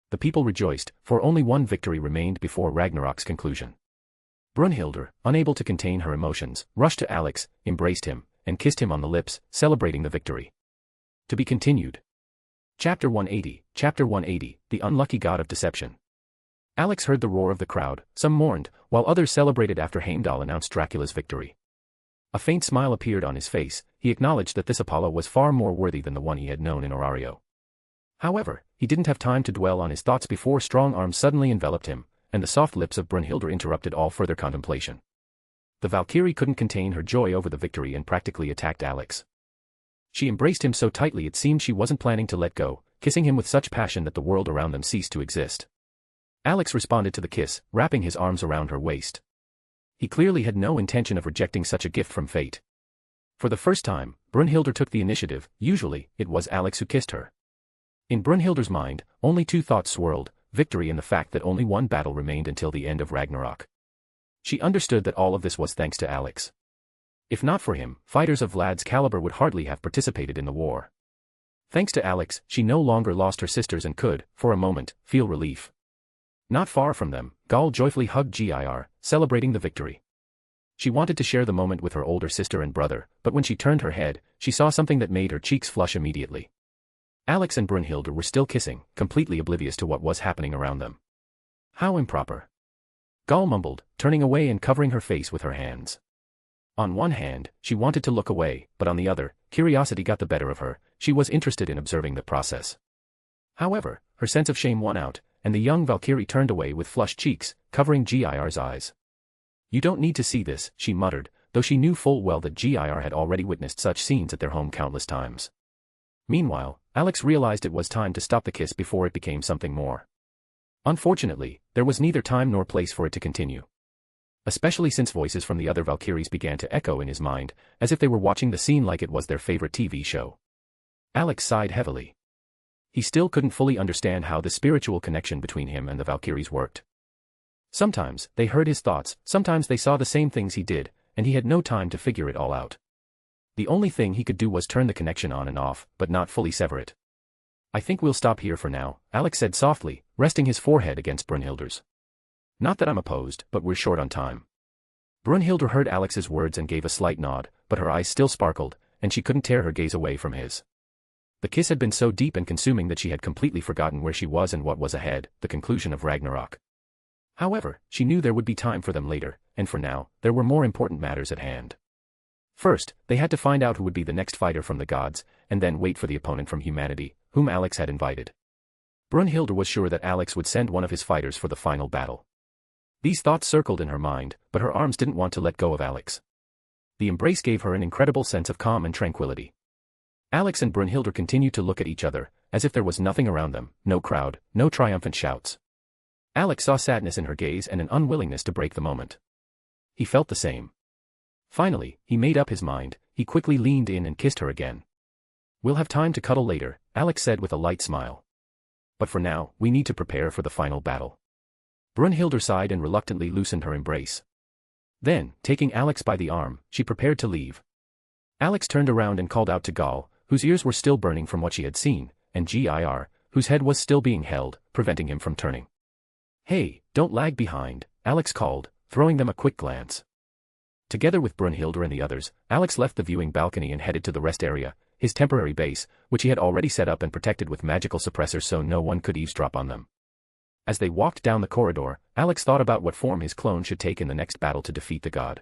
S3: The people rejoiced, for only one victory remained before Ragnarok's conclusion. Brunhilde, unable to contain her emotions, rushed to Alex, embraced him, and kissed him on the lips, celebrating the victory. To be continued. Chapter 180, The Unlucky God of Deception. Alex heard the roar of the crowd, some mourned, while others celebrated after Heimdall announced Dracula's victory. A faint smile appeared on his face, he acknowledged that this Apollo was far more worthy than the one he had known in Orario. However, he didn't have time to dwell on his thoughts before strong arms suddenly enveloped him, and the soft lips of Brunhilde interrupted all further contemplation. The Valkyrie couldn't contain her joy over the victory and practically attacked Alex. She embraced him so tightly it seemed she wasn't planning to let go, kissing him with such passion that the world around them ceased to exist. Alex responded to the kiss, wrapping his arms around her waist. He clearly had no intention of rejecting such a gift from fate. For the first time, Brunhilde took the initiative. Usually, it was Alex who kissed her. In Brunhilde's mind, only two thoughts swirled, victory and the fact that only one battle remained until the end of Ragnarok. She understood that all of this was thanks to Alex. If not for him, fighters of Vlad's caliber would hardly have participated in the war. Thanks to Alex, she no longer lost her sisters and could, for a moment, feel relief. Not far from them, Gaul joyfully hugged Gir, celebrating the victory. She wanted to share the moment with her older sister and brother, but when she turned her head, she saw something that made her cheeks flush immediately. Alex and Brunhilde were still kissing, completely oblivious to what was happening around them. How improper. Gaul mumbled, turning away and covering her face with her hands. On one hand, she wanted to look away, but on the other, curiosity got the better of her. She was interested in observing the process. However, her sense of shame won out, and the young Valkyrie turned away with flushed cheeks, covering Gir's eyes. "You don't need to see this," she muttered, though she knew full well that Gir had already witnessed such scenes at their home countless times. Meanwhile, Alex realized it was time to stop the kiss before it became something more. Unfortunately, there was neither time nor place for it to continue. Especially since voices from the other Valkyries began to echo in his mind, as if they were watching the scene like it was their favorite TV show. Alex sighed heavily. He still couldn't fully understand how the spiritual connection between him and the Valkyries worked. Sometimes, they heard his thoughts, sometimes they saw the same things he did, and he had no time to figure it all out. The only thing he could do was turn the connection on and off, but not fully sever it. "I think we'll stop here for now," Alex said softly, resting his forehead against Brunhilde's. "Not that I'm opposed, but we're short on time." Brunhilde heard Alex's words and gave a slight nod, but her eyes still sparkled, and she couldn't tear her gaze away from his. The kiss had been so deep and consuming that she had completely forgotten where she was and what was ahead, the conclusion of Ragnarok. However, she knew there would be time for them later, and for now, there were more important matters at hand. First, they had to find out who would be the next fighter from the gods, and then wait for the opponent from humanity, whom Alex had invited. Brunhilde was sure that Alex would send one of his fighters for the final battle. These thoughts circled in her mind, but her arms didn't want to let go of Alex. The embrace gave her an incredible sense of calm and tranquility. Alex and Brunhilde continued to look at each other, as if there was nothing around them, no crowd, no triumphant shouts. Alex saw sadness in her gaze and an unwillingness to break the moment. He felt the same. Finally, he made up his mind. He quickly leaned in and kissed her again. "We'll have time to cuddle later," Alex said with a light smile. "But for now, we need to prepare for the final battle." Brunhilde sighed and reluctantly loosened her embrace. Then, taking Alex by the arm, she prepared to leave. Alex turned around and called out to Gaul, whose ears were still burning from what she had seen, and Gir, whose head was still being held, preventing him from turning. "Hey, don't lag behind," Alex called, throwing them a quick glance. Together with Brunhilde and the others, Alex left the viewing balcony and headed to the rest area, his temporary base, which he had already set up and protected with magical suppressors so no one could eavesdrop on them. As they walked down the corridor, Alex thought about what form his clone should take in the next battle to defeat the god.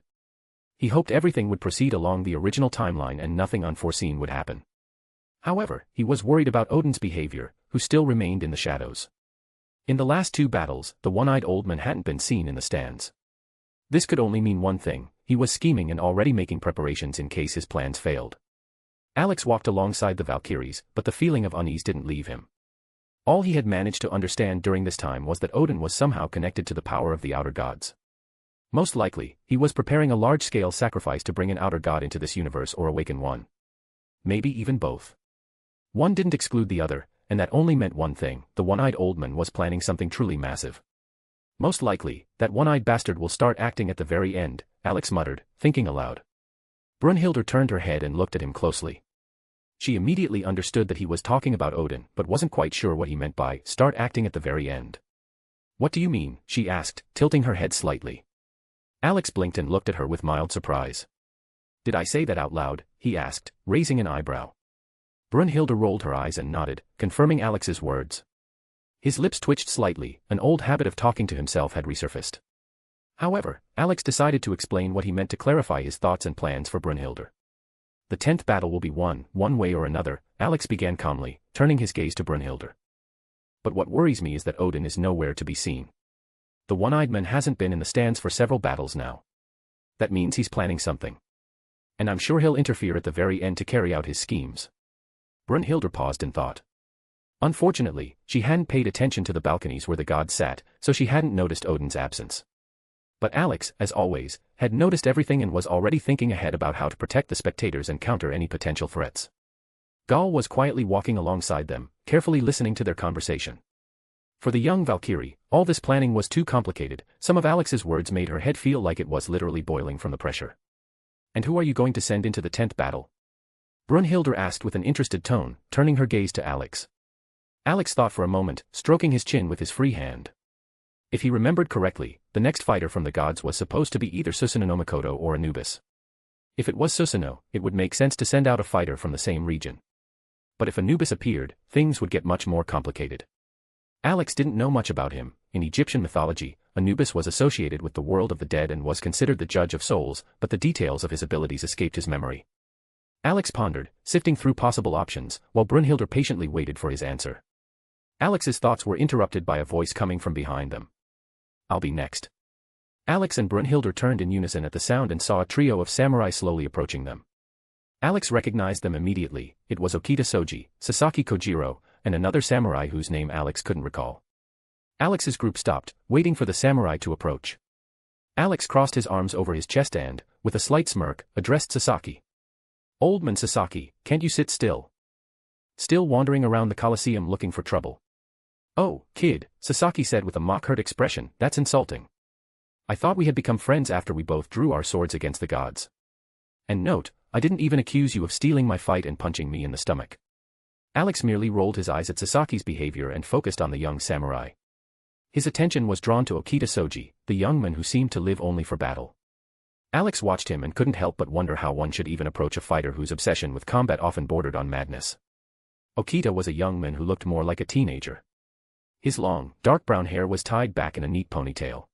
S3: He hoped everything would proceed along the original timeline and nothing unforeseen would happen. However, he was worried about Odin's behavior, who still remained in the shadows. In the last two battles, the one-eyed old man hadn't been seen in the stands. This could only mean one thing: he was scheming and already making preparations in case his plans failed. Alex walked alongside the Valkyries, but the feeling of unease didn't leave him. All he had managed to understand during this time was that Odin was somehow connected to the power of the outer gods. Most likely, he was preparing a large-scale sacrifice to bring an outer god into this universe or awaken one. Maybe even both. One didn't exclude the other, and that only meant one thing: the one-eyed old man was planning something truly massive. Most likely, that one-eyed bastard will start acting at the very end, Alex muttered, thinking aloud. Brunhilde turned her head and looked at him closely. She immediately understood that he was talking about Odin, but wasn't quite sure what he meant by start acting at the very end. What do you mean? She asked, tilting her head slightly. Alex blinked and looked at her with mild surprise. Did I say that out loud? He asked, raising an eyebrow. Brunhilde rolled her eyes and nodded, confirming Alex's words. His lips twitched slightly, an old habit of talking to himself had resurfaced. However, Alex decided to explain what he meant to clarify his thoughts and plans for Brunhilde. The 10th battle will be won, one way or another, Alex began calmly, turning his gaze to Brunhilde. But what worries me is that Odin is nowhere to be seen. The one-eyed man hasn't been in the stands for several battles now. That means he's planning something. And I'm sure he'll interfere at the very end to carry out his schemes. Brunhilde paused in thought. Unfortunately, she hadn't paid attention to the balconies where the gods sat, so she hadn't noticed Odin's absence. But Alex, as always, had noticed everything and was already thinking ahead about how to protect the spectators and counter any potential threats. Gaul was quietly walking alongside them, carefully listening to their conversation. For the young Valkyrie, all this planning was too complicated. Some of Alex's words made her head feel like it was literally boiling from the pressure. And who are you going to send into the 10th battle? Brunhilde asked with an interested tone, turning her gaze to Alex. Alex thought for a moment, stroking his chin with his free hand. If he remembered correctly, the next fighter from the gods was supposed to be either Susanoo no Mikoto or Anubis. If it was Susanoo, it would make sense to send out a fighter from the same region. But if Anubis appeared, things would get much more complicated. Alex didn't know much about him. In Egyptian mythology, Anubis was associated with the world of the dead and was considered the judge of souls, but the details of his abilities escaped his memory. Alex pondered, sifting through possible options, while Brunhilde patiently waited for his answer. Alex's thoughts were interrupted by a voice coming from behind them. I'll be next. Alex and Brunhilde turned in unison at the sound and saw a trio of samurai slowly approaching them. Alex recognized them immediately. It was Okita Soji, Sasaki Kojiro, and another samurai whose name Alex couldn't recall. Alex's group stopped, waiting for the samurai to approach. Alex crossed his arms over his chest and, with a slight smirk, addressed Sasaki. Old man Sasaki, can't you sit still? Still wandering around the Colosseum looking for trouble? Oh, kid, Sasaki said with a mock-hurt expression, that's insulting. I thought we had become friends after we both drew our swords against the gods. And note, I didn't even accuse you of stealing my fight and punching me in the stomach. Alex merely rolled his eyes at Sasaki's behavior and focused on the young samurai. His attention was drawn to Okita Soji, the young man who seemed to live only for battle. Alex watched him and couldn't help but wonder how one should even approach a fighter whose obsession with combat often bordered on madness. Okita was a young man who looked more like a teenager. His long, dark brown hair was tied back in a neat ponytail.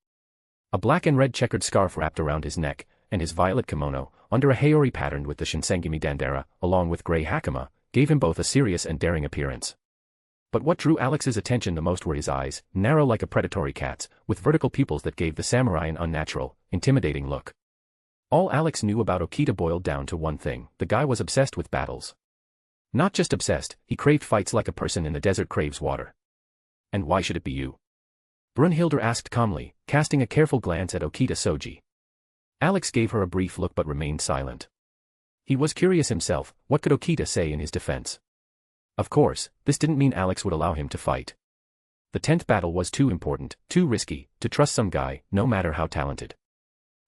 S3: A black and red checkered scarf wrapped around his neck, and his violet kimono, under a haori patterned with the shinsengumi dandara, along with grey hakama, gave him both a serious and daring appearance. But what drew Alex's attention the most were his eyes, narrow like a predatory cat's, with vertical pupils that gave the samurai an unnatural, intimidating look. All Alex knew about Okita boiled down to one thing: the guy was obsessed with battles. Not just obsessed, he craved fights like a person in the desert craves water. And why should it be you? Brunhilde asked calmly, casting a careful glance at Okita Soji. Alex gave her a brief look but remained silent. He was curious himself, what could Okita say in his defense? Of course, this didn't mean Alex would allow him to fight. The 10th battle was too important, too risky, to trust some guy, no matter how talented.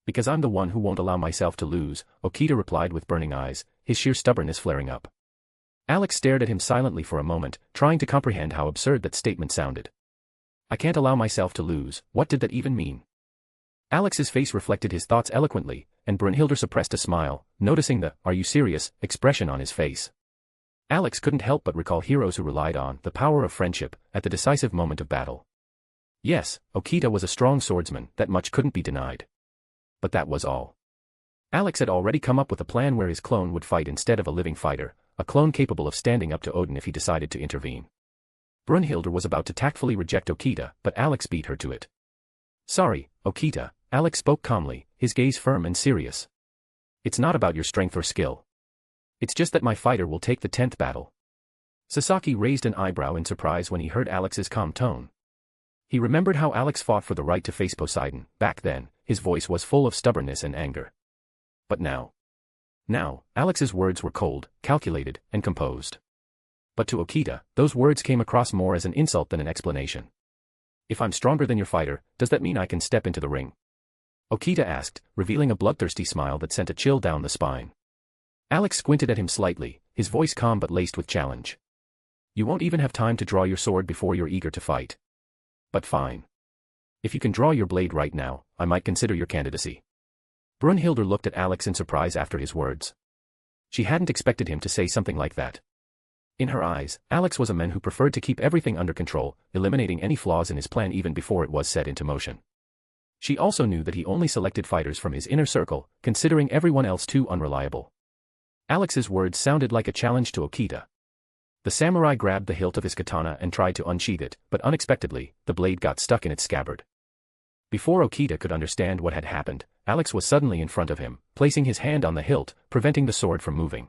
S3: Because I'm the one who won't allow myself to lose, Okita replied with burning eyes, his sheer stubbornness flaring up. Alex stared at him silently for a moment, trying to comprehend how absurd that statement sounded. I can't allow myself to lose, what did that even mean? Alex's face reflected his thoughts eloquently, and Brunhilde suppressed a smile, noticing the "are you serious" expression on his face. Alex couldn't help but recall heroes who relied on the power of friendship at the decisive moment of battle. Yes, Okita was a strong swordsman, that much couldn't be denied. But that was all. Alex had already come up with a plan where his clone would fight instead of a living fighter, a clone capable of standing up to Odin if he decided to intervene. Brunhilde was about to tactfully reject Okita, but Alex beat her to it. Sorry, Okita, Alex spoke calmly, his gaze firm and serious. It's not about your strength or skill. It's just that my fighter will take the 10th battle. Sasaki raised an eyebrow in surprise when he heard Alex's calm tone. He remembered how Alex fought for the right to face Poseidon. Back then, his voice was full of stubbornness and anger. But now, Alex's words were cold, calculated, and composed. But to Okita, those words came across more as an insult than an explanation. If I'm stronger than your fighter, does that mean I can step into the ring? Okita asked, revealing a bloodthirsty smile that sent a chill down the spine. Alex squinted at him slightly, his voice calm but laced with challenge. You won't even have time to draw your sword before you're eager to fight. But fine. If you can draw your blade right now, I might consider your candidacy. Brunhilde looked at Alex in surprise after his words. She hadn't expected him to say something like that. In her eyes, Alex was a man who preferred to keep everything under control, eliminating any flaws in his plan even before it was set into motion. She also knew that he only selected fighters from his inner circle, considering everyone else too unreliable. Alex's words sounded like a challenge to Okita. The samurai grabbed the hilt of his katana and tried to unsheath it, but unexpectedly, the blade got stuck in its scabbard. Before Okita could understand what had happened, Alex was suddenly in front of him, placing his hand on the hilt, preventing the sword from moving.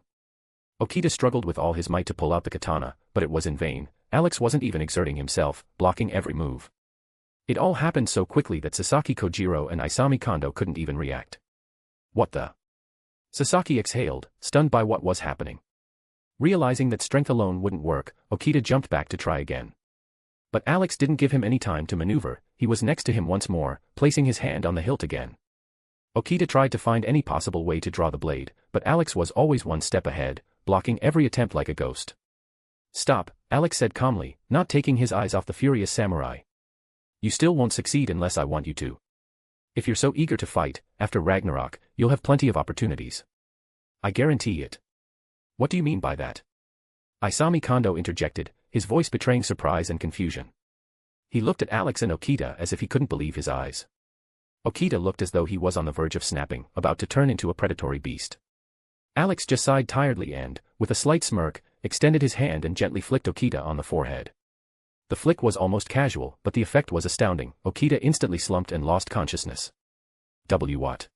S3: Okita struggled with all his might to pull out the katana, but it was in vain. Alex wasn't even exerting himself, blocking every move. It all happened so quickly that Sasaki Kojiro and Isami Kondo couldn't even react. What the? Sasaki exhaled, stunned by what was happening. Realizing that strength alone wouldn't work, Okita jumped back to try again. But Alex didn't give him any time to maneuver. He was next to him once more, placing his hand on the hilt again. Okita tried to find any possible way to draw the blade, but Alex was always one step ahead, blocking every attempt like a ghost. Stop, Alex said calmly, not taking his eyes off the furious samurai. You still won't succeed unless I want you to. If you're so eager to fight, after Ragnarok, you'll have plenty of opportunities. I guarantee it. What do you mean by that? Isami Kondo interjected, his voice betraying surprise and confusion. He looked at Alex and Okita as if he couldn't believe his eyes. Okita looked as though he was on the verge of snapping, about to turn into a predatory beast. Alex just sighed tiredly and, with a slight smirk, extended his hand and gently flicked Okita on the forehead. The flick was almost casual, but the effect was astounding. Okita instantly slumped and lost consciousness. What?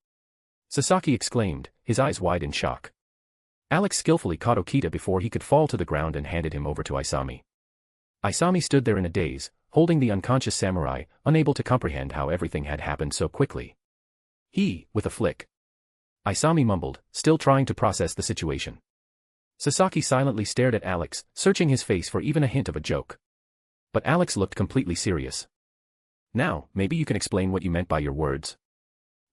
S3: Sasaki exclaimed, his eyes wide in shock. Alex skillfully caught Okita before he could fall to the ground and handed him over to Isami. Isami stood there in a daze, holding the unconscious samurai, unable to comprehend how everything had happened so quickly. With a flick. Isami mumbled, still trying to process the situation. Sasaki silently stared at Alex, searching his face for even a hint of a joke. But Alex looked completely serious. Now, maybe you can explain what you meant by your words?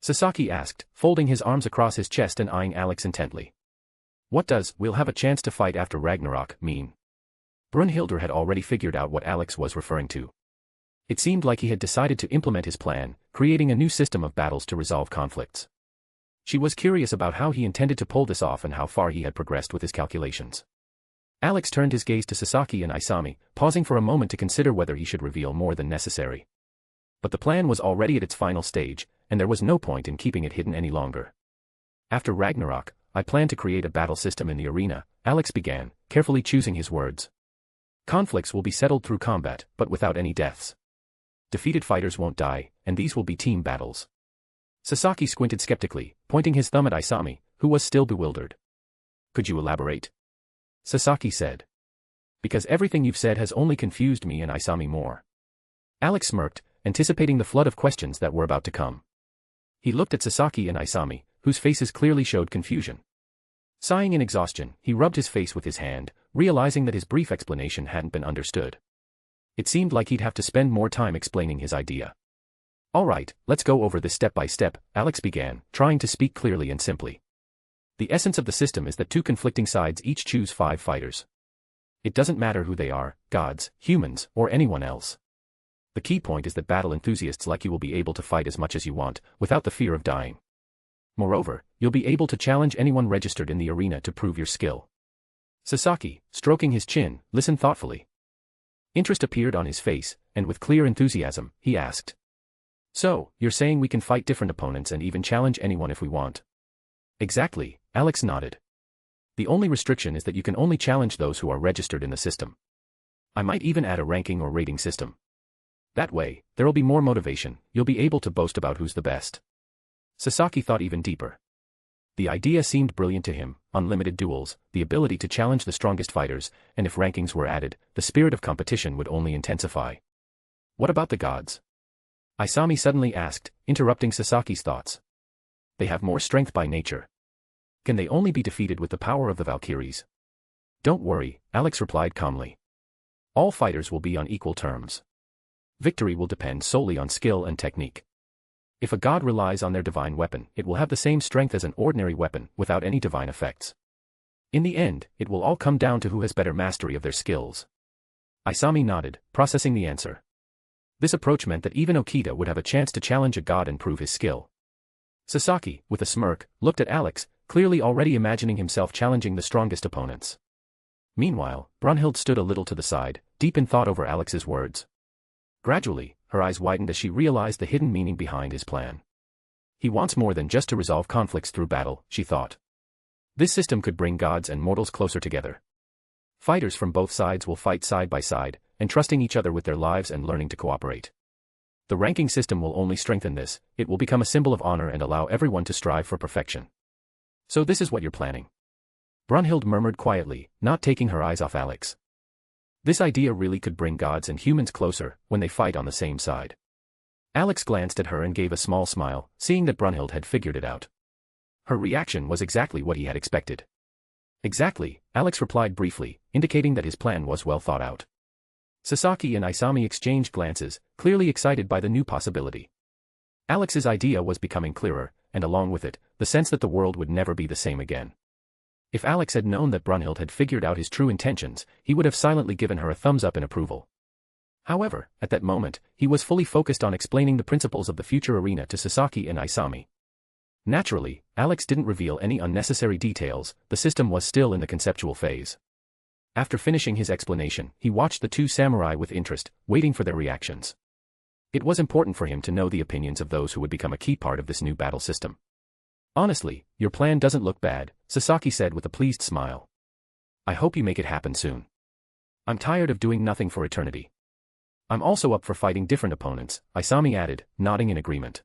S3: Sasaki asked, folding his arms across his chest and eyeing Alex intently. What does "we'll have a chance to fight after Ragnarok" mean? Brunhilde had already figured out what Alex was referring to. It seemed like he had decided to implement his plan, creating a new system of battles to resolve conflicts. She was curious about how he intended to pull this off and how far he had progressed with his calculations. Alex turned his gaze to Sasaki and Isami, pausing for a moment to consider whether he should reveal more than necessary. But the plan was already at its final stage, and there was no point in keeping it hidden any longer. After Ragnarok, I plan to create a battle system in the arena, Alex began, carefully choosing his words. Conflicts will be settled through combat, but without any deaths. Defeated fighters won't die, and these will be team battles. Sasaki squinted skeptically, pointing his thumb at Isami, who was still bewildered. Could you elaborate? Sasaki said. Because everything you've said has only confused me and Isami more. Alex smirked, anticipating the flood of questions that were about to come. He looked at Sasaki and Isami, whose faces clearly showed confusion. Sighing in exhaustion, he rubbed his face with his hand, realizing that his brief explanation hadn't been understood. It seemed like he'd have to spend more time explaining his idea. All right, let's go over this step by step, Alex began, trying to speak clearly and simply. The essence of the system is that two conflicting sides each choose 5 fighters. It doesn't matter who they are, gods, humans, or anyone else. The key point is that battle enthusiasts like you will be able to fight as much as you want, without the fear of dying. Moreover, you'll be able to challenge anyone registered in the arena to prove your skill. Sasaki, stroking his chin, listened thoughtfully. Interest appeared on his face, and with clear enthusiasm, he asked. So, you're saying we can fight different opponents and even challenge anyone if we want? Exactly, Alex nodded. The only restriction is that you can only challenge those who are registered in the system. I might even add a ranking or rating system. That way, there'll be more motivation, you'll be able to boast about who's the best. Sasaki thought even deeper. The idea seemed brilliant to him: unlimited duels, the ability to challenge the strongest fighters, and if rankings were added, the spirit of competition would only intensify. What about the gods? Isami suddenly asked, interrupting Sasaki's thoughts. They have more strength by nature. Can they only be defeated with the power of the Valkyries? Don't worry, Alex replied calmly. All fighters will be on equal terms. Victory will depend solely on skill and technique. If a god relies on their divine weapon, it will have the same strength as an ordinary weapon without any divine effects. In the end, it will all come down to who has better mastery of their skills. Isami nodded, processing the answer. This approach meant that even Okita would have a chance to challenge a god and prove his skill. Sasaki, with a smirk, looked at Alex, clearly already imagining himself challenging the strongest opponents. Meanwhile, Brunhild stood a little to the side, deep in thought over Alex's words. Gradually, her eyes widened as she realized the hidden meaning behind his plan. He wants more than just to resolve conflicts through battle, she thought. This system could bring gods and mortals closer together. Fighters from both sides will fight side by side, entrusting each other with their lives and learning to cooperate. The ranking system will only strengthen this, it will become a symbol of honor and allow everyone to strive for perfection. So this is what you're planning? Brunhild murmured quietly, not taking her eyes off Alex. This idea really could bring gods and humans closer, when they fight on the same side. Alex glanced at her and gave a small smile, seeing that Brunhild had figured it out. Her reaction was exactly what he had expected. Exactly, Alex replied briefly, indicating that his plan was well thought out. Sasaki and Isami exchanged glances, clearly excited by the new possibility. Alex's idea was becoming clearer, and along with it, the sense that the world would never be the same again. If Alex had known that Brunhild had figured out his true intentions, he would have silently given her a thumbs up in approval. However, at that moment, he was fully focused on explaining the principles of the future arena to Sasaki and Isami. Naturally, Alex didn't reveal any unnecessary details, the system was still in the conceptual phase. After finishing his explanation, he watched the two samurai with interest, waiting for their reactions. It was important for him to know the opinions of those who would become a key part of this new battle system. Honestly, your plan doesn't look bad, Sasaki said with a pleased smile. I hope you make it happen soon. I'm tired of doing nothing for eternity. I'm also up for fighting different opponents, Isami added, nodding in agreement.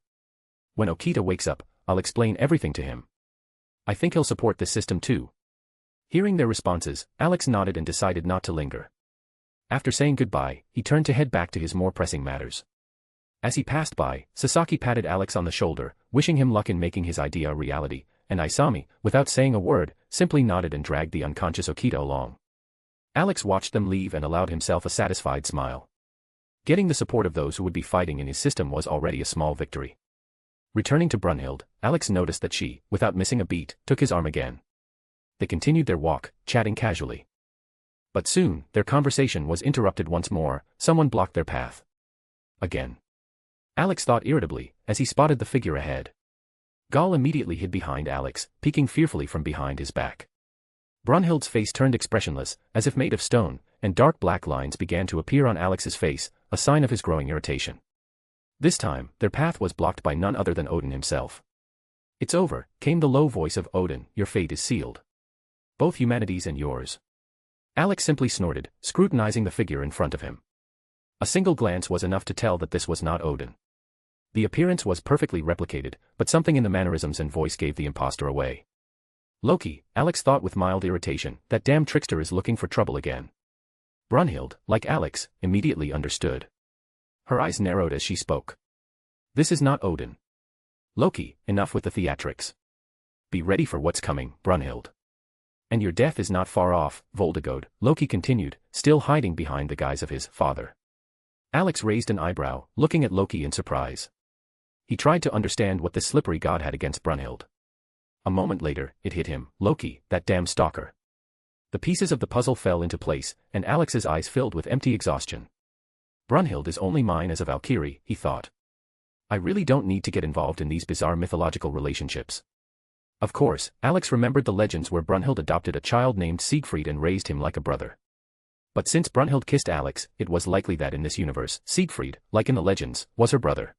S3: When Okita wakes up, I'll explain everything to him. I think he'll support this system too. Hearing their responses, Alex nodded and decided not to linger. After saying goodbye, he turned to head back to his more pressing matters. As he passed by, Sasaki patted Alex on the shoulder, wishing him luck in making his idea a reality, and Isami, without saying a word, simply nodded and dragged the unconscious Okita along. Alex watched them leave and allowed himself a satisfied smile. Getting the support of those who would be fighting in his system was already a small victory. Returning to Brunhild, Alex noticed that she, without missing a beat, took his arm again. They continued their walk, chatting casually. But soon, their conversation was interrupted once more, someone blocked their path. Again. Alex thought irritably, as he spotted the figure ahead. Gall immediately hid behind Alex, peeking fearfully from behind his back. Brunhild's face turned expressionless, as if made of stone, and dark black lines began to appear on Alex's face, a sign of his growing irritation. This time, their path was blocked by none other than Odin himself. It's over, came the low voice of Odin, your fate is sealed. Both humanity's and yours. Alex simply snorted, scrutinizing the figure in front of him. A single glance was enough to tell that this was not Odin. The appearance was perfectly replicated, but something in the mannerisms and voice gave the impostor away. Loki, Alex thought with mild irritation, that damn trickster is looking for trouble again. Brunhild, like Alex, immediately understood. Her eyes narrowed as she spoke. This is not Odin. Loki, enough with the theatrics. Be ready for what's coming, Brunhild. And your death is not far off, Voldegod, Loki continued, still hiding behind the guise of his father. Alex raised an eyebrow, looking at Loki in surprise. He tried to understand what this slippery god had against Brunhild. A moment later, it hit him, Loki, that damn stalker. The pieces of the puzzle fell into place, and Alex's eyes filled with empty exhaustion. Brunhild is only mine as a Valkyrie, he thought. I really don't need to get involved in these bizarre mythological relationships. Of course, Alex remembered the legends where Brunhild adopted a child named Siegfried and raised him like a brother. But since Brunhild kissed Alex, it was likely that in this universe, Siegfried, like in the legends, was her brother.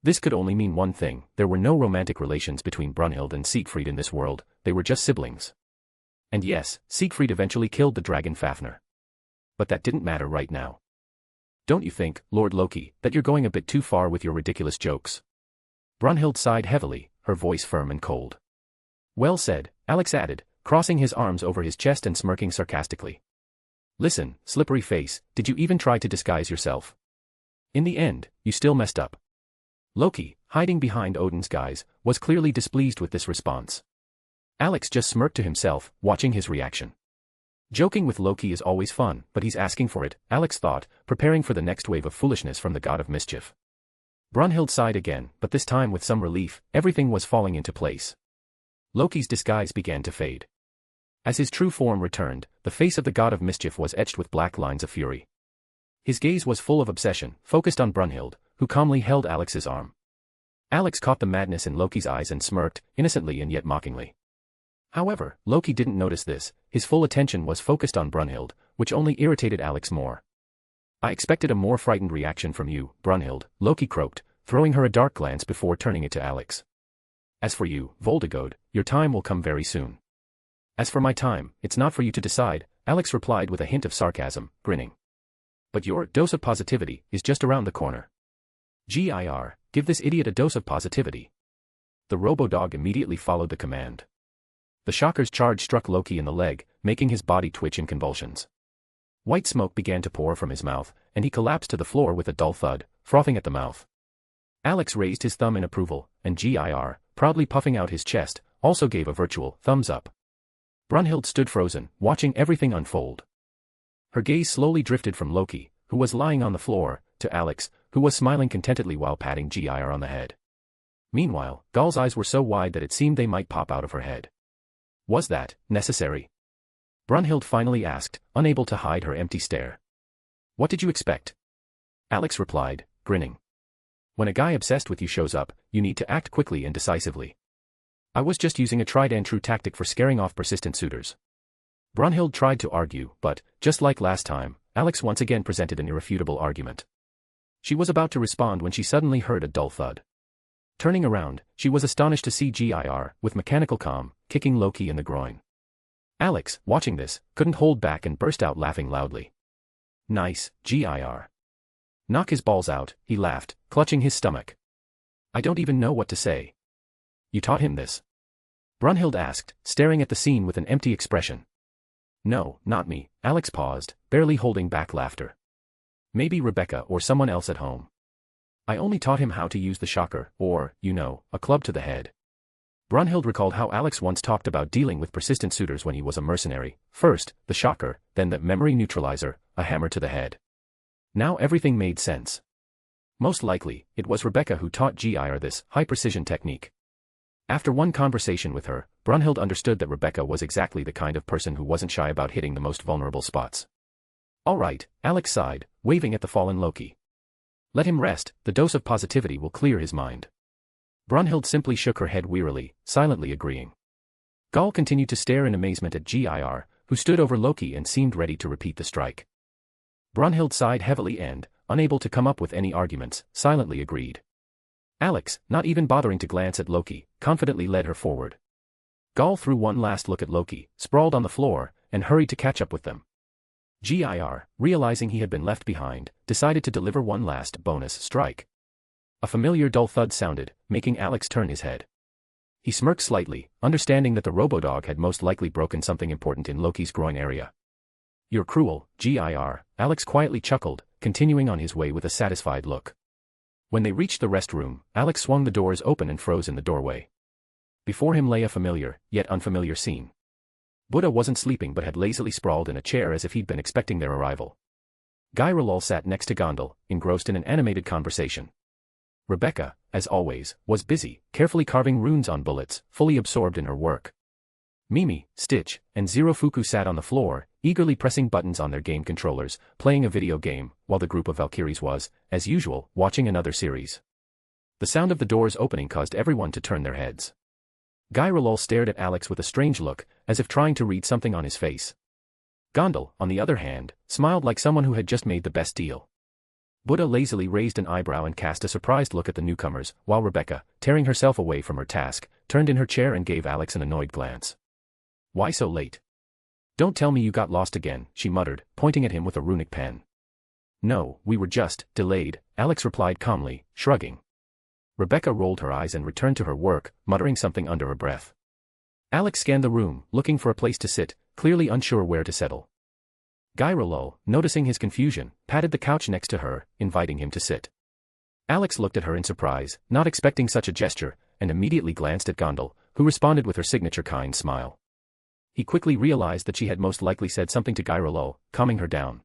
S3: This could only mean one thing, there were no romantic relations between Brunhild and Siegfried in this world, they were just siblings. And yes, Siegfried eventually killed the dragon Fafnir. But that didn't matter right now. Don't you think, Lord Loki, that you're going a bit too far with your ridiculous jokes? Brunhild sighed heavily, her voice firm and cold. Well said, Alex added, crossing his arms over his chest and smirking sarcastically. Listen, slippery face, did you even try to disguise yourself? In the end, you still messed up. Loki, hiding behind Odin's guise, was clearly displeased with this response. Alex just smirked to himself, watching his reaction. Joking with Loki is always fun, but he's asking for it, Alex thought, preparing for the next wave of foolishness from the god of mischief. Brunhild sighed again, but this time with some relief. Everything was falling into place. Loki's disguise began to fade. As his true form returned, the face of the god of mischief was etched with black lines of fury. His gaze was full of obsession, focused on Brunhild, who calmly held Alex's arm. Alex caught the madness in Loki's eyes and smirked, innocently and yet mockingly. However, Loki didn't notice this. His full attention was focused on Brunhild, which only irritated Alex more. I expected a more frightened reaction from you, Brunhild, Loki croaked, throwing her a dark glance before turning it to Alex. As for you, Voldegod, your time will come very soon. As for my time, it's not for you to decide, Alex replied with a hint of sarcasm, grinning. But your dose of positivity is just around the corner. GIR, give this idiot a dose of positivity. The robo-dog immediately followed the command. The shocker's charge struck Loki in the leg, making his body twitch in convulsions. White smoke began to pour from his mouth, and he collapsed to the floor with a dull thud, frothing at the mouth. Alex raised his thumb in approval, and GIR, proudly puffing out his chest, also gave a virtual thumbs up. Brunhild stood frozen, watching everything unfold. Her gaze slowly drifted from Loki, who was lying on the floor, to Alex, who was smiling contentedly while patting GIR on the head. Meanwhile, Gal's eyes were so wide that it seemed they might pop out of her head. Was that necessary? Brunhild finally asked, unable to hide her empty stare. What did you expect? Alex replied, grinning. When a guy obsessed with you shows up, you need to act quickly and decisively. I was just using a tried-and-true tactic for scaring off persistent suitors. Brunhild tried to argue, but, just like last time, Alex once again presented an irrefutable argument. She was about to respond when she suddenly heard a dull thud. Turning around, she was astonished to see GIR, with mechanical calm, kicking Loki in the groin. Alex, watching this, couldn't hold back and burst out laughing loudly. Nice, GIR. Knock his balls out, he laughed, clutching his stomach. I don't even know what to say. You taught him this? Brunhild asked, staring at the scene with an empty expression. No, not me, Alex paused, barely holding back laughter. Maybe Rebecca or someone else at home. I only taught him how to use the shocker, or, a club to the head. Brunhild recalled how Alex once talked about dealing with persistent suitors when he was a mercenary, first, the shocker, then the memory neutralizer, a hammer to the head. Now everything made sense. Most likely, it was Rebecca who taught GIR this high-precision technique. After one conversation with her, Brunhild understood that Rebecca was exactly the kind of person who wasn't shy about hitting the most vulnerable spots. All right, Alex sighed, waving at the fallen Loki. Let him rest, the dose of positivity will clear his mind. Brunhild simply shook her head wearily, silently agreeing. Gal continued to stare in amazement at GIR, who stood over Loki and seemed ready to repeat the strike. Brunhild sighed heavily and, unable to come up with any arguments, silently agreed. Alex, not even bothering to glance at Loki, confidently led her forward. Gal threw one last look at Loki, sprawled on the floor, and hurried to catch up with them. GIR, realizing he had been left behind, decided to deliver one last bonus strike. A familiar dull thud sounded, making Alex turn his head. He smirked slightly, understanding that the robodog had most likely broken something important in Loki's groin area. You're cruel, GIR, Alex quietly chuckled, continuing on his way with a satisfied look. When they reached the rest room, Alex swung the doors open and froze in the doorway. Before him lay a familiar, yet unfamiliar scene. Buddha wasn't sleeping but had lazily sprawled in a chair as if he'd been expecting their arrival. Gyralol sat next to Gondal, engrossed in an animated conversation. Rebecca, as always, was busy, carefully carving runes on bullets, fully absorbed in her work. Mimi, Stitch, and Zerofuku sat on the floor, eagerly pressing buttons on their game controllers, playing a video game, while the group of Valkyries was, as usual, watching another series. The sound of the doors opening caused everyone to turn their heads. Gyralol stared at Alex with a strange look, as if trying to read something on his face. Gondal, on the other hand, smiled like someone who had just made the best deal. Buddha lazily raised an eyebrow and cast a surprised look at the newcomers, while Rebecca, tearing herself away from her task, turned in her chair and gave Alex an annoyed glance. Why so late? Don't tell me you got lost again, she muttered, pointing at him with a runic pen. No, we were just delayed, Alex replied calmly, shrugging. Rebecca rolled her eyes and returned to her work, muttering something under her breath. Alex scanned the room, looking for a place to sit, clearly unsure where to settle. Gyralol, noticing his confusion, patted the couch next to her, inviting him to sit. Alex looked at her in surprise, not expecting such a gesture, and immediately glanced at Gondal, who responded with her signature kind smile. He quickly realized that she had most likely said something to Gyrolol, calming her down.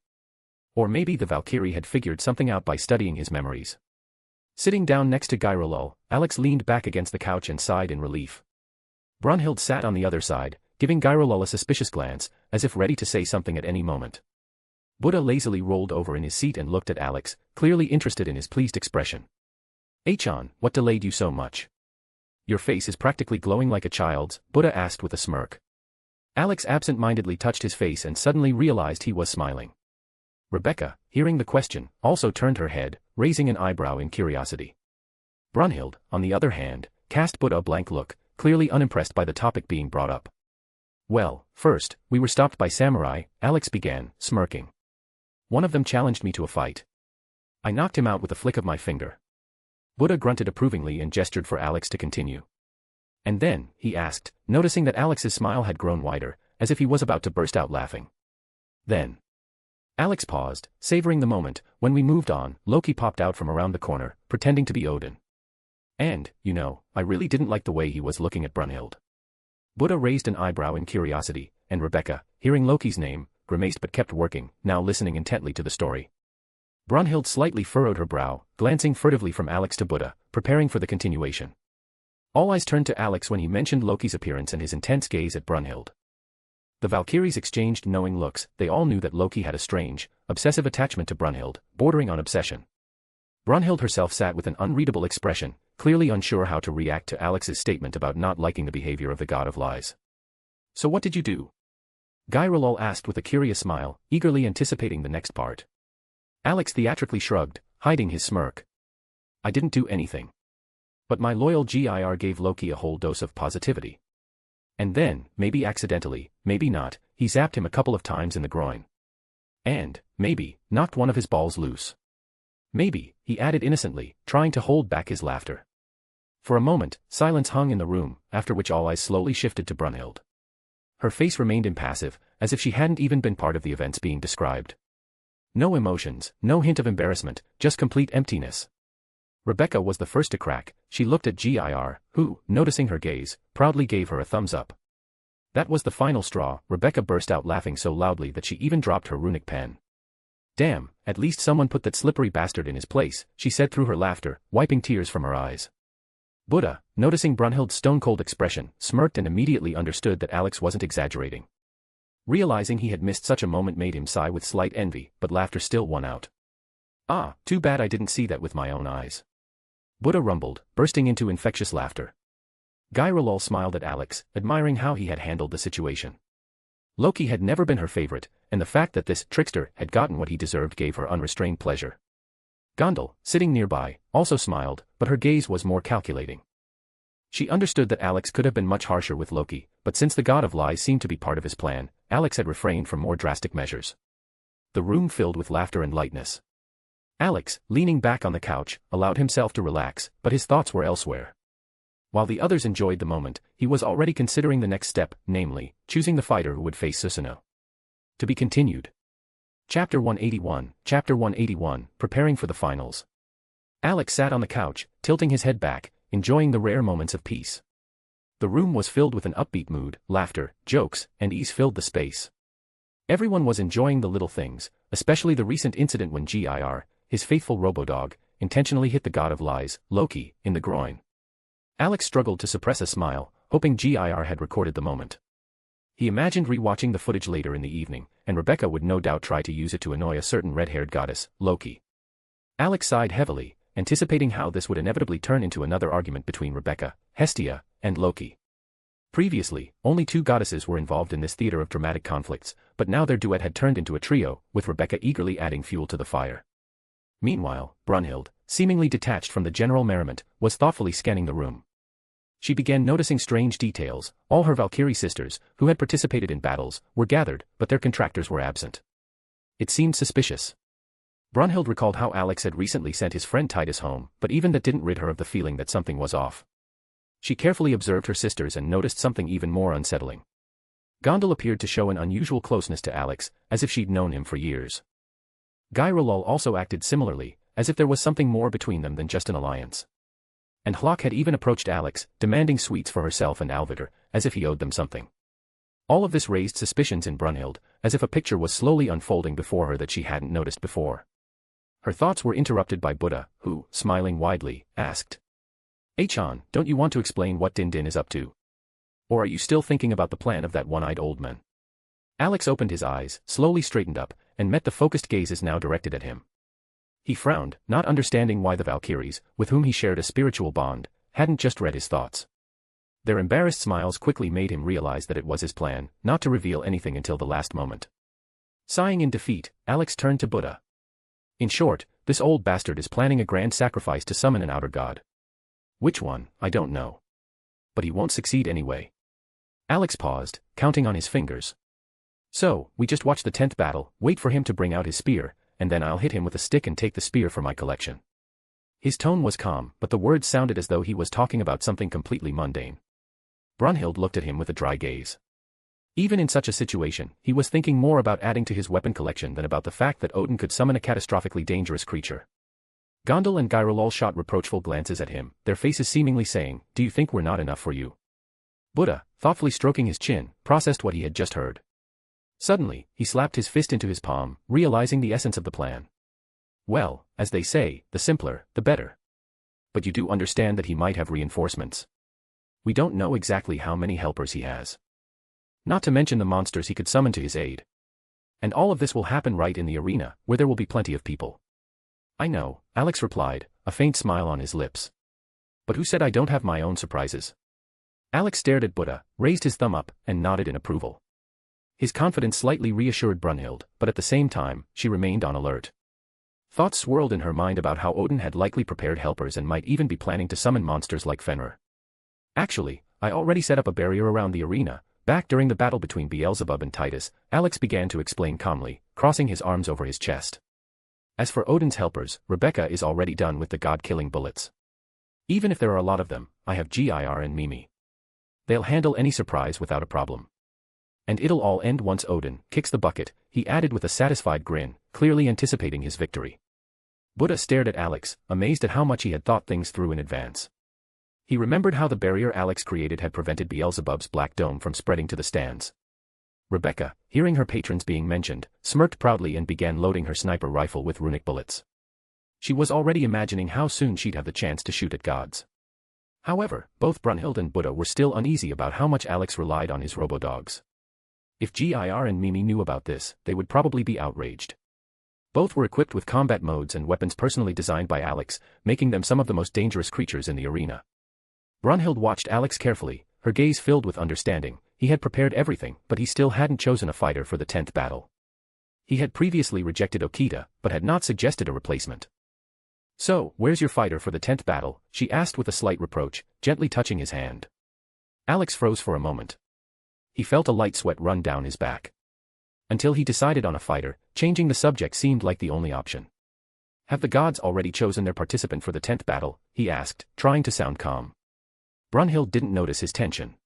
S3: Or maybe the Valkyrie had figured something out by studying his memories. Sitting down next to Gyrolol, Alex leaned back against the couch and sighed in relief. Brunhild sat on the other side, giving Gyrolol a suspicious glance, as if ready to say something at any moment. Buddha lazily rolled over in his seat and looked at Alex, clearly interested in his pleased expression. "Achan, what delayed you so much? Your face is practically glowing like a child's," Buddha asked with a smirk. Alex absent-mindedly touched his face and suddenly realized he was smiling. Rebecca, hearing the question, also turned her head, raising an eyebrow in curiosity. Brunhild, on the other hand, cast Buddha a blank look, clearly unimpressed by the topic being brought up. "Well, first, we were stopped by samurai," Alex began, smirking. "One of them challenged me to a fight. I knocked him out with a flick of my finger." Buddha grunted approvingly and gestured for Alex to continue. "And then," he asked, noticing that Alex's smile had grown wider, as if he was about to burst out laughing. "Then." Alex paused, savoring the moment. "When we moved on, Loki popped out from around the corner, pretending to be Odin. And, I really didn't like the way he was looking at Brunhild." Buddha raised an eyebrow in curiosity, and Rebecca, hearing Loki's name, grimaced but kept working, now listening intently to the story. Brunhild slightly furrowed her brow, glancing furtively from Alex to Buddha, preparing for the continuation. All eyes turned to Alex when he mentioned Loki's appearance and his intense gaze at Brunhild. The Valkyries exchanged knowing looks. They all knew that Loki had a strange, obsessive attachment to Brunhild, bordering on obsession. Brunhild herself sat with an unreadable expression, clearly unsure how to react to Alex's statement about not liking the behavior of the god of lies. "So what did you do?" Gyrolol asked with a curious smile, eagerly anticipating the next part. Alex theatrically shrugged, hiding his smirk. "I didn't do anything. But my loyal Gir gave Loki a whole dose of positivity. And then, maybe accidentally, maybe not, he zapped him a couple of times in the groin. And, maybe, knocked one of his balls loose. Maybe," he added innocently, trying to hold back his laughter. For a moment, silence hung in the room, after which all eyes slowly shifted to Brunhild. Her face remained impassive, as if she hadn't even been part of the events being described. No emotions, no hint of embarrassment, just complete emptiness. Rebecca was the first to crack. She looked at Gir, who, noticing her gaze, proudly gave her a thumbs up. That was the final straw. Rebecca burst out laughing so loudly that she even dropped her runic pen. "Damn, at least someone put that slippery bastard in his place," she said through her laughter, wiping tears from her eyes. Buddha, noticing Brunhild's stone-cold expression, smirked and immediately understood that Alex wasn't exaggerating. Realizing he had missed such a moment made him sigh with slight envy, but laughter still won out. "Ah, too bad I didn't see that with my own eyes," Buddha rumbled, bursting into infectious laughter. Gyrolol smiled at Alex, admiring how he had handled the situation. Loki had never been her favorite, and the fact that this trickster had gotten what he deserved gave her unrestrained pleasure. Gondal, sitting nearby, also smiled, but her gaze was more calculating. She understood that Alex could have been much harsher with Loki, but since the god of lies seemed to be part of his plan, Alex had refrained from more drastic measures. The room filled with laughter and lightness. Alex, leaning back on the couch, allowed himself to relax, but his thoughts were elsewhere. While the others enjoyed the moment, he was already considering the next step, namely, choosing the fighter who would face Susanoo. To be continued. Chapter 181, Preparing for the Finals. Alex sat on the couch, tilting his head back, enjoying the rare moments of peace. The room was filled with an upbeat mood, laughter, jokes, and ease filled the space. Everyone was enjoying the little things, especially the recent incident when Gir, his faithful robodog, intentionally hit the god of lies, Loki, in the groin. Alex struggled to suppress a smile, hoping Gir had recorded the moment. He imagined rewatching the footage later in the evening, and Rebecca would no doubt try to use it to annoy a certain red-haired goddess, Loki. Alex sighed heavily, anticipating how this would inevitably turn into another argument between Rebecca, Hestia, and Loki. Previously, only two goddesses were involved in this theater of dramatic conflicts, but now their duet had turned into a trio, with Rebecca eagerly adding fuel to the fire. Meanwhile, Brunhild, seemingly detached from the general merriment, was thoughtfully scanning the room. She began noticing strange details. All her Valkyrie sisters, who had participated in battles, were gathered, but their contractors were absent. It seemed suspicious. Brunhild recalled how Alex had recently sent his friend Titus home, but even that didn't rid her of the feeling that something was off. She carefully observed her sisters and noticed something even more unsettling. Gondal appeared to show an unusual closeness to Alex, as if she'd known him for years. Gyrolol also acted similarly, as if there was something more between them than just an alliance. And Hlok had even approached Alex, demanding sweets for herself and Alvidar, as if he owed them something. All of this raised suspicions in Brunhild, as if a picture was slowly unfolding before her that she hadn't noticed before. Her thoughts were interrupted by Buddha, who, smiling widely, asked, "Achan, don't you want to explain what Din Din is up to? Or are you still thinking about the plan of that one-eyed old man?" Alex opened his eyes, slowly straightened up, and met the focused gazes now directed at him. He frowned, not understanding why the Valkyries, with whom he shared a spiritual bond, hadn't just read his thoughts. Their embarrassed smiles quickly made him realize that it was his plan not to reveal anything until the last moment. Sighing in defeat, Alex turned to Buddha. "In short, this old bastard is planning a grand sacrifice to summon an outer god. Which one, I don't know. But he won't succeed anyway." Alex paused, counting on his fingers. "So, we just watch the 10th battle, wait for him to bring out his spear, and then I'll hit him with a stick and take the spear for my collection." His tone was calm, but the words sounded as though he was talking about something completely mundane. Brunhild looked at him with a dry gaze. Even in such a situation, he was thinking more about adding to his weapon collection than about the fact that Odin could summon a catastrophically dangerous creature. Gondal and Gyrol all shot reproachful glances at him, their faces seemingly saying, "Do you think we're not enough for you?" Buddha, thoughtfully stroking his chin, processed what he had just heard. Suddenly, he slapped his fist into his palm, realizing the essence of the plan. "Well, as they say, the simpler, the better. But you do understand that he might have reinforcements. We don't know exactly how many helpers he has. Not to mention the monsters he could summon to his aid. And all of this will happen right in the arena, where there will be plenty of people." "I know," Alex replied, a faint smile on his lips. "But who said I don't have my own surprises?" Alex stared at Buddha, raised his thumb up, and nodded in approval. His confidence slightly reassured Brunhild, but at the same time, she remained on alert. Thoughts swirled in her mind about how Odin had likely prepared helpers and might even be planning to summon monsters like Fenrir. "Actually, I already set up a barrier around the arena, back during the battle between Beelzebub and Titus," Alex began to explain calmly, crossing his arms over his chest. "As for Odin's helpers, Rebecca is already done with the god-killing bullets. Even if there are a lot of them, I have Gir and Mimi. They'll handle any surprise without a problem. And it'll all end once Odin kicks the bucket," he added with a satisfied grin, clearly anticipating his victory. Buddha stared at Alex, amazed at how much he had thought things through in advance. He remembered how the barrier Alex created had prevented Beelzebub's black dome from spreading to the stands. Rebecca, hearing her patrons being mentioned, smirked proudly and began loading her sniper rifle with runic bullets. She was already imagining how soon she'd have the chance to shoot at gods. However, both Brunhild and Buddha were still uneasy about how much Alex relied on his robo-dogs. If Gir and Mimi knew about this, they would probably be outraged. Both were equipped with combat modes and weapons personally designed by Alex, making them some of the most dangerous creatures in the arena. Brunhild watched Alex carefully, her gaze filled with understanding. He had prepared everything, but he still hadn't chosen a fighter for the 10th battle. He had previously rejected Okita, but had not suggested a replacement. "So, where's your fighter for the 10th battle?" she asked with a slight reproach, gently touching his hand. Alex froze for a moment. He felt a light sweat run down his back. Until he decided on a fighter, changing the subject seemed like the only option. "Have the gods already chosen their participant for the 10th battle?" he asked, trying to sound calm. Brunhild didn't notice his tension.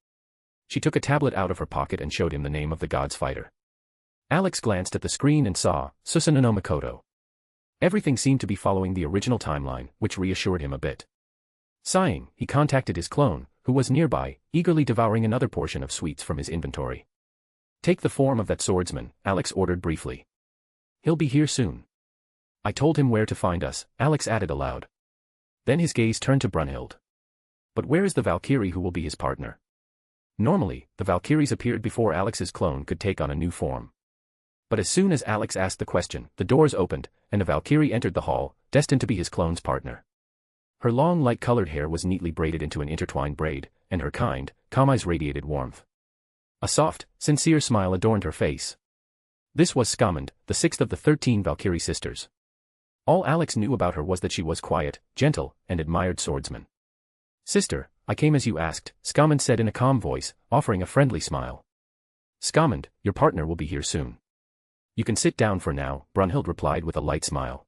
S3: She took a tablet out of her pocket and showed him the name of the god's fighter. Alex glanced at the screen and saw Susanoo no Mikoto. Everything seemed to be following the original timeline, which reassured him a bit. Sighing, he contacted his clone, who was nearby, eagerly devouring another portion of sweets from his inventory. "Take the form of that swordsman," Alex ordered briefly. "He'll be here soon." "I told him where to find us," Alex added aloud. Then his gaze turned to Brunhild. "But where is the Valkyrie who will be his partner?" Normally, the Valkyries appeared before Alex's clone could take on a new form. But as soon as Alex asked the question, the doors opened, and a Valkyrie entered the hall, destined to be his clone's partner. Her long light-colored hair was neatly braided into an intertwined braid, and her kind, calm eyes radiated warmth. A soft, sincere smile adorned her face. This was Skamand, the 6th of the 13 Valkyrie sisters. All Alex knew about her was that she was quiet, gentle, and admired swordsmen. "Sister, I came as you asked," Skamand said in a calm voice, offering a friendly smile. "Skamand, your partner will be here soon." "You can sit down for now," Brunhild replied with a light smile.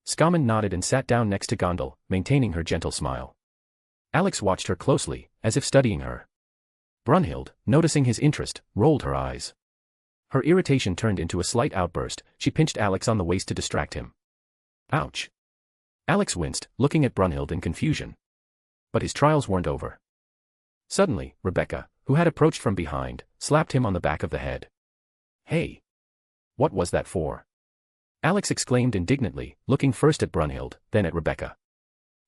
S3: Skamand nodded and sat down next to Gondal, maintaining her gentle smile. Alex watched her closely, as if studying her. Brunhild, noticing his interest, rolled her eyes. Her irritation turned into a slight outburst. She pinched Alex on the waist to distract him. "Ouch." Alex winced, looking at Brunhild in confusion. But his trials weren't over. Suddenly, Rebecca, who had approached from behind, slapped him on the back of the head. "Hey! What was that for?" Alex exclaimed indignantly, looking first at Brunhild, then at Rebecca.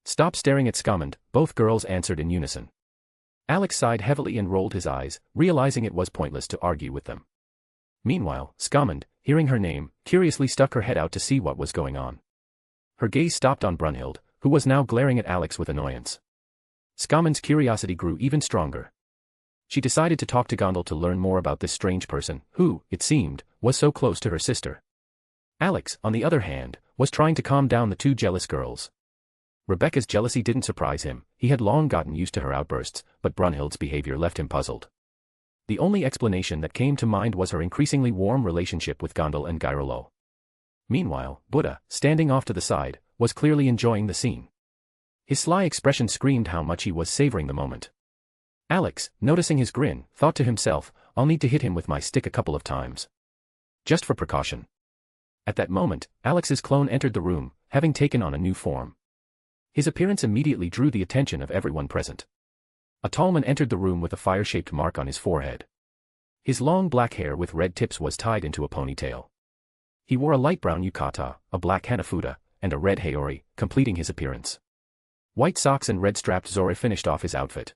S3: "Stop staring at Skamand," both girls answered in unison. Alex sighed heavily and rolled his eyes, realizing it was pointless to argue with them. Meanwhile, Skamand, hearing her name, curiously stuck her head out to see what was going on. Her gaze stopped on Brunhild, who was now glaring at Alex with annoyance. Skamand's curiosity grew even stronger. She decided to talk to Gondel to learn more about this strange person, who, it seemed, was so close to her sister. Alex, on the other hand, was trying to calm down the two jealous girls. Rebecca's jealousy didn't surprise him, he had long gotten used to her outbursts, but Brunhild's behavior left him puzzled. The only explanation that came to mind was her increasingly warm relationship with Gondel and Gyrolo. Meanwhile, Buddha, standing off to the side, was clearly enjoying the scene. His sly expression screamed how much he was savoring the moment. Alex, noticing his grin, thought to himself, "I'll need to hit him with my stick a couple of times. Just for precaution." At that moment, Alex's clone entered the room, having taken on a new form. His appearance immediately drew the attention of everyone present. A tall man entered the room with a fire-shaped mark on his forehead. His long black hair with red tips was tied into a ponytail. He wore a light brown yukata, a black hanafuda, and a red haori, completing his appearance. White socks and red-strapped zore finished off his outfit.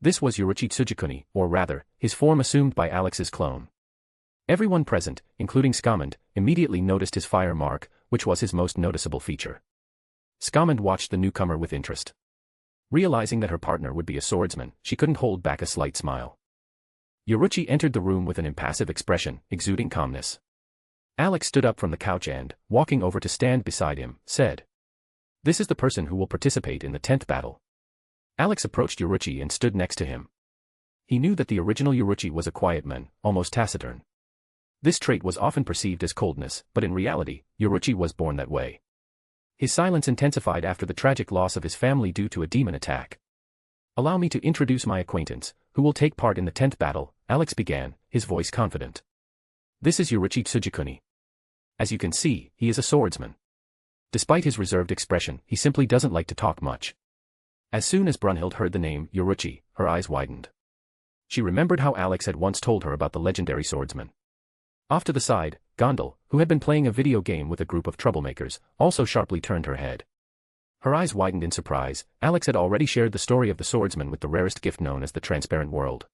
S3: This was Yoruichi Tsujikuni, or rather, his form assumed by Alex's clone. Everyone present, including Skamand, immediately noticed his fire mark, which was his most noticeable feature. Skamand watched the newcomer with interest. Realizing that her partner would be a swordsman, she couldn't hold back a slight smile. Yoruichi entered the room with an impassive expression, exuding calmness. Alex stood up from the couch and, walking over to stand beside him, said, "This is the person who will participate in the 10th battle." Alex approached Yoruichi and stood next to him. He knew that the original Yoruichi was a quiet man, almost taciturn. This trait was often perceived as coldness, but in reality, Yoruichi was born that way. His silence intensified after the tragic loss of his family due to a demon attack. "Allow me to introduce my acquaintance, who will take part in the 10th battle," Alex began, his voice confident. "This is Yoruichi Tsujikuni. As you can see, he is a swordsman. Despite his reserved expression, he simply doesn't like to talk much." As soon as Brunhild heard the name, Yoruichi, her eyes widened. She remembered how Alex had once told her about the legendary swordsman. Off to the side, Gondel, who had been playing a video game with a group of troublemakers, also sharply turned her head. Her eyes widened in surprise. Alex had already shared the story of the swordsman with the rarest gift known as the transparent world.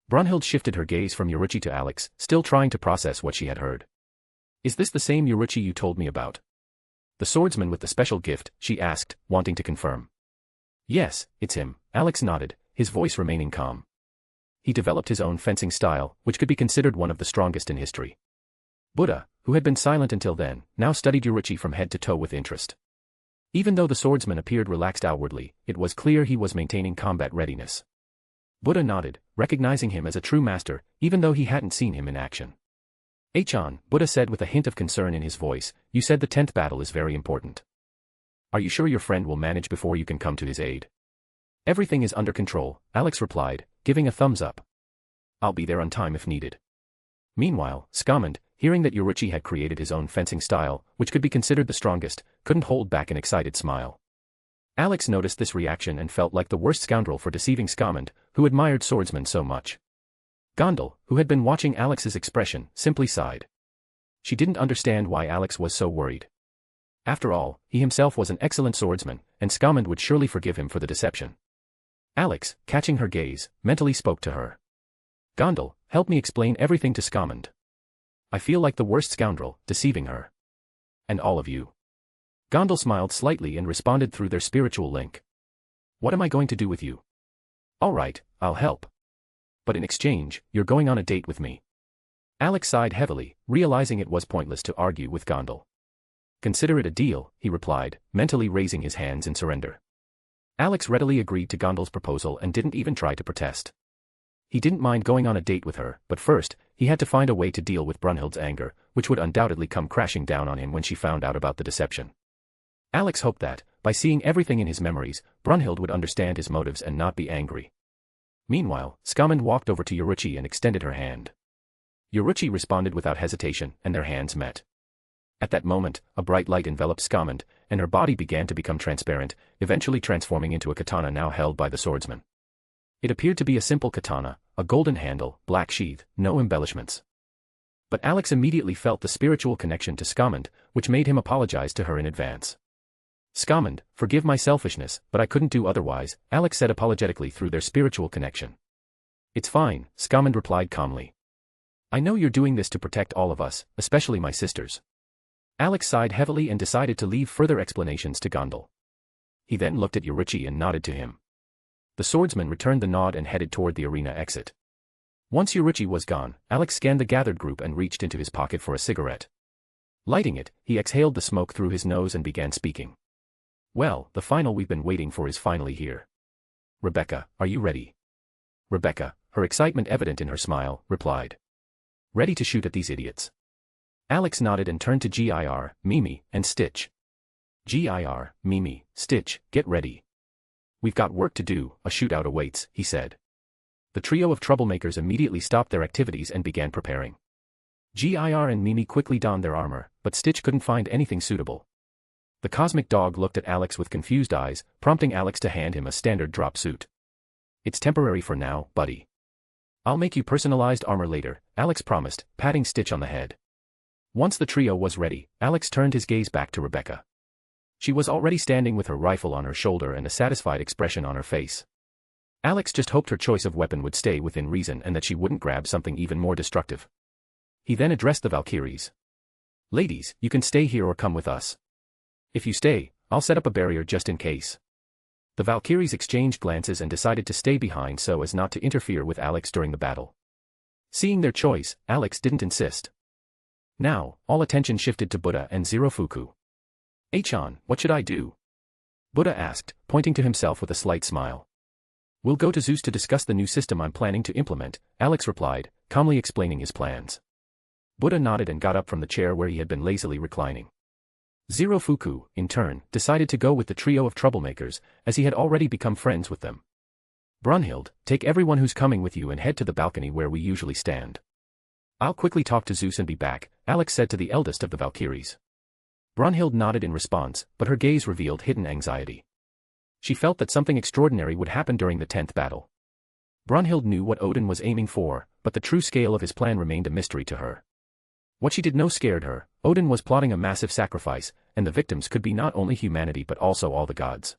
S3: Brunhild shifted her gaze from Yoruichi to Alex, still trying to process what she had heard. "Is this the same Yoruichi you told me about? The swordsman with the special gift?" she asked, wanting to confirm. "Yes, it's him," Alex nodded, his voice remaining calm. He developed his own fencing style, which could be considered one of the strongest in history. Buddha, who had been silent until then, now studied Yoruichi from head to toe with interest. Even though the swordsman appeared relaxed outwardly, it was clear he was maintaining combat readiness. Buddha nodded, recognizing him as a true master, even though he hadn't seen him in action. "Achan," Buddha said with a hint of concern in his voice, "you said the 10th battle is very important. Are you sure your friend will manage before you can come to his aid?" "Everything is under control," Alex replied, giving a thumbs up. "I'll be there on time if needed." Meanwhile, Skamand, hearing that Yoruichi had created his own fencing style, which could be considered the strongest, couldn't hold back an excited smile. Alex noticed this reaction and felt like the worst scoundrel for deceiving Skamand, who admired swordsmen so much. Gondel, who had been watching Alex's expression, simply sighed. She didn't understand why Alex was so worried. After all, he himself was an excellent swordsman, and Skamand would surely forgive him for the deception. Alex, catching her gaze, mentally spoke to her. "Gondel, help me explain everything to Skamand. I feel like the worst scoundrel, deceiving her. And all of you." Gondel smiled slightly and responded through their spiritual link. "What am I going to do with you?" "All right, I'll help. But in exchange, you're going on a date with me." Alex sighed heavily, realizing it was pointless to argue with Gondel. "Consider it a deal," he replied, mentally raising his hands in surrender. Alex readily agreed to Gondel's proposal and didn't even try to protest. He didn't mind going on a date with her, but first, he had to find a way to deal with Brunhild's anger, which would undoubtedly come crashing down on him when she found out about the deception. Alex hoped that, by seeing everything in his memories, Brunhild would understand his motives and not be angry. Meanwhile, Skamand walked over to Yoruichi and extended her hand. Yoruichi responded without hesitation, and their hands met. At that moment, a bright light enveloped Skamand, and her body began to become transparent, eventually transforming into a katana now held by the swordsman. It appeared to be a simple katana, a golden handle, black sheath, no embellishments. But Alex immediately felt the spiritual connection to Skamand, which made him apologize to her in advance. "Skamand, forgive my selfishness, but I couldn't do otherwise," Alex said apologetically through their spiritual connection. "It's fine," Skamand replied calmly. "I know you're doing this to protect all of us, especially my sisters." Alex sighed heavily and decided to leave further explanations to Gondal. He then looked at Yorichi and nodded to him. The swordsman returned the nod and headed toward the arena exit. Once Yorichi was gone, Alex scanned the gathered group and reached into his pocket for a cigarette. Lighting it, he exhaled the smoke through his nose and began speaking. "Well, the final we've been waiting for is finally here. Rebecca, are you ready?" Rebecca, her excitement evident in her smile, replied. "Ready to shoot at these idiots." Alex nodded and turned to Gir, Mimi, and Stitch. "Gir, Mimi, Stitch, get ready. We've got work to do, a shootout awaits," he said. The trio of troublemakers immediately stopped their activities and began preparing. Gir and Mimi quickly donned their armor, but Stitch couldn't find anything suitable. The cosmic dog looked at Alex with confused eyes, prompting Alex to hand him a standard drop suit. "It's temporary for now, buddy. I'll make you personalized armor later," Alex promised, patting Stitch on the head. Once the trio was ready, Alex turned his gaze back to Rebecca. She was already standing with her rifle on her shoulder and a satisfied expression on her face. Alex just hoped her choice of weapon would stay within reason and that she wouldn't grab something even more destructive. He then addressed the Valkyries. "Ladies, you can stay here or come with us. If you stay, I'll set up a barrier just in case." The Valkyries exchanged glances and decided to stay behind so as not to interfere with Alex during the battle. Seeing their choice, Alex didn't insist. Now, all attention shifted to Buddha and Zirofuku. "Achan, what should I do?" Buddha asked, pointing to himself with a slight smile. "We'll go to Zeus to discuss the new system I'm planning to implement," Alex replied, calmly explaining his plans. Buddha nodded and got up from the chair where he had been lazily reclining. Zirofuku, in turn, decided to go with the trio of troublemakers, as he had already become friends with them. "Brunhild, take everyone who's coming with you and head to the balcony where we usually stand. I'll quickly talk to Zeus and be back," Alex said to the eldest of the Valkyries. Brunhild nodded in response, but her gaze revealed hidden anxiety. She felt that something extraordinary would happen during the 10th battle. Brunhild knew what Odin was aiming for, but the true scale of his plan remained a mystery to her. What she did know scared her. Odin was plotting a massive sacrifice, and the victims could be not only humanity but also all the gods.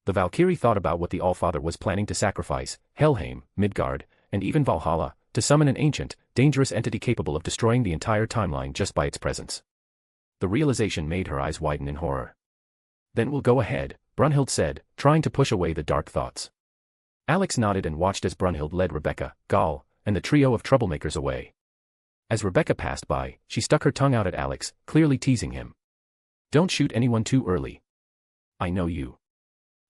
S3: The Valkyrie thought about what the Allfather was planning to sacrifice, Helheim, Midgard, and even Valhalla, to summon an ancient, dangerous entity capable of destroying the entire timeline just by its presence. The realization made her eyes widen in horror. "Then we'll go ahead," Brunhild said, trying to push away the dark thoughts. Alex nodded and watched as Brunhild led Rebecca, Gal, and the trio of troublemakers away. As Rebecca passed by, she stuck her tongue out at Alex, clearly teasing him. "Don't shoot anyone too early. I know you.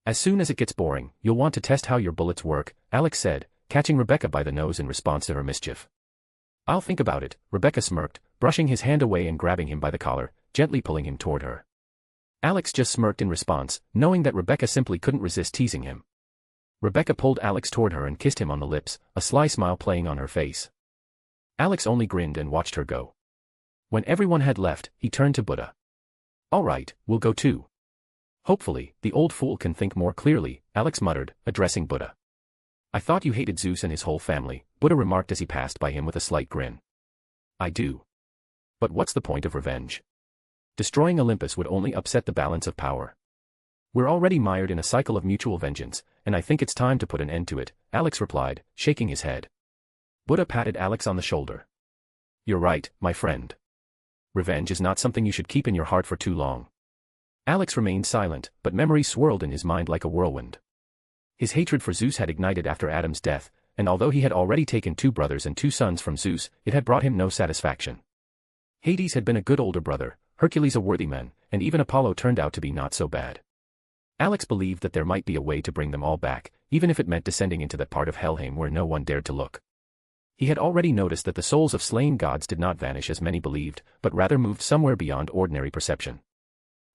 S3: As soon as it gets boring, you'll want to test how your bullets work," Alex said, catching Rebecca by the nose in response to her mischief. "I'll think about it," Rebecca smirked, brushing his hand away and grabbing him by the collar, gently pulling him toward her. Alex just smirked in response, knowing that Rebecca simply couldn't resist teasing him. Rebecca pulled Alex toward her and kissed him on the lips, a sly smile playing on her face. Alex only grinned and watched her go. When everyone had left, he turned to Buddha. "All right, we'll go too." "Hopefully, the old fool can think more clearly," Alex muttered, addressing Buddha. "I thought you hated Zeus and his whole family," Buddha remarked as he passed by him with a slight grin. "I do. But what's the point of revenge? Destroying Olympus would only upset the balance of power. We're already mired in a cycle of mutual vengeance, and I think it's time to put an end to it," Alex replied, shaking his head. Buddha patted Alex on the shoulder. "You're right, my friend. Revenge is not something you should keep in your heart for too long." Alex remained silent, but memories swirled in his mind like a whirlwind. His hatred for Zeus had ignited after Adam's death, and although he had already taken 2 brothers and 2 sons from Zeus, it had brought him no satisfaction. Hades had been a good older brother, Hercules a worthy man, and even Apollo turned out to be not so bad. Alex believed that there might be a way to bring them all back, even if it meant descending into that part of Helheim where no one dared to look. He had already noticed that the souls of slain gods did not vanish as many believed, but rather moved somewhere beyond ordinary perception.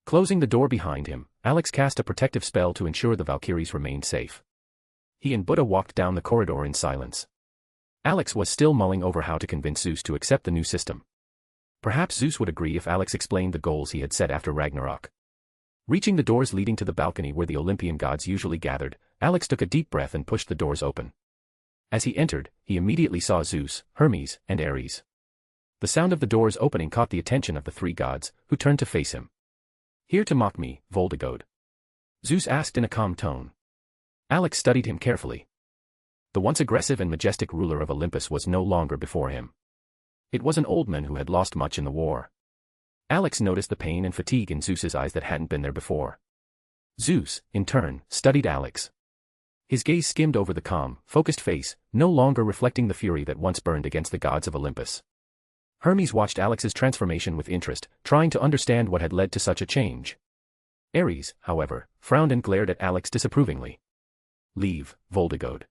S3: Closing the door behind him, Alex cast a protective spell to ensure the Valkyries remained safe. He and Buddha walked down the corridor in silence. Alex was still mulling over how to convince Zeus to accept the new system. Perhaps Zeus would agree if Alex explained the goals he had set after Ragnarok. Reaching the doors leading to the balcony where the Olympian gods usually gathered, Alex took a deep breath and pushed the doors open. As he entered, he immediately saw Zeus, Hermes, and Ares. The sound of the doors opening caught the attention of the three gods, who turned to face him. "Here to mock me, Voldemort?" Zeus asked in a calm tone. Alex studied him carefully. The once aggressive and majestic ruler of Olympus was no longer before him. It was an old man who had lost much in the war. Alex noticed the pain and fatigue in Zeus's eyes that hadn't been there before. Zeus, in turn, studied Alex. His gaze skimmed over the calm, focused face, no longer reflecting the fury that once burned against the gods of Olympus. Hermes watched Alex's transformation with interest, trying to understand what had led to such a change. Ares, however, frowned and glared at Alex disapprovingly. "Leave, Voldemort.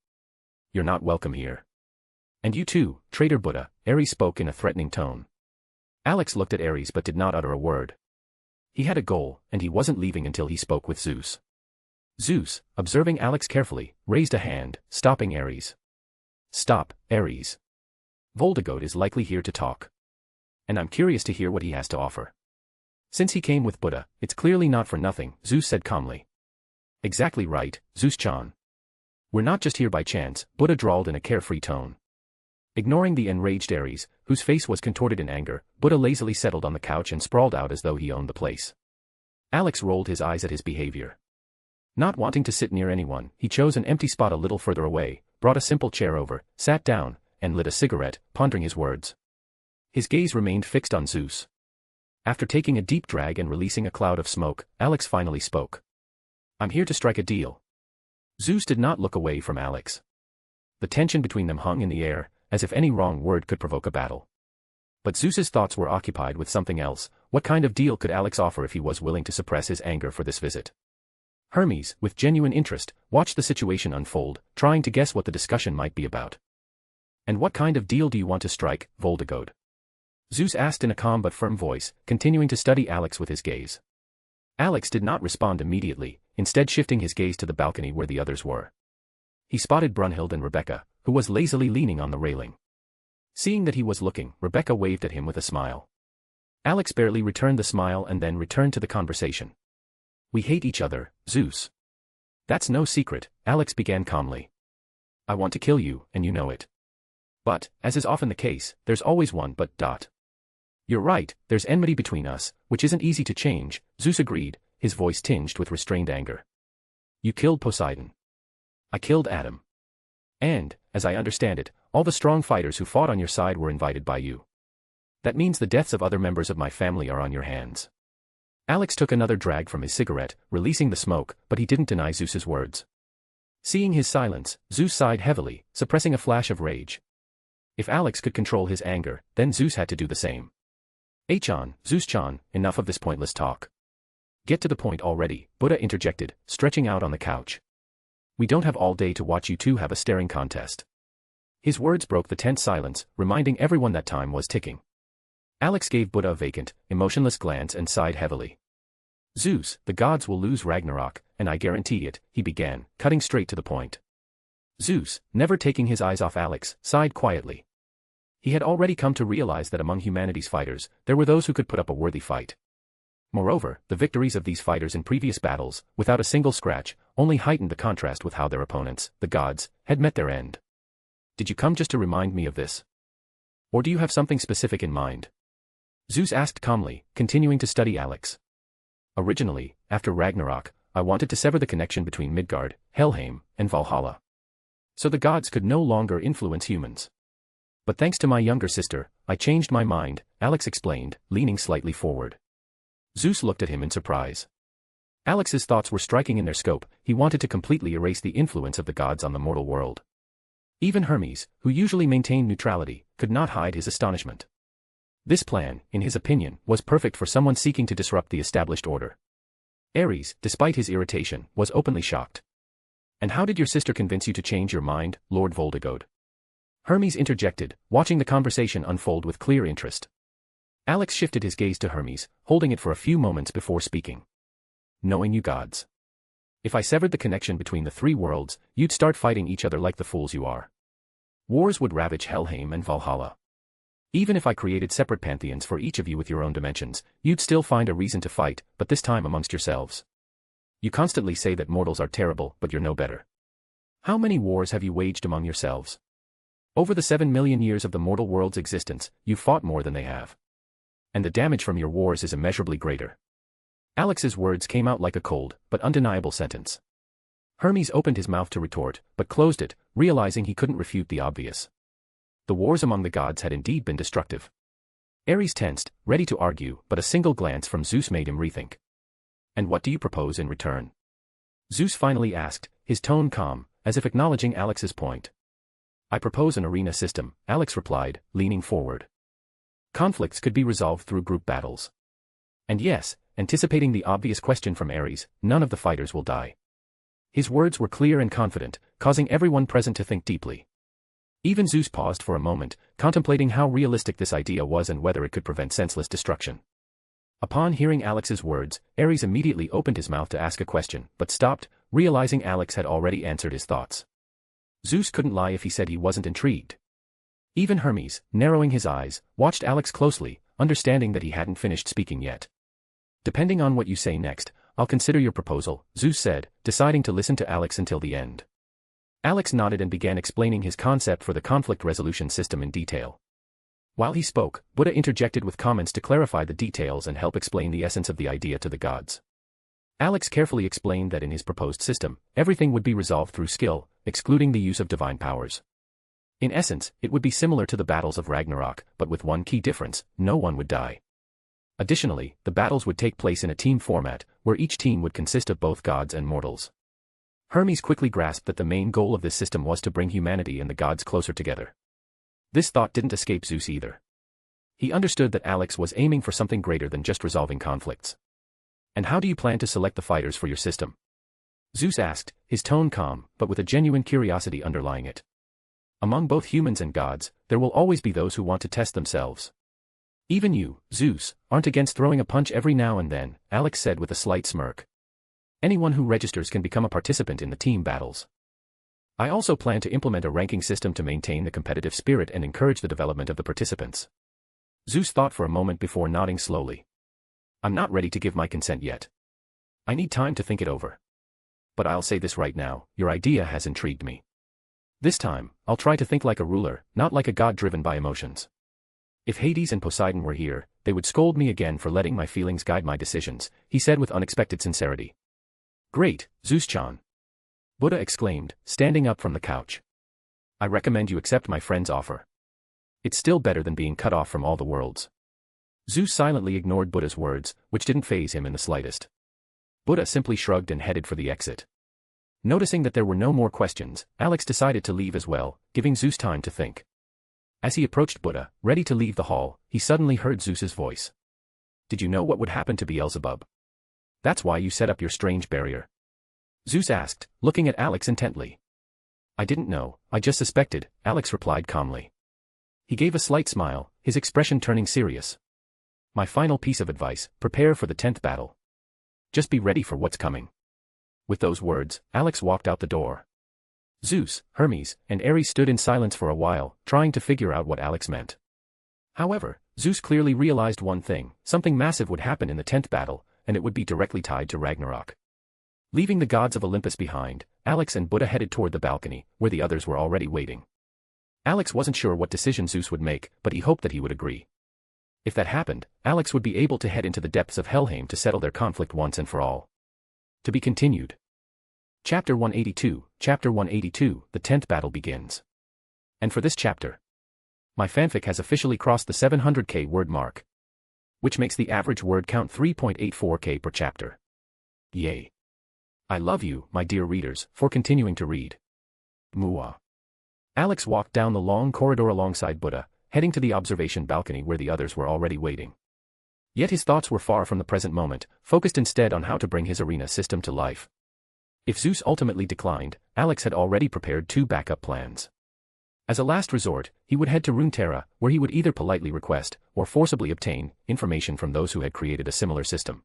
S3: You're not welcome here. And you too, traitor Buddha," Ares spoke in a threatening tone. Alex looked at Ares but did not utter a word. He had a goal, and he wasn't leaving until he spoke with Zeus. Zeus, observing Alex carefully, raised a hand, stopping Ares. "Stop, Ares. Voldemort is likely here to talk. And I'm curious to hear what he has to offer." "Since he came with Buddha, it's clearly not for nothing," Zeus said calmly. "Exactly right, Zeus-chan. We're not just here by chance," Buddha drawled in a carefree tone. Ignoring the enraged Ares, whose face was contorted in anger, Buddha lazily settled on the couch and sprawled out as though he owned the place. Alex rolled his eyes at his behavior. Not wanting to sit near anyone, he chose an empty spot a little further away, brought a simple chair over, sat down, and lit a cigarette, pondering his words. His gaze remained fixed on Zeus. After taking a deep drag and releasing a cloud of smoke, Alex finally spoke. "I'm here to strike a deal." Zeus did not look away from Alex. The tension between them hung in the air, as if any wrong word could provoke a battle. But Zeus's thoughts were occupied with something else. What kind of deal could Alex offer if he was willing to suppress his anger for this visit? Hermes, with genuine interest, watched the situation unfold, trying to guess what the discussion might be about. "And what kind of deal do you want to strike, Voldemort?" Zeus asked in a calm but firm voice, continuing to study Alex with his gaze. Alex did not respond immediately, instead shifting his gaze to the balcony where the others were. He spotted Brunhild and Rebecca, who was lazily leaning on the railing. Seeing that he was looking, Rebecca waved at him with a smile. Alex barely returned the smile and then returned to the conversation. "We hate each other, Zeus." "That's no secret," Alex began calmly. "I want to kill you, and you know it. But, as is often the case, there's always one but. You're right, there's enmity between us, which isn't easy to change," Zeus agreed, his voice tinged with restrained anger. "You killed Poseidon. I killed Adam. And, as I understand it, all the strong fighters who fought on your side were invited by you. That means the deaths of other members of my family are on your hands." Alex took another drag from his cigarette, releasing the smoke, but he didn't deny Zeus's words. Seeing his silence, Zeus sighed heavily, suppressing a flash of rage. If Alex could control his anger, then Zeus had to do the same. Zeus-chan, enough of this pointless talk. Get to the point already, Buddha interjected, stretching out on the couch. "We don't have all day to watch you two have a staring contest." His words broke the tense silence, reminding everyone that time was ticking. Alex gave Buddha a vacant, emotionless glance and sighed heavily. "Zeus, the gods will lose Ragnarok, and I guarantee it," he began, cutting straight to the point. Zeus, never taking his eyes off Alex, sighed quietly. He had already come to realize that among humanity's fighters, there were those who could put up a worthy fight. Moreover, the victories of these fighters in previous battles, without a single scratch, only heightened the contrast with how their opponents, the gods, had met their end. "Did you come just to remind me of this? Or do you have something specific in mind?" Zeus asked calmly, continuing to study Alex. "Originally, after Ragnarok, I wanted to sever the connection between Midgard, Helheim, and Valhalla. So the gods could no longer influence humans. But thanks to my younger sister, I changed my mind," Alex explained, leaning slightly forward. Zeus looked at him in surprise. Alex's thoughts were striking in their scope. He wanted to completely erase the influence of the gods on the mortal world. Even Hermes, who usually maintained neutrality, could not hide his astonishment. This plan, in his opinion, was perfect for someone seeking to disrupt the established order. Ares, despite his irritation, was openly shocked. "And how did your sister convince you to change your mind, Lord Voldemort?" Hermes interjected, watching the conversation unfold with clear interest. Alex shifted his gaze to Hermes, holding it for a few moments before speaking. "Knowing you gods. If I severed the connection between the three worlds, you'd start fighting each other like the fools you are. Wars would ravage Helheim and Valhalla. Even if I created separate pantheons for each of you with your own dimensions, you'd still find a reason to fight, but this time amongst yourselves. You constantly say that mortals are terrible, but you're no better. How many wars have you waged among yourselves? Over the 7 million years of the mortal world's existence, you've fought more than they have. And the damage from your wars is immeasurably greater. Alex's words came out like a cold, but undeniable sentence. Hermes opened his mouth to retort, but closed it, realizing he couldn't refute the obvious. The wars among the gods had indeed been destructive. Ares tensed, ready to argue, but a single glance from Zeus made him rethink. And what do you propose in return? Zeus finally asked, his tone calm, as if acknowledging Alex's point. I propose an arena system, Alex replied, leaning forward. Conflicts could be resolved through group battles. And yes, anticipating the obvious question from Ares, none of the fighters will die. His words were clear and confident, causing everyone present to think deeply. Even Zeus paused for a moment, contemplating how realistic this idea was and whether it could prevent senseless destruction. Upon hearing Alex's words, Ares immediately opened his mouth to ask a question, but stopped, realizing Alex had already answered his thoughts. Zeus couldn't lie if he said he wasn't intrigued. Even Hermes, narrowing his eyes, watched Alex closely, understanding that he hadn't finished speaking yet. Depending on what you say next, I'll consider your proposal, Zeus said, deciding to listen to Alex until the end. Alex nodded and began explaining his concept for the conflict resolution system in detail. While he spoke, Buddha interjected with comments to clarify the details and help explain the essence of the idea to the gods. Alex carefully explained that in his proposed system, everything would be resolved through skill, excluding the use of divine powers. In essence, it would be similar to the battles of Ragnarok, but with one key difference: no one would die. Additionally, the battles would take place in a team format, where each team would consist of both gods and mortals. Hermes quickly grasped that the main goal of this system was to bring humanity and the gods closer together. This thought didn't escape Zeus either. He understood that Alex was aiming for something greater than just resolving conflicts. And how do you plan to select the fighters for your system? Zeus asked, his tone calm, but with a genuine curiosity underlying it. Among both humans and gods, there will always be those who want to test themselves. Even you, Zeus, aren't against throwing a punch every now and then, Alex said with a slight smirk. Anyone who registers can become a participant in the team battles. I also plan to implement a ranking system to maintain the competitive spirit and encourage the development of the participants. Zeus thought for a moment before nodding slowly. I'm not ready to give my consent yet. I need time to think it over. But I'll say this right now, your idea has intrigued me. This time, I'll try to think like a ruler, not like a god driven by emotions. If Hades and Poseidon were here, they would scold me again for letting my feelings guide my decisions, he said with unexpected sincerity. Great, Zeus-chan. Buddha exclaimed, standing up from the couch. I recommend you accept my friend's offer. It's still better than being cut off from all the worlds. Zeus silently ignored Buddha's words, which didn't faze him in the slightest. Buddha simply shrugged and headed for the exit. Noticing that there were no more questions, Alex decided to leave as well, giving Zeus time to think. As he approached Buddha, ready to leave the hall, he suddenly heard Zeus's voice. Did you know what would happen to Beelzebub? That's why you set up your strange barrier. Zeus asked, looking at Alex intently. I didn't know, I just suspected, Alex replied calmly. He gave a slight smile, his expression turning serious. My final piece of advice, prepare for the 10th battle. Just be ready for what's coming. With those words, Alex walked out the door. Zeus, Hermes, and Ares stood in silence for a while, trying to figure out what Alex meant. However, Zeus clearly realized one thing: something massive would happen in the 10th battle, and it would be directly tied to Ragnarok. Leaving the gods of Olympus behind, Alex and Buddha headed toward the balcony, where the others were already waiting. Alex wasn't sure what decision Zeus would make, but he hoped that he would agree. If that happened, Alex would be able to head into the depths of Helheim to settle their conflict once and for all. To be continued. Chapter 182, the 10th battle begins. And for this chapter, my fanfic has officially crossed the 700k word mark, which makes the average word count 3.84k per chapter. Yay. I love you, my dear readers, for continuing to read. Mwah. Alex walked down the long corridor alongside Buddha, heading to the observation balcony where the others were already waiting. Yet his thoughts were far from the present moment, focused instead on how to bring his arena system to life. If Zeus ultimately declined, Alex had already prepared 2 backup plans. As a last resort, he would head to Runeterra, where he would either politely request, or forcibly obtain, information from those who had created a similar system.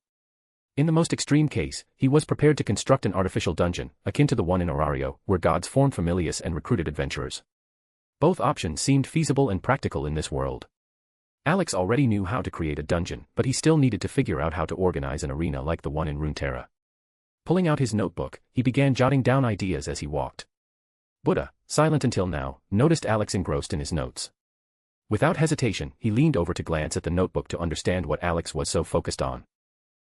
S3: In the most extreme case, he was prepared to construct an artificial dungeon, akin to the one in Orario, where gods formed familiars and recruited adventurers. Both options seemed feasible and practical in this world. Alex already knew how to create a dungeon, but he still needed to figure out how to organize an arena like the one in Runeterra. Pulling out his notebook, he began jotting down ideas as he walked. Buddha, silent until now, noticed Alex engrossed in his notes. Without hesitation, he leaned over to glance at the notebook to understand what Alex was so focused on.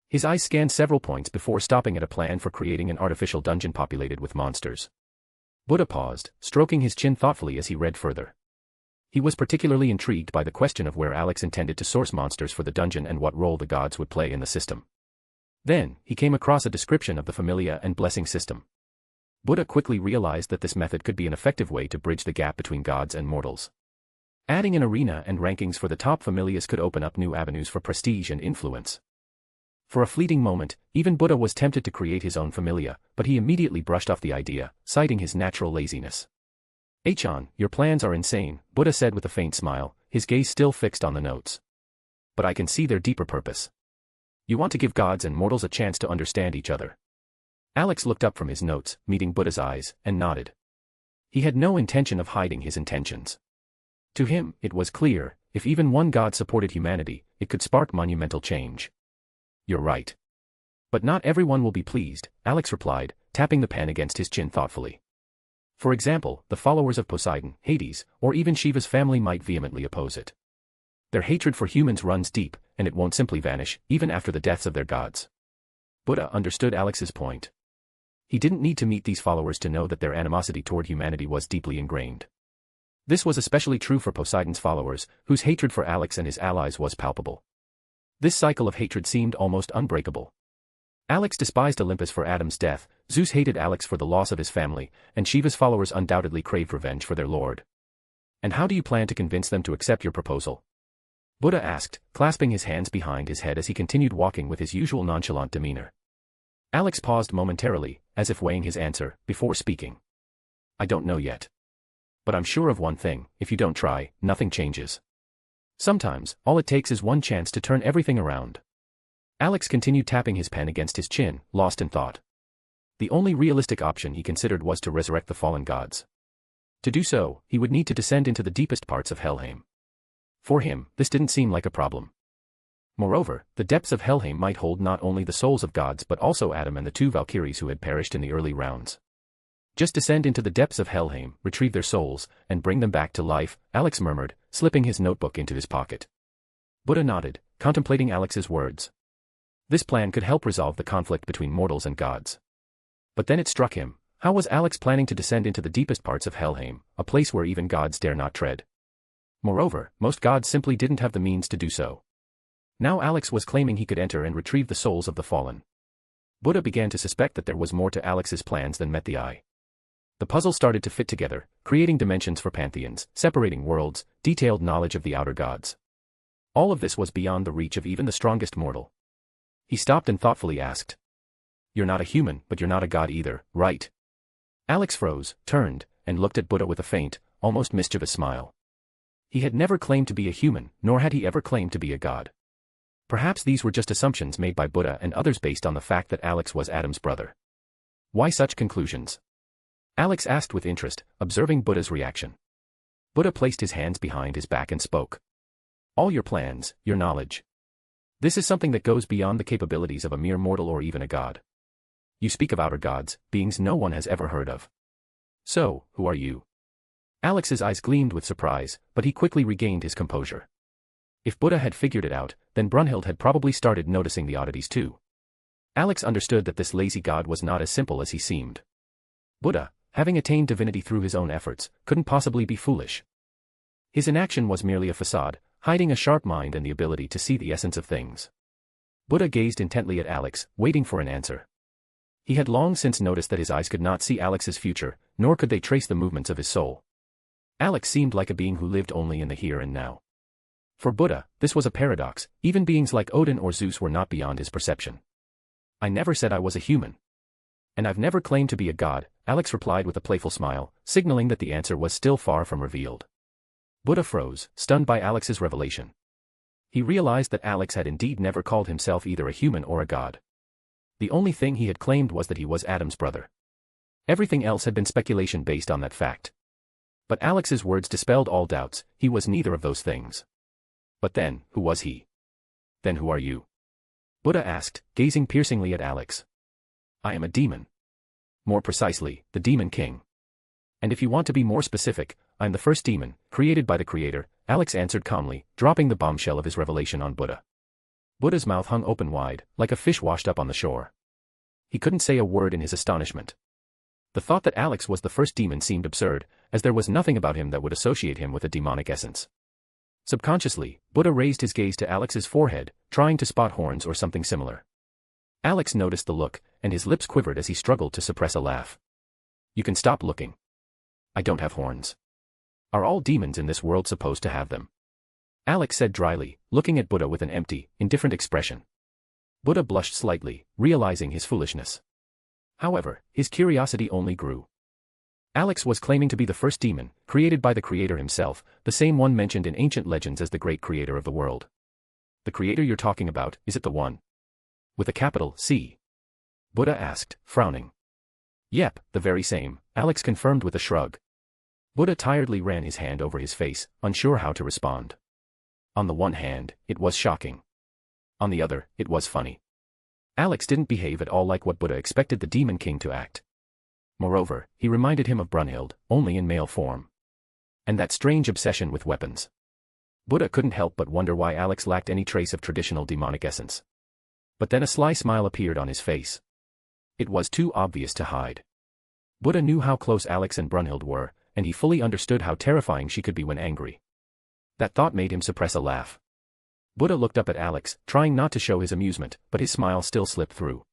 S3: His eyes scanned several points before stopping at a plan for creating an artificial dungeon populated with monsters. Buddha paused, stroking his chin thoughtfully as he read further. He was particularly intrigued by the question of where Alex intended to source monsters for the dungeon and what role the gods would play in the system. Then, he came across a description of the Familia and Blessing system. Buddha quickly realized that this method could be an effective way to bridge the gap between gods and mortals. Adding an arena and rankings for the top Familias could open up new avenues for prestige and influence. For a fleeting moment, even Buddha was tempted to create his own Familia, but he immediately brushed off the idea, citing his natural laziness. "Achan, your plans are insane," Buddha said with a faint smile, his gaze still fixed on the notes. "But I can see their deeper purpose. You want to give gods and mortals a chance to understand each other." Alex looked up from his notes, meeting Buddha's eyes, and nodded. He had no intention of hiding his intentions. To him, it was clear, if even one god supported humanity, it could spark monumental change. "You're right. But not everyone will be pleased," Alex replied, tapping the pen against his chin thoughtfully. "For example, the followers of Poseidon, Hades, or even Shiva's family might vehemently oppose it. Their hatred for humans runs deep, and it won't simply vanish, even after the deaths of their gods." Buddha understood Alex's point. He didn't need to meet these followers to know that their animosity toward humanity was deeply ingrained. This was especially true for Poseidon's followers, whose hatred for Alex and his allies was palpable. This cycle of hatred seemed almost unbreakable. Alex despised Olympus for Adam's death, Zeus hated Alex for the loss of his family, and Shiva's followers undoubtedly craved revenge for their lord. "And how do you plan to convince them to accept your proposal?" Buddha asked, clasping his hands behind his head as he continued walking with his usual nonchalant demeanor. Alex paused momentarily, as if weighing his answer, before speaking. "I don't know yet. But I'm sure of one thing, if you don't try, nothing changes. Sometimes, all it takes is one chance to turn everything around." Alex continued tapping his pen against his chin, lost in thought. The only realistic option he considered was to resurrect the fallen gods. To do so, he would need to descend into the deepest parts of Helheim. For him, this didn't seem like a problem. Moreover, the depths of Helheim might hold not only the souls of gods but also Adam and the two Valkyries who had perished in the early rounds. "Just descend into the depths of Helheim, retrieve their souls, and bring them back to life," Alex murmured, slipping his notebook into his pocket. Buddha nodded, contemplating Alex's words. This plan could help resolve the conflict between mortals and gods. But then it struck him, how was Alex planning to descend into the deepest parts of Helheim, a place where even gods dare not tread? Moreover, most gods simply didn't have the means to do so. Now Alex was claiming he could enter and retrieve the souls of the fallen. Buddha began to suspect that there was more to Alex's plans than met the eye. The puzzle started to fit together, creating dimensions for pantheons, separating worlds, detailed knowledge of the outer gods. All of this was beyond the reach of even the strongest mortal. He stopped and thoughtfully asked. "You're not a human, but you're not a god either, right?" Alex froze, turned, and looked at Buddha with a faint, almost mischievous smile. He had never claimed to be a human, nor had he ever claimed to be a god. Perhaps these were just assumptions made by Buddha and others based on the fact that Alex was Adam's brother. Why such conclusions? Alex asked with interest, observing Buddha's reaction. Buddha placed his hands behind his back and spoke. "All your plans, your knowledge. This is something that goes beyond the capabilities of a mere mortal or even a god. You speak of outer gods, beings no one has ever heard of. So, who are you?" Alex's eyes gleamed with surprise, but he quickly regained his composure. If Buddha had figured it out, then Brunhild had probably started noticing the oddities too. Alex understood that this lazy god was not as simple as he seemed. Buddha, having attained divinity through his own efforts, couldn't possibly be foolish. His inaction was merely a facade, hiding a sharp mind and the ability to see the essence of things. Buddha gazed intently at Alex, waiting for an answer. He had long since noticed that his eyes could not see Alex's future, nor could they trace the movements of his soul. Alex seemed like a being who lived only in the here and now. For Buddha, this was a paradox, even beings like Odin or Zeus were not beyond his perception. "I never said I was a human. And I've never claimed to be a god," Alex replied with a playful smile, signaling that the answer was still far from revealed. Buddha froze, stunned by Alex's revelation. He realized that Alex had indeed never called himself either a human or a god. The only thing he had claimed was that he was Adam's brother. Everything else had been speculation based on that fact. But Alex's words dispelled all doubts, he was neither of those things. But then, who was he? "Then who are you?" Buddha asked, gazing piercingly at Alex. "I am a demon. More precisely, the Demon King." And if you want to be more specific, I'm the first demon, created by the creator, Alex answered calmly, dropping the bombshell of his revelation on Buddha. Buddha's mouth hung open wide, like a fish washed up on the shore. He couldn't say a word in his astonishment. The thought that Alex was the first demon seemed absurd, as there was nothing about him that would associate him with a demonic essence. Subconsciously, Buddha raised his gaze to Alex's forehead, trying to spot horns or something similar. Alex noticed the look, and his lips quivered as he struggled to suppress a laugh. You can stop looking. I don't have horns. Are all demons in this world supposed to have them? Alex said dryly, looking at Buddha with an empty, indifferent expression. Buddha blushed slightly, realizing his foolishness. However, his curiosity only grew. Alex was claiming to be the first demon, created by the creator himself, the same one mentioned in ancient legends as the great creator of the world. The creator you're talking about, is it the one with a capital C? Buddha asked, frowning. Yep, the very same, Alex confirmed with a shrug. Buddha tiredly ran his hand over his face, unsure how to respond. On the one hand, it was shocking. On the other, it was funny. Alex didn't behave at all like what Buddha expected the Demon King to act. Moreover, he reminded him of Brunhild, only in male form. And that strange obsession with weapons. Buddha couldn't help but wonder why Alex lacked any trace of traditional demonic essence. But then a sly smile appeared on his face. It was too obvious to hide. Buddha knew how close Alex and Brunhild were, and he fully understood how terrifying she could be when angry. That thought made him suppress a laugh. Buddha looked up at Alex, trying not to show his amusement, but his smile still slipped through.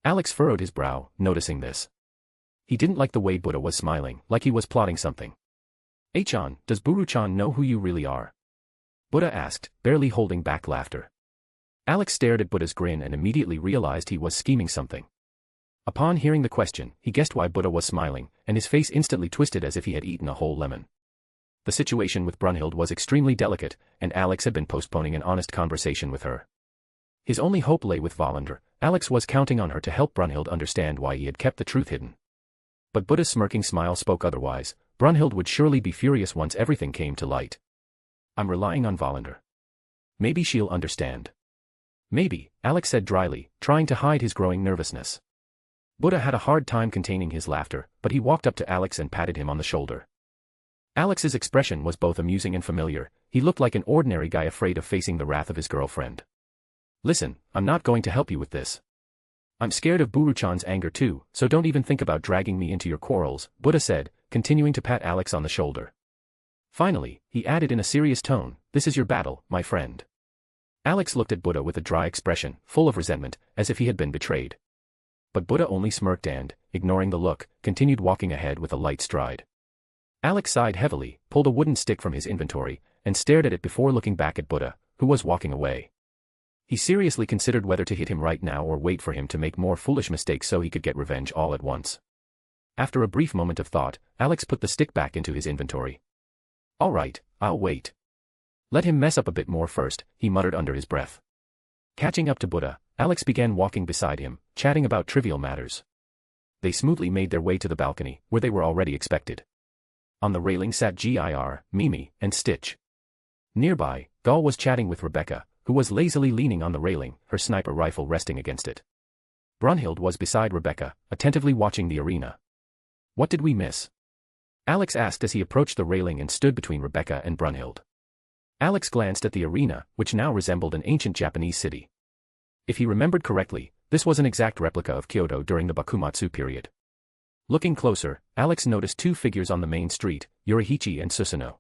S3: Alex furrowed his brow, noticing this. He didn't like the way Buddha was smiling, like he was plotting something. "Achan, does Buru-chan know who you really are?" Buddha asked, barely holding back laughter. Alex stared at Buddha's grin and immediately realized he was scheming something. Upon hearing the question, he guessed why Buddha was smiling, and his face instantly twisted as if he had eaten a whole lemon. The situation with Brunhild was extremely delicate, and Alex had been postponing an honest conversation with her. His only hope lay with Valander. Alex was counting on her to help Brunhild understand why he had kept the truth hidden. But Buddha's smirking smile spoke otherwise. Brunhild would surely be furious once everything came to light. I'm relying on Valander. Maybe she'll understand. Maybe, Alex said dryly, trying to hide his growing nervousness. Buddha had a hard time containing his laughter, but he walked up to Alex and patted him on the shoulder. Alex's expression was both amusing and familiar. He looked like an ordinary guy afraid of facing the wrath of his girlfriend. Listen, I'm not going to help you with this. I'm scared of Buru-chan's anger too, so don't even think about dragging me into your quarrels, Buddha said, continuing to pat Alex on the shoulder. Finally, he added in a serious tone, this is your battle, my friend. Alex looked at Buddha with a dry expression, full of resentment, as if he had been betrayed. But Buddha only smirked and, ignoring the look, continued walking ahead with a light stride. Alex sighed heavily, pulled a wooden stick from his inventory, and stared at it before looking back at Buddha, who was walking away. He seriously considered whether to hit him right now or wait for him to make more foolish mistakes so he could get revenge all at once. After a brief moment of thought, Alex put the stick back into his inventory. All right, I'll wait. Let him mess up a bit more first, he muttered under his breath. Catching up to Buddha, Alex began walking beside him, chatting about trivial matters. They smoothly made their way to the balcony, where they were already expected. On the railing sat Gir, Mimi, and Stitch. Nearby, Gal was chatting with Rebecca, who was lazily leaning on the railing, her sniper rifle resting against it. Brunhild was beside Rebecca, attentively watching the arena. What did we miss? Alex asked as he approached the railing and stood between Rebecca and Brunhild. Alex glanced at the arena, which now resembled an ancient Japanese city. If he remembered correctly, this was an exact replica of Kyoto during the Bakumatsu period. Looking closer, Alex noticed two figures on the main street, Yorihichi and Susanoo.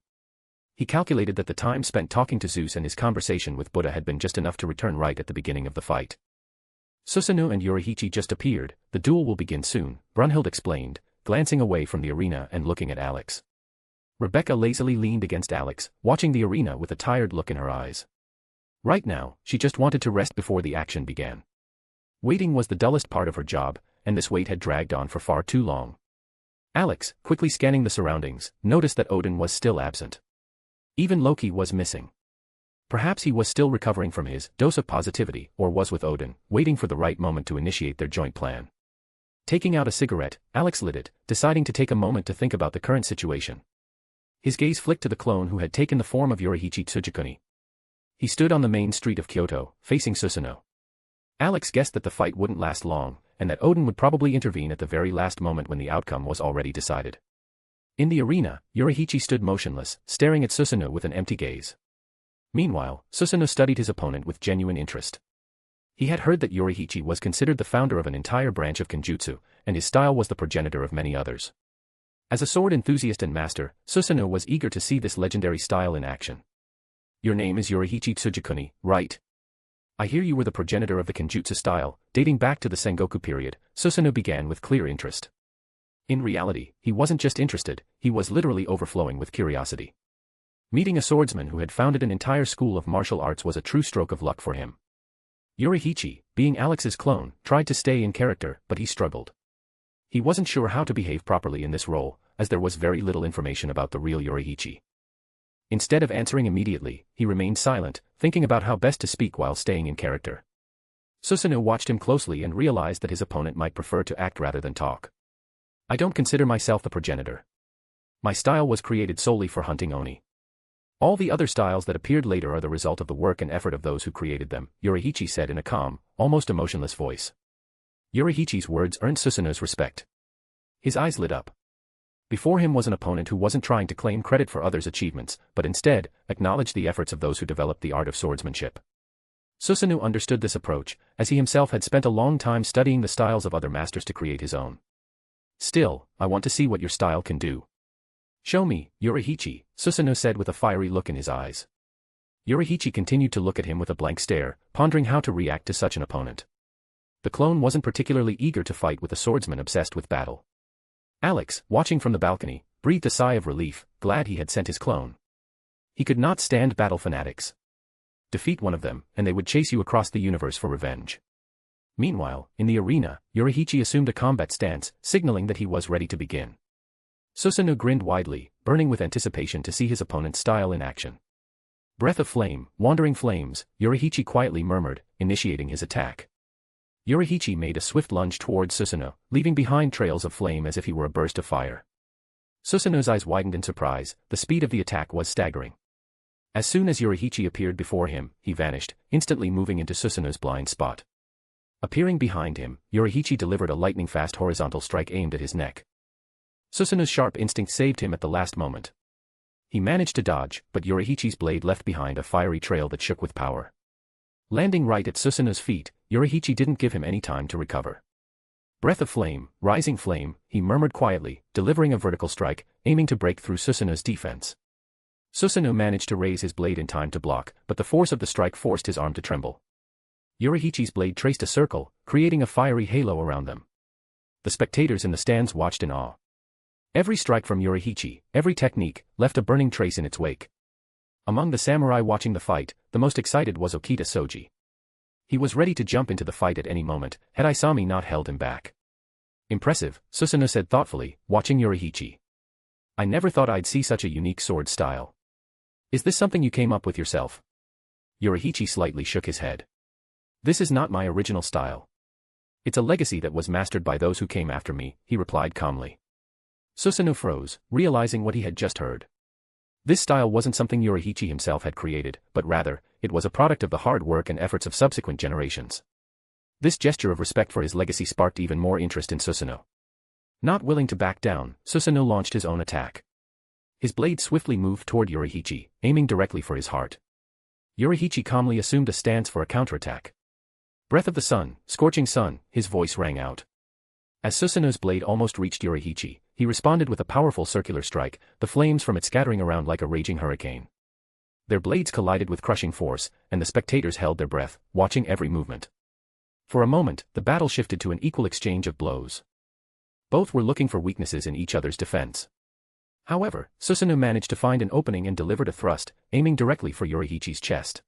S3: He calculated that the time spent talking to Zeus and his conversation with Buddha had been just enough to return right at the beginning of the fight. Susanoo and Yorihichi just appeared, the duel will begin soon, Brunhild explained, glancing away from the arena and looking at Alex. Rebecca lazily leaned against Alex, watching the arena with a tired look in her eyes. Right now, she just wanted to rest before the action began. Waiting was the dullest part of her job, and this wait had dragged on for far too long. Alex, quickly scanning the surroundings, noticed that Odin was still absent. Even Loki was missing. Perhaps he was still recovering from his dose of positivity, or was with Odin, waiting for the right moment to initiate their joint plan. Taking out a cigarette, Alex lit it, deciding to take a moment to think about the current situation. His gaze flicked to the clone who had taken the form of Yorihichi Tsujikuni. He stood on the main street of Kyoto, facing Susanoo. Alex guessed that the fight wouldn't last long, and that Odin would probably intervene at the very last moment when the outcome was already decided. In the arena, Yorihichi stood motionless, staring at Susanoo with an empty gaze. Meanwhile, Susanoo studied his opponent with genuine interest. He had heard that Yorihichi was considered the founder of an entire branch of Kenjutsu, and his style was the progenitor of many others. As a sword enthusiast and master, Susanoo was eager to see this legendary style in action. Your name is Yorihichi Tsujikuni, right? I hear you were the progenitor of the Kenjutsu style, dating back to the Sengoku period, Susanoo began with clear interest. In reality, he wasn't just interested, he was literally overflowing with curiosity. Meeting a swordsman who had founded an entire school of martial arts was a true stroke of luck for him. Yorihichi, being Alex's clone, tried to stay in character, but he struggled. He wasn't sure how to behave properly in this role, as there was very little information about the real Yorihichi. Instead of answering immediately, he remained silent, thinking about how best to speak while staying in character. Susanoo watched him closely and realized that his opponent might prefer to act rather than talk. I don't consider myself the progenitor. My style was created solely for hunting Oni. All the other styles that appeared later are the result of the work and effort of those who created them, Yorihichi said in a calm, almost emotionless voice. Yorihichi's words earned Susanoo's respect. His eyes lit up. Before him was an opponent who wasn't trying to claim credit for others' achievements, but instead, acknowledged the efforts of those who developed the art of swordsmanship. Susanoo understood this approach, as he himself had spent a long time studying the styles of other masters to create his own. Still, I want to see what your style can do. Show me, Yorihichi, Susanoo said with a fiery look in his eyes. Yorihichi continued to look at him with a blank stare, pondering how to react to such an opponent. The clone wasn't particularly eager to fight with a swordsman obsessed with battle. Alex, watching from the balcony, breathed a sigh of relief, glad he had sent his clone. He could not stand battle fanatics. Defeat one of them, and they would chase you across the universe for revenge. Meanwhile, in the arena, Yorihichi assumed a combat stance, signaling that he was ready to begin. Susanoo grinned widely, burning with anticipation to see his opponent's style in action. Breath of flame, wandering flames, Yorihichi quietly murmured, initiating his attack. Yorihichi made a swift lunge towards Susanoo, leaving behind trails of flame as if he were a burst of fire. Susanoo's eyes widened in surprise, the speed of the attack was staggering. As soon as Yorihichi appeared before him, he vanished, instantly moving into Susanoo's blind spot. Appearing behind him, Yorihichi delivered a lightning-fast horizontal strike aimed at his neck. Susanoo's sharp instinct saved him at the last moment. He managed to dodge, but Yorihichi's blade left behind a fiery trail that shook with power. Landing right at Susanoo's feet, Yorihichi didn't give him any time to recover. Breath of flame, rising flame, he murmured quietly, delivering a vertical strike, aiming to break through Susanoo's defense. Susanoo managed to raise his blade in time to block, but the force of the strike forced his arm to tremble. Yorihichi's blade traced a circle, creating a fiery halo around them. The spectators in the stands watched in awe. Every strike from Yorihichi, every technique, left a burning trace in its wake. Among the samurai watching the fight, the most excited was Okita Soji. He was ready to jump into the fight at any moment, had Isami not held him back. Impressive, Susanoo said thoughtfully, watching Yorihichi. I never thought I'd see such a unique sword style. Is this something you came up with yourself? Yorihichi slightly shook his head. This is not my original style. It's a legacy that was mastered by those who came after me, he replied calmly. Susanoo froze, realizing what he had just heard. This style wasn't something Yorihichi himself had created, but rather, it was a product of the hard work and efforts of subsequent generations. This gesture of respect for his legacy sparked even more interest in Susanoo. Not willing to back down, Susanoo launched his own attack. His blade swiftly moved toward Yorihichi, aiming directly for his heart. Yorihichi calmly assumed a stance for a counterattack. Breath of the sun, scorching sun, his voice rang out. As Susanoo's blade almost reached Yorihichi, he responded with a powerful circular strike, the flames from it scattering around like a raging hurricane. Their blades collided with crushing force, and the spectators held their breath, watching every movement. For a moment, the battle shifted to an equal exchange of blows. Both were looking for weaknesses in each other's defense. However, Susanoo managed to find an opening and delivered a thrust, aiming directly for Yorihichi's chest.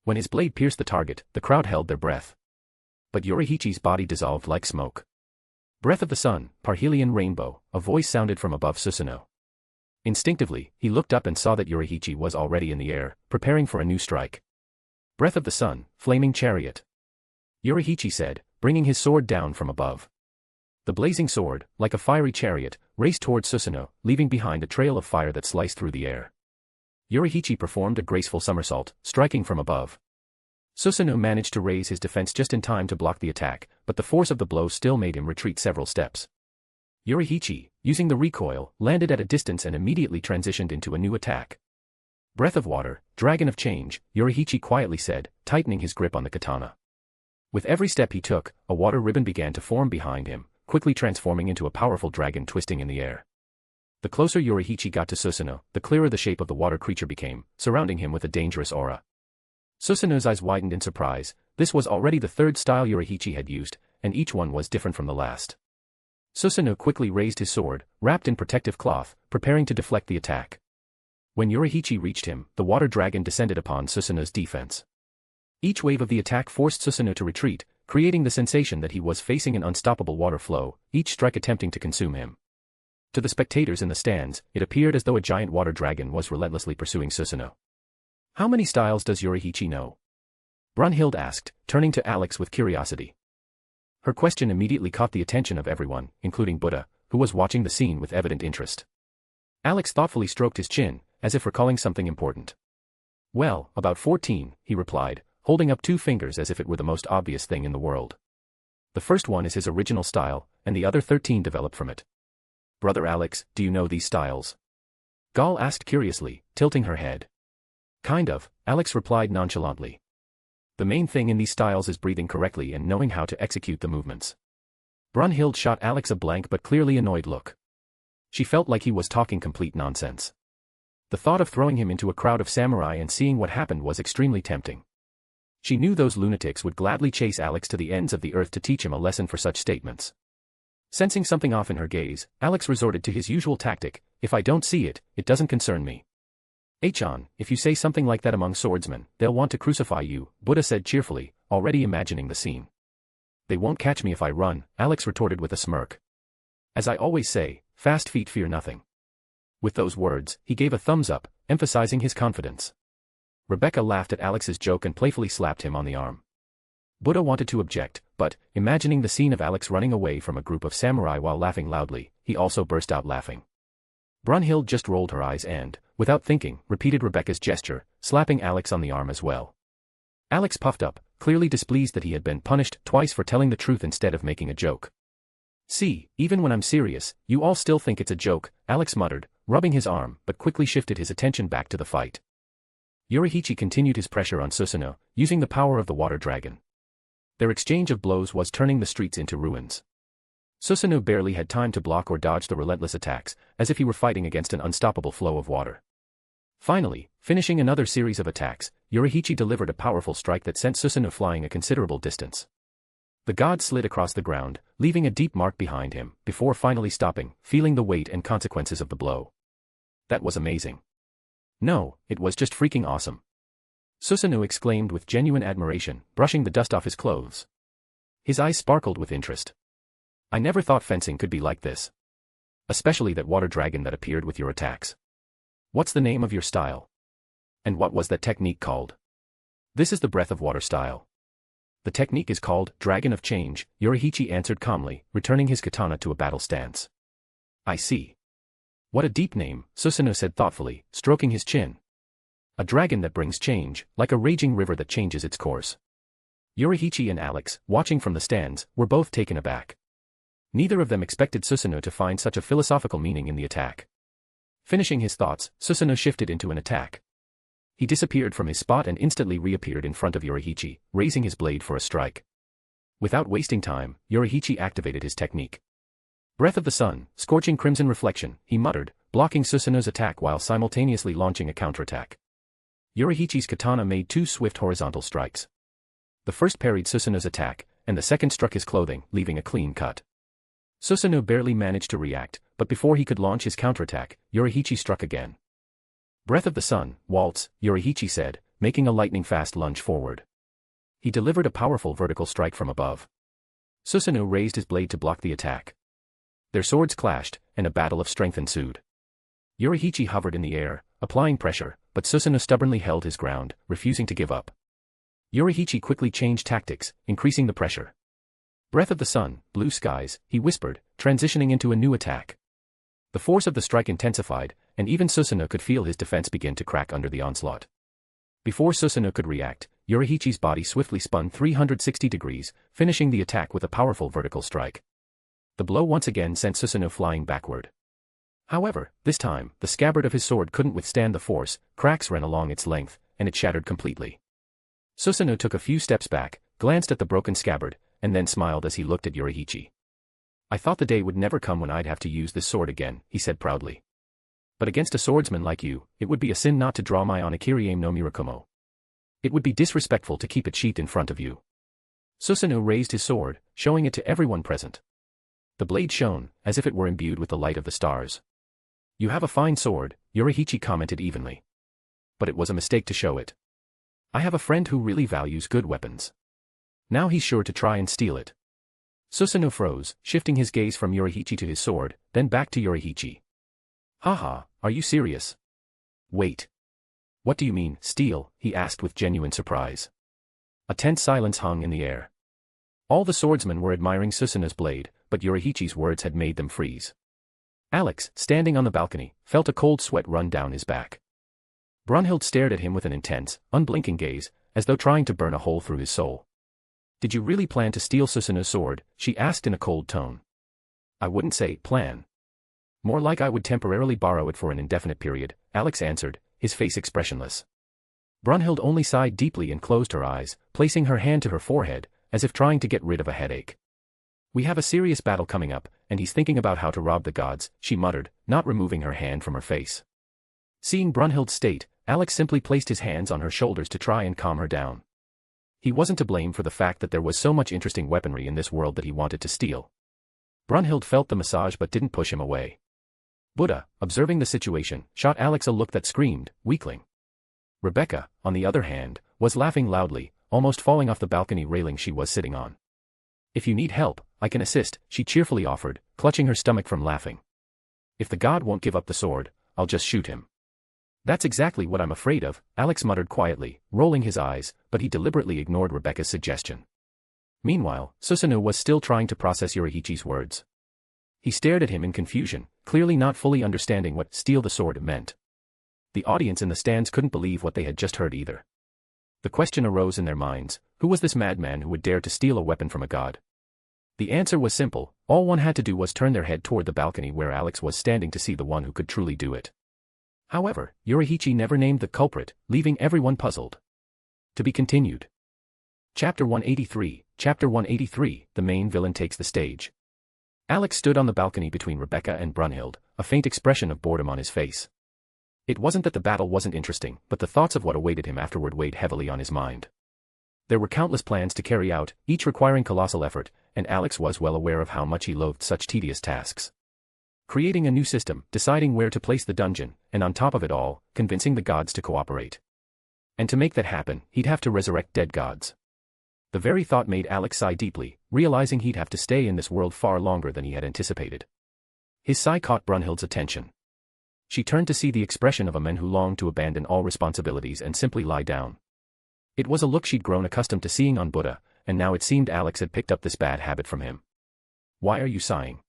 S3: When his blade pierced the target, the crowd held their breath. But Yorihichi's body dissolved like smoke. Breath of the sun, Parhelion rainbow, a voice sounded from above Susanoo. Instinctively, he looked up and saw that Yorihichi was already in the air, preparing for a new strike. Breath of the sun, flaming chariot. Yorihichi said, bringing his sword down from above. The blazing sword, like a fiery chariot, raced towards Susanoo, leaving behind a trail of fire that sliced through the air. Yorihichi performed a graceful somersault, striking from above. Susanoo managed to raise his defense just in time to block the attack, but the force of the blow still made him retreat several steps. Yorihichi, using the recoil, landed at a distance and immediately transitioned into a new attack. Breath of water, dragon of change, Yorihichi quietly said, tightening his grip on the katana. With every step he took, a water ribbon began to form behind him, quickly transforming into a powerful dragon twisting in the air. The closer Yorihichi got to Susanoo, the clearer the shape of the water creature became, surrounding him with a dangerous aura. Susanoo's eyes widened in surprise. This was already the third style Yorihichi had used, and each one was different from the last. Susanoo quickly raised his sword, wrapped in protective cloth, preparing to deflect the attack. When Yorihichi reached him, the water dragon descended upon Susanoo's defense. Each wave of the attack forced Susanoo to retreat, creating the sensation that he was facing an unstoppable water flow, each strike attempting to consume him. To the spectators in the stands, it appeared as though a giant water dragon was relentlessly pursuing Susanoo. How many styles does Yorihichi know? Brunhild asked, turning to Alex with curiosity. Her question immediately caught the attention of everyone, including Buddha, who was watching the scene with evident interest. Alex thoughtfully stroked his chin, as if recalling something important. Well, about 14, he replied, holding up 2 fingers as if it were the most obvious thing in the world. The first one is his original style, and the other 13 developed from it. Brother Alex, do you know these styles? Gal asked curiously, tilting her head. Kind of, Alex replied nonchalantly. The main thing in these styles is breathing correctly and knowing how to execute the movements. Brunhild shot Alex a blank but clearly annoyed look. She felt like he was talking complete nonsense. The thought of throwing him into a crowd of samurai and seeing what happened was extremely tempting. She knew those lunatics would gladly chase Alex to the ends of the earth to teach him a lesson for such statements. Sensing something off in her gaze, Alex resorted to his usual tactic, if I don't see it, it doesn't concern me. Achan, if you say something like that among swordsmen, they'll want to crucify you, Buddha said cheerfully, already imagining the scene. They won't catch me if I run, Alex retorted with a smirk. As I always say, fast feet fear nothing. With those words, he gave a thumbs up, emphasizing his confidence. Rebecca laughed at Alex's joke and playfully slapped him on the arm. Buddha wanted to object, but, imagining the scene of Alex running away from a group of samurai while laughing loudly, he also burst out laughing. Brunhild just rolled her eyes and, without thinking, repeated Rebecca's gesture, slapping Alex on the arm as well. Alex puffed up, clearly displeased that he had been punished twice for telling the truth instead of making a joke. See, even when I'm serious, you all still think it's a joke, Alex muttered, rubbing his arm, but quickly shifted his attention back to the fight. Yorihichi continued his pressure on Susanoo, using the power of the water dragon. Their exchange of blows was turning the streets into ruins. Susanoo barely had time to block or dodge the relentless attacks, as if he were fighting against an unstoppable flow of water. Finally, finishing another series of attacks, Yorihichi delivered a powerful strike that sent Susanoo flying a considerable distance. The god slid across the ground, leaving a deep mark behind him, before finally stopping, feeling the weight and consequences of the blow. That was amazing. No, it was just freaking awesome. Susanoo exclaimed with genuine admiration, brushing the dust off his clothes. His eyes sparkled with interest. I never thought fencing could be like this. Especially that water dragon that appeared with your attacks. What's the name of your style? And what was that technique called? This is the breath of water style. The technique is called Dragon of Change, Yorihichi answered calmly, returning his katana to a battle stance. I see. What a deep name, Susanoo said thoughtfully, stroking his chin. A dragon that brings change, like a raging river that changes its course. Yorihichi and Alex, watching from the stands, were both taken aback. Neither of them expected Susanoo to find such a philosophical meaning in the attack. Finishing his thoughts, Susanoo shifted into an attack. He disappeared from his spot and instantly reappeared in front of Yorihichi, raising his blade for a strike. Without wasting time, Yorihichi activated his technique. Breath of the Sun, scorching crimson reflection, he muttered, blocking Susanoo's attack while simultaneously launching a counterattack. Yorihichi's katana made 2 swift horizontal strikes. The first parried Susanoo's attack, and the second struck his clothing, leaving a clean cut. Susanoo barely managed to react, but before he could launch his counterattack, Yorihichi struck again. Breath of the Sun, waltz, Yorihichi said, making a lightning-fast lunge forward. He delivered a powerful vertical strike from above. Susanoo raised his blade to block the attack. Their swords clashed, and a battle of strength ensued. Yorihichi hovered in the air, applying pressure, but Susanoo stubbornly held his ground, refusing to give up. Yorihichi quickly changed tactics, increasing the pressure. Breath of the Sun, blue skies, he whispered, transitioning into a new attack. The force of the strike intensified, and even Susanoo could feel his defense begin to crack under the onslaught. Before Susanoo could react, Yorihichi's body swiftly spun 360 degrees, finishing the attack with a powerful vertical strike. The blow once again sent Susanoo flying backward. However, this time, the scabbard of his sword couldn't withstand the force, cracks ran along its length, and it shattered completely. Susanoo took a few steps back, glanced at the broken scabbard, and then smiled as he looked at Yoriichi. "I thought the day would never come when I'd have to use this sword again," he said proudly. "But against a swordsman like you, it would be a sin not to draw my Onikiriem no Mirakumo. It would be disrespectful to keep it sheathed in front of you." Susanoo raised his sword, showing it to everyone present. The blade shone, as if it were imbued with the light of the stars. "You have a fine sword," Yoriichi commented evenly. "But it was a mistake to show it. I have a friend who really values good weapons. Now he's sure to try and steal it." Susanoo froze, shifting his gaze from Yoriichi to his sword, then back to Yoriichi. "Haha, are you serious?" "Wait. What do you mean, steal?" he asked with genuine surprise. A tense silence hung in the air. All the swordsmen were admiring Susanoo's blade, but Yoriichi's words had made them freeze. Alex, standing on the balcony, felt a cold sweat run down his back. Brunhild stared at him with an intense, unblinking gaze, as though trying to burn a hole through his soul. "Did you really plan to steal Susanoo's sword?" she asked in a cold tone. "I wouldn't say plan. More like I would temporarily borrow it for an indefinite period," Alex answered, his face expressionless. Brunhild only sighed deeply and closed her eyes, placing her hand to her forehead, as if trying to get rid of a headache. "We have a serious battle coming up, and he's thinking about how to rob the gods," she muttered, not removing her hand from her face. Seeing Brunhild's state, Alex simply placed his hands on her shoulders to try and calm her down. He wasn't to blame for the fact that there was so much interesting weaponry in this world that he wanted to steal. Brunhild felt the massage but didn't push him away. Buddha, observing the situation, shot Alex a look that screamed, "Weakling." Rebecca, on the other hand, was laughing loudly, almost falling off the balcony railing she was sitting on. "If you need help, I can assist," she cheerfully offered, clutching her stomach from laughing. "If the god won't give up the sword, I'll just shoot him." "That's exactly what I'm afraid of," Alex muttered quietly, rolling his eyes, but he deliberately ignored Rebecca's suggestion. Meanwhile, Susanoo was still trying to process Yoriichi's words. He stared at him in confusion, clearly not fully understanding what "steal the sword" meant. The audience in the stands couldn't believe what they had just heard either. The question arose in their minds, who was this madman who would dare to steal a weapon from a god? The answer was simple, all one had to do was turn their head toward the balcony where Alex was standing to see the one who could truly do it. However, Yoriichi never named the culprit, leaving everyone puzzled. To be continued. Chapter 183, the main villain takes the stage. Alex stood on the balcony between Rebecca and Brunhild, a faint expression of boredom on his face. It wasn't that the battle wasn't interesting, but the thoughts of what awaited him afterward weighed heavily on his mind. There were countless plans to carry out, each requiring colossal effort, and Alex was well aware of how much he loathed such tedious tasks. Creating a new system, deciding where to place the dungeon, and on top of it all, convincing the gods to cooperate. And to make that happen, he'd have to resurrect dead gods. The very thought made Alex sigh deeply, realizing he'd have to stay in this world far longer than he had anticipated. His sigh caught Brunhild's attention. She turned to see the expression of a man who longed to abandon all responsibilities and simply lie down. It was a look she'd grown accustomed to seeing on Buddha, and now it seemed Alex had picked up this bad habit from him. "Why are you sighing?"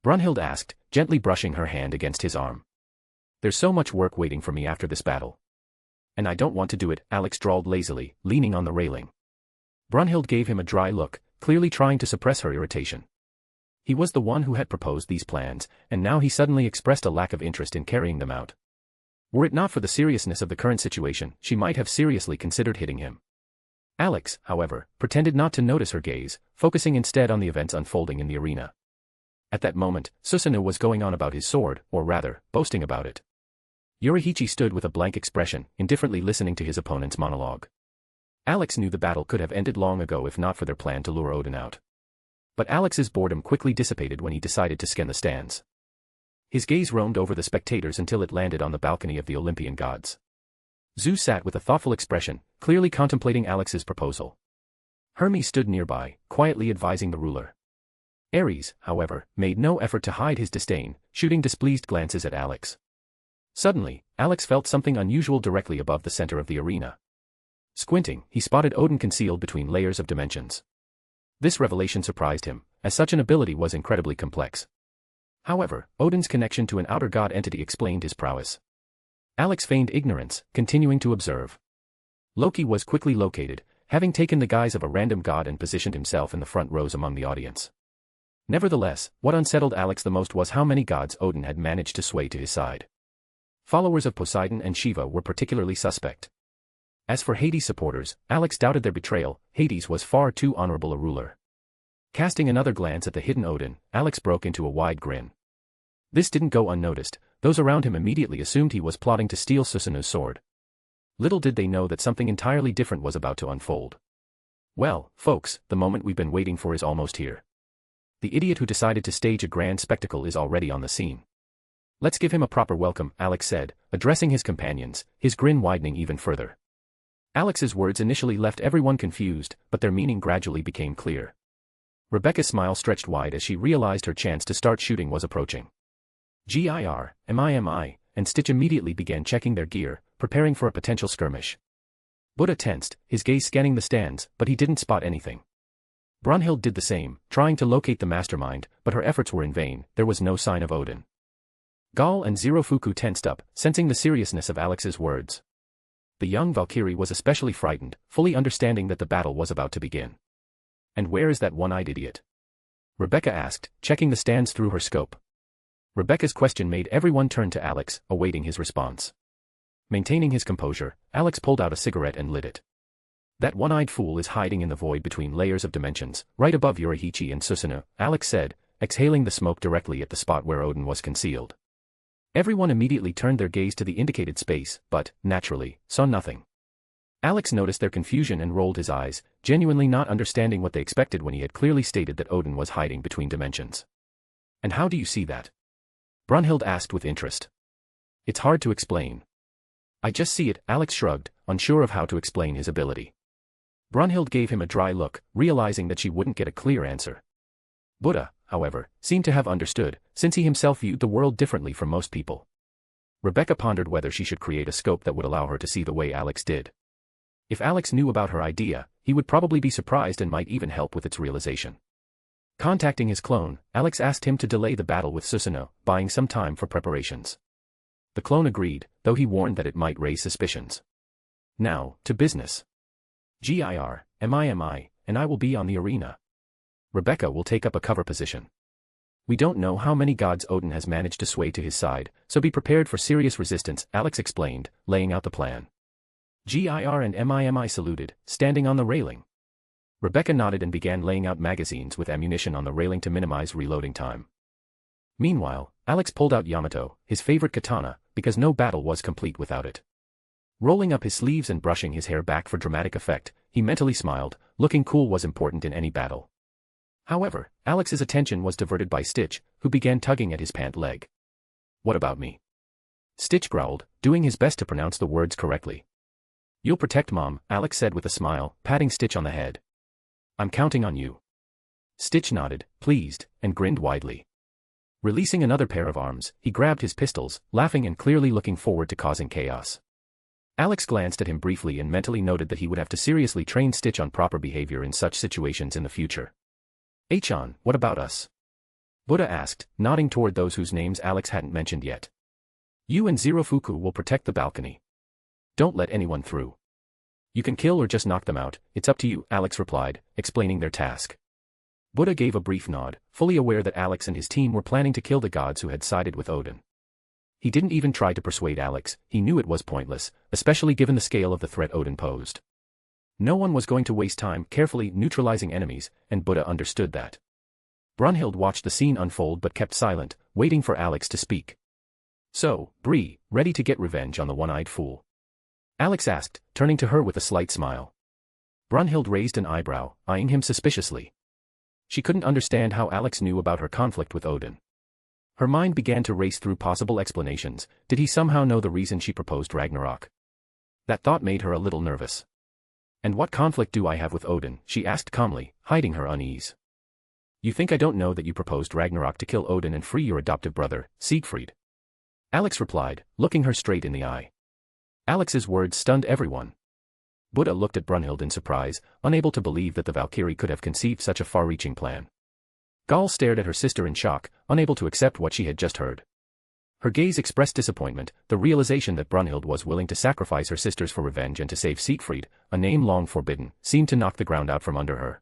S3: Brunhild asked, gently brushing her hand against his arm. "There's so much work waiting for me after this battle. And I don't want to do it," Alex drawled lazily, leaning on the railing. Brunhild gave him a dry look, clearly trying to suppress her irritation. He was the one who had proposed these plans, and now he suddenly expressed a lack of interest in carrying them out. Were it not for the seriousness of the current situation, she might have seriously considered hitting him. Alex, however, pretended not to notice her gaze, focusing instead on the events unfolding in the arena. At that moment, Susanoo was going on about his sword, or rather, boasting about it. Yoriichi stood with a blank expression, indifferently listening to his opponent's monologue. Alex knew the battle could have ended long ago if not for their plan to lure Odin out. But Alex's boredom quickly dissipated when he decided to scan the stands. His gaze roamed over the spectators until it landed on the balcony of the Olympian gods. Zeus sat with a thoughtful expression, clearly contemplating Alex's proposal. Hermes stood nearby, quietly advising the ruler. Ares, however, made no effort to hide his disdain, shooting displeased glances at Alex. Suddenly, Alex felt something unusual directly above the center of the arena. Squinting, he spotted Odin concealed between layers of dimensions. This revelation surprised him, as such an ability was incredibly complex. However, Odin's connection to an outer god entity explained his prowess. Alex feigned ignorance, continuing to observe. Loki was quickly located, having taken the guise of a random god and positioned himself in the front rows among the audience. Nevertheless, what unsettled Alex the most was how many gods Odin had managed to sway to his side. Followers of Poseidon and Shiva were particularly suspect. As for Hades' supporters, Alex doubted their betrayal. Hades was far too honorable a ruler. Casting another glance at the hidden Odin, Alex broke into a wide grin. This didn't go unnoticed. Those around him immediately assumed he was plotting to steal Susanu's sword. Little did they know that something entirely different was about to unfold. Well, folks, the moment we've been waiting for is almost here. The idiot who decided to stage a grand spectacle is already on the scene. Let's give him a proper welcome, Alex said, addressing his companions, his grin widening even further. Alex's words initially left everyone confused, but their meaning gradually became clear. Rebecca's smile stretched wide as she realized her chance to start shooting was approaching. Mimi, and Stitch immediately began checking their gear, preparing for a potential skirmish. Buddha tensed, his gaze scanning the stands, but he didn't spot anything. Brunhild did the same, trying to locate the mastermind, but her efforts were in vain. There was no sign of Odin. Gal and Zerofuku tensed up, sensing the seriousness of Alex's words. The young Valkyrie was especially frightened, fully understanding that the battle was about to begin. And where is that one-eyed idiot? Rebecca asked, checking the stands through her scope. Rebecca's question made everyone turn to Alex, awaiting his response. Maintaining his composure, Alex pulled out a cigarette and lit it. That one-eyed fool is hiding in the void between layers of dimensions, right above Yurahichi and Susanoo, Alex said, exhaling the smoke directly at the spot where Odin was concealed. Everyone immediately turned their gaze to the indicated space, but, naturally, saw nothing. Alex noticed their confusion and rolled his eyes, genuinely not understanding what they expected when he had clearly stated that Odin was hiding between dimensions. And how do you see that? Brunhild asked with interest. It's hard to explain. I just see it, Alex shrugged, unsure of how to explain his ability. Brunhild gave him a dry look, realizing that she wouldn't get a clear answer. Buddha, however, seemed to have understood, since he himself viewed the world differently from most people. Rebecca pondered whether she should create a scope that would allow her to see the way Alex did. If Alex knew about her idea, he would probably be surprised and might even help with its realization. Contacting his clone, Alex asked him to delay the battle with Susanoo, buying some time for preparations. The clone agreed, though he warned that it might raise suspicions. Now, to business. Mimi, and I will be on the arena. Rebecca will take up a cover position. We don't know how many gods Odin has managed to sway to his side, so be prepared for serious resistance, Alex explained, laying out the plan. And Mimi saluted, standing on the railing. Rebecca nodded and began laying out magazines with ammunition on the railing to minimize reloading time. Meanwhile, Alex pulled out Yamato, his favorite katana, because no battle was complete without it. Rolling up his sleeves and brushing his hair back for dramatic effect, he mentally smiled. Looking cool was important in any battle. However, Alex's attention was diverted by Stitch, who began tugging at his pant leg. What about me? Stitch growled, doing his best to pronounce the words correctly. You'll protect Mom, Alex said with a smile, patting Stitch on the head. I'm counting on you. Stitch nodded, pleased, and grinned widely. Releasing another pair of arms, he grabbed his pistols, laughing and clearly looking forward to causing chaos. Alex glanced at him briefly and mentally noted that he would have to seriously train Stitch on proper behavior in such situations in the future. Achan, what about us? Buddha asked, nodding toward those whose names Alex hadn't mentioned yet. You and Zerofuku will protect the balcony. Don't let anyone through. You can kill or just knock them out, it's up to you, Alex replied, explaining their task. Buddha gave a brief nod, fully aware that Alex and his team were planning to kill the gods who had sided with Odin. He didn't even try to persuade Alex, he knew it was pointless, especially given the scale of the threat Odin posed. No one was going to waste time carefully neutralizing enemies, and Buddha understood that. Brunhild watched the scene unfold but kept silent, waiting for Alex to speak. So, Bree, ready to get revenge on the one-eyed fool? Alex asked, turning to her with a slight smile. Brunhild raised an eyebrow, eyeing him suspiciously. She couldn't understand how Alex knew about her conflict with Odin. Her mind began to race through possible explanations. Did he somehow know the reason she proposed Ragnarok? That thought made her a little nervous. And what conflict do I have with Odin? She asked calmly, hiding her unease. You think I don't know that you proposed Ragnarok to kill Odin and free your adoptive brother, Siegfried? Alex replied, looking her straight in the eye. Alex's words stunned everyone. Buddha looked at Brunhild in surprise, unable to believe that the Valkyrie could have conceived such a far-reaching plan. Gal stared at her sister in shock, unable to accept what she had just heard. Her gaze expressed disappointment, the realization that Brunhild was willing to sacrifice her sisters for revenge and to save Siegfried, a name long forbidden, seemed to knock the ground out from under her.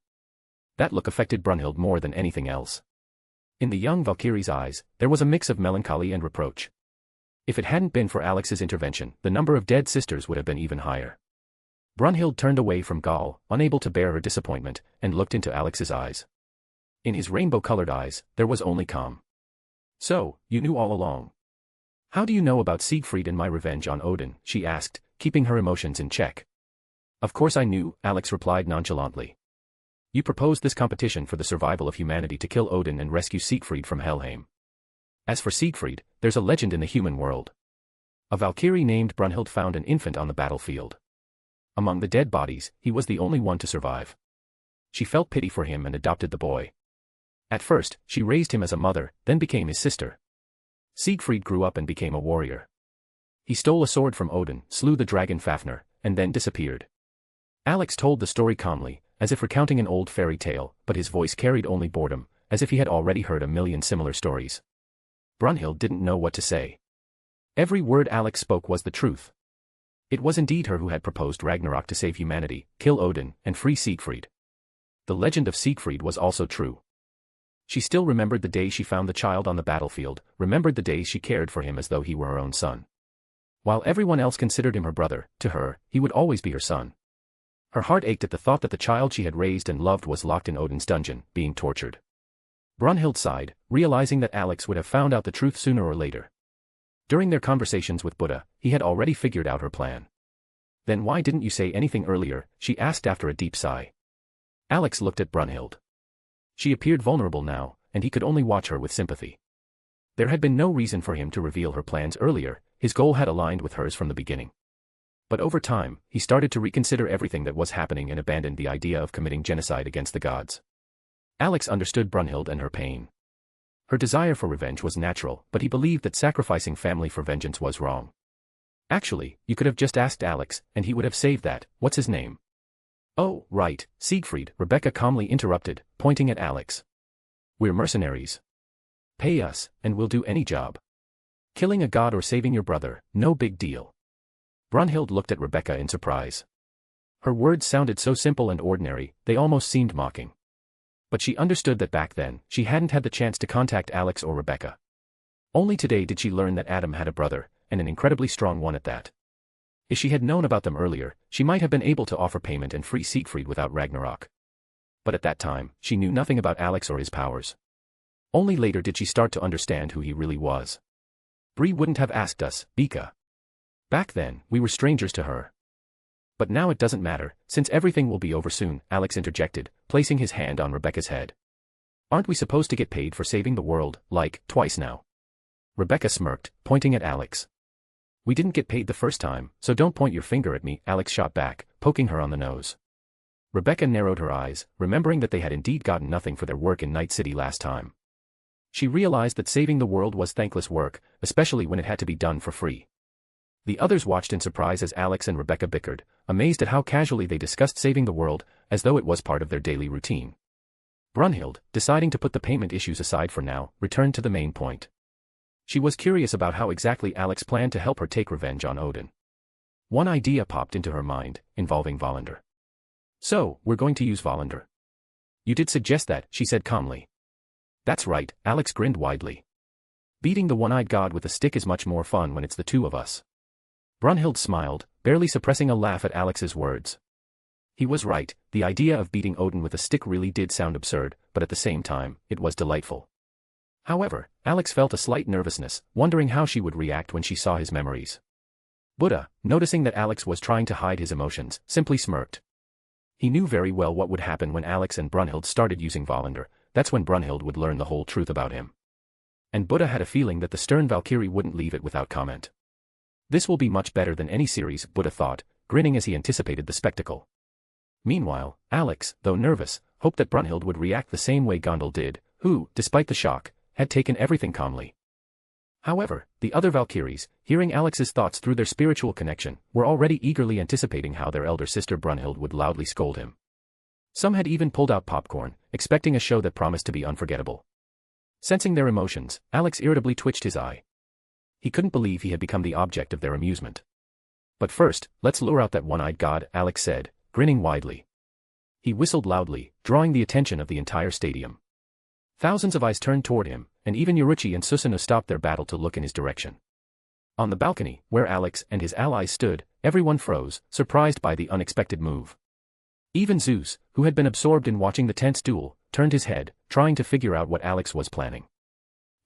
S3: That look affected Brunhild more than anything else. In the young Valkyrie's eyes, there was a mix of melancholy and reproach. If it hadn't been for Alex's intervention, the number of dead sisters would have been even higher. Brunhild turned away from Gall, unable to bear her disappointment, and looked into Alex's eyes. In his rainbow-colored eyes, there was only calm. "So, you knew all along. How do you know about Siegfried and my revenge on Odin?" she asked, keeping her emotions in check. "Of course I knew," Alex replied nonchalantly. "You proposed this competition for the survival of humanity to kill Odin and rescue Siegfried from Helheim. As for Siegfried, there's a legend in the human world. A Valkyrie named Brunhild found an infant on the battlefield. Among the dead bodies, he was the only one to survive. She felt pity for him and adopted the boy. At first, she raised him as a mother, then became his sister. Siegfried grew up and became a warrior. He stole a sword from Odin, slew the dragon Fafnir, and then disappeared." Alex told the story calmly, as if recounting an old fairy tale, but his voice carried only boredom, as if he had already heard a million similar stories. Brunhild didn't know what to say. Every word Alex spoke was the truth. It was indeed her who had proposed Ragnarok to save humanity, kill Odin, and free Siegfried. The legend of Siegfried was also true. She still remembered the day she found the child on the battlefield, remembered the days she cared for him as though he were her own son. While everyone else considered him her brother, to her, he would always be her son. Her heart ached at the thought that the child she had raised and loved was locked in Odin's dungeon, being tortured. Brunhild sighed, realizing that Alex would have found out the truth sooner or later. During their conversations with Buddha, he had already figured out her plan. "Then why didn't you say anything earlier?" she asked after a deep sigh. Alex looked at Brunhild. She appeared vulnerable now, and he could only watch her with sympathy. There had been no reason for him to reveal her plans earlier, his goal had aligned with hers from the beginning. But over time, he started to reconsider everything that was happening and abandoned the idea of committing genocide against the gods. Alex understood Brunhild and her pain. Her desire for revenge was natural, but he believed that sacrificing family for vengeance was wrong. "Actually, you could have just asked Alex, and he would have saved that. What's his name?" "Oh, right, Siegfried," Rebecca calmly interrupted, pointing at Alex. "We're mercenaries. Pay us, and we'll do any job. Killing a god or saving your brother, no big deal." Brunhild looked at Rebecca in surprise. Her words sounded so simple and ordinary, they almost seemed mocking. But she understood that back then, she hadn't had the chance to contact Alex or Rebecca. Only today did she learn that Adam had a brother, and an incredibly strong one at that. If she had known about them earlier, she might have been able to offer payment and free Siegfried without Ragnarok. But at that time, she knew nothing about Alex or his powers. Only later did she start to understand who he really was. "Bree wouldn't have asked us, Bika. Back then, we were strangers to her. But now it doesn't matter, since everything will be over soon," Alex interjected, placing his hand on Rebecca's head. "Aren't we supposed to get paid for saving the world, like, twice now?" Rebecca smirked, pointing at Alex. "We didn't get paid the first time, so don't point your finger at me," Alex shot back, poking her on the nose. Rebecca narrowed her eyes, remembering that they had indeed gotten nothing for their work in Night City last time. She realized that saving the world was thankless work, especially when it had to be done for free. The others watched in surprise as Alex and Rebecca bickered, amazed at how casually they discussed saving the world, as though it was part of their daily routine. Brunhild, deciding to put the payment issues aside for now, returned to the main point. She was curious about how exactly Alex planned to help her take revenge on Odin. One idea popped into her mind, involving Valander. "So, we're going to use Valander." "You did suggest that," she said calmly. "That's right," Alex grinned widely. "Beating the one-eyed god with a stick is much more fun when it's the two of us." Brunhild smiled, barely suppressing a laugh at Alex's words. He was right, the idea of beating Odin with a stick really did sound absurd, but at the same time, it was delightful. However, Alex felt a slight nervousness, wondering how she would react when she saw his memories. Buddha, noticing that Alex was trying to hide his emotions, simply smirked. He knew very well what would happen when Alex and Brunhild started using Valander. That's when Brunhild would learn the whole truth about him. And Buddha had a feeling that the stern Valkyrie wouldn't leave it without comment. This will be much better than any series, Buddha thought, grinning as he anticipated the spectacle. Meanwhile, Alex, though nervous, hoped that Brunhild would react the same way Gondel did, who, despite the shock, had taken everything calmly. However, the other Valkyries, hearing Alex's thoughts through their spiritual connection, were already eagerly anticipating how their elder sister Brunhild would loudly scold him. Some had even pulled out popcorn, expecting a show that promised to be unforgettable. Sensing their emotions, Alex irritably twitched his eye. He couldn't believe he had become the object of their amusement. "But first, let's lure out that one-eyed god," Alex said, grinning widely. He whistled loudly, drawing the attention of the entire stadium. Thousands of eyes turned toward him, and even Yoruchi and Susanoo stopped their battle to look in his direction. On the balcony, where Alex and his allies stood, everyone froze, surprised by the unexpected move. Even Zeus, who had been absorbed in watching the tense duel, turned his head, trying to figure out what Alex was planning.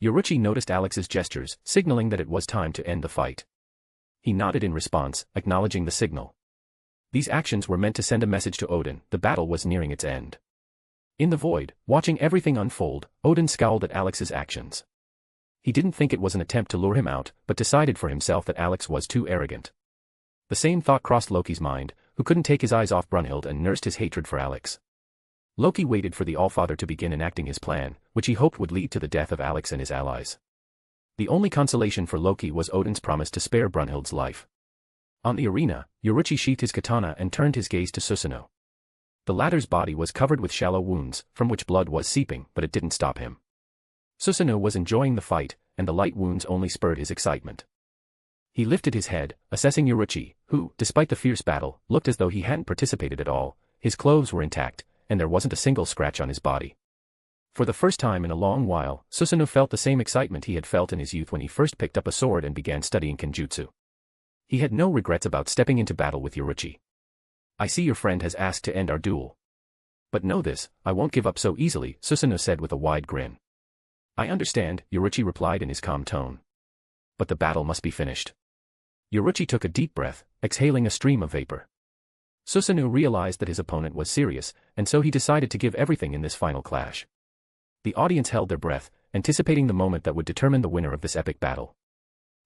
S3: Yoruchi noticed Alex's gestures, signaling that it was time to end the fight. He nodded in response, acknowledging the signal. These actions were meant to send a message to Odin: the battle was nearing its end. In the void, watching everything unfold, Odin scowled at Alex's actions. He didn't think it was an attempt to lure him out, but decided for himself that Alex was too arrogant. The same thought crossed Loki's mind, who couldn't take his eyes off Brunhild and nursed his hatred for Alex. Loki waited for the Allfather to begin enacting his plan, which he hoped would lead to the death of Alex and his allies. The only consolation for Loki was Odin's promise to spare Brunhild's life. On the arena, Yoruchi sheathed his katana and turned his gaze to Susanoo. The latter's body was covered with shallow wounds, from which blood was seeping, but it didn't stop him. Susanoo was enjoying the fight, and the light wounds only spurred his excitement. He lifted his head, assessing Yoruchi, who, despite the fierce battle, looked as though he hadn't participated at all. His clothes were intact, and there wasn't a single scratch on his body. For the first time in a long while, Susanoo felt the same excitement he had felt in his youth when he first picked up a sword and began studying kenjutsu. He had no regrets about stepping into battle with Yoruchi. "I see your friend has asked to end our duel. But know this, I won't give up so easily," Susanoo said with a wide grin. "I understand," Yoruchi replied in his calm tone. "But the battle must be finished." Yoruchi took a deep breath, exhaling a stream of vapor. Susanoo realized that his opponent was serious, and so he decided to give everything in this final clash. The audience held their breath, anticipating the moment that would determine the winner of this epic battle.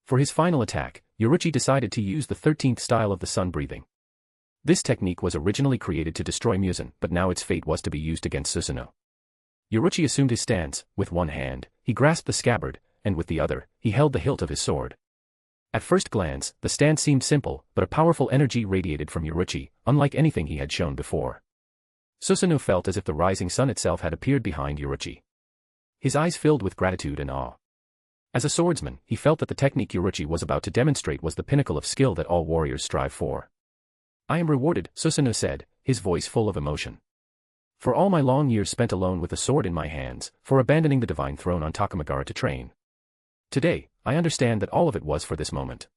S3: For his final attack, Yoruchi decided to use the 13th style of the sun breathing. This technique was originally created to destroy Muzan, but now its fate was to be used against Susanoo. Yoruchi assumed his stance. With one hand, he grasped the scabbard, and with the other, he held the hilt of his sword. At first glance, the stance seemed simple, but a powerful energy radiated from Yoruchi, unlike anything he had shown before. Susanoo felt as if the rising sun itself had appeared behind Yoruchi. His eyes filled with gratitude and awe. As a swordsman, he felt that the technique Yoruchi was about to demonstrate was the pinnacle of skill that all warriors strive for. "I am rewarded," Susanoo said, his voice full of emotion. "For all my long years spent alone with a sword in my hands, for abandoning the divine throne on Takamagara to train. Today, I understand that all of it was for this moment.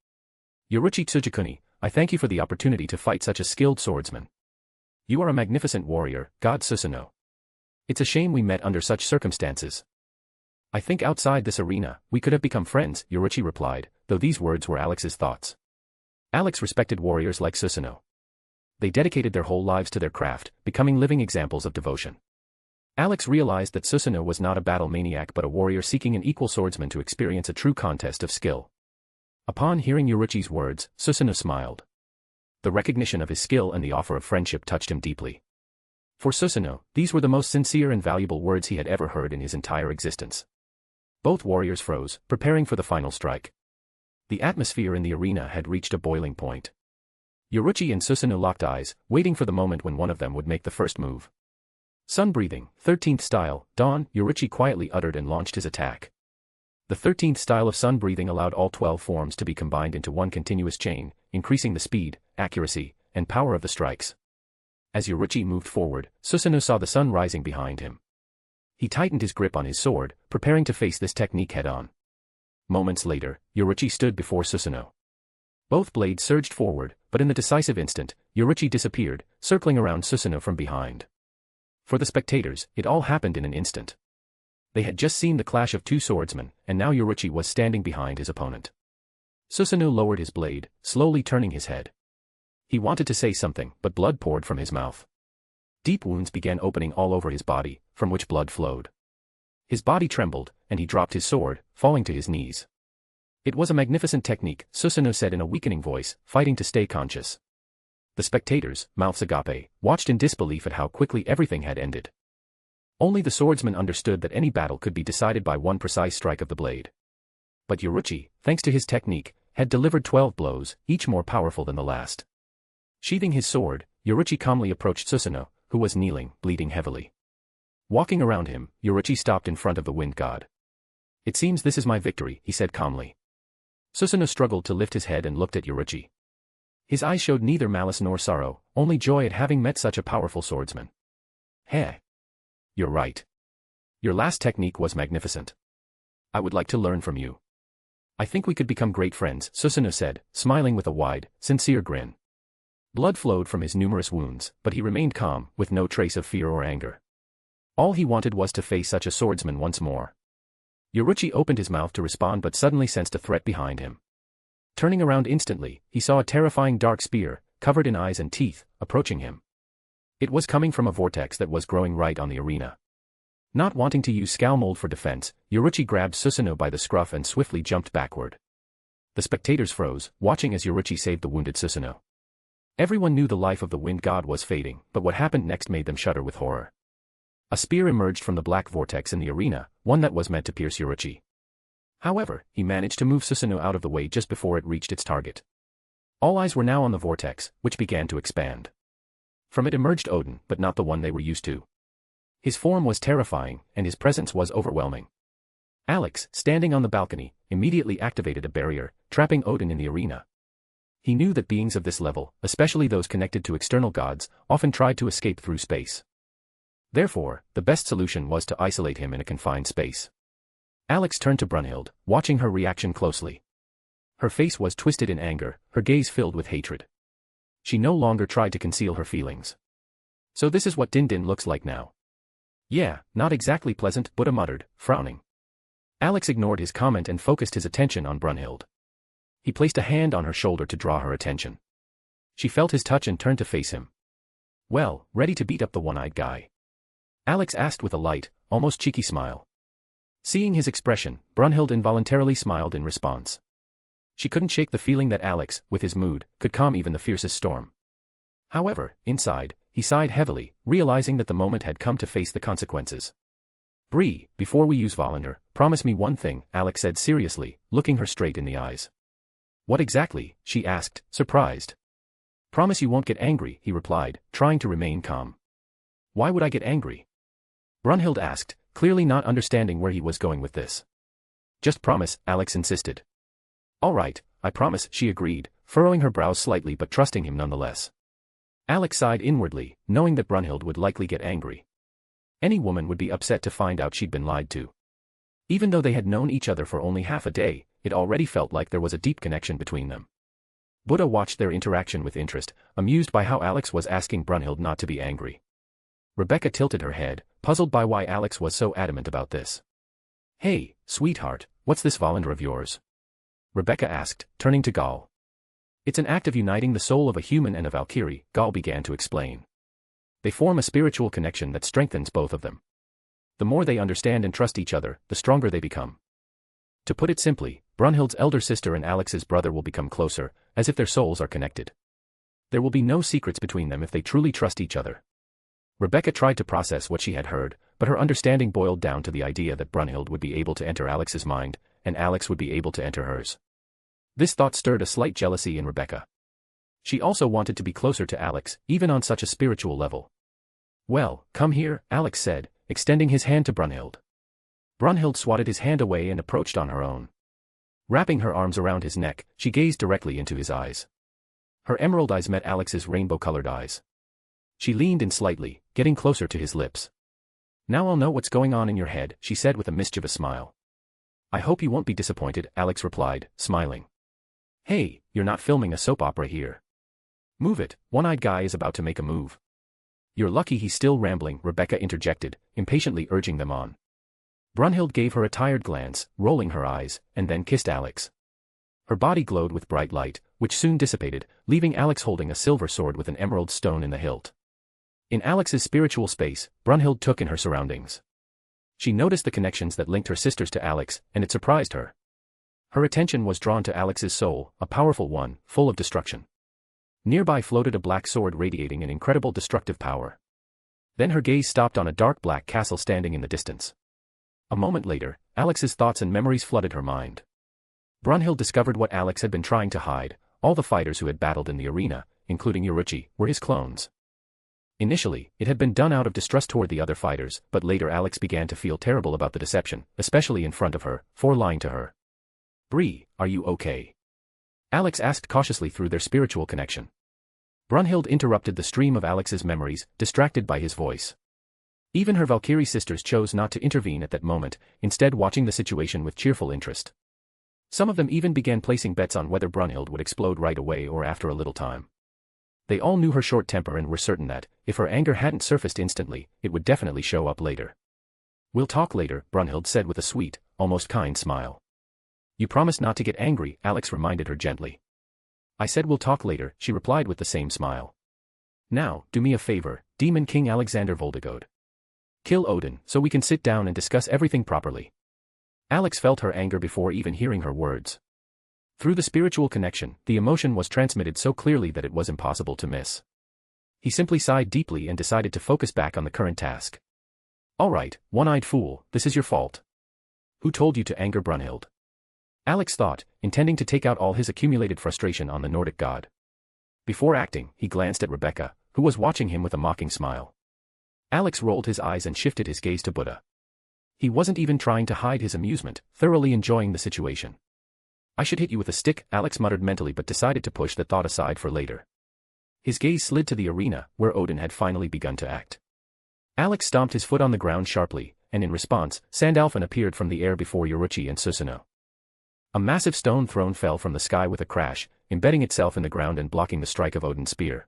S3: Yoruchi Tsujikuni, I thank you for the opportunity to fight such a skilled swordsman. You are a magnificent warrior, God Susanoo. It's a shame we met under such circumstances. I think outside this arena, we could have become friends," Yoruchi replied, though these words were Alex's thoughts. Alex respected warriors like Susanoo. They dedicated their whole lives to their craft, becoming living examples of devotion. Alex realized that Susanoo was not a battle maniac but a warrior seeking an equal swordsman to experience a true contest of skill. Upon hearing Yoruchi's words, Susanoo smiled. The recognition of his skill and the offer of friendship touched him deeply. For Susanoo, these were the most sincere and valuable words he had ever heard in his entire existence. Both warriors froze, preparing for the final strike. The atmosphere in the arena had reached a boiling point. Yoruchi and Susanoo locked eyes, waiting for the moment when one of them would make the first move. "Sun breathing, 13th style, dawn," Yoruchi quietly uttered and launched his attack. The 13th style of sun breathing allowed all 12 forms to be combined into one continuous chain, increasing the speed, accuracy, and power of the strikes. As Yoruchi moved forward, Susanoo saw the sun rising behind him. He tightened his grip on his sword, preparing to face this technique head-on. Moments later, Yoruchi stood before Susanoo. Both blades surged forward, but in the decisive instant, Yoruchi disappeared, circling around Susanoo from behind. For the spectators, it all happened in an instant. They had just seen the clash of two swordsmen, and now Yoruchi was standing behind his opponent. Susanoo lowered his blade, slowly turning his head. He wanted to say something, but blood poured from his mouth. Deep wounds began opening all over his body, from which blood flowed. His body trembled, and he dropped his sword, falling to his knees. "It was a magnificent technique," Susanoo said in a weakening voice, fighting to stay conscious. The spectators, mouths agape, watched in disbelief at how quickly everything had ended. Only the swordsman understood that any battle could be decided by one precise strike of the blade. But Yoruchi, thanks to his technique, had delivered 12 blows, each more powerful than the last. Sheathing his sword, Yoruchi calmly approached Susanoo, who was kneeling, bleeding heavily. Walking around him, Yoruchi stopped in front of the wind god. "It seems this is my victory," he said calmly. Susanoo struggled to lift his head and looked at Yoruchi. His eyes showed neither malice nor sorrow, only joy at having met such a powerful swordsman. "Heh. You're right. Your last technique was magnificent. I would like to learn from you. I think we could become great friends, Susanoo said, smiling with a wide, sincere grin. Blood flowed from his numerous wounds, but he remained calm, with no trace of fear or anger. All he wanted was to face such a swordsman once more. Yoruichi opened his mouth to respond but suddenly sensed a threat behind him. Turning around instantly, he saw a terrifying dark spear, covered in eyes and teeth, approaching him. It was coming from a vortex that was growing right on the arena. Not wanting to use Skull Mold for defense, Yoruichi grabbed Susanoo by the scruff and swiftly jumped backward. The spectators froze, watching as Yoruichi saved the wounded Susanoo. Everyone knew the life of the wind god was fading, but what happened next made them shudder with horror. A spear emerged from the black vortex in the arena, one that was meant to pierce Yoruichi. However, he managed to move Susanoo out of the way just before it reached its target. All eyes were now on the vortex, which began to expand. From it emerged Odin, but not the one they were used to. His form was terrifying, and his presence was overwhelming. Alex, standing on the balcony, immediately activated a barrier, trapping Odin in the arena. He knew that beings of this level, especially those connected to external gods, often tried to escape through space. Therefore, the best solution was to isolate him in a confined space. Alex turned to Brunhild, watching her reaction closely. Her face was twisted in anger, her gaze filled with hatred. She no longer tried to conceal her feelings. So this is what Din Din looks like now. Yeah, not exactly pleasant, Buddha muttered, frowning. Alex ignored his comment and focused his attention on Brunhild. He placed a hand on her shoulder to draw her attention. She felt his touch and turned to face him. Well, ready to beat up the one-eyed guy? Alex asked with a light, almost cheeky smile. Seeing his expression, Brunhild involuntarily smiled in response. She couldn't shake the feeling that Alex, with his mood, could calm even the fiercest storm. However, inside, he sighed heavily, realizing that the moment had come to face the consequences. Bree, before we use Volander, promise me one thing, Alex said seriously, looking her straight in the eyes. What exactly? She asked, surprised. Promise you won't get angry, he replied, trying to remain calm. Why would I get angry? Brunhild asked, clearly not understanding where he was going with this. Just promise, Alex insisted. All right, I promise, she agreed, furrowing her brows slightly but trusting him nonetheless. Alex sighed inwardly, knowing that Brunhild would likely get angry. Any woman would be upset to find out she'd been lied to. Even though they had known each other for only half a day, it already felt like there was a deep connection between them. Buddha watched their interaction with interest, amused by how Alex was asking Brunhild not to be angry. Rebecca tilted her head, puzzled by why Alex was so adamant about this. Hey, sweetheart, what's this Volander of yours? Rebecca asked, turning to Gal. It's an act of uniting the soul of a human and a Valkyrie, Gal began to explain. They form a spiritual connection that strengthens both of them. The more they understand and trust each other, the stronger they become. To put it simply, Brunhild's elder sister and Alex's brother will become closer, as if their souls are connected. There will be no secrets between them if they truly trust each other. Rebecca tried to process what she had heard, but her understanding boiled down to the idea that Brunhild would be able to enter Alex's mind, and Alex would be able to enter hers. This thought stirred a slight jealousy in Rebecca. She also wanted to be closer to Alex, even on such a spiritual level. Well, come here, Alex said, extending his hand to Brunhild. Brunhild swatted his hand away and approached on her own. Wrapping her arms around his neck, she gazed directly into his eyes. Her emerald eyes met Alex's rainbow-colored eyes. She leaned in slightly, getting closer to his lips. Now I'll know what's going on in your head, she said with a mischievous smile. I hope you won't be disappointed, Alex replied, smiling. Hey, you're not filming a soap opera here. Move it, one-eyed guy is about to make a move. You're lucky he's still rambling, Rebecca interjected, impatiently urging them on. Brunhild gave her a tired glance, rolling her eyes, and then kissed Alex. Her body glowed with bright light, which soon dissipated, leaving Alex holding a silver sword with an emerald stone in the hilt. In Alex's spiritual space, Brunhild took in her surroundings. She noticed the connections that linked her sisters to Alex, and it surprised her. Her attention was drawn to Alex's soul, a powerful one, full of destruction. Nearby floated a black sword radiating an incredible destructive power. Then her gaze stopped on a dark black castle standing in the distance. A moment later, Alex's thoughts and memories flooded her mind. Brunhild discovered what Alex had been trying to hide. All the fighters who had battled in the arena, including Yoruichi, were his clones. Initially, it had been done out of distrust toward the other fighters, but later Alex began to feel terrible about the deception, especially in front of her, for lying to her. Bree, are you okay? Alex asked cautiously through their spiritual connection. Brunhild interrupted the stream of Alex's memories, distracted by his voice. Even her Valkyrie sisters chose not to intervene at that moment, instead watching the situation with cheerful interest. Some of them even began placing bets on whether Brunhild would explode right away or after a little time. They all knew her short temper and were certain that, if her anger hadn't surfaced instantly, it would definitely show up later. "We'll talk later," Brunhild said with a sweet, almost kind smile. "You promised not to get angry," Alex reminded her gently. "I said we'll talk later," she replied with the same smile. "Now, do me a favor, Demon King Alexander Voldigod. Kill Odin, so we can sit down and discuss everything properly." Alex felt her anger before even hearing her words. Through the spiritual connection, the emotion was transmitted so clearly that it was impossible to miss. He simply sighed deeply and decided to focus back on the current task. "All right, one-eyed fool, this is your fault. Who told you to anger Brunhild?" Alex thought, intending to take out all his accumulated frustration on the Nordic god. Before acting, he glanced at Rebecca, who was watching him with a mocking smile. Alex rolled his eyes and shifted his gaze to Buddha. He wasn't even trying to hide his amusement, thoroughly enjoying the situation. "I should hit you with a stick," Alex muttered mentally, but decided to push that thought aside for later. His gaze slid to the arena, where Odin had finally begun to act. Alex stomped his foot on the ground sharply, and in response, Sandalphon appeared from the air before Yoruchi and Susanoo. A massive stone throne fell from the sky with a crash, embedding itself in the ground and blocking the strike of Odin's spear.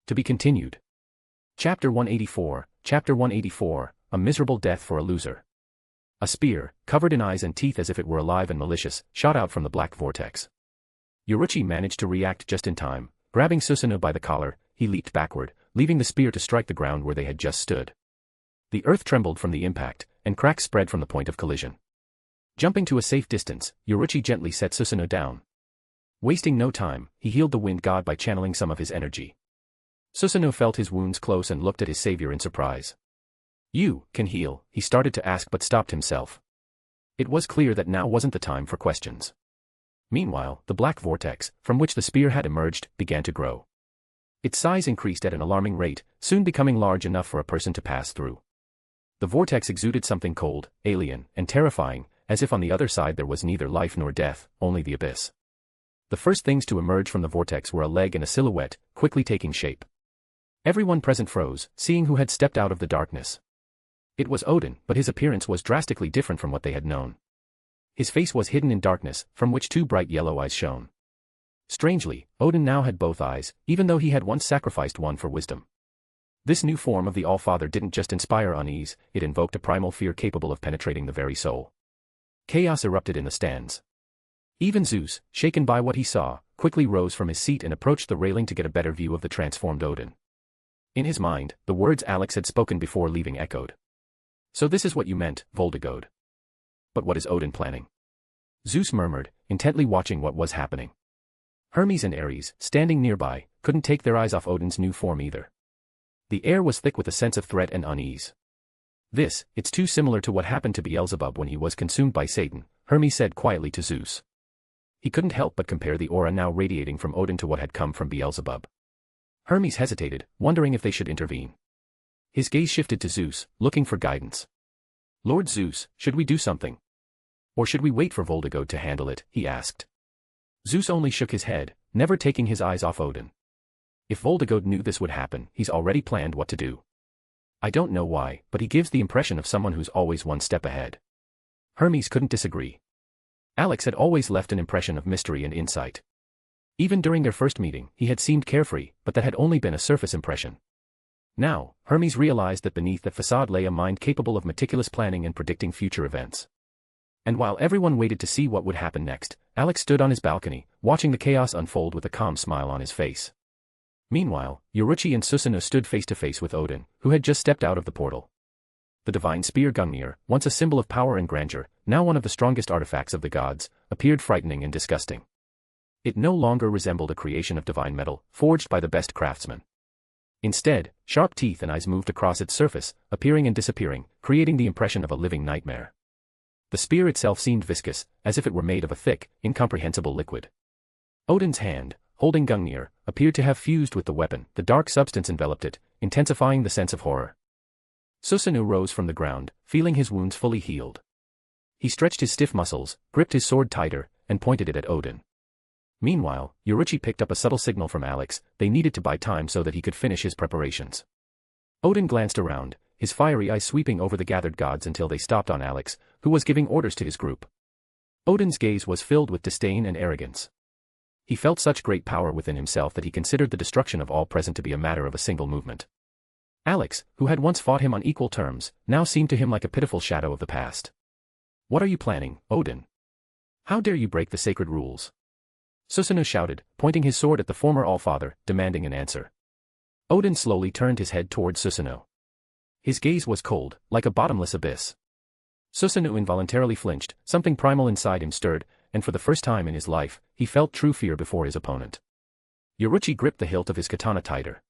S3: To be continued. Chapter 184, A Miserable Death for a Loser. A spear, covered in eyes and teeth as if it were alive and malicious, shot out from the black vortex. Yoruchi managed to react just in time. Grabbing Susanoo by the collar, he leaped backward, leaving the spear to strike the ground where they had just stood. The earth trembled from the impact, and cracks spread from the point of collision. Jumping to a safe distance, Yoruchi gently set Susanoo down. Wasting no time, he healed the wind god by channeling some of his energy. Susanoo felt his wounds close and looked at his savior in surprise. "You can heal," he started to ask but stopped himself. It was clear that now wasn't the time for questions. Meanwhile, the black vortex, from which the spear had emerged, began to grow. Its size increased at an alarming rate, soon becoming large enough for a person to pass through. The vortex exuded something cold, alien, and terrifying, as if on the other side there was neither life nor death, only the abyss. The first things to emerge from the vortex were a leg and a silhouette, quickly taking shape. Everyone present froze, seeing who had stepped out of the darkness. It was Odin, but his appearance was drastically different from what they had known. His face was hidden in darkness, from which two bright yellow eyes shone. Strangely, Odin now had both eyes, even though he had once sacrificed one for wisdom. This new form of the All-Father didn't just inspire unease, it invoked a primal fear capable of penetrating the very soul. Chaos erupted in the stands. Even Zeus, shaken by what he saw, quickly rose from his seat and approached the railing to get a better view of the transformed Odin. In his mind, the words Alex had spoken before leaving echoed. "So this is what you meant, Voldigod. But what is Odin planning?" Zeus murmured, intently watching what was happening. Hermes and Ares, standing nearby, couldn't take their eyes off Odin's new form either. The air was thick with a sense of threat and unease. It's too similar to what happened to Beelzebub when he was consumed by Satan," Hermes said quietly to Zeus. He couldn't help but compare the aura now radiating from Odin to what had come from Beelzebub. Hermes hesitated, wondering if they should intervene. His gaze shifted to Zeus, looking for guidance. "Lord Zeus, should we do something? Or should we wait for Voldigod to handle it?" he asked. Zeus only shook his head, never taking his eyes off Odin. If Voldigod knew this would happen, he's already planned what to do. "I don't know why, but he gives the impression of someone who's always one step ahead." Hermes couldn't disagree. Alex had always left an impression of mystery and insight. Even during their first meeting, he had seemed carefree, but that had only been a surface impression. Now, Hermes realized that beneath that facade lay a mind capable of meticulous planning and predicting future events. And while everyone waited to see what would happen next, Alex stood on his balcony, watching the chaos unfold with a calm smile on his face. Meanwhile, Yoruchi and Susanoo stood face to face with Odin, who had just stepped out of the portal. The divine spear Gungnir, once a symbol of power and grandeur, now one of the strongest artifacts of the gods, appeared frightening and disgusting. It no longer resembled a creation of divine metal, forged by the best craftsmen. Instead, sharp teeth and eyes moved across its surface, appearing and disappearing, creating the impression of a living nightmare. The spear itself seemed viscous, as if it were made of a thick, incomprehensible liquid. Odin's hand, holding Gungnir, appeared to have fused with the weapon. The dark substance enveloped it, intensifying the sense of horror. Susanoo rose from the ground, feeling his wounds fully healed. He stretched his stiff muscles, gripped his sword tighter, and pointed it at Odin. Meanwhile, Yoruchi picked up a subtle signal from Alex. They needed to buy time so that he could finish his preparations. Odin glanced around, his fiery eyes sweeping over the gathered gods until they stopped on Alex, who was giving orders to his group. Odin's gaze was filled with disdain and arrogance. He felt such great power within himself that he considered the destruction of all present to be a matter of a single movement. Alex, who had once fought him on equal terms, now seemed to him like a pitiful shadow of the past. "What are you planning, Odin? How dare you break the sacred rules?" Susanoo shouted, pointing his sword at the former Allfather, demanding an answer. Odin slowly turned his head towards Susanoo. His gaze was cold, like a bottomless abyss. Susanoo involuntarily flinched, something primal inside him stirred, and for the first time in his life, he felt true fear before his opponent. Yoruchi gripped the hilt of his katana tighter.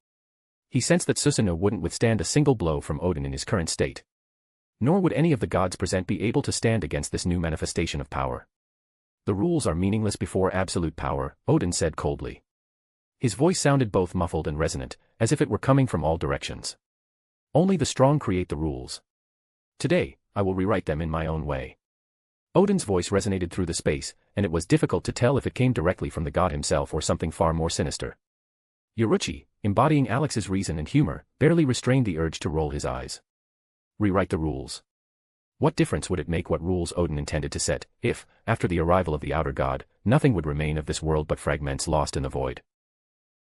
S3: He sensed that Susanoo wouldn't withstand a single blow from Odin in his current state. Nor would any of the gods present be able to stand against this new manifestation of power. "The rules are meaningless before absolute power," Odin said coldly. His voice sounded both muffled and resonant, as if it were coming from all directions. "Only the strong create the rules. Today, I will rewrite them in my own way." Odin's voice resonated through the space, and it was difficult to tell if it came directly from the god himself or something far more sinister. Yoruchi, embodying Alex's reason and humor, barely restrained the urge to roll his eyes. Rewrite the rules. What difference would it make what rules Odin intended to set, if, after the arrival of the outer god, nothing would remain of this world but fragments lost in the void?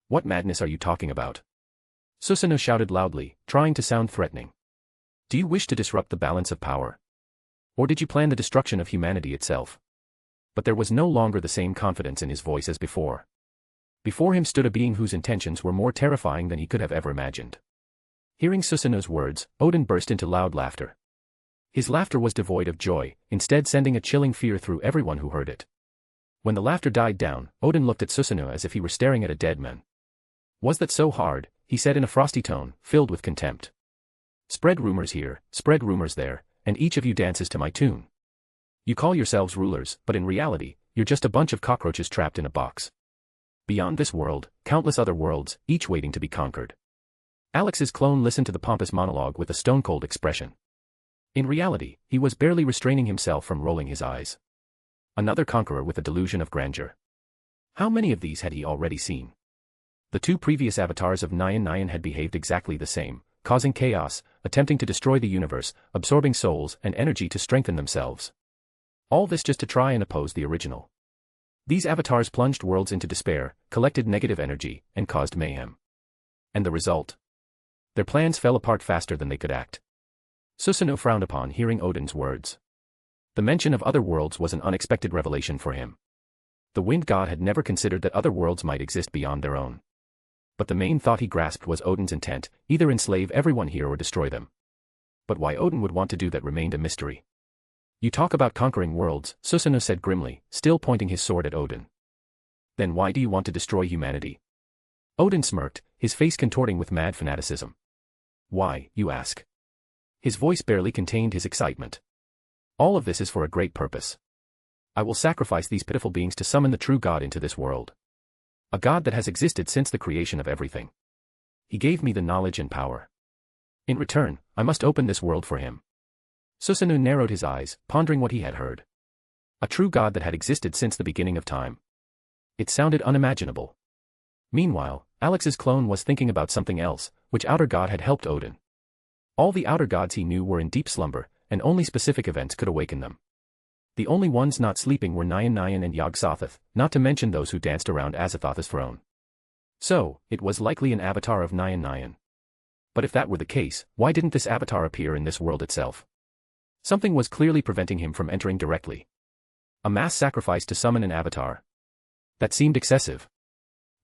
S3: "What madness are you talking about?" Susanoo shouted loudly, trying to sound threatening. "Do you wish to disrupt the balance of power? Or did you plan the destruction of humanity itself?" But there was no longer the same confidence in his voice as before. Before him stood a being whose intentions were more terrifying than he could have ever imagined. Hearing Susanoo's words, Odin burst into loud laughter. His laughter was devoid of joy, instead sending a chilling fear through everyone who heard it. When the laughter died down, Odin looked at Susanoo as if he were staring at a dead man. "Was that so hard?" he said in a frosty tone, filled with contempt. "Spread rumors here, spread rumors there, and each of you dances to my tune. You call yourselves rulers, but in reality, you're just a bunch of cockroaches trapped in a box. Beyond this world, countless other worlds, each waiting to be conquered." Alex's clone listened to the pompous monologue with a stone-cold expression. In reality, he was barely restraining himself from rolling his eyes. Another conqueror with a delusion of grandeur. How many of these had he already seen? The two previous avatars of Nyan had behaved exactly the same, causing chaos, attempting to destroy the universe, absorbing souls and energy to strengthen themselves. All this just to try and oppose the original. These avatars plunged worlds into despair, collected negative energy, and caused mayhem. And the result? Their plans fell apart faster than they could act. Susanoo frowned upon hearing Odin's words. The mention of other worlds was an unexpected revelation for him. The wind god had never considered that other worlds might exist beyond their own. But the main thought he grasped was Odin's intent, either enslave everyone here or destroy them. But why Odin would want to do that remained a mystery. "You talk about conquering worlds," Susanoo said grimly, still pointing his sword at Odin. "Then why do you want to destroy humanity?" Odin smirked, his face contorting with mad fanaticism. "Why, you ask?" His voice barely contained his excitement. "All of this is for a great purpose. I will sacrifice these pitiful beings to summon the true God into this world. A God that has existed since the creation of everything. He gave me the knowledge and power. In return, I must open this world for him." Susanoo narrowed his eyes, pondering what he had heard. A true God that had existed since the beginning of time. It sounded unimaginable. Meanwhile, Alex's clone was thinking about something else, which outer god had helped Odin. All the outer gods he knew were in deep slumber, and only specific events could awaken them. The only ones not sleeping were Nyan and Yog-Sothoth, not to mention those who danced around Azathoth's throne. So, it was likely an avatar of Nyan. But if that were the case, why didn't this avatar appear in this world itself? Something was clearly preventing him from entering directly. A mass sacrifice to summon an avatar. That seemed excessive.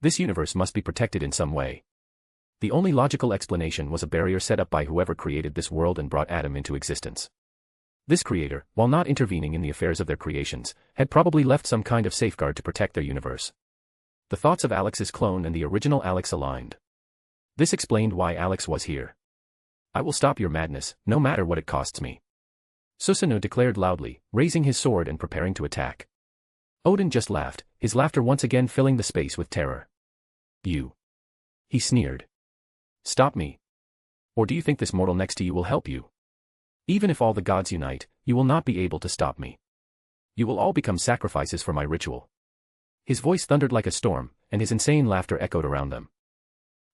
S3: This universe must be protected in some way. The only logical explanation was a barrier set up by whoever created this world and brought Adam into existence. This creator, while not intervening in the affairs of their creations, had probably left some kind of safeguard to protect their universe. The thoughts of Alex's clone and the original Alex aligned. This explained why Alex was here. "I will stop your madness, no matter what it costs me," Susanoo declared loudly, raising his sword and preparing to attack. Odin just laughed, his laughter once again filling the space with terror. "You," he sneered. "Stop me? Or do you think this mortal next to you will help you? Even if all the gods unite, you will not be able to stop me. You will all become sacrifices for my ritual." His voice thundered like a storm, and his insane laughter echoed around them.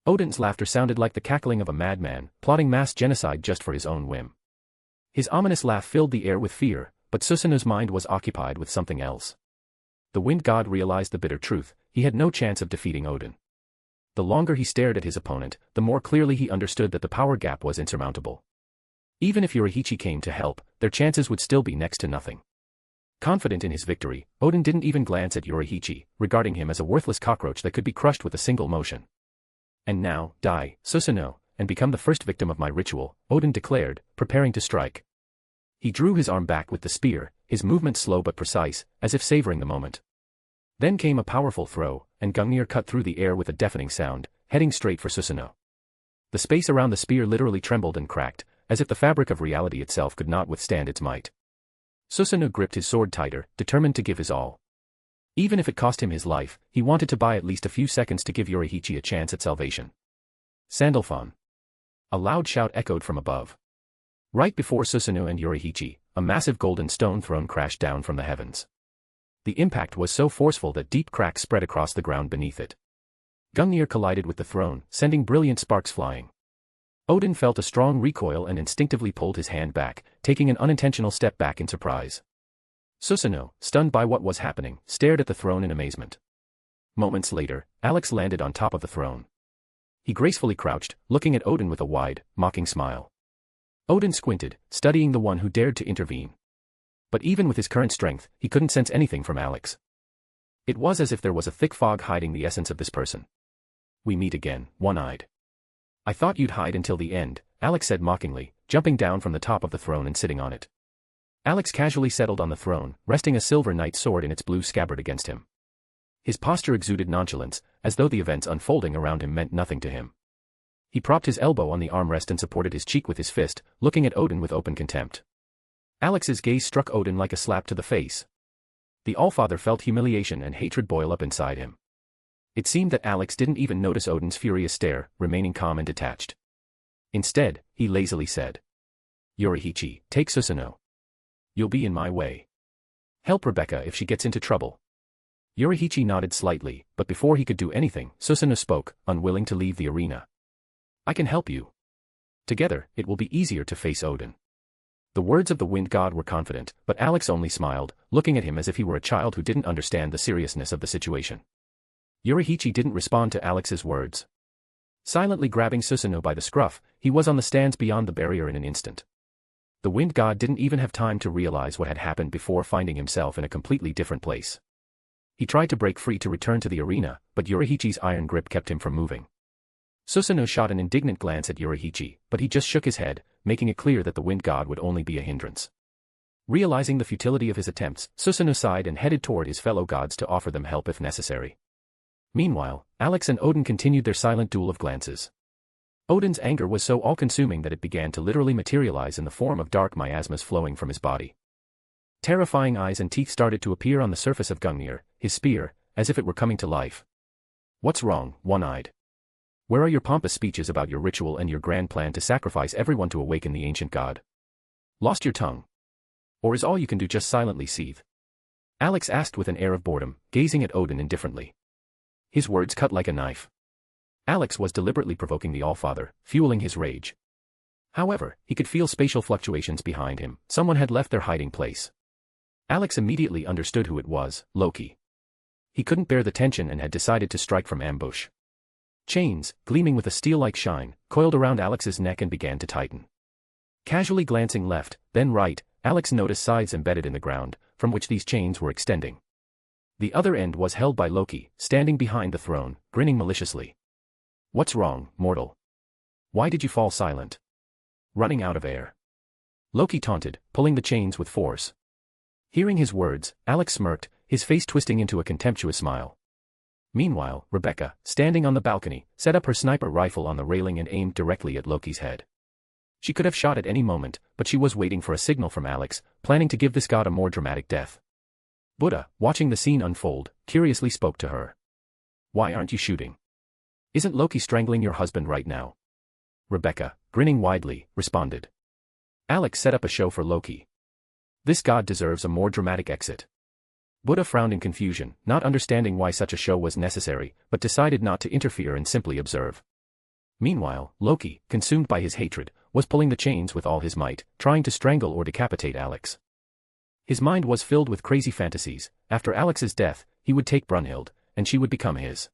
S3: Odin's laughter sounded like the cackling of a madman, plotting mass genocide just for his own whim. His ominous laugh filled the air with fear, but Susanoo's mind was occupied with something else. The wind god realized the bitter truth: he had no chance of defeating Odin. The longer he stared at his opponent, the more clearly he understood that the power gap was insurmountable. Even if Yoriichi came to help, their chances would still be next to nothing. Confident in his victory, Odin didn't even glance at Yoriichi, regarding him as a worthless cockroach that could be crushed with a single motion. "And now, die, Susanoo, and become the first victim of my ritual," Odin declared, preparing to strike. He drew his arm back with the spear, his movement slow but precise, as if savoring the moment. Then came a powerful throw, and Gungnir cut through the air with a deafening sound, heading straight for Susanoo. The space around the spear literally trembled and cracked, as if the fabric of reality itself could not withstand its might. Susanoo gripped his sword tighter, determined to give his all. Even if it cost him his life, he wanted to buy at least a few seconds to give Yoriichi a chance at salvation. Sandalphon. A loud shout echoed from above. Right before Susanoo and Yoriichi, a massive golden stone throne crashed down from the heavens. The impact was so forceful that deep cracks spread across the ground beneath it. Gungnir collided with the throne, sending brilliant sparks flying. Odin felt a strong recoil and instinctively pulled his hand back, taking an unintentional step back in surprise. Susanoo, stunned by what was happening, stared at the throne in amazement. Moments later, Alex landed on top of the throne. He gracefully crouched, looking at Odin with a wide, mocking smile. Odin squinted, studying the one who dared to intervene. But even with his current strength, he couldn't sense anything from Alex. It was as if there was a thick fog hiding the essence of this person. "We meet again, one-eyed. I thought you'd hide until the end," Alex said mockingly, jumping down from the top of the throne and sitting on it. Alex casually settled on the throne, resting a silver knight's sword in its blue scabbard against him. His posture exuded nonchalance, as though the events unfolding around him meant nothing to him. He propped his elbow on the armrest and supported his cheek with his fist, looking at Odin with open contempt. Alex's gaze struck Odin like a slap to the face. The Allfather felt humiliation and hatred boil up inside him. It seemed that Alex didn't even notice Odin's furious stare, remaining calm and detached. Instead, he lazily said, "Yoriichi, take Susanoo. You'll be in my way. Help Rebecca if she gets into trouble." Yoriichi nodded slightly, but before he could do anything, Susanoo spoke, unwilling to leave the arena. "I can help you. Together, it will be easier to face Odin." The words of the wind god were confident, but Alex only smiled, looking at him as if he were a child who didn't understand the seriousness of the situation. Yoriichi didn't respond to Alex's words. Silently grabbing Susanoo by the scruff, he was on the stands beyond the barrier in an instant. The wind god didn't even have time to realize what had happened before finding himself in a completely different place. He tried to break free to return to the arena, but Yoriichi's iron grip kept him from moving. Susanoo shot an indignant glance at Yoriichi, but he just shook his head, making it clear that the wind god would only be a hindrance. Realizing the futility of his attempts, Susanoo sighed and headed toward his fellow gods to offer them help if necessary. Meanwhile, Alex and Odin continued their silent duel of glances. Odin's anger was so all-consuming that it began to literally materialize in the form of dark miasmas flowing from his body. Terrifying eyes and teeth started to appear on the surface of Gungnir, his spear, as if it were coming to life. "What's wrong, one-eyed? Where are your pompous speeches about your ritual and your grand plan to sacrifice everyone to awaken the ancient god? Lost your tongue? Or is all you can do just silently seethe?" Alex asked with an air of boredom, gazing at Odin indifferently. His words cut like a knife. Alex was deliberately provoking the Allfather, fueling his rage. However, he could feel spatial fluctuations behind him. Someone had left their hiding place. Alex immediately understood who it was: Loki. He couldn't bear the tension and had decided to strike from ambush. Chains, gleaming with a steel-like shine, coiled around Alex's neck and began to tighten. Casually glancing left, then right, Alex noticed scythes embedded in the ground, from which these chains were extending. The other end was held by Loki, standing behind the throne, grinning maliciously. "What's wrong, mortal? Why did you fall silent? Running out of air?" Loki taunted, pulling the chains with force. Hearing his words, Alex smirked, his face twisting into a contemptuous smile. Meanwhile, Rebecca, standing on the balcony, set up her sniper rifle on the railing and aimed directly at Loki's head. She could have shot at any moment, but she was waiting for a signal from Alex, planning to give this god a more dramatic death. Buddha, watching the scene unfold, curiously spoke to her. "Why aren't you shooting? Isn't Loki strangling your husband right now?" Rebecca, grinning widely, responded. Alex set up a show for Loki. This god deserves a more dramatic exit. Buddha frowned in confusion, not understanding why such a show was necessary, but decided not to interfere and simply observe. Meanwhile, Loki, consumed by his hatred, was pulling the chains with all his might, trying to strangle or decapitate Alex. His mind was filled with crazy fantasies. After Alex's death, he would take Brunhild, and she would become his.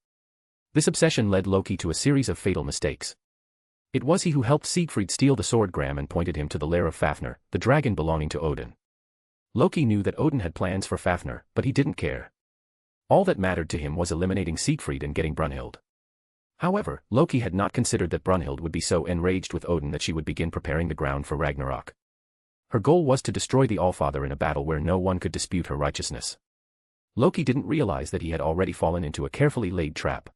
S3: This obsession led Loki to a series of fatal mistakes. It was he who helped Siegfried steal the sword Gram and pointed him to the lair of Fafnir, the dragon belonging to Odin. Loki knew that Odin had plans for Fafnir, but he didn't care. All that mattered to him was eliminating Siegfried and getting Brunhild. However, Loki had not considered that Brunhild would be so enraged with Odin that she would begin preparing the ground for Ragnarok. Her goal was to destroy the Allfather in a battle where no one could dispute her righteousness. Loki didn't realize that he had already fallen into a carefully laid trap.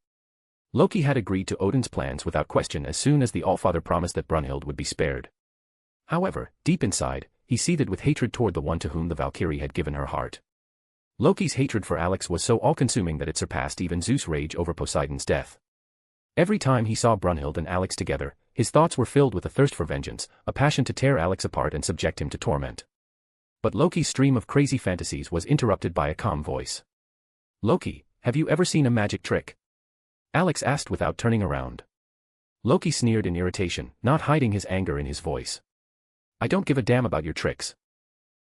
S3: Loki had agreed to Odin's plans without question as soon as the Allfather promised that Brunhild would be spared. However, deep inside, he seethed with hatred toward the one to whom the Valkyrie had given her heart. Loki's hatred for Alex was so all-consuming that it surpassed even Zeus' rage over Poseidon's death. Every time he saw Brunhild and Alex together, his thoughts were filled with a thirst for vengeance, a passion to tear Alex apart and subject him to torment. But Loki's stream of crazy fantasies was interrupted by a calm voice. "Loki, have you ever seen a magic trick?" Alex asked without turning around. Loki sneered in irritation, not hiding his anger in his voice. "I don't give a damn about your tricks.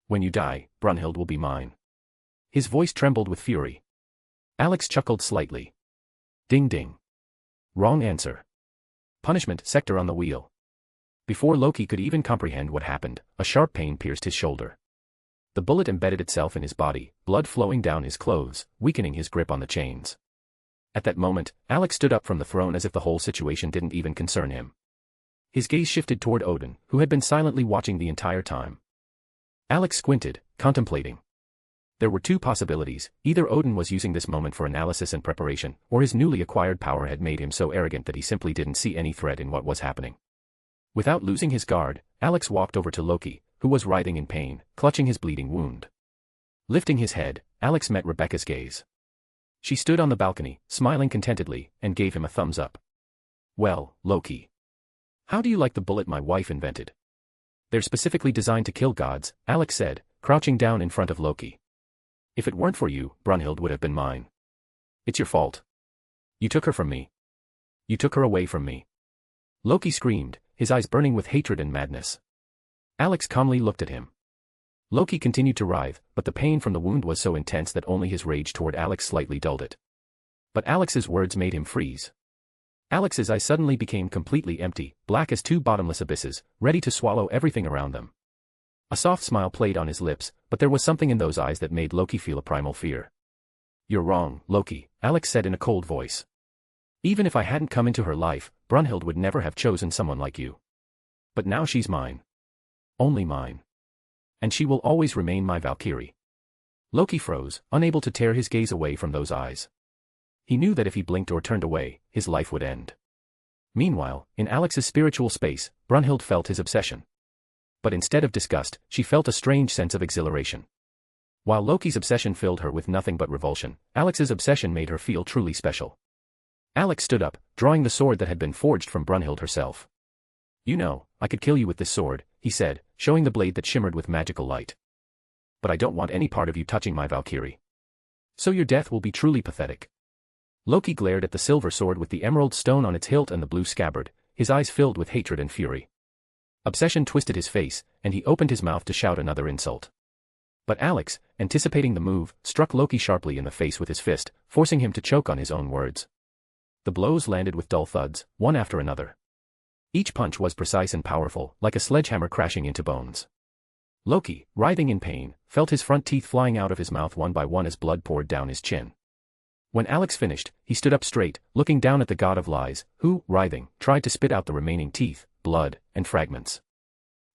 S3: When you die, Brunhild will be mine." His voice trembled with fury. Alex chuckled slightly. Ding ding. Wrong answer. Punishment sector on the wheel. Before Loki could even comprehend what happened, a sharp pain pierced his shoulder. The bullet embedded itself in his body, blood flowing down his clothes, weakening his grip on the chains. At that moment, Alex stood up from the throne as if the whole situation didn't even concern him. His gaze shifted toward Odin, who had been silently watching the entire time. Alex squinted, contemplating. There were two possibilities: either Odin was using this moment for analysis and preparation, or his newly acquired power had made him so arrogant that he simply didn't see any threat in what was happening. Without losing his guard, Alex walked over to Loki, who was writhing in pain, clutching his bleeding wound. Lifting his head, Alex met Rebecca's gaze. She stood on the balcony, smiling contentedly, and gave him a thumbs up. "Well, Loki. How do you like the bullet my wife invented?" "They're specifically designed to kill gods," Alex said, crouching down in front of Loki. "If it weren't for you, Brunhild would have been mine. It's your fault. You took her from me. You took her away from me." Loki screamed, his eyes burning with hatred and madness. Alex calmly looked at him. Loki continued to writhe, but the pain from the wound was so intense that only his rage toward Alex slightly dulled it. But Alex's words made him freeze. Alex's eyes suddenly became completely empty, black as two bottomless abysses, ready to swallow everything around them. A soft smile played on his lips, but there was something in those eyes that made Loki feel a primal fear. "You're wrong, Loki," Alex said in a cold voice. "Even if I hadn't come into her life, Brunhild would never have chosen someone like you. But now she's mine. Only mine. And she will always remain my Valkyrie." Loki froze, unable to tear his gaze away from those eyes. He knew that if he blinked or turned away, his life would end. Meanwhile, in Alex's spiritual space, Brunhild felt his obsession. But instead of disgust, she felt a strange sense of exhilaration. While Loki's obsession filled her with nothing but revulsion, Alex's obsession made her feel truly special. Alex stood up, drawing the sword that had been forged from Brunhild herself. "You know, I could kill you with this sword," he said, showing the blade that shimmered with magical light. "But I don't want any part of you touching my Valkyrie. So your death will be truly pathetic." Loki glared at the silver sword with the emerald stone on its hilt and the blue scabbard, his eyes filled with hatred and fury. Obsession twisted his face, and he opened his mouth to shout another insult. But Alex, anticipating the move, struck Loki sharply in the face with his fist, forcing him to choke on his own words. The blows landed with dull thuds, one after another. Each punch was precise and powerful, like a sledgehammer crashing into bones. Loki, writhing in pain, felt his front teeth flying out of his mouth one by one as blood poured down his chin. When Alex finished, he stood up straight, looking down at the god of lies, who, writhing, tried to spit out the remaining teeth, blood, and fragments.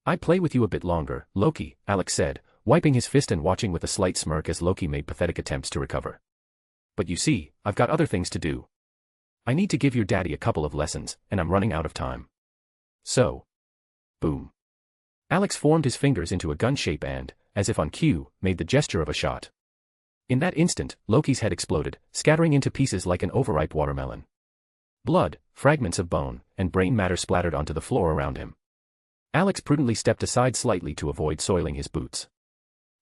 S3: "I play with you a bit longer, Loki," Alex said, wiping his fist and watching with a slight smirk as Loki made pathetic attempts to recover. "But you see, I've got other things to do. I need to give your daddy a couple of lessons, and I'm running out of time. So." Boom. Alex formed his fingers into a gun shape and, as if on cue, made the gesture of a shot. In that instant, Loki's head exploded, scattering into pieces like an overripe watermelon. Blood, fragments of bone, and brain matter splattered onto the floor around him. Alex prudently stepped aside slightly to avoid soiling his boots.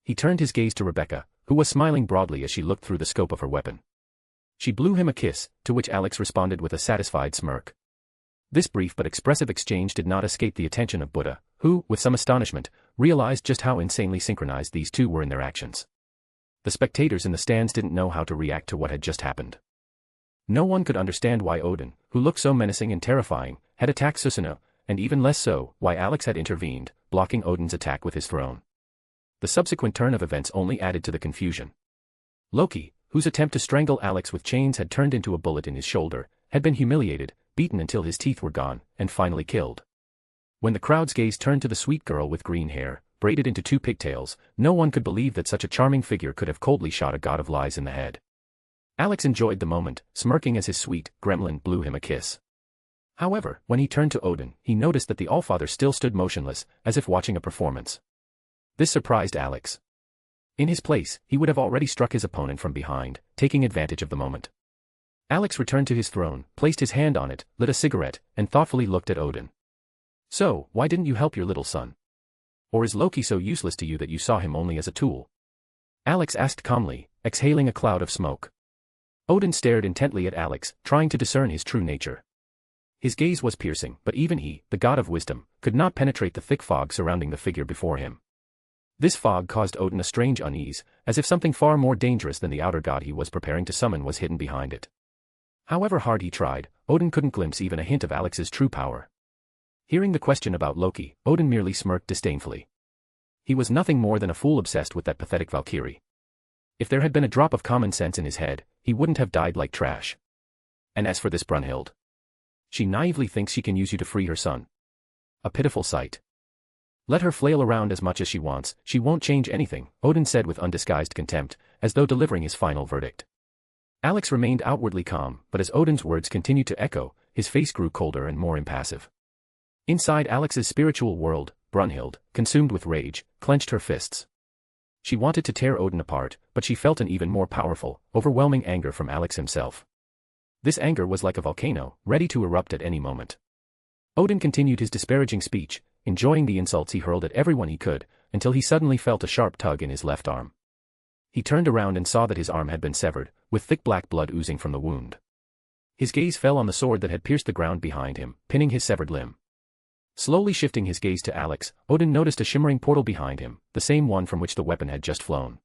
S3: He turned his gaze to Rebecca, who was smiling broadly as she looked through the scope of her weapon. She blew him a kiss, to which Alex responded with a satisfied smirk. This brief but expressive exchange did not escape the attention of Buddha, who, with some astonishment, realized just how insanely synchronized these two were in their actions. The spectators in the stands didn't know how to react to what had just happened. No one could understand why Odin, who looked so menacing and terrifying, had attacked Susanoo, and even less so, why Alex had intervened, blocking Odin's attack with his throne. The subsequent turn of events only added to the confusion. Loki, whose attempt to strangle Alex with chains had turned into a bullet in his shoulder, had been humiliated, beaten until his teeth were gone, and finally killed. When the crowd's gaze turned to the sweet girl with green hair, braided into two pigtails, no one could believe that such a charming figure could have coldly shot a god of lies in the head. Alex enjoyed the moment, smirking as his sweet gremlin blew him a kiss. However, when he turned to Odin, he noticed that the Allfather still stood motionless, as if watching a performance. This surprised Alex. In his place, he would have already struck his opponent from behind, taking advantage of the moment. Alex returned to his throne, placed his hand on it, lit a cigarette, and thoughtfully looked at Odin. "So, why didn't you help your little son? Or is Loki so useless to you that you saw him only as a tool?" Alex asked calmly, exhaling a cloud of smoke. Odin stared intently at Alex, trying to discern his true nature. His gaze was piercing, but even he, the god of wisdom, could not penetrate the thick fog surrounding the figure before him. This fog caused Odin a strange unease, as if something far more dangerous than the outer god he was preparing to summon was hidden behind it. However hard he tried, Odin couldn't glimpse even a hint of Alex's true power. Hearing the question about Loki, Odin merely smirked disdainfully. He was nothing more than a fool obsessed with that pathetic Valkyrie. If there had been a drop of common sense in his head, he wouldn't have died like trash. And as for this Brunhild, she naively thinks she can use you to free her son. A pitiful sight. Let her flail around as much as she wants, she won't change anything, Odin said with undisguised contempt, as though delivering his final verdict. Alex remained outwardly calm, but as Odin's words continued to echo, his face grew colder and more impassive. Inside Alex's spiritual world, Brunhild, consumed with rage, clenched her fists. She wanted to tear Odin apart, but she felt an even more powerful, overwhelming anger from Alex himself. This anger was like a volcano, ready to erupt at any moment. Odin continued his disparaging speech, enjoying the insults he hurled at everyone he could, until he suddenly felt a sharp tug in his left arm. He turned around and saw that his arm had been severed, with thick black blood oozing from the wound. His gaze fell on the sword that had pierced the ground behind him, pinning his severed limb. Slowly shifting his gaze to Alex, Odin noticed a shimmering portal behind him, the same one from which the weapon had just flown.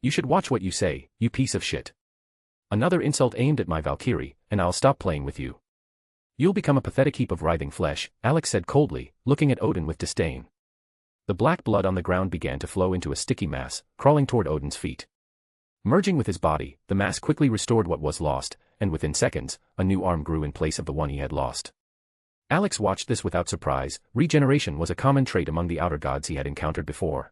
S3: "You should watch what you say, you piece of shit. Another insult aimed at my Valkyrie, and I'll stop playing with you. You'll become a pathetic heap of writhing flesh," Alex said coldly, looking at Odin with disdain. The black blood on the ground began to flow into a sticky mass, crawling toward Odin's feet. Merging with his body, the mass quickly restored what was lost, and within seconds, a new arm grew in place of the one he had lost. Alex watched this without surprise. Regeneration was a common trait among the outer gods he had encountered before.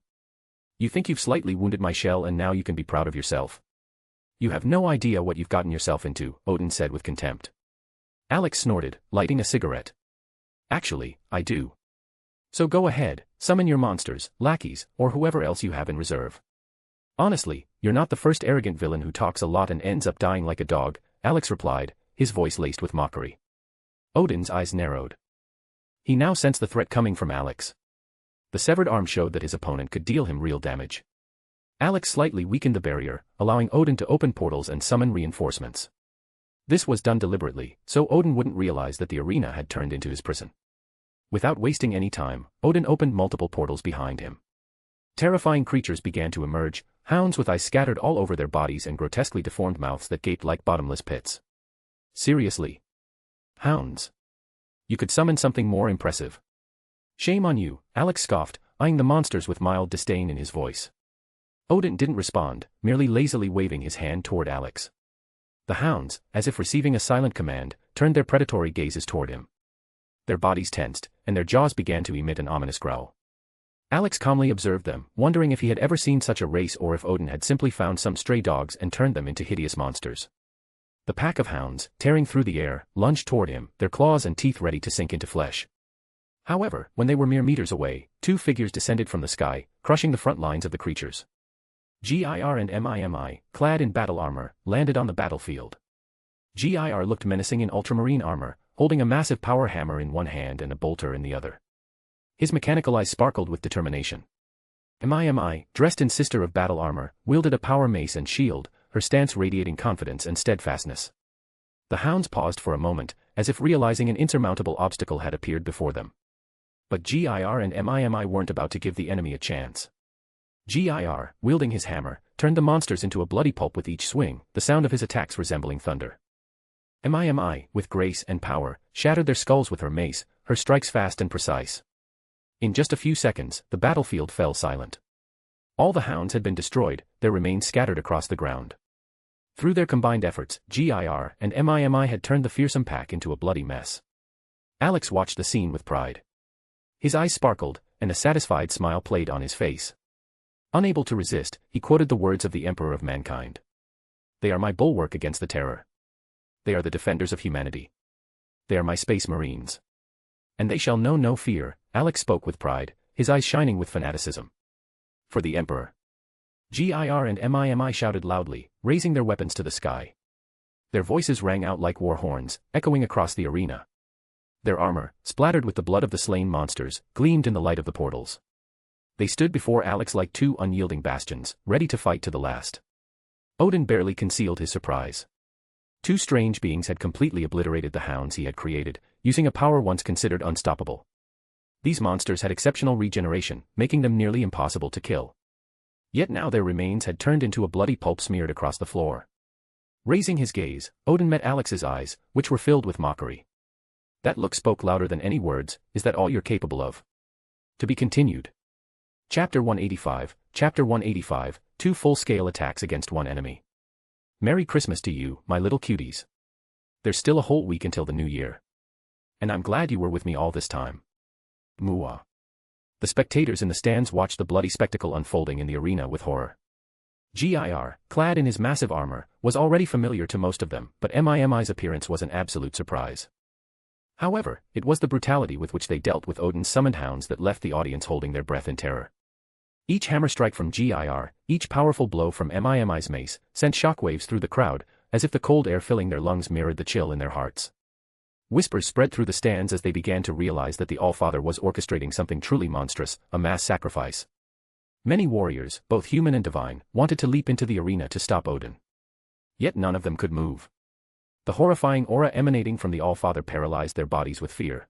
S3: "You think you've slightly wounded my shell and now you can be proud of yourself? You have no idea what you've gotten yourself into," Odin said with contempt. Alex snorted, lighting a cigarette. "Actually, I do. So go ahead, summon your monsters, lackeys, or whoever else you have in reserve. Honestly, you're not the first arrogant villain who talks a lot and ends up dying like a dog," Alex replied, his voice laced with mockery. Odin's eyes narrowed. He now sensed the threat coming from Alex. The severed arm showed that his opponent could deal him real damage. Alex slightly weakened the barrier, allowing Odin to open portals and summon reinforcements. This was done deliberately, so Odin wouldn't realize that the arena had turned into his prison. Without wasting any time, Odin opened multiple portals behind him. Terrifying creatures began to emerge, hounds with eyes scattered all over their bodies and grotesquely deformed mouths that gaped like bottomless pits. Seriously? Hounds? You could summon something more impressive. "Shame on you," Alex scoffed, eyeing the monsters with mild disdain in his voice. Odin didn't respond, merely lazily waving his hand toward Alex. The hounds, as if receiving a silent command, turned their predatory gazes toward him. Their bodies tensed, and their jaws began to emit an ominous growl. Alex calmly observed them, wondering if he had ever seen such a race or if Odin had simply found some stray dogs and turned them into hideous monsters. The pack of hounds, tearing through the air, lunged toward him, their claws and teeth ready to sink into flesh. However, when they were mere meters away, two figures descended from the sky, crushing the front lines of the creatures. Gir and Mimi, clad in battle armor, landed on the battlefield. Gir looked menacing in ultramarine armor, holding a massive power hammer in one hand and a bolter in the other. His mechanical eyes sparkled with determination. Mimi, dressed in sister of battle armor, wielded a power mace and shield, her stance radiating confidence and steadfastness. The hounds paused for a moment, as if realizing an insurmountable obstacle had appeared before them. But Gir and Mimi weren't about to give the enemy a chance. Gir, wielding his hammer, turned the monsters into a bloody pulp with each swing, the sound of his attacks resembling thunder. Mimi, with grace and power, shattered their skulls with her mace, her strikes fast and precise. In just a few seconds, the battlefield fell silent. All the hounds had been destroyed, their remains scattered across the ground. Through their combined efforts, Gir and Mimi had turned the fearsome pack into a bloody mess. Alex watched the scene with pride. His eyes sparkled, and a satisfied smile played on his face. Unable to resist, he quoted the words of the Emperor of Mankind. "They are my bulwark against the terror. They are the defenders of humanity. They are my space marines. And they shall know no fear." Alex spoke with pride, his eyes shining with fanaticism. "For the Emperor." Gir and Mimi shouted loudly, raising their weapons to the sky. Their voices rang out like war horns, echoing across the arena. Their armor, splattered with the blood of the slain monsters, gleamed in the light of the portals. They stood before Alex like two unyielding bastions, ready to fight to the last. Odin barely concealed his surprise. Two strange beings had completely obliterated the hounds he had created, using a power once considered unstoppable. These monsters had exceptional regeneration, making them nearly impossible to kill. Yet now their remains had turned into a bloody pulp smeared across the floor. Raising his gaze, Odin met Alex's eyes, which were filled with mockery. That look spoke louder than any words. "Is that all you're capable of?" To be continued. Chapter 185, two full-scale attacks against one enemy. Merry Christmas to you, my little cuties. There's still a whole week until the new year. And I'm glad you were with me all this time. Mwah. The spectators in the stands watched the bloody spectacle unfolding in the arena with horror. Gir, clad in his massive armor, was already familiar to most of them, but Mimi's appearance was an absolute surprise. However, it was the brutality with which they dealt with Odin's summoned hounds that left the audience holding their breath in terror. Each hammer strike from Gir, each powerful blow from Mimi's mace, sent shockwaves through the crowd, as if the cold air filling their lungs mirrored the chill in their hearts. Whispers spread through the stands as they began to realize that the Allfather was orchestrating something truly monstrous, a mass sacrifice. Many warriors, both human and divine, wanted to leap into the arena to stop Odin. Yet none of them could move. The horrifying aura emanating from the Allfather paralyzed their bodies with fear.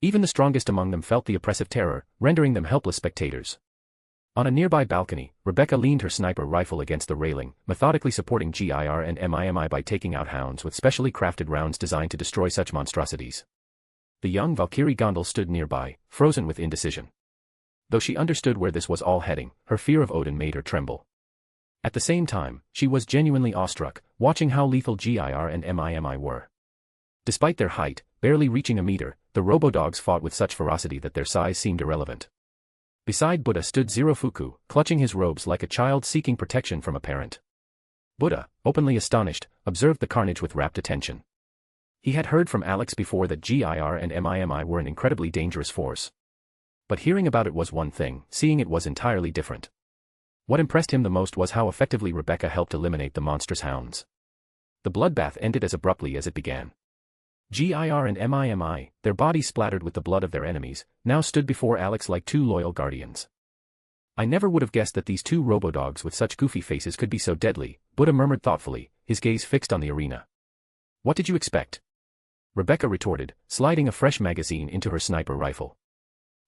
S3: Even the strongest among them felt the oppressive terror, rendering them helpless spectators. On a nearby balcony, Rebecca leaned her sniper rifle against the railing, methodically supporting Gir and Mimi by taking out hounds with specially crafted rounds designed to destroy such monstrosities. The young Valkyrie Gondel stood nearby, frozen with indecision. Though she understood where this was all heading, her fear of Odin made her tremble. At the same time, she was genuinely awestruck, watching how lethal Gir and Mimi were. Despite their height, barely reaching a meter, the robo-dogs fought with such ferocity that their size seemed irrelevant. Beside Buddha stood Zirofuku, clutching his robes like a child seeking protection from a parent. Buddha, openly astonished, observed the carnage with rapt attention. He had heard from Alex before that Gir and Mimi were an incredibly dangerous force. But hearing about it was one thing, seeing it was entirely different. What impressed him the most was how effectively Rebecca helped eliminate the monstrous hounds. The bloodbath ended as abruptly as it began. Gir and Mimi, their bodies splattered with the blood of their enemies, now stood before Alex like two loyal guardians. "I never would have guessed that these two robo-dogs with such goofy faces could be so deadly," Buddha murmured thoughtfully, his gaze fixed on the arena. "What did you expect?" Rebecca retorted, sliding a fresh magazine into her sniper rifle.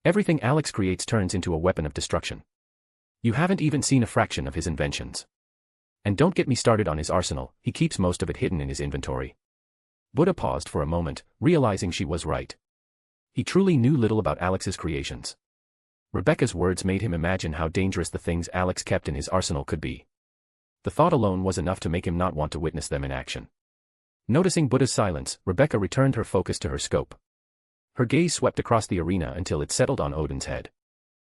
S3: "Everything Alex creates turns into a weapon of destruction. You haven't even seen a fraction of his inventions. And don't get me started on his arsenal, he keeps most of it hidden in his inventory." Buddha paused for a moment, realizing she was right. He truly knew little about Alex's creations. Rebecca's words made him imagine how dangerous the things Alex kept in his arsenal could be. The thought alone was enough to make him not want to witness them in action. Noticing Buddha's silence, Rebecca returned her focus to her scope. Her gaze swept across the arena until it settled on Odin's head.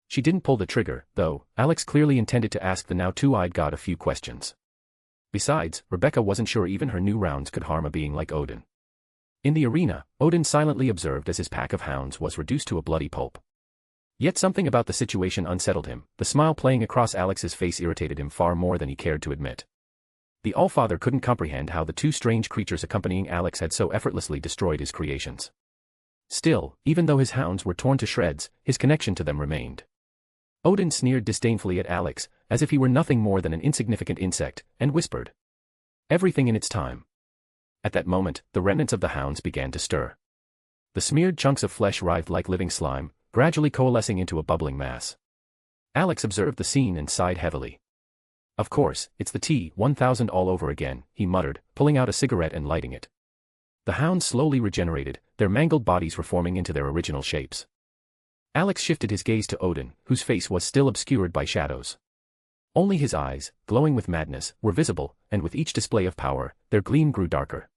S3: She didn't pull the trigger, though. Alex clearly intended to ask the now two-eyed god a few questions. Besides, Rebecca wasn't sure even her new rounds could harm a being like Odin. In the arena, Odin silently observed as his pack of hounds was reduced to a bloody pulp. Yet something about the situation unsettled him. The smile playing across Alex's face irritated him far more than he cared to admit. The Allfather couldn't comprehend how the two strange creatures accompanying Alex had so effortlessly destroyed his creations. Still, even though his hounds were torn to shreds, his connection to them remained. Odin sneered disdainfully at Alex, as if he were nothing more than an insignificant insect, and whispered, "Everything in its time." At that moment, the remnants of the hounds began to stir. The smeared chunks of flesh writhed like living slime, gradually coalescing into a bubbling mass. Alex observed the scene and sighed heavily. Of course, it's the T-1000 all over again, he muttered, pulling out a cigarette and lighting it. The hounds slowly regenerated, their mangled bodies reforming into their original shapes. Alex shifted his gaze to Odin, whose face was still obscured by shadows. Only his eyes, glowing with madness, were visible, and with each display of power, their gleam grew darker.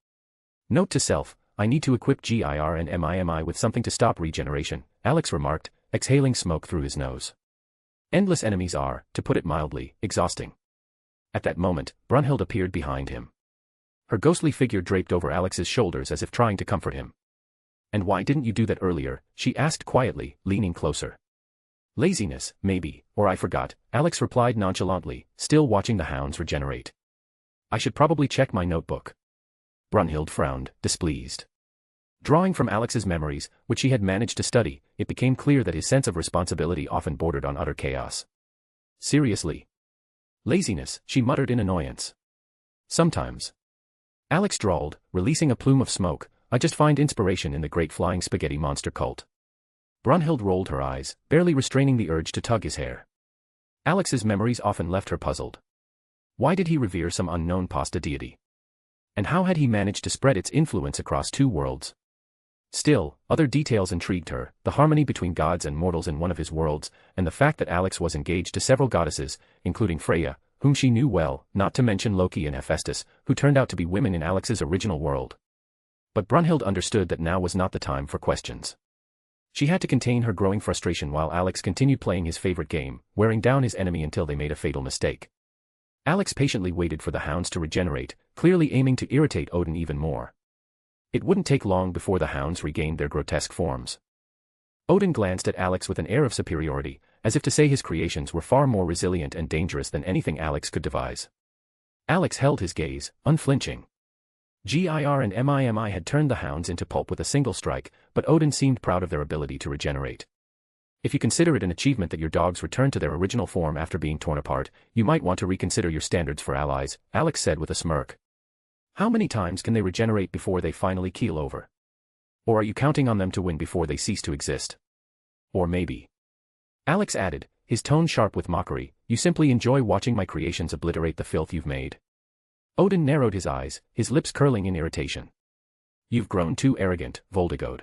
S3: Note to self, I need to equip GIR and MIMI with something to stop regeneration, Alex remarked, exhaling smoke through his nose. Endless enemies are, to put it mildly, exhausting. At that moment, Brunhild appeared behind him. Her ghostly figure draped over Alex's shoulders as if trying to comfort him. And why didn't you do that earlier? She asked quietly, leaning closer. Laziness, maybe, or I forgot, Alex replied nonchalantly, still watching the hounds regenerate. I should probably check my notebook. Brunhild frowned, displeased. Drawing from Alex's memories, which she had managed to study, it became clear that his sense of responsibility often bordered on utter chaos. Seriously? Laziness, she muttered in annoyance. Sometimes. Alex drawled, releasing a plume of smoke, I just find inspiration in the great flying spaghetti monster cult. Brunhild rolled her eyes, barely restraining the urge to tug his hair. Alex's memories often left her puzzled. Why did he revere some unknown pasta deity? And how had he managed to spread its influence across two worlds? Still, other details intrigued her, the harmony between gods and mortals in one of his worlds, and the fact that Alex was engaged to several goddesses, including Freya, whom she knew well, not to mention Loki and Hephaestus, who turned out to be women in Alex's original world. But Brunhild understood that now was not the time for questions. She had to contain her growing frustration while Alex continued playing his favorite game, wearing down his enemy until they made a fatal mistake. Alex patiently waited for the hounds to regenerate, clearly aiming to irritate Odin even more. It wouldn't take long before the hounds regained their grotesque forms. Odin glanced at Alex with an air of superiority, as if to say his creations were far more resilient and dangerous than anything Alex could devise. Alex held his gaze, unflinching. GIR and MIMI had turned the hounds into pulp with a single strike, but Odin seemed proud of their ability to regenerate. If you consider it an achievement that your dogs returned to their original form after being torn apart, you might want to reconsider your standards for allies, Alex said with a smirk. How many times can they regenerate before they finally keel over? Or are you counting on them to win before they cease to exist? Or maybe. Alex added, his tone sharp with mockery, you simply enjoy watching my creations obliterate the filth you've made. Odin narrowed his eyes, his lips curling in irritation. You've grown too arrogant, Voldegod.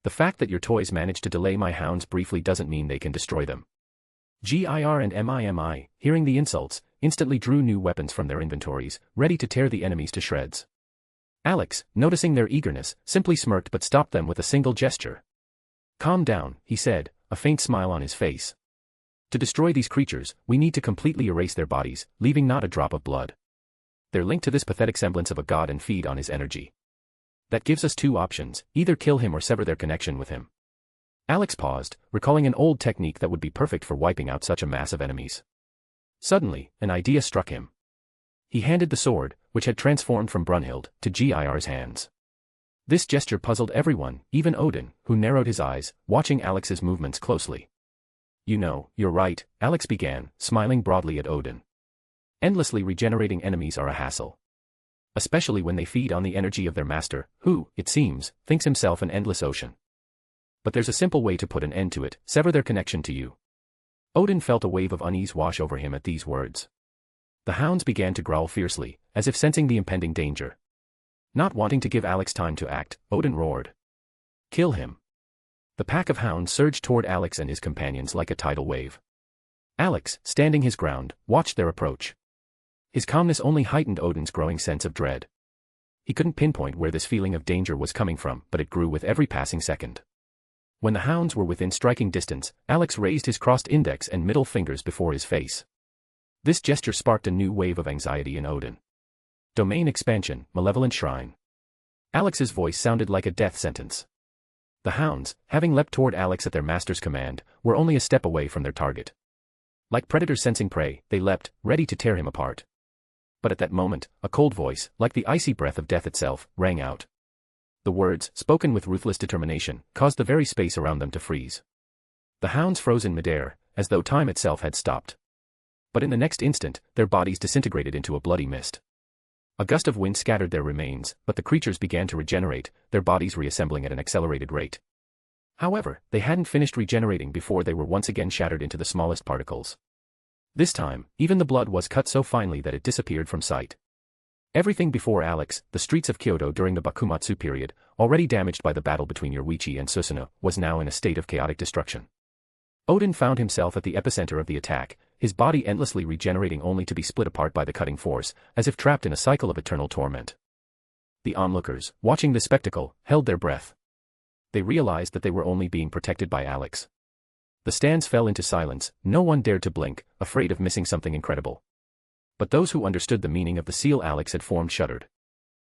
S3: The fact that your toys managed to delay my hounds briefly doesn't mean they can destroy them. GIR and MIMI, hearing the insults, instantly drew new weapons from their inventories, ready to tear the enemies to shreds. Alex, noticing their eagerness, simply smirked but stopped them with a single gesture. Calm down, he said, a faint smile on his face. To destroy these creatures, we need to completely erase their bodies, leaving not a drop of blood. They're linked to this pathetic semblance of a god and feed on his energy. That gives us two options, either kill him or sever their connection with him. Alex paused, recalling an old technique that would be perfect for wiping out such a mass of enemies. Suddenly, an idea struck him. He handed the sword, which had transformed from Brunhild, to GIR's hands. This gesture puzzled everyone, even Odin, who narrowed his eyes, watching Alex's movements closely. You know, you're right, Alex began, smiling broadly at Odin. Endlessly regenerating enemies are a hassle. Especially when they feed on the energy of their master, who, it seems, thinks himself an endless ocean. But there's a simple way to put an end to it, sever their connection to you. Odin felt a wave of unease wash over him at these words. The hounds began to growl fiercely, as if sensing the impending danger. Not wanting to give Alex time to act, Odin roared. Kill him. The pack of hounds surged toward Alex and his companions like a tidal wave. Alex, standing his ground, watched their approach. His calmness only heightened Odin's growing sense of dread. He couldn't pinpoint where this feeling of danger was coming from, but it grew with every passing second. When the hounds were within striking distance, Alex raised his crossed index and middle fingers before his face. This gesture sparked a new wave of anxiety in Odin. Domain expansion, malevolent shrine. Alex's voice sounded like a death sentence. The hounds, having leapt toward Alex at their master's command, were only a step away from their target. Like predators sensing prey, they leapt, ready to tear him apart. But at that moment, a cold voice, like the icy breath of death itself, rang out. The words, spoken with ruthless determination, caused the very space around them to freeze. The hounds froze in midair, as though time itself had stopped. But in the next instant, their bodies disintegrated into a bloody mist. A gust of wind scattered their remains, but the creatures began to regenerate, their bodies reassembling at an accelerated rate. However, they hadn't finished regenerating before they were once again shattered into the smallest particles. This time, even the blood was cut so finely that it disappeared from sight. Everything before Alex, the streets of Kyoto during the Bakumatsu period, already damaged by the battle between Yoruichi and Susanoo, was now in a state of chaotic destruction. Odin found himself at the epicenter of the attack, his body endlessly regenerating only to be split apart by the cutting force, as if trapped in a cycle of eternal torment. The onlookers, watching this spectacle, held their breath. They realized that they were only being protected by Alex. The stands fell into silence, no one dared to blink, afraid of missing something incredible. But those who understood the meaning of the seal Alex had formed shuddered.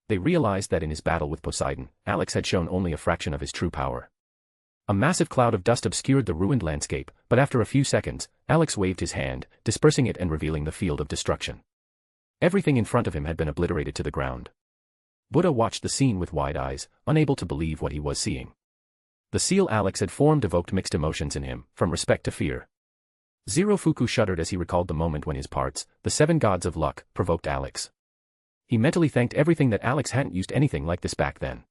S3: They realized that in his battle with Poseidon, Alex had shown only a fraction of his true power. A massive cloud of dust obscured the ruined landscape, but after a few seconds, Alex waved his hand, dispersing it and revealing the field of destruction. Everything in front of him had been obliterated to the ground. Buddha watched the scene with wide eyes, unable to believe what he was seeing. The seal Alex had formed evoked mixed emotions in him, from respect to fear. Zirofuku shuddered as he recalled the moment when his parts, the 7 gods of luck, provoked Alex. He mentally thanked everything that Alex hadn't used anything like this back then.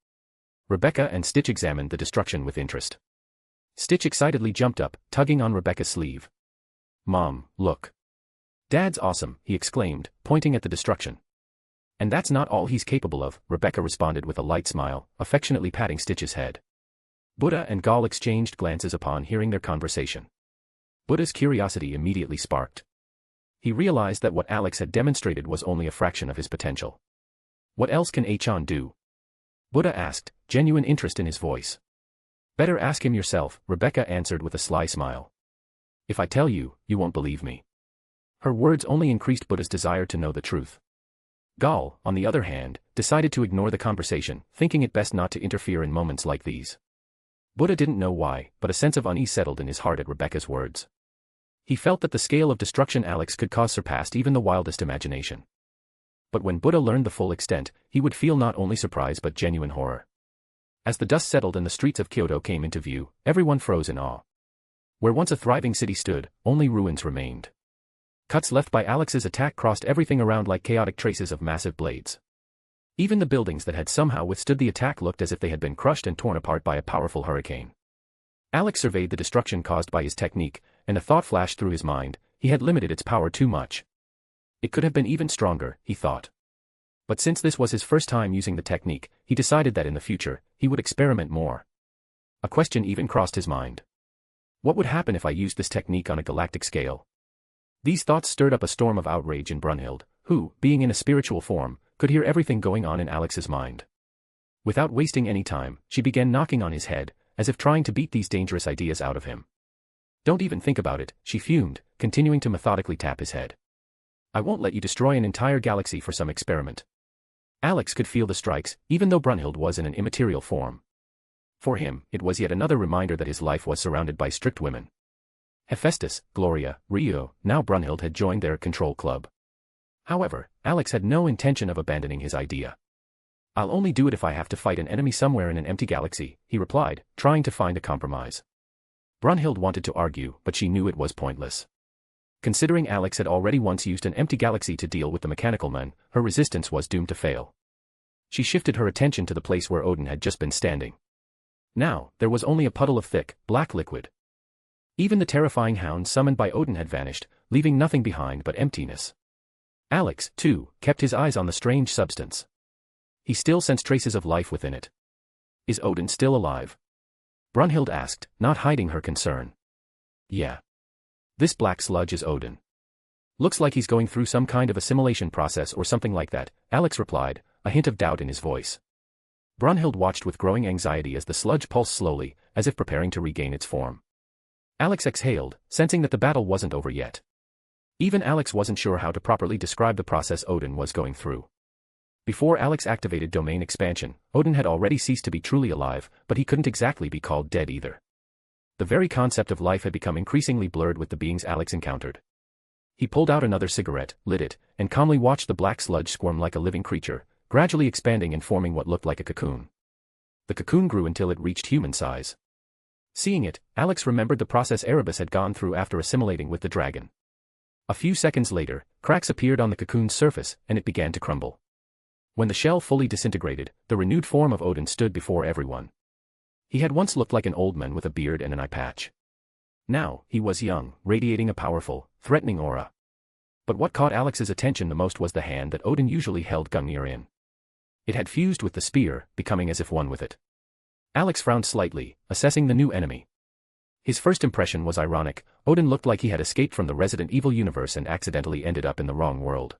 S3: Rebecca and Stitch examined the destruction with interest. Stitch excitedly jumped up, tugging on Rebecca's sleeve. "Mom, look. Dad's awesome," he exclaimed, pointing at the destruction. "And that's not all he's capable of," Rebecca responded with a light smile, affectionately patting Stitch's head. Buddha and Gaul exchanged glances upon hearing their conversation. Buddha's curiosity immediately sparked. He realized that what Alex had demonstrated was only a fraction of his potential. "What else can Achan do?" Buddha asked, genuine interest in his voice. "Better ask him yourself," Rebecca answered with a sly smile. "If I tell you, you won't believe me." Her words only increased Buddha's desire to know the truth. Gaul, on the other hand, decided to ignore the conversation, thinking it best not to interfere in moments like these. Buddha didn't know why, but a sense of unease settled in his heart at Rebecca's words. He felt that the scale of destruction Alex could cause surpassed even the wildest imagination. But when Buddha learned the full extent, he would feel not only surprise but genuine horror. As the dust settled and the streets of Kyoto came into view, everyone froze in awe. Where once a thriving city stood, only ruins remained. Cuts left by Alex's attack crossed everything around like chaotic traces of massive blades. Even the buildings that had somehow withstood the attack looked as if they had been crushed and torn apart by a powerful hurricane. Alex surveyed the destruction caused by his technique, and a thought flashed through his mind: he had limited its power too much. It could have been even stronger, he thought. But since this was his first time using the technique, he decided that in the future, he would experiment more. A question even crossed his mind. What would happen if I used this technique on a galactic scale? These thoughts stirred up a storm of outrage in Brunhild, who, being in a spiritual form, could hear everything going on in Alex's mind. Without wasting any time, she began knocking on his head, as if trying to beat these dangerous ideas out of him. "Don't even think about it," she fumed, continuing to methodically tap his head. "I won't let you destroy an entire galaxy for some experiment." Alex could feel the strikes, even though Brunhild was in an immaterial form. For him, it was yet another reminder that his life was surrounded by strict women. Hephaestus, Gloria, Rio, now Brunhild had joined their control club. However, Alex had no intention of abandoning his idea. "I'll only do it if I have to fight an enemy somewhere in an empty galaxy," he replied, trying to find a compromise. Brunhild wanted to argue, but she knew it was pointless. Considering Alex had already once used an empty galaxy to deal with the mechanical men, her resistance was doomed to fail. She shifted her attention to the place where Odin had just been standing. Now, there was only a puddle of thick, black liquid. Even the terrifying hound summoned by Odin had vanished, leaving nothing behind but emptiness. Alex, too, kept his eyes on the strange substance. He still sensed traces of life within it. "Is Odin still alive?" Brunhild asked, not hiding her concern. "Yeah. This black sludge is Odin. Looks like he's going through some kind of assimilation process or something like that," Alex replied, a hint of doubt in his voice. Brunhild watched with growing anxiety as the sludge pulsed slowly, as if preparing to regain its form. Alex exhaled, sensing that the battle wasn't over yet. Even Alex wasn't sure how to properly describe the process Odin was going through. Before Alex activated domain expansion, Odin had already ceased to be truly alive, but he couldn't exactly be called dead either. The very concept of life had become increasingly blurred with the beings Alex encountered. He pulled out another cigarette, lit it, and calmly watched the black sludge squirm like a living creature, gradually expanding and forming what looked like a cocoon. The cocoon grew until it reached human size. Seeing it, Alex remembered the process Erebus had gone through after assimilating with the dragon. A few seconds later, cracks appeared on the cocoon's surface, and it began to crumble. When the shell fully disintegrated, the renewed form of Odin stood before everyone. He had once looked like an old man with a beard and an eye patch. Now, he was young, radiating a powerful, threatening aura. But what caught Alex's attention the most was the hand that Odin usually held Gungnir in. It had fused with the spear, becoming as if one with it. Alex frowned slightly, assessing the new enemy. His first impression was ironic. Odin looked like he had escaped from the Resident Evil universe and accidentally ended up in the wrong world.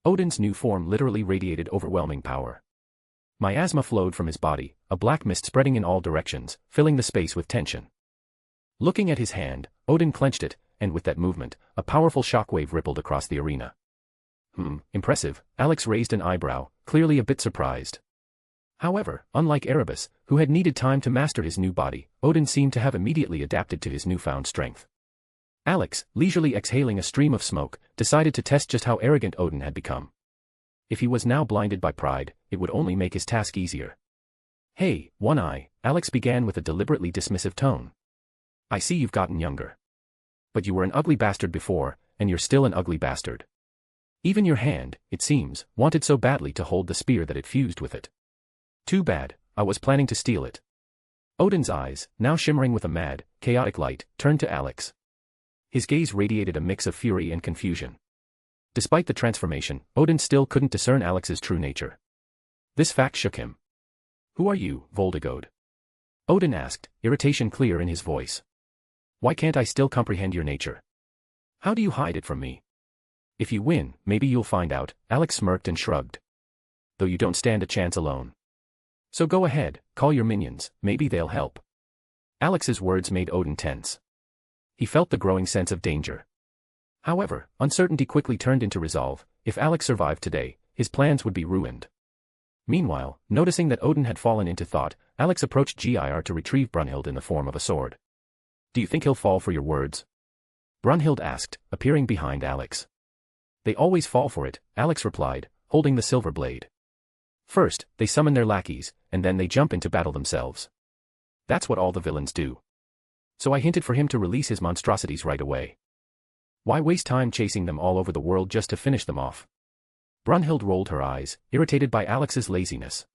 S3: Odin's new form literally radiated overwhelming power. Miasma flowed from his body, a black mist spreading in all directions, filling the space with tension. Looking at his hand, Odin clenched it, and with that movement, a powerful shockwave rippled across the arena. Impressive, Alex raised an eyebrow, clearly a bit surprised. However, unlike Erebus, who had needed time to master his new body, Odin seemed to have immediately adapted to his newfound strength. Alex, leisurely exhaling a stream of smoke, decided to test just how arrogant Odin had become. If he was now blinded by pride, it would only make his task easier. "Hey, One Eye," Alex began with a deliberately dismissive tone. "I see you've gotten younger. But you were an ugly bastard before, and you're still an ugly bastard. Even your hand, it seems, wanted so badly to hold the spear that it fused with it. Too bad, I was planning to steal it." Odin's eyes, now shimmering with a mad, chaotic light, turned to Alex. His gaze radiated a mix of fury and confusion. Despite the transformation, Odin still couldn't discern Alex's true nature. This fact shook him. "Who are you, Voldegod?" Odin asked, irritation clear in his voice. "Why can't I still comprehend your nature? How do you hide it from me? If you win, maybe you'll find out," Alex smirked and shrugged. "Though you don't stand a chance alone. So go ahead, call your minions, maybe they'll help." Alex's words made Odin tense. He felt the growing sense of danger. However, uncertainty quickly turned into resolve. If Alex survived today, his plans would be ruined. Meanwhile, noticing that Odin had fallen into thought, Alex approached Gir to retrieve Brunhild in the form of a sword. "Do you think he'll fall for your words?" Brunhild asked, appearing behind Alex. "They always fall for it," Alex replied, holding the silver blade. "First, they summon their lackeys, and then they jump into battle themselves. That's what all the villains do. So I hinted for him to release his monstrosities right away. Why waste time chasing them all over the world just to finish them off?" Brunhild rolled her eyes, irritated by Alex's laziness.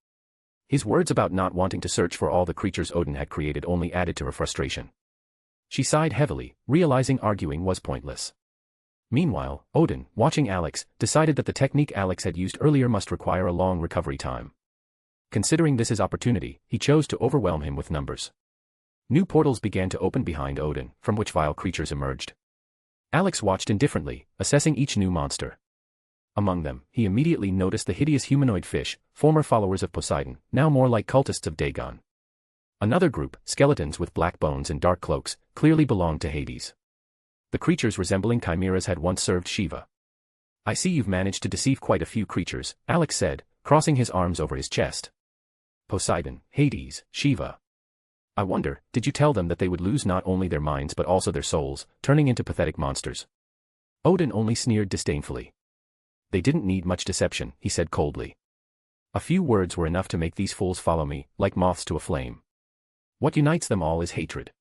S3: His words about not wanting to search for all the creatures Odin had created only added to her frustration. She sighed heavily, realizing arguing was pointless. Meanwhile, Odin, watching Alex, decided that the technique Alex had used earlier must require a long recovery time. Considering this his opportunity, he chose to overwhelm him with numbers. New portals began to open behind Odin, from which vile creatures emerged. Alex watched indifferently, assessing each new monster. Among them, he immediately noticed the hideous humanoid fish, former followers of Poseidon, now more like cultists of Dagon. Another group, skeletons with black bones and dark cloaks, clearly belonged to Hades. The creatures resembling chimeras had once served Shiva. "I see you've managed to deceive quite a few creatures," Alex said, crossing his arms over his chest. "Poseidon, Hades, Shiva. I wonder, did you tell them that they would lose not only their minds but also their souls, turning into pathetic monsters?" Odin only sneered disdainfully. "They didn't need much deception," he said coldly. "A few words were enough to make these fools follow me, like moths to a flame. What unites them all is hatred.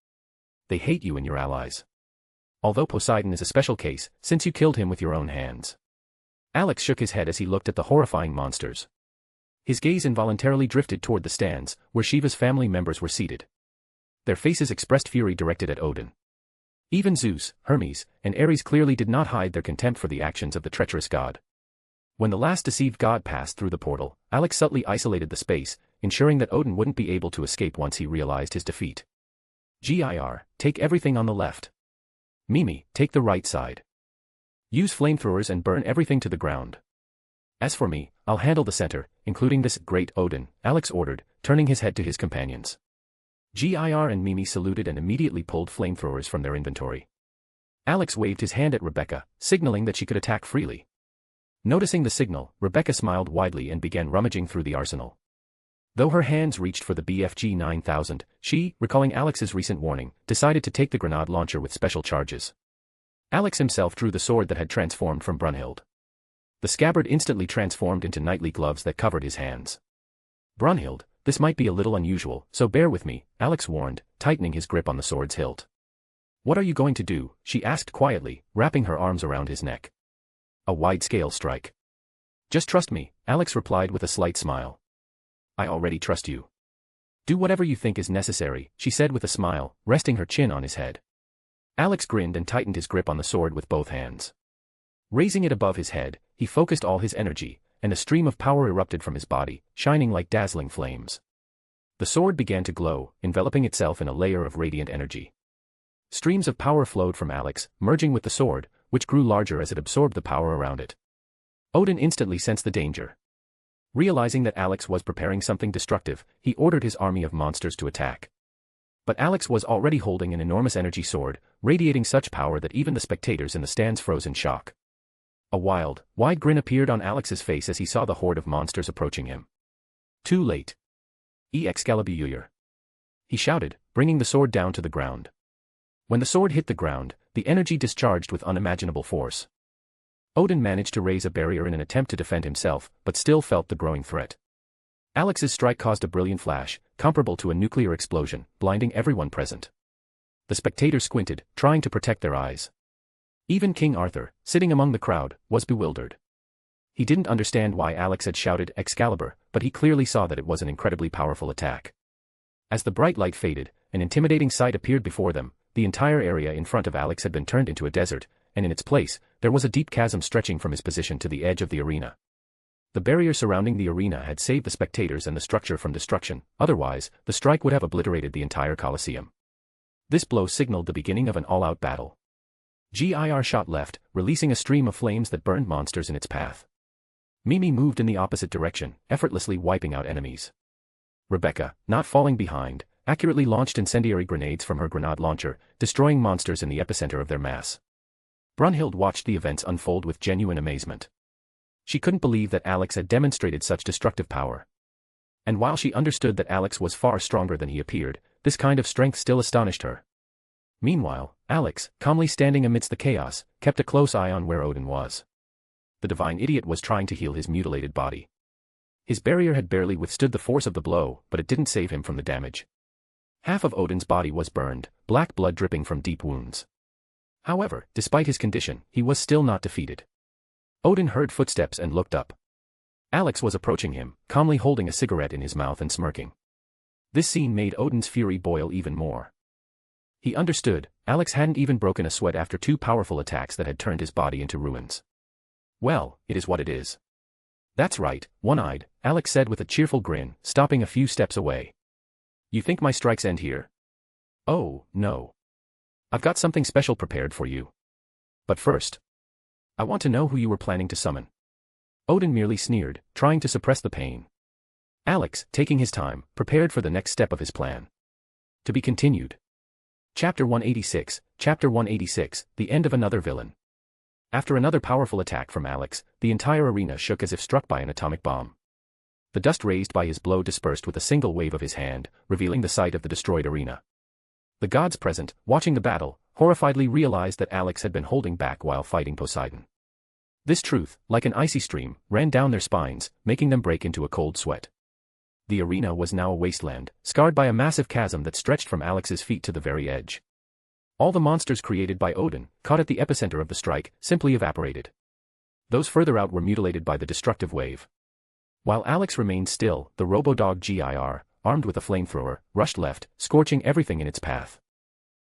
S3: They hate you and your allies. Although Poseidon is a special case, since you killed him with your own hands." Alex shook his head as he looked at the horrifying monsters. His gaze involuntarily drifted toward the stands, where Shiva's family members were seated. Their faces expressed fury directed at Odin. Even Zeus, Hermes, and Ares clearly did not hide their contempt for the actions of the treacherous god. When the last deceived god passed through the portal, Alex subtly isolated the space, ensuring that Odin wouldn't be able to escape once he realized his defeat. "Gir, take everything on the left. Mimi, take the right side. Use flamethrowers and burn everything to the ground. As for me, I'll handle the center, including this great Odin," Alex ordered, turning his head to his companions. Gir and Mimi saluted and immediately pulled flamethrowers from their inventory. Alex waved his hand at Rebecca, signaling that she could attack freely. Noticing the signal, Rebecca smiled widely and began rummaging through the arsenal. Though her hands reached for the BFG 9000, she, recalling Alex's recent warning, decided to take the grenade launcher with special charges. Alex himself drew the sword that had transformed from Brunhild. The scabbard instantly transformed into knightly gloves that covered his hands. "Brunhild, this might be a little unusual, so bear with me," Alex warned, tightening his grip on the sword's hilt. "What are you going to do?" she asked quietly, wrapping her arms around his neck. "A wide-scale strike. Just trust me, Alex replied with a slight smile. I already trust you. Do whatever you think is necessary, she said with a smile, resting her chin on his head. Alex grinned and tightened his grip on the sword with both hands. Raising it above his head, he focused all his energy, and a stream of power erupted from his body, shining like dazzling flames. The sword began to glow, enveloping itself in a layer of radiant energy. Streams of power flowed from Alex, merging with the sword, which grew larger as it absorbed the power around it. Odin instantly sensed the danger. Realizing that Alex was preparing something destructive, he ordered his army of monsters to attack. But Alex was already holding an enormous energy sword, radiating such power that even the spectators in the stands froze in shock. A wild, wide grin appeared on Alex's face as he saw the horde of monsters approaching him. Too late. Excalibur! He shouted, bringing the sword down to the ground. When the sword hit the ground, the energy discharged with unimaginable force. Odin managed to raise a barrier in an attempt to defend himself, but still felt the growing threat. Alex's strike caused a brilliant flash, comparable to a nuclear explosion, blinding everyone present. The spectators squinted, trying to protect their eyes. Even King Arthur, sitting among the crowd, was bewildered. He didn't understand why Alex had shouted Excalibur, but he clearly saw that it was an incredibly powerful attack. As the bright light faded, an intimidating sight appeared before them. The entire area in front of Alex had been turned into a desert, and in its place, there was a deep chasm stretching from his position to the edge of the arena. The barrier surrounding the arena had saved the spectators and the structure from destruction, otherwise, the strike would have obliterated the entire Colosseum. This blow signaled the beginning of an all-out battle. Gyr shot left, releasing a stream of flames that burned monsters in its path. Mimi moved in the opposite direction, effortlessly wiping out enemies. Rebecca, not falling behind, accurately launched incendiary grenades from her grenade launcher, destroying monsters in the epicenter of their mass. Brunhild watched the events unfold with genuine amazement. She couldn't believe that Alex had demonstrated such destructive power. And while she understood that Alex was far stronger than he appeared, this kind of strength still astonished her. Meanwhile, Alex, calmly standing amidst the chaos, kept a close eye on where Odin was. The divine idiot was trying to heal his mutilated body. His barrier had barely withstood the force of the blow, but it didn't save him from the damage. Half of Odin's body was burned, black blood dripping from deep wounds. However, despite his condition, he was still not defeated. Odin heard footsteps and looked up. Alex was approaching him, calmly holding a cigarette in his mouth and smirking. This scene made Odin's fury boil even more. He understood, Alex hadn't even broken a sweat after two powerful attacks that had turned his body into ruins. Well, it is what it is. That's right, one-eyed, Alex said with a cheerful grin, stopping a few steps away. You think my strikes end here? Oh, no. I've got something special prepared for you. But first, I want to know who you were planning to summon. Odin merely sneered, trying to suppress the pain. Alex, taking his time, prepared for the next step of his plan. To be continued. Chapter 186, the end of another villain. After another powerful attack from Alex, the entire arena shook as if struck by an atomic bomb. The dust raised by his blow dispersed with a single wave of his hand, revealing the site of the destroyed arena. The gods present, watching the battle, horrifiedly realized that Alex had been holding back while fighting Poseidon. This truth, like an icy stream, ran down their spines, making them break into a cold sweat. The arena was now a wasteland, scarred by a massive chasm that stretched from Alex's feet to the very edge. All the monsters created by Odin, caught at the epicenter of the strike, simply evaporated. Those further out were mutilated by the destructive wave. While Alex remained still, the robo-dog Gyr, armed with a flamethrower, rushed left, scorching everything in its path.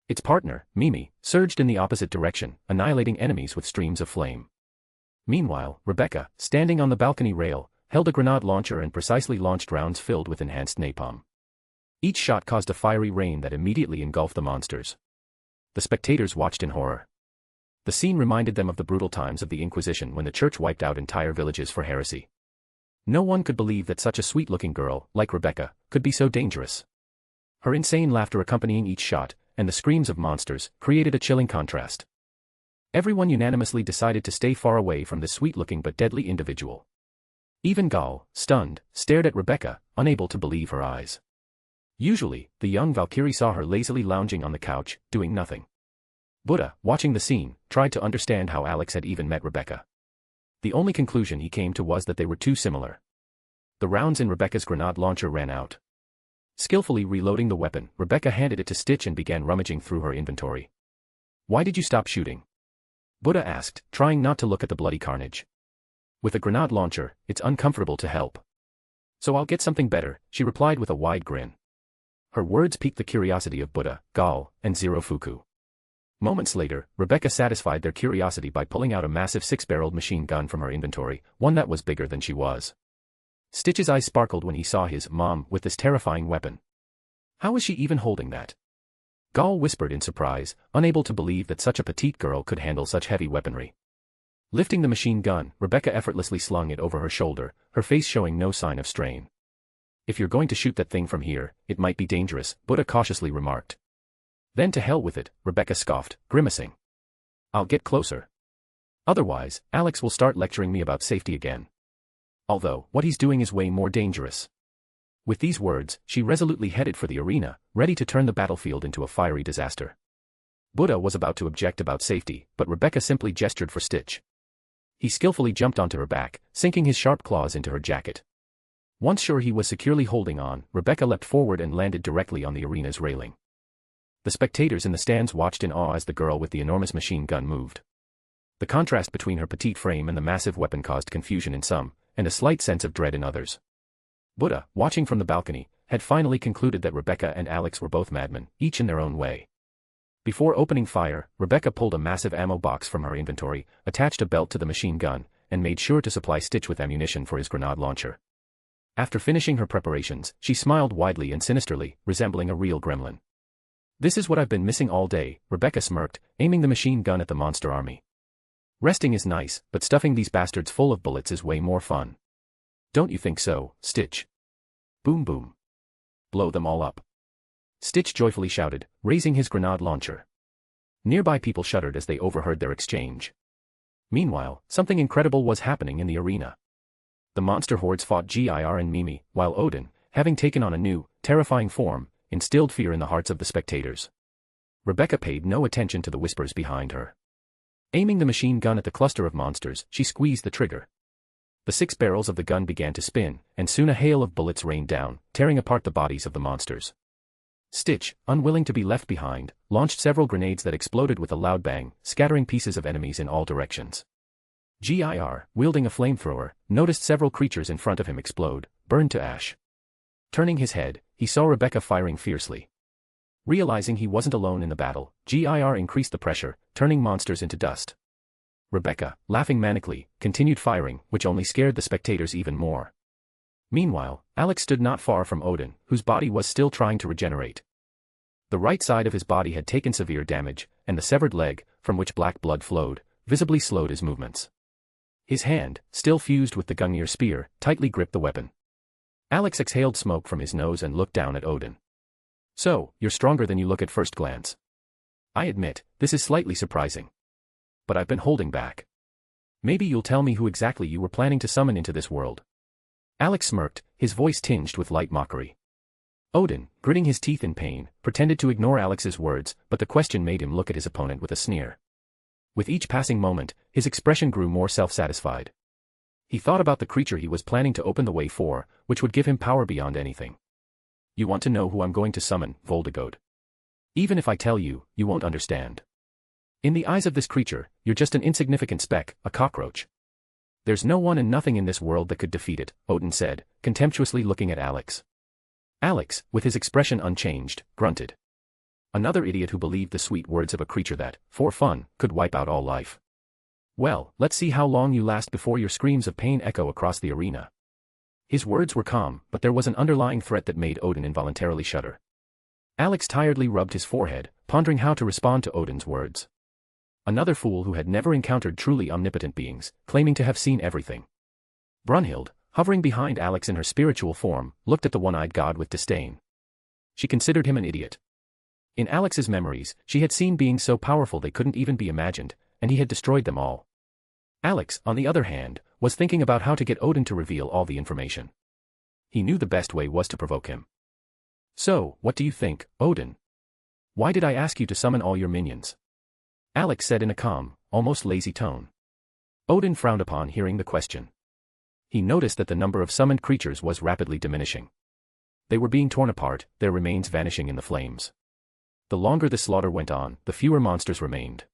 S3: Its partner, Mimi, surged in the opposite direction, annihilating enemies with streams of flame. Meanwhile, Rebecca, standing on the balcony rail, held a grenade launcher and precisely launched rounds filled with enhanced napalm. Each shot caused a fiery rain that immediately engulfed the monsters. The spectators watched in horror. The scene reminded them of the brutal times of the Inquisition when the church wiped out entire villages for heresy. No one could believe that such a sweet-looking girl, like Rebecca, could be so dangerous. Her insane laughter accompanying each shot, and the screams of monsters, created a chilling contrast. Everyone unanimously decided to stay far away from this sweet-looking but deadly individual. Even Gaul, stunned, stared at Rebecca, unable to believe her eyes. Usually, the young Valkyrie saw her lazily lounging on the couch, doing nothing. Buddha, watching the scene, tried to understand how Alex had even met Rebecca. The only conclusion he came to was that they were too similar. The rounds in Rebecca's grenade launcher ran out. Skillfully reloading the weapon, Rebecca handed it to Stitch and began rummaging through her inventory. "Why did you stop shooting?" Buddha asked, trying not to look at the bloody carnage. With a grenade launcher, it's uncomfortable to help. So I'll get something better, she replied with a wide grin. Her words piqued the curiosity of Buddha, Gal, and Zirofuku. Moments later, Rebecca satisfied their curiosity by pulling out a massive 6-barreled machine gun from her inventory, one that was bigger than she was. Stitch's eyes sparkled when he saw his mom with this terrifying weapon. How was she even holding that? Gal whispered in surprise, unable to believe that such a petite girl could handle such heavy weaponry. Lifting the machine gun, Rebecca effortlessly slung it over her shoulder, her face showing no sign of strain. If you're going to shoot that thing from here, it might be dangerous, Buddha cautiously remarked. Then to hell with it, Rebecca scoffed, grimacing. I'll get closer. Otherwise, Alex will start lecturing me about safety again. Although, what he's doing is way more dangerous. With these words, she resolutely headed for the arena, ready to turn the battlefield into a fiery disaster. Buddha was about to object about safety, but Rebecca simply gestured for Stitch. He skillfully jumped onto her back, sinking his sharp claws into her jacket. Once sure he was securely holding on, Rebecca leapt forward and landed directly on the arena's railing. The spectators in the stands watched in awe as the girl with the enormous machine gun moved. The contrast between her petite frame and the massive weapon caused confusion in some, and a slight sense of dread in others. Buddha, watching from the balcony, had finally concluded that Rebecca and Alex were both madmen, each in their own way. Before opening fire, Rebecca pulled a massive ammo box from her inventory, attached a belt to the machine gun, and made sure to supply Stitch with ammunition for his grenade launcher. After finishing her preparations, she smiled widely and sinisterly, resembling a real gremlin. This is what I've been missing all day, Rebecca smirked, aiming the machine gun at the monster army. Resting is nice, but stuffing these bastards full of bullets is way more fun. Don't you think so, Stitch? Boom boom. Blow them all up. Stitch joyfully shouted, raising his grenade launcher. Nearby people shuddered as they overheard their exchange. Meanwhile, something incredible was happening in the arena. The monster hordes fought Gir and Mimi, while Odin, having taken on a new, terrifying form, instilled fear in the hearts of the spectators. Rebecca paid no attention to the whispers behind her. Aiming the machine gun at the cluster of monsters, she squeezed the trigger. The 6 barrels of the gun began to spin, and soon a hail of bullets rained down, tearing apart the bodies of the monsters. Stitch, unwilling to be left behind, launched several grenades that exploded with a loud bang, scattering pieces of enemies in all directions. Gir, wielding a flamethrower, noticed several creatures in front of him explode, burned to ash. Turning his head, he saw Rebecca firing fiercely. Realizing he wasn't alone in the battle, Gir increased the pressure, turning monsters into dust. Rebecca, laughing manically, continued firing, which only scared the spectators even more. Meanwhile, Alex stood not far from Odin, whose body was still trying to regenerate. The right side of his body had taken severe damage, and the severed leg, from which black blood flowed, visibly slowed his movements. His hand, still fused with the Gungnir spear, tightly gripped the weapon. Alex exhaled smoke from his nose and looked down at Odin. So, you're stronger than you look at first glance. I admit, this is slightly surprising. But I've been holding back. Maybe you'll tell me who exactly you were planning to summon into this world. Alex smirked, his voice tinged with light mockery. Odin, gritting his teeth in pain, pretended to ignore Alex's words, but the question made him look at his opponent with a sneer. With each passing moment, his expression grew more self-satisfied. He thought about the creature he was planning to open the way for, which would give him power beyond anything. You want to know who I'm going to summon, Voldegod? Even if I tell you, you won't understand. In the eyes of this creature, you're just an insignificant speck, a cockroach. There's no one and nothing in this world that could defeat it, Odin said, contemptuously looking at Alex. Alex, with his expression unchanged, grunted. Another idiot who believed the sweet words of a creature that, for fun, could wipe out all life. Well, let's see how long you last before your screams of pain echo across the arena. His words were calm, but there was an underlying threat that made Odin involuntarily shudder. Alex tiredly rubbed his forehead, pondering how to respond to Odin's words. Another fool who had never encountered truly omnipotent beings, claiming to have seen everything. Brunhild, hovering behind Alex in her spiritual form, looked at the one-eyed god with disdain. She considered him an idiot. In Alex's memories, she had seen beings so powerful they couldn't even be imagined, and he had destroyed them all. Alex, on the other hand, was thinking about how to get Odin to reveal all the information. He knew the best way was to provoke him. So, what do you think, Odin? Why did I ask you to summon all your minions? Alex said in a calm, almost lazy tone. Odin frowned upon hearing the question. He noticed that the number of summoned creatures was rapidly diminishing. They were being torn apart, their remains vanishing in the flames. The longer the slaughter went on, the fewer monsters remained.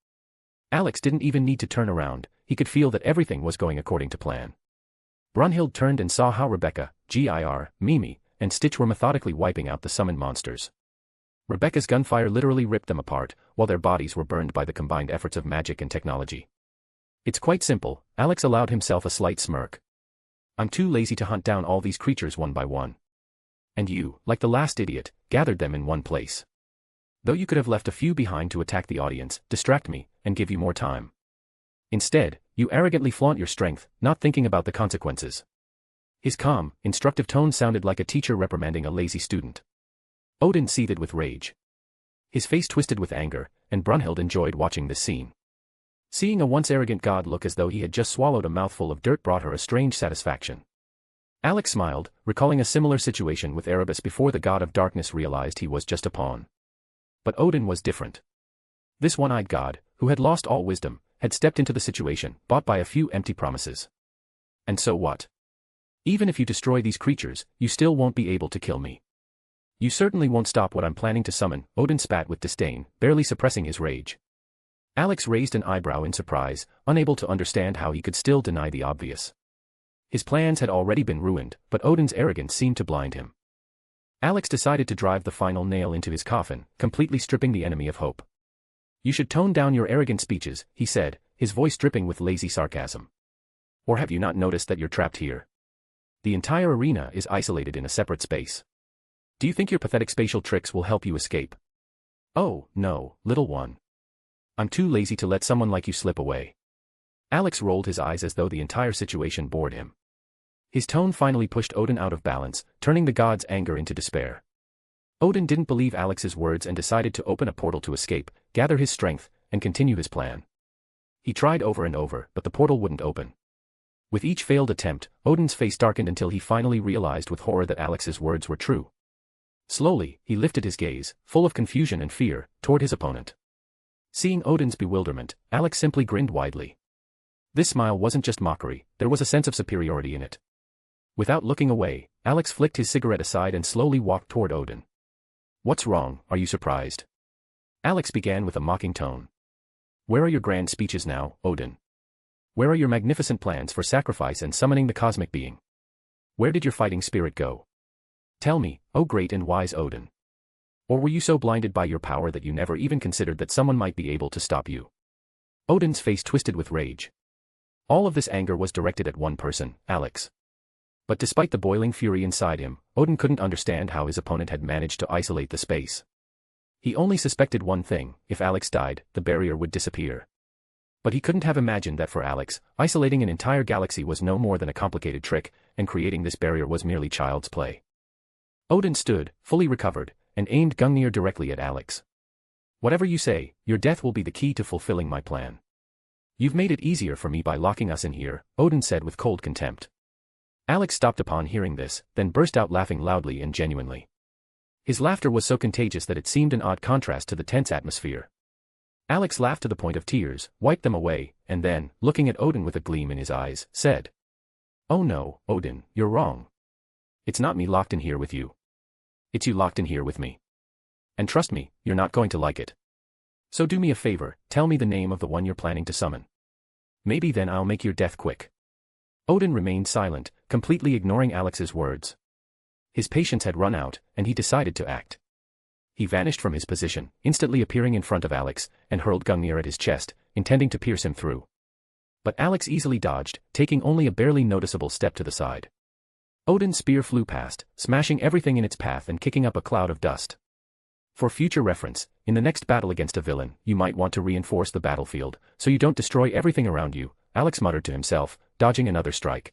S3: Alex didn't even need to turn around, he could feel that everything was going according to plan. Brunhild turned and saw how Rebecca, Mimi, and Stitch were methodically wiping out the summoned monsters. Rebecca's gunfire literally ripped them apart, while their bodies were burned by the combined efforts of magic and technology. It's quite simple, Alex allowed himself a slight smirk. I'm too lazy to hunt down all these creatures one by one. And you, like the last idiot, gathered them in one place. Though you could have left a few behind to attack the audience, distract me, and give you more time. Instead, you arrogantly flaunt your strength, not thinking about the consequences. His calm, instructive tone sounded like a teacher reprimanding a lazy student. Odin seethed with rage. His face twisted with anger, and Brunhild enjoyed watching this scene. Seeing a once arrogant god look as though he had just swallowed a mouthful of dirt brought her a strange satisfaction. Alex smiled, recalling a similar situation with Erebus before the god of darkness realized he was just a pawn. But Odin was different. This one-eyed god, who had lost all wisdom, had stepped into the situation, bought by a few empty promises. And so what? Even if you destroy these creatures, you still won't be able to kill me. You certainly won't stop what I'm planning to summon, Odin spat with disdain, barely suppressing his rage. Alex raised an eyebrow in surprise, unable to understand how he could still deny the obvious. His plans had already been ruined, but Odin's arrogance seemed to blind him. Alex decided to drive the final nail into his coffin, completely stripping the enemy of hope. You should tone down your arrogant speeches, he said, his voice dripping with lazy sarcasm. Or have you not noticed that you're trapped here? The entire arena is isolated in a separate space. Do you think your pathetic spatial tricks will help you escape? Oh, no, little one. I'm too lazy to let someone like you slip away. Alex rolled his eyes as though the entire situation bored him. His tone finally pushed Odin out of balance, turning the god's anger into despair. Odin didn't believe Alex's words and decided to open a portal to escape, gather his strength, and continue his plan. He tried over and over, but the portal wouldn't open. With each failed attempt, Odin's face darkened until he finally realized with horror that Alex's words were true. Slowly, he lifted his gaze, full of confusion and fear, toward his opponent. Seeing Odin's bewilderment, Alex simply grinned widely. This smile wasn't just mockery, there was a sense of superiority in it. Without looking away, Alex flicked his cigarette aside and slowly walked toward Odin. What's wrong, are you surprised? Alex began with a mocking tone. Where are your grand speeches now, Odin? Where are your magnificent plans for sacrifice and summoning the cosmic being? Where did your fighting spirit go? Tell me, O great and wise Odin. Or were you so blinded by your power that you never even considered that someone might be able to stop you? Odin's face twisted with rage. All of this anger was directed at one person, Alex. But despite the boiling fury inside him, Odin couldn't understand how his opponent had managed to isolate the space. He only suspected one thing: if Alex died, the barrier would disappear. But he couldn't have imagined that for Alex, isolating an entire galaxy was no more than a complicated trick, and creating this barrier was merely child's play. Odin stood, fully recovered, and aimed Gungnir directly at Alex. Whatever you say, your death will be the key to fulfilling my plan. You've made it easier for me by locking us in here, Odin said with cold contempt. Alex stopped upon hearing this, then burst out laughing loudly and genuinely. His laughter was so contagious that it seemed an odd contrast to the tense atmosphere. Alex laughed to the point of tears, wiped them away, and then, looking at Odin with a gleam in his eyes, said, "Oh no, Odin, you're wrong. It's not me locked in here with you. It's you locked in here with me. And trust me, you're not going to like it. So do me a favor, tell me the name of the one you're planning to summon. Maybe then I'll make your death quick." Odin remained silent, completely ignoring Alex's words. His patience had run out, and he decided to act. He vanished from his position, instantly appearing in front of Alex, and hurled Gungnir at his chest, intending to pierce him through. But Alex easily dodged, taking only a barely noticeable step to the side. Odin's spear flew past, smashing everything in its path and kicking up a cloud of dust. For future reference, in the next battle against a villain, you might want to reinforce the battlefield, so you don't destroy everything around you, Alex muttered to himself, dodging another strike.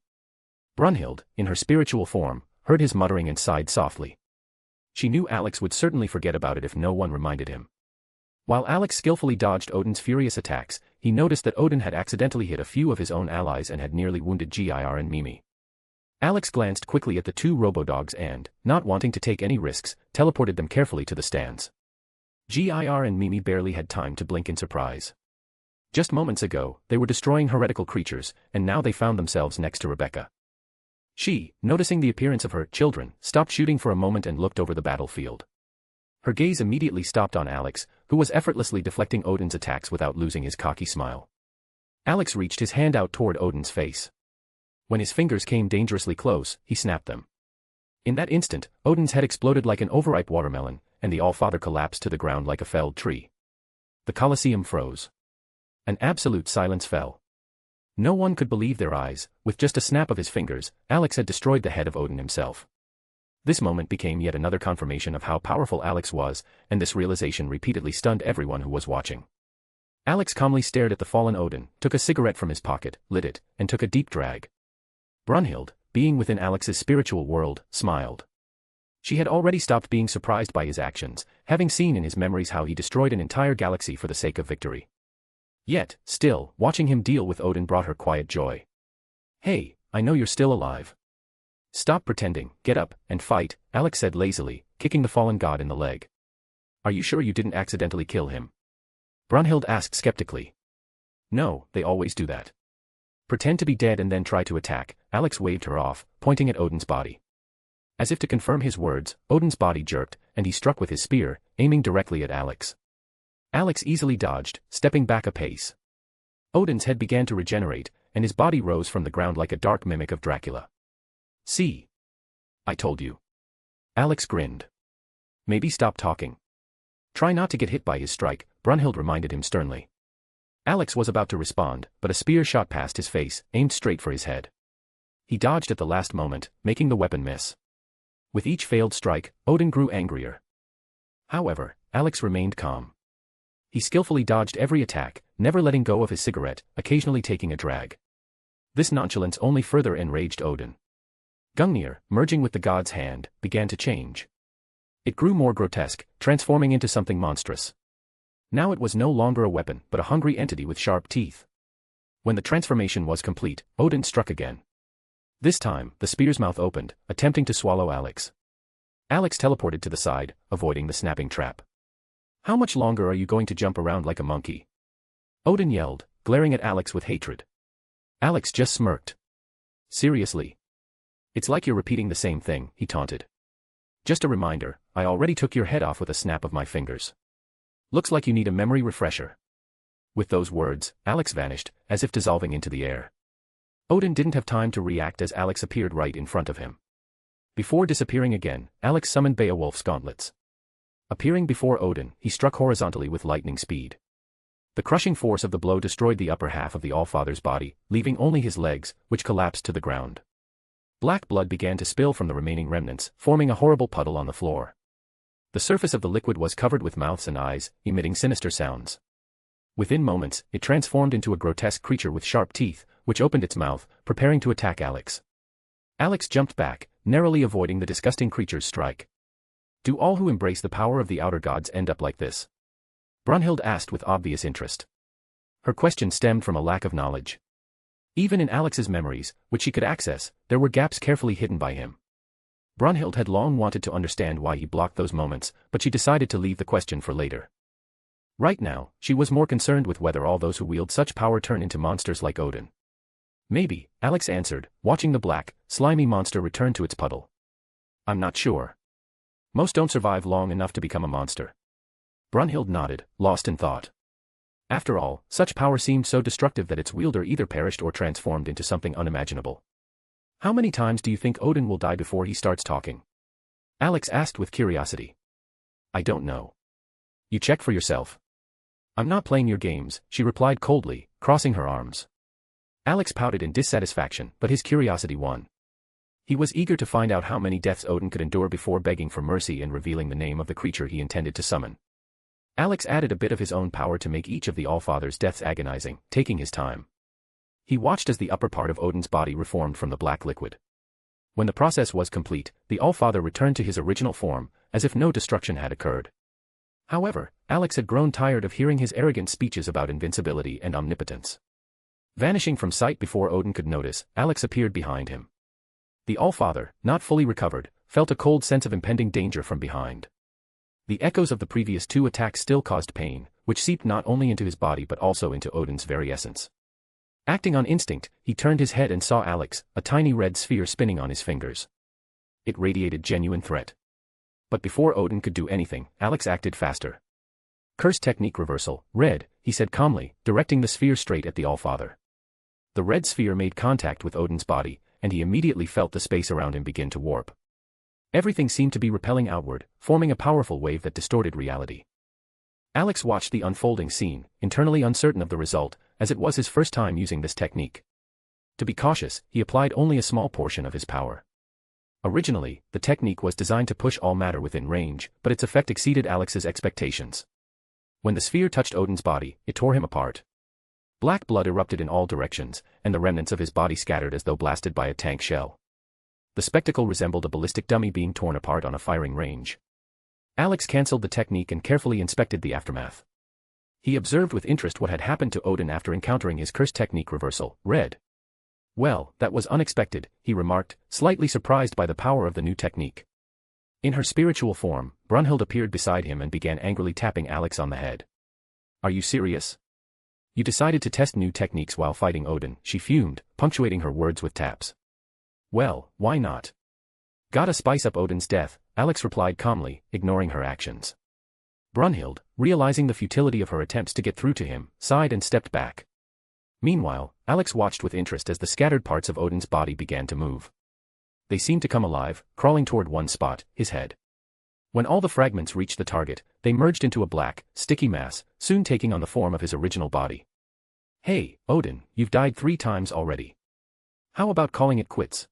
S3: Brunhild, in her spiritual form, heard his muttering and sighed softly. She knew Alex would certainly forget about it if no one reminded him. While Alex skillfully dodged Odin's furious attacks, he noticed that Odin had accidentally hit a few of his own allies and had nearly wounded Gir and Mimi. Alex glanced quickly at the two robo-dogs and, not wanting to take any risks, teleported them carefully to the stands. Gir and Mimi barely had time to blink in surprise. Just moments ago, they were destroying heretical creatures, and now they found themselves next to Rebecca. She, noticing the appearance of her children, stopped shooting for a moment and looked over the battlefield. Her gaze immediately stopped on Alex, who was effortlessly deflecting Odin's attacks without losing his cocky smile. Alex reached his hand out toward Odin's face. When his fingers came dangerously close, he snapped them. In that instant, Odin's head exploded like an overripe watermelon, and the Allfather collapsed to the ground like a felled tree. The Colosseum froze. An absolute silence fell. No one could believe their eyes. With just a snap of his fingers, Alex had destroyed the head of Odin himself. This moment became yet another confirmation of how powerful Alex was, and this realization repeatedly stunned everyone who was watching. Alex calmly stared at the fallen Odin, took a cigarette from his pocket, lit it, and took a deep drag. Brunhild, being within Alex's spiritual world, smiled. She had already stopped being surprised by his actions, having seen in his memories how he destroyed an entire galaxy for the sake of victory. Yet, still, watching him deal with Odin brought her quiet joy. "Hey, I know you're still alive. Stop pretending, get up, and fight," Alex said lazily, kicking the fallen god in the leg. "Are you sure you didn't accidentally kill him?" Brunhild asked skeptically. "No, they always do that. Pretend to be dead and then try to attack," Alex waved her off, pointing at Odin's body. As if to confirm his words, Odin's body jerked, and he struck with his spear, aiming directly at Alex. Alex easily dodged, stepping back a pace. Odin's head began to regenerate, and his body rose from the ground like a dark mimic of Dracula. "See? I told you." Alex grinned. "Maybe stop talking. Try not to get hit by his strike," Brunhild reminded him sternly. Alex was about to respond, but a spear shot past his face, aimed straight for his head. He dodged at the last moment, making the weapon miss. With each failed strike, Odin grew angrier. However, Alex remained calm. He skillfully dodged every attack, never letting go of his cigarette, occasionally taking a drag. This nonchalance only further enraged Odin. Gungnir, merging with the god's hand, began to change. It grew more grotesque, transforming into something monstrous. Now it was no longer a weapon, but a hungry entity with sharp teeth. When the transformation was complete, Odin struck again. This time, the spear's mouth opened, attempting to swallow Alex. Alex teleported to the side, avoiding the snapping trap. "How much longer are you going to jump around like a monkey?" Odin yelled, glaring at Alex with hatred. Alex just smirked. "Seriously? It's like you're repeating the same thing," he taunted. "Just a reminder, I already took your head off with a snap of my fingers. Looks like you need a memory refresher." With those words, Alex vanished, as if dissolving into the air. Odin didn't have time to react as Alex appeared right in front of him. Before disappearing again, Alex summoned Beowulf's gauntlets. Appearing before Odin, he struck horizontally with lightning speed. The crushing force of the blow destroyed the upper half of the Allfather's body, leaving only his legs, which collapsed to the ground. Black blood began to spill from the remaining remnants, forming a horrible puddle on the floor. The surface of the liquid was covered with mouths and eyes, emitting sinister sounds. Within moments, it transformed into a grotesque creature with sharp teeth, which opened its mouth, preparing to attack Alex. Alex jumped back, narrowly avoiding the disgusting creature's strike. "Do all who embrace the power of the outer gods end up like this?" Brunhild asked with obvious interest. Her question stemmed from a lack of knowledge. Even in Alex's memories, which she could access, there were gaps carefully hidden by him. Brunhild had long wanted to understand why he blocked those moments, but she decided to leave the question for later. Right now, she was more concerned with whether all those who wield such power turn into monsters like Odin. "Maybe," Alex answered, watching the black, slimy monster return to its puddle. "I'm not sure. Most don't survive long enough to become a monster." Brunhild nodded, lost in thought. After all, such power seemed so destructive that its wielder either perished or transformed into something unimaginable. "How many times do you think Odin will die before he starts talking?" Alex asked with curiosity. "I don't know. You check for yourself." "I'm not playing your games," she replied coldly, crossing her arms. Alex pouted in dissatisfaction, but his curiosity won. He was eager to find out how many deaths Odin could endure before begging for mercy and revealing the name of the creature he intended to summon. Alex added a bit of his own power to make each of the Allfather's deaths agonizing, taking his time. He watched as the upper part of Odin's body reformed from the black liquid. When the process was complete, the Allfather returned to his original form, as if no destruction had occurred. However, Alex had grown tired of hearing his arrogant speeches about invincibility and omnipotence. Vanishing from sight before Odin could notice, Alex appeared behind him. The Allfather, not fully recovered, felt a cold sense of impending danger from behind. The echoes of the previous two attacks still caused pain, which seeped not only into his body but also into Odin's very essence. Acting on instinct, he turned his head and saw Alex, a tiny red sphere spinning on his fingers. It radiated genuine threat. But before Odin could do anything, Alex acted faster. Curse technique reversal, red, he said calmly, directing the sphere straight at the Allfather. The red sphere made contact with Odin's body, and he immediately felt the space around him begin to warp. Everything seemed to be repelling outward, forming a powerful wave that distorted reality. Alex watched the unfolding scene, internally uncertain of the result, as it was his first time using this technique. To be cautious, he applied only a small portion of his power. Originally, the technique was designed to push all matter within range, but its effect exceeded Alex's expectations. When the sphere touched Odin's body, it tore him apart. Black blood erupted in all directions, and the remnants of his body scattered as though blasted by a tank shell. The spectacle resembled a ballistic dummy being torn apart on a firing range. Alex cancelled the technique and carefully inspected the aftermath. He observed with interest what had happened to Odin after encountering his curse technique reversal, red. Well, that was unexpected, he remarked, slightly surprised by the power of the new technique. In her spiritual form, Brunhild appeared beside him and began angrily tapping Alex on the head. Are you serious? You decided to test new techniques while fighting Odin, she fumed, punctuating her words with taps. Well, why not? Gotta spice up Odin's death, Alex replied calmly, ignoring her actions. Brunhild, realizing the futility of her attempts to get through to him, sighed and stepped back. Meanwhile, Alex watched with interest as the scattered parts of Odin's body began to move. They seemed to come alive, crawling toward one spot, his head. When all the fragments reached the target, they merged into a black, sticky mass, soon taking on the form of his original body. Hey, Odin, you've died 3 times already. How about calling it quits?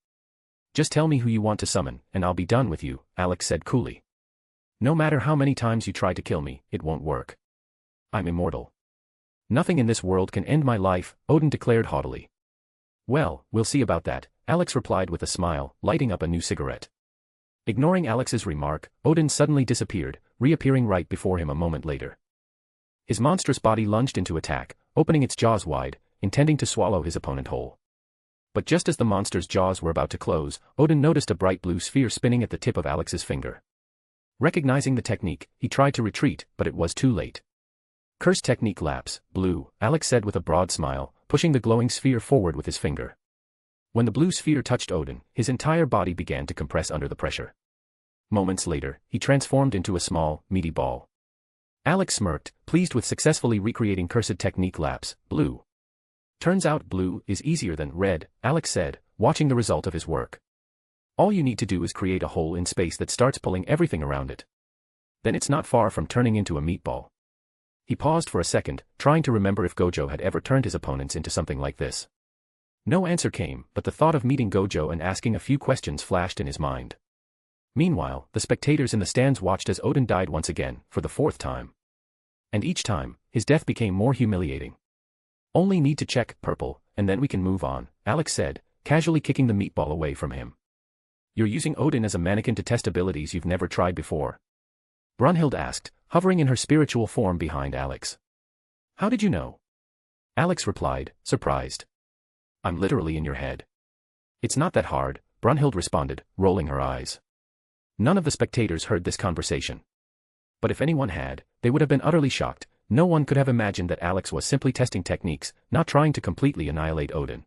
S3: Just tell me who you want to summon, and I'll be done with you, Alex said coolly. No matter how many times you try to kill me, it won't work. I'm immortal. Nothing in this world can end my life, Odin declared haughtily. Well, we'll see about that, Alex replied with a smile, lighting up a new cigarette. Ignoring Alex's remark, Odin suddenly disappeared, reappearing right before him a moment later. His monstrous body lunged into attack, opening its jaws wide, intending to swallow his opponent whole. But just as the monster's jaws were about to close, Odin noticed a bright blue sphere spinning at the tip of Alex's finger. Recognizing the technique, he tried to retreat, but it was too late. Curse technique lapse, blue, Alex said with a broad smile, pushing the glowing sphere forward with his finger. When the blue sphere touched Odin, his entire body began to compress under the pressure. Moments later, he transformed into a small, meaty ball. Alex smirked, pleased with successfully recreating cursed technique lapse, blue. Turns out blue is easier than red, Alex said, watching the result of his work. All you need to do is create a hole in space that starts pulling everything around it. Then it's not far from turning into a meatball. He paused for a second, trying to remember if Gojo had ever turned his opponents into something like this. No answer came, but the thought of meeting Gojo and asking a few questions flashed in his mind. Meanwhile, the spectators in the stands watched as Odin died once again, for the 4th time. And each time, his death became more humiliating. Only need to check purple, and then we can move on, Alex said, casually kicking the meatball away from him. You're using Odin as a mannequin to test abilities you've never tried before? Brunhild asked, hovering in her spiritual form behind Alex. How did you know? Alex replied, surprised. I'm literally in your head. It's not that hard, Brunhild responded, rolling her eyes. None of the spectators heard this conversation. But if anyone had, they would have been utterly shocked. No one could have imagined that Alex was simply testing techniques, not trying to completely annihilate Odin.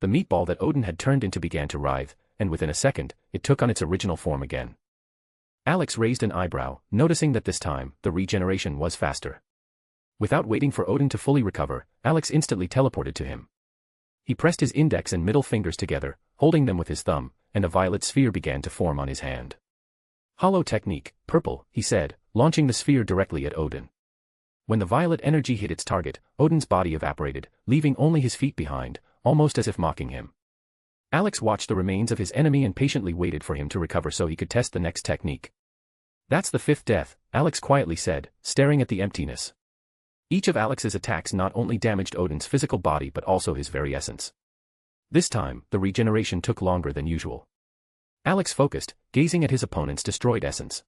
S3: The meatball that Odin had turned into began to writhe, and within a second, it took on its original form again. Alex raised an eyebrow, noticing that this time, the regeneration was faster. Without waiting for Odin to fully recover, Alex instantly teleported to him. He pressed his index and middle fingers together, holding them with his thumb, and a violet sphere began to form on his hand. Hollow technique, purple, he said, launching the sphere directly at Odin. When the violet energy hit its target, Odin's body evaporated, leaving only his feet behind, almost as if mocking him. Alex watched the remains of his enemy and patiently waited for him to recover so he could test the next technique. That's the 5th death, Alex quietly said, staring at the emptiness. Each of Alex's attacks not only damaged Odin's physical body but also his very essence. This time, the regeneration took longer than usual. Alex focused, gazing at his opponent's destroyed essence.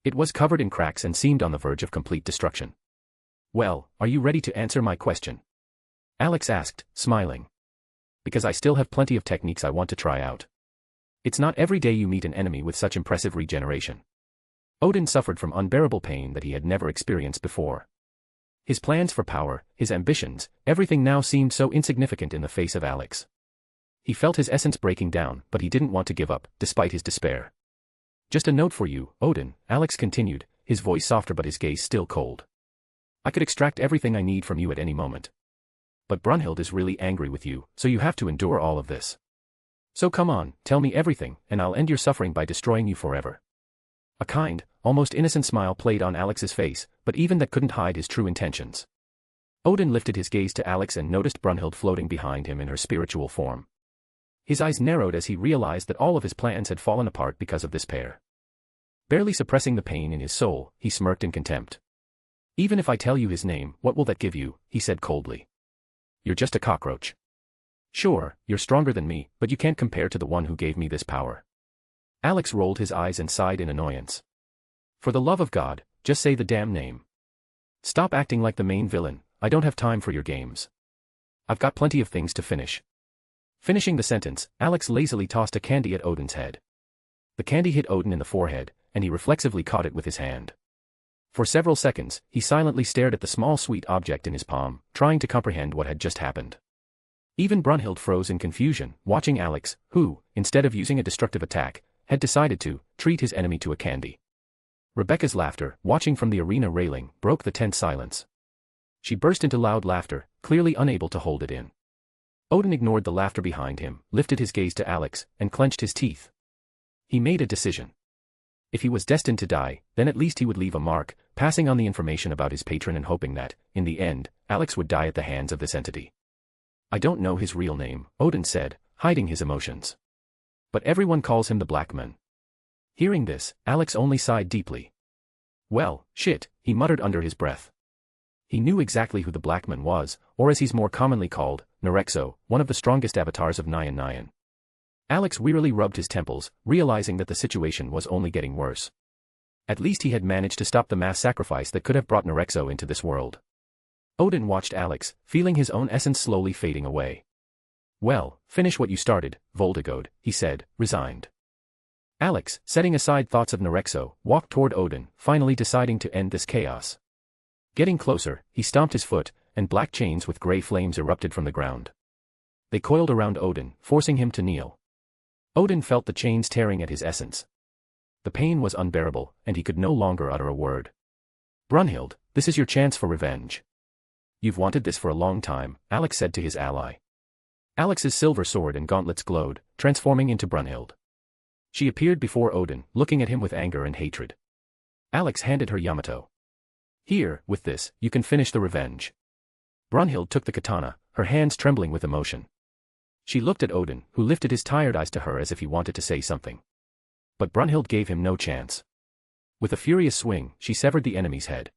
S3: It was covered in cracks and seemed on the verge of complete destruction. Well, are you ready to answer my question? Alex asked, smiling. Because I still have plenty of techniques I want to try out. It's not every day you meet an enemy with such impressive regeneration. Odin suffered from unbearable pain that he had never experienced before. His plans for power, his ambitions, everything now seemed so insignificant in the face of Alex. He felt his essence breaking down, but he didn't want to give up, despite his despair. Just a note for you, Odin, Alex continued, his voice softer but his gaze still cold. I could extract everything I need from you at any moment. But Brunhild is really angry with you, so you have to endure all of this. So come on, tell me everything, and I'll end your suffering by destroying you forever. A kind, almost innocent smile played on Alex's face, but even that couldn't hide his true intentions. Odin lifted his gaze to Alex and noticed Brunhild floating behind him in her spiritual form. His eyes narrowed as he realized that all of his plans had fallen apart because of this pair. Barely suppressing the pain in his soul, he smirked in contempt. Even if I tell you his name, what will that give you? He said coldly. You're just a cockroach. Sure, you're stronger than me, but you can't compare to the one who gave me this power. Alex rolled his eyes and sighed in annoyance. For the love of God, just say the damn name. Stop acting like the main villain, I don't have time for your games. I've got plenty of things to finish. Finishing the sentence, Alex lazily tossed a candy at Odin's head. The candy hit Odin in the forehead, and he reflexively caught it with his hand. For several seconds, he silently stared at the small sweet object in his palm, trying to comprehend what had just happened. Even Brunhild froze in confusion, watching Alex, who, instead of using a destructive attack, had decided to treat his enemy to a candy. Rebecca's laughter, watching from the arena railing, broke the tense silence. She burst into loud laughter, clearly unable to hold it in. Odin ignored the laughter behind him, lifted his gaze to Alex, and clenched his teeth. He made a decision. If he was destined to die, then at least he would leave a mark, passing on the information about his patron and hoping that, in the end, Alex would die at the hands of this entity. I don't know his real name, Odin said, hiding his emotions. But everyone calls him the Black Man. Hearing this, Alex only sighed deeply. Well, shit, he muttered under his breath. He knew exactly who the Black Man was, or as he's more commonly called, Nerexo, one of the strongest avatars of Nyan Nyan. Alex wearily rubbed his temples, realizing that the situation was only getting worse. At least he had managed to stop the mass sacrifice that could have brought Nerexo into this world. Odin watched Alex, feeling his own essence slowly fading away. Well, finish what you started, Voltigode, he said, resigned. Alex, setting aside thoughts of Nerexo, walked toward Odin, finally deciding to end this chaos. Getting closer, he stomped his foot, and black chains with gray flames erupted from the ground. They coiled around Odin, forcing him to kneel. Odin felt the chains tearing at his essence. The pain was unbearable, and he could no longer utter a word. Brunhild, this is your chance for revenge. You've wanted this for a long time, Alex said to his ally. Alex's silver sword and gauntlets glowed, transforming into Brunhild. She appeared before Odin, looking at him with anger and hatred. Alex handed her Yamato. Here, with this, you can finish the revenge. Brunhild took the katana, her hands trembling with emotion. She looked at Odin, who lifted his tired eyes to her as if he wanted to say something. But Brunhild gave him no chance. With a furious swing, she severed the enemy's head.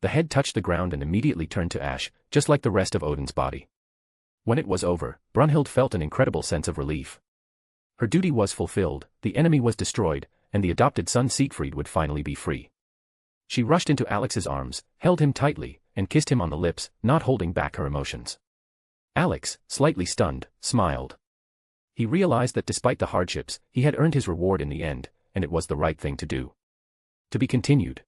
S3: The head touched the ground and immediately turned to ash, just like the rest of Odin's body. When it was over, Brunhild felt an incredible sense of relief. Her duty was fulfilled, the enemy was destroyed, and the adopted son Siegfried would finally be free. She rushed into Alex's arms, held him tightly, and kissed him on the lips, not holding back her emotions. Alex, slightly stunned, smiled. He realized that despite the hardships, he had earned his reward in the end, and it was the right thing to do. To be continued.